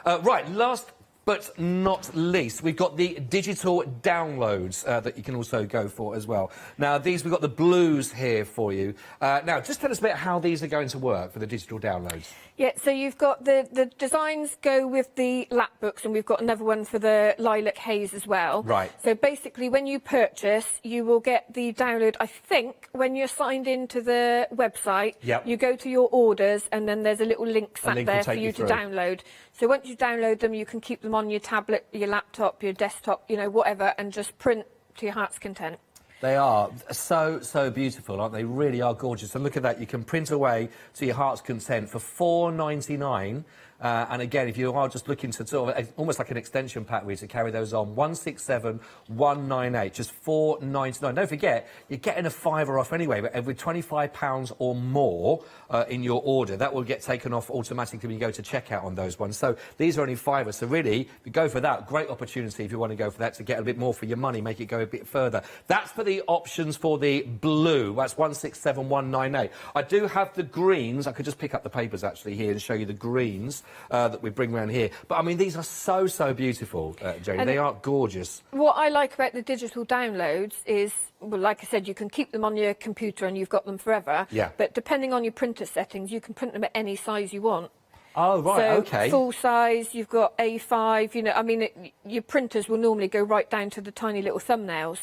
Right, last but not least, we've got the digital downloads that you can also go for as well. Now, we've got the blues here for you. Now, just tell us about how these are going to work for the digital downloads. Yeah, so you've got the designs go with the lap books, and we've got another one for the lilac haze as well. Right. So basically, when you purchase, you will get the download, I think, when you're signed into the website, you go to your orders, and then there's a little link sat there for you to download. So once you download them, you can keep them on your tablet, your laptop, your desktop, you know, whatever, and just print to your heart's content. They are so beautiful, aren't they? Really are gorgeous. And look at that, you can print away to your heart's content for £4.99. And again, if you are just looking to sort of almost like an extension pack to carry those on, 167,198, just £4.99. Don't forget, you're getting a fiver off anyway, but every £25 or more in your order, that will get taken off automatically when you go to checkout on those ones. So these are only fiver. So really, if you go for that, great opportunity if you want to go for that to get a bit more for your money, make it go a bit further. That's for the options for the blue. That's 167,198. I do have the greens. I could just pick up the papers actually here and show you the greens that we bring around here. But I mean, these are so beautiful, Janie. They are gorgeous. What I like about the digital downloads is, well, like I said, you can keep them on your computer and you've got them forever. Yeah. But depending on your printer settings, you can print them at any size you want. Oh, right, so okay. Full size, you've got A5, you know, I mean, your printers will normally go right down to the tiny little thumbnails.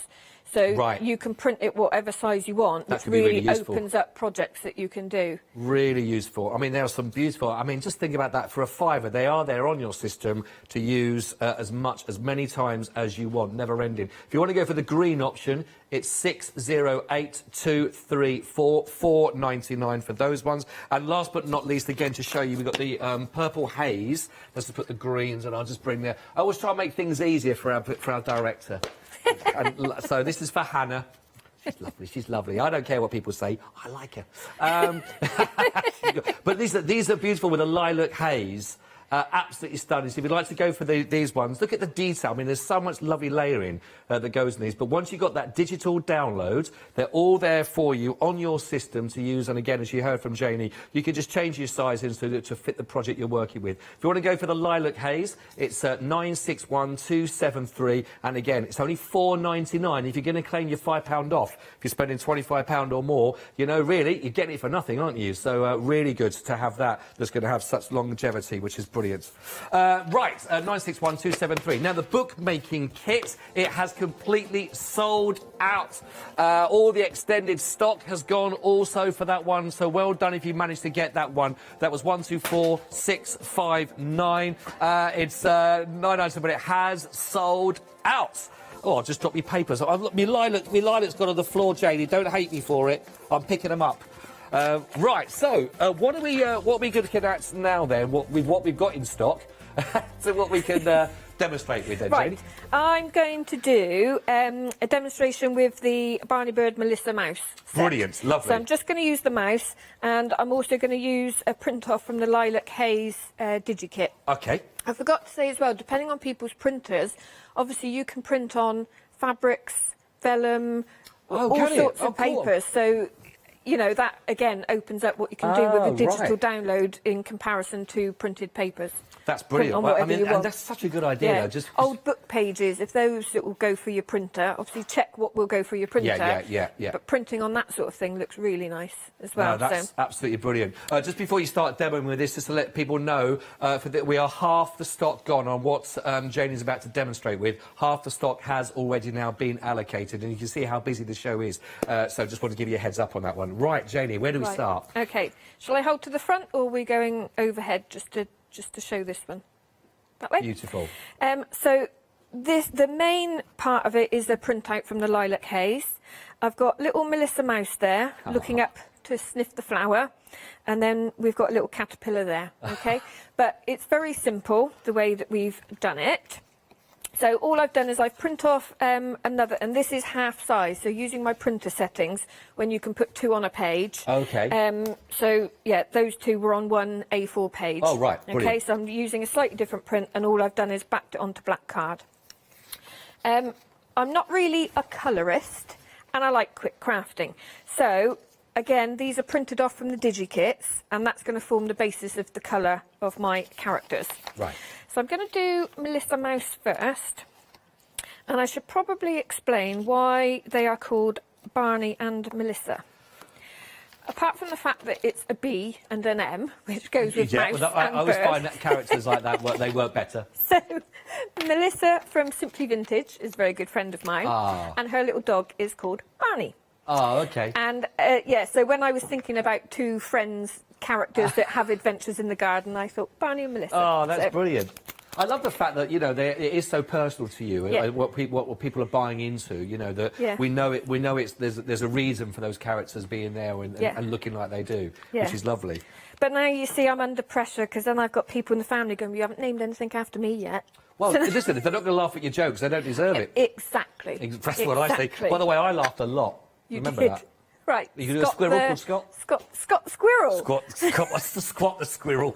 So Right. you can print it whatever size you want, That which could be really really useful. opens up projects that you can do. Really useful. I mean, there are some beautiful... I mean, just think about that. For a fiver, they are there on your system to use as many times as you want, never ending. If you want to go for the green option, it's 608234, £4.99 for those ones. And last but not least, again, to show you, we've got the purple haze. Let's just put the greens, and I'll just bring the... I always try and make things easier for our director. And so this is for Hannah. She's lovely. She's lovely. I don't care what people say. I like her. But these are beautiful with a lilac haze. Absolutely stunning. So if you'd like to go for these ones, look at the detail. I mean, there's so much lovely layering that goes in these. But once you've got that digital download, they're all there for you on your system to use. And again, as you heard from Janie, you can just change your sizings to fit the project you're working with. If you want to go for the lilac haze, it's 961273. And again, it's only £4.99. If you're going to claim your £5 off, if you're spending £25 or more, you know, really, you're getting it for nothing, aren't you? So really good to have that that's going to have such longevity, which is brilliant. Right, 961273. Now, the bookmaking kit, it has completely sold out. All the extended stock has gone also for that one, so well done if you managed to get that one. That was 124659. It's 997, but it has sold out. Oh, I'll just drop your papers. Look, my lilac's gone on the floor, Janie. Don't hate me for it. I'm picking them up. Right, so what are we looking at now then? With what we've got in stock, so what we can demonstrate with then, Right, Janie? I'm going to do a demonstration with the Barney Bird Melissa mouse set. Brilliant, lovely. So I'm just going to use the mouse, and I'm also going to use a print off from the Lilac Haze DigiKit. Okay. I forgot to say as well, depending on people's printers, obviously you can print on fabrics, vellum, all sorts of papers. So, you know, that again opens up what you can do with the digital download in comparison to printed papers. That's brilliant. On Well, I whatever mean, you want. and that's such a good idea. Yeah. Though. Just old book pages, if those that will go for your printer, obviously check what will go for your printer. Yeah. But printing on that sort of thing looks really nice as well. No, that's absolutely brilliant. Just before you start demoing with this, just to let people know, we are half the stock gone on what Janie's about to demonstrate with. Half the stock has already now been allocated, and you can see how busy the show is. So just want to give you a heads up on that one. Right, Janie, where do we start? Okay. Shall I hold to the front, or are we going overhead just to show this one? That way? Beautiful. So the main part of it is the printout from the Lilac Haze. I've got little Melissa mouse there, looking up to sniff the flower, and then we've got a little caterpillar there, okay? But it's very simple, the way that we've done it. So all I've done is I've print off another, and this is half size, so using my printer settings, when you can put two on a page. Okay. So, yeah, those two were on one A4 page. Oh, right, brilliant. Okay, so I'm using a slightly different print, and all I've done is backed it onto black card. I'm not really a colourist, and I like quick crafting. So, again, these are printed off from the DigiKits, and that's going to form the basis of the colour of my characters. Right. So I'm going to do Melissa Mouse first, and I should probably explain why they are called Barney and Melissa. Apart from the fact that it's a B and an M, which goes with mouse I and always bird. find that characters like that they work better. So, Melissa from Simply Vintage is a very good friend of mine, and her little dog is called Barney. Oh, okay. And, yeah, so when I was thinking about two characters that have adventures in the garden, I thought Barney and Melissa. Oh, that's So- brilliant. I love the fact that, you know, it is so personal to you, what people are buying into, you know, that we know there's a reason for those characters being there and looking like they do, which is lovely. But now you see I'm under pressure because then I've got people in the family going, you haven't named anything after me yet. Well, listen, if they're not going to laugh at your jokes, they don't deserve it. Exactly. That's what I say. By the way, I laughed a lot. Remember that? Right. You can do a squirrel called Scott? Scott the Squirrel. Scott, what's the Squat the Squirrel?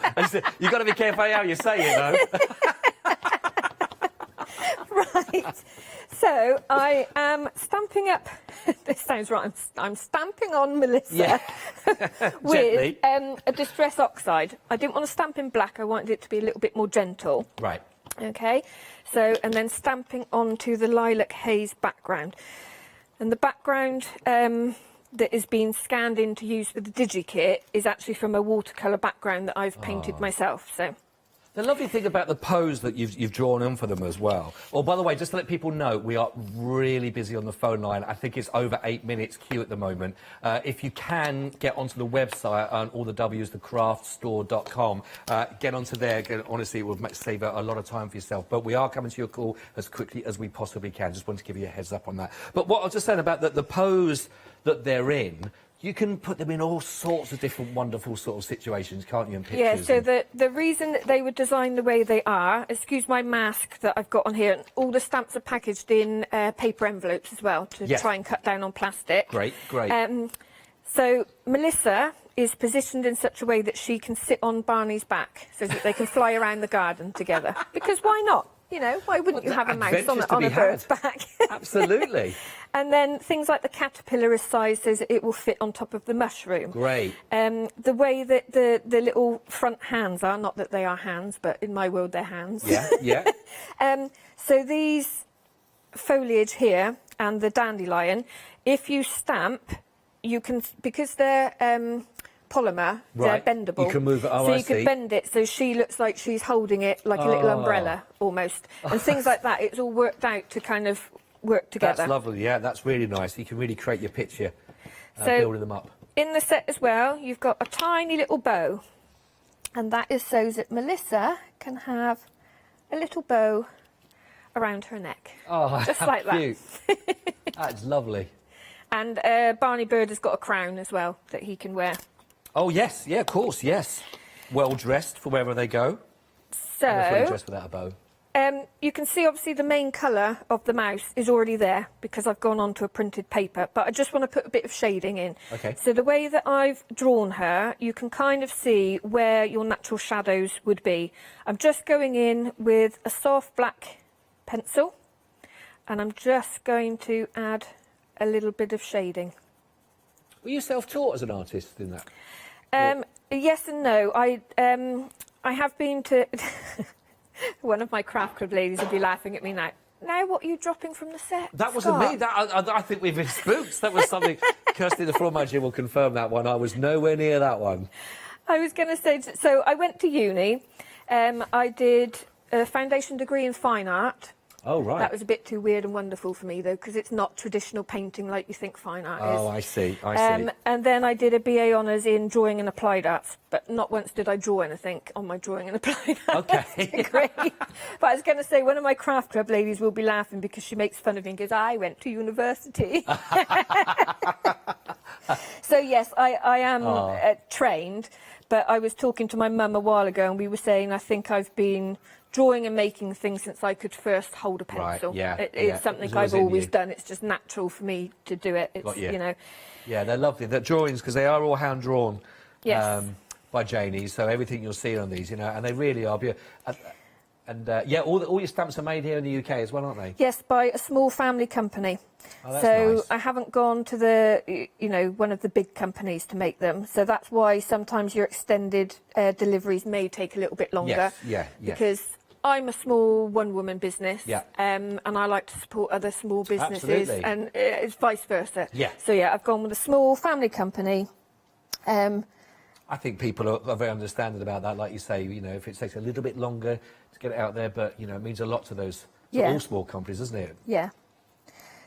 You've got to be careful how you say it, though. Right. So I am stamping up. This sounds right. I'm stamping on Melissa with a distress oxide. I didn't want to stamp in black. I wanted it to be a little bit more gentle. Right. Okay. So and then stamping onto the lilac haze background, and the background that is being scanned in to use with the DigiKit is actually from a watercolour background that I've painted myself. So. The lovely thing about the pose that you've drawn in for them as well. Oh, by the way, just to let people know, we are really busy on the phone line. I think it's over 8 minutes queue at the moment. If you can get onto the website on all the W's, thecraftstore.com, get onto there. Honestly, it will save a lot of time for yourself. But we are coming to your call as quickly as we possibly can. Just wanted to give you a heads up on that. But what I was just saying about the pose that they're in, you can put them in all sorts of different wonderful sort of situations, can't you, in pictures? Yeah, so the reason that they were designed the way they are, excuse my mask that I've got on here, all the stamps are packaged in paper envelopes as well to try and cut down on plastic. Great, great. So Melissa is positioned in such a way that she can sit on Barney's back so that they can fly around the garden together. Because why not? You know, why wouldn't you have a mouse on a bird's back? Absolutely. And then things like the caterpillar is sized so that it will fit on top of the mushroom. Great. The way that the little front hands are, not that they are hands, but in my world they're hands. Yeah, yeah. So these foliage here and the dandelion, if you stamp, you can, because they're polymer, they're bendable. You can move it, so you can bend it so she looks like she's holding it like a little umbrella almost. And things like that, it's all worked out to kind of work together. That's lovely, yeah, that's really nice. You can really create your picture, building them up. In the set as well, you've got a tiny little bow, and that is so that Melissa can have a little bow around her neck. Oh, just how like cute. that. That's lovely. And Barney Bird has got a crown as well that he can wear. Oh, yes, yeah, of course, yes. Well dressed for wherever they go. So, well dressed without a bow. You can see obviously the main colour of the mouse is already there because I've gone on to a printed paper, but I just want to put a bit of shading in. Okay. So the way that I've drawn her, you can kind of see where your natural shadows would be. I'm just going in with a soft black pencil, and I'm just going to add a little bit of shading. Were you self-taught as an artist in that? Yes and no. I have been to... One of my craft club ladies would be laughing at me now. Now what are you dropping from the set? That wasn't me. I think we've been spooked. That was something... Kirsty, the floor manager, will confirm that one. I was nowhere near that one. I was going to say... So I went to uni. I did a foundation degree in fine art. Oh, right. That was a bit too weird and wonderful for me, though, because it's not traditional painting like you think fine art is. Oh, I see, I see. And then I did a BA Honours in Drawing and Applied Arts, but not once did I draw anything on my Drawing and Applied Arts degree. But I was going to say, one of my craft club ladies will be laughing because she makes fun of me and goes, I went to university. So, yes, I am trained, but I was talking to my mum a while ago and we were saying I think I've been... drawing and making things since I could first hold a pencil. Right, yeah, it's something I've always done. It's just natural for me to do it. It's, you know. Yeah, they're lovely. They're drawings because they are all hand drawn. Yes. By Janie. So everything you'll see on these, you know, and they really are. Yeah, all your stamps are made here in the UK as well, aren't they? Yes, by a small family company. Oh, that's so nice. I haven't gone to one of the big companies to make them. So that's why sometimes your extended deliveries may take a little bit longer. Yes, Because I'm a small one-woman business, and I like to support other small businesses, and it's vice versa. Yeah. So yeah, I've gone with a small family company. I think people are very understanding about that, like you say. You know, if it takes a little bit longer to get it out there, but you know, it means a lot to those all small companies, doesn't it? Yeah.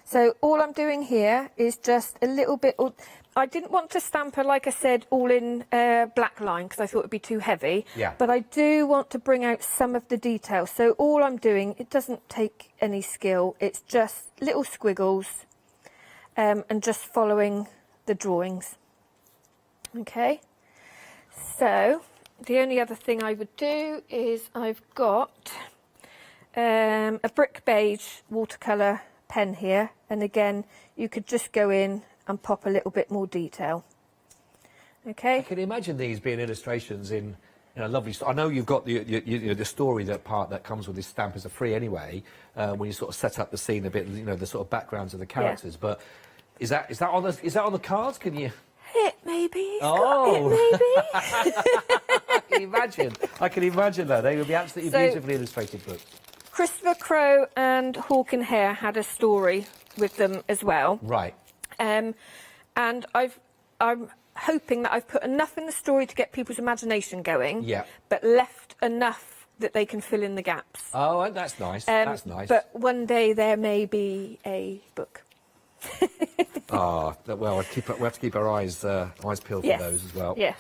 So all I'm doing here is just a little bit of, I didn't want to stamp her, like I said, all in black line because I thought it'd be too heavy. Yeah. But I do want to bring out some of the details. So all I'm doing, it doesn't take any skill. It's just little squiggles and just following the drawings. Okay. So the only other thing I would do is I've got a brick beige watercolour pen here. And again, you could just go in and pop a little bit more detail. Okay. I can imagine these being illustrations in a lovely. I know you've got the story part that comes with this stamp as a free anyway. When you sort of set up the scene a bit, the sort of backgrounds of the characters. Yeah. But is that on the cards? Can you? It maybe. Oh. Maybe. I can imagine that. They would be absolutely beautifully illustrated books. Christopher Crowe and Hawken Hare had a story with them as well. Right. And I'm hoping that I've put enough in the story to get people's imagination going. Yeah. But left enough that they can fill in the gaps. Oh, that's nice. That's nice. But one day there may be a book. Well, we have to keep our eyes peeled for those as well. Yes.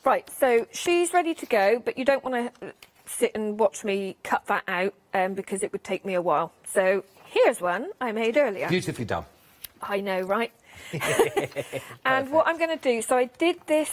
Right, so she's ready to go, but you don't want to sit and watch me cut that out because it would take me a while. So here's one I made earlier. Beautifully done. I know, right? And what I'm going to do, so I did this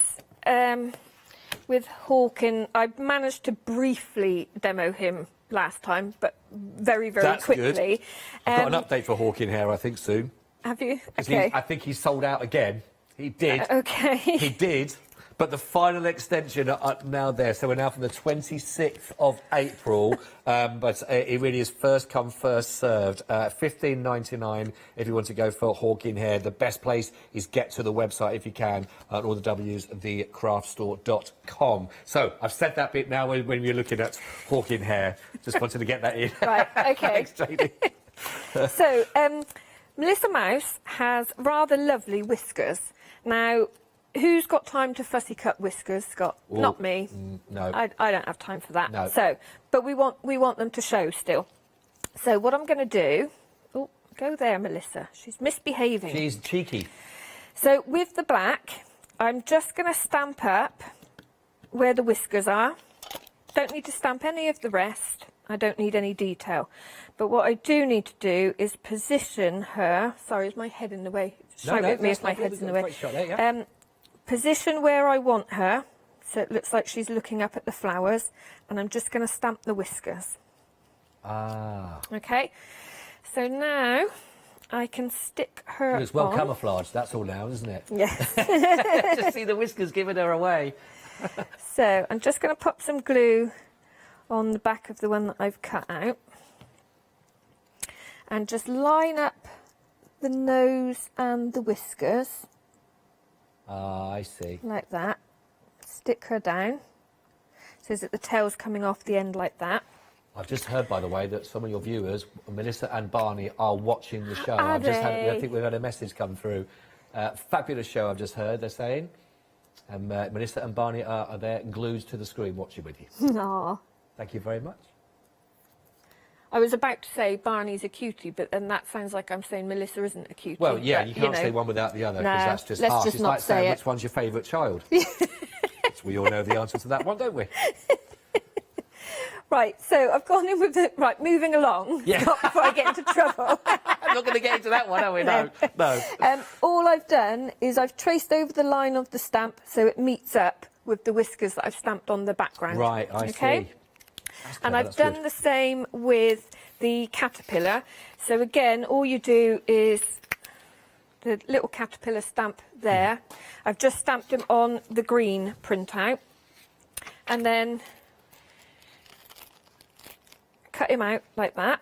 with Hawken. I managed to briefly demo him last time, but very, very That's quickly. Good. I've got an update for Hawken Hare, I think, soon. Have you? Okay. I think he's sold out again. He did. Okay. He did. But the final extension are now there. So we're now from the 26th of April. But it really is first come, first served. $15.99 if you want to go for Hawken Hare. The best place is get to the website if you can. All the W's, thecraftstore.com. So I've said that bit now when you're looking at Hawken Hare. Just wanted to get that in. Right, okay. Thanks, Janie. So, Melissa Mouse has rather lovely whiskers. Now, who's got time to fussy cut whiskers, Scott? Ooh, Not me. No. I don't have time for that. No. So, but we want them to show still. So what I'm going to do... Oh, go there, Melissa. She's misbehaving. She's cheeky. So with the black, I'm just going to stamp up where the whiskers are. Don't need to stamp any of the rest. I don't need any detail. But what I do need to do is position her... Sorry, is my head in the way? Shout at me if my head's in the way. There, position where I want her, so it looks like she's looking up at the flowers, and I'm just going to stamp the whiskers. Ah. Okay, so now I can stick her It's well on. camouflaged, that's all now, isn't it? Yes. Just see the whiskers giving her away. So I'm just going to pop some glue on the back of the one that I've cut out, and just line up the nose and the whiskers. Ah, I see. Like that. Stick her down so that the tail's coming off the end like that. I've just heard, by the way, that some of your viewers, Melissa and Barney, are watching the show. Are I think we've had a message come through. Fabulous show, I've just heard, they're saying. And Melissa and Barney are there glued to the screen watching with you. Aww. Thank you very much. I was about to say Barney's a cutie, but then that sounds like I'm saying Melissa isn't a cutie. Well, yeah, but, you can't say one without the other, because No, that's just let's harsh. just It's not like say saying it. which one's your favourite child. We all know the answer to that one, don't we? Right, so I've gone in with the... Right, moving along. Yeah. Not before I get into trouble. I'm not going to get into that one, are we? No. All I've done is I've traced over the line of the stamp so it meets up with the whiskers that I've stamped on the background. Right, I see. And I've done the same with the caterpillar. So again, all you do is the little caterpillar stamp there. I've just stamped him on the green printout. And then cut him out like that.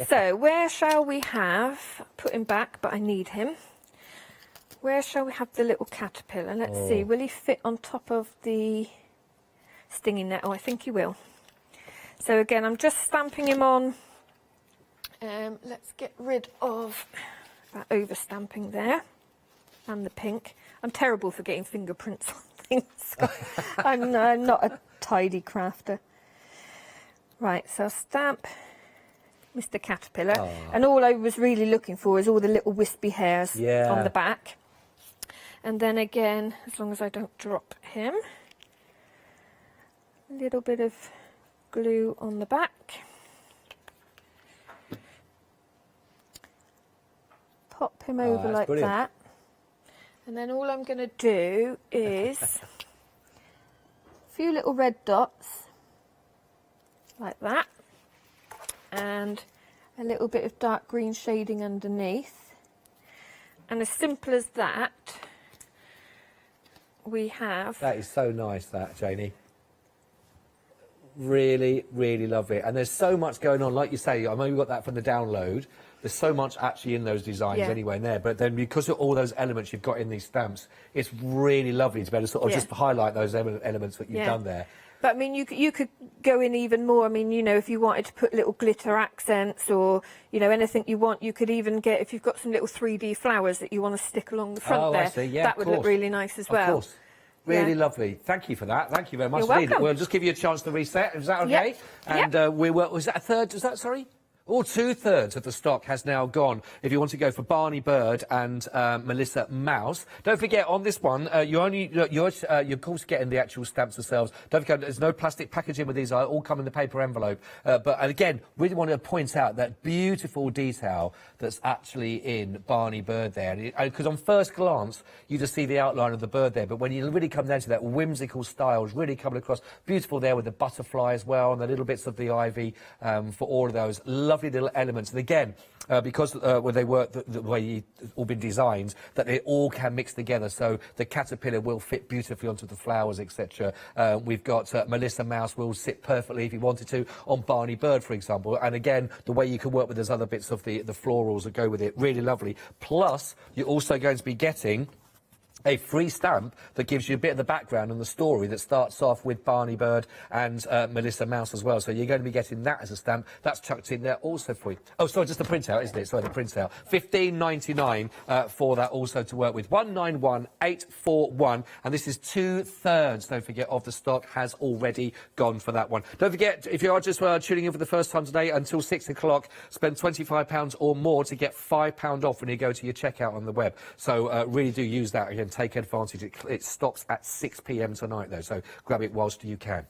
So where shall we have... Put him back, but I need him. Where shall we have the little caterpillar? Let's see, will he fit on top of the stinging nettle? I think he will. So again, I'm just stamping him on. Let's get rid of that over stamping there and the pink. I'm terrible for getting fingerprints on things. So I'm not a tidy crafter. Right, so I'll stamp Mr. Caterpillar. And all I was really looking for is all the little wispy hairs on the back. And then again, as long as I don't drop him, a little bit of glue on the back. Pop him over like that. And then all I'm going to do is a few little red dots like that, and a little bit of dark green shading underneath. And as simple as that, we have... That is so nice, that, Janie. Really, really love it. And there's so much going on, like you say. I know you got that from the download. There's so much actually in those designs anyway in there. But then because of all those elements you've got in these stamps, it's really lovely to be able to sort of just highlight those elements that you've done there. But I mean, you could go in even more. I mean, you know, if you wanted to put little glitter accents or, you know, anything you want, you could even get, if you've got some little 3D flowers that you want to stick along the front there, I see. Yeah, that would look really nice as well. Of course. Really lovely. Thank you for that. Thank you very much. You're welcome. We'll just give you a chance to reset. Is that okay? Yep. And we were, was that a third? Was that, sorry? All 2/3 of the stock has now gone. If you want to go for Barney Bird and Melissa Mouse, don't forget on this one you're of course getting the actual stamps themselves. Don't forget there's no plastic packaging with these. They all come in the paper envelope. But again, really want to point out that beautiful detail that's actually in Barney Bird there. Because on first glance you just see the outline of the bird there, but when you really come down to that whimsical style, is really coming across beautiful there with the butterfly as well and the little bits of the ivy for all of those. Lovely little elements, and again, because when they work the way it's all been designed, that they all can mix together. So the caterpillar will fit beautifully onto the flowers, etc. We've got Melissa Mouse will sit perfectly if you wanted to on Barney Bird, for example. And again, the way you can work with those other bits of the florals that go with it, really lovely. Plus, you're also going to be getting a free stamp that gives you a bit of the background and the story that starts off with Barney Bird and Melissa Mouse as well. So you're going to be getting that as a stamp. That's chucked in there also for you. Oh, sorry, just the printout, isn't it? Sorry, the printout. $15.99 for that also to work with. 191841. And this is 2/3, don't forget, of the stock has already gone for that one. Don't forget, if you are just tuning in for the first time today, until 6 o'clock, spend £25 or more to get £5 off when you go to your checkout on the web. So really do use that again. Take advantage. It stops at 6 p.m. tonight, though, so grab it whilst you can.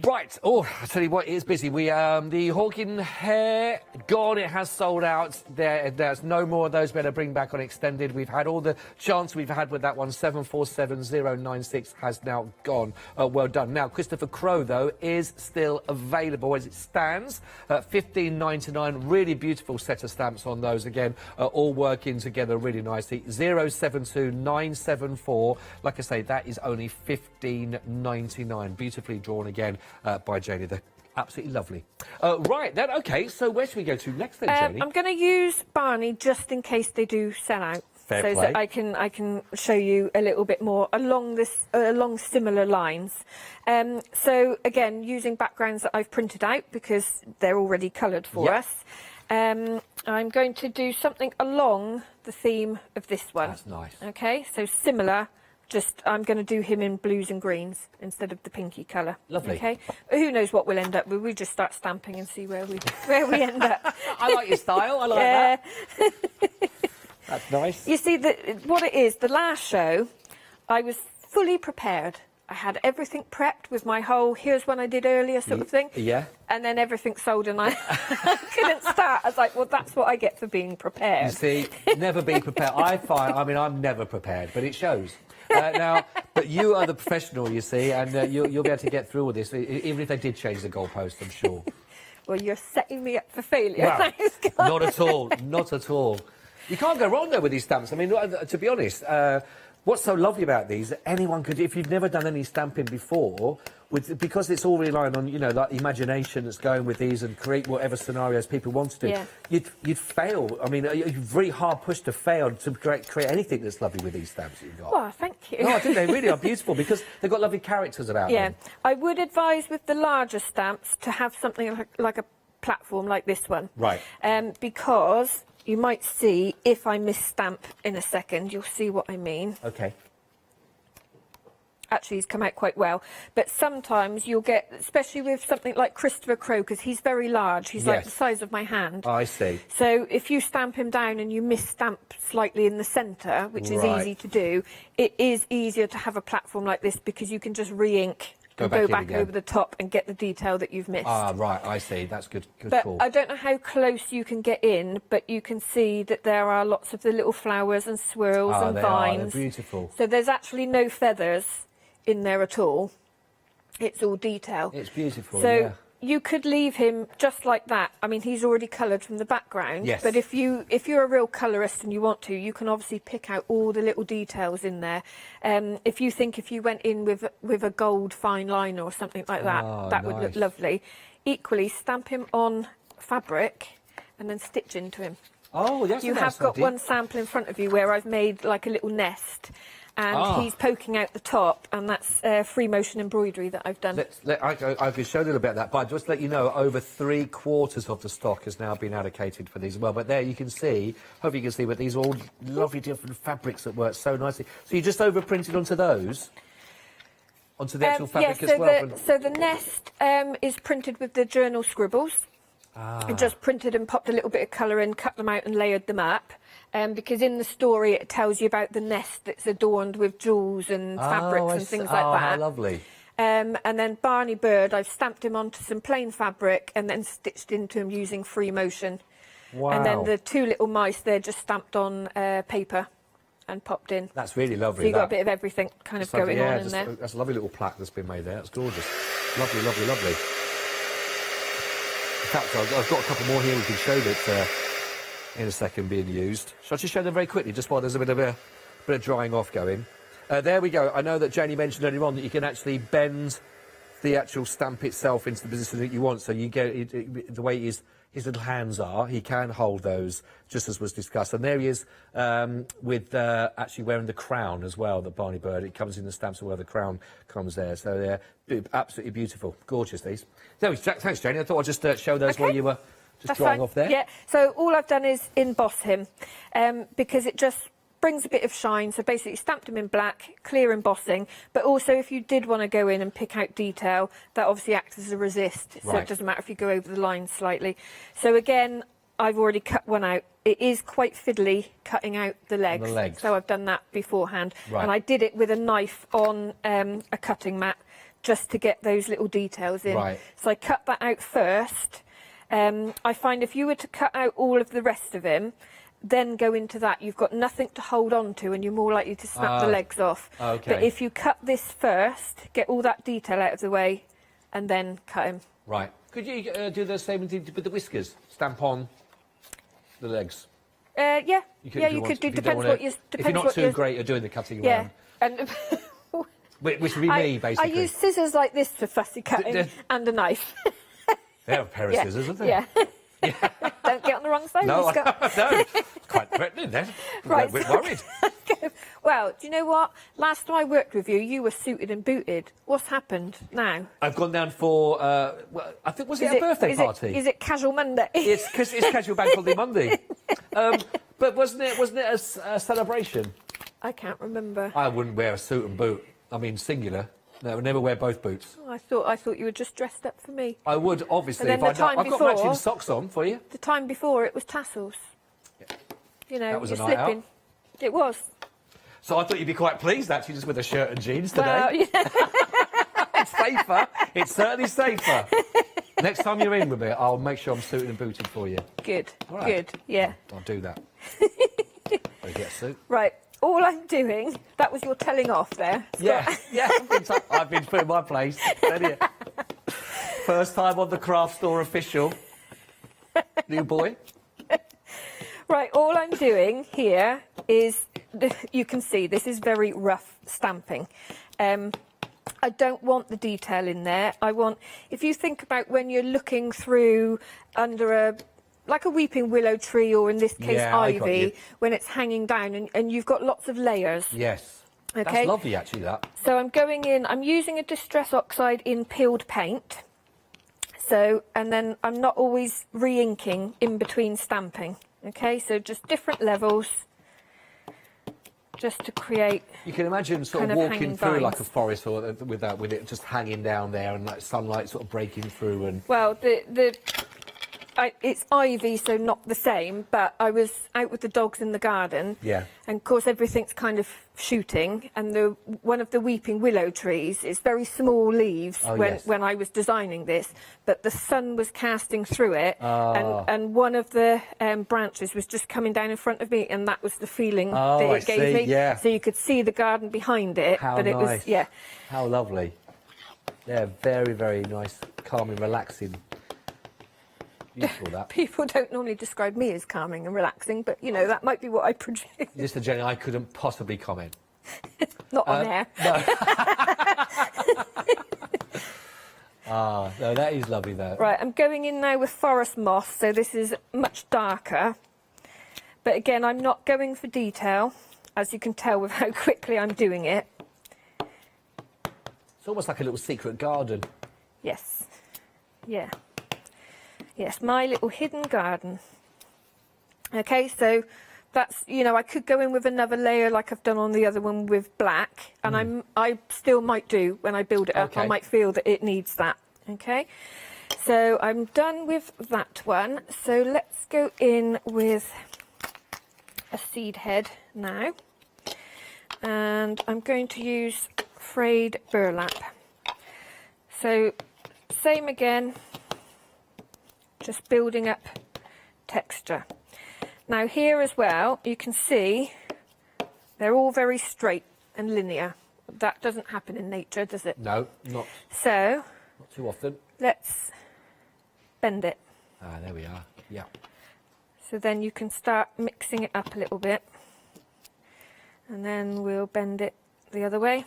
Right. Oh, I tell you what, it is busy. We the Hawking hair gone. It has sold out. There's no more of those. Better bring back on extended. We've had all the chance we've had with that one. 747096 has now gone. Well done. Now Christopher Crowe though is still available as it stands. $15.99. Really beautiful set of stamps on those again. All working together really nicely. 072974. Like I say, that is only $15.99. Beautifully drawn again by Janie. They're absolutely lovely. Right then, okay, so where should we go to next then, Janie? I'm going to use Barney just in case they do sell out. Fair so play. that I can show you a little bit more along similar lines. So again, using backgrounds that I've printed out because they're already coloured for us. I'm going to do something along the theme of this one. That's nice. Okay, so similar. Just, I'm going to do him in blues and greens instead of the pinky colour. Lovely. Okay. Who knows what we'll end up with? We just start stamping and see where we end up. I like your style. I like that. That's nice. You see, what it is, the last show, I was fully prepared. I had everything prepped with my whole, here's one I did earlier sort of thing. Yeah. And then everything sold and I couldn't start. I was like, well, that's what I get for being prepared. You see, never be prepared. I'm never prepared, but it shows. Now, but you are the professional, you see, and you'll be able to get through all this, even if they did change the goalpost, I'm sure. Well, you're setting me up for failure. Well, not at all, not at all. You can't go wrong, though, with these stamps. I mean, to be honest, what's so lovely about these, anyone could, if you've never done any stamping before, because it's all relying on, you know, like imagination that's going with these and create whatever scenarios people want to do, you'd fail. I mean, you're very hard pushed to fail to create anything that's lovely with these stamps that you've got. Well, thank you. No, I think they really are beautiful because they've got lovely characters about them. Yeah, I would advise with the larger stamps to have something like a platform like this one. Right. Because you might see, if I misstamp in a second, you'll see what I mean. Okay. actually has come out quite well. But sometimes you'll get, especially with something like Christopher Crowe, because he's very large, he's like the size of my hand. I see. So if you stamp him down and you miss-stamp slightly in the centre, which is easy to do, it is easier to have a platform like this because you can just re-ink and go back over the top and get the detail that you've missed. Ah, right, I see. That's good. But Call. I don't know how close you can get in, but you can see that there are lots of the little flowers and swirls and vines. They're beautiful. So there's actually no feathers in there at all. It's all detail. It's beautiful, So you could leave him just like that. I mean, he's already coloured from the background. Yes. But if you're a real colourist and you want to, you can obviously pick out all the little details in there. If you went in with a gold fine liner or something like that, that would look lovely. Equally, stamp him on fabric and then stitch into him. Oh, that's You a nice have got idea. one sample in front of you where I've made like a little nest. And he's poking out the top, and that's free motion embroidery that I've done. I can show a little bit of that, but just to let you know, over 3/4 of the stock has now been allocated for these as well. But there you can see, hopefully you can see, but these are all lovely different fabrics that work so nicely. So you just overprinted onto those? Onto the actual fabric as well? So the nest is printed with the journal scribbles. I just printed and popped a little bit of colour in, cut them out and layered them up. Because in the story it tells you about the nest that's adorned with jewels and fabrics and things like that. How lovely. And then Barney Bird, I've stamped him onto some plain fabric and then stitched into him using free motion. Wow. And then the two little mice, they're just stamped on paper and popped in. That's really lovely. So you've got a bit of everything kind of going on in there. That's a lovely little plaque that's been made there. That's gorgeous. Lovely, lovely, lovely. In fact, I've got a couple more here we can show that in a second being used. Shall I just show them very quickly, just while there's a bit of drying off going? There we go. I know that Janie mentioned earlier on that you can actually bend the actual stamp itself into the position that you want. So you get the way his little hands are, he can hold those, just as was discussed. And there he is with actually wearing the crown as well, the Barney Bird. It comes in the stamps where the crown comes there. So they're absolutely beautiful. Gorgeous, these. Thanks, Janie. I thought I'd just show those while you were just drying off there. Yeah, so all I've done is emboss him because it just brings a bit of shine. So basically stamped him in black, clear embossing, but also if you did want to go in and pick out detail, that obviously acts as a resist. So it doesn't matter if you go over the line slightly. So again, I've already cut one out. It is quite fiddly cutting out the legs. So I've done that beforehand. Right. And I did it with a knife on a cutting mat just to get those little details in. Right. So I cut that out first. I find if you were to cut out all of the rest of him, then go into that, you've got nothing to hold on to and you're more likely to snap the legs off. Okay. But if you cut this first, get all that detail out of the way, and then cut him. Right. Could you do the same with the whiskers? Stamp on the legs? Yeah. You could do. Depends what you. If you're not too great at doing the cutting Yeah. And which would be me, basically. I use scissors like this for fussy cutting and a knife. They have a pair of scissors, haven't they? Yeah. Don't get on the wrong side. No, Scott. no. It's quite threatening then. Right, I'm a bit worried. Well, do you know what? Last time I worked with you, you were suited and booted. What's happened now? I've gone down for, well, I think, was it a birthday party? Is it Casual Monday? It's Casual Bank Holiday Monday. But wasn't it a celebration? I can't remember. I wouldn't wear a suit and boot. I mean, singular. No, I would never wear both boots. Oh, I thought you were just dressed up for me. I would, obviously. And then I've got matching socks on for you. The time before, it was tassels. Yeah. You know, that was you're a night slipping. out. It was. So I thought you'd be quite pleased, actually, just with a shirt and jeans today. Well, yeah. It's safer. It's certainly safer. Next time you're in with me, I'll make sure I'm suited and booted for you. Good. All right. Good. Yeah. I'll do that. Better get a suit. Right. All I'm doing, that was your telling off there. Yeah, yeah. I've been put in my place. First time on the craft store official. New boy. Right, all I'm doing here is, you can see, this is very rough stamping. I don't want the detail in there. I want, if you think about when you're looking through under like a weeping willow tree, or in this case ivy, when it's hanging down and you've got lots of layers. Yes. Okay. That's lovely, actually, that. So I'm going in, I'm using a Distress Oxide in peeled paint. So, and then I'm not always re-inking in between stamping. Okay, so just different levels. just to create. You can imagine sort kind of walking hanging through vines. like a forest or with it just hanging down there and like sunlight sort of breaking through and. Well, it's ivy, so not the same, but I was out with the dogs in the garden. Yeah. And of course everything's kind of shooting, and one of the weeping willow trees is very small leaves when I was designing this, but the sun was casting through it, and one of the branches was just coming down in front of me, and that was the feeling that it gave me. Yeah. So you could see the garden behind it, How but it nice. was How lovely. Yeah, very, very nice, calming, relaxing. Beautiful, that. People don't normally describe me as calming and relaxing, but, you know, that might be what I project. Mr. Jenny, I couldn't possibly comment. Not on air. No. No, that is lovely, though. Right, I'm going in now with forest moss, so this is much darker. But again, I'm not going for detail, as you can tell with how quickly I'm doing it. It's almost like a little secret garden. Yes. Yeah. Yes, my little hidden garden. Okay, so that's, you know, I could go in with another layer like I've done on the other one with black, and I still might do when I build it up. I might feel that it needs that. Okay, so I'm done with that one. So let's go in with a seed head now, and I'm going to use frayed burlap. So same again. Just building up texture. Now here as well, you can see they're all very straight and linear. That doesn't happen in nature, does it? No, not too often. Let's bend it. Ah, there we are. Yeah. So then you can start mixing it up a little bit. And then we'll bend it the other way.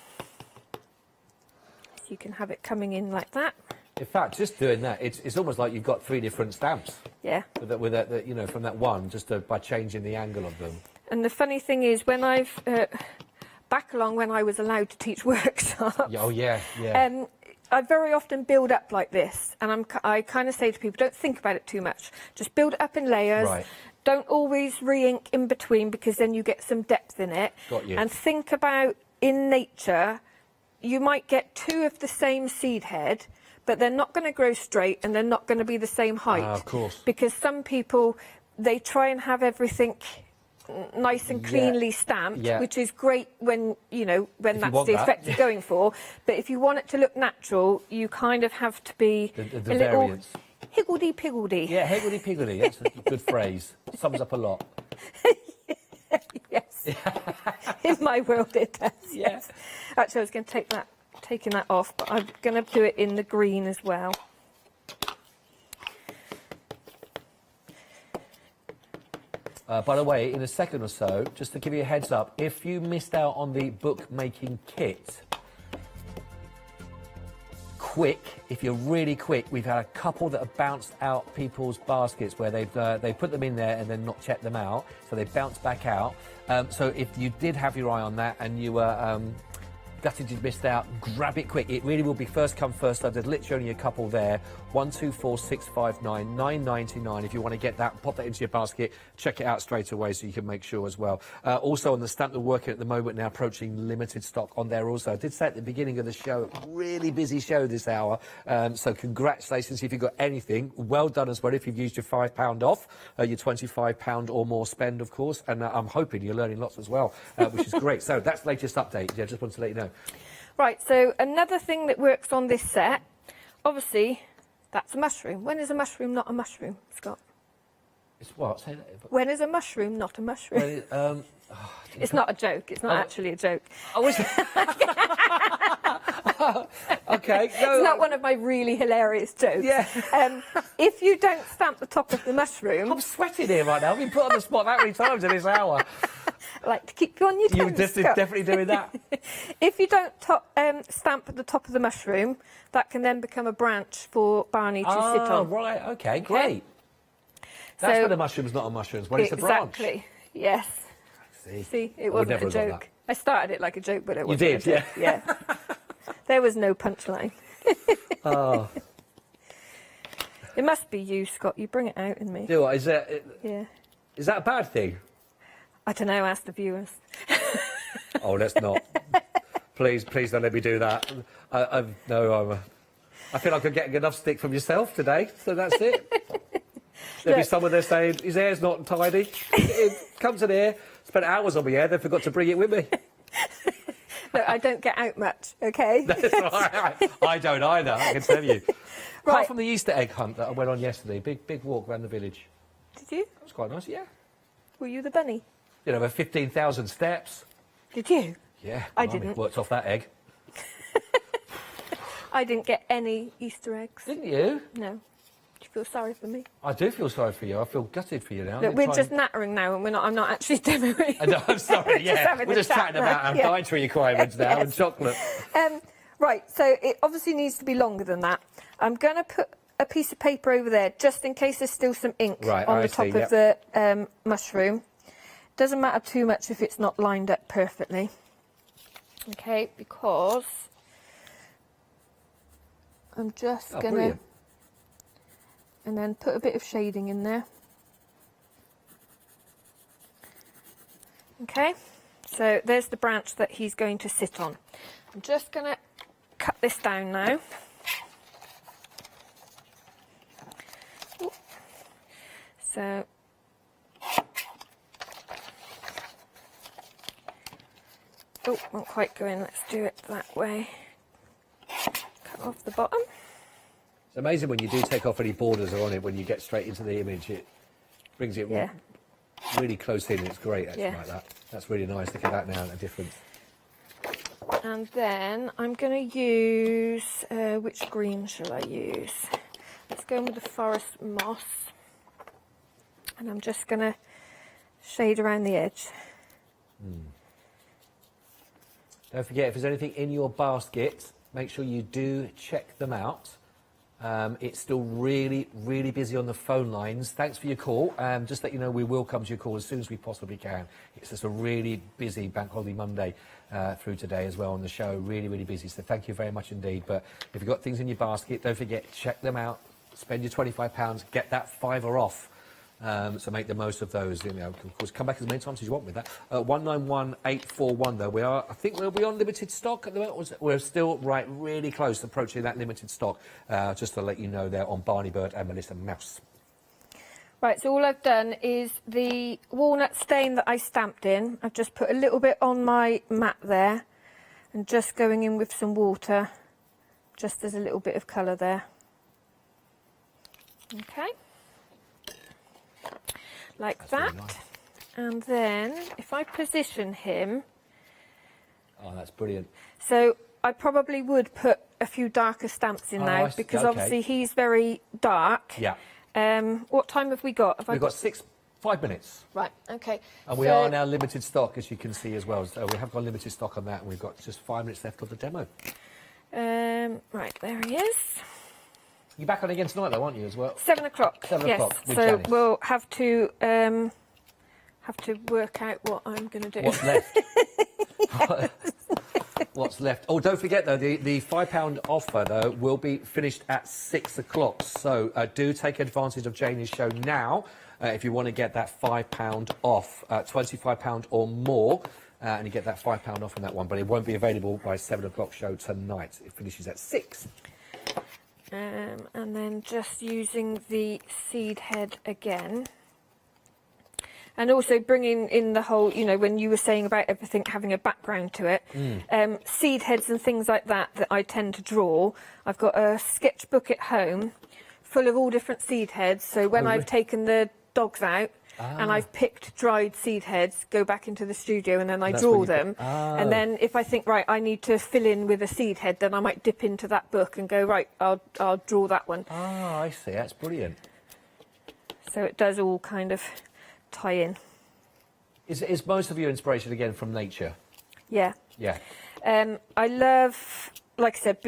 So you can have it coming in like that. In fact, just doing that, it's almost like you've got 3 different stamps. Yeah. With that, you know, from that one, just by changing the angle of them. And the funny thing is, when I've back along when I was allowed to teach workshops. Oh yeah, yeah. I very often build up like this, and I kind of say to people, don't think about it too much. Just build it up in layers. Right. Don't always re-ink in between, because then you get some depth in it. Got you. And think about, in nature, you might get 2 of the same seed head, but they're not going to grow straight and they're not going to be the same height. Of course. Because some people, they try and have everything nice and cleanly stamped, which is great when, you know, when that's the effect you're going for. But if you want it to look natural, you kind of have to be the a little variance. higgledy-piggledy. Yeah, higgledy-piggledy. That's a good phrase. Sums up a lot. Yes. In my world it does. Yes. Actually, I was going to taking that off, but I'm going to do it in the green as well. By the way, in a second or so, just to give you a heads up, if you missed out on the bookmaking kit, if you're really quick, we've had a couple that have bounced out people's baskets where they put them in there and then not checked them out, so they bounce back out. So if you did have your eye on that and you were gutted you missed out, grab it quick. It really will be first come, first served. There's literally only a couple there. 124659 9.99. If you want to get that, pop that into your basket. Check it out straight away so you can make sure as well. Also on the stamp, they're working at the moment now, approaching limited stock on there also. I did say at the beginning of the show, really busy show this hour. So congratulations if you've got anything. Well done as well if you've used your £5 off, your £25 or more spend, of course. And I'm hoping you're learning lots as well, which is great. So that's the latest update. Yeah, just wanted to let you know. Right, so another thing that works on this set, obviously, that's a mushroom. When is a mushroom not a mushroom, Scott? It's what? Say that. When is a mushroom not a mushroom? It's not a joke. It's not actually a joke. Okay. No, it's not one of my really hilarious jokes. Yeah. If you don't stamp the top of the mushroom... I'm sweating here right now. I've been put on the spot that many times in this hour. I like to keep you on your toes. You were definitely doing that. If you don't stamp at the top of the mushroom, that can then become a branch for Barney to sit on. Oh, right. Okay, great. That's when a mushroom's not a mushroom, when it's a branch. Exactly, yes. See, it wasn't a joke. I started it like a joke, but it wasn't a joke. You did, yeah. There was no punchline. Oh. It must be you, Scott. You bring it out in me. Do what? Yeah. Is that a bad thing? I don't know, ask the viewers. Oh, let's not. Please don't let me do that. I feel like I'm getting enough stick from yourself today, so that's it. There'll be someone there saying, his hair's not tidy. It comes in here, spent hours on my hair, then forgot to bring it with me. Look, I don't get out much, okay? That's right. I don't either, I can tell you. Apart from the Easter egg hunt that I went on yesterday, big walk around the village. Did you? It was quite nice, yeah. Were you the bunny? You know, over 15,000 steps. Did you? Yeah. I blimey, didn't. Worked off that egg. I didn't get any Easter eggs. Didn't you? No. Do you feel sorry for me? I do feel sorry for you. I feel gutted for you now. Look, we're just nattering now, and I'm not actually demoing. No, I'm sorry, yeah. We're just chatting about our dietary requirements now and chocolate. Right, so it obviously needs to be longer than that. I'm going to put a piece of paper over there, just in case there's still some ink on the top of the mushroom. Doesn't matter too much if it's not lined up perfectly. Okay, because I'm just going to... And then put a bit of shading in there. Okay, so there's the branch that he's going to sit on. I'm just going to cut this down now. Ooh. So, oh, won't quite go in. Let's do it that way. Cut off the bottom. It's amazing when you do take off any borders on it, when you get straight into the image, it brings it really close in. It's great, actually, like that. That's really nice. Look at that now, the difference. And then I'm going to use, which green shall I use? Let's go in with the forest moss. And I'm just going to shade around the edge. Don't forget, if there's anything in your basket, make sure you do check them out. It's still really, really busy on the phone lines. Thanks for your call. Just let you know we will come to your call as soon as we possibly can. It's just a really busy Bank Holiday Monday through today as well on the show. Really, really busy. So thank you very much indeed. But if you've got things in your basket, don't forget, check them out. Spend your £25. Get that £5 off. So make the most of those. You know, of course, come back as many times as you want with that. 191841 though. I think we'll be on limited stock at the moment. We're still really close, approaching that limited stock. Just to let you know, there on Barney Bird and Melissa Mouse. Right, so all I've done is the walnut stain that I stamped in. I've just put a little bit on my mat there, and just going in with some water, just as a little bit of colour there. Okay. Like that. Really nice. And then if I position him... Oh, that's brilliant. So I probably would put a few darker stamps in now, because obviously he's very dark. Yeah. What time have we got? We've got 5 minutes. Right, okay. And we are now limited stock, as you can see as well. So we have got limited stock on that, and we've got just 5 minutes left of the demo. Right, there he is. You're back on again tonight, though, aren't you, as well? 7 o'clock. 7 o'clock. Yes. So we'll have to work out what I'm going to do. What's left? What's left? Oh, don't forget though, the £5 offer though will be finished at 6 o'clock. So do take advantage of Janie's show now if you want to get that £5 off, £25 or more. And you get that £5 off on that one, but it won't be available by 7 o'clock show tonight. It finishes at 6. And then just using the seed head again. And also bringing in the whole, you know, when you were saying about everything having a background to it, seed heads and things like that I tend to draw. I've got a sketchbook at home full of all different seed heads. So when I've taken the dogs out, and I've picked dried seed heads, go back into the studio and then I draw them. And then if I think, right, I need to fill in with a seed head, then I might dip into that book and go, right, I'll draw that one. Ah, I see. That's brilliant. So it does all kind of tie in. Is most of your inspiration, again, from nature? Yeah. Yeah. I love, like I said,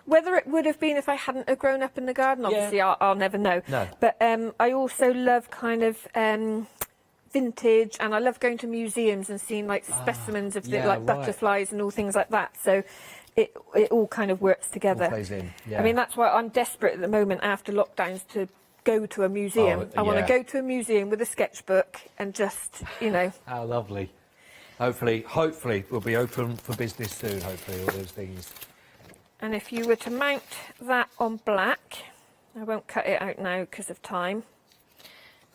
whether it would have been if I hadn't have grown up in the garden, obviously I'll never know. No. But I also love kind of vintage, and I love going to museums and seeing like specimens of butterflies and all things like that. So it all kind of works together. All plays in. Yeah. I mean, that's why I'm desperate at the moment after lockdowns to go to a museum. I want to go to a museum with a sketchbook and just, you know. How lovely. Hopefully we'll be open for business soon, hopefully, all those things. And if you were to mount that on black, I won't cut it out now because of time.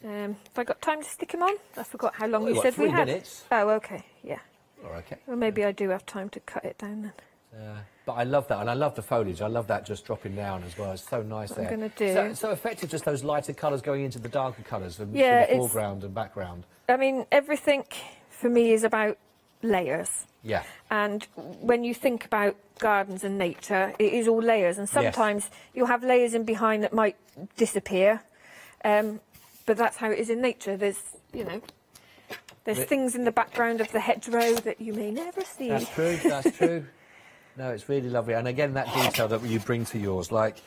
Have I got time to stick them on? I forgot how long you said we had. 3 minutes. Oh, okay, yeah. Oh, okay. Well, maybe I do have time to cut it down then. But I love that, and I love the foliage. I love that just dropping down as well. It's so nice there. I'm going to do... So effective, just those lighter colours going into the darker colours and Yeah, the foreground and background. I mean, everything for me is about layers. Yeah. And when you think about gardens and nature, it is all layers. And sometimes you'll have layers in behind that might disappear. But that's how it is in nature. There's, you know, there's things in the background of the hedgerow that you may never see. That's true, that's true. No, it's really lovely. And again, that detail that you bring to yours, like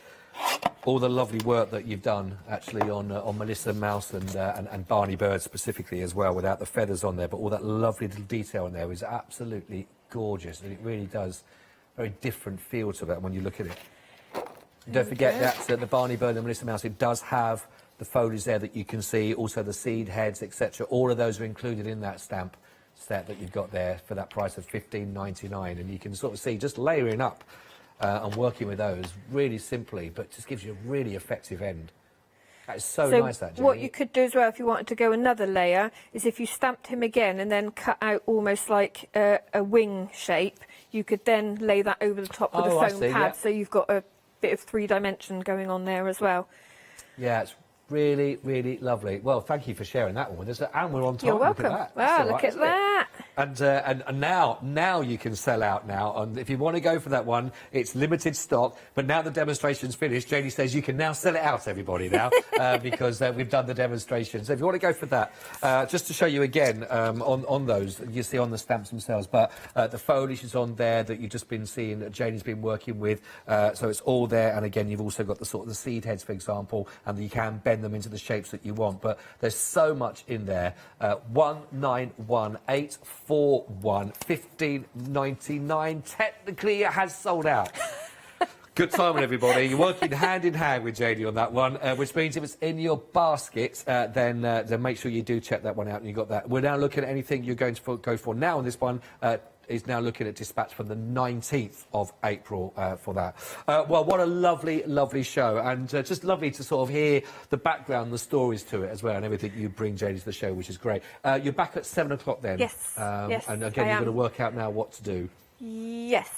all the lovely work that you've done actually on Melissa Mouse and Barney Bird specifically as well, without the feathers on there, but all that lovely little detail in there is absolutely gorgeous, and it really does very different feel to that when you look at it. Don't forget that the Barney Bird and Melissa Mouse, it does have the foliage there that you can see, also the seed heads, etc. All of those are included in that stamp set that you've got there for that price of $15.99, and you can sort of see just layering up and working with those really simply, but just gives you a really effective end. That is so nice, that, Jenny. What you could do as well, if you wanted to go another layer, is if you stamped him again and then cut out almost like a wing shape, you could then lay that over the top with a foam pad, so you've got a bit of 3-dimension going on there as well. Yeah, it's really, really lovely. Well, thank you for sharing that one with us, and we're on time. You're welcome. Look at that. Wow, look at that. And now you can sell out now. And if you want to go for that one, it's limited stock. But now the demonstration's finished, Janie says you can now sell it out, everybody, now, because we've done the demonstration. So if you want to go for that, just to show you again on those, you see on the stamps themselves, but the foliage is on there that you've just been seeing that Janie's been working with. So it's all there. And again, you've also got the sort of the seed heads, for example, and you can bend them into the shapes that you want. But there's so much in there. 191841 $15.99. Technically, it has sold out. Good timing, everybody. You're working hand in hand with Janie on that one, which means if it's in your basket, then make sure you do check that one out and you got that. We're now looking at anything you're going to go for now on this one. Is now looking at dispatch from the 19th of April for that. Well, what a lovely, lovely show, and just lovely to sort of hear the background, the stories to it as well, and everything you bring, Janie, to the show, which is great. You're back at 7 o'clock then? Yes, yes, and again, you're going to work out now what to do. Yes.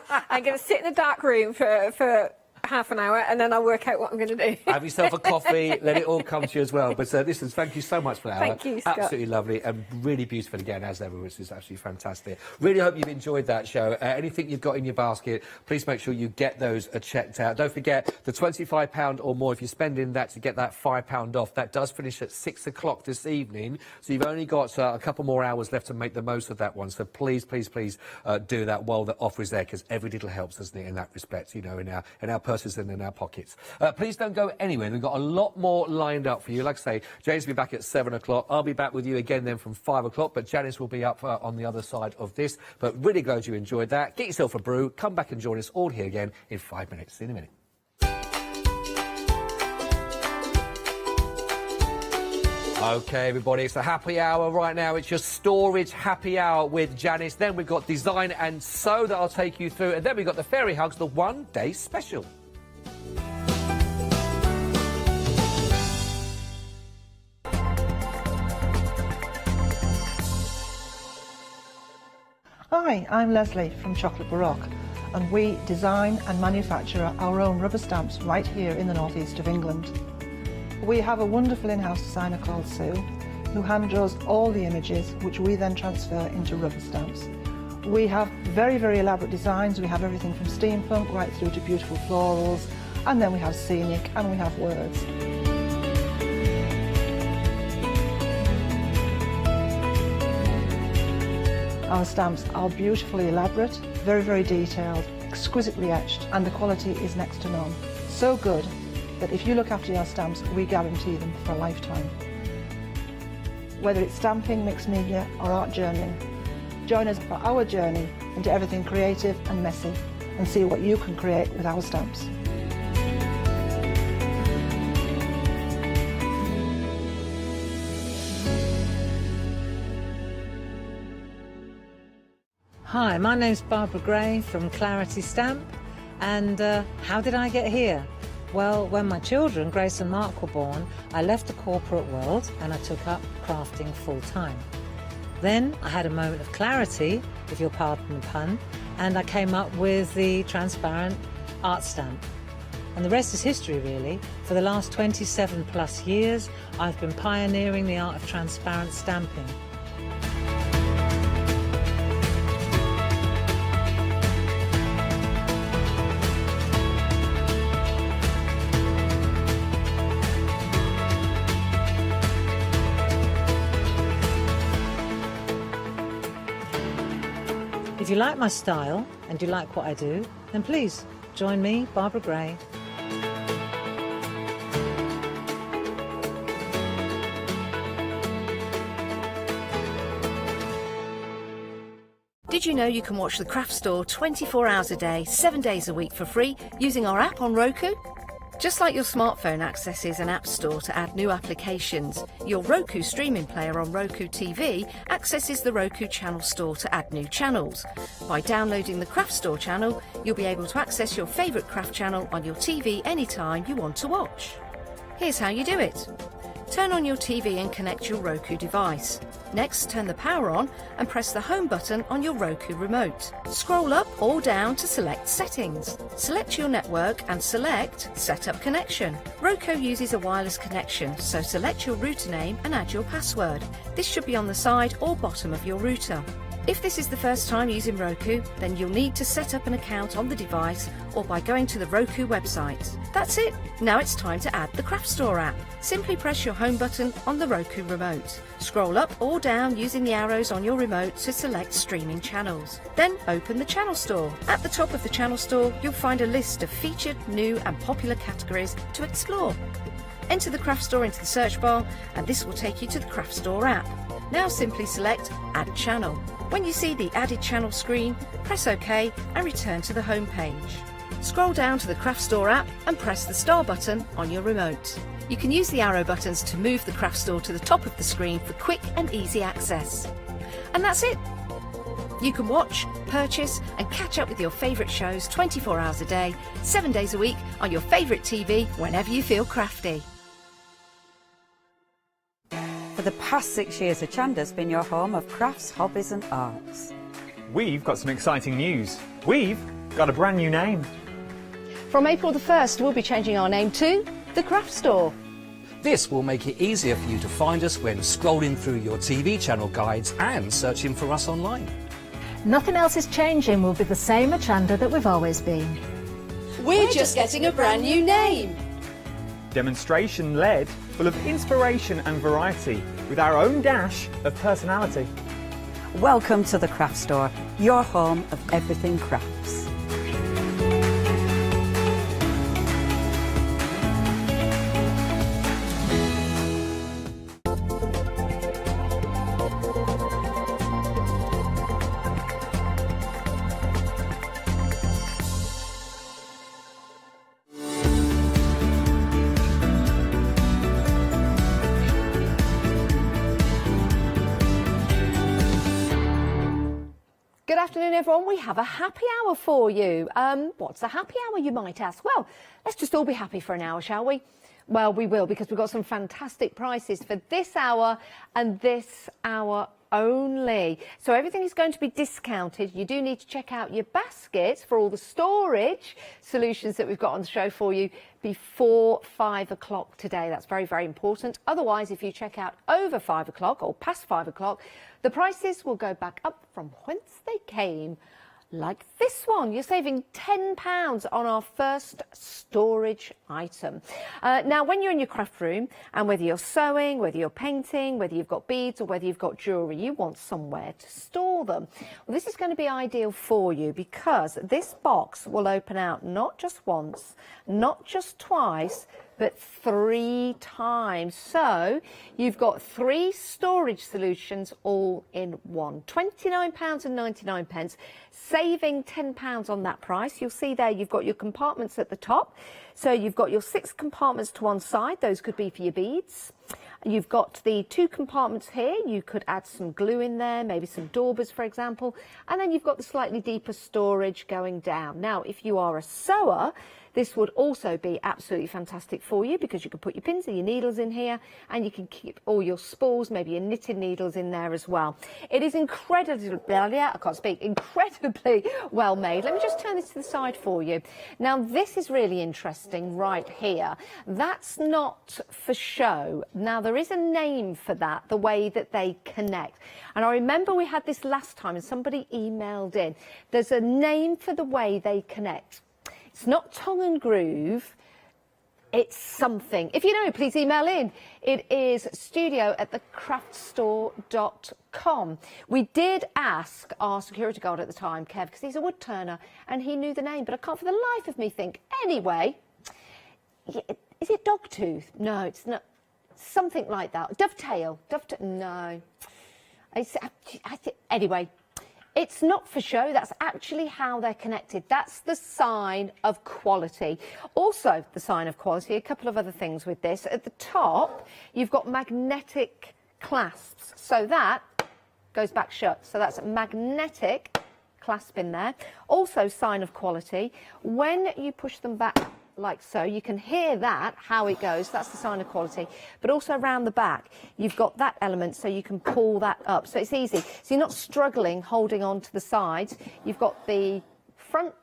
I'm going to sit in a dark room for half an hour, and then I'll work out what I'm going to do. Have yourself a coffee, let it all come to you as well. But listen, thank you so much for that. Thank you, Scott. Absolutely lovely and really beautiful again, as ever, which is absolutely fantastic. Really hope you've enjoyed that show. Anything you've got in your basket, please make sure you get those checked out. Don't forget the £25 or more, if you're spending that to get that £5 off, that does finish at 6 o'clock this evening. So you've only got a couple more hours left to make the most of that one. So please, please, please do that while the offer is there, because every little helps, doesn't it, in that respect, you know, in our purses and in our pockets. Please don't go anywhere. We've got a lot more lined up for you. Like I say, James will be back at 7 o'clock. I'll be back with you again then from 5 o'clock, but Janice will be up on the other side of this. But really glad you enjoyed that. Get yourself a brew. Come back and join us all here again in 5 minutes. See you in a minute. OK, everybody, it's a happy hour right now. It's your storage happy hour with Janice. Then we've got design and sew that I'll take you through. And then we've got the Fairy Hugs, the one-day special. Hi, I'm Leslie from Chocolate Baroque, and we design and manufacture our own rubber stamps right here in the northeast of England. We have a wonderful in-house designer called Sue, who hand draws all the images, which we then transfer into rubber stamps. We have very, very elaborate designs. We have everything from steampunk right through to beautiful florals, and then we have scenic and we have words. Our stamps are beautifully elaborate, very, very detailed, exquisitely etched, and the quality is next to none. So good that if you look after your stamps, we guarantee them for a lifetime. Whether it's stamping, mixed media, or art journaling, join us for our journey into everything creative and messy, and see what you can create with our stamps. Hi, my name's Barbara Gray from Clarity Stamp, and how did I get here? Well, when my children, Grace and Mark, were born, I left the corporate world and I took up crafting full-time. Then I had a moment of clarity, if you'll pardon the pun, and I came up with the transparent art stamp. And the rest is history, really. For the last 27 plus years, I've been pioneering the art of transparent stamping. If you like my style and you like what I do, then please join me, Barbara Gray. Did you know you can watch the Craft Store 24 hours a day, 7 days a week for free using our app on Roku? Just like your smartphone accesses an app store to add new applications, your Roku streaming player on Roku TV accesses the Roku channel store to add new channels. By downloading the Craft Store channel, you'll be able to access your favourite craft channel on your TV anytime you want to watch. Here's how you do it. Turn on your TV and connect your Roku device. Next, turn the power on and press the home button on your Roku remote. Scroll up or down to select Settings. Select your network and select Set up Connection. Roku uses a wireless connection, so select your router name and add your password. This should be on the side or bottom of your router. If this is the first time using Roku, then you'll need to set up an account on the device or by going to the Roku website. That's it. Now it's time to add the Craft Store app. Simply press your home button on the Roku remote. Scroll up or down using the arrows on your remote to select streaming channels. Then open the Channel Store. At the top of the Channel Store, you'll find a list of featured, new and popular categories to explore. Enter the Craft Store into the search bar and this will take you to the Craft Store app. Now simply select Add Channel. When you see the Added Channel screen, press OK and return to the home page. Scroll down to the Craft Store app and press the star button on your remote. You can use the arrow buttons to move the Craft Store to the top of the screen for quick and easy access. And that's it! You can watch, purchase and catch up with your favourite shows 24 hours a day, 7 days a week on your favourite TV whenever you feel crafty. For the past 6 years, Hochanda's been your home of crafts, hobbies and arts. We've got some exciting news. We've got a brand new name. From April the 1st, we'll be changing our name to The Craft Store. This will make it easier for you to find us when scrolling through your TV channel guides and searching for us online. Nothing else is changing. We'll be the same Hochanda that we've always been. We're just getting a brand new name. Demonstration-led, full of inspiration and variety, with our own dash of personality. Welcome to The Craft Store, your home of everything crafts. Good afternoon, everyone. We have a happy hour for you. What's a happy hour, you might ask? Well, let's just all be happy for an hour, shall we? Well, we will, because we've got some fantastic prices for this hour and this hour only. So everything is going to be discounted. You do need to check out your baskets for all the storage solutions that we've got on the show for you before 5 o'clock today. That's very, very important. Otherwise, if you check out over 5 o'clock or past 5 o'clock, the prices will go back up from whence they came, like this one. You're saving £10 on our first storage item. Now, when you're in your craft room, and whether you're sewing, whether you're painting, whether you've got beads or whether you've got jewellery, you want somewhere to store them. Well, this is going to be ideal for you because this box will open out not just once, not just twice, but 3 times. So you've got 3 storage solutions all in one. £29.99, saving £10 on that price. You'll see there you've got your compartments at the top. So you've got your 6 compartments to one side. Those could be for your beads. You've got the 2 compartments here. You could add some glue in there, maybe some daubers, for example. And then you've got the slightly deeper storage going down. Now, if you are a sewer, this would also be absolutely fantastic for you because you can put your pins and your needles in here and you can keep all your spools, maybe your knitted needles in there as well. It is incredibly well made. Let me just turn this to the side for you. Now, this is really interesting right here. That's not for show. Now, there is a name for that, the way that they connect. And I remember we had this last time and somebody emailed in. There's a name for the way they connect. It's not tongue and groove, it's something. If you know, please email in. It is studio@thecraftstore.com. We did ask our security guard at the time, Kev, because he's a wood turner, and he knew the name, but I can't for the life of me think. Anyway, is it dogtooth? No, it's not. Something like that. Dovetail. No. Anyway. It's not for show, that's actually how they're connected. That's the sign of quality. Also, the sign of quality, a couple of other things with this. At the top, you've got magnetic clasps. So that goes back shut. So that's a magnetic clasp in there. Also, sign of quality. When you push them back like so, you can hear that, how it goes. That's the sign of quality. But also around the back, you've got that element so you can pull that up. So it's easy. So you're not struggling holding on to the sides. You've got the front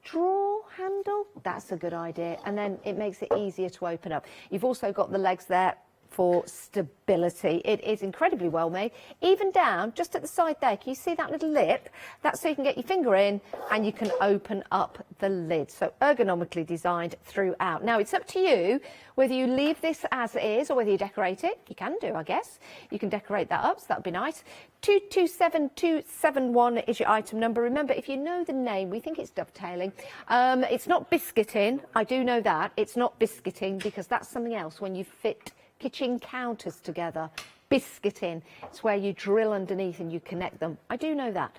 drawer handle. That's a good idea. And then it makes it easier to open up. You've also got the legs there for stability. It is incredibly well made. Even down, just at the side there, can you see that little lip? That's so you can get your finger in and you can open up the lid. So ergonomically designed throughout. Now, it's up to you whether you leave this as is or whether you decorate it. You can do, I guess. You can decorate that up, so that would be nice. 227271 is your item number. Remember, if you know the name, we think it's dovetailing. It's not biscuiting. I do know that. It's not biscuiting because that's something else when you fit kitchen counters together. Biscuiting, it's where you drill underneath and you connect them. I do know that,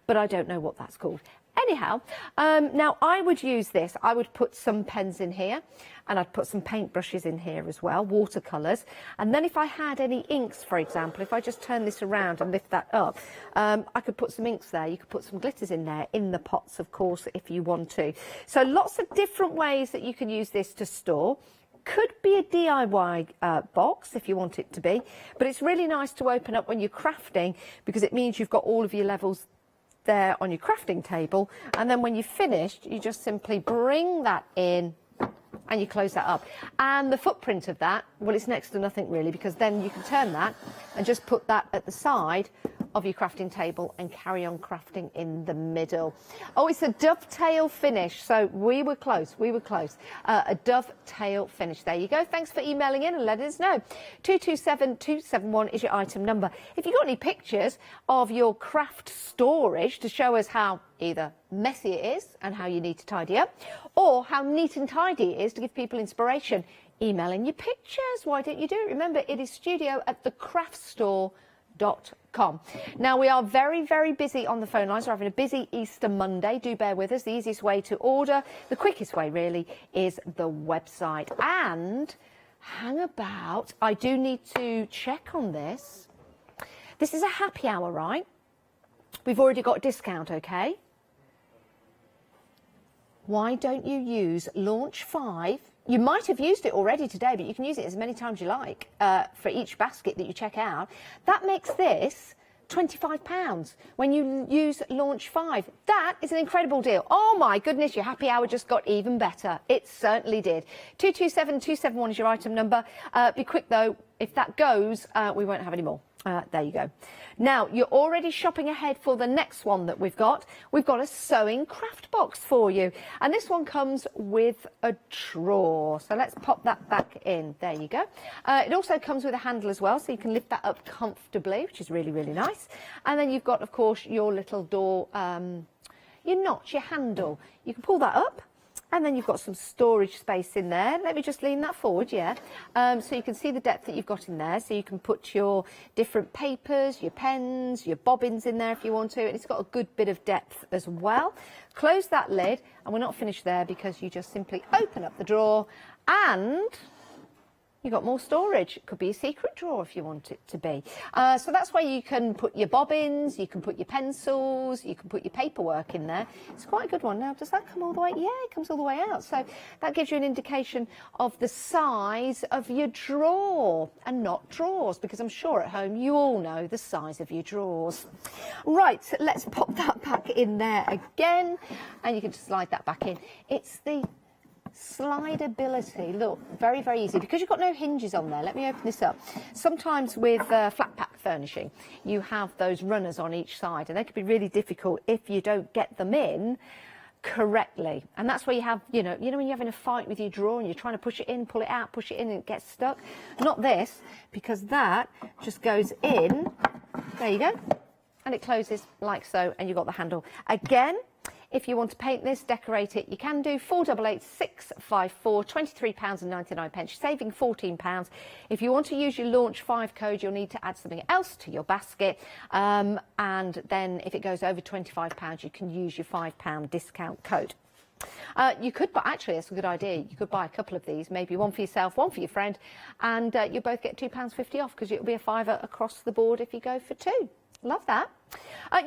but I don't know what that's called. Anyhow, now I would use this. I would put some pens in here and I'd put some paintbrushes in here as well, watercolours. And then if I had any inks, for example, if I just turn this around and lift that up, I could put some inks there. You could put some glitters in there, in the pots, of course, if you want to. So lots of different ways that you can use this to store. Could be a DIY box if you want it to be, but it's really nice to open up when you're crafting because it means you've got all of your levels there on your crafting table, and then when you're finished you just simply bring that in and you close that up. And the footprint of that, well, it's next to nothing really, because then you can turn that and just put that at the side of your crafting table and carry on crafting in the middle. Oh, it's a dovetail finish. So we were close. A dovetail finish. There you go. Thanks for emailing in and letting us know. 227271 is your item number. If you've got any pictures of your craft storage to show us how either messy it is and how you need to tidy up, or how neat and tidy it is to give people inspiration, email in your pictures. Why don't you do it? Remember, it is studio@thecraftstore.com. Now, we are very, very busy on the phone lines. We're having a busy Easter Monday. Do bear with us. The easiest way to order, the quickest way really, is the website. And hang about. I do need to check on this. This is a happy hour, right? We've already got a discount, okay? Why don't you use Launch 5? You might have used it already today, but you can use it as many times you like for each basket that you check out. That makes this £25 when you use Launch 5. That is an incredible deal. Oh my goodness, your happy hour just got even better. It certainly did. 227271 is your item number. Be quick though, if that goes, we won't have any more. There you go. Now, you're already shopping ahead for the next one that we've got. We've got a sewing craft box for you. And this one comes with a drawer. So let's pop that back in. There you go. It also comes with a handle as well, so you can lift that up comfortably, which is really, really nice. And then you've got, of course, your little door, your notch, your handle. You can pull that up. And then you've got some storage space in there. Let me just lean that forward, yeah. So you can see the depth that you've got in there. So you can put your different papers, your pens, your bobbins in there if you want to. And it's got a good bit of depth as well. Close that lid. And we're not finished there because you just simply open up the drawer and You've got more storage. It could be a secret drawer if you want it to be. So that's where you can put your bobbins, you can put your pencils, you can put your paperwork in there. It's quite a good one. Now, does that come all the way? Yeah, it comes all the way out. So that gives you an indication of the size of your drawer, and not drawers, because I'm sure at home you all know the size of your drawers. Right, so let's pop that back in there again, and you can just slide that back in. It's the slidability. Look, very, very easy because you've got no hinges on there. Let me open this up. Sometimes with flat pack furnishing, you have those runners on each side, and they can be really difficult if you don't get them in correctly. And that's where you have, you know when you're having a fight with your drawer and you're trying to push it in, pull it out, push it in, and it gets stuck. Not this, because that just goes in. There you go. And it closes like so, and you've got the handle. Again, if you want to paint this, decorate it, you can do. 488 654, £23.99. You're saving £14. If you want to use your Launch 5 code, you'll need to add something else to your basket. And then if it goes over £25, you can use your £5 discount code. You could, but actually that's a good idea. You could buy a couple of these, maybe one for yourself, one for your friend, and you both get £2.50 off, because it'll be a fiver across the board if you go for two. Love that.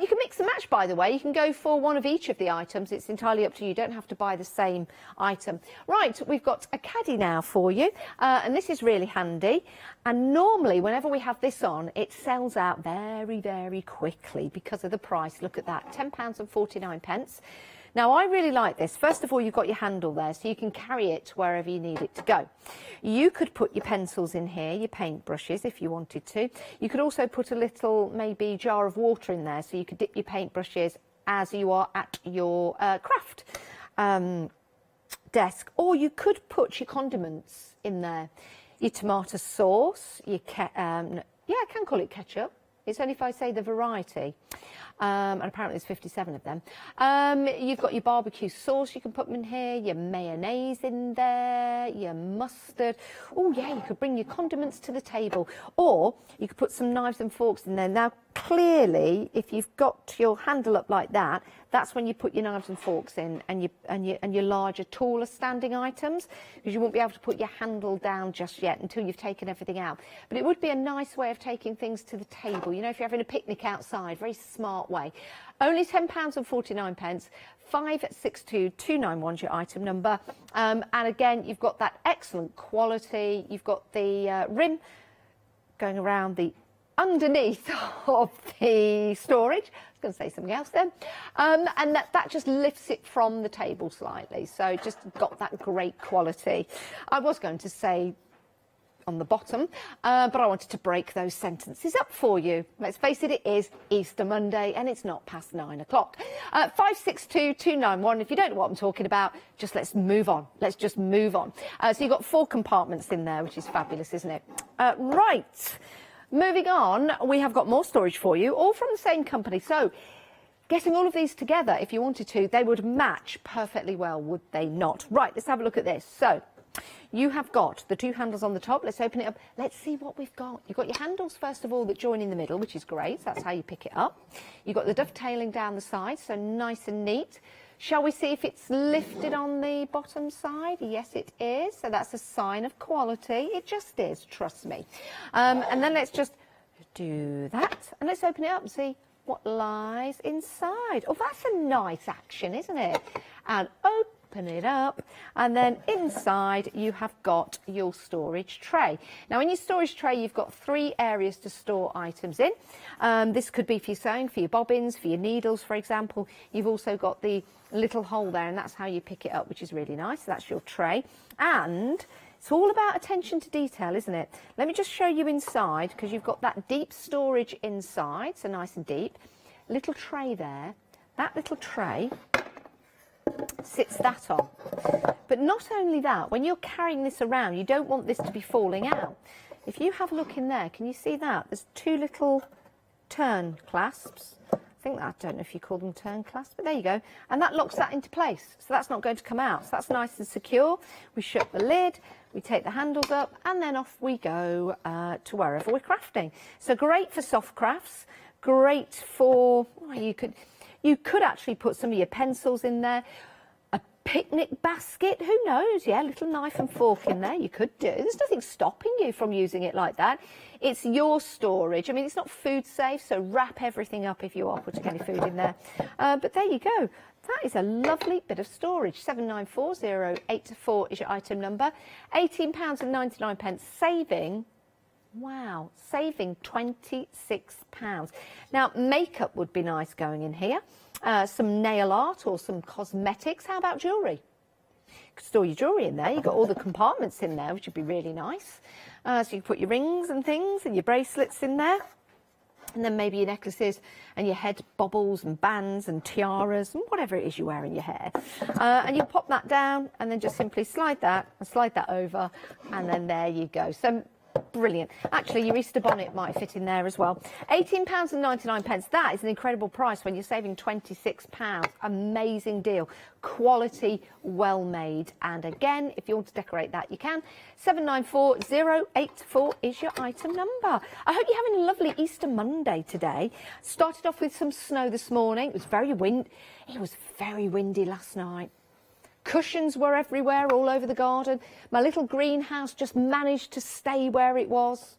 You can mix and match, by the way. You can go for one of each of the items. It's entirely up to you. You don't have to buy the same item. Right, we've got a caddy now for you, and this is really handy. And normally, whenever we have this on, it sells out very, very quickly because of the price. Look at that, £10.49. Now, I really like this. First of all, you've got your handle there, so you can carry it wherever you need it to go. You could put your pencils in here, your paint brushes, if you wanted to. You could also put a little, maybe, jar of water in there, so you could dip your paint brushes as you are at your craft desk. Or you could put your condiments in there. Your tomato sauce, your yeah, I can call it ketchup. It's only if I say the variety. And apparently there's 57 of them. You've got your barbecue sauce, you can put them in here, your mayonnaise in there, your mustard. Oh yeah, you could bring your condiments to the table, or you could put some knives and forks in there. Now clearly, if you've got your handle up like that, that's when you put your knives and forks in, and your larger, taller standing items, because you won't be able to put your handle down just yet until you've taken everything out. But it would be a nice way of taking things to the table. You know, if you're having a picnic outside, very smart way. Only £10.49. 562291 is your item number. And again, you've got that excellent quality. You've got the rim going around the underneath of the storage. I was going to say something else then. And that just lifts it from the table slightly. So just got that great quality. I was going to say on the bottom, but I wanted to break those sentences up for you. Let's face it, it is Easter Monday and it's not past 9 o'clock. 562291. If you don't know what I'm talking about, just let's move on. Let's just move on. So you've got 4 compartments in there, which is fabulous, isn't it? Right. Moving on, we have got more storage for you, all from the same company. So getting all of these together, if you wanted to, they would match perfectly well, would they not? Right, let's have a look at this. So you have got the 2 handles on the top. Let's open it up. Let's see what we've got. You've got your handles, first of all, that join in the middle, which is great. So that's how you pick it up. You've got the dovetailing down the side, so nice and neat. Shall we see if it's lifted on the bottom side? Yes, it is. So that's a sign of quality. It just is, trust me. And then let's just do that. And let's open it up and see what lies inside. Oh, that's a nice action, isn't it? And open it up, and then inside you have got your storage tray. Now in your storage tray you've got 3 areas to store items in. This could be for your sewing, for your bobbins, for your needles, for example. You've also got the little hole there, and that's how you pick it up, which is really nice. So that's your tray, and it's all about attention to detail, isn't it? Let me just show you inside, because you've got that deep storage inside, so nice and deep. Little tray there. That little tray sits that on. But not only that, when you're carrying this around, you don't want this to be falling out. If you have a look in there, can you see that? There's 2 little turn clasps. I don't know if you call them turn clasps, but there you go. And that locks that into place. So that's not going to come out. So that's nice and secure. We shut the lid, we take the handles up, and then off we go to wherever we're crafting. So great for soft crafts, great for, you could actually put some of your pencils in there. A picnic basket, who knows? Yeah, little knife and fork in there, you could do. There's nothing stopping you from using it like that. It's your storage. I mean, it's not food safe, so wrap everything up if you are putting any food in there. But there you go. That is a lovely bit of storage. 794084 is your item number. £18.99, saving, wow, saving £26. Now, makeup would be nice going in here. Some nail art or some cosmetics. How about jewellery? You could store your jewellery in there. You've got all the compartments in there, which would be really nice. So you can put your rings and things and your bracelets in there. And then maybe your necklaces and your head bobbles and bands and tiaras and whatever it is you wear in your hair. And you pop that down and then just simply slide that over, and then there you go. So brilliant. Actually, your Easter bonnet might fit in there as well. £18.99. That is an incredible price when you're saving £26. Amazing deal. Quality, well made. And again, if you want to decorate that, you can. 794084 is your item number. I hope you're having a lovely Easter Monday today. Started off with some snow this morning. It was very windy last night. Cushions were everywhere, all over the garden. My little greenhouse just managed to stay where it was.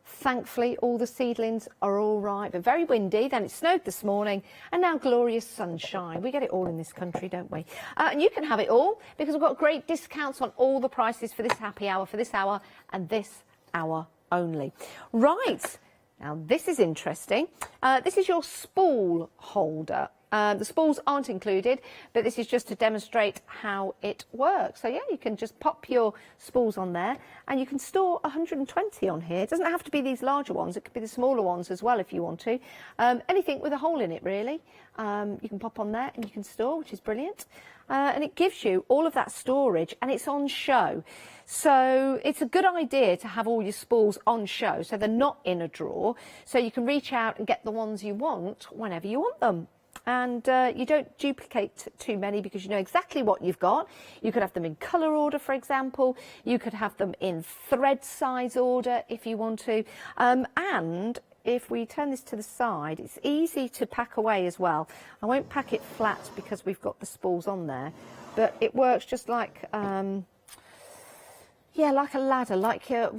Thankfully, all the seedlings are all right, but very windy. Then it snowed this morning, and now glorious sunshine. We get it all in this country, don't we? And you can have it all, because we've got great discounts on all the prices for this happy hour, for this hour, and this hour only. Right, now this is interesting. This is your spool holder. The spools aren't included, but this is just to demonstrate how it works. So yeah, you can just pop your spools on there, and you can store 120 on here. It doesn't have to be these larger ones. It could be the smaller ones as well if you want to. Anything with a hole in it, really. You can pop on there and you can store, which is brilliant. And it gives you all of that storage, and it's on show. So it's a good idea to have all your spools on show, so they're not in a drawer. So you can reach out and get the ones you want whenever you want them. And you don't duplicate too many, because you know exactly what you've got. You could have them in colour order, for example. You could have them in thread size order if you want to. And if we turn this to the side, it's easy to pack away as well. I won't pack it flat because we've got the spools on there, but it works just like yeah, like a ladder, like your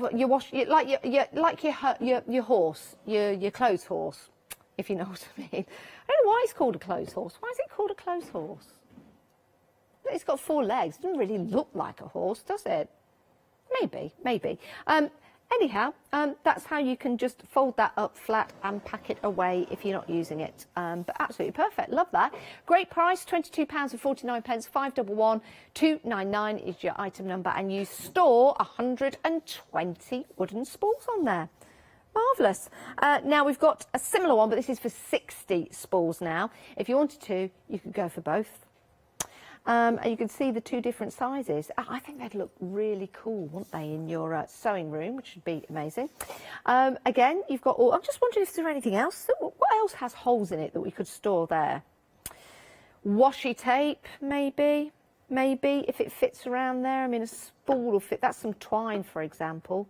horse, your clothes horse, if you know what I mean. I don't know why it's called a clothes horse. Why is it called a clothes horse? It's got 4 legs. It doesn't really look like a horse, does it? Maybe. Anyhow, that's how you can just fold that up flat and pack it away if you're not using it. But absolutely perfect. Love that. Great price, £22.49, 511 299 is your item number, and you store 120 wooden spools on there. Marvellous. Now we've got a similar one, but this is for 60 spools now. If you wanted to, you could go for both. And you can see the 2 different sizes. I think they'd look really cool, wouldn't they, in your sewing room, which would be amazing. Again, you've got all... I'm just wondering if there's anything else. What else has holes in it that we could store there? Washi tape, maybe, if it fits around there. I mean, a spool will fit. That's some twine, for example.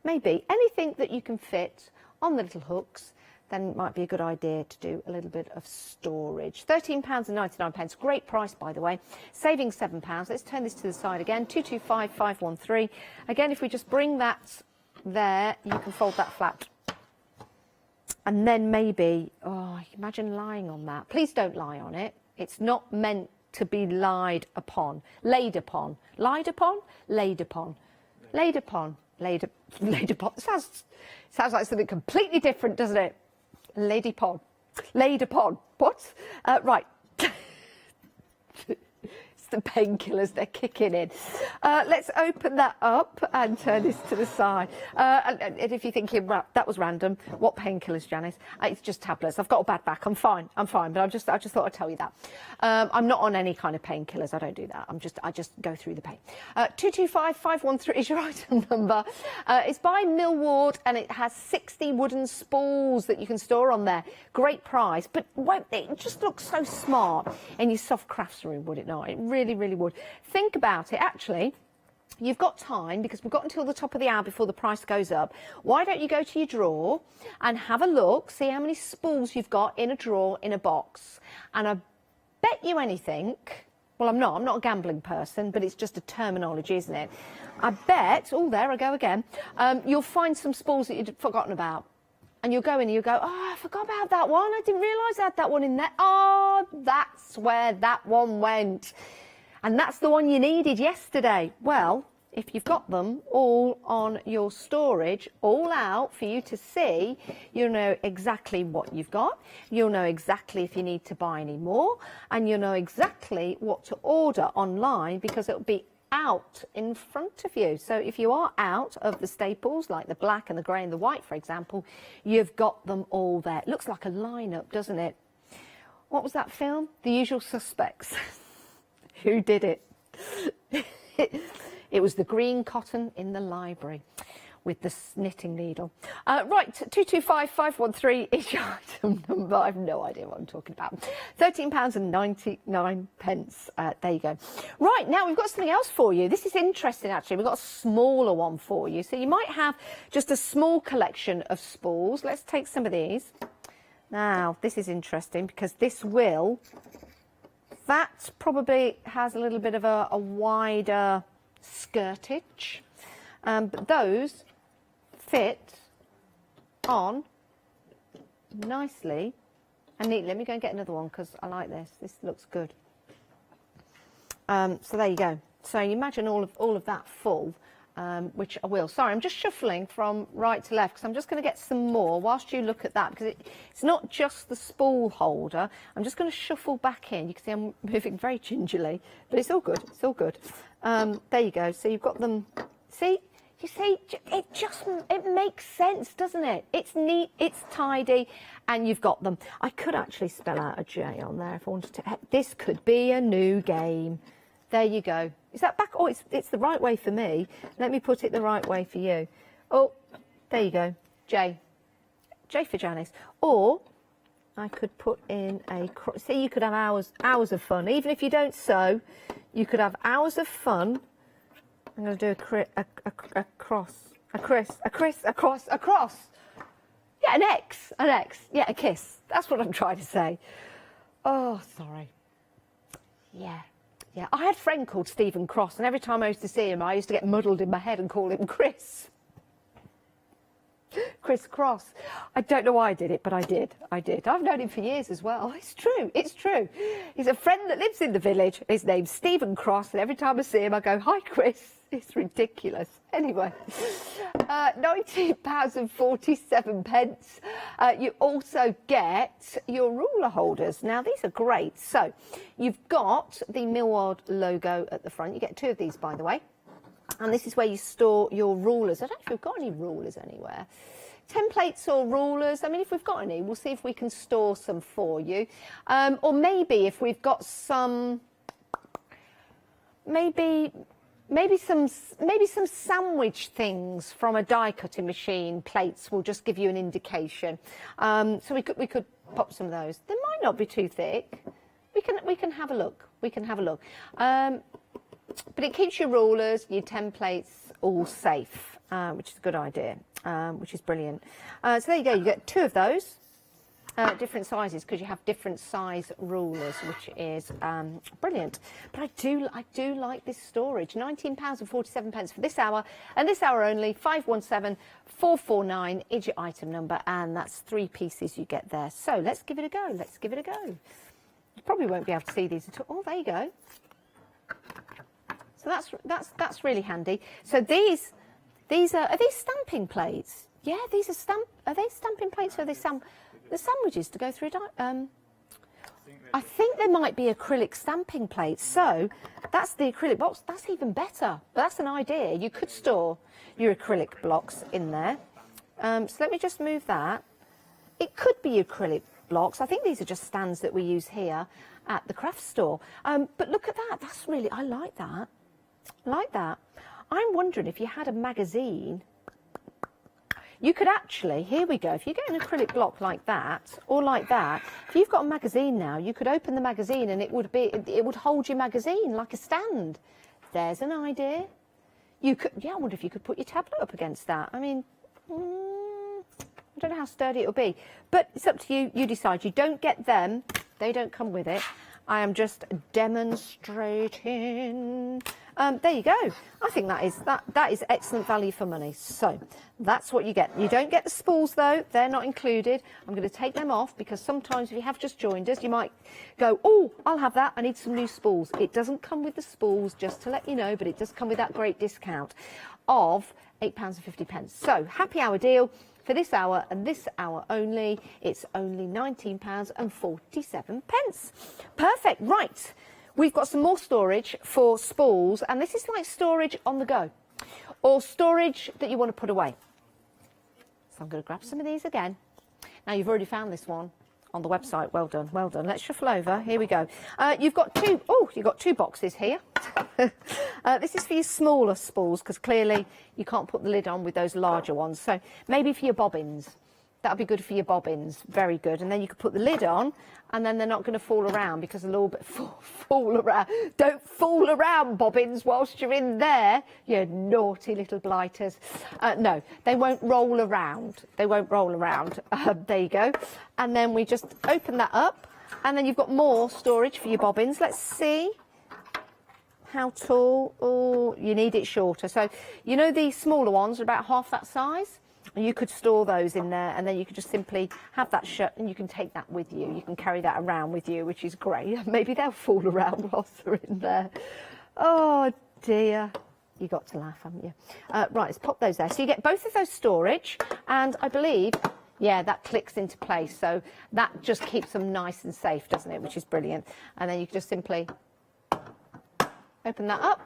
Maybe. Anything that you can fit on the little hooks, then it might be a good idea to do a little bit of storage. £13.99. Great price, by the way. Saving £7. Let's turn this to the side again. 225513. Again, if we just bring that there, you can fold that flat. And then maybe, imagine lying on that. Please don't lie on it. It's not meant to be laid upon. Laid upon. Sounds like something completely different, doesn't it? Laid upon. What? Right. It's the painkillers, they're kicking in. Let's open that up and turn this to the side. And if you're thinking, well, that was random, what painkillers, Janice? It's just tablets. I've got a bad back. I'm fine. But I just thought I'd tell you that. I'm not on any kind of painkillers. I don't do that. I just go through the pain. 225513 is your item number. It's by Millward, and it has 60 wooden spools that you can store on there. Great price, but it just looks so smart in your soft crafts room, would it not? It really would. Think about it. Actually, you've got time, because we've got until the top of the hour before the price goes up. Why don't you go to your drawer and have a look, see how many spools you've got in a drawer in a box, and I bet you anything Well, I'm not a gambling person, but it's just a terminology, isn't it? I bet, oh, there I go again, you'll find some spools that you'd forgotten about. And you'll go in and you'll go, oh, I forgot about that one. I didn't realise I had that one in there. Oh, that's where that one went. And that's the one you needed yesterday. Well, if you've got them all on your storage, all out for you to see, you'll know exactly what you've got. You'll know exactly if you need to buy any more. And you'll know exactly what to order online because it'll be out in front of you. So if you are out of the staples, like the black and the grey and the white, for example, you've got them all there. It looks like a lineup, doesn't it? What was that film? The Usual Suspects. Who did it? It was the green cotton in the library with the knitting needle. Right, 225513 is your item number. I have no idea what I'm talking about. £13.99. There you go. Right, now we've got something else for you. This is interesting, actually. We've got a smaller one for you. So you might have just a small collection of spools. Let's take some of these. Now, this is interesting because this will... That probably has a little bit of a wider skirtage. But those fit on nicely and neatly. Let me go and get another one because I like this. This looks good. So there you go. So you imagine all of that full, which I will. Sorry, I'm just shuffling from right to left because I'm just going to get some more whilst you look at that because it's not just the spool holder. I'm just going to shuffle back in. You can see I'm moving very gingerly, but it's all good. It's all good. There you go. So you've got them. See? You see, it makes sense, doesn't it? It's neat, it's tidy, and you've got them. I could actually spell out a J on there if I wanted to. This could be a new game. There you go. Is that back? Oh, it's the right way for me. Let me put it the right way for you. Oh, there you go. J. J for Janice. Or I could put in a... See, you could have hours of fun. Even if you don't sew, you could have hours of fun. I'm going to do a cross. Yeah, an X. Yeah, a kiss. That's what I'm trying to say. Oh, sorry. Yeah. I had a friend called Stephen Cross, and every time I used to see him, I used to get muddled in my head and call him Chris. Chris Cross. I don't know why I did it, but I did. I've known him for years as well. It's true. He's a friend that lives in the village. His name's Stephen Cross, and every time I see him, I go, hi, Chris. It's ridiculous. Anyway, £19.47. You also get your ruler holders. Now, these are great. So, you've got the Millward logo at the front. You get 2 of these, by the way. And this is where you store your rulers. I don't know if we've got any rulers anywhere. Templates or rulers. I mean, if we've got any, we'll see if we can store some for you. Or maybe if we've got some... Maybe some sandwich things from a die cutting machine. Plates will just give you an indication. So we could pop some of those. They might not be too thick. We can have a look. But it keeps your rulers, your templates all safe, which is a good idea, which is brilliant. So there you go. You get 2 of those. Different sizes because you have different size rulers, which is brilliant. But I do like this storage. £19.47 for this hour, and this hour only. 517449 is your item number, and that's 3 pieces you get there. So let's give it a go. You probably won't be able to see these at all. Oh, there you go. So that's really handy. So these are these stamping plates? Yeah, these are Are they stamping plates or are they the sandwiches to go through? I think there might be acrylic stamping plates. So that's the acrylic box. That's even better. But that's an idea. You could store your acrylic blocks in there. So let me just move that. It could be acrylic blocks. I think these are just stands that we use here at the craft store. But look at that. That's really, I like that. I'm wondering if you had a magazine. You could actually, here we go, if you get an acrylic block like that, or like that, if you've got a magazine now, you could open the magazine and it would hold your magazine like a stand. There's an idea. You could, I wonder if you could put your tablet up against that. I mean, I don't know how sturdy it'll be, but it's up to you. You decide. You don't get them. They don't come with it. I am just demonstrating. There you go. I think that is excellent value for money. So that's what you get. You don't get the spools though; they're not included. I'm going to take them off because sometimes if you have just joined us, you might go, "Oh, I'll have that. I need some new spools." It doesn't come with the spools, just to let you know, but it does come with that great discount of £8.50. So happy hour deal. For this hour and this hour only, it's only £19.47. Perfect. Right. We've got some more storage for spools, and this is like storage on the go or storage that you want to put away. So I'm going to grab some of these again. Now, you've already found this one on the website. Well done, well done. Let's shuffle over. Here we go. You've got two boxes here. This is for your smaller spools because clearly you can't put the lid on with those larger ones. So maybe for your bobbins. That would be good for your bobbins. Very good. And then you could put the lid on and then they're not going to fall around because they'll all fall around. Don't fool around, bobbins, whilst you're in there, you naughty little blighters. No, they won't roll around. They won't roll around. There you go. And then we just open that up and then you've got more storage for your bobbins. Let's see. How tall? Oh, you need it shorter. So, you know, the smaller ones are about half that size. And you could store those in there and then you could just simply have that shut and you can take that with you. You can carry that around with you, which is great. Maybe they'll fall around whilst they're in there. Oh, dear. You got to laugh, haven't you? Right, let's pop those there. So you get both of those storage and I believe, yeah, that clicks into place. So that just keeps them nice and safe, doesn't it? Which is brilliant. And then you can just simply open that up.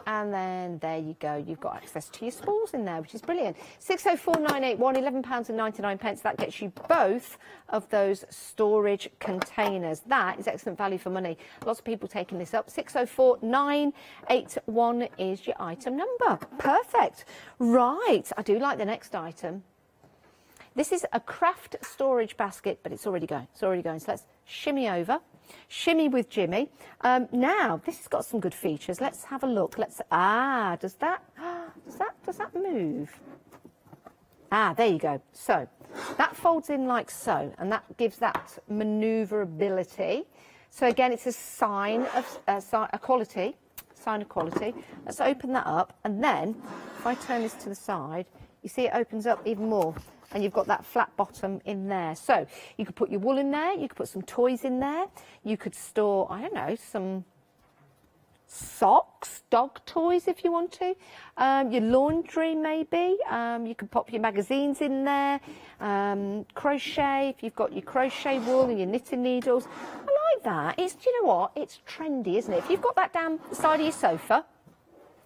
And then there you go. You've got access to your spools in there, which is brilliant. 604981, £11.99. That gets you both of those storage containers. That is excellent value for money. Lots of people taking this up. 604981 is your item number. Perfect. Right. I do like the next item. This is a craft storage basket, but it's already going. It's already going. So let's shimmy over. Shimmy with Jimmy. Now this has got some good features. Let's have a look. Does that move? There you go. So that folds in like so, and that gives that maneuverability. So again, it's a sign of quality. Sign of quality. Let's open that up, and then if I turn this to the side, you see it opens up even more. And you've got that flat bottom in there. So you could put your wool in there, you could put some toys in there, you could store, I don't know, some socks, dog toys if you want to, your laundry maybe, you could pop your magazines in there, crochet, if you've got your crochet wool and your knitting needles. I like that. Do you know what? It's trendy, isn't it? If you've got that down the side of your sofa,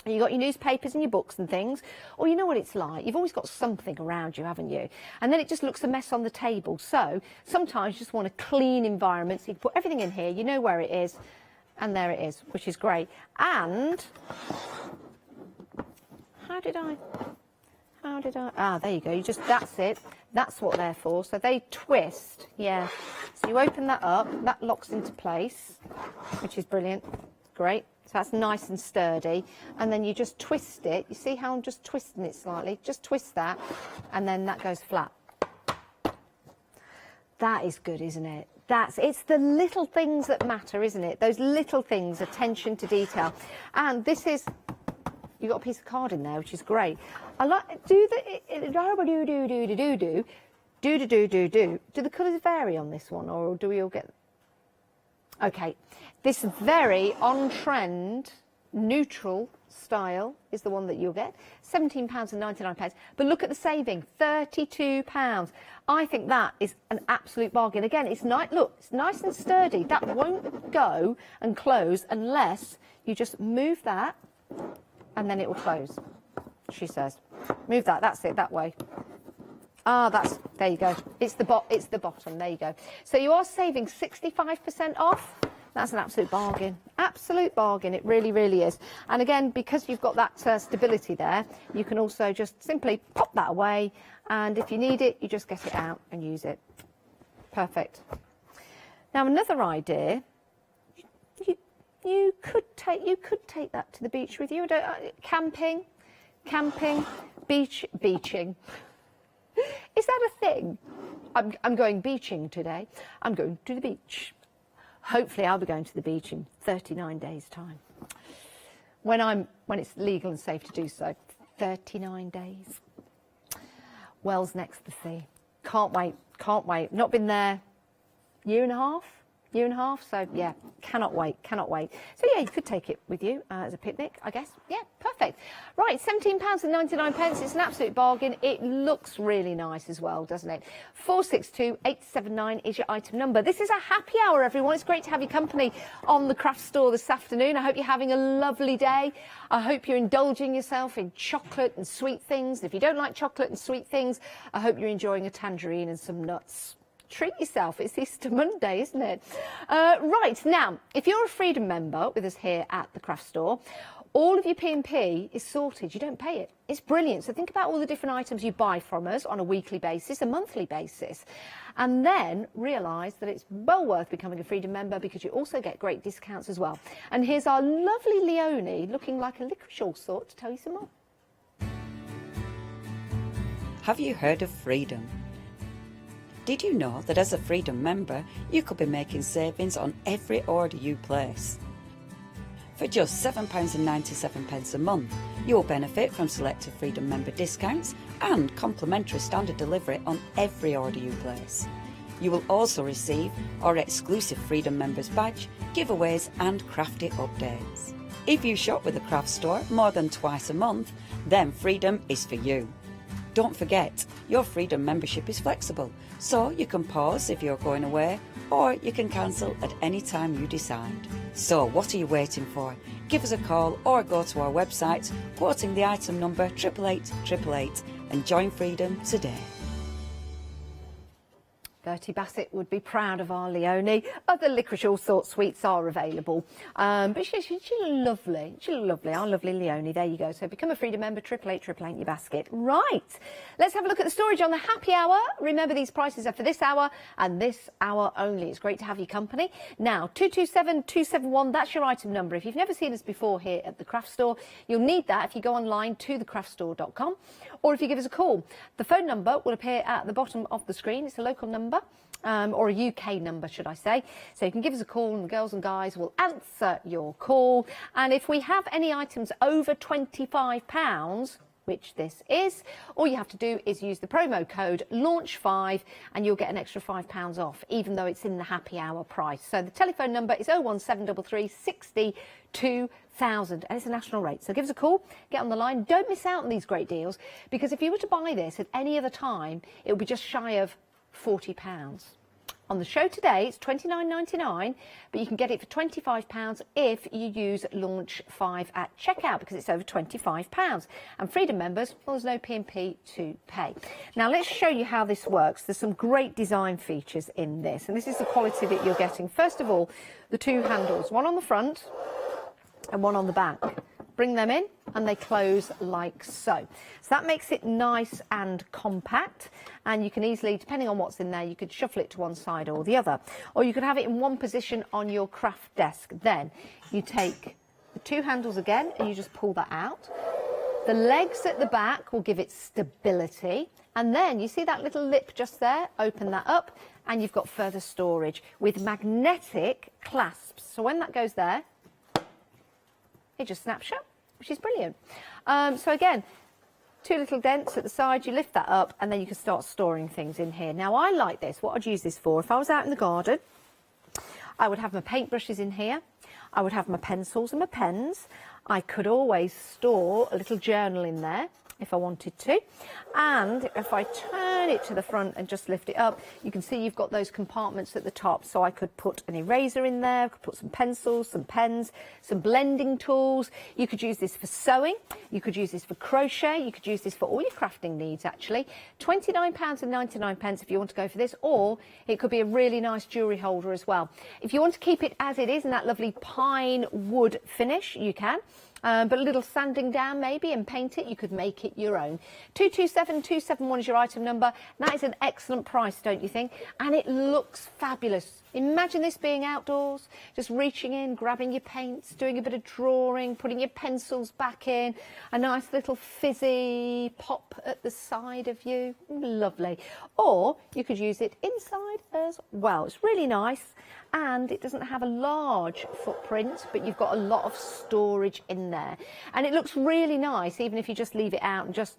and you've got your newspapers and your books and things, or you know what it's like, you've always got something around you, haven't you? And then it just looks a mess on the table. So sometimes you just want a clean environment, so you can put everything in here, you know where it is, and there it is, which is great. And how did I, there you go, that's it, that's what they're for. So they twist, yeah. So you open that up, that locks into place, which is brilliant, great. So that's nice and sturdy. And then you just twist it. You see how I'm just twisting it slightly? Just twist that, and then that goes flat. That is good, isn't it? It's the little things that matter, isn't it? Those little things, attention to detail. And this is, you've got a piece of card in there, which is great. I like, do the colours vary on this one, or do we all get... Okay, this very on-trend, neutral style is the one that you'll get. £17.99. But look at the saving, £32. I think that is an absolute bargain. Again, it's nice. Look, it's nice and sturdy. That won't go and close unless you just move that, and then it will close. She says, move that. That's it. That way. There you go. It's the bottom. There you go. So you are saving 65% off. That's an absolute bargain. Absolute bargain. It really, really is. And again, because you've got that stability there, you can also just simply pop that away. And if you need it, you just get it out and use it. Perfect. Now, another idea. You could take that to the beach with you. Camping, beaching. Is that a thing? I'm going beaching today. I'm going to the beach. Hopefully I'll be going to the beach in 39 days' time. When it's legal and safe to do so. 39 days. Wells next to the sea. Can't wait, can't wait. Not been there year and a half, so yeah, cannot wait. So yeah, you could take it with you as a picnic, I guess. Yeah, perfect. Right, £17.99, it's an absolute bargain. It looks really nice as well, doesn't it? 462879 is your item number. This is a happy hour, everyone. It's great to have your company on the craft store this afternoon. I hope you're having a lovely day. I hope you're indulging yourself in chocolate and sweet things. And if you don't like chocolate and sweet things, I hope you're enjoying a tangerine and some nuts. Treat yourself. It's Easter Monday, isn't it? Right, now, if you're a Freedom member with us here at the craft store, all of your P&P is sorted. You don't pay it. It's brilliant. So think about all the different items you buy from us on a weekly basis, a monthly basis, and then realise that it's well worth becoming a Freedom member because you also get great discounts as well. And here's our lovely Leonie looking like a licorice all sort to tell you some more. Have you heard of Freedom? Did you know that as a Freedom member, you could be making savings on every order you place? For just £7.97 a month, you'll benefit from selected Freedom member discounts and complimentary standard delivery on every order you place. You will also receive our exclusive Freedom members badge, giveaways and crafty updates. If you shop with the craft store more than twice a month, then Freedom is for you. Don't forget, your Freedom membership is flexible, so you can pause if you're going away, or you can cancel at any time you decide. So what are you waiting for? Give us a call or go to our website, quoting the item number 88888 and join Freedom today. Bertie Bassett would be proud of our Leonie. Other licorice all sorts sweets are available. But she's lovely. She's lovely. Our lovely Leonie. There you go. So become a Freedom member, 88888 in your basket. Right. Let's have a look at the storage on the happy hour. Remember, these prices are for this hour and this hour only. It's great to have your company. Now, 227271, that's your item number. If you've never seen us before here at the craft store, you'll need that if you go online to thecraftstore.com or if you give us a call. The phone number will appear at the bottom of the screen. It's a local number. Or a UK number, should I say. So you can give us a call and the girls and guys will answer your call. And if we have any items over £25, which this is, all you have to do is use the promo code LAUNCH5 and you'll get an extra £5 off, even though it's in the happy hour price. So the telephone number is 01733 60 2000 and it's a national rate. So give us a call, get on the line. Don't miss out on these great deals because if you were to buy this at any other time, it would be just shy of £40. On the show today, it's $29.99, but you can get it for £25 if you use Launch 5 at checkout because it's over £25. And Freedom members, well, there's no P&P to pay. Now, let's show you how this works. There's some great design features in this, and this is the quality that you're getting. First of all, the two handles, one on the front and one on the back. Bring them in and they close like so. So that makes it nice and compact, and you can easily, depending on what's in there, you could shuffle it to one side or the other, or you could have it in one position on your craft desk. Then you take the two handles again and you just pull that out. The legs at the back will give it stability, and then you see that little lip just there, open that up and you've got further storage with magnetic clasps. So when that goes there, it just snaps shut, which is brilliant. So again, two little dents at the side, you lift that up and then you can start storing things in here. Now I like this. What I'd use this for, if I was out in the garden, I would have my paintbrushes in here. I would have my pencils and my pens. I could always store a little journal in there if I wanted to. And if I turn it to the front and just lift it up, you can see you've got those compartments at the top. So I could put an eraser in there, I could put some pencils, some pens, some blending tools. You could use this for sewing. You could use this for crochet. You could use this for all your crafting needs, actually. £29.99 if you want to go for this, or it could be a really nice jewellery holder as well. If you want to keep it as it is in that lovely pine wood finish, you can. But a little sanding down maybe and paint it, you could make it your own. 227271 is your item number. That is an excellent price, don't you think? And it looks fabulous Imagine this being outdoors, just reaching in, grabbing your paints, doing a bit of drawing, putting your pencils back in, a nice little fizzy pop at the side of you. Lovely. Or you could use it inside as well. It's really nice, and it doesn't have a large footprint, but you've got a lot of storage in there. And it looks really nice, even if you just leave it out and just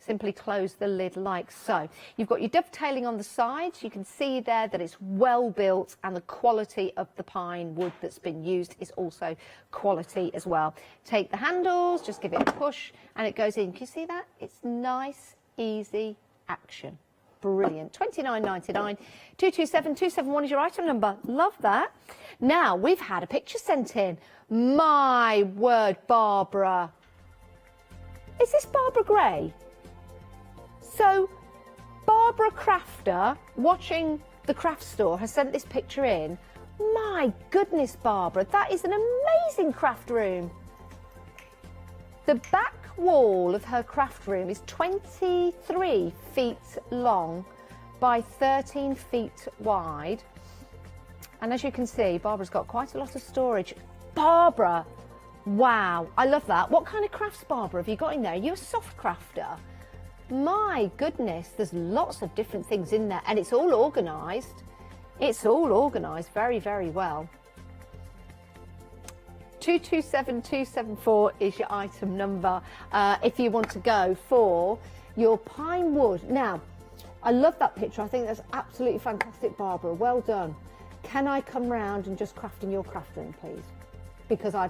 simply close the lid like so. You've got your dovetailing on the sides. You can see there that it's well built, and the quality of the pine wood that's been used is also quality as well. Take the handles, just give it a push, and it goes in. Can you see that? It's nice, easy action. Brilliant. $29.99. 227271 is your item number. Love that. Now, we've had a picture sent in. My word, Barbara. Is this Barbara Gray? So, Barbara Crafter, watching the craft store, has sent this picture in. My goodness, Barbara, that is an amazing craft room. The back wall of her craft room is 23 feet long by 13 feet wide. And as you can see, Barbara's got quite a lot of storage. Barbara, wow, I love that. What kind of crafts, Barbara, have you got in there? Are you a soft crafter? My goodness, there's lots of different things in there, and it's all organised. It's all organised very, very well. 227274 is your item number if you want to go for your pine wood. Now, I love that picture. I think that's absolutely fantastic, Barbara. Well done. Can I come round and just craft in your craft room, please? Because I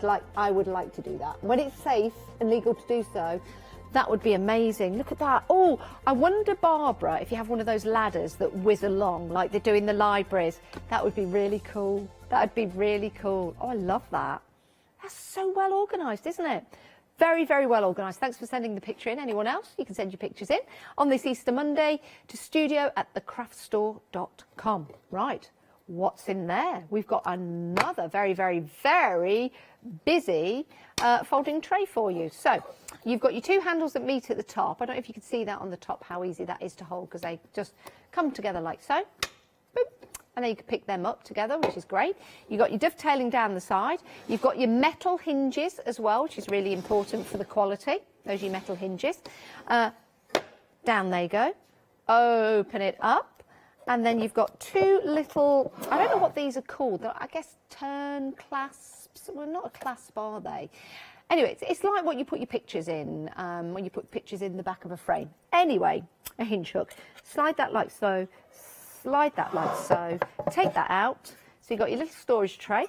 would like to do that. When it's safe and legal to do so, that would be amazing. Look at that. Oh, I wonder, Barbara, if you have one of those ladders that whiz along like they do in the libraries. That would be really cool. That would be really cool. Oh, I love that. That's so well organised, isn't it? Very, very well organised. Thanks for sending the picture in. Anyone else? You can send your pictures in on this Easter Monday to studio@thecraftstore.com. Right. What's in there? We've got another very, very, very busy folding tray for you. So you've got your two handles that meet at the top. I don't know if you can see that on the top, how easy that is to hold, because they just come together like so. Boop. And then you can pick them up together, which is great. You've got your dovetailing down the side. You've got your metal hinges as well, which is really important for the quality. Those are your metal hinges. Down they go. Open it up. And then you've got two little, I don't know what these are called. They're, I guess, turn clasps. Well, not a clasp, are they? Anyway, it's like what you put your pictures in when you put pictures in the back of a frame. Anyway, a hinge hook. Slide that like so. Slide that like so. Take that out. So you've got your little storage tray.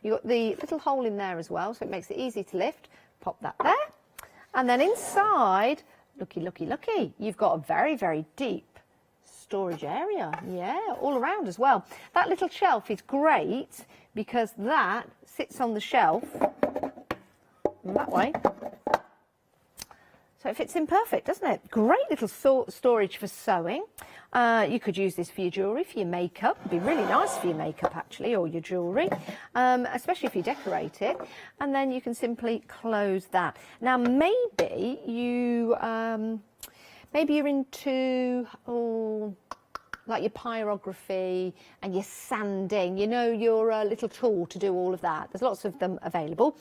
You've got the little hole in there as well, so it makes it easy to lift. Pop that there. And then inside, looky, looky, looky, you've got a very, very deep storage area. Yeah, all around as well. That little shelf is great because that sits on the shelf that way. So it fits in perfect, doesn't it? Great little storage for sewing. You could use this for your jewellery, for your makeup. It'd be really nice for your makeup, actually, or your jewellery, especially if you decorate it. And then you can simply close that. Now, maybe you, maybe you're into, like your pyrography and your sanding, you know, your little tool to do all of that. There's lots of them available.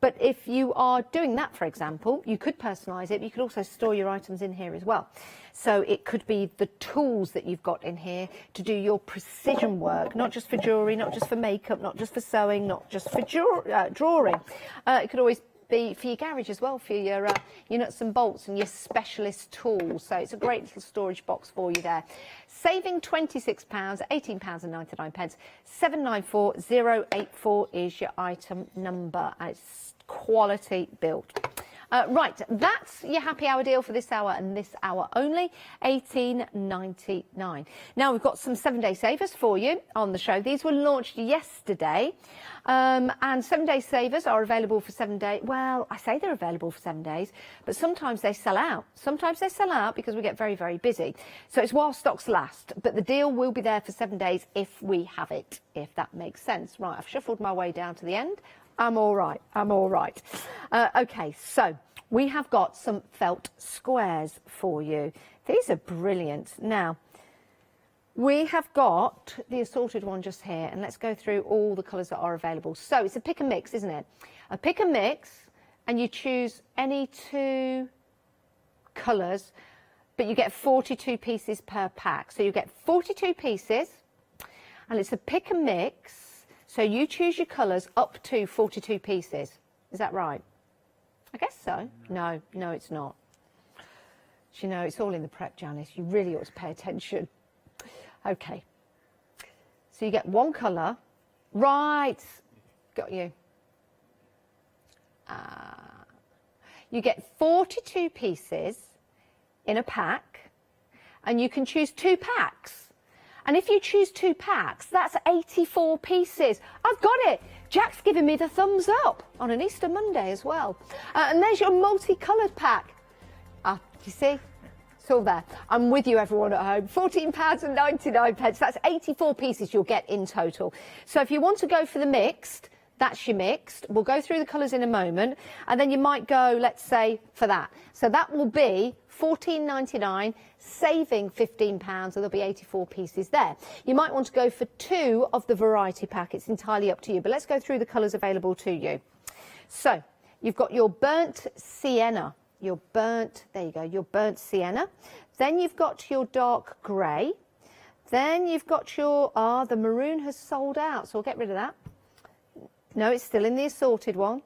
But if you are doing that, for example, you could personalise it. But you could also store your items in here as well. So it could be the tools that you've got in here to do your precision work, not just for jewellery, not just for makeup, not just for sewing, not just for drawing. It could always be for your garage as well, for your nuts and bolts and your specialist tools. So it's a great little storage box for you there. Saving £26, £18.99. 794084 is your item number. And it's quality built. Right, that's your happy hour deal for this hour and this hour only, $18.99. Now we've got some 7-day savers for you on the show. These were launched yesterday, and 7-day savers are available for 7 days. Well, I say they're available for 7 days, but sometimes they sell out. Sometimes they sell out because we get very, very busy. So it's while stocks last, but the deal will be there for 7 days if we have it, if that makes sense. Right, I've shuffled my way down to the end. I'm all right. I'm all right. OK, so we have got some felt squares for you. These are brilliant. Now, We have got the assorted one just here, and let's go through all the colours that are available. So it's a pick and mix, isn't it? A pick and mix, and you choose any 2 colours, but you get 42 pieces per pack. So you get 42 pieces, and it's a pick and mix, so you choose your colours up to 42 pieces. Is that right? I guess so. No, it's not. You know, it's all in the prep, Janice. You really ought to pay attention. Okay. So you get 1 colour. Right. Got you. You get 42 pieces in a pack, and you can choose 2 packs. And if you choose 2 packs, that's 84 pieces. I've got it. Jack's giving me the thumbs up on an Easter Monday as well. And there's your multicoloured pack. You see? It's all there. I'm with you, everyone at home. £14.99. That's 84 pieces you'll get in total. So if you want to go for the mixed, that's your mixed. We'll go through the colours in a moment, and then you might go, let's say, for that. So that will be £14.99, saving £15, and there'll be 84 pieces there. You might want to go for 2 of the variety pack. It's entirely up to you, but let's go through the colours available to you. So you've got your burnt sienna. Your burnt, there you go, your burnt sienna. Then you've got your dark grey. Then you've got your, the maroon has sold out, so we'll get rid of that. No, it's still in the assorted one.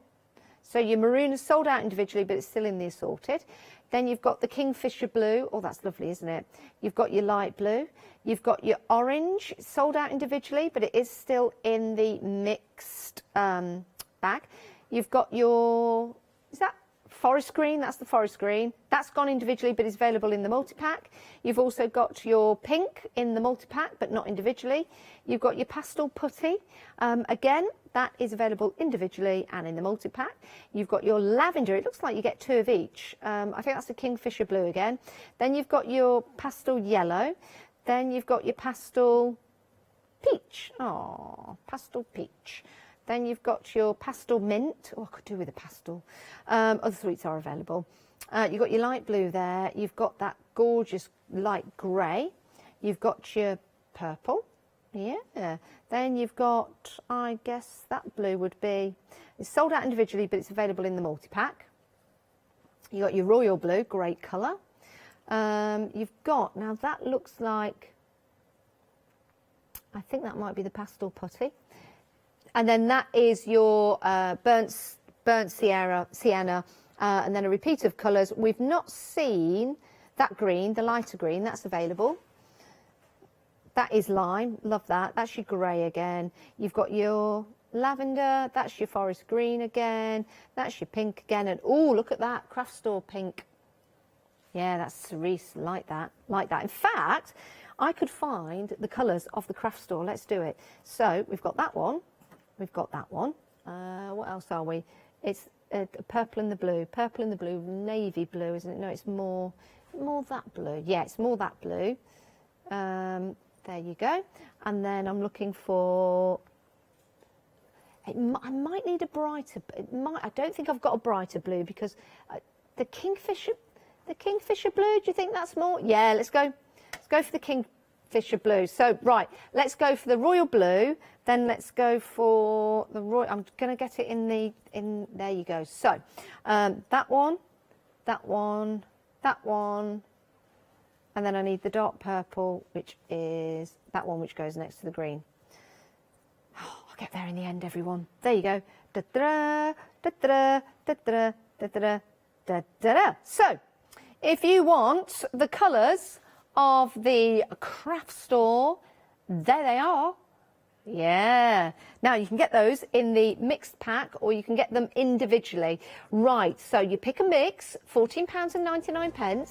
So your maroon has sold out individually, but it's still in the assorted. Then you've got the Kingfisher blue. Oh, that's lovely, isn't it? You've got your light blue. You've got your orange, sold out individually, but it is still in the mixed bag. You've got your, is that forest green? That's the forest green. That's gone individually, but is available in the multi-pack. You've also got your pink in the multi-pack, but not individually. You've got your pastel putty. Again, that is available individually and in the multi-pack. You've got your lavender. It looks like you get 2 of each. I think that's the Kingfisher blue again. Then you've got your pastel yellow. Then you've got your pastel peach. Oh, pastel peach. Then you've got your pastel mint. Oh, I could do with a pastel. Other sweets are available. You've got your light blue there. You've got that gorgeous light grey. You've got your purple. Yeah. Then you've got, I guess that blue would be, it's sold out individually, but it's available in the multi-pack. You've got your royal blue, great colour. You've got, now that looks like, I think that might be the pastel putty. And then that is your burnt sienna, and then a repeat of colours. We've not seen that green, the lighter green, that's available. That is lime, love that. That's your grey again. You've got your lavender, that's your forest green again. That's your pink again. And oh, look at that, craft store pink. Yeah, that's cerise, like that, like that. In fact, I could find the colours of the craft store. Let's do it. So we've got that one. We've got that one. What else are we? It's purple and the blue, navy blue, isn't it? No, it's more that blue. Yeah, it's more that blue. There you go. And then I'm looking for, I might need a brighter, I don't think I've got a brighter blue because the Kingfisher blue, do you think that's more? Yeah, let's go for the Kingfisher blue. So, right, let's go for the royal blue, then let's go for the royal, I'm going to get it in there you go. So, that one, and then I need the dark purple, which is that one which goes next to the green. Oh, I'll get there in the end, everyone. There you go. Da-da-da, da-da-da, da-da-da, da-da-da, da-da-da. So, if you want the colours of the craft store, there they are. Yeah. Now, you can get those in the mixed pack or you can get them individually. Right, so you pick a mix, £14.99.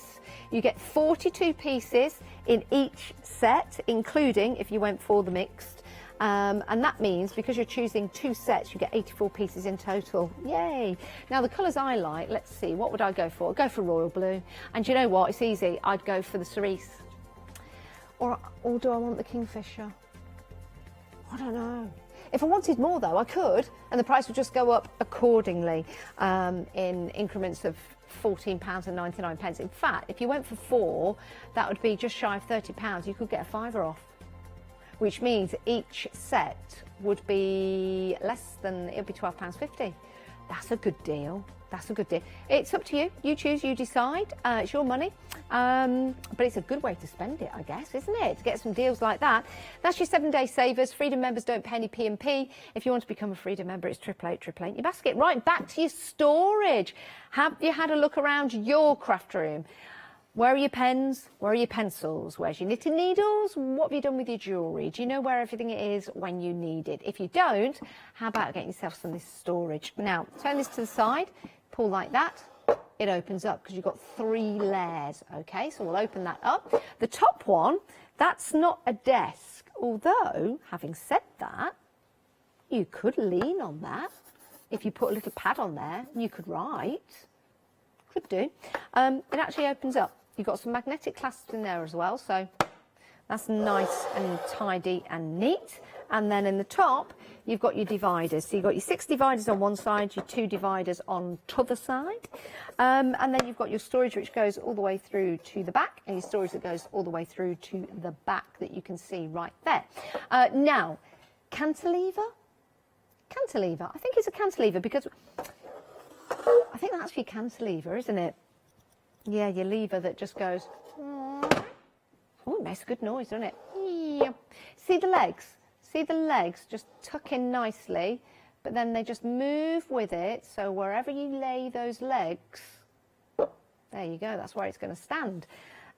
You get 42 pieces in each set, including if you went for the mixed. And that means, because you're choosing 2 sets, you get 84 pieces in total. Yay! Now, the colours I like, let's see, what would I go for? I'd go for royal blue. And you know what? It's easy. I'd go for the cerise. Or do I want the Kingfisher? I don't know. If I wanted more though, I could, and the price would just go up accordingly in increments of £14.99. In fact, if you went for 4, that would be just shy of £30. You could get a £5 off, which means each set would be less than, it'd be £12.50. That's a good deal. That's a good deal. It's up to you. You choose, you decide. It's your money. But it's a good way to spend it, I guess, isn't it? To get some deals like that. That's your 7-day savers. Freedom members don't pay any P&P. If you want to become a Freedom member, it's 888 your basket. Right, back to your storage. Have you had a look around your craft room? Where are your pens? Where are your pencils? Where's your knitting needles? What have you done with your jewellery? Do you know where everything is when you need it? If you don't, how about getting yourself some of this storage? Now, turn this to the side, pull like that. It opens up because you've got 3 layers, okay? So we'll open that up. The top one, that's not a desk. Although, having said that, you could lean on that. If you put a little pad on there, you could write. Could do. It actually opens up. You've got some magnetic clasps in there as well, so that's nice and tidy and neat. And then in the top, you've got your dividers. So you've got your 6 dividers on one side, your 2 dividers on t'other side. And then you've got your storage, which goes all the way through to the back, and your storage that goes all the way through to the back that you can see right there. Now, cantilever? Cantilever. I think it's a cantilever because I think that's your cantilever, isn't it? Yeah, your lever that just goes. Oh, it makes a good noise, doesn't it? Yeah. See the legs? See the legs just tuck in nicely, but then they just move with it. So wherever you lay those legs, there you go. That's where it's going to stand.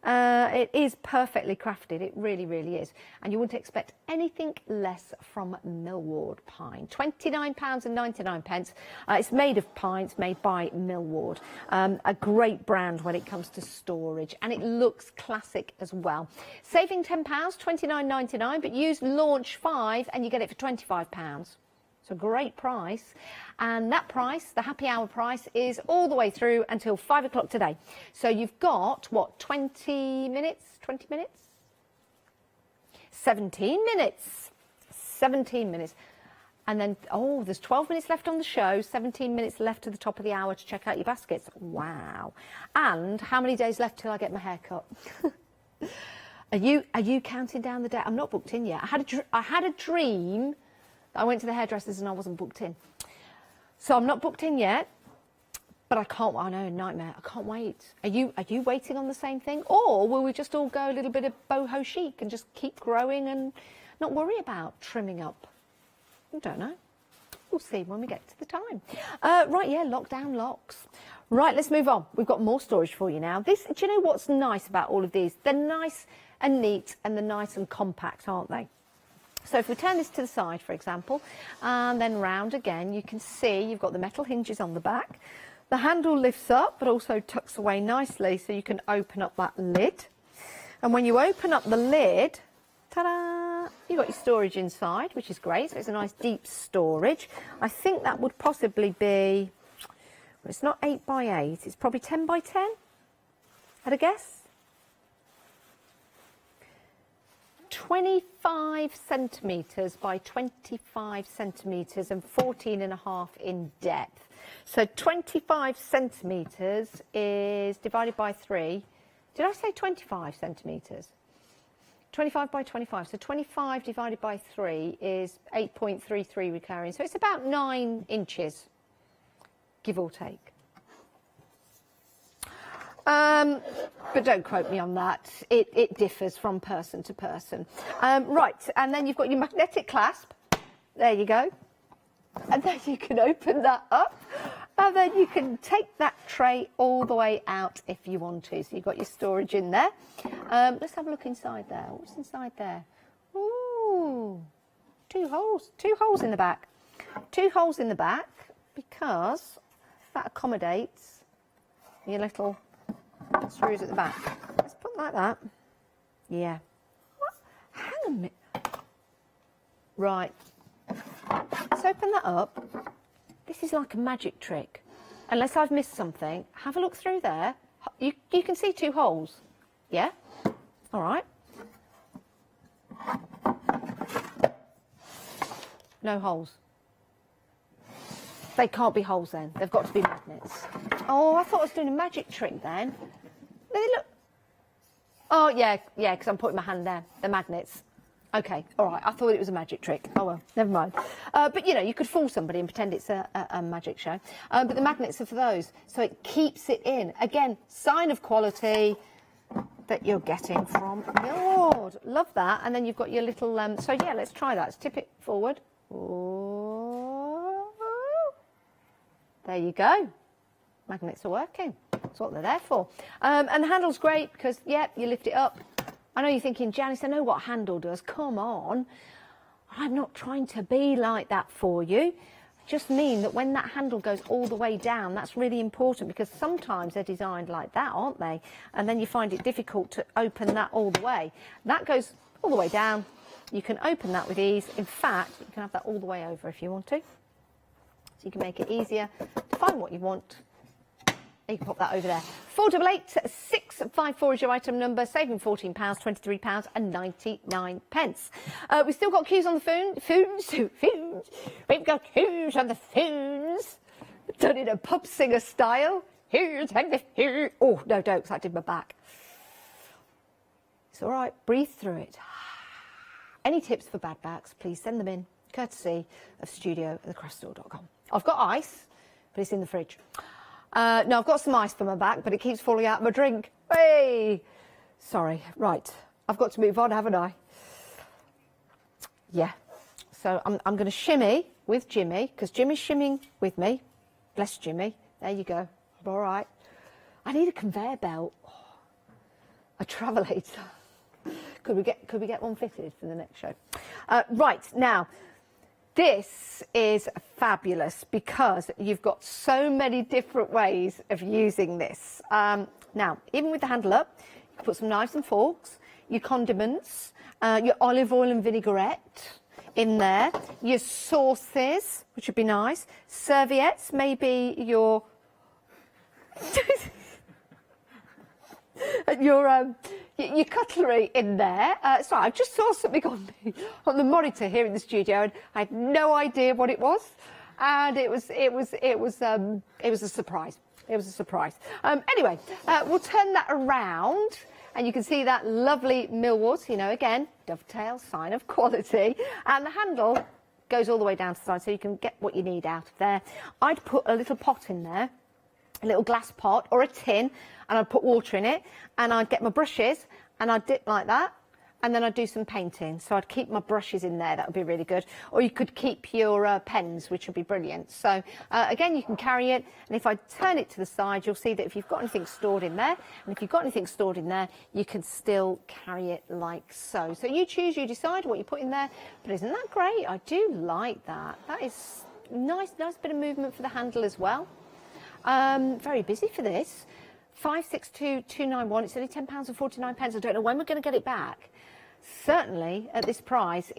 It is perfectly crafted. It really, really is. And you wouldn't expect anything less from Millward pine. £29.99. It's made of pine. It's made by Millward. A great brand when it comes to storage. And it looks classic as well. Saving £10, £29.99, but use Launch 5 and you get it for £25. It's a great price. And that price, the happy hour price, is all the way through until 5 o'clock today. So you've got, what, 20 minutes? 20 minutes? 17 minutes. 17 minutes. And then, oh, there's 12 minutes left on the show, 17 minutes left to the top of the hour to check out your baskets. Wow. And how many days left till I get my hair cut? Are you counting down the day? I'm not booked in yet. I had a dream that I went to the hairdressers and I wasn't booked in. So I'm not booked in yet, but I can't. I know, nightmare. I can't wait. Are you waiting on the same thing, or will we just all go a little bit of boho chic and just keep growing and not worry about trimming up? I don't know. We'll see when we get to the time. Right, yeah, lockdown locks. Right, let's move on. We've got more storage for you now. Do you know what's nice about all of these? They're nice and neat, and they're nice and compact, aren't they? So if we turn this to the side, for example, and then round again, you can see you've got the metal hinges on the back. The handle lifts up, but also tucks away nicely, so you can open up that lid. And when you open up the lid, ta-da, you've got your storage inside, which is great. So it's a nice deep storage. I think that would possibly be, well, it's not 8 by 8, it's probably 10 by 10, I'd a guess. 25 centimetres by 25 centimetres and 14.5 in depth. So 25 centimetres is divided by 3. Did I say 25 centimetres? 25 by 25. So 25 divided by 3 is 8.33 recurring. So it's about 9 inches, give or take. But don't quote me on that. It differs from person to person. Right, and then you've got your magnetic clasp. There you go. And then you can open that up. And then you can take that tray all the way out if you want to. So you've got your storage in there. Let's have a look inside there. What's inside there? Ooh, 2 holes. 2 holes in the back. 2 holes in the back because that accommodates your little screws at the back. Let's put like that. Yeah. What? Hang on a minute. Right. Let's open that up. This is like a magic trick. Unless I've missed something. Have a look through there. You can see 2 holes. Yeah? All right. No holes. They can't be holes then. They've got to be magnets. Oh, I thought I was doing a magic trick then. They look. Oh, yeah, because I'm putting my hand there. They're magnets. Okay, all right. I thought it was a magic trick. Oh, well, never mind. But, you know, you could fool somebody and pretend it's a magic show. But the magnets are for those. So it keeps it in. Again, sign of quality that you're getting from Yard. Love that. And then you've got your little... so, yeah, let's try that. Let's tip it forward. Oh. There you go. Magnets are working. That's what they're there for. And the handle's great because, yep, you lift it up. I know you're thinking, Janice, I know what a handle does. Come on. I'm not trying to be like that for you. I just mean that when that handle goes all the way down, that's really important because sometimes they're designed like that, aren't they? And then you find it difficult to open that all the way. That goes all the way down. You can open that with ease. In fact, you can have that all the way over if you want to. So you can make it easier to find what you want. You can pop that over there. 488 654 is your item number, saving £14, £23 and 99 pence. We've still got queues on the phones. We've got queues on the phones. Done in a pub singer style. Oh, no, don't, because I did my back. It's all right. Breathe through it. Any tips for bad backs, please send them in, courtesy of studio@thecraftstore.com. I've got ice, but it's in the fridge. No, I've got some ice for my back, but it keeps falling out of my drink. Hey! Sorry. Right. I've got to move on, haven't I? Yeah. So I'm going to shimmy with Jimmy, because Jimmy's shimming with me. Bless Jimmy. There you go. I'm all right. I need a conveyor belt. Oh, a travelator. Could we get one fitted for the next show? Right. Now, this is fabulous because you've got so many different ways of using this. Now, even with the handle up, you can put some knives and forks, your condiments, your olive oil and vinaigrette in there, your sauces, which would be nice, serviettes, maybe your... your cutlery in there. Sorry, I just saw something on the monitor here in the studio, and I had no idea what it was, and it was a surprise. It was a surprise. Anyway, we'll turn that around, and you can see that lovely millwood. You know, again, dovetail, sign of quality, and the handle goes all the way down to the side, so you can get what you need out of there. I'd put a little pot in there. A little glass pot or a tin, and I'd put water in it, and I'd get my brushes and I'd dip like that, and then I'd do some painting. So I'd keep my brushes in there. That would be really good. Or you could keep your pens, which would be brilliant. So again, you can carry it, and if I turn it to the side, you'll see that if you've got anything stored in there, and if you've got anything stored in there, you can still carry it like so. So you choose, you decide what you put in there. But isn't that great? I do like that. That is nice bit of movement for the handle as well. Very busy for this. 562291. It's only £10 and 49 pence. I don't know when we're going to get it back. Certainly at this price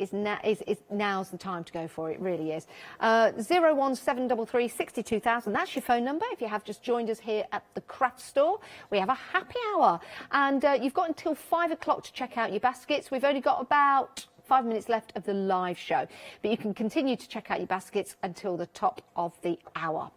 now's the time to go for it. It really is. 01733 62000. That's your phone number. If you have just joined us here at the craft store, we have a happy hour, and you've got until 5 o'clock to check out your baskets. We've only got about 5 minutes left of the live show, but you can continue to check out your baskets until the top of the hour.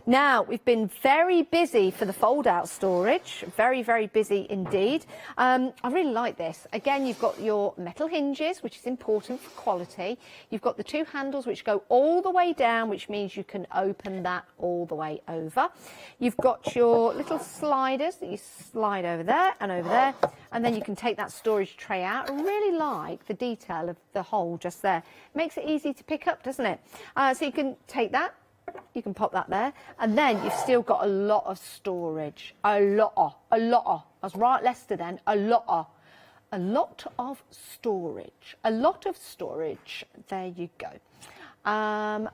Now, we've been very busy for the fold-out storage. Very, very busy indeed. I really like this. Again, you've got your metal hinges, which is important for quality. You've got the two handles which go all the way down, which means you can open that all the way over. You've got your little sliders that you slide over there, and then you can take that storage tray out. I really like the detail of the hole just there. Makes it easy to pick up, doesn't it? So you can take that. You can pop that there, and then you've still got a lot of storage. A lot of. I was right, Leicester, then. A lot of storage. A lot of storage. There you go. And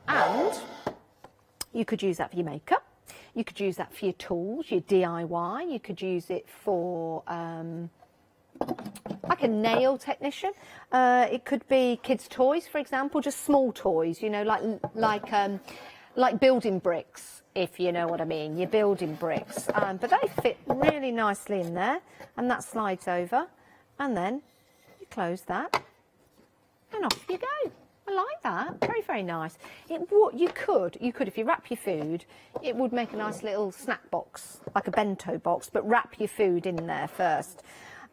you could use that for your makeup. You could use that for your tools, your DIY. You could use it for like a nail technician. It could be kids' toys, for example, just small toys. You know, like building bricks, if you know what I mean. You're building bricks. But they fit really nicely in there, and that slides over, and then you close that, and off you go. I like that. Very, very nice. What you could, if you wrap your food, it would make a nice little snack box, like a bento box, but wrap your food in there first.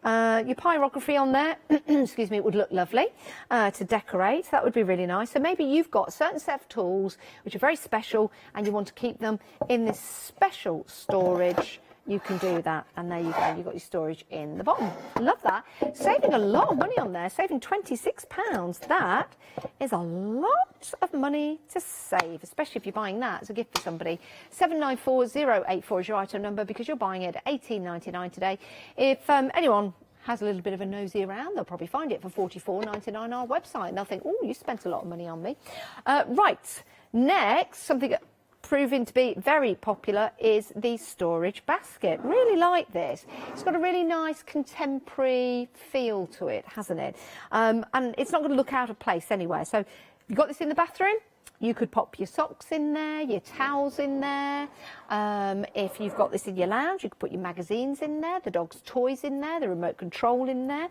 Your pyrography on there, excuse me, it would look lovely to decorate. That would be really nice. So maybe you've got a certain set of tools which are very special and you want to keep them in this special storage. You can do that, and there you go, you've got your storage in the bottom. Love that. Saving a lot of money on there, saving £26. That is a lot of money to save, especially if you're buying that as a gift for somebody. 794084 is your item number because you're buying it at $18.99 today. If anyone has a little bit of a nosy around, they'll probably find it for $44.99 on our website, and they'll think, oh, you spent a lot of money on me. Right, next, something proving to be very popular is the storage basket. Really like this. It's got a really nice contemporary feel to it, hasn't it? And it's not going to look out of place anywhere. So you've got this in the bathroom. You could pop your socks in there, your towels in there. If you've got this in your lounge, you could put your magazines in there, the dog's toys in there, the remote control in there.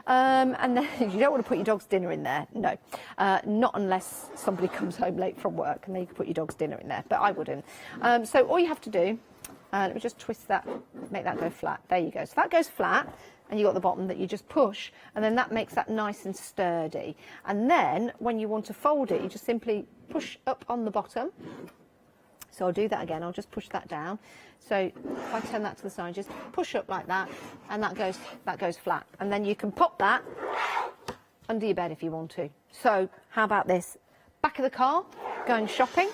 And then you don't want to put your dog's dinner in there. No, not unless somebody comes home late from work, and then you can put your dog's dinner in there, but I wouldn't. So all you have to do, let me just twist that, make that go flat. There you go. So that goes flat. And you've got the bottom that you just push, and then that makes that nice and sturdy. And then when you want to fold it, you just simply push up on the bottom. So I'll do that again, I'll just push that down. So if I turn that to the side, just push up like that, and that goes flat. And then you can pop that under your bed if you want to. So how about this? Back of the car, going shopping.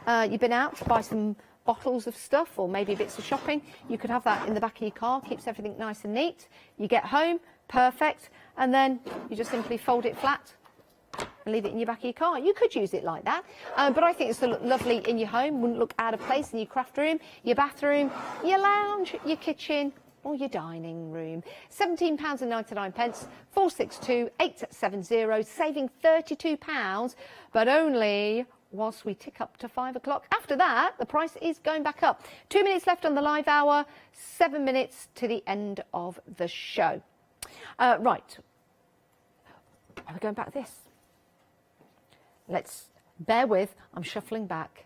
You've been out to buy some bottles of stuff or maybe bits of shopping. You could have that in the back of your car, keeps everything nice and neat. You get home, perfect, and then you just simply fold it flat and leave it in your back of your car. You could use it like that, but I think it's to look lovely in your home, wouldn't look out of place in your craft room, your bathroom, your lounge, your kitchen, or your dining room. £17.99, 462 870, saving £32, but only whilst we tick up to 5 o'clock. After that, the price is going back up. 2 minutes left on the live hour, 7 minutes to the end of the show. Right. We're going back this. Let's bear with. I'm shuffling back.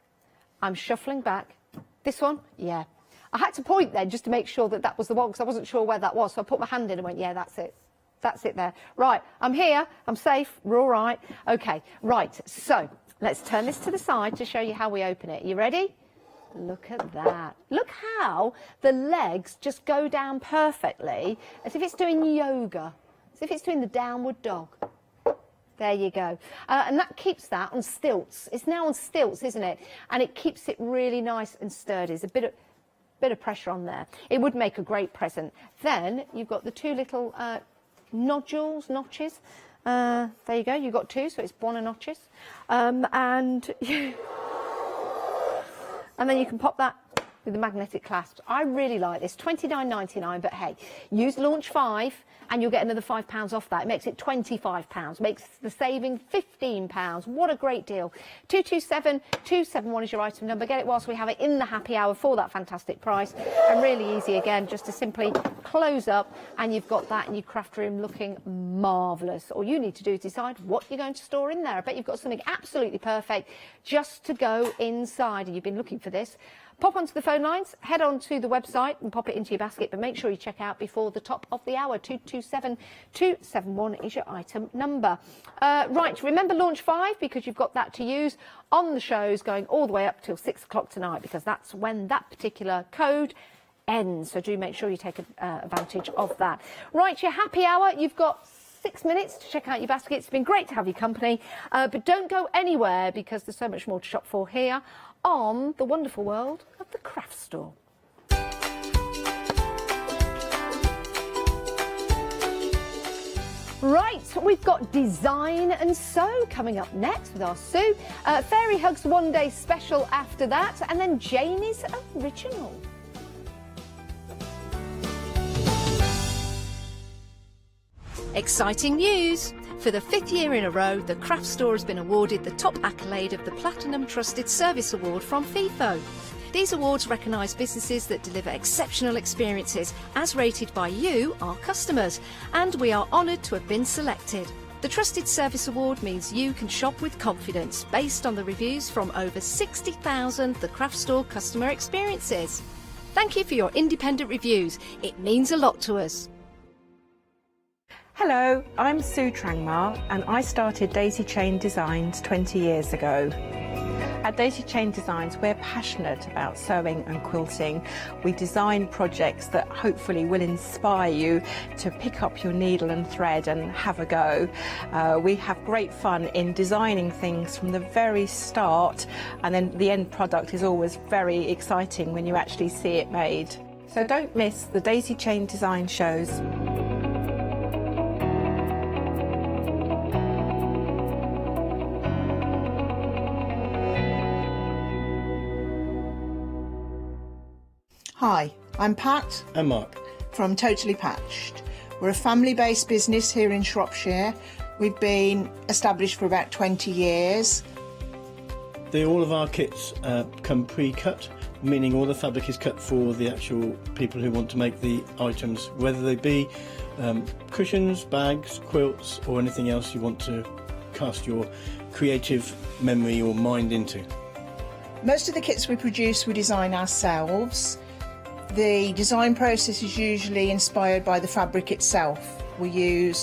This one? Yeah. I had to point then just to make sure that that was the one because I wasn't sure where that was. So I put my hand in and went, yeah, that's it. That's it there. Right. I'm here. I'm safe. We're all right. Okay. Right. So let's turn this to the side to show you how we open it. You ready? Look at that. Look how the legs just go down perfectly, as if it's doing yoga, as if it's doing the downward dog. There you go. And that keeps that on stilts. It's now on stilts, isn't it? And it keeps it really nice and sturdy. There's a bit of pressure on there. It would make a great present. Then you've got the two little notches. There you go. You've got two, so it's Buona notches. And then you can pop that with the magnetic clasps. I really like this. $29.99, but hey, use Launch 5 and you'll get another £5 off that. It makes it £25, makes the saving £15. What a great deal. 227271 is your item number. Get it whilst we have it in the happy hour for that fantastic price. And really easy again, just to simply close up and you've got that in your craft room looking marvellous. All you need to do is decide what you're going to store in there. I bet you've got something absolutely perfect just to go inside, and you've been looking for this. Pop onto the phone lines, head on to the website and pop it into your basket, but make sure you check out before the top of the hour. 227271 is your item number. Right, remember Launch 5 because you've got that to use on the shows going all the way up till 6 o'clock tonight, because that's when that particular code ends. So do make sure you take advantage of that. Right, your happy hour, you've got 6 minutes to check out your basket. It's been great to have your company, but don't go anywhere because there's so much more to shop for here on the wonderful world of the craft store. Right, we've got Design and Sew coming up next with our Sue. Fairy Hugs One Day Special after that, and then Janie's Original. Exciting news! For the 5th year in a row, the craft store has been awarded the top accolade of the Platinum Trusted Service Award from Feefo. These awards recognise businesses that deliver exceptional experiences as rated by you, our customers, and we are honoured to have been selected. The Trusted Service Award means you can shop with confidence based on the reviews from over 60,000 The Craft Store customer experiences. Thank you for your independent reviews. It means a lot to us. Hello, I'm Sue Trangmar and I started Daisy Chain Designs 20 years ago. At Daisy Chain Designs, we're passionate about sewing and quilting. We design projects that hopefully will inspire you to pick up your needle and thread and have a go. We have great fun in designing things from the very start, and then the end product is always very exciting when you actually see it made. So don't miss the Daisy Chain Design shows. Hi, I'm Pat. And Mark. From Totally Patched. We're a family-based business here in Shropshire. We've been established for about 20 years. All of our kits come pre-cut, meaning all the fabric is cut for the actual people who want to make the items, whether they be cushions, bags, quilts, or anything else you want to cast your creative memory or mind into. Most of the kits we produce we design ourselves. The design process is usually inspired by the fabric itself. We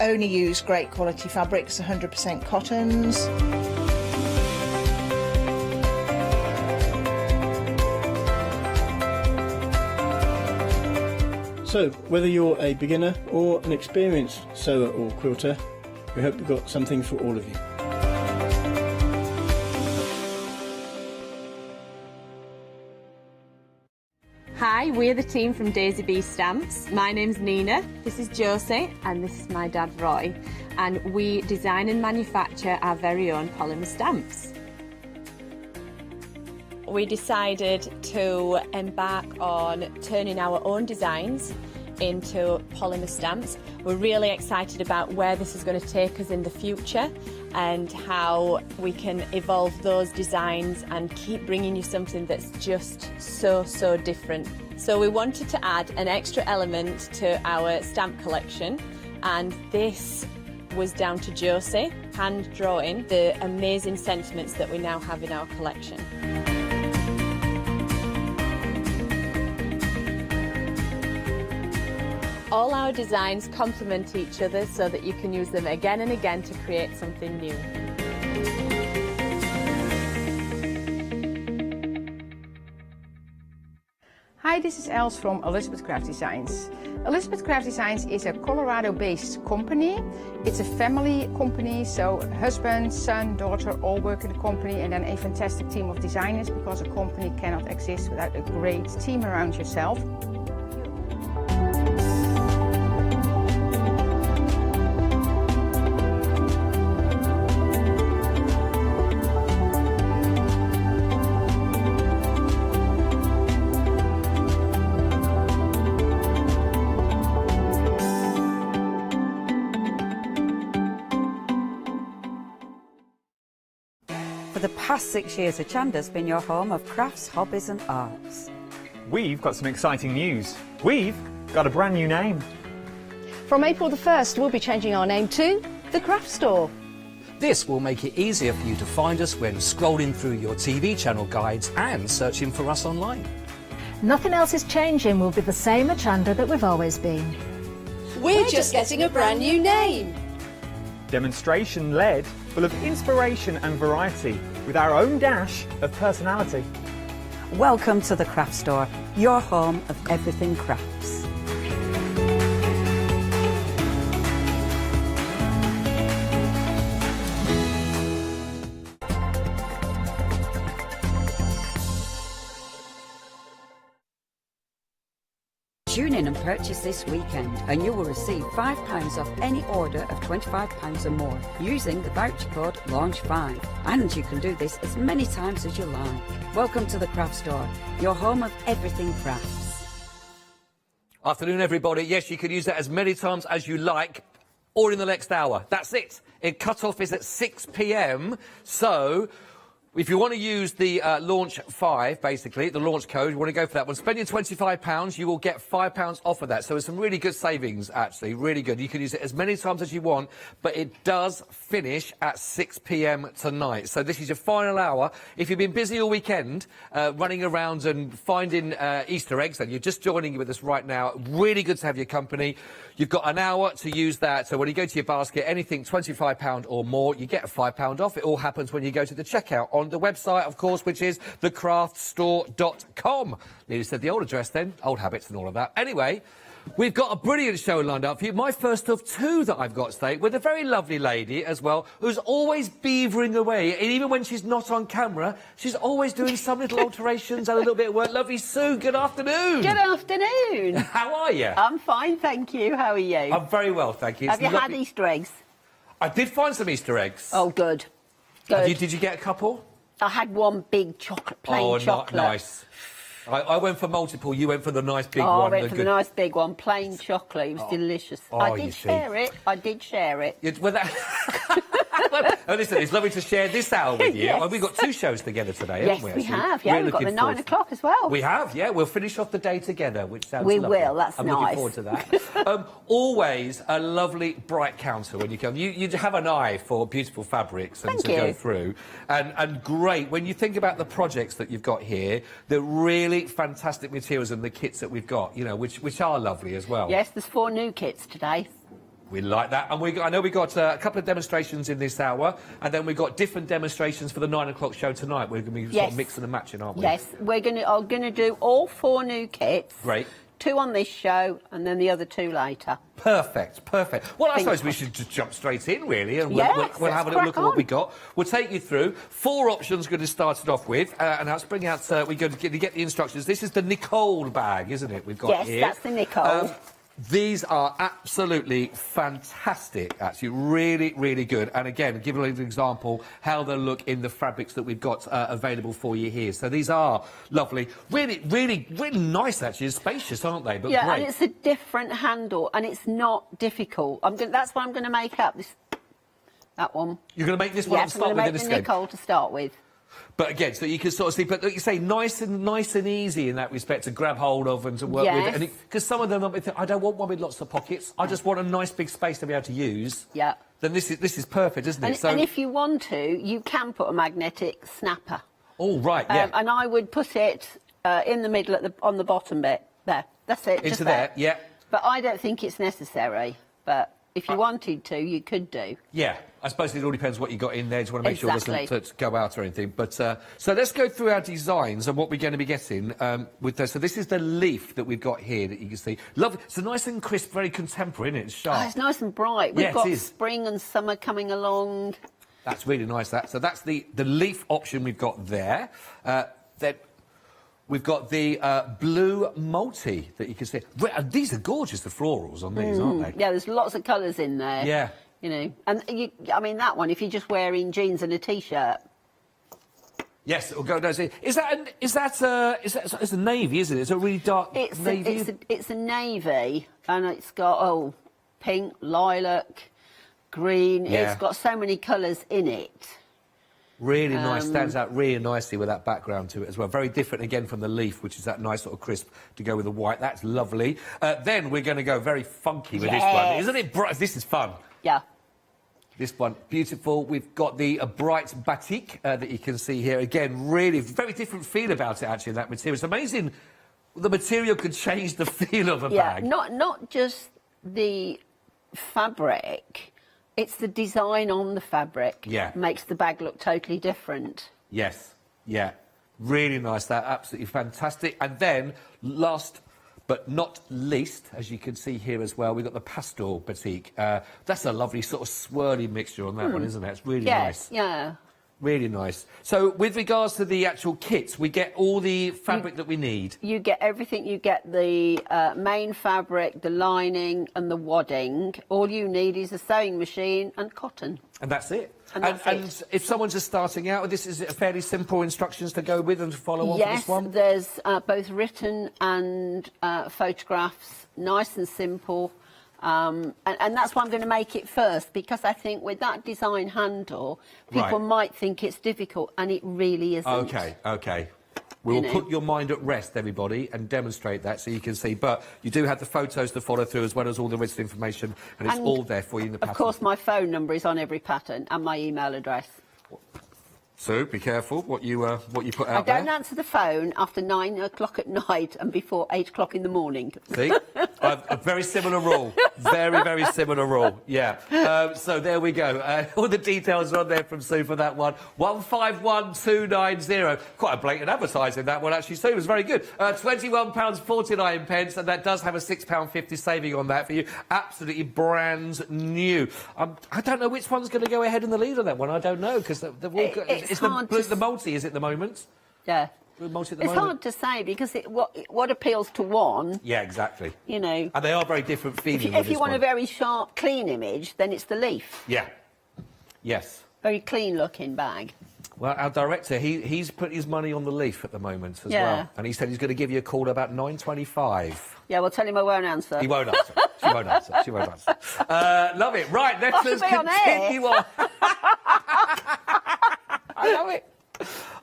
only use great quality fabrics, 100% cottons. So, whether you're a beginner or an experienced sewer or quilter, we hope we've got something for all of you. Hi, we're the team from Daisy Bee Stamps. My name's Nina, this is Josie, and this is my dad Roy. And we design and manufacture our very own polymer stamps. We decided to embark on turning our own designs into polymer stamps. We're really excited about where this is going to take us in the future and how we can evolve those designs and keep bringing you something that's just so different. So we wanted to add an extra element to our stamp collection, and this was down to Josie hand drawing the amazing sentiments that we now have in our collection. All our designs complement each other so that you can use them again and again to create something new. Hi, this is Els from Elizabeth Craft Designs. Elizabeth Craft Designs is a Colorado-based company. It's a family company, so husband, son, daughter all work in the company, and then a fantastic team of designers, because a company cannot exist without a great team around yourself. For the past 6 years, Hochanda's been your home of crafts, hobbies and arts. We've got some exciting news. We've got a brand new name. From April the 1st, we'll be changing our name to The Craft Store. This will make it easier for you to find us when scrolling through your TV channel guides and searching for us online. Nothing else is changing. We'll be the same Hochanda that we've always been. We're just getting a brand new name. Demonstration-led, full of inspiration and variety, with our own dash of personality. Welcome to The Craft Store, your home of everything crafts. Tune in and purchase this weekend and you will receive £5 off any order of £25 or more using the voucher code LAUNCH5. And you can do this as many times as you like. Welcome to The Craft Store, your home of everything crafts. Afternoon, everybody. Yes, you can use that as many times as you like, or in the next hour. That's it. Cut-off is at 6 p.m, so If you want to use the launch 5, basically, the launch code, you want to go for that one, spend your £25, you will get £5 off of that. So it's some really good savings, actually, really good. You can use it as many times as you want, but it does finish at 6 p.m. tonight. So this is your final hour. If you've been busy all weekend, running around and finding Easter eggs, and you're just joining with us right now, really good to have your company. You've got an hour to use that. So when you go to your basket, anything £25 or more, you get a £5 off. It all happens when you go to the checkout on the website, of course, which is thecraftstore.com. Nearly said the old address then, old habits and all of that. Anyway, we've got a brilliant show lined up for you. My first of two that I've got today with a very lovely lady as well, who's always beavering away. And even when she's not on camera, she's always doing some little alterations and a little bit of work. Lovely Sue, good afternoon. Good afternoon. How are you? I'm fine, thank you. How are you? I'm very well, thank you. Have you had Easter eggs? I did find some Easter eggs. Oh, good. Good. Did you get a couple? I had one big plain chocolate. Oh, nice. I went for multiple, you went for the nice big one. I went for the nice big one, plain chocolate. It was delicious. I did share it. I did share it. Oh, listen, it's lovely to share this hour with you. Yes. We've got two shows together today, haven't we? Yes, we actually? have. Yeah, we've got the 9 o'clock as well. We have, yeah. We'll finish off the day together, which sounds We lovely. will, that's I'm nice. looking forward to that. Always a lovely, bright counter when you come. You have an eye for beautiful fabrics and go through. And great, when you think about the projects that you've got here, the really fantastic materials and the kits that we've got, you know, which are lovely as well. Yes, there's 4 new kits today. We like that. And I know we've got a couple of demonstrations in this hour, and then we've got different demonstrations for the 9 o'clock show tonight. We're going to be sort of mixing and matching, aren't we? Yes, I'm going to do all 4 new kits. Great. 2 on this show, and then the other 2 later. Perfect, perfect. Well, I suppose we should just jump straight in, really, and we'll have a little look at what we got. We'll take you through 4 options we're going to start it off with, and let's bring out, we're going to get the instructions. This is the Nicole bag, isn't it, we've got here? Yes, that's the Nicole. These are absolutely fantastic, actually, really, really good. And again, give you an example how they look in the fabrics that we've got available for you here. So these are lovely, really, really, really nice, actually, spacious, aren't they? But yeah, great. And it's a different handle, and it's not difficult. That's what I'm going to make up. That one. You're going to make this one yes, to start I'm with going to make the Nicole to start with. But again, so you can sort of see, but like you say, nice and easy in that respect to grab hold of and to work with. Because some of them, I don't want one with lots of pockets. I just want a nice big space to be able to use. Yeah. Then this is perfect, isn't it? And if you want to, you can put a magnetic snapper. Oh right, yeah. And I would put it in the middle on the bottom bit there. That's it. Into just there, yeah. But I don't think it's necessary. But if you wanted to, you could do. Yeah, I suppose it all depends what you got in there. Just want to make sure it doesn't go out or anything. But so let's go through our designs and what we're going to be getting with this. So this is the leaf that we've got here that you can see. Lovely. It's a nice and crisp, very contemporary, isn't it? It's sharp. Oh, it's nice and bright. We've got spring and summer coming along. That's really nice. So that's the leaf option we've got there. Then we've got the blue multi that you can see. These are gorgeous, the florals on these, aren't they? Yeah, there's lots of colours in there. Yeah. You know, and I mean that one. If you're just wearing jeans and a t-shirt. Yes, it'll go down. Is that a navy? Isn't it? It's a really dark navy. It's a navy, and it's got pink, lilac, green. Yeah. It's got so many colours in it. Really nice, stands out really nicely with that background to it as well. Very different again from the leaf, which is that nice sort of crisp to go with the white. That's lovely. Then we're going to go very funky with this one. Isn't it bright? This is fun. Yeah. This one, beautiful. We've got the bright batik that you can see here. Again, really very different feel about it, actually, that material. It's amazing the material could change the feel of a bag. Not just the fabric, it's the design on the fabric. Yeah. Makes the bag look totally different. Yes, yeah. Really nice, that. Absolutely fantastic. And then, last but not least, as you can see here as well, we've got the pastel batik. That's a lovely sort of swirly mixture on that one, isn't it? It's really nice. Yeah. Really nice. So, with regards to the actual kits, we get all the fabric that we need. You get everything. You get the main fabric, the lining and the wadding. All you need is a sewing machine and cotton. And that's it. And if someone's just starting out with this, is it fairly simple instructions to go with and to follow on for this one? Yes, there's both written and photographs, nice and simple. And that's why I'm going to make it first, because I think with that design handle, people might think it's difficult, and it really isn't. OK, OK. We'll put your mind at rest, everybody, and demonstrate that so you can see. But you do have the photos to follow through, as well as all the rest of the information, and it's all there for you in the pattern. Of course, my phone number is on every pattern, and my email address. So be careful what you put out there. I don't answer the phone after 9 o'clock at night and before 8 o'clock in the morning. See? A very similar rule. Very, very similar rule. Yeah. So there we go. All the details are on there from Sue for that one. 151290. Quite a blatant advertising, that one, actually. Sue, it was very good. £21.49, and that does have a £6.50 saving on that for you. Absolutely brand new. I don't know which one's going to go ahead in the lead on that one. I don't know, because they've all got... It's the multi, is it, at the moment? Yeah. Multi at the it's moment? hard to say, because what appeals to one... Yeah, exactly. You know... And they are very different feeling. If you want a very sharp, clean image, then it's the leaf. Yeah. Yes. Very clean-looking bag. Well, our director, he's put his money on the leaf at the moment as well. And he said he's going to give you a call about 9:25. Yeah, well, tell him I won't answer. He won't answer. She won't answer. She won't answer. Love it. Right, let's continue on. I love it.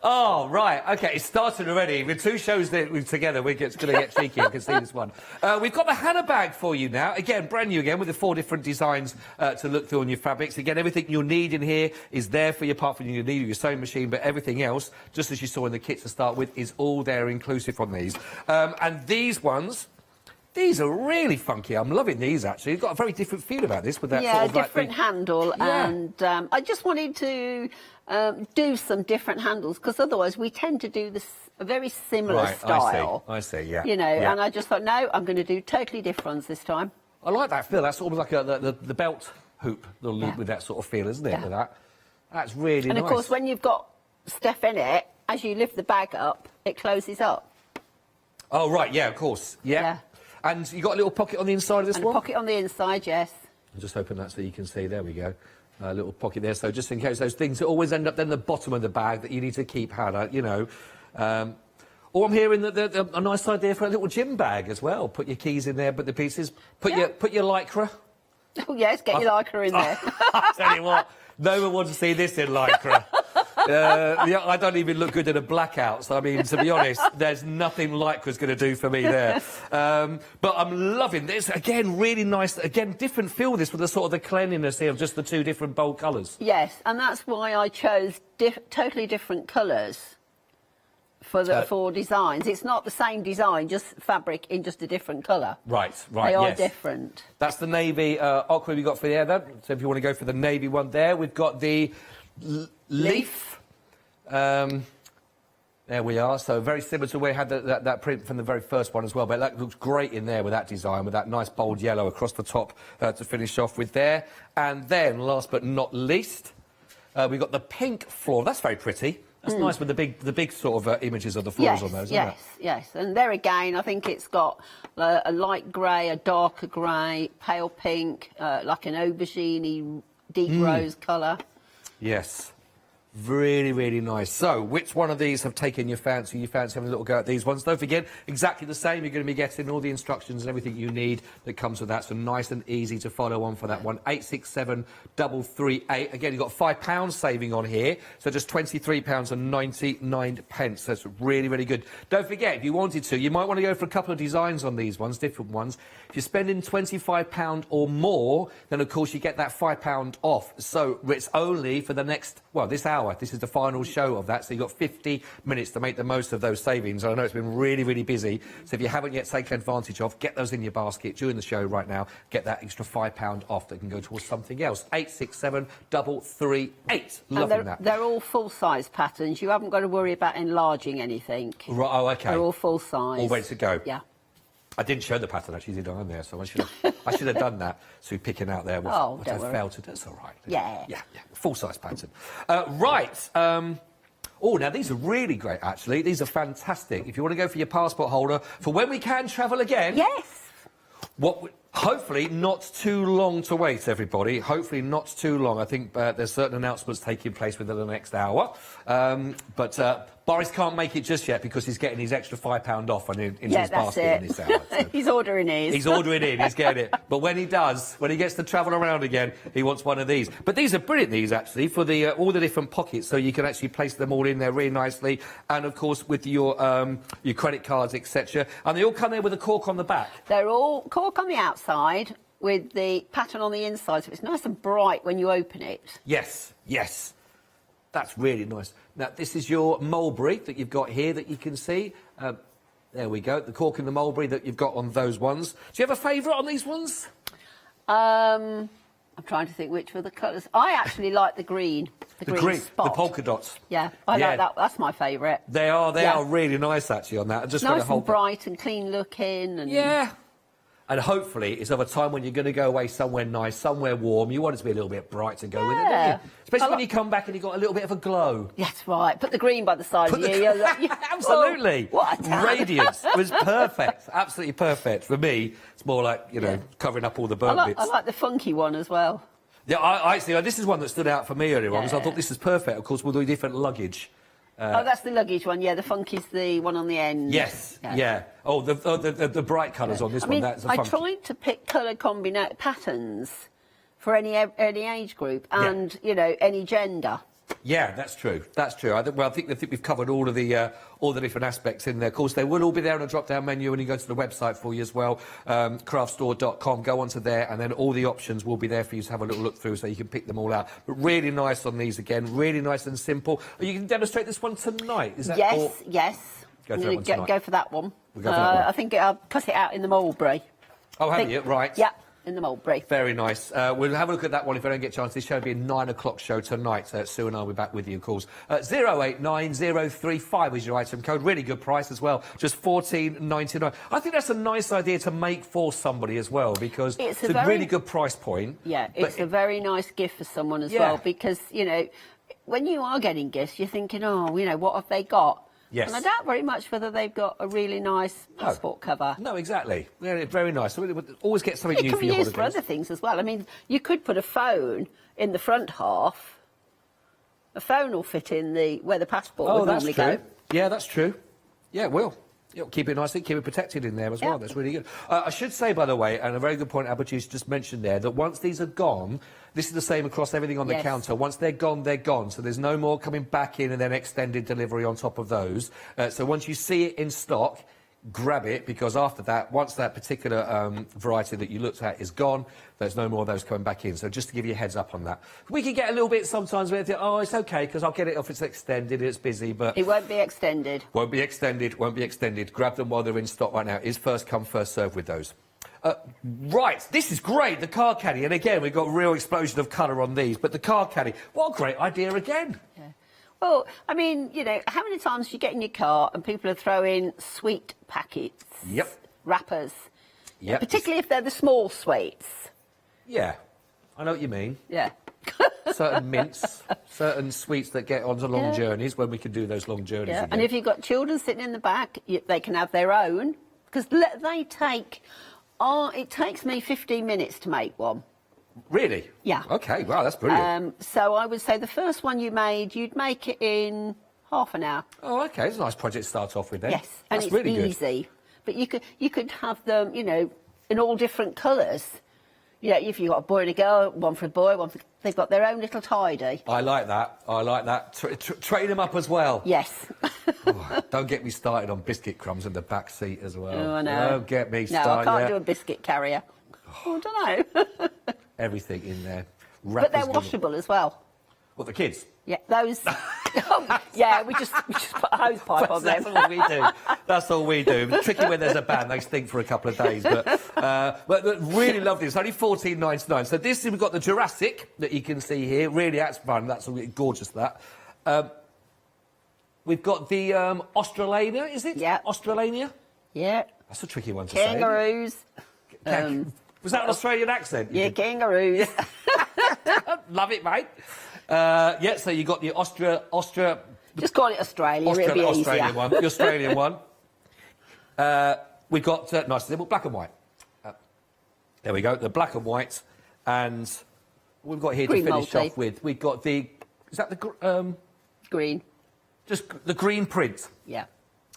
Oh, right. OK, it's started already. With 2 shows together, we're going to get cheeky and can see this one. We've got the Hannah bag for you now. Again, brand new again, with the 4 different designs to look through on your fabrics. Again, everything you'll need in here is there for you, apart from your needle, your sewing machine, but everything else, just as you saw in the kit to start with, is all there inclusive on these. And these ones... These are really funky. I'm loving these, actually. You've got a very different feel about this with that sort of different handle. And I just wanted to do some different handles, because otherwise we tend to do a very similar style. I see, yeah. You know, and I just thought, no, I'm going to do totally different ones this time. I like that feel. That's almost like the belt hoop with that sort of feel, isn't it? With that. That's really nice. And, of course, when you've got stuff in it, as you lift the bag up, it closes up. Oh, right, yeah, of course. Yeah. And you got a little pocket on the inside of this one? A pocket on the inside, yes. I'll just open that so you can see. There we go. A little pocket there, so just in case those things always end up then the bottom of the bag that you need to keep Hannah, you know. Or I'm hearing that a nice idea for a little gym bag as well. Put your keys in there, put the pieces, put your lycra. Oh yes, get your lycra in there. I'll tell you what, no one wants to see this in lycra. I don't even look good in a blackout, so I mean, to be honest, there's nothing lycra's going to do for me there. But I'm loving this. Again, really nice. Again, different feel this with the sort of the cleanliness here of just the 2 different bold colours. Yes, and that's why I chose totally different colours for the 4 designs. It's not the same design, just fabric in just a different colour. Right, They are different. That's the navy aqua we got for the other. So if you want to go for the navy one there, we've got the leaf. There we are. So very similar to where we had that print from the very first one as well. But that looks great in there with that design, with that nice bold yellow across the top to finish off with there. And then, last but not least, we've got the pink floor. That's very pretty. That's nice with the big sort of images of the floors on those, isn't it? Yes. And there again, I think it's got a light grey, a darker grey, pale pink, like an aubergine deep rose colour. Yes. Really, really nice. So, which one of these have taken your fancy? You fancy having a little go at these ones? Don't forget, exactly the same. You're going to be getting all the instructions and everything you need that comes with that. So nice and easy to follow on for that one. 867338. Again, you've got £5 saving on here. So just £23.99. So it's really, really good. Don't forget, if you wanted to, you might want to go for a couple of designs on these ones, different ones. If you're spending £25 or more, then of course you get that £5 off. So it's only for the next, well, this hour. This is the final show of that, so you've got 50 minutes to make the most of those savings. I know it's been really, really busy, so if you haven't yet taken advantage of, get those in your basket during the show right now. Get that extra £5 off that can go towards something else. 867338. Loving that. They're all full-size patterns. You haven't got to worry about enlarging anything. Right, oh, OK. They're all full-size. All ready to go. Yeah. I didn't show the pattern, actually, did I, there, so I should have done that. So picking out there what I failed to do. That's all right. Yeah. Full-size pattern. Right. Oh, now, these are really great, actually. These are fantastic. If you want to go for your passport holder, for when we can travel again... Yes. What... Hopefully not too long to wait, everybody. Hopefully not too long. I think there's certain announcements taking place within the next hour. But Boris can't make it just yet because he's getting his extra £5 off into his basket in this hour. So. He's ordering his. He's ordering in, he's getting it. But when he does, when he gets to travel around again, he wants one of these. But these are brilliant, these, actually, for the all the different pockets, so you can actually place them all in there really nicely. And, of course, with your credit cards, etc. And they all come there with a cork on the back. They're all cork on the outside with the pattern on the inside, so it's nice and bright when you open it. Yes, yes. That's really nice. Now, this is your mulberry that you've got here that you can see. There we go, the cork and the mulberry that you've got on those ones. Do you have a favourite on these ones? I'm trying to think which were the colours. I actually like the green. The green spot. The polka dots. Yeah, I like that. That's my favourite. They are really nice, actually, on that. Just nice and bright and clean looking. And yeah. And hopefully it's of a time when you're going to go away somewhere nice, somewhere warm. You want it to be a little bit bright to go with it, don't you? Especially when you come back and you've got a little bit of a glow. Yes, right. Put the green by the side of you. Absolutely. Oh, what a tan. Radiance. It was perfect. Absolutely perfect. For me, it's more like, you know, covering up all the burnt bits. I like the funky one as well. Yeah, I actually, this is one that stood out for me earlier on, because I thought this is perfect. Of course, we'll do different luggage. Oh, that's the luggage one. Yeah, the funky's the one on the end. Yes, yeah. Oh, the bright colours on this one. That's I tried to pick colour patterns for any age group and you know, any gender. Yeah, that's true. That's true. I think we've covered all the different aspects in there. Of course, they will all be there on a drop-down menu when you go to the website for you as well, craftstore.com. Go onto there, and then all the options will be there for you to have a little look through, so you can pick them all out. But really nice on these again. Really nice and simple. You can demonstrate this one tonight. Is that yes. Go for that one tonight. Go for that one. We'll go for that one. I think I'll cut it out in the mulberry. Oh, have you? Right. Yeah. In the mulberry. Very nice. We'll have a look at that one if I don't get a chance. This show will be a 9 o'clock show tonight. Sue and I will be back with you, of course. 089035 is your item code. Really good price as well. Just $14.99. I think that's a nice idea to make for somebody as well, because it's a really good price point. Yeah, it's a very nice gift for someone as well, because, you know, when you are getting gifts, you're thinking, oh, you know, what have they got? Yes. And I doubt very much whether they've got a really nice passport cover. No, exactly. Very, very nice. So always get something new for your holidays. It can be used for other things as well. I mean, you could put a phone in the front half. A phone will fit in where the passport would normally go. Yeah, that's true. Yeah, it will. Keep it nicely, keep it protected in there as well. That's really good. I should say, by the way, and a very good point Abertu's just mentioned there, that once these are gone, this is the same across everything on the counter. Once they're gone, they're gone. So there's no more coming back in and then extended delivery on top of those. So once you see it in stock, grab it, because after that, once that particular variety that you looked at is gone, there's no more of those coming back in. So just to give you a heads up on that. We can get a little bit sometimes where oh, it's okay, because I'll get it if it's extended, it's busy, but... It won't be extended. Won't be extended, won't be extended. Grab them while they're in stock right now. It's first come, first served with those. Right, this is great, the card caddy. And again, we've got a real explosion of colour on these, but the card caddy, what a great idea again. Yeah. Well, I mean, you know, how many times do you get in your car and people are throwing sweet packets? Yep. Wrappers. Yep. Particularly if they're the small sweets. Yeah, I know what you mean. Yeah. Certain mints, certain sweets that get onto long journeys when we can do those long journeys again. And if you've got children sitting in the back, they can have their own. Because they take... it takes me 15 minutes to make one. Really? Yeah. OK, wow, that's brilliant. So I would say the first one you made, you'd make it in half an hour. Oh, OK, it's a nice project to start off with then. Yes, that's and it's really easy. But you could have them, you know, in all different colours. You know, if you've got a boy and a girl, one for a boy, they've got their own little tidy. I like that. I like that. Train them up as well. Yes. Don't get me started on biscuit crumbs in the back seat as well. Oh, I know. Don't get me started. No, I can't do a biscuit carrier. Oh, I don't know. Everything in there. But they're washable as well. What, the kids? Yeah, those. Yeah, we just put a hose pipe on them. That's all we do. That's all we do. Tricky when there's a band, they stink for a couple of days. But really lovely. It's only $14.99. So this, we've got the Jurassic that you can see here. Really, that's fun. That's gorgeous, that. We've got the Australasia, is it? Yeah. Australasia? Yeah. That's a tricky one to Kangaroos. say. Was that an Australian accent? Yeah, kangaroos. Love it, mate. Yeah, so you got the Austria. Just call it Australia. It'll be Australian easier. one. The Australian one. We've got nice and simple, black and white. There we go, the black and white. And we've got here Green to finish multi. off with, we've got the, is that the green? Just the green print. Yeah.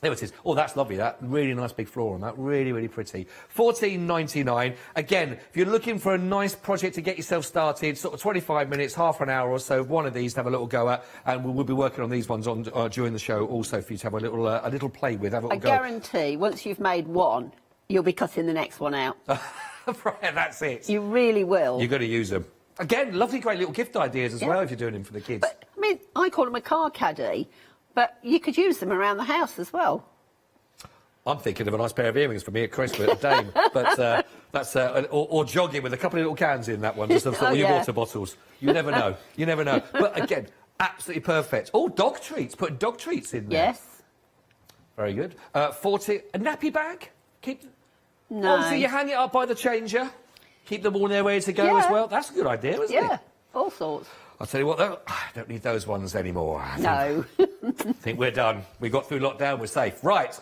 There it is. Oh, that's lovely, that. Really nice big floor on that. Really, really pretty. $14.99. Again, if you're looking for a nice project to get yourself started, sort of 25 minutes, half an hour or so, one of these to have a little go at, and we'll be working on these ones on during the show also for you to have a little play with, have a I little go. guarantee, once you've made one, you'll be cutting the next one out. Right, that's it. You really will. You've got to use them. Again, lovely, great little gift ideas as well if you're doing them for the kids. But, I mean, I call them a car caddy, but you could use them around the house as well. I'm thinking of a nice pair of earrings for me at Christmas at Dame, but that's or jogging with a couple of little cans in that one, just for all your water bottles. You never know. You never know. But again, absolutely perfect. Oh, dog treats. Putting dog treats in there. Yes. Very good. 40. A nappy bag. Keep. No. Oh, so you hang it up by the changer. Keep them all there ready to go as well. That's a good idea, isn't it? Yeah. All sorts. I'll tell you what, though, I don't need those ones anymore. No. I think we're done. We got through lockdown, we're safe. Right,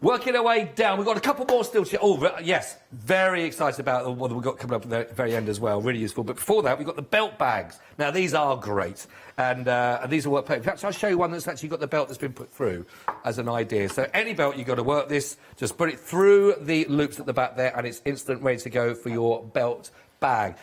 working our way down. We've got a couple more still to... Oh, yes, very excited about the one we've got coming up at the very end as well. Really useful. But before that, we've got the belt bags. Now, these are great. And these will work perfect. In fact, I'll show you one that's actually got the belt that's been put through as an idea. So any belt you've got to work this, just put it through the loops at the back there, and it's instant ready to go for your belt bag.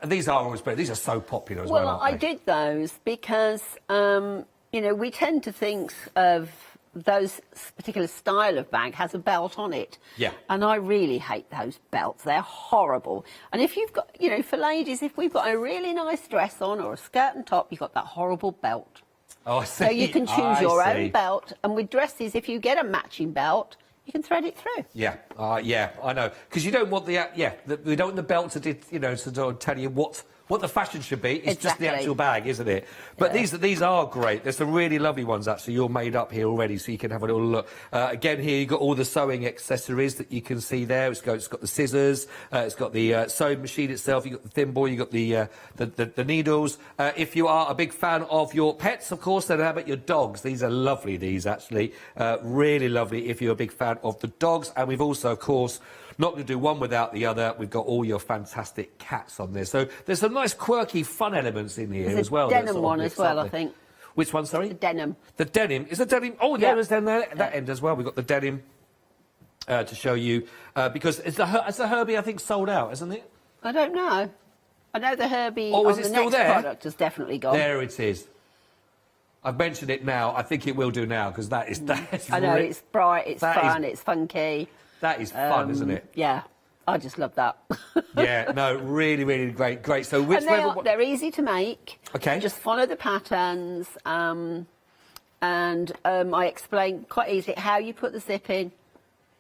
These are always brilliant. These are so popular as well, aren't I they? did those because, you know, we tend to think of those particular style of bag has a belt on it. Yeah. And I really hate those belts. They're horrible. And if you've got, you know, for ladies, if we've got a really nice dress on or a skirt and top, you've got that horrible belt. Oh, I see. So you can choose your own belt. And with dresses, if you get a matching belt, you can thread it through. Yeah, yeah, I know. Because you don't want we don't want the belt to, to tell you what the fashion should be. It's just the actual bag, isn't it? But these are great. There's some really lovely ones, actually, you're made up here already, so you can have a little look. Again, here you've got all the sewing accessories that you can see there. It's got the scissors, it's got the sewing machine itself, you've got the thimble, you've got the needles. If you are a big fan of your pets, of course, then how about your dogs? These are lovely, these, actually. Really lovely if you're a big fan of the dogs. And we've also, of course, not going to do one without the other. We've got all your fantastic cats on there. So there's some nice, quirky, fun elements in here as well. There's a denim one as well, I think. Which one, sorry? The denim. The denim. Is the denim... Oh, there is then that end as well. We've got the denim to show you. Because it's the Herbie, I think, sold out, isn't it? I don't know. I know the Herbie Oh, on is it the still next there? product has definitely gone. There it is. I've mentioned it now. I think it will do now, because that is... I know, it's bright, it's fun, it's funky. That is fun, isn't it? Yeah, I just love that. Yeah, no, really, really great. So they're easy to make. Okay. Just follow the patterns, and I explain quite easily how you put the zip in.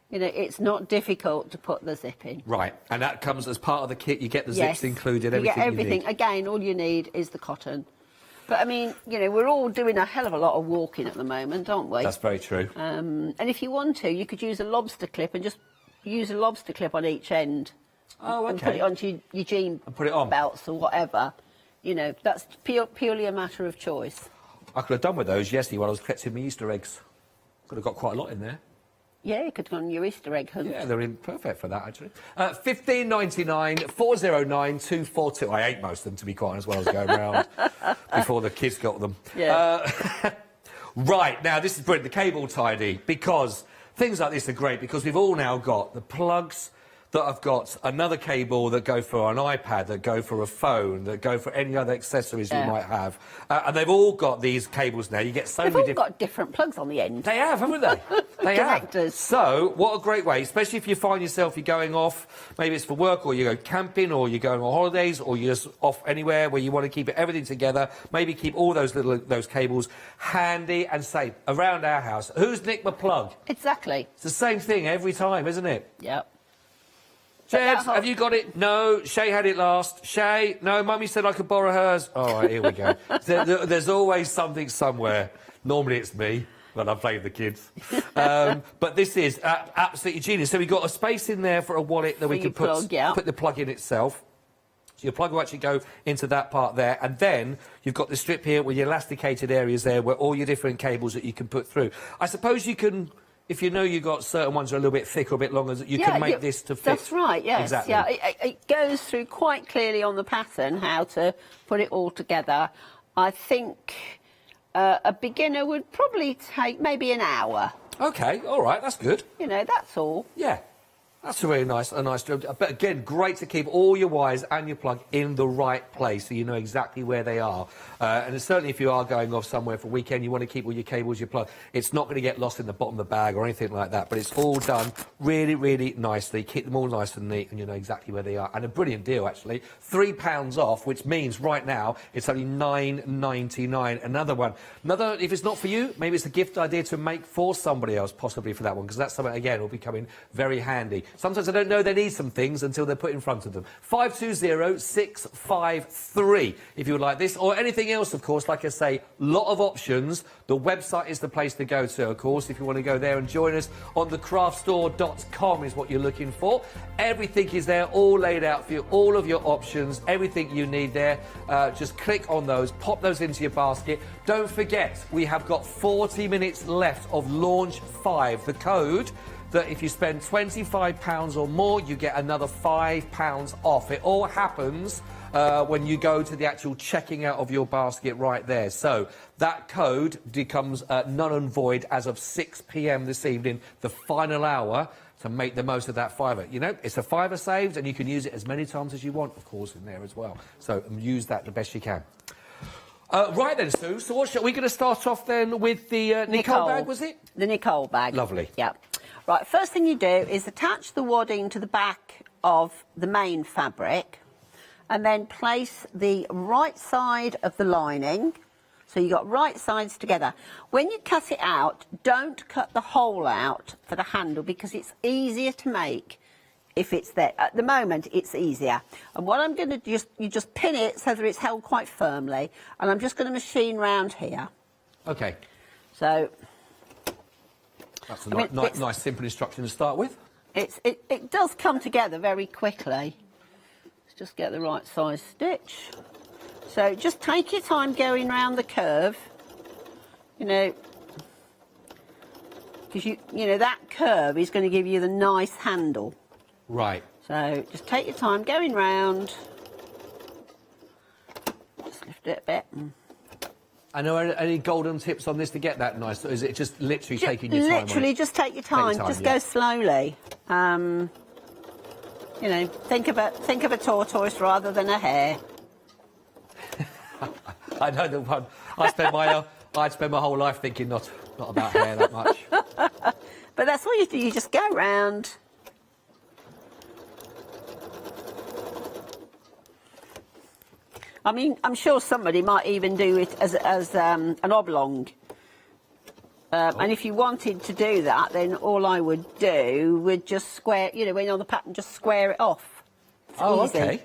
You know, it's not difficult to put the zip in. Right, and that comes as part of the kit. You get the zips included, everything you get everything. you need. Again, all you need is the cotton. But, I mean, you know, we're all doing a hell of a lot of walking at the moment, aren't we? That's very true. And if you want to, you could use a lobster clip and just use a lobster clip on each end. Oh, okay. And put it onto your jean and put it on. belts or whatever. You know, that's purely a matter of choice. I could have done with those yesterday while I was collecting my Easter eggs. Could have got quite a lot in there. Yeah, you could go on your Easter egg hunt. Yeah, they're perfect for that, actually. $15.99, 409 242. I ate most of them, to be quite honest, while I was going around before the kids got them. Yeah. Right, now, this is brilliant, the cable tidy, because things like this are great, because we've all now got the plugs that have got another cable that go for an iPad, that go for a phone, that go for any other accessories you might have. And they've all got these cables now. You get so many They've all got different plugs on the end. They have, haven't they? They have. Connectors. So, what a great way, especially if you find yourself, you're going off, maybe it's for work, or you go camping, or you're going on holidays, or you're just off anywhere where you want to keep everything together. Maybe keep all those cables handy and safe around our house. Who's nicked my plug? Exactly. It's the same thing every time, isn't it? Yep. Jed, have you got it? No. Shay had it last. Shay, no. Mummy said I could borrow hers. All right, here we go. There's always something somewhere. Normally it's me when I'm playing the kids. But this is absolutely genius. So we've got a space in there for a wallet that we can put the plug in itself. So your plug will actually go into that part there. And then you've got the strip here with your elasticated areas there where all your different cables that you can put through. I suppose you can if you know you've got certain ones that are a little bit thick or a bit longer, you can make this to fit. That's right, yes. Exactly. Yeah, it goes through quite clearly on the pattern how to put it all together. I think a beginner would probably take maybe an hour. Okay, all right, that's good. You know, that's all. Yeah. That's a really nice job. But again, great to keep all your wires and your plug in the right place so you know exactly where they are. And certainly if you are going off somewhere for a weekend, you want to keep all your cables, your plug. It's not going to get lost in the bottom of the bag or anything like that. But it's all done really, really nicely. Keep them all nice and neat and you know exactly where they are. And a brilliant deal, actually. £3 off, which means right now it's only $9.99. Another one. If it's not for you, maybe it's a gift idea to make for somebody else, possibly for that one, because that's something, again, will be coming very handy. Sometimes I don't know they need some things until they're put in front of them. 520-653 if you would like this, or anything else, of course. Like I say, lot of options. The website is the place to go to, of course, if you want to go there and join us on thecraftstore.com is what you're looking for. Everything is there, all laid out for you, all of your options, everything you need there. Just click on those, pop those into your basket. Don't forget, we have got 40 minutes left of Launch 5, the code that if you spend £25 or more, you get another £5 off. It all happens when you go to the actual checking out of your basket right there. So that code becomes null and void as of 6 p.m. this evening, the final hour, to make the most of that £5. You know, it's a £5 saved, and you can use it as many times as you want, of course, in there as well. So use that the best you can. Right then, Sue, so what we're going to start off then with the Nicole bag, was it? The Nicole bag. Lovely. Yeah. Right, first thing you do is attach the wadding to the back of the main fabric and then place the right side of the lining. So you've got right sides together. When you cut it out, don't cut the hole out for the handle because it's easier to make if it's there. At the moment, it's easier. And what I'm going to do, you just pin it so that it's held quite firmly. And I'm just going to machine round here. OK. So... That's a nice, simple instruction to start with. It does come together very quickly. Let's just get the right size stitch. So just take your time going round the curve, you know, because you know that curve is going to give you the nice handle. Right. So just take your time going round. Just lift it a bit. I know any golden tips on this to get that nice, or is it just literally taking your time? Literally, just take your time. Just go slowly. You know, think of a tortoise rather than a hare. I know the one. I'd spend my whole life thinking not about hair that much. But that's all you do. You just go round. I mean, I'm sure somebody might even do it as an oblong. And if you wanted to do that, then all I would do would just square, you know, when you're on the pattern, just square it off. It's easy.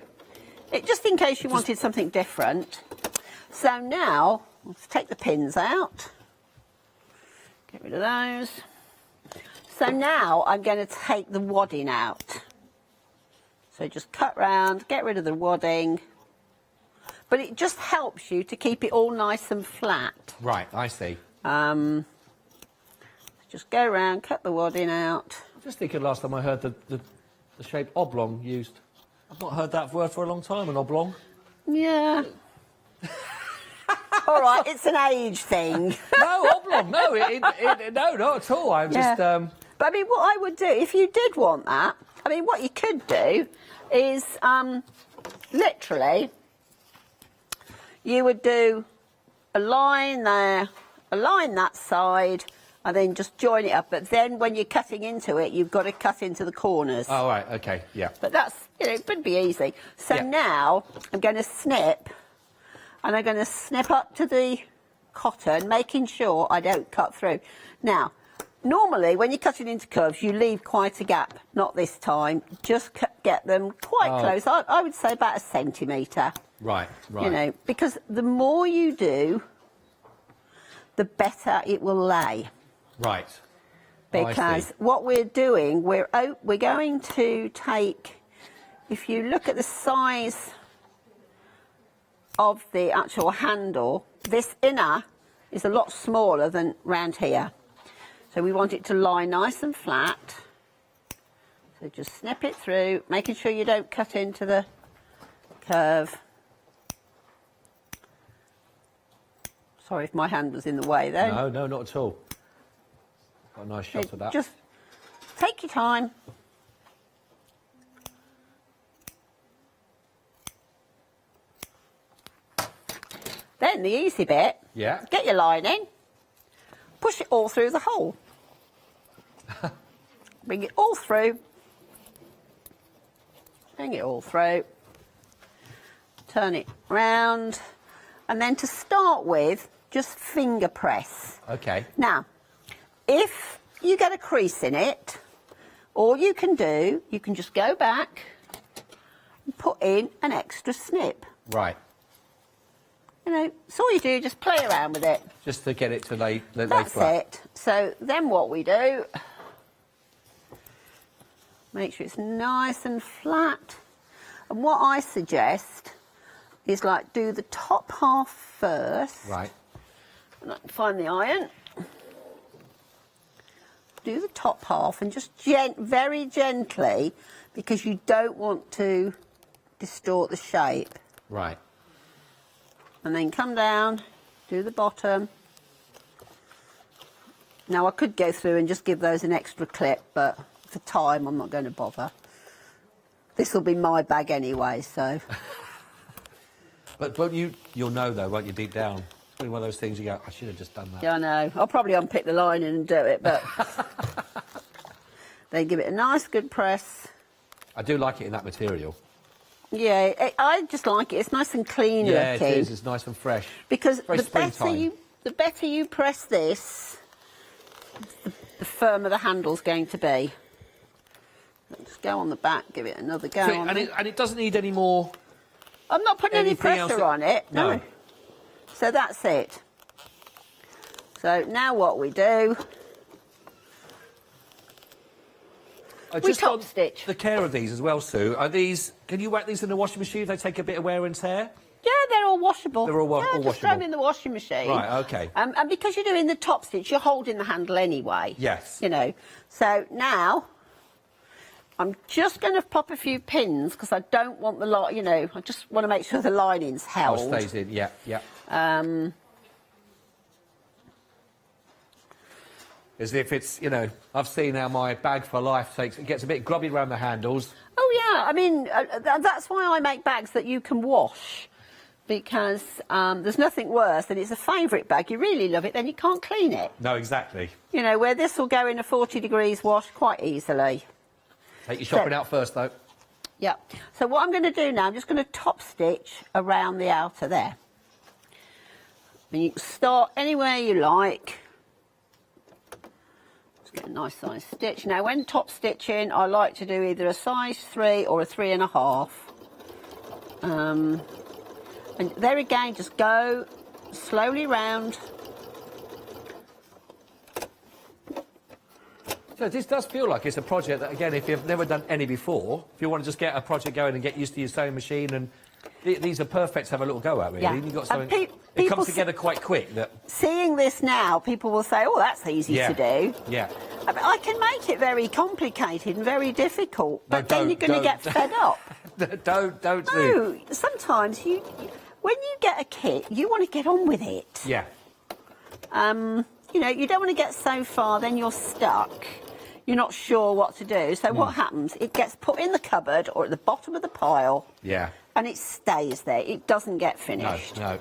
OK. Just in case you wanted something different. So now, let's take the pins out. Get rid of those. So now I'm going to take the wadding out. So just cut round, get rid of the wadding. But it just helps you to keep it all nice and flat. Right, I see. Just go around, cut the wadding out. I'm just thinking last time I heard the shape oblong used. I've not heard that word for a long time, an oblong. Yeah. All right, it's an age thing. No, oblong, no, no, not at all. I'm just... But I mean, what I would do, if you did want that, I mean, what you could do is literally... You would do a line there, a line that side, and then just join it up. But then when you're cutting into it, you've got to cut into the corners. Oh, right, OK, yeah. But that's, you know, it would be easy. So now I'm going to snip, and I'm going to snip up to the cotton, making sure I don't cut through. Now, normally when you're cutting into curves, you leave quite a gap. Not this time. Just get them quite close. I would say about 1 centimetre. Right, right. You know, because the more you do, the better it will lay. Right. Because what we're doing, we're going to take, if you look at the size of the actual handle, this inner is a lot smaller than round here. So we want it to lie nice and flat. So just snip it through, making sure you don't cut into the curve. Sorry if my hand was in the way there. No, no, not at all. Got a nice shot of that. Just take your time. Then the easy bit, Yeah. get your line in, push it all through the hole. Bring it all through. Bring it all through. Turn it round. And then to start with, just finger press. Okay. Now, if you get a crease in it, all you can do, you can just go back and put in an extra snip. Right. You know, it's all you do, just play around with it. Just to get it to lay That's flat. it. So then what we do, make sure it's nice and flat. And what I suggest is like do the top half first. Right. And I can find the iron. Do the top half and just very gently, because you don't want to distort the shape. Right. And then come down, do the bottom. Now I could go through and just give those an extra clip, but for time I'm not going to bother. This will be my bag anyway, so. But you'll know though, won't you, deep down? It's one of those things you go, I should have just done that. Yeah, I know. I'll probably unpick the lining and do it, but then give it a nice good press. I do like it in that material. Yeah, I just like it. It's nice and clean Yeah, looking. it is. It's nice and fresh. Because Very the better you press this, the firmer the handle's going to be. Just go on the back, give it another go. And it doesn't need any more. I'm not putting any pressure on it. No. So that's it. So now what we do, we just top on stitch. The care of these as well, Sue. Are these? Can you whack these in the washing machine if they take a bit of wear and tear? Yeah, they're all washable. They're all just washable. throw them in the washing machine. Right, okay. And because you're doing the top stitch, you're holding the handle anyway. Yes. You know. So now I'm just going to pop a few pins because I don't want the I just want to make sure the lining's held. Oh, stays in. Yeah, yeah. As if it's, I've seen how my bag for life it gets a bit grubby around the handles. Oh yeah, I mean that's why I make bags that you can wash, because there's nothing worse than it's a favourite bag. You really love it, then you can't clean it. No, exactly. You know, where this will go in a 40 degrees wash quite easily. Take your shopping out first, though. Yeah. So what I'm going to do now, I'm just going to top stitch around the outer there. And you can start anywhere you like. Just get a nice size stitch. Now, when top stitching, I like to do either a size 3 or a 3.5. And there again, just go slowly round. So this does feel like it's a project that, again, if you've never done any before, if you want to just get a project going and get used to your sewing machine, and these are perfect to have a little go at, really. Yeah. You've got something. It comes together quite quick. Seeing this now, people will say, "Oh, that's easy to do." Yeah. I can make it very complicated and very difficult, but then you're going to get fed up. Don't. No, sometimes when you get a kit, you want to get on with it. Yeah. You don't want to get so far, then you're stuck. You're not sure what to do. So what happens? It gets put in the cupboard or at the bottom of the pile. Yeah. And it stays there. It doesn't get finished. No.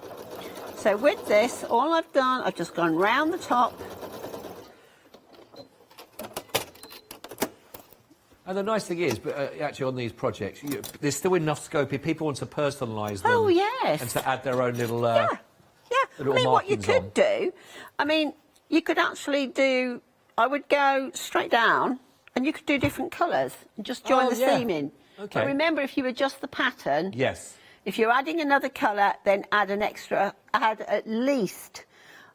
So with this, all I've done, I've just gone round the top. And the nice thing is, actually on these projects, there's still enough scope if people want to personalise them. Oh, yes. And to add their own little Yeah. I mean, what you markings could on. do, you could actually do, I would go straight down and you could do different colours and just join the seam in. Okay. But remember, if you adjust the pattern, Yes. if you're adding another colour, then add at least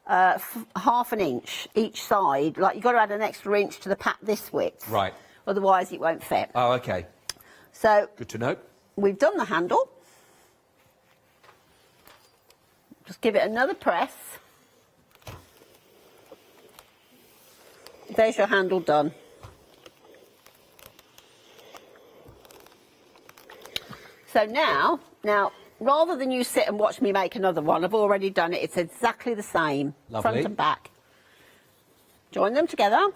half an inch each side. Like, you've got to add an extra inch to the this width. Right. Otherwise, it won't fit. Oh, okay. So, good to know. We've done the handle. Just give it another press. there's your handle done. So now, rather than you sit and watch me make another one, I've already done it. It's exactly the same, Lovely. front and back. Join them together.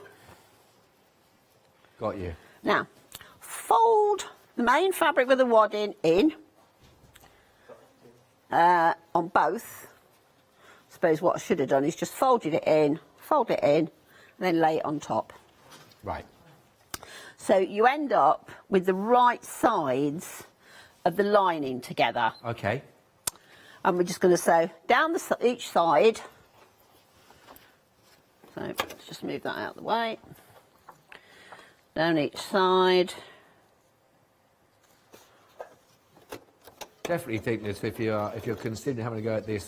Got you. Now, fold the main fabric with the wadding in on both. I suppose what I should have done is just folded it in, fold it in, and then lay it on top. Right. So you end up with the right sides of the lining together. Okay. And we're just going to sew down each side. So let's just move that out of the way. Down each side. Definitely think that if you're considering having a go at this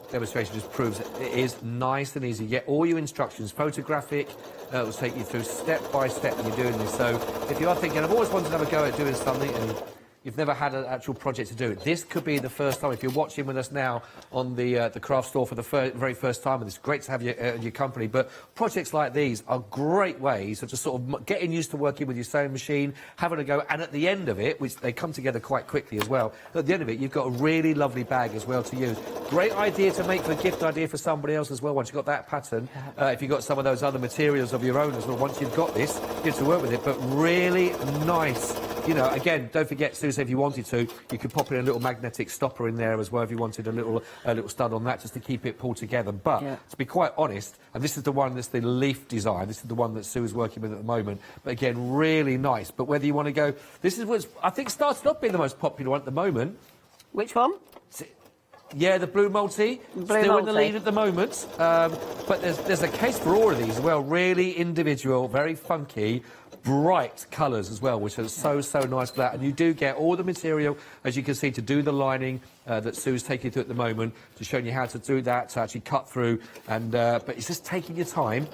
demonstration just proves that it is nice and easy. You get all your instructions, photographic. It will take you through step by step when you're doing this. So if you are thinking, I've always wanted to have a go at doing something, and you've never had an actual project to do it, this could be the first time. If you're watching with us now on the craft store for the very first time, and it's great to have your company, but projects like these are great ways of just sort of getting used to working with your sewing machine, having a go, and at the end of it, which they come together quite quickly as well, at the end of it, you've got a really lovely bag as well to use. Great idea to make for a gift idea for somebody else as well, once you've got that pattern. If you've got some of those other materials of your own as well, once you've got this, you get to work with it, but really nice. You know, again, don't forget, Susan, if you wanted to, you could pop in a little magnetic stopper in there as well if you wanted a little stud on that just to keep it pulled together. But to be quite honest, and this is the one that's the leaf design, this is the one that Sue is working with at the moment, but again, really nice. But whether you want to go, this is what's, I think, started off being the most popular one at the moment. Which one? Yeah, the blue multi, still in the lead at the moment. But there's a case for all of these as well. Really individual, very funky, bright colours as well, which are so nice for that. And you do get all the material, as you can see, to do the lining that Sue's taking you through at the moment, to show you how to do that, to actually cut through. And but it's just taking your time.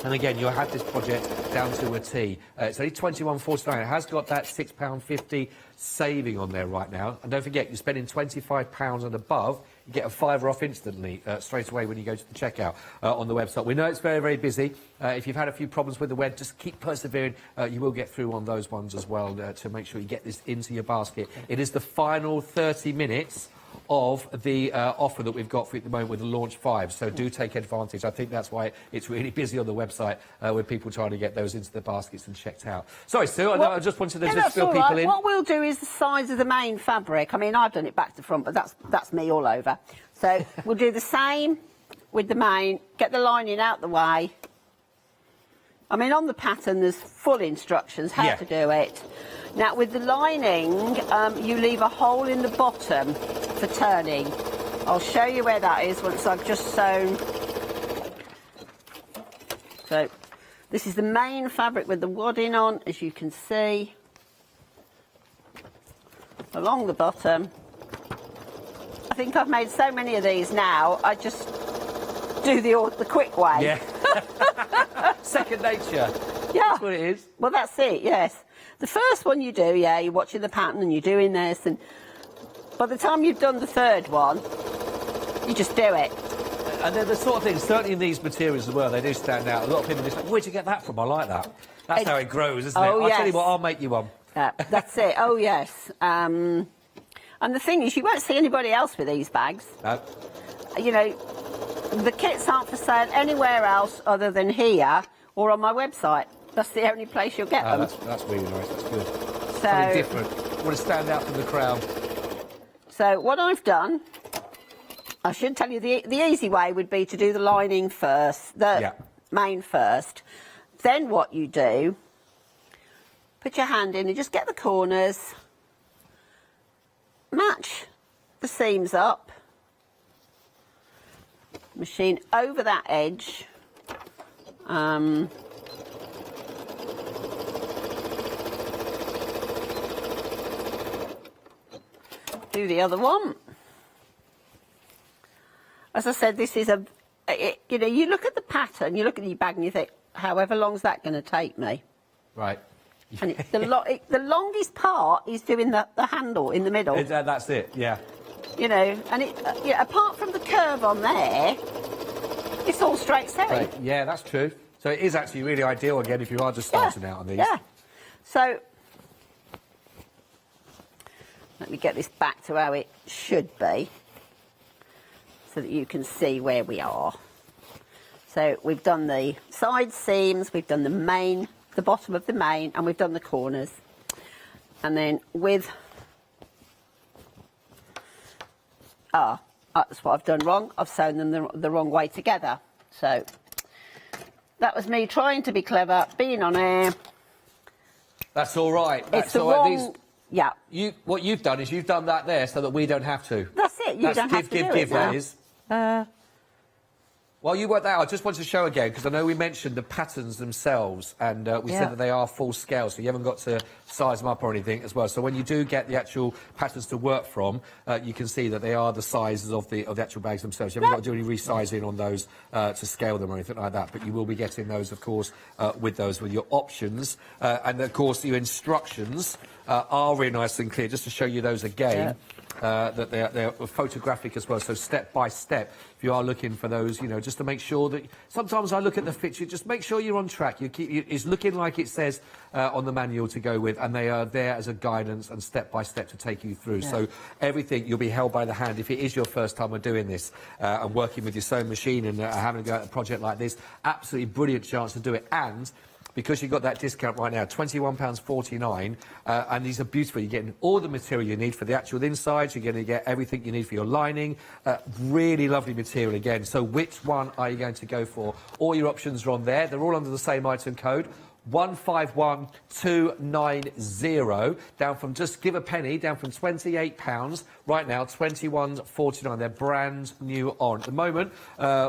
And again, you'll have this project down to a T. It's only £21.49. It has got that £6.50 saving on there right now. And don't forget, you're spending £25 and above, you get a £5 off instantly, straight away when you go to the checkout on the website. We know it's very busy. If you've had a few problems with the web, just keep persevering. You will get through on those ones as well to make sure you get this into your basket. It is the final 30 minutes of the offer that we've got for you at the moment with the Launch 5, so do take advantage. I think that's why it's really busy on the website with people trying to get those into the baskets and checked out. Sorry, Sue, I just wanted to just fill people in. What we'll do is the size of the main fabric. I mean, I've done it back to front, but that's me all over. So we'll do the same with the main, get the lining out the way. I mean, on the pattern, there's full instructions how to do it. Now, with the lining, you leave a hole in the bottom for turning. I'll show you where that is once I've just sewn. So, this is the main fabric with the wadding on, as you can see. Along the bottom. I think I've made so many of these now, I just do the quick way. Yeah. Second nature. Yeah. That's what it is. Well, that's it, yes. The first one you do, you're watching the pattern and you're doing this, and by the time you've done the third one, you just do it. And they're the sort of things, certainly in these materials as well, they do stand out. A lot of people just like, where'd you get that from? I like that. That's how it grows, isn't it? I'll tell you what, I'll make you one. That's it. Oh, yes. And the thing is, you won't see anybody else with these bags. No. You know, the kits aren't for sale anywhere else other than here or on my website. That's the only place you'll get them. That's really nice. That's good. So, something different. Want to stand out from the crowd. So what I've done, I should tell you, the easy way would be to do the lining first, the main first. Then what you do, put your hand in and just get the corners, match the seams up, machine over that edge. Do the other one. As I said, this is you know, you look at the pattern, you look at your bag and you think, however long's that going to take me? Right. And the longest part is doing the handle in the middle. That's it, yeah. You know, and apart from the curve on there, it's all straight sewing. Right. Yeah, that's true. So it is actually really ideal, again, if you are just starting out on these. Yeah. So, let me get this back to how it should be, so that you can see where we are. So we've done the side seams, we've done the bottom of the main, and we've done the corners. And then with... that's what I've done wrong. I've sewn them the wrong way together. So that was me trying to be clever, being on air. That's all right. It's That's all right. Yeah. What you've done is you've done that there so that we don't have to. That's it. You don't have to do it now. That is. While you work that out, I just wanted to show again, because I know we mentioned the patterns themselves, and we said that they are full scale, so you haven't got to size them up or anything as well. So when you do get the actual patterns to work from, you can see that they are the sizes of the actual bags themselves. You haven't got to do any resizing on those to scale them or anything like that, but you will be getting those, of course, with your options. And, of course, your instructions are really nice and clear. Just to show you those again. That they're photographic as well, so step by step. If you are looking for those, just to make sure that... Sometimes I look at the picture, just make sure you're on track. It's looking like it says on the manual to go with, and they are there as a guidance and step by step to take you through. Yeah. So everything, you'll be held by the hand. If it is your first time of doing this and working with your sewing machine and having to go at a project like this, absolutely brilliant chance to do it. And because you've got that discount right now, £21.49, and these are beautiful. You're getting all the material you need for the actual insides. You're going to get everything you need for your lining. Really lovely material again. So which one are you going to go for? All your options are on there. They're all under the same item code. 151290, down from just give a penny, down from £28 right now, £21.49. They're brand new on. At the moment,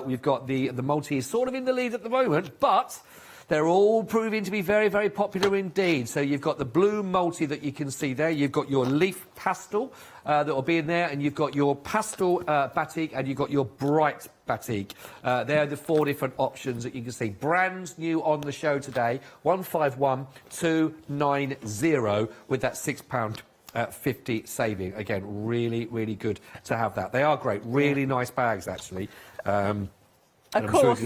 we've got the multi is sort of in the lead at the moment, but they're all proving to be very, very popular indeed. So you've got the blue multi that you can see there. You've got your leaf pastel that will be in there, and you've got your pastel batik, and you've got your bright batik. They're the 4 different options that you can see. Brand new on the show today, 151290 with that £6.50 saving. Again, really, really good to have that. They are great, really nice bags actually. Of course,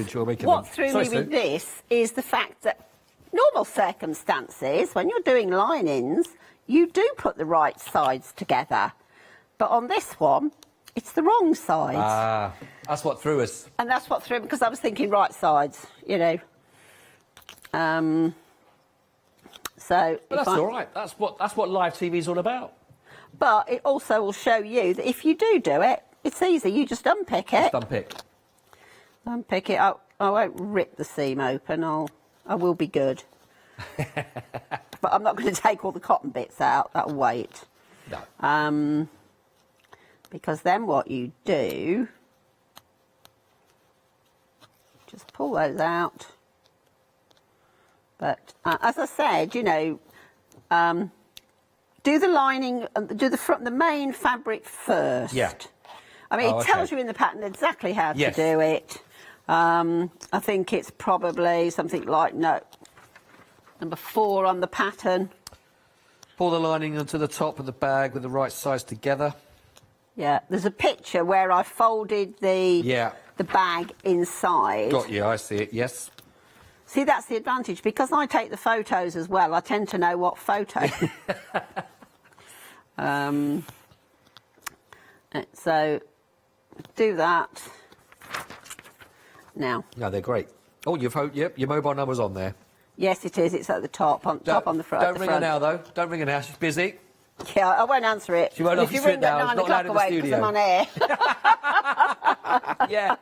what threw me with this is the fact that normal circumstances, when you're doing linings, you do put the right sides together. But on this one, it's the wrong sides. Ah, that's what threw us. And that's what threw me, because I was thinking right sides, So but that's all right. That's what live TV is all about. But it also will show you that if you do it, it's easy. You just unpick it. Just unpick. Unpick it up. I won't rip the seam open. I will be good. But I'm not going to take all the cotton bits out. That'll wait. No. Because then what you do, just pull those out. But as I said, do the lining, do the main fabric first. Yeah. I mean, it tells you in the pattern exactly how to do it. I think it's probably something like number 4 on the pattern. Pull the lining onto the top of the bag with the right size together. Yeah, there's a picture where I folded the bag inside. Got you, I see it, yes. See, that's the advantage. Because I take the photos as well, I tend to know what photo. So, do that. Now. No, they're great. Oh, your mobile number's on there. Yes, it is. It's at the top, top on the front. Don't ring her now, though. Don't ring her now. She's busy. Yeah, I won't answer it. She won't if you ring at 9 o'clock away because I'm on air. Yeah.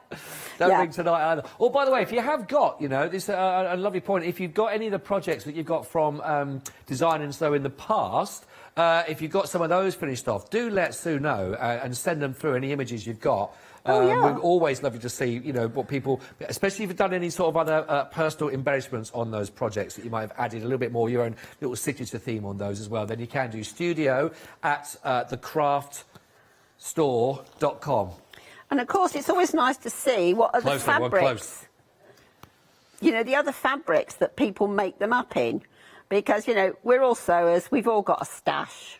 Don't ring tonight either. Oh, by the way, if you have got, this a lovely point. If you've got any of the projects that you've got from Design and Sew in the past, if you've got some of those finished off, do let Sue know and send them through any images you've got. We'd always love you to see, what people, especially if you've done any sort of other personal embellishments on those projects that you might have added a little bit more your own little signature theme on those as well. Then you can do studio at thecraftstore.com. And of course, it's always nice to see what other fabrics, the other fabrics that people make them up in, because we're all sewers. We've all got a stash.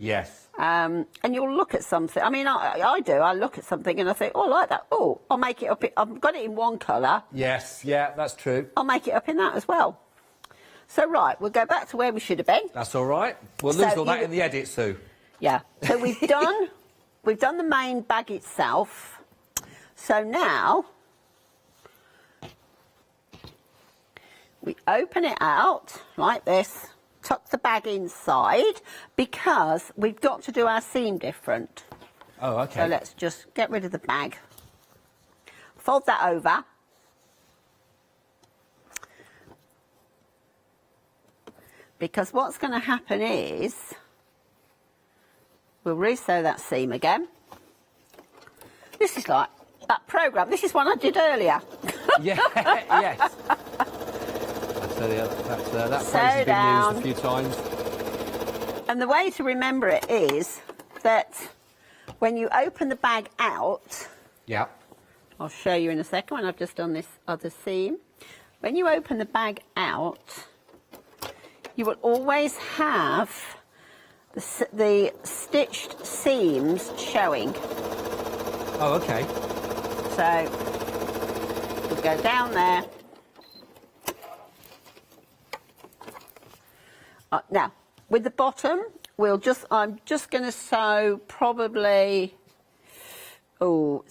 Yes. And you'll look at something. I mean, I do. I look at something and I think, oh, I like that. Oh, I'll make it up. I've got it in one colour. Yes, yeah, that's true. I'll make it up in that as well. So, right, we'll go back to where we should have been. That's all right. We'll lose all that in the edit, Sue. Yeah. So we've done the main bag itself. So now we open it out like this. Tuck the bag inside because we've got to do our seam different. Oh, okay. So let's just get rid of the bag. Fold that over. Because what's going to happen is we'll resew that seam again. This is like that programme. This is one I did earlier. Yeah, yes. That phrase has been used a few times. And the way to remember it is that when you open the bag out, yeah, I'll show you in a second when I've just done this other seam. When you open the bag out, you will always have the stitched seams showing. Oh, okay. So we'll go down there. Now, with the bottom, I'm just going to sew probably, about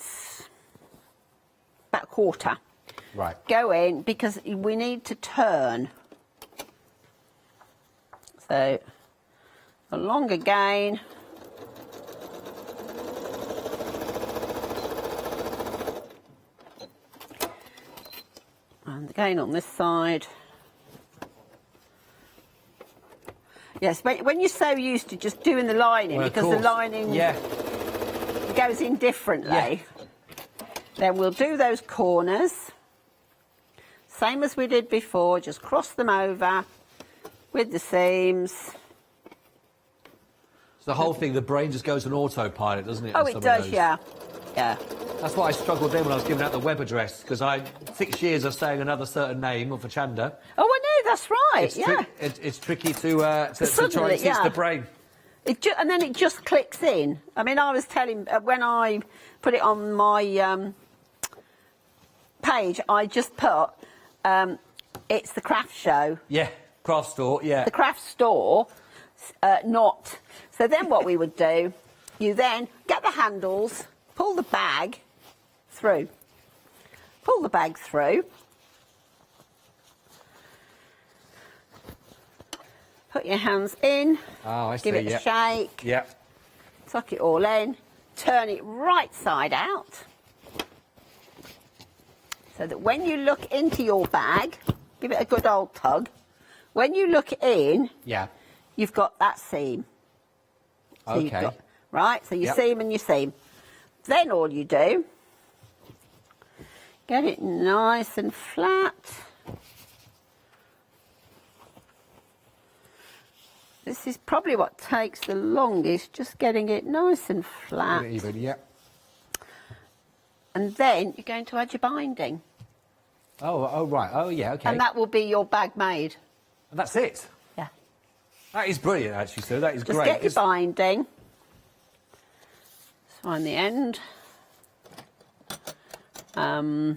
a quarter. Right. Go in, because we need to turn. So, along again. And again on this side. Yes, but when you're so used to just doing the lining, well, because the lining goes in differently, then we'll do those corners. Same as we did before, just cross them over with the seams. So the whole thing, the brain just goes on autopilot, doesn't it? Oh, it does, yeah. Yeah. That's why I struggled then when I was giving out the web address, because 6 years of saying another certain name of Hochanda. Oh, I know, that's right, It's tricky to try and teach the brain. And then it just clicks in. I mean, I was telling, when I put it on my page, I just put, it's the craft show. Yeah, craft store, yeah. The craft store, not. So then what we would do, you then get the handles, pull the bag through. Pull the bag through. Put your hands in. Oh, I see. Give it a shake. Yeah. Tuck it all in. Turn it right side out. So that when you look into your bag, give it a good old tug. When you look in, you've got that seam. So okay. So you seam and you seam. Then all you do, get it nice and flat. This is probably what takes the longest, just getting it nice and flat. Even, yeah. And then you're going to add your binding. Oh, right. Oh, yeah, okay. And that will be your bag made. And that's it? Yeah. That is brilliant, actually, Sue. That is Just great. Get your binding. Find the end. Now,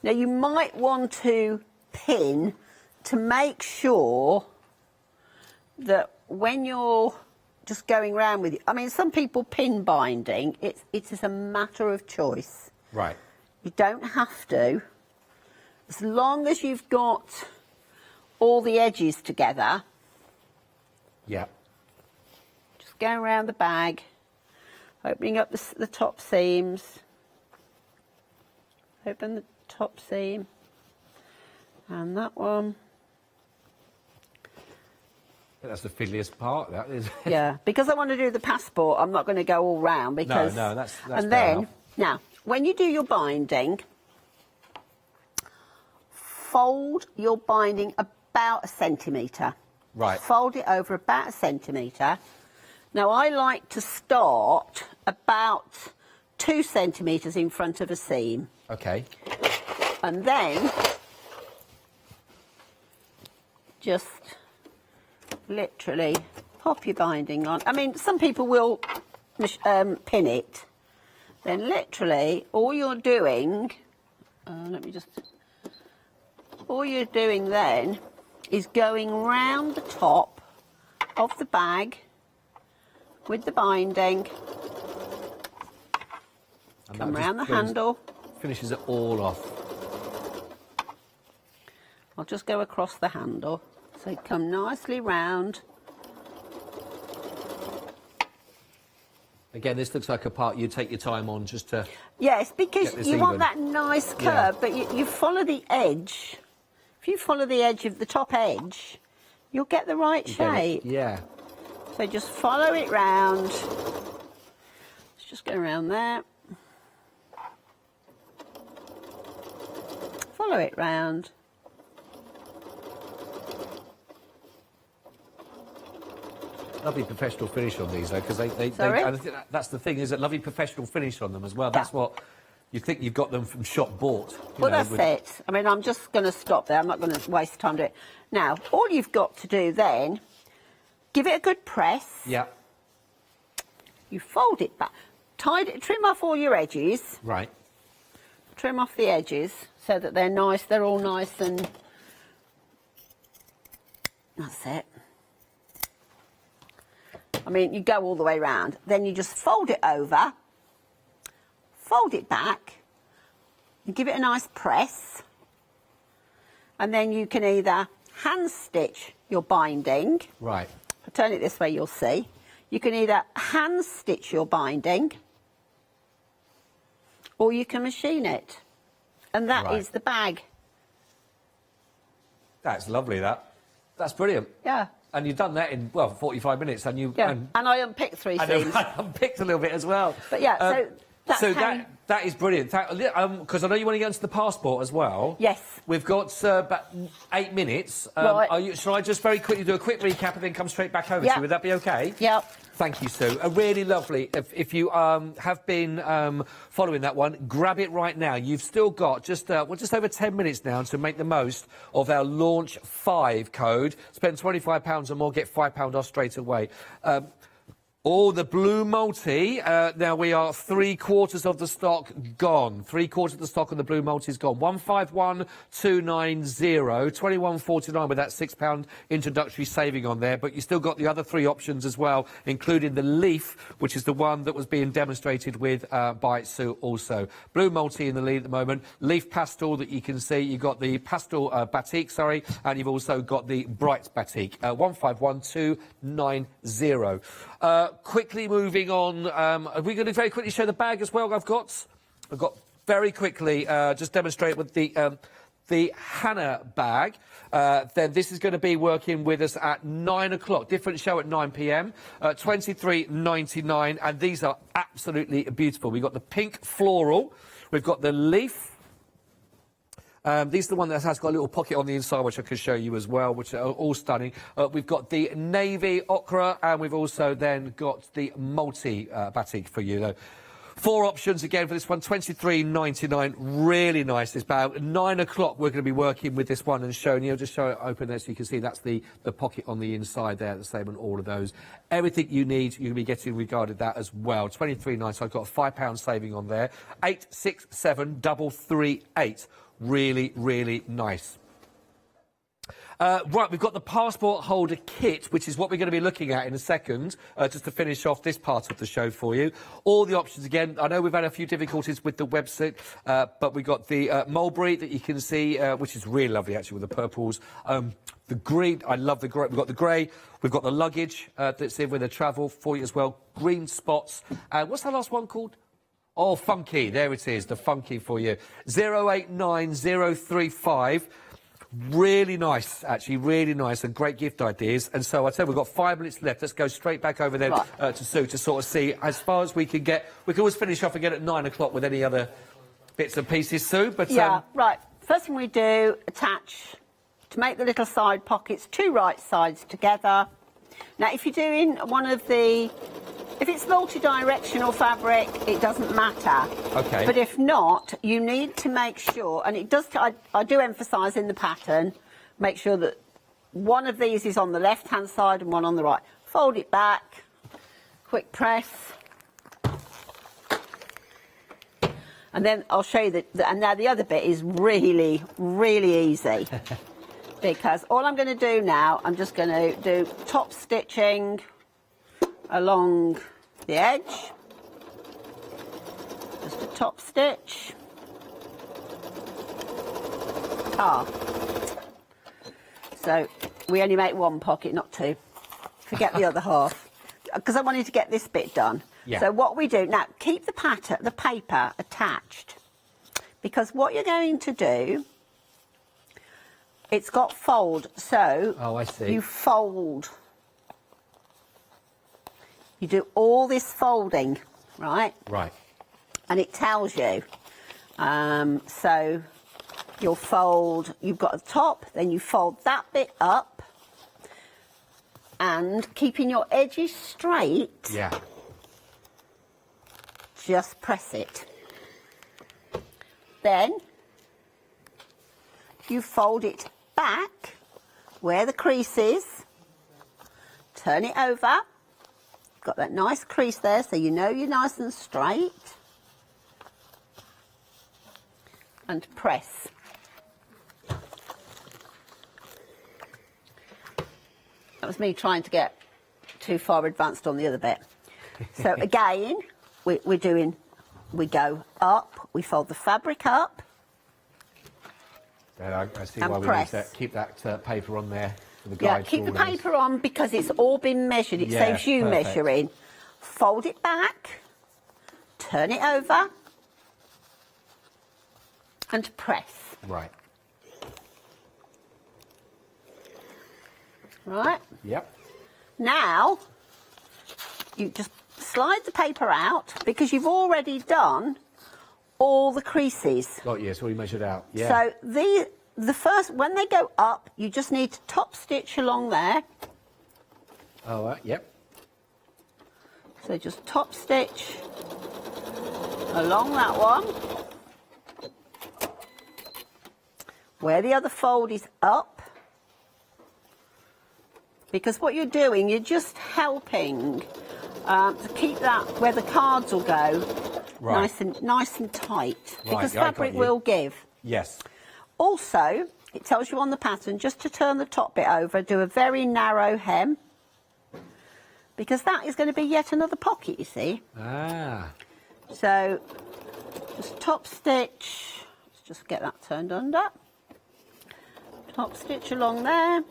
you might want to pin to make sure that when you're just going around with it, I mean, some people pin binding, it is a matter of choice. Right. You don't have to. As long as you've got all the edges together. Yeah. Just go around the bag, opening up the top seams. Open the top seam. And that one. That's the fiddliest part, that is. Yeah, because I want to do the passport, I'm not going to go all round because... No, that's and fair then, enough. now, when you do your binding, fold your binding about 1 centimetre. Right. Fold it over about 1 centimetre. Now, I like to start about 2 centimetres in front of a seam. Okay. And then just literally pop your binding on. I mean, some people will pin it. Then literally all you're doing, all you're doing then is going round the top of the bag with the binding. And come round the handle. Finishes it all off. I'll just go across the handle. So come nicely round. Again, this looks like a part you take your time on just to... Yes, because you want that nice curve, Yeah. but you follow the edge. If you follow the edge of the top edge, you'll get the right shape. Yeah. So just follow it round. Let's just go around there. Follow it round. Lovely professional finish on these, though, because they Sorry? I think that's the thing, is a lovely professional finish on them as well. That's what you think you've got them from shop bought. Well, that's it. I mean, I'm just going to stop there. I'm not going to waste time doing it. Now, all you've got to do then, give it a good press. Yeah. You fold it back. Trim off all your edges. Right. Trim off the edges so that they're nice. They're all nice and... That's it. I mean, you go all the way round. Then you just fold it over, fold it back, and give it a nice press. And then you can either hand stitch your binding. Right. If I turn it this way, you'll see. You can either hand stitch your binding, or you can machine it. And that is the bag. That's lovely, that. That's brilliant. Yeah. And you've done that in, well, 45 minutes, and you... Yeah, And I unpicked 3 seams. I unpicked a little bit as well. But yeah, so that's so how... that is brilliant. Because I know you want to get into the passport as well. Yes. We've got about 8 minutes. Right. Shall I just very quickly do a quick recap and then come straight back over to you? Would that be okay? Yep. Thank you, Sue. Really lovely. If you have been following that one, grab it right now. You've still got just over 10 minutes now to make the most of our Launch 5 code. Spend £25 or more, get £5 off straight away. The blue multi, now we are 3/4 of the stock gone. 3/4 of the stock on the blue multi is gone. 151290, 21.49 with that £6 introductory saving on there. But you still got the other 3 options as well, including the leaf, which is the one that was being demonstrated with by Sue also. Blue multi in the lead at the moment. Leaf pastel that you can see. You've got the pastel batik, sorry, and you've also got the bright batik. 151290. Quickly moving on, are we going to very quickly show the bag as well? I've got very quickly, just demonstrate with the Hannah bag. Then this is going to be working with us at 9 o'clock. Different show at 9 p.m. £23.99, and these are absolutely beautiful. We've got the pink floral, we've got the leaf. These are the one that has got a little pocket on the inside, which I can show you as well, which are all stunning. We've got the navy ochre, and we've also then got the multi batik for you, though. 4 options again for this one, £23.99. Really nice, this bag. At 9 o'clock, we're going to be working with this one and showing you. I'll just show it open there so you can see that's the pocket on the inside there, the same on all of those. Everything you need, you're going to be getting regarded that as well. £23.99, so I've got a £5 saving on there. 867338. Really, really nice. Right, we've got the passport holder kit, which is what we're going to be looking at in a second, just to finish off this part of the show for you. All the options again. I know we've had a few difficulties with the website, but we've got the mulberry that you can see, which is really lovely, actually, with the purples. The green, I love the grey. We've got the grey. We've got the luggage that's in with the travel for you as well. Green spots. What's that last one called? Oh, funky. There it is, the funky for you. 089035. Really nice, actually, really nice, and great gift ideas. And so I tell you, we've got 5 minutes left. Let's go straight back over there to Sue to sort of see as far as we can get. We can always finish off again at 9 o'clock with any other bits and pieces, Sue. But yeah, right. First thing we do, attach to make the little side pockets, 2 right sides together. Now, if you're doing one of the... If it's multi-directional fabric, it doesn't matter. Okay. But if not, you need to make sure, and it does, I do emphasise in the pattern, make sure that one of these is on the left-hand side and one on the right. Fold it back, quick press. And then I'll show you and now the other bit is really, really easy. Because all I'm going to do now, I'm just going to do top stitching along the edge. Just a top stitch. So we only make one pocket, not two. Forget the other half. Because I wanted to get this bit done. Yeah. So what we do now, keep the paper attached, because what you're going to do, it's got fold, so I see. You fold. You do all this folding, right? Right. And it tells you. So you'll fold, you've got a top, then you fold that bit up, and keeping your edges straight. Yeah. Just press it. Then you fold it back where the crease is, turn it over, got that nice crease there so you know you're nice and straight, and press. That was me trying to get too far advanced on the other bit. So again, we go up, we fold the fabric up. I see and why we press. need to keep that paper on there for the Yeah, guide. keep the paper on because it's all been measured. It Yeah, saves you perfect. measuring. Fold it back, turn it over, and press. Right. Right? Yep. Now, you just slide the paper out because you've already done all the creases. Got you. It's already measured out. Yeah. So the first, when they go up, you just need to top stitch along there. Oh, yep. So just top stitch along that one. Where the other fold is up. Because what you're doing, you're just helping to keep that where the cards will go nice and tight. Right, Because yeah, I got fabric you. will give. Yes. Also, it tells you on the pattern just to turn the top bit over, do a very narrow hem. Because that is going to be yet another pocket, you see. Ah. So, just top stitch. Let's just get that turned under. Top stitch along there.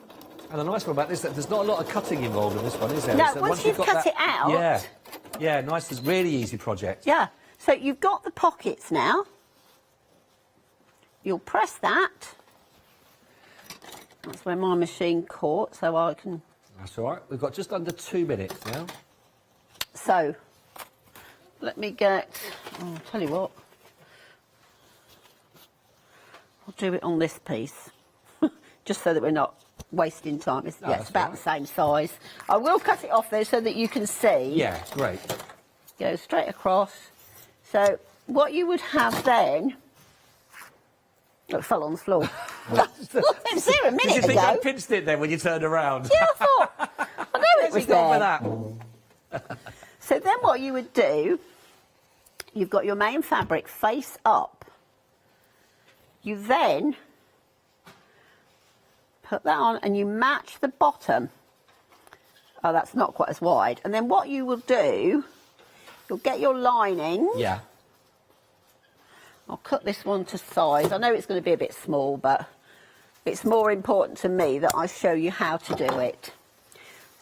And the nice one about this, that there's not a lot of cutting involved in this one, is there? No, It's that once you've got cut that- it out- Yeah. Yeah, nice. It's really easy project. Yeah, so you've got the pockets now. You'll press that. That's where my machine caught, so I can... That's all right. We've got just under 2 minutes now. So, let me get... Oh, I'll tell you what. I'll do it on this piece. Just so that we're not wasting time. It's, yeah, it's about the same size. I will cut it off though so that you can see. Yeah, great. Go straight across. So what you would have then... Oh, it fell on the floor. It was there a Did you minute think I ago. pinched it then when you turned around? Yeah, I thought. I know it was Where's he gone there. with that? So then what you would do, you've got your main fabric face up. You then put that on and you match the bottom. Oh, that's not quite as wide. And then what you will do, you'll get your lining. Yeah. I'll cut this one to size. I know it's going to be a bit small, but it's more important to me that I show you how to do it.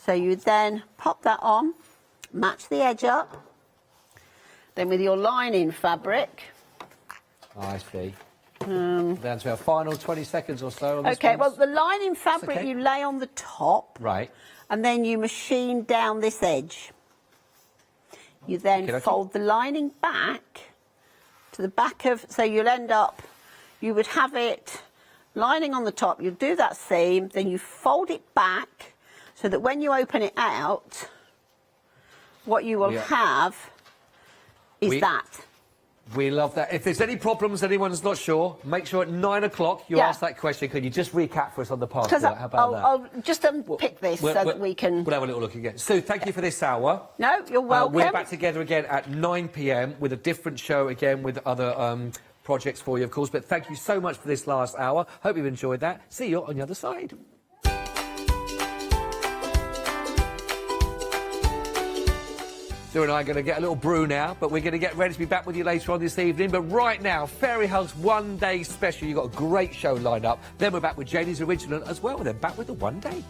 So you then pop that on, match the edge up. Then with your lining fabric. I see. Down to our final 20 seconds or so. On this Okay, one. well, the lining fabric okay. you lay on the top. Right. And then you machine down this edge. You then Okay. fold the lining back to the back of, so you'll end up, you would have it lining on the top, you'll do that seam, then you fold it back so that when you open it out, what you will have is that. We love that. If there's any problems, anyone's not sure, make sure at 9 o'clock you ask that question. Can you just recap for us on the passport? How about that? I'll just unpick this so that we can... We'll have a little look again. Sue, thank you for this hour. No, you're welcome. We're back together again at 9 p.m. with a different show again with other projects for you, of course. But thank you so much for this last hour. Hope you've enjoyed that. See you on the other side. Sue and I are going to get a little brew now, but we're going to get ready to be back with you later on this evening. But right now, Fairy Hugs One Day Special. You've got a great show lined up. Then we're back with Janie's Original as well, and then back with the One Day.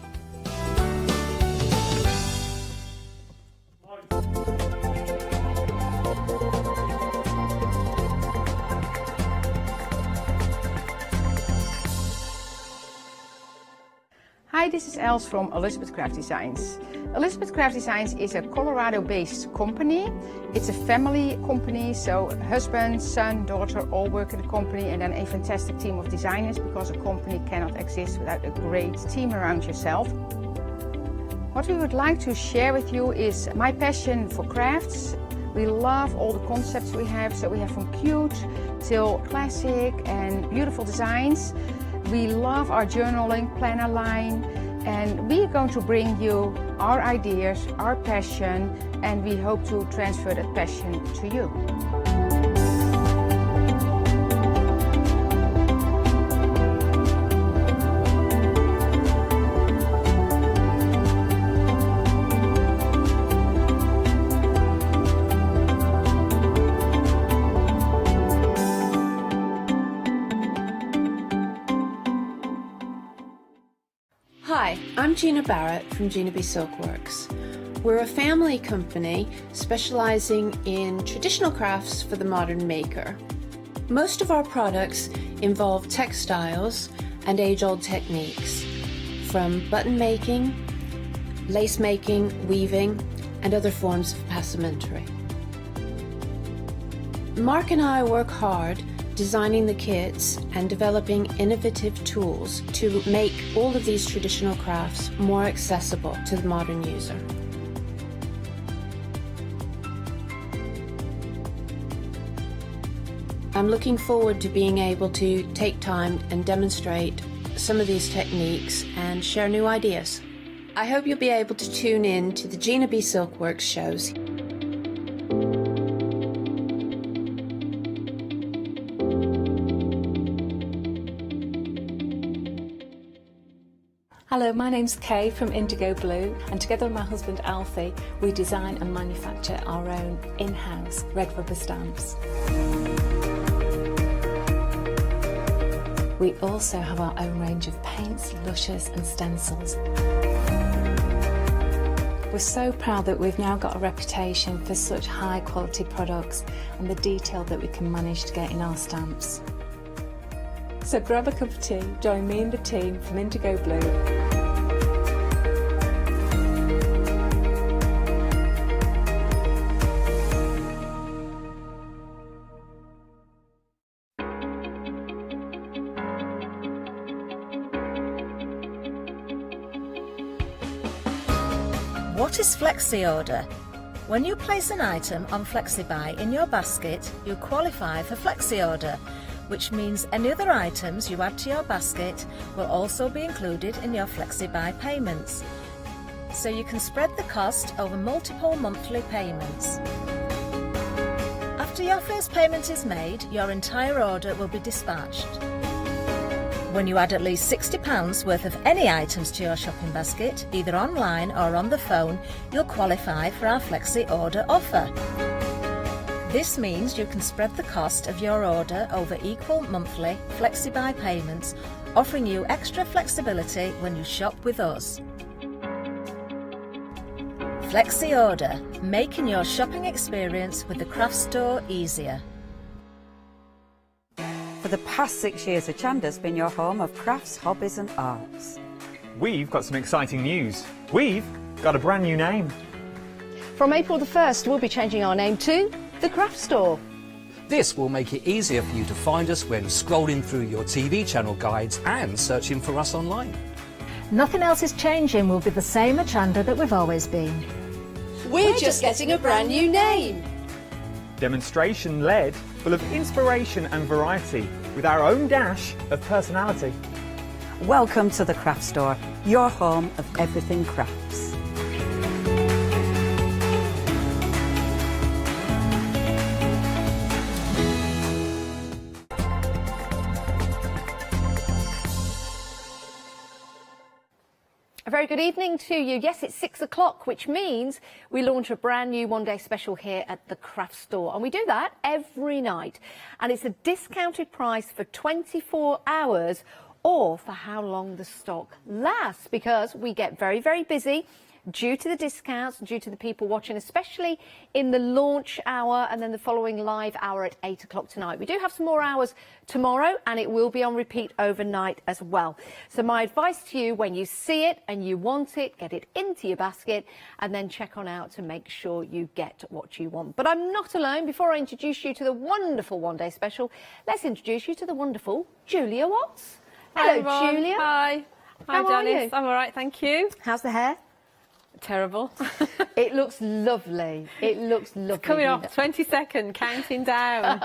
Hi, this is Els from Elizabeth Craft Designs. Elizabeth Craft Designs is a Colorado-based company. It's a family company, so husband, son, daughter all work in the company, and then a fantastic team of designers, because a company cannot exist without a great team around yourself. What we would like to share with you is my passion for crafts. We love all the concepts we have, so we have from cute till classic and beautiful designs. We love our journaling planner line, and we are going to bring you our ideas, our passion, and we hope to transfer that passion to you. Hi, I'm Gina Barrett from Gina B Silkworks. We're a family company specializing in traditional crafts for the modern maker. Most of our products involve textiles and age-old techniques, from button making, lace making, weaving, and other forms of passementerie. Mark and I work hard designing the kits and developing innovative tools to make all of these traditional crafts more accessible to the modern user. I'm looking forward to being able to take time and demonstrate some of these techniques and share new ideas. I hope you'll be able to tune in to the Gina B Silkworks shows. Hello, my name's Kay from Indigo Blue, and together with my husband Alfie, we design and manufacture our own in-house red rubber stamps. We also have our own range of paints, lushes and stencils. We're so proud that we've now got a reputation for such high quality products and the detail that we can manage to get in our stamps. So grab a cup of tea, join me and the team from Indigo Blue. What is Flexi Order? When you place an item on FlexiBuy in your basket, you qualify for Flexi Order, which means any other items you add to your basket will also be included in your FlexiBuy payments. So you can spread the cost over multiple monthly payments. After your first payment is made, your entire order will be dispatched. When you add at least £60 worth of any items to your shopping basket, either online or on the phone, you'll qualify for our Flexi Order offer. This means you can spread the cost of your order over equal monthly FlexiBuy payments, offering you extra flexibility when you shop with us. Flexi Order, making your shopping experience with the craft store easier. For the past 6 years, Hochanda's been your home of crafts, hobbies and arts. We've got some exciting news. We've got a brand new name. From April the 1st, we'll be changing our name to The Craft Store. This will make it easier for you to find us when scrolling through your TV channel guides and searching for us online. Nothing else is changing. We'll be the same Hochanda that we've always been. We're just getting a brand new name. Demonstration-led, full of inspiration and variety, with our own dash of personality. Welcome to the Craft Store, your home of everything crafts. A very good evening to you. Yes, it's 6 o'clock, which means we launch a brand new one-day special here at the Craft Store. And we do that every night. And it's a discounted price for 24 hours or for how long the stock lasts, because we get very, very busy due to the discounts, due to the people watching, especially in the launch hour and then the following live hour at 8 o'clock tonight. We do have some more hours tomorrow, and it will be on repeat overnight as well. So my advice to you, when you see it and you want it, get it into your basket and then check on out to make sure you get what you want. But I'm not alone. Before I introduce you to the wonderful one-day special, let's introduce you to the wonderful Julia Watts. Hello, everyone. Julia. Hi. How Hi, are you? Janice. I'm all right, thank you. How's the hair? Terrible. It looks lovely. It looks lovely. It's coming off, 22nd, counting down.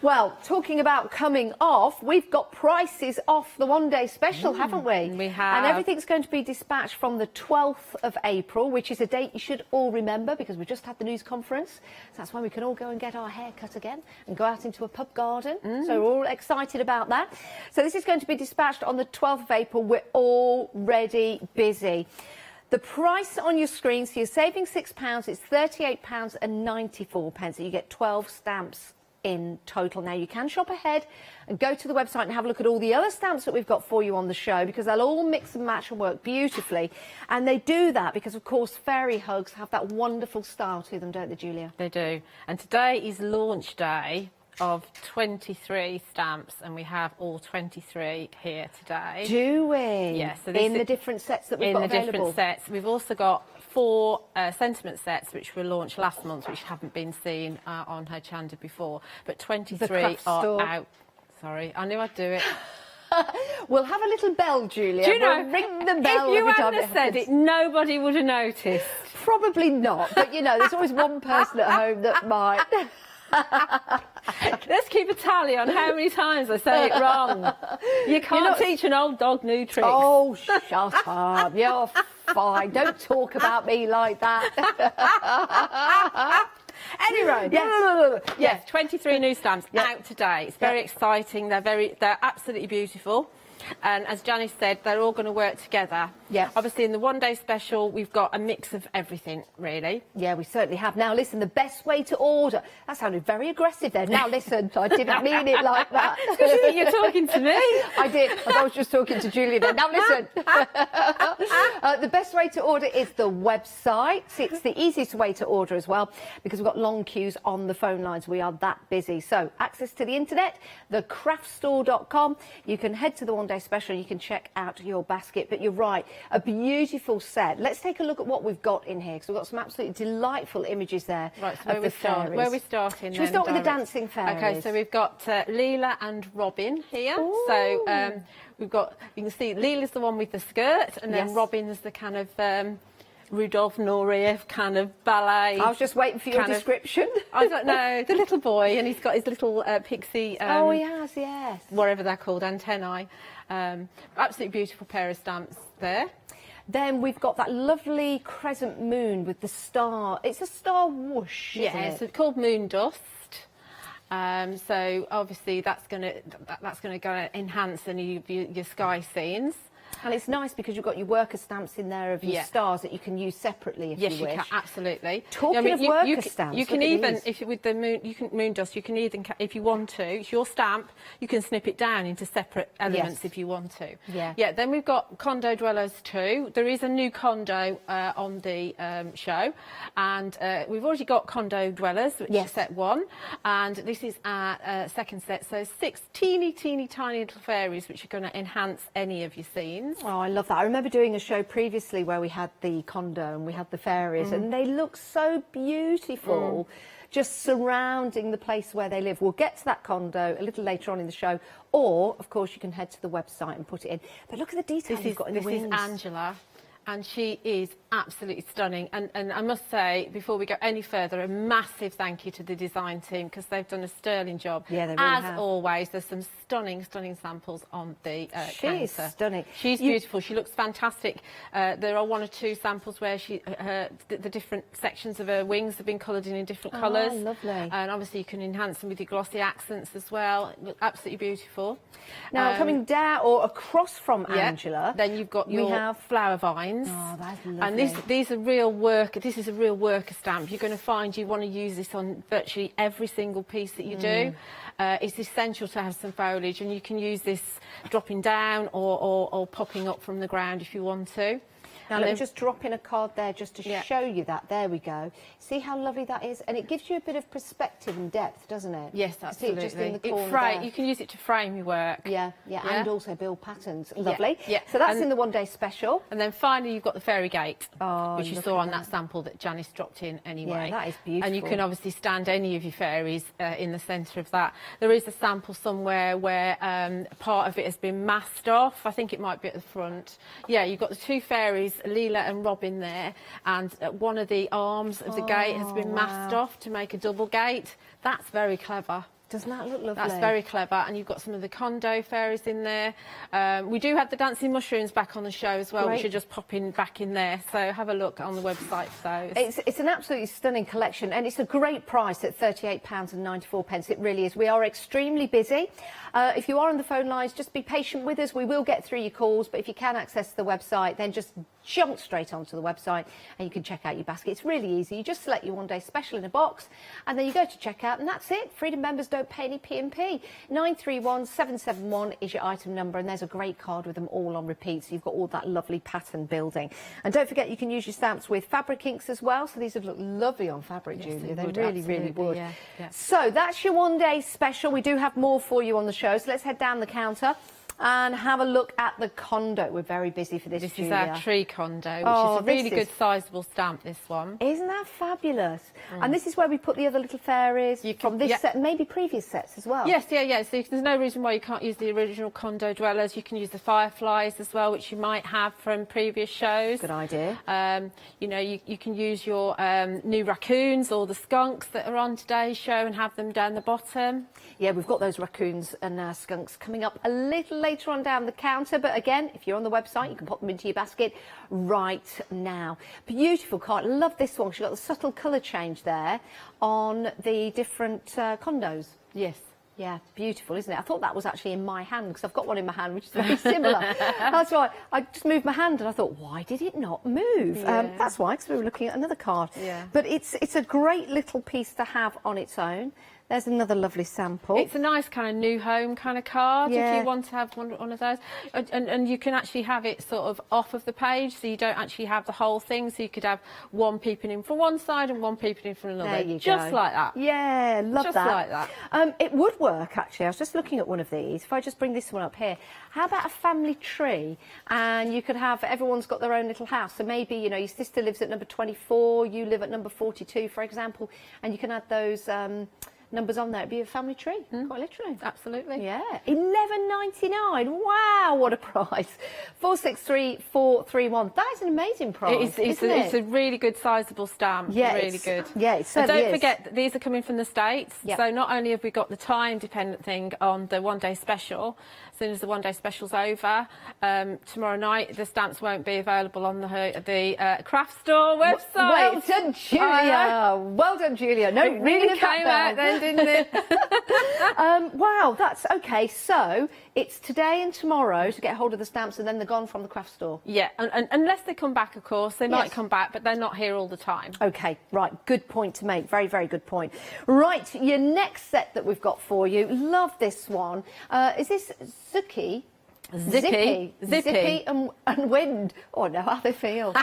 Well, talking about coming off, we've got prices off the one-day special, haven't we? We have. And everything's going to be dispatched from the 12th of April, which is a date you should all remember because we just had the news conference. So that's when we can all go and get our hair cut again and go out into a pub garden. So we're all excited about that. So this is going to be dispatched on the 12th of April. We're already busy. The price on your screen, so you're saving £6, it's £38.94. So you get 12 stamps in total. Now you can shop ahead and go to the website and have a look at all the other stamps that we've got for you on the show, because they'll all mix and match and work beautifully. And they do that because, of course, fairy hugs have that wonderful style to them, don't they, Julia? They do. And today is launch day of 23 stamps, and we have all 23 here today. Do we? Yes. So in the different sets that we've got available? In the different sets. We've also got 4 sentiment sets which were launched last month, which haven't been seen on Hochanda before, but 23 are out. Sorry, I knew I'd do it. We'll have a little bell, Julia. Do you know, we'll ring the bell if you every time hadn't have said it, nobody would have noticed. Probably not, but you know, there's always one person at home that might. Let's keep a tally on how many times I say it wrong. You can't teach an old dog new tricks. Oh, shut up. You're fine. Don't talk about me like that. Anyway, yes, 23 new stamps out today. It's very exciting. They're absolutely beautiful. And as Janice said, they're all going to work together. Yes. Obviously, in the one-day special, we've got a mix of everything, really. Yeah, we certainly have. Now, listen, the best way to order... That sounded very aggressive then. Now, listen, I didn't mean it like that. You're talking to me. I did. I was just talking to Julia then. Now, listen. The best way to order is the website. It's the easiest way to order as well, because we've got long queues on the phone lines. We are that busy. So, access to the internet, thecraftstore.com. You can head to the one-day special, you can check out your basket. But you're right, a beautiful set. Let's take a look at what we've got in here, because we've got some absolutely delightful images there. Right, so of the fairies. where are we starting? Should we start with the dancing fairies? Okay, so we've got Leela and Robin here. Ooh. So we've got, you can see Leela's the one with the skirt, and then Yes. Robin's the kind of Rudolph Nureyev kind of ballet. I was just waiting for your description. I don't know, the little boy, and he's got his little pixie. Oh, he has, yes. Whatever they're called, antennae. Absolutely beautiful pair of stamps there. Then we've got that lovely crescent moon with the star. It's a star whoosh, isn't Yeah, it? so it's called moon dust. So obviously that's going to go enhance your sky scenes. And it's nice because you've got your worker stamps in there of your stars that you can use separately if yes, you wish. Can, absolutely. Talking of worker stamps, you can look at even, these. if with the moon dust, you can even, if you want to, it's your stamp. You can snip it down into separate elements if you want to. Yeah. Yeah. Then we've got condo dwellers too. There is a new condo on the show, and we've already got condo dwellers, which is set 1, and this is our second set. So 6 teeny tiny little fairies, which are going to enhance any of your scenes. Oh, I love that. I remember doing a show previously where we had the condo and we had the fairies, and they look so beautiful. Just surrounding the place where they live. We'll get to that condo a little later on in the show, or, of course, you can head to the website and put it in. But look at the detail you've got in the wings. This is Angela, And she is absolutely stunning. And I must say, before we go any further, a massive thank you to the design team, because they've done a sterling job. Yeah, they really As have. always, there's some stunning samples on the counter. She's stunning. She's beautiful. She looks fantastic. There are 1 or 2 samples where the different sections of her wings have been coloured in different colours. Lovely. And obviously you can enhance them with your glossy accents as well. Look absolutely beautiful. Now, coming down or across from Angela, then you've got your flower vines. Oh, that's lovely. And these are real work. This is a real worker stamp. You're going to find you want to use this on virtually every single piece that you do. It's essential to have some foliage, and you can use this dropping down or popping up from the ground if you want to. Now, let me just drop in a card there just to show you that. There we go. See how lovely that is? And it gives you a bit of perspective and depth, doesn't it? Yes, absolutely. See it just in the corner there. You can use it to frame your work. Yeah, and also build patterns. Lovely. Yeah. So that's in the one-day special. And then finally, you've got the fairy gate, which you saw on that sample that Janice dropped in anyway. Yeah, that is beautiful. And you can obviously stand any of your fairies in the centre of that. There is a sample somewhere where part of it has been masked off. I think it might be at the front. Yeah, you've got the 2 fairies, Leela and Robin there, and one of the arms of the gate has been masked off to make a double gate. That's very clever. Doesn't that look lovely? That's very clever. And you've got some of the condo fairies in there. We do have the dancing mushrooms back on the show as well, which are just popping back in there. So have a look on the website for those. It's an absolutely stunning collection, and it's a great price at £38.94. It really is. We are extremely busy. If you are on the phone lines, just be patient with us. We will get through your calls, but if you can access the website, then just jump straight onto the website and you can check out your basket. It's really easy. You just select your one-day special in a box, and then you go to checkout, and that's it. Freedom members don't pay any P&P. 931771 is your item number, and there's a great card with them all on repeat, so you've got all that lovely pattern building. And don't forget, you can use your stamps with fabric inks as well, so these would look lovely on fabric, Julia. They really would. Yeah. So that's your one-day special. We do have more for you on the show, so let's head down the counter and have a look at the condo. We're very busy for this, This is our tree condo, which is a really good sizable stamp, this one. Isn't that fabulous? And this is where we put the other little fairies from this set, maybe previous sets as well. Yes, yeah. So there's no reason why you can't use the original condo dwellers. You can use the fireflies as well, which you might have from previous shows. Good idea. You know, you can use your new raccoons or the skunks that are on today's show and have them down the bottom. Yeah, we've got those raccoons and skunks coming up a little later on down the counter, but again, if you're on the website, you can pop them into your basket right now. Beautiful card. Love this one. She's got the subtle colour change there on the different condos. Yes. Yeah, beautiful, isn't it? I thought that was actually in my hand, because I've got one in my hand which is very similar. That's why I just moved my hand and I thought, why did it not move? Yeah. That's why, because we were looking at another card. Yeah. But it's a great little piece to have on its own. There's another lovely sample. It's a nice kind of new home kind of card Yeah. if you want to have one of those. And you can actually have it sort of off of the page, so you don't actually have the whole thing. So you could have one peeping in from one side and one peeping in from another. There you just go. like that. Yeah, love just that. Just like that. It would work, actually. I was just looking at one of these. If I just bring this one up here. How about a family tree? And you could have, everyone's got their own little house. So maybe, you know, your sister lives at number 24, you live at number 42, for example, and you can add those numbers on there. It'd be a family tree, quite literally. Absolutely. Yeah. £11.99. Wow, what a price. 463431. That is an amazing price. It's a really good sizable stamp. Yeah, really good. Yeah, it And certainly don't is. forget that these are coming from the States. Yep. So not only have we got the time-dependent thing on the one-day special, as soon as the one-day special's over, tomorrow night the stamps won't be available on the craft store website. Well done, Julia. Well done, Julia. No, It really ringing of that came out bell. then, didn't it? Wow, that's okay. So it's today and tomorrow to get hold of the stamps, and then they're gone from the craft store. Yeah, and unless they come back, of course. They might Yes. come back, but they're not here all the time. Okay, right. Good point to make. Very, very good point. Right, your next set that we've got for you. Love this one. Is this Zuki? Zippy and Wind. Oh, no, how they feel.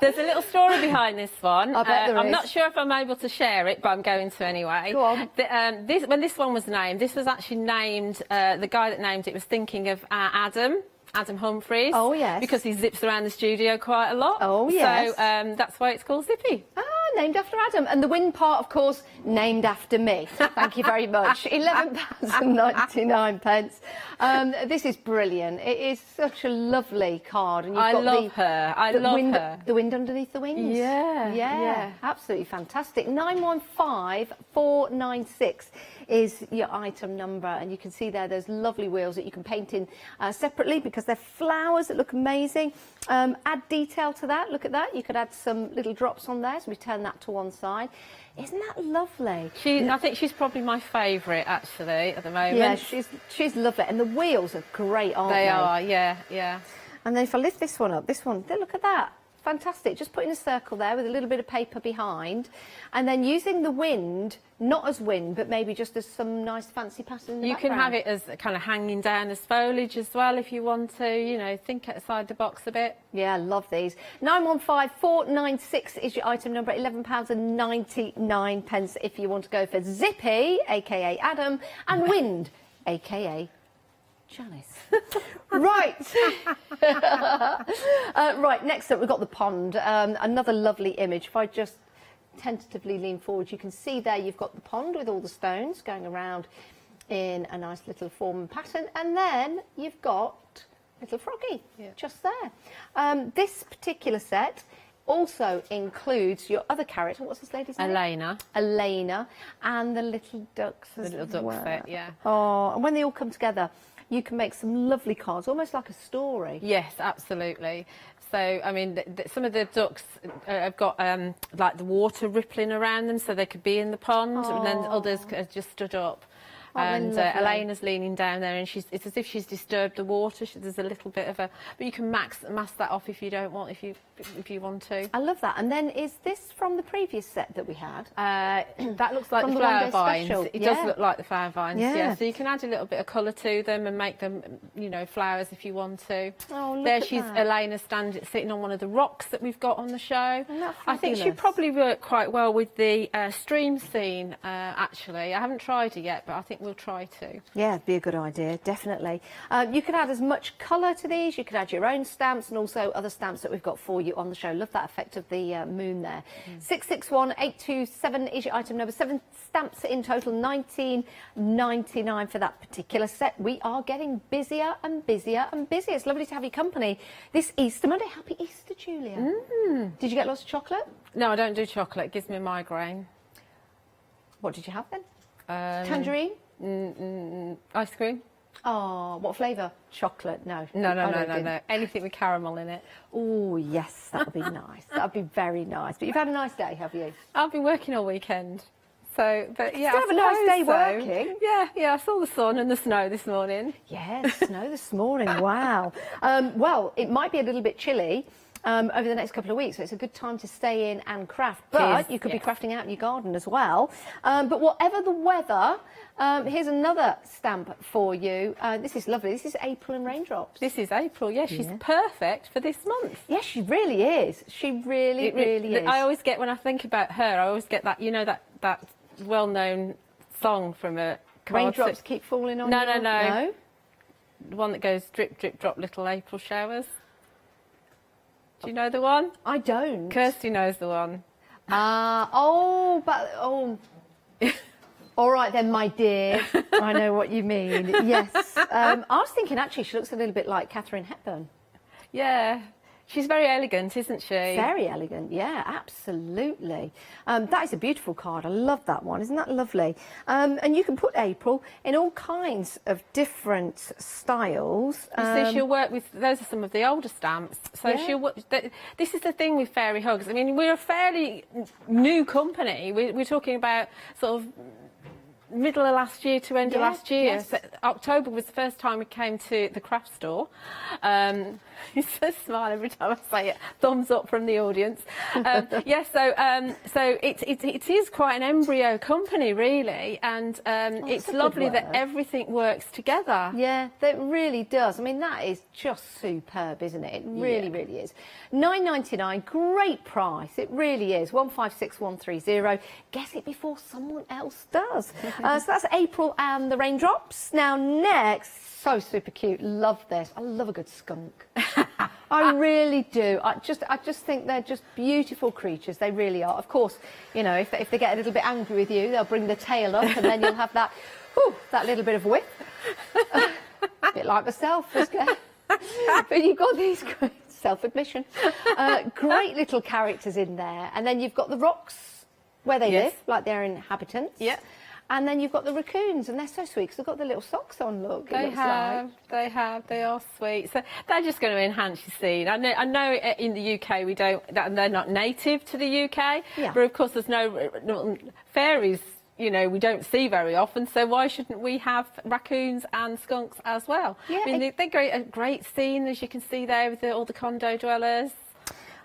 There's a little story behind this one. I bet there I'm is. not sure if I'm able to share it, but I'm going to anyway. Go on. When this one was named, this was actually named, the guy that named it was thinking of Adam Humphries. Oh, yes. Because he zips around the studio quite a lot. Oh, yes. So that's why it's called Zippy. Ah, named after Adam. And the wind part, of course, named after me. Thank you very much. £11.99. This is brilliant. It is such a lovely card. And you've got love her. I love her. The wind underneath the wings. Yeah. Absolutely fantastic. 915496 is your item number, and you can see there those lovely wheels that you can paint in separately because they're flowers that look amazing. Add detail to that. Look at that. You could add some little drops on there, so we turn that to one side. Isn't that lovely? I think she's probably my favourite actually at the moment. Yeah, she's lovely, and the wheels are great, aren't they? They are, yeah. And then if I lift this one up, look at that. Fantastic. Just putting a circle there with a little bit of paper behind, and then using the wind, not as wind, but maybe just as some nice fancy pattern in the background. You can have it as kind of hanging down as foliage as well if you want to, you know, think outside the box a bit. Yeah, I love these. 915496 is your item number, £11.99 if you want to go for Zippy, aka Adam, and Wind, aka Janice. Right. Right, next up we've got the pond. Another lovely image. If I just tentatively lean forward, you can see there you've got the pond with all the stones going around in a nice little form and pattern, and then you've got little Froggy just there. This particular set also includes your other character. What's this lady's name? Elena, and the little ducks as well. The little duck set, yeah. Oh, and when they all come together, you can make some lovely cards, almost like a story. Yes, absolutely. So, I mean, some of the ducks have got like the water rippling around them, so they could be in the pond, and then others have just stood up. And Elena's leaning down there, and it's as if she's disturbed the water. There's a little bit of a, but you can mask that off if you don't want, if you want to. I love that. And then is this from the previous set that we had? That looks like the flower vines. It does look like the flower vines. Yeah. So you can add a little bit of colour to them and make them, you know, flowers if you want to. Oh, look there at she's that. Elena sitting on one of the rocks that we've got on the show. I think she'd probably work quite well with the stream scene. Actually, I haven't tried it yet, but I think we'll try to. Yeah, it'd be a good idea, definitely. You could add as much colour to these. You could add your own stamps and also other stamps that we've got for you on the show. Love that effect of the moon there. 661827 is your item number. 7 stamps in total, $19.99 for that particular set. We are getting busier and busier and busier. It's lovely to have your company this Easter Monday. Happy Easter, Julia. Did you get lots of chocolate? No, I don't do chocolate. It gives me a migraine. What did you have then? Tangerine? Ice cream. Oh, what flavour? Chocolate? No. No. Anything with caramel in it. Oh, yes, that would be nice. That would be very nice. But you've had a nice day, have you? I've been working all weekend. So, but yeah, you have a nice day working. Yeah, I saw the sun and the snow this morning. Yeah, snow this morning, wow. Well, it might be a little bit chilly over the next couple of weeks, so it's a good time to stay in and craft. But you could be crafting out in your garden as well. But whatever the weather, here's another stamp for you. This is lovely. This is April and Raindrops. This is April, yeah. She's perfect for this month. Yes, she really is. She really is. I always get, when I think about her, I always get that, you know, that well-known song from a... Raindrops keep falling on you? No. The one that goes drip, drip, drop, little April showers. Do you know the one? I don't. Kirsty knows the one. All right then, my dear. I know what you mean. Yes. I was thinking, actually, she looks a little bit like Katharine Hepburn. Yeah. She's very elegant, isn't she? Very elegant, yeah, absolutely. That is a beautiful card. I love that one. Isn't that lovely? And you can put April in all kinds of different styles. So she'll work with, those are some of the older stamps. So she'll work, this is the thing with Fairy Hugs. I mean, we're a fairly new company. We're talking about sort of middle of last year to end of last year. So October was the first time we came to the craft store. You so smile every time I say it. Thumbs up from the audience. So it is quite an embryo company, really, and it's lovely that everything works together. Yeah, that really does. I mean, that is just superb, isn't it? It really, really is. $9.99, great price. It really is. 156130. Get it before someone else does. So that's April and the Raindrops. Now next, so super cute. Love this. I love a good skunk. I really do. I just think they're just beautiful creatures. They really are. Of course, you know, if they get a little bit angry with you, they'll bring the tail up, and then you'll have that, that little bit of whip. A bit like myself, but you've got these great self-admission, great little characters in there, and then you've got the rocks where they live, like their inhabitants. Yeah. And then you've got the raccoons, and they're so sweet because they've got the little socks on. Look, they are sweet. So they're just going to enhance your scene. I know in the UK we don't, they're not native to the UK, but of course there's no fairies. You know, we don't see very often, so why shouldn't we have raccoons and skunks as well? Yeah, I mean, they're a great scene, as you can see there with all the condo dwellers.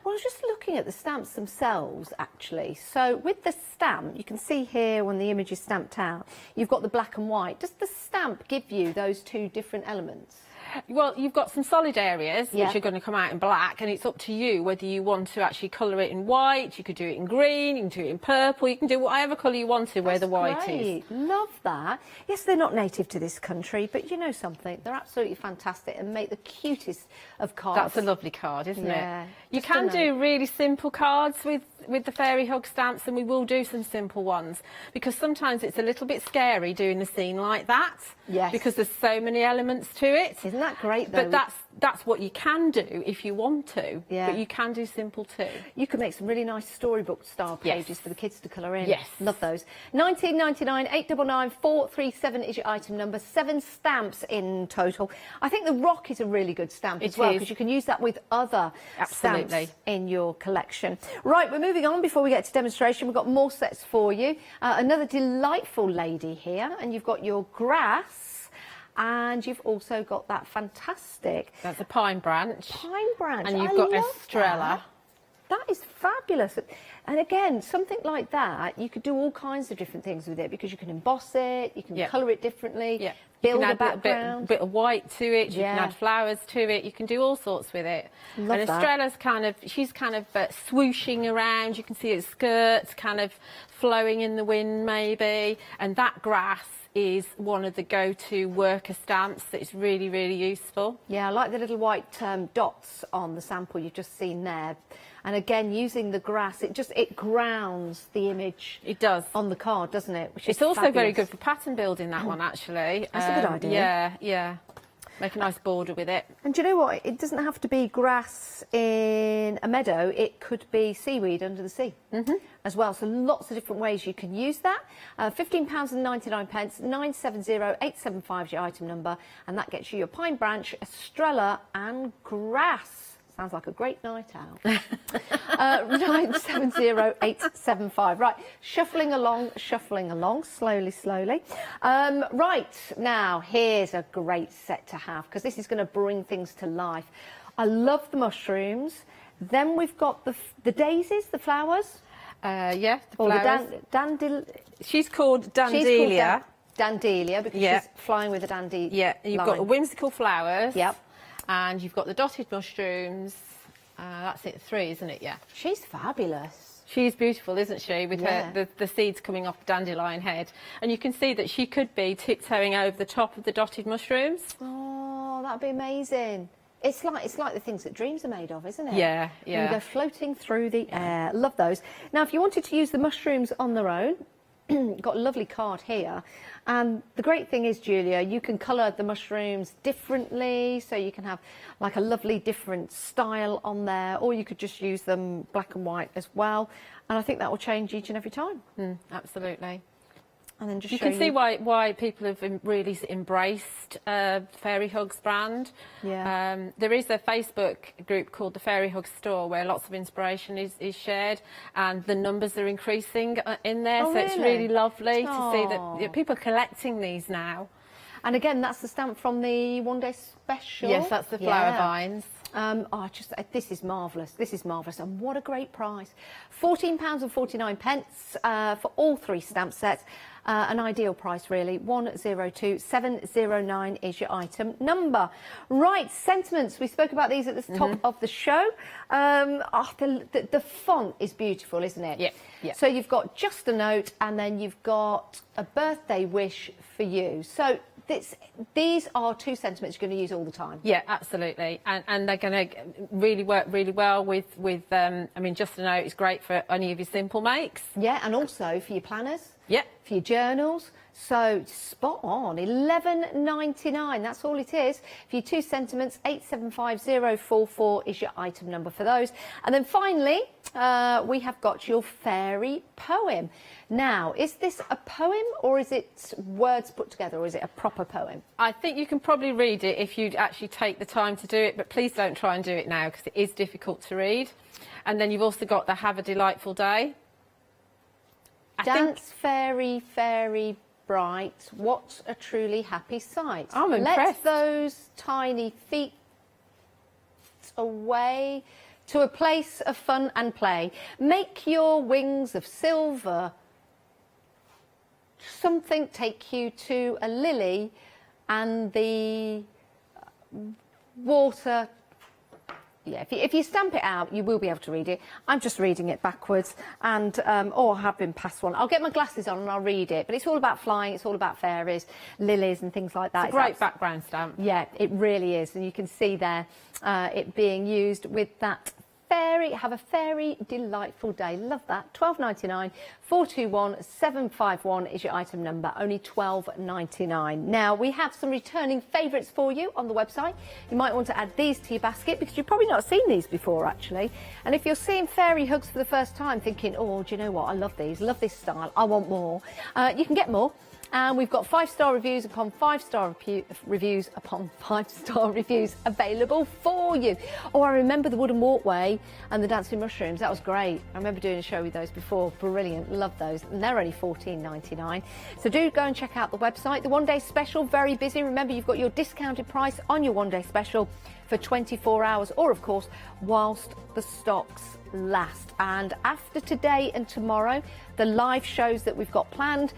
Well, I was just looking at the stamps themselves, actually. So with the stamp, you can see here when the image is stamped out, you've got the black and white. Does the stamp give you those two different elements? Well, you've got some solid areas which are going to come out in black, and it's up to you whether you want to actually colour it in white. You could do it in green, you can do it in purple, you can do whatever colour you want to where the white is. Love that. Yes, they're not native to this country, but you know something, they're absolutely fantastic and make the cutest of cards. That's a lovely card, isn't it? You Just can do really simple cards with the fairy hug stamps, and we will do some simple ones, because sometimes it's a little bit scary doing the scene like that. Yes. Because there's so many elements to it. Isn't that great, though? But that's what you can do if you want to. Yeah. But you can do simple too. You can make some really nice storybook style pages for the kids to colour in. Yes. Love those. 19.99, 899 437 is your item number. 7 stamps in total. I think the rock is a really good stamp as well, because you can use that with other stamps in your collection. Right, we're moving on before we get to demonstration. We've got more sets for you. Another delightful lady here, and you've got your grass, and you've also got that fantastic... That's a pine branch. Pine branch. And you've got Estrella. That is fabulous. And again, something like that, you could do all kinds of different things with it, because you can emboss it, you can colour it differently, build a background. A bit of white to it, you can add flowers to it, you can do all sorts with it. Love and that. Estrella's she's kind of swooshing around, you can see its skirts kind of flowing in the wind maybe, and that grass is one of the go-to worker stamps that is really, really useful. Yeah, I like the little white dots on the sample you've just seen there. And again, using the grass, it grounds the image. It does. On the card, doesn't it? Which it's is also fabulous. very good for pattern building, that one, actually. That's a good idea. Yeah, yeah. Make a nice border with it. And do you know what? It doesn't have to be grass in a meadow. It could be seaweed under the sea as well. So lots of different ways you can use that. £15.99, 970875 is your item number. And that gets you your pine branch, Estrella and grass. Sounds like a great night out. 970875. Right, shuffling along, slowly. Right, now, here's a great set to have, because this is going to bring things to life. I love the mushrooms. Then we've got the daisies, the flowers. Yeah, the flowers. She's called Dandelia. Dandelia, because she's flying with a dandy. Yeah, you've got the whimsical flowers. Yep. And you've got the dotted mushrooms. That's it, 3, isn't it? Yeah. She's fabulous. She's beautiful, isn't she? With her, the seeds coming off the dandelion head. And you can see that she could be tiptoeing over the top of the dotted mushrooms. Oh, that'd be amazing. It's like the things that dreams are made of, isn't it? Yeah, yeah. And you go floating through the air. Love those. Now, if you wanted to use the mushrooms on their own, got a lovely card here. And the great thing is, Julia, you can colour the mushrooms differently, so you can have like a lovely different style on there, or you could just use them black and white as well. And I think that will change each and every time. Absolutely. And then just you can see why people have really embraced Fairy Hugs brand. Yeah. There is a Facebook group called the Fairy Hugs Store where lots of inspiration is shared, and the numbers are increasing in there. Oh, so it's really lovely to see Aww. that people are collecting these now. And again, that's the stamp from the one-day special. Yes, that's the flower vines. This is marvellous. This is marvellous, and what a great price! £14.49 for all 3 stamp sets. An ideal price, really. 102709 is your item number. Right, sentiments. We spoke about these at the top of the show. The font is beautiful, isn't it? Yeah, yeah. So you've got just a note, and then you've got a birthday wish for you. So these are 2 sentiments you're going to use all the time. Yeah, absolutely, and they're going to really work really well with. I mean, just to know, it's great for any of your simple makes. Yeah, and also for your planners. Yeah. For your journals. So spot on, $11.99. That's all it is. For your 2 sentiments, 875044 is your item number for those. And then finally, we have got your fairy poem. Now, is this a poem or is it words put together, or is it a proper poem? I think you can probably read it if you actually take the time to do it, but please don't try and do it now because it is difficult to read. And then you've also got the Have a Delightful Day. Dance, fairy, fairy bright, what a truly happy sight. I'm impressed. Let those tiny feet away to a place of fun and play. Make your wings of silver. Something take you to a lily and the water. Yeah, if you stamp it out, you will be able to read it. I'm just reading it backwards, and I have been past one. I'll get my glasses on and I'll read it. But it's all about flying. It's all about fairies, lilies, and things like that. It's a great background stamp. Yeah, it really is, and you can see there it being used with that fairy. Have a fairy delightful day. Love that. $12.99. 421751 is your item number. Only $12.99. Now we have some returning favourites for you on the website. You might want to add these to your basket because you've probably not seen these before actually. And if you're seeing fairy hugs for the first time, thinking, oh, do you know what? I love these. Love this style. I want more. You can get more. And we've got 5-star reviews upon 5-star reviews upon 5-star reviews available for you. Oh, I remember the wooden walkway and the dancing mushrooms. That was great. I remember doing a show with those before. Brilliant. Love those. And they're only $14.99. So do go and check out the website. The one-day special, very busy. Remember, you've got your discounted price on your one-day special for 24 hours, or of course, whilst the stocks last. And after today and tomorrow, the live shows that we've got planned,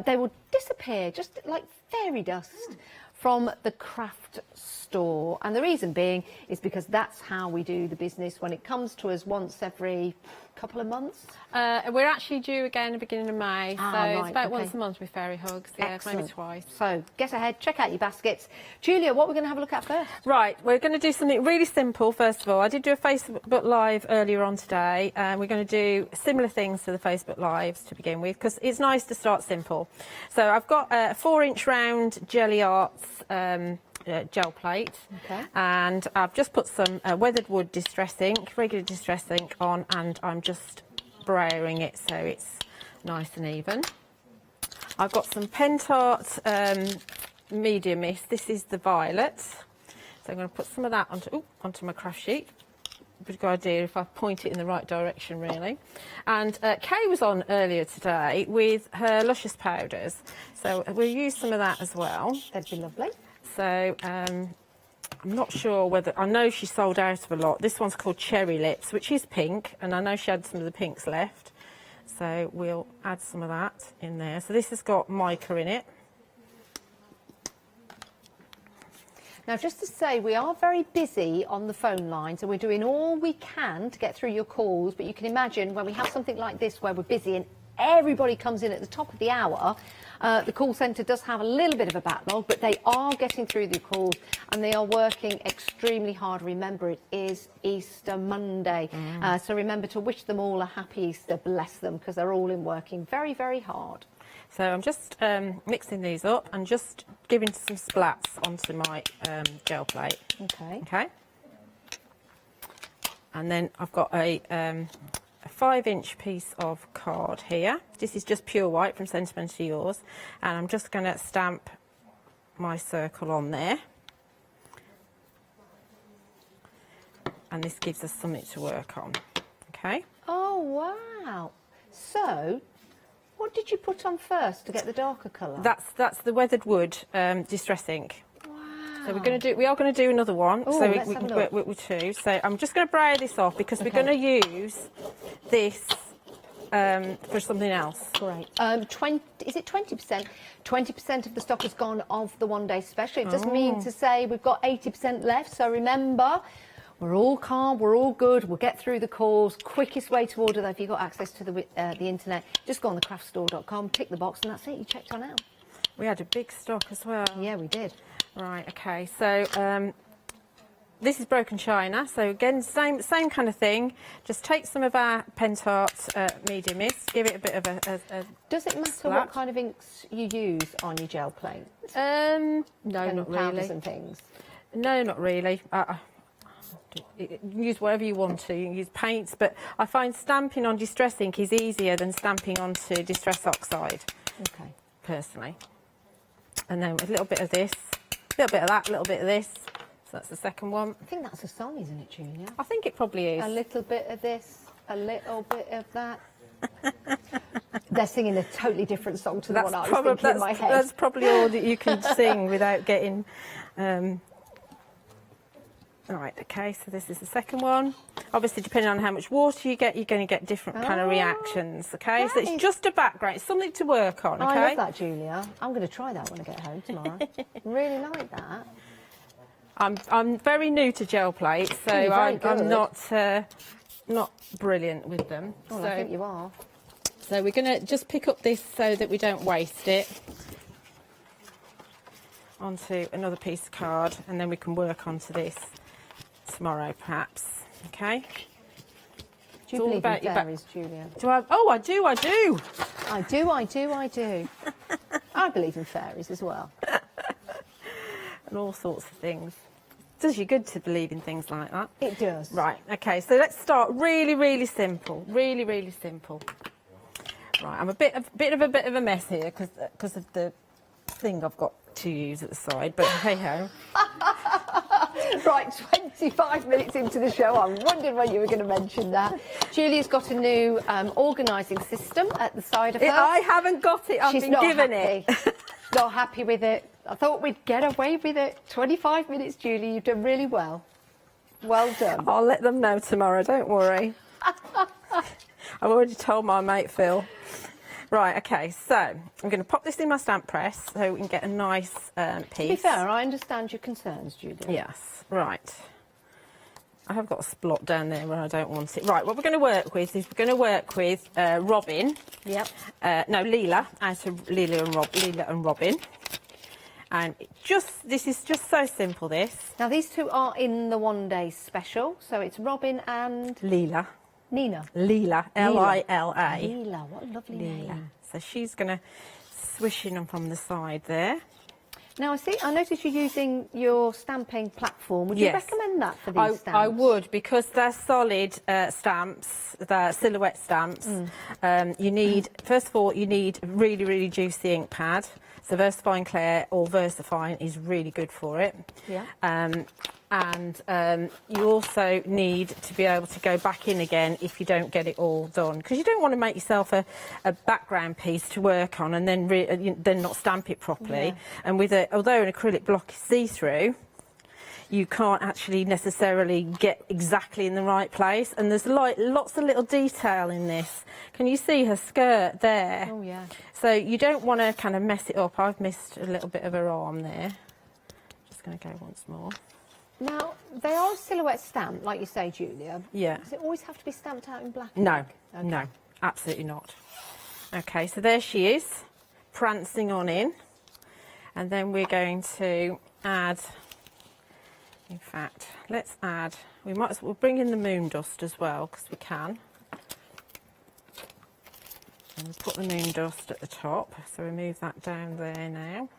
they will disappear just like fairy dust from the craft store. And the reason being is because that's how we do the business when it comes to us once every couple of months. We're actually due again at the beginning of May, so right, it's about okay. once a month with fairy hugs. Yeah, Excellent. maybe twice. So get ahead, check out your baskets. Julia, what we're going to have a look at first? Right, we're going to do something really simple first of all. I did do a Facebook Live earlier on today, and we're going to do similar things to the Facebook Lives to begin with, because it's nice to start simple. So I've got a 4-inch round Jelly Arts gel plate, and I've just put some weathered wood distress ink, regular distress ink on, and I'm just browering it so it's nice and even. I've got some Pentart Media Mist. This is the violet, so I'm going to put some of that onto my craft sheet. Pretty good idea if I point it in the right direction, really. And Kay was on earlier today with her luscious powders, so we'll use some of that as well. That'd be lovely. So I'm not sure whether, I know she sold out of a lot. This one's called Cherry Lips, which is pink, and I know she had some of the pinks left. So we'll add some of that in there. So this has got mica in it. Now, just to say, we are very busy on the phone lines and we're doing all we can to get through your calls, but you can imagine when we have something like this where we're busy and everybody comes in at the top of the hour, the call centre does have a little bit of a backlog, but they are getting through the calls and they are working extremely hard. Remember, it is Easter Monday, so remember to wish them all a happy Easter, bless them, because they're all in working very, very hard. So I'm just mixing these up and just giving some splats onto my gel plate. Okay. And then I've got a 5-inch piece of card here. This is just pure white from Sentimental Yours, and I'm just going to stamp my circle on there. And this gives us something to work on. Okay. Oh, wow. So, what did you put on first to get the darker colour? That's the weathered wood distress ink. Wow. So we are going to do another one. Ooh, So let's we have can a work look. with 2. So I'm just going to braille this off because we're going to use this for something else. Great. Is it 20%? 20% of the stock has gone of the one-day special. It doesn't mean to say we've got 80% left. So remember, we're all calm, we're all good, we'll get through the calls. Quickest way to order, though, if you've got access to the internet, just go on thecraftstore.com, tick the box, and that's it, you checked on out. We had a big stock as well. Yeah, we did. Right, okay, so this is broken china, so again, same kind of thing. Just take some of our Pentart medium mist, give it a bit of a Does it matter slap. what kind of inks you use on your gel plate? No, And not powders really. and things? No, not really. You can use whatever you want to. You can use paints, but I find stamping on distress ink is easier than stamping onto distress oxide. Okay. Personally. And then with a little bit of this, a little bit of that, a little bit of this. So that's the second one. I think that's a song, isn't it, Julia? I think it probably is. A little bit of this, a little bit of that. They're singing a totally different song to the one I was thinking in my head. That's probably all that you can sing without getting... Right, okay, so this is the second one. Obviously, depending on how much water you get, you're going to get different kind of reactions, okay? So it's just a background, it's something to work on, okay? I love that, Julia. I'm going to try that when I get home tomorrow. Really like that. I'm very new to gel plates, so I'm not brilliant with them. Well, so, I think you are. So we're going to just pick up this so that we don't waste it onto another piece of card, and then we can work onto this tomorrow, perhaps. Okay. Do you believe in fairies, Julia? Do I? Oh, I do. I do. I believe in fairies as well. And all sorts of things. It does you good to believe in things like that. It does. Right, okay, so let's start really, really simple. Really, really simple. Right, I'm a bit of a mess here because of the thing I've got to use at the side, but hey-ho. Right, 25 minutes into the show, I wondered when you were going to mention that. Julia's got a new organising system at the side of her. I haven't got it, I've been given it. Not happy with it. I thought we'd get away with it. 25 minutes, Julie, you've done really well. Well done. I'll let them know tomorrow, don't worry. I've already told my mate Phil. Right, okay, so I'm going to pop this in my stamp press so we can get a nice piece. To be fair, I understand your concerns, Julia. Yes, right. I have got a splot down there where I don't want it. Right, what we're going to work with is we're going to work with Robin. Yep. No, Leela, out of Leela and Robin. And this is just so simple, this. Now, these two are in the one-day special, so it's Robin and... Leela. Nina. Leela, Lila. Leela, what a lovely name. So she's going to swish in from the side there. Now, I noticed you're using your stamping platform. Would you recommend that for these stamps? I would, because they're solid stamps, they're silhouette stamps. You need, first of all, you need a really, really juicy ink pad. So VersaFine Clear or VersaFine is really good for it. Yeah. And you also need to be able to go back in again if you don't get it all done, because you don't want to make yourself a background piece to work on and then not stamp it properly. Yeah. And although an acrylic block is see-through, you can't actually necessarily get exactly in the right place, and there's lots of little detail in this. Can you see her skirt there? Oh yeah. So you don't want to kind of mess it up. I've missed a little bit of her arm there. Just going to go once more. Now, they are a silhouette stamp, like you say, Julia. Yeah. Does it always have to be stamped out in black? No, Okay. no, absolutely not. Okay, so there she is, prancing on in. And then we're going to add, in fact, let's add, we'll bring in the moon dust as well, because we can. And we'll put the moon dust at the top, so we move that down there now.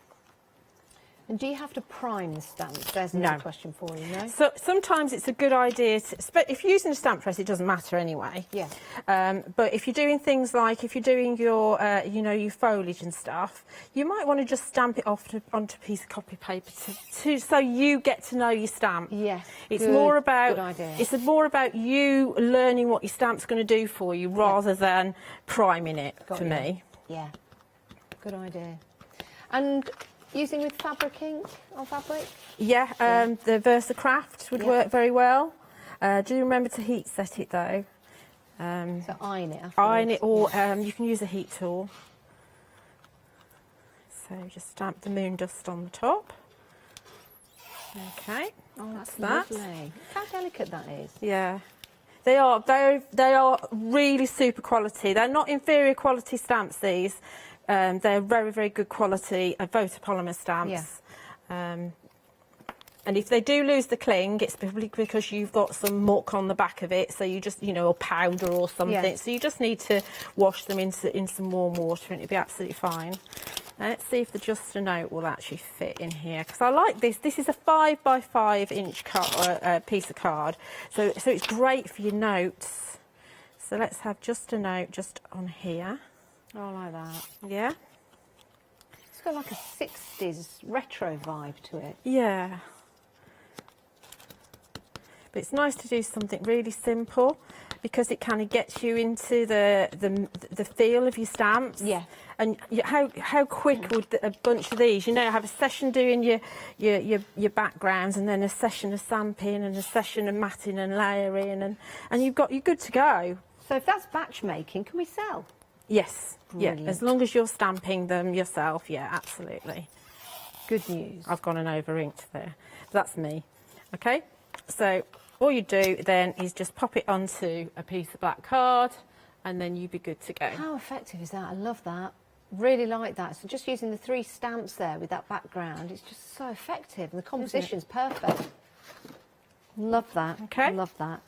And do you have to prime the stamps? There's another question for you, no? So sometimes it's a good idea if you're using a stamp press, it doesn't matter anyway. Yeah. But if you're doing things like, if you're doing your, your foliage and stuff, you might want to just stamp it onto a piece of copy paper so you get to know your stamp. Yes. It's more about, good idea. it's more about you learning what your stamp's going to do for you rather than priming it, for me. Yeah. Good idea. And using with fabric ink or fabric? Yeah, the Papercraft would work very well. Do remember to heat set it though. So iron it afterwards. Iron it, or you can use a heat tool. So just stamp the moon dust on the top. Okay, Oh, that's that. lovely. Look how delicate that is. Yeah. They are really super quality. They're not inferior quality stamps, these, They're very, very good quality photopolymer stamps. And if they do lose the cling, it's probably because you've got some muck on the back of it, so you just, you know, or powder or something. Yeah. So you just need to wash them in some warm water and it'll be absolutely fine. Now let's see if the Just a Note will actually fit in here, because I like this. This is a 5 by 5 inch piece of card, so it's great for your notes. So let's have Just a Note just on here. Oh, I like that. Yeah. It's got like a 60s retro vibe to it. Yeah. But it's nice to do something really simple, because it kind of gets you into the feel of your stamps. Yeah. And how quick would a bunch of these, you know, have a session doing your backgrounds, and then a session of stamping, and a session of matting and layering, and you're good to go. So if that's batch making, can we sell? Yes. Brilliant. Yeah. As long as you're stamping them yourself, yeah, absolutely. Good news. I've gone and over-inked there. That's me. Okay. So all you do then is just pop it onto a piece of black card, and then you'd be good to go. How effective is that? I love that. Really like that. So just using the 3 stamps there with that background, it's just so effective, and the composition's perfect. Love that. Okay. Love that.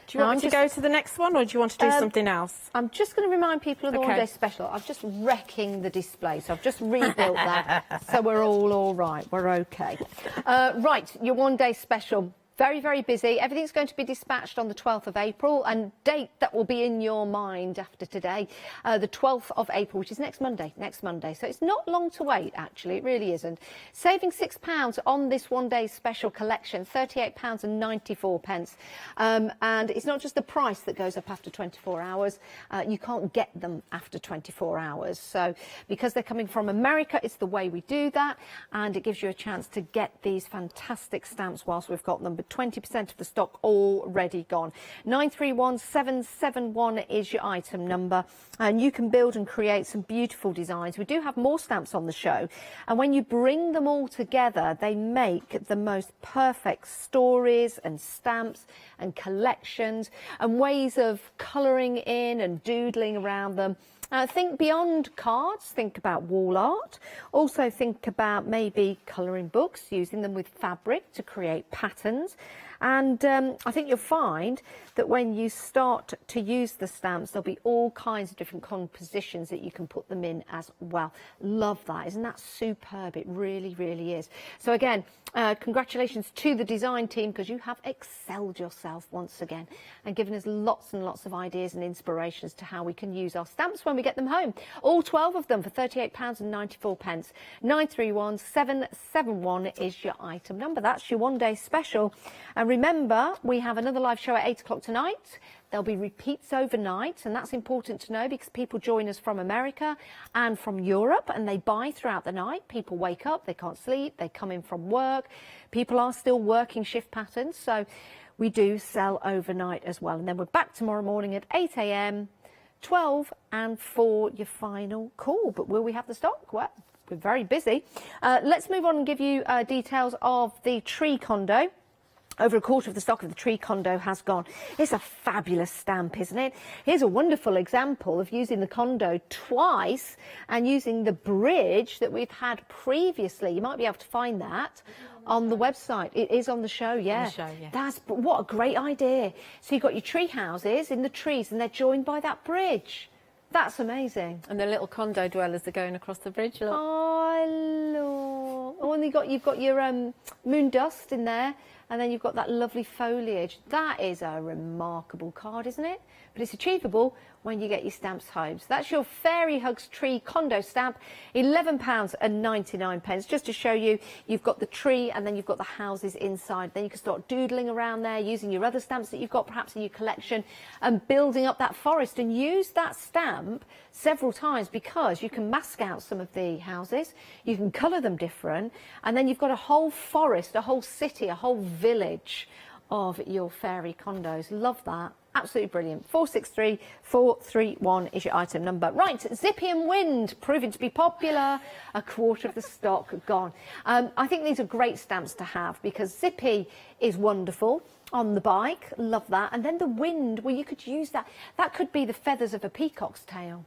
Do you want me to go to the next one, or do you want to do something else? I'm just going to remind people of the Okay. one-day special. I'm just wrecking the display, so I've just rebuilt that, so we're all right. We're okay. Right, your one-day special. Very, very busy. Everything's going to be dispatched on the 12th of April, and date that will be in your mind after today, the 12th of April, which is next Monday. So it's not long to wait, actually. It really isn't. Saving £6 on this one-day special collection, £38.94. And it's not just the price that goes up after 24 hours. You can't get them after 24 hours. So because they're coming from America, it's the way we do that, and it gives you a chance to get these fantastic stamps whilst we've got them. But 20% of the stock already gone. 931771 is your item number, and you can build and create some beautiful designs. We do have more stamps on the show, and when you bring them all together, they make the most perfect stories and stamps and collections and ways of colouring in and doodling around them. Think beyond cards, think about wall art. Also think about maybe colouring books, using them with fabric to create patterns. And I think you'll find that when you start to use the stamps, there'll be all kinds of different compositions that you can put them in as well. Love that. Isn't that superb? It really, really is. So again, congratulations to the design team, because you have excelled yourself once again and given us lots and lots of ideas and inspirations to how we can use our stamps when we get them home. All 12 of them for £38.94. 931771 is your item number. That's your one-day special. And remember, we have another live show at 8 o'clock tonight. There'll be repeats overnight, and that's important to know because people join us from America and from Europe, and they buy throughout the night. People wake up, they can't sleep, they come in from work. People are still working shift patterns, so we do sell overnight as well. And then we're back tomorrow morning at 8 a.m, 12 and for your final call. But will we have the stock? Well, we're very busy. Let's move on and give you details of the tree condo. Over a quarter of the stock of the tree condo has gone. It's a fabulous stamp, isn't it? Here's a wonderful example of using the condo twice and using the bridge that we've had previously. You might be able to find that on the website. It is on the show, yeah. On the show, yeah. What a great idea. So you've got your tree houses in the trees and they're joined by that bridge. That's amazing. And the little condo dwellers are going across the bridge. Look. Oh, Lord. Oh, and you've got your moon dust in there, and then you've got that lovely foliage. That is a remarkable card, isn't it? But it's achievable when you get your stamps home. So that's your Fairy Hugs Tree Condo stamp, £11.99. Just to show you, you've got the tree and then you've got the houses inside. Then you can start doodling around there, using your other stamps that you've got perhaps in your collection, and building up that forest. And use that stamp several times, because you can mask out some of the houses, you can colour them different, and then you've got a whole forest, a whole city, a whole village of your fairy condos. Love that. Absolutely brilliant. 463431 is your item number. Right, Zippy and Wind, proving to be popular. A quarter of the stock gone. I think these are great stamps to have, because Zippy is wonderful on the bike. Love that. And then the Wind, well, you could use that. That could be the feathers of a peacock's tail.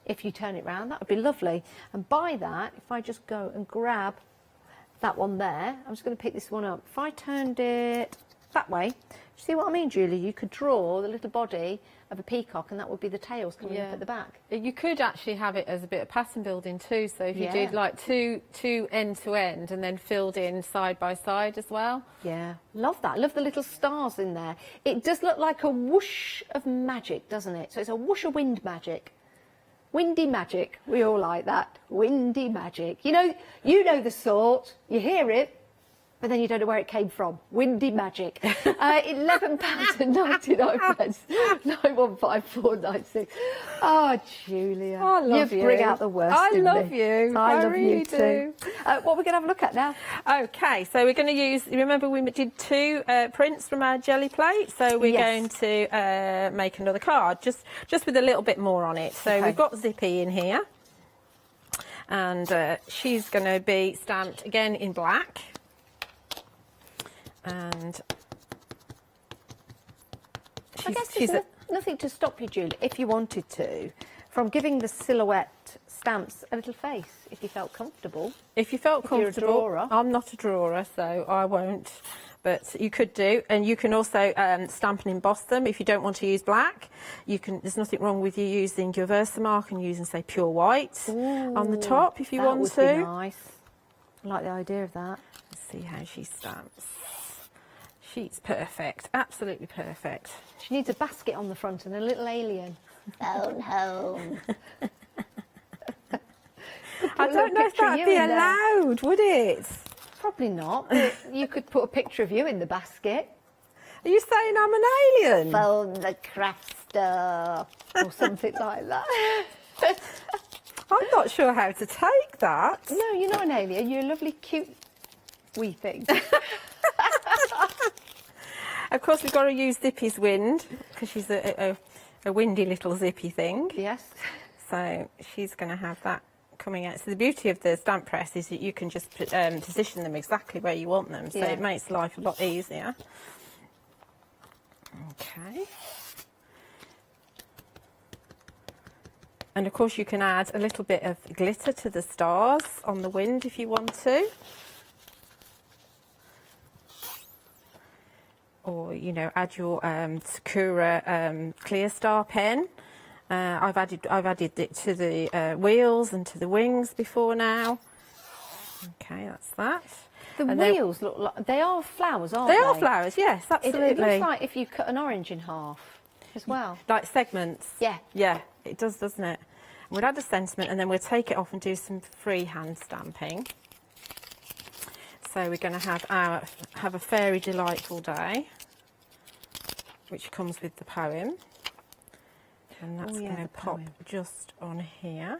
if you turn it round. That would be lovely. And by that, if I just go and grab that one there, I'm just going to pick this one up. If I turned it that way, see what I mean, Julie? You could draw the little body of a peacock, and that would be the tails coming up at the back. You could actually have it as a bit of pattern building too. So if you Yeah. did like two end to end and then filled in side by side as well. Yeah, love that. Love the little stars in there. It does look like a whoosh of magic, doesn't it? So it's a whoosh of wind magic. Windy magic. We all like that. Windy magic. You know the sort. You hear it, but then you don't know where it came from. Windy magic. £11.99. 915496. Oh, Julia. I love you. you. Bring out the worst I in love me. you. I love really you too. What we're going to have a look at now? Okay, so we're going to use, remember we did 2 prints from our jelly plate, so we're going to make another card, just with a little bit more on it. So we've got Zippy in here, and she's going to be stamped again in black. And I guess there's nothing to stop you, Julie, if you wanted to, from giving the silhouette stamps a little face, if you felt comfortable. If you felt comfortable. You're a drawer. I'm not a drawer, so I won't. But you could do, and you can also stamp and emboss them if you don't want to use black. You can. There's nothing wrong with you using your Versamark and using, say, pure white on the top if you want to. That would be nice. I like the idea of that. Let's see how she stamps. She's perfect, absolutely perfect. She needs a basket on the front and a little alien. Phone home. I don't know if that would be allowed, would it? Probably not, but you could put a picture of you in the basket. Are you saying I'm an alien? Phone the craft store, or something like that. I'm not sure how to take that. No, you're not an alien. You're a lovely, cute wee thing. Of course, we've got to use Zippy's wind, because she's a windy little zippy thing. Yes. So she's going to have that coming out. So the beauty of the stamp press is that you can just position them exactly where you want them, so it makes life a lot easier. Okay. And of course you can add a little bit of glitter to the stars on the wind if you want to. Or, you know, add your Sakura Clear Star pen. I've added it to the wheels and to the wings before now. Okay, that's that. The and wheels look like they are flowers, aren't they? They are flowers, yes, absolutely. It looks like if you cut an orange in half as well. Like segments. Yeah. Yeah, it does, doesn't it? We'll add a sentiment and then we'll take it off and do some freehand stamping. So we're going to have a fairy delightful day, which comes with the poem, and that's going to pop just on here.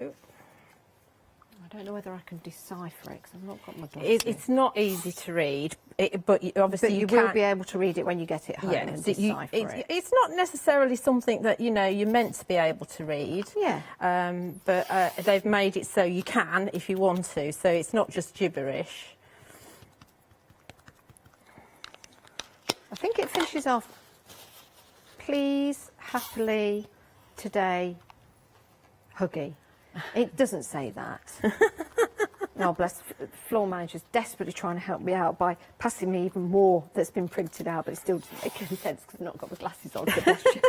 Ooh. I don't know whether I can decipher it because I've not got my glasses. It's not easy to read, but obviously you will be able to be able to read it home and decipher it. It's not necessarily something that you're meant to be able to read. Yeah. But they've made it so you can if you want to. So it's not just gibberish. I think it finishes off. Please, happily, today, huggy. It doesn't say that. Oh, bless. Floor manager's desperately trying to help me out by passing me even more that's been printed out, but it still doesn't make any sense because I've not got my glasses on. So bless you.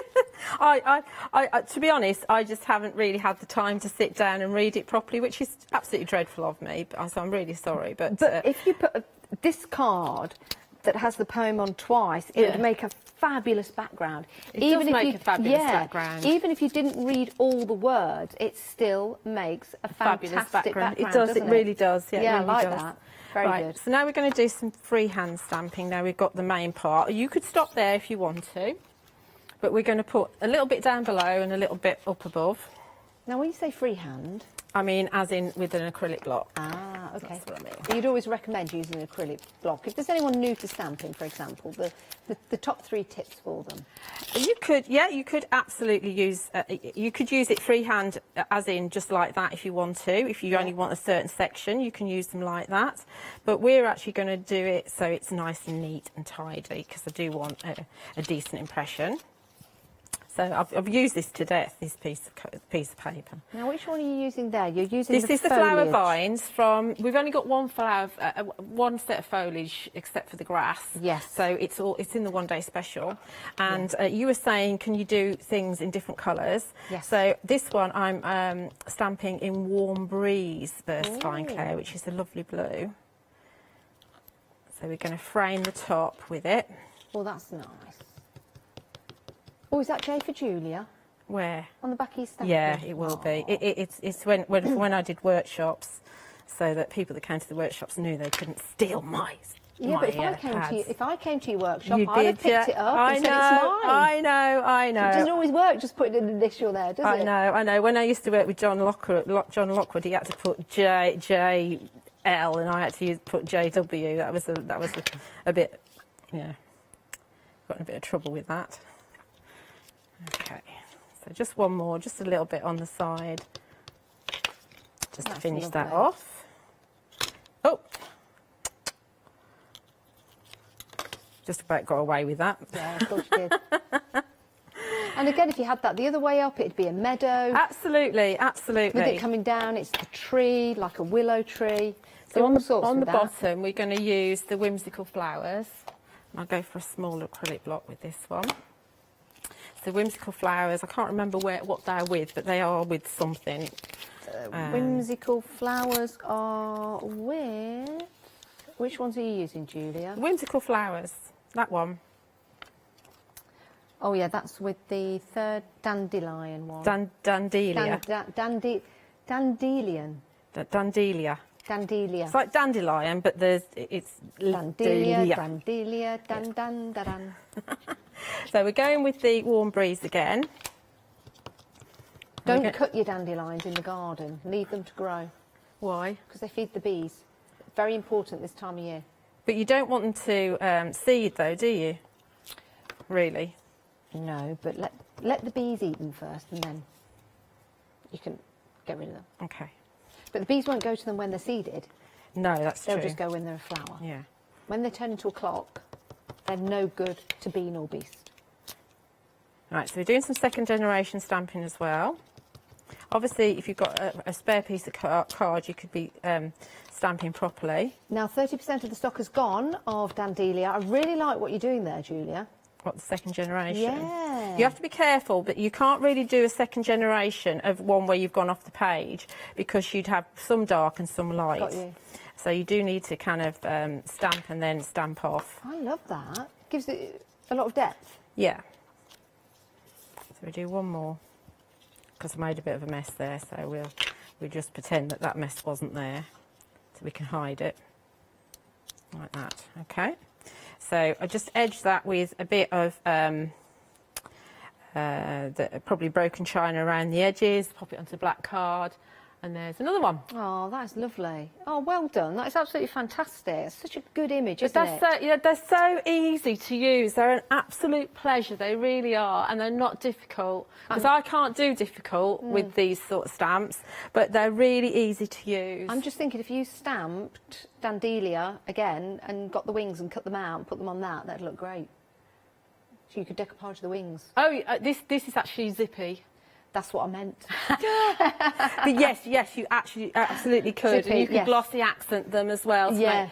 To be honest, I just haven't really had the time to sit down and read it properly, which is absolutely dreadful of me. So I'm really sorry. But if you put this card that has the poem on twice, it would make a fabulous background. It does make a fabulous background. Even if you didn't read all the words, it still makes a fantastic background. It does, it really does. Yeah, I really like does. that. Very good. So now we're going to do some freehand stamping. Now we've got the main part. You could stop there if you want to, but we're going to put a little bit down below and a little bit up above. Now, when you say freehand, I mean as in with an acrylic block. Ah, okay. That's what I mean. You'd always recommend using an acrylic block. If there's anyone new to stamping, for example, the top 3 tips for them. You could absolutely use. You could use it freehand, as in just like that, if you want to. If you only want a certain section, you can use them like that. But we're actually going to do it so it's nice and neat and tidy because I do want a decent impression. So I've used this to death, this piece of paper. Now, which one are you using there? You're using This is the foliage. flower vines from. We've only got one one set of foliage, except for the grass. Yes. So it's in the one-day special. And you were saying, can you do things in different colours? Yes. So this one I'm stamping in Warm Breeze burst fine clay, which is a lovely blue. So we're going to frame the top with it. Oh, that's nice. Oh, is that J for Julia? Where? On the back of your stamp? Yeah, it will be. It's when I did workshops, so that people that came to the workshops knew they couldn't steal my Yeah, but if I came to your workshop, I'd have picked it up I and know, said it's mine. I know. It doesn't always work just putting an initial there, does it? I know. When I used to work with John Lockwood, he had to put JL, and I had to put JW. That was a bit, yeah. Got in a bit of trouble with that. Okay, so just one more, just a little bit on the side, just to finish that off. Oh, just about got away with that. Yeah, of course you did. And again, if you had that the other way up, it'd be a meadow. Absolutely, absolutely. With it coming down, it's the tree, like a willow tree. So on the bottom, we're going to use the whimsical flowers. I'll go for a smaller acrylic block with this one. So whimsical flowers, I can't remember what they're with, but they are with something. Whimsical flowers are with... Which ones are you using, Julia? Whimsical flowers, that one. Oh yeah, that's with the third dandelion one. Dandelia. Dandelion. Dandelia. Dandelia. It's like dandelion, but it's Dandelia, Dandelia, dan. So we're going with the Warm Breeze again. Don't cut your dandelions in the garden. Leave them to grow. Why? Because they feed the bees. Very important this time of year. But you don't want them to seed, though, do you? Really? No, but let the bees eat them first, and then you can get rid of them. Okay. But the bees won't go to them when they're seeded. No, that's true. They'll just go when they're a flower. Yeah. When they turn into a clock, they're no good to bee nor beast. Right, so we're doing some second generation stamping as well. Obviously, if you've got a spare piece of card, you could be stamping properly. Now, 30% of the stock has gone of Dandelia. I really like what you're doing there, Julia. What, the second generation? Yeah. You have to be careful, but you can't really do a second generation of one where you've gone off the page, because you'd have some dark and some light. Got you. So you do need to kind of stamp and then stamp off. I love that. Gives it a lot of depth. Yeah. So we do one more, because I made a bit of a mess there, so we'll just pretend that mess wasn't there, so we can hide it like that. Okay. So I just edge that with a bit of probably broken china around the edges, pop it onto the black card, and there's another one. Oh, that's lovely. Oh, well done. That is absolutely fantastic. It's such a good image, But isn't it? they're so easy to use. They're an absolute pleasure. They really are, and they're not difficult. Because I can't do difficult with these sort of stamps, but they're really easy to use. I'm just thinking, if you stamped Dandelia again and got the wings and cut them out and put them on that'd look great. So you could decoupage the wings. Oh, this is actually zippy. That's what I meant. But yes, you absolutely could. Zippy, and you could yes. glossy accent them as well. Yeah.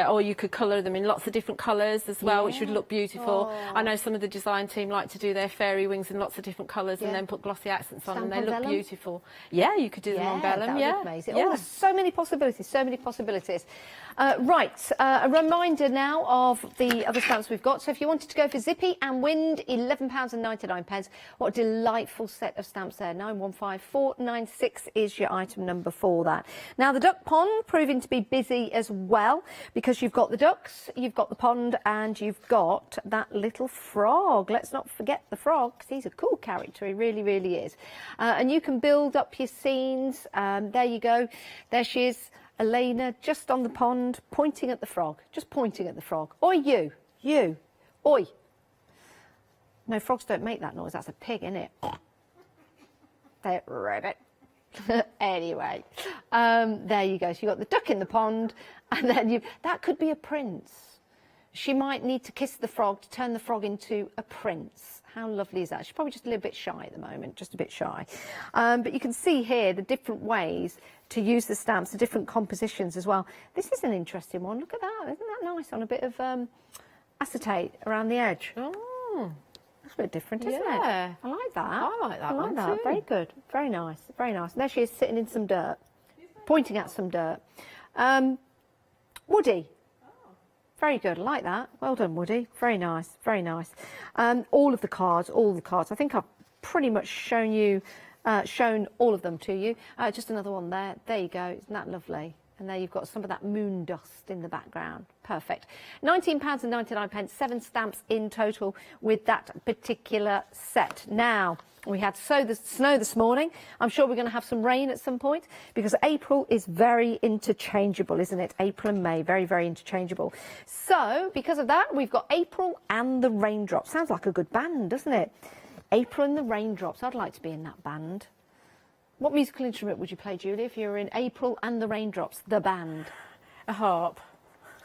Or you could colour them in lots of different colours as well, which would look beautiful. Oh. I know some of the design team like to do their fairy wings in lots of different colours and then put glossy accents on, and they look beautiful. Yeah, you could do them on vellum. That would look amazing. Oh, there's so many possibilities, so many possibilities. Right, a reminder now of the other stamps we've got. So if you wanted to go for Zippy and Wind, £11.99. What a delightful set of stamps there. 915496 is your item number for that. Now, the duck pond proving to be busy as well, because you've got the ducks, you've got the pond, and you've got that little frog. Let's not forget the frog, because he's a cool character. He really, really is. And you can build up your scenes. There you go. There she is. Elena, just on the pond, pointing at the frog. Just pointing at the frog. Oi, you. Oi. No, frogs don't make that noise. That's a pig, isn't it? They're rabbit. Anyway, there you go. So you've got the duck in the pond, and then that could be a prince she might need to kiss the frog to turn the frog into a prince. How lovely is that? She's probably just a little bit shy at the moment, just a bit shy. But you can see here the different ways to use the stamps, the different compositions as well. This is an interesting one. Look at that. Isn't that nice? On a bit of acetate around the edge. Oh. That's a bit different, isn't it? Yeah. I like that. I like that one that. too. Very good. Very nice. Very nice. And there she is sitting in some dirt, pointing at some dirt. Woody. Very good. I like that. Well done, Woody. Very nice. Very nice. All the cards. I think I've pretty much shown all of them to you. Just another one there. There you go. Isn't that lovely? And there you've got some of that moon dust in the background. Perfect. £19.99, 7 stamps in total with that particular set. Now, we had snow this morning. I'm sure we're going to have some rain at some point because April is very interchangeable, isn't it? April and May, very, very interchangeable. So, because of that, we've got April and the Raindrops. Sounds like a good band, doesn't it? April and the Raindrops. I'd like to be in that band. What musical instrument would you play, Julie, if you were in April and the Raindrops, the band? A harp.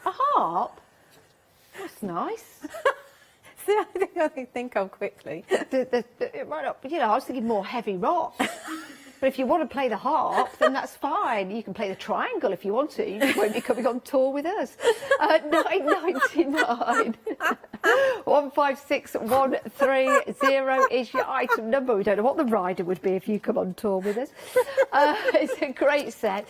A harp? That's nice. See, I think of quickly. Right up, you know, I was thinking more heavy rock. But if you want to play the harp, then that's fine. You can play the triangle if you want to. You won't be coming on tour with us. £9.99. 156130 is your item number. We don't know what the rider would be if you come on tour with us. It's a great set.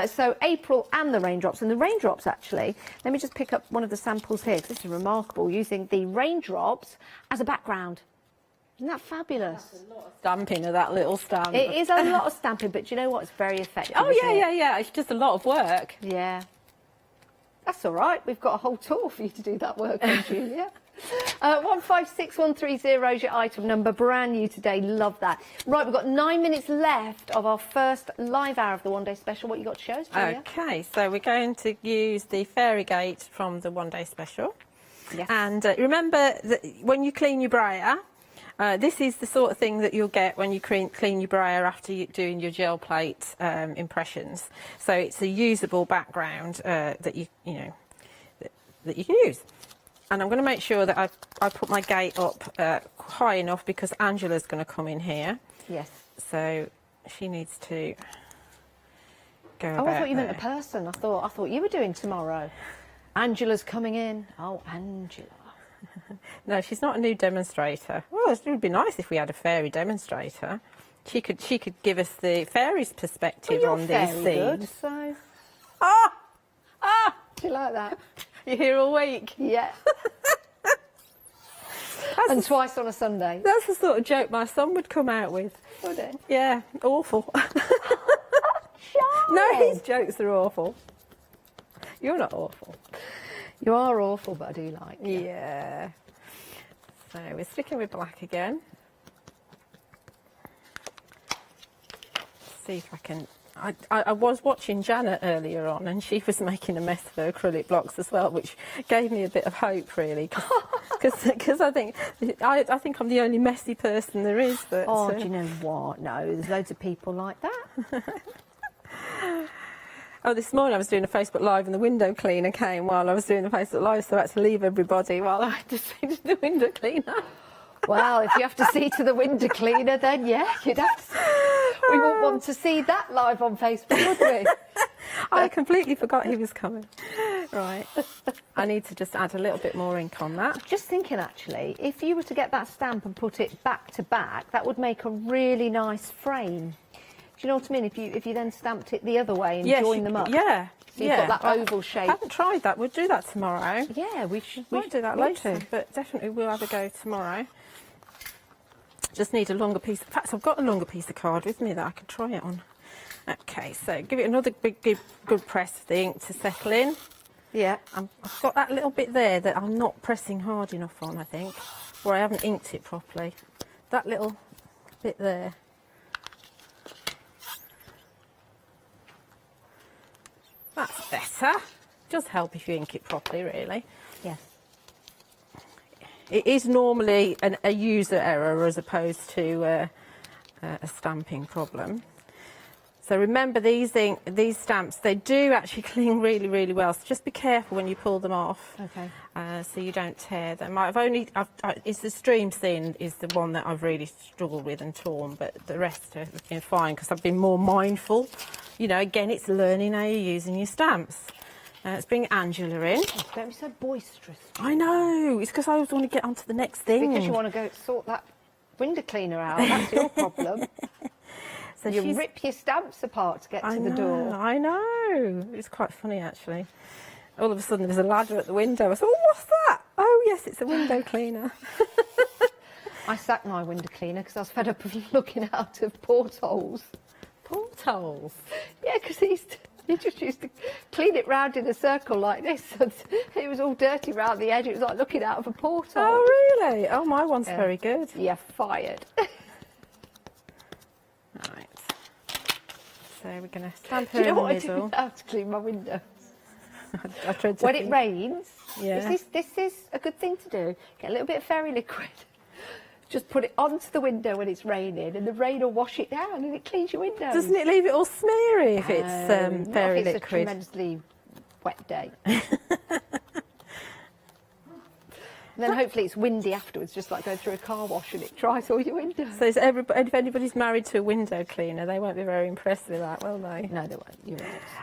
So April and the Raindrops. And the Raindrops, actually, let me just pick up one of the samples here, because this is remarkable, using the raindrops as a background. Isn't that fabulous? That's a lot of stamping of that little stamp. It is a lot of stamping, but do you know what? It's very effective. Oh, yeah. It's just a lot of work. Yeah. That's all right. We've got a whole tour for you to do that work on, Julia. 156130 is your item number. Brand new today. Love that. Right, we've got 9 minutes left of our first live hour of the One Day Special. What you got to show us, Julia? Okay, so we're going to use the Fairy Gate from the One Day Special. Yes. And remember that when you clean your brayer, this is the sort of thing that you'll get when you clean your brayer after you're doing your gel plate impressions. So it's a usable background that you can use. And I'm going to make sure that I put my gate up high enough because Angela's going to come in here. Yes. So she needs to go. Oh, I thought you meant a person. I thought you were doing tomorrow. Angela's coming in. Oh, Angela. No, she's not a new demonstrator. Well, it would be nice if we had a fairy demonstrator. She could give us the fairies' perspective on these scenes. Good, so. Do you like that? You're here all week. Yeah. And twice on a Sunday. That's the sort of joke my son would come out with. Would it? Yeah, awful. No, his jokes are awful. You're not awful. You are awful, but I do like you. Yeah. So we're sticking with black again. See if I can. I was watching Janet earlier on, and she was making a mess of her acrylic blocks as well, which gave me a bit of hope, really, because I think I'm the only messy person there is. But, do you know what? No, there's loads of people like that. Oh, this morning I was doing a Facebook Live and the window cleaner came while I was doing the Facebook Live, so I had to leave everybody while I had to see to the window cleaner. Well, if you have to see to the window cleaner, then yeah, you'd have to. We wouldn't want to see that live on Facebook, would we? I completely forgot he was coming. Right. I need to just add a little bit more ink on that. Just thinking, actually, if you were to get that stamp and put it back to back, that would make a really nice frame. Do you know what I mean? If you then stamped it the other way and joined them up. Yeah. So you've got that oval shape. I haven't tried that. We'll do that tomorrow. Yeah, we should. We'll do that later, but definitely we'll have a go tomorrow. Just need a longer piece. In fact, I've got a longer piece of card with me that I can try it on. Okay, so give it another good press of the ink to settle in. Yeah. I've got that little bit there that I'm not pressing hard enough on, I think, or I haven't inked it properly. That little bit there. That's better. Does help if you ink it properly, really. Yes. It is normally a user error as opposed to a stamping problem. So remember, these stamps, they do actually cling really, really well. So just be careful when you pull them off. Okay. So you don't tear them. It's the stream thin is the one that I've really struggled with and torn, but the rest have been fine because I've been more mindful. You know, again, it's learning how you're using your stamps. Let's bring Angela in. Oh, don't be so boisterous. I know. It's because I always want to get on to the next thing. Because you want to go sort that window cleaner out. That's your problem. So you rip your stamps apart to get to the door. I know. It's quite funny, actually. All of a sudden, there's a ladder at the window. I thought, oh, what's that? Oh, yes, it's a window cleaner. I sacked my window cleaner because I was fed up of looking out of portholes. Portholes? Yeah, because he just used to clean it round in a circle like this. And it was all dirty round the edge. It was like looking out of a porthole. Oh, really? Oh, my one's very good. Yeah, fired. Right. So we're going to stamp her Do you know in the what middle. I do now to clean my windows? I tried to When it rains, Yeah. this is a good thing to do. Get a little bit of fairy liquid. Just put it onto the window when it's raining, and the rain will wash it down, and it cleans your windows. Doesn't it leave it all smeary if it's Not fairy if it's liquid? a tremendously wet day. And then hopefully it's windy afterwards, just like going through a car wash and it dries all your windows. So if anybody's married to a window cleaner, they won't be very impressed with that, will they? No, they won't. You're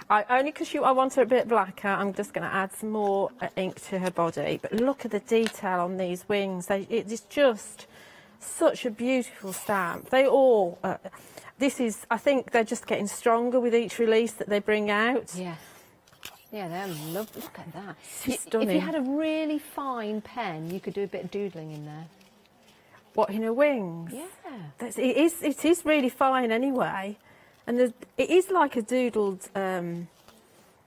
right. Only because I want her a bit blacker, I'm just going to add some more ink to her body. But look at the detail on these wings. It's just such a beautiful stamp. They all... I think they're just getting stronger with each release that they bring out. Yes. Yeah, they're lovely. Look at that. Stunning. If you had a really fine pen, you could do a bit of doodling in there. What, in her wings? Yeah. It is really fine anyway. And it is like a doodled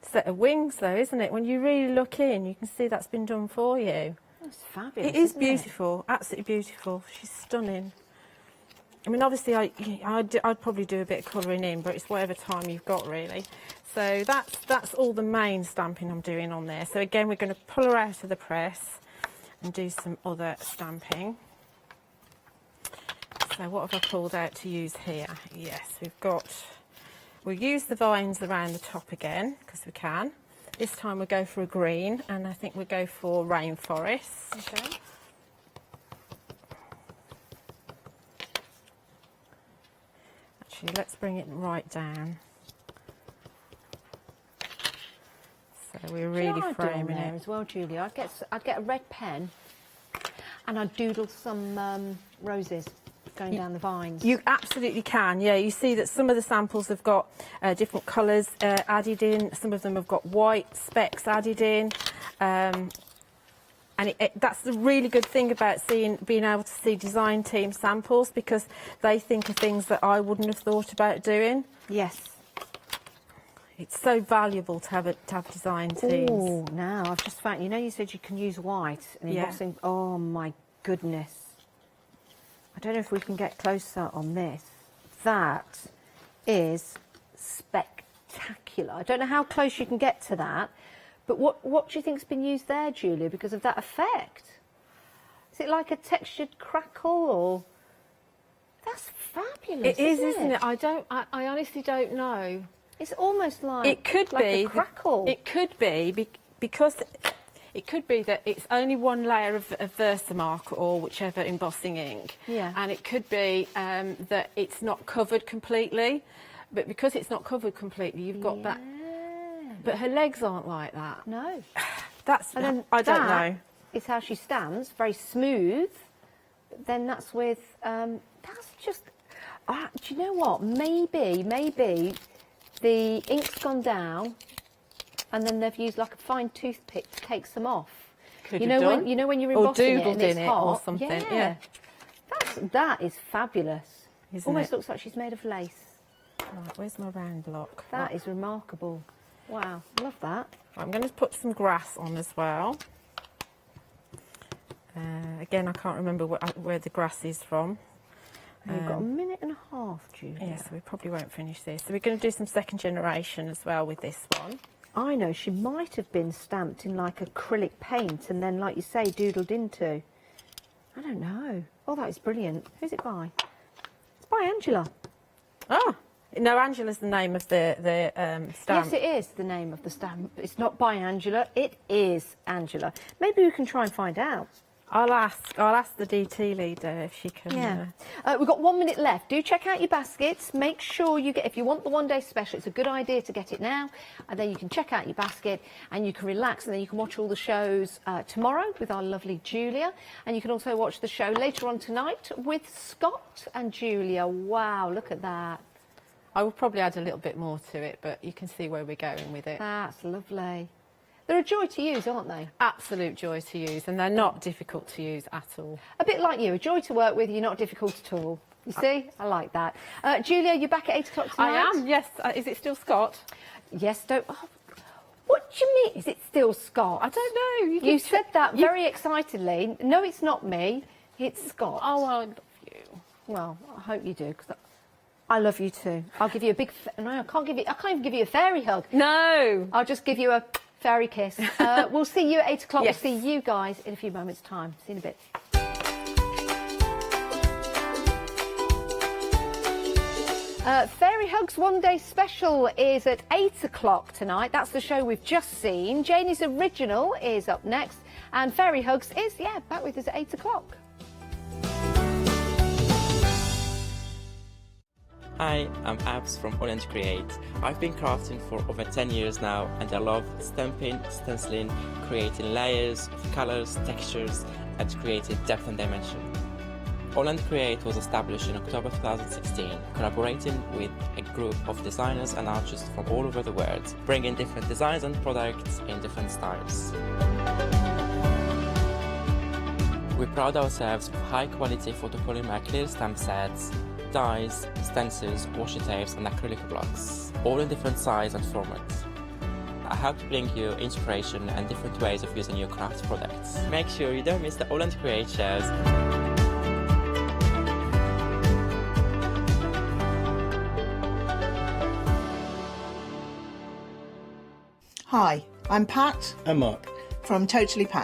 set of wings though, isn't it? When you really look in, you can see that's been done for you. That's fabulous. It is isn't beautiful, absolutely beautiful. She's stunning. I mean, obviously, I'd probably do a bit of colouring in, but it's whatever time you've got, really. So that's all the main stamping I'm doing on there. So again, we're going to pull her out of the press and do some other stamping. So what have I pulled out to use here? Yes, we'll use the vines around the top again, because we can. This time we'll go for a green, and I think we'll go for rainforest. Okay. Actually, let's bring it right down. So we're really framing there it as well, Julia. I'd get a red pen, and I'd doodle some roses going down the vines. You absolutely can, yeah. You see that some of the samples have got different colours added in. Some of them have got white specks added in. And that's the really good thing about being able to see design team samples, because they think of things that I wouldn't have thought about doing. Yes. It's so valuable to have design teams. Oh, now I've just found, you said you can use white and embossing. Yeah. Oh my goodness. I don't know if we can get closer on this. That is spectacular. I don't know how close you can get to that, but what do you think's been used there, Julia, because of that effect? Is it like a textured crackle, or? That's fabulous. It is, isn't it? I honestly don't know. It's almost like it could like be a crackle. It could be because it could be that it's only one layer of Versamark or whichever embossing ink. Yeah. And it could be that it's not covered completely, but because it's not covered completely, you've got that. But her legs aren't like that. No. I don't know. It's how she stands, very smooth. But then that's with that's just. Do you know what? Maybe. The ink's gone down, and then they've used like a fine toothpick to take some off. Could have done. When you're embossing it and it's hot, or something. Yeah. That is fabulous. Isn't Almost it? looks like she's made of lace. Right, where's my round block? That is remarkable. Wow, love that. I'm going to put some grass on as well. Again, I can't remember where the grass is from. You've got a minute and a half, Julia. Yeah, so we probably won't finish this. So we're going to do some second generation as well with this one. I know, she might have been stamped in like acrylic paint and then, like you say, doodled into. I don't know. Oh, that is brilliant. Who's it by? It's by Angela. Oh, No, Angela's the name of the stamp. Yes, it is the name of the stamp. It's not by Angela, it is Angela. Maybe we can try and find out. I'll ask the DT leader if she can. Yeah. We've got 1 minute left. Do check out your baskets. Make sure you get, if you want the one day special, it's a good idea to get it now. And then you can check out your basket and you can relax, and then you can watch all the shows tomorrow with our lovely Julia. And you can also watch the show later on tonight with Scott and Julia. Wow, look at that. I will probably add a little bit more to it, but you can see where we're going with it. That's lovely. They're a joy to use, aren't they? Absolute joy to use, and they're not difficult to use at all. A bit like you, a joy to work with, you're not difficult at all. You see? I like that. Julia, you're back at 8 o'clock tonight? I am, yes. Is it still Scott? Yes, don't... Oh, what do you mean? Is it still Scott? I don't know. You said that very excitedly. No, it's not me. It's Scott. Oh, I love you. Well, I hope you do, because I love you too. I'll give you a big... No, I can't even give you a fairy hug. No. I'll just give you a fairy kiss. We'll see you at 8 o'clock. Yes. We'll see you guys in a few moments' time. See you in a bit. Fairy Hugs One Day Special is at 8 o'clock tonight. That's the show we've just seen. Janie's Original is up next. And Fairy Hugs is, back with us at 8 o'clock. Hi, I'm Abs from Holland Create. I've been crafting for over 10 years now, and I love stamping, stenciling, creating layers of colours, textures, and creating depth and dimension. Holland Create was established in October 2016, collaborating with a group of designers and artists from all over the world, bringing different designs and products in different styles. We pride ourselves with high-quality photopolymer clear stamp sets, dies, stencils, washi tapes and acrylic blocks, all in different size and formats. I hope to bring you inspiration and different ways of using your craft products. Make sure you don't miss the Holland Create shows. Hi, I'm Pat And Mark. from Totally Pat.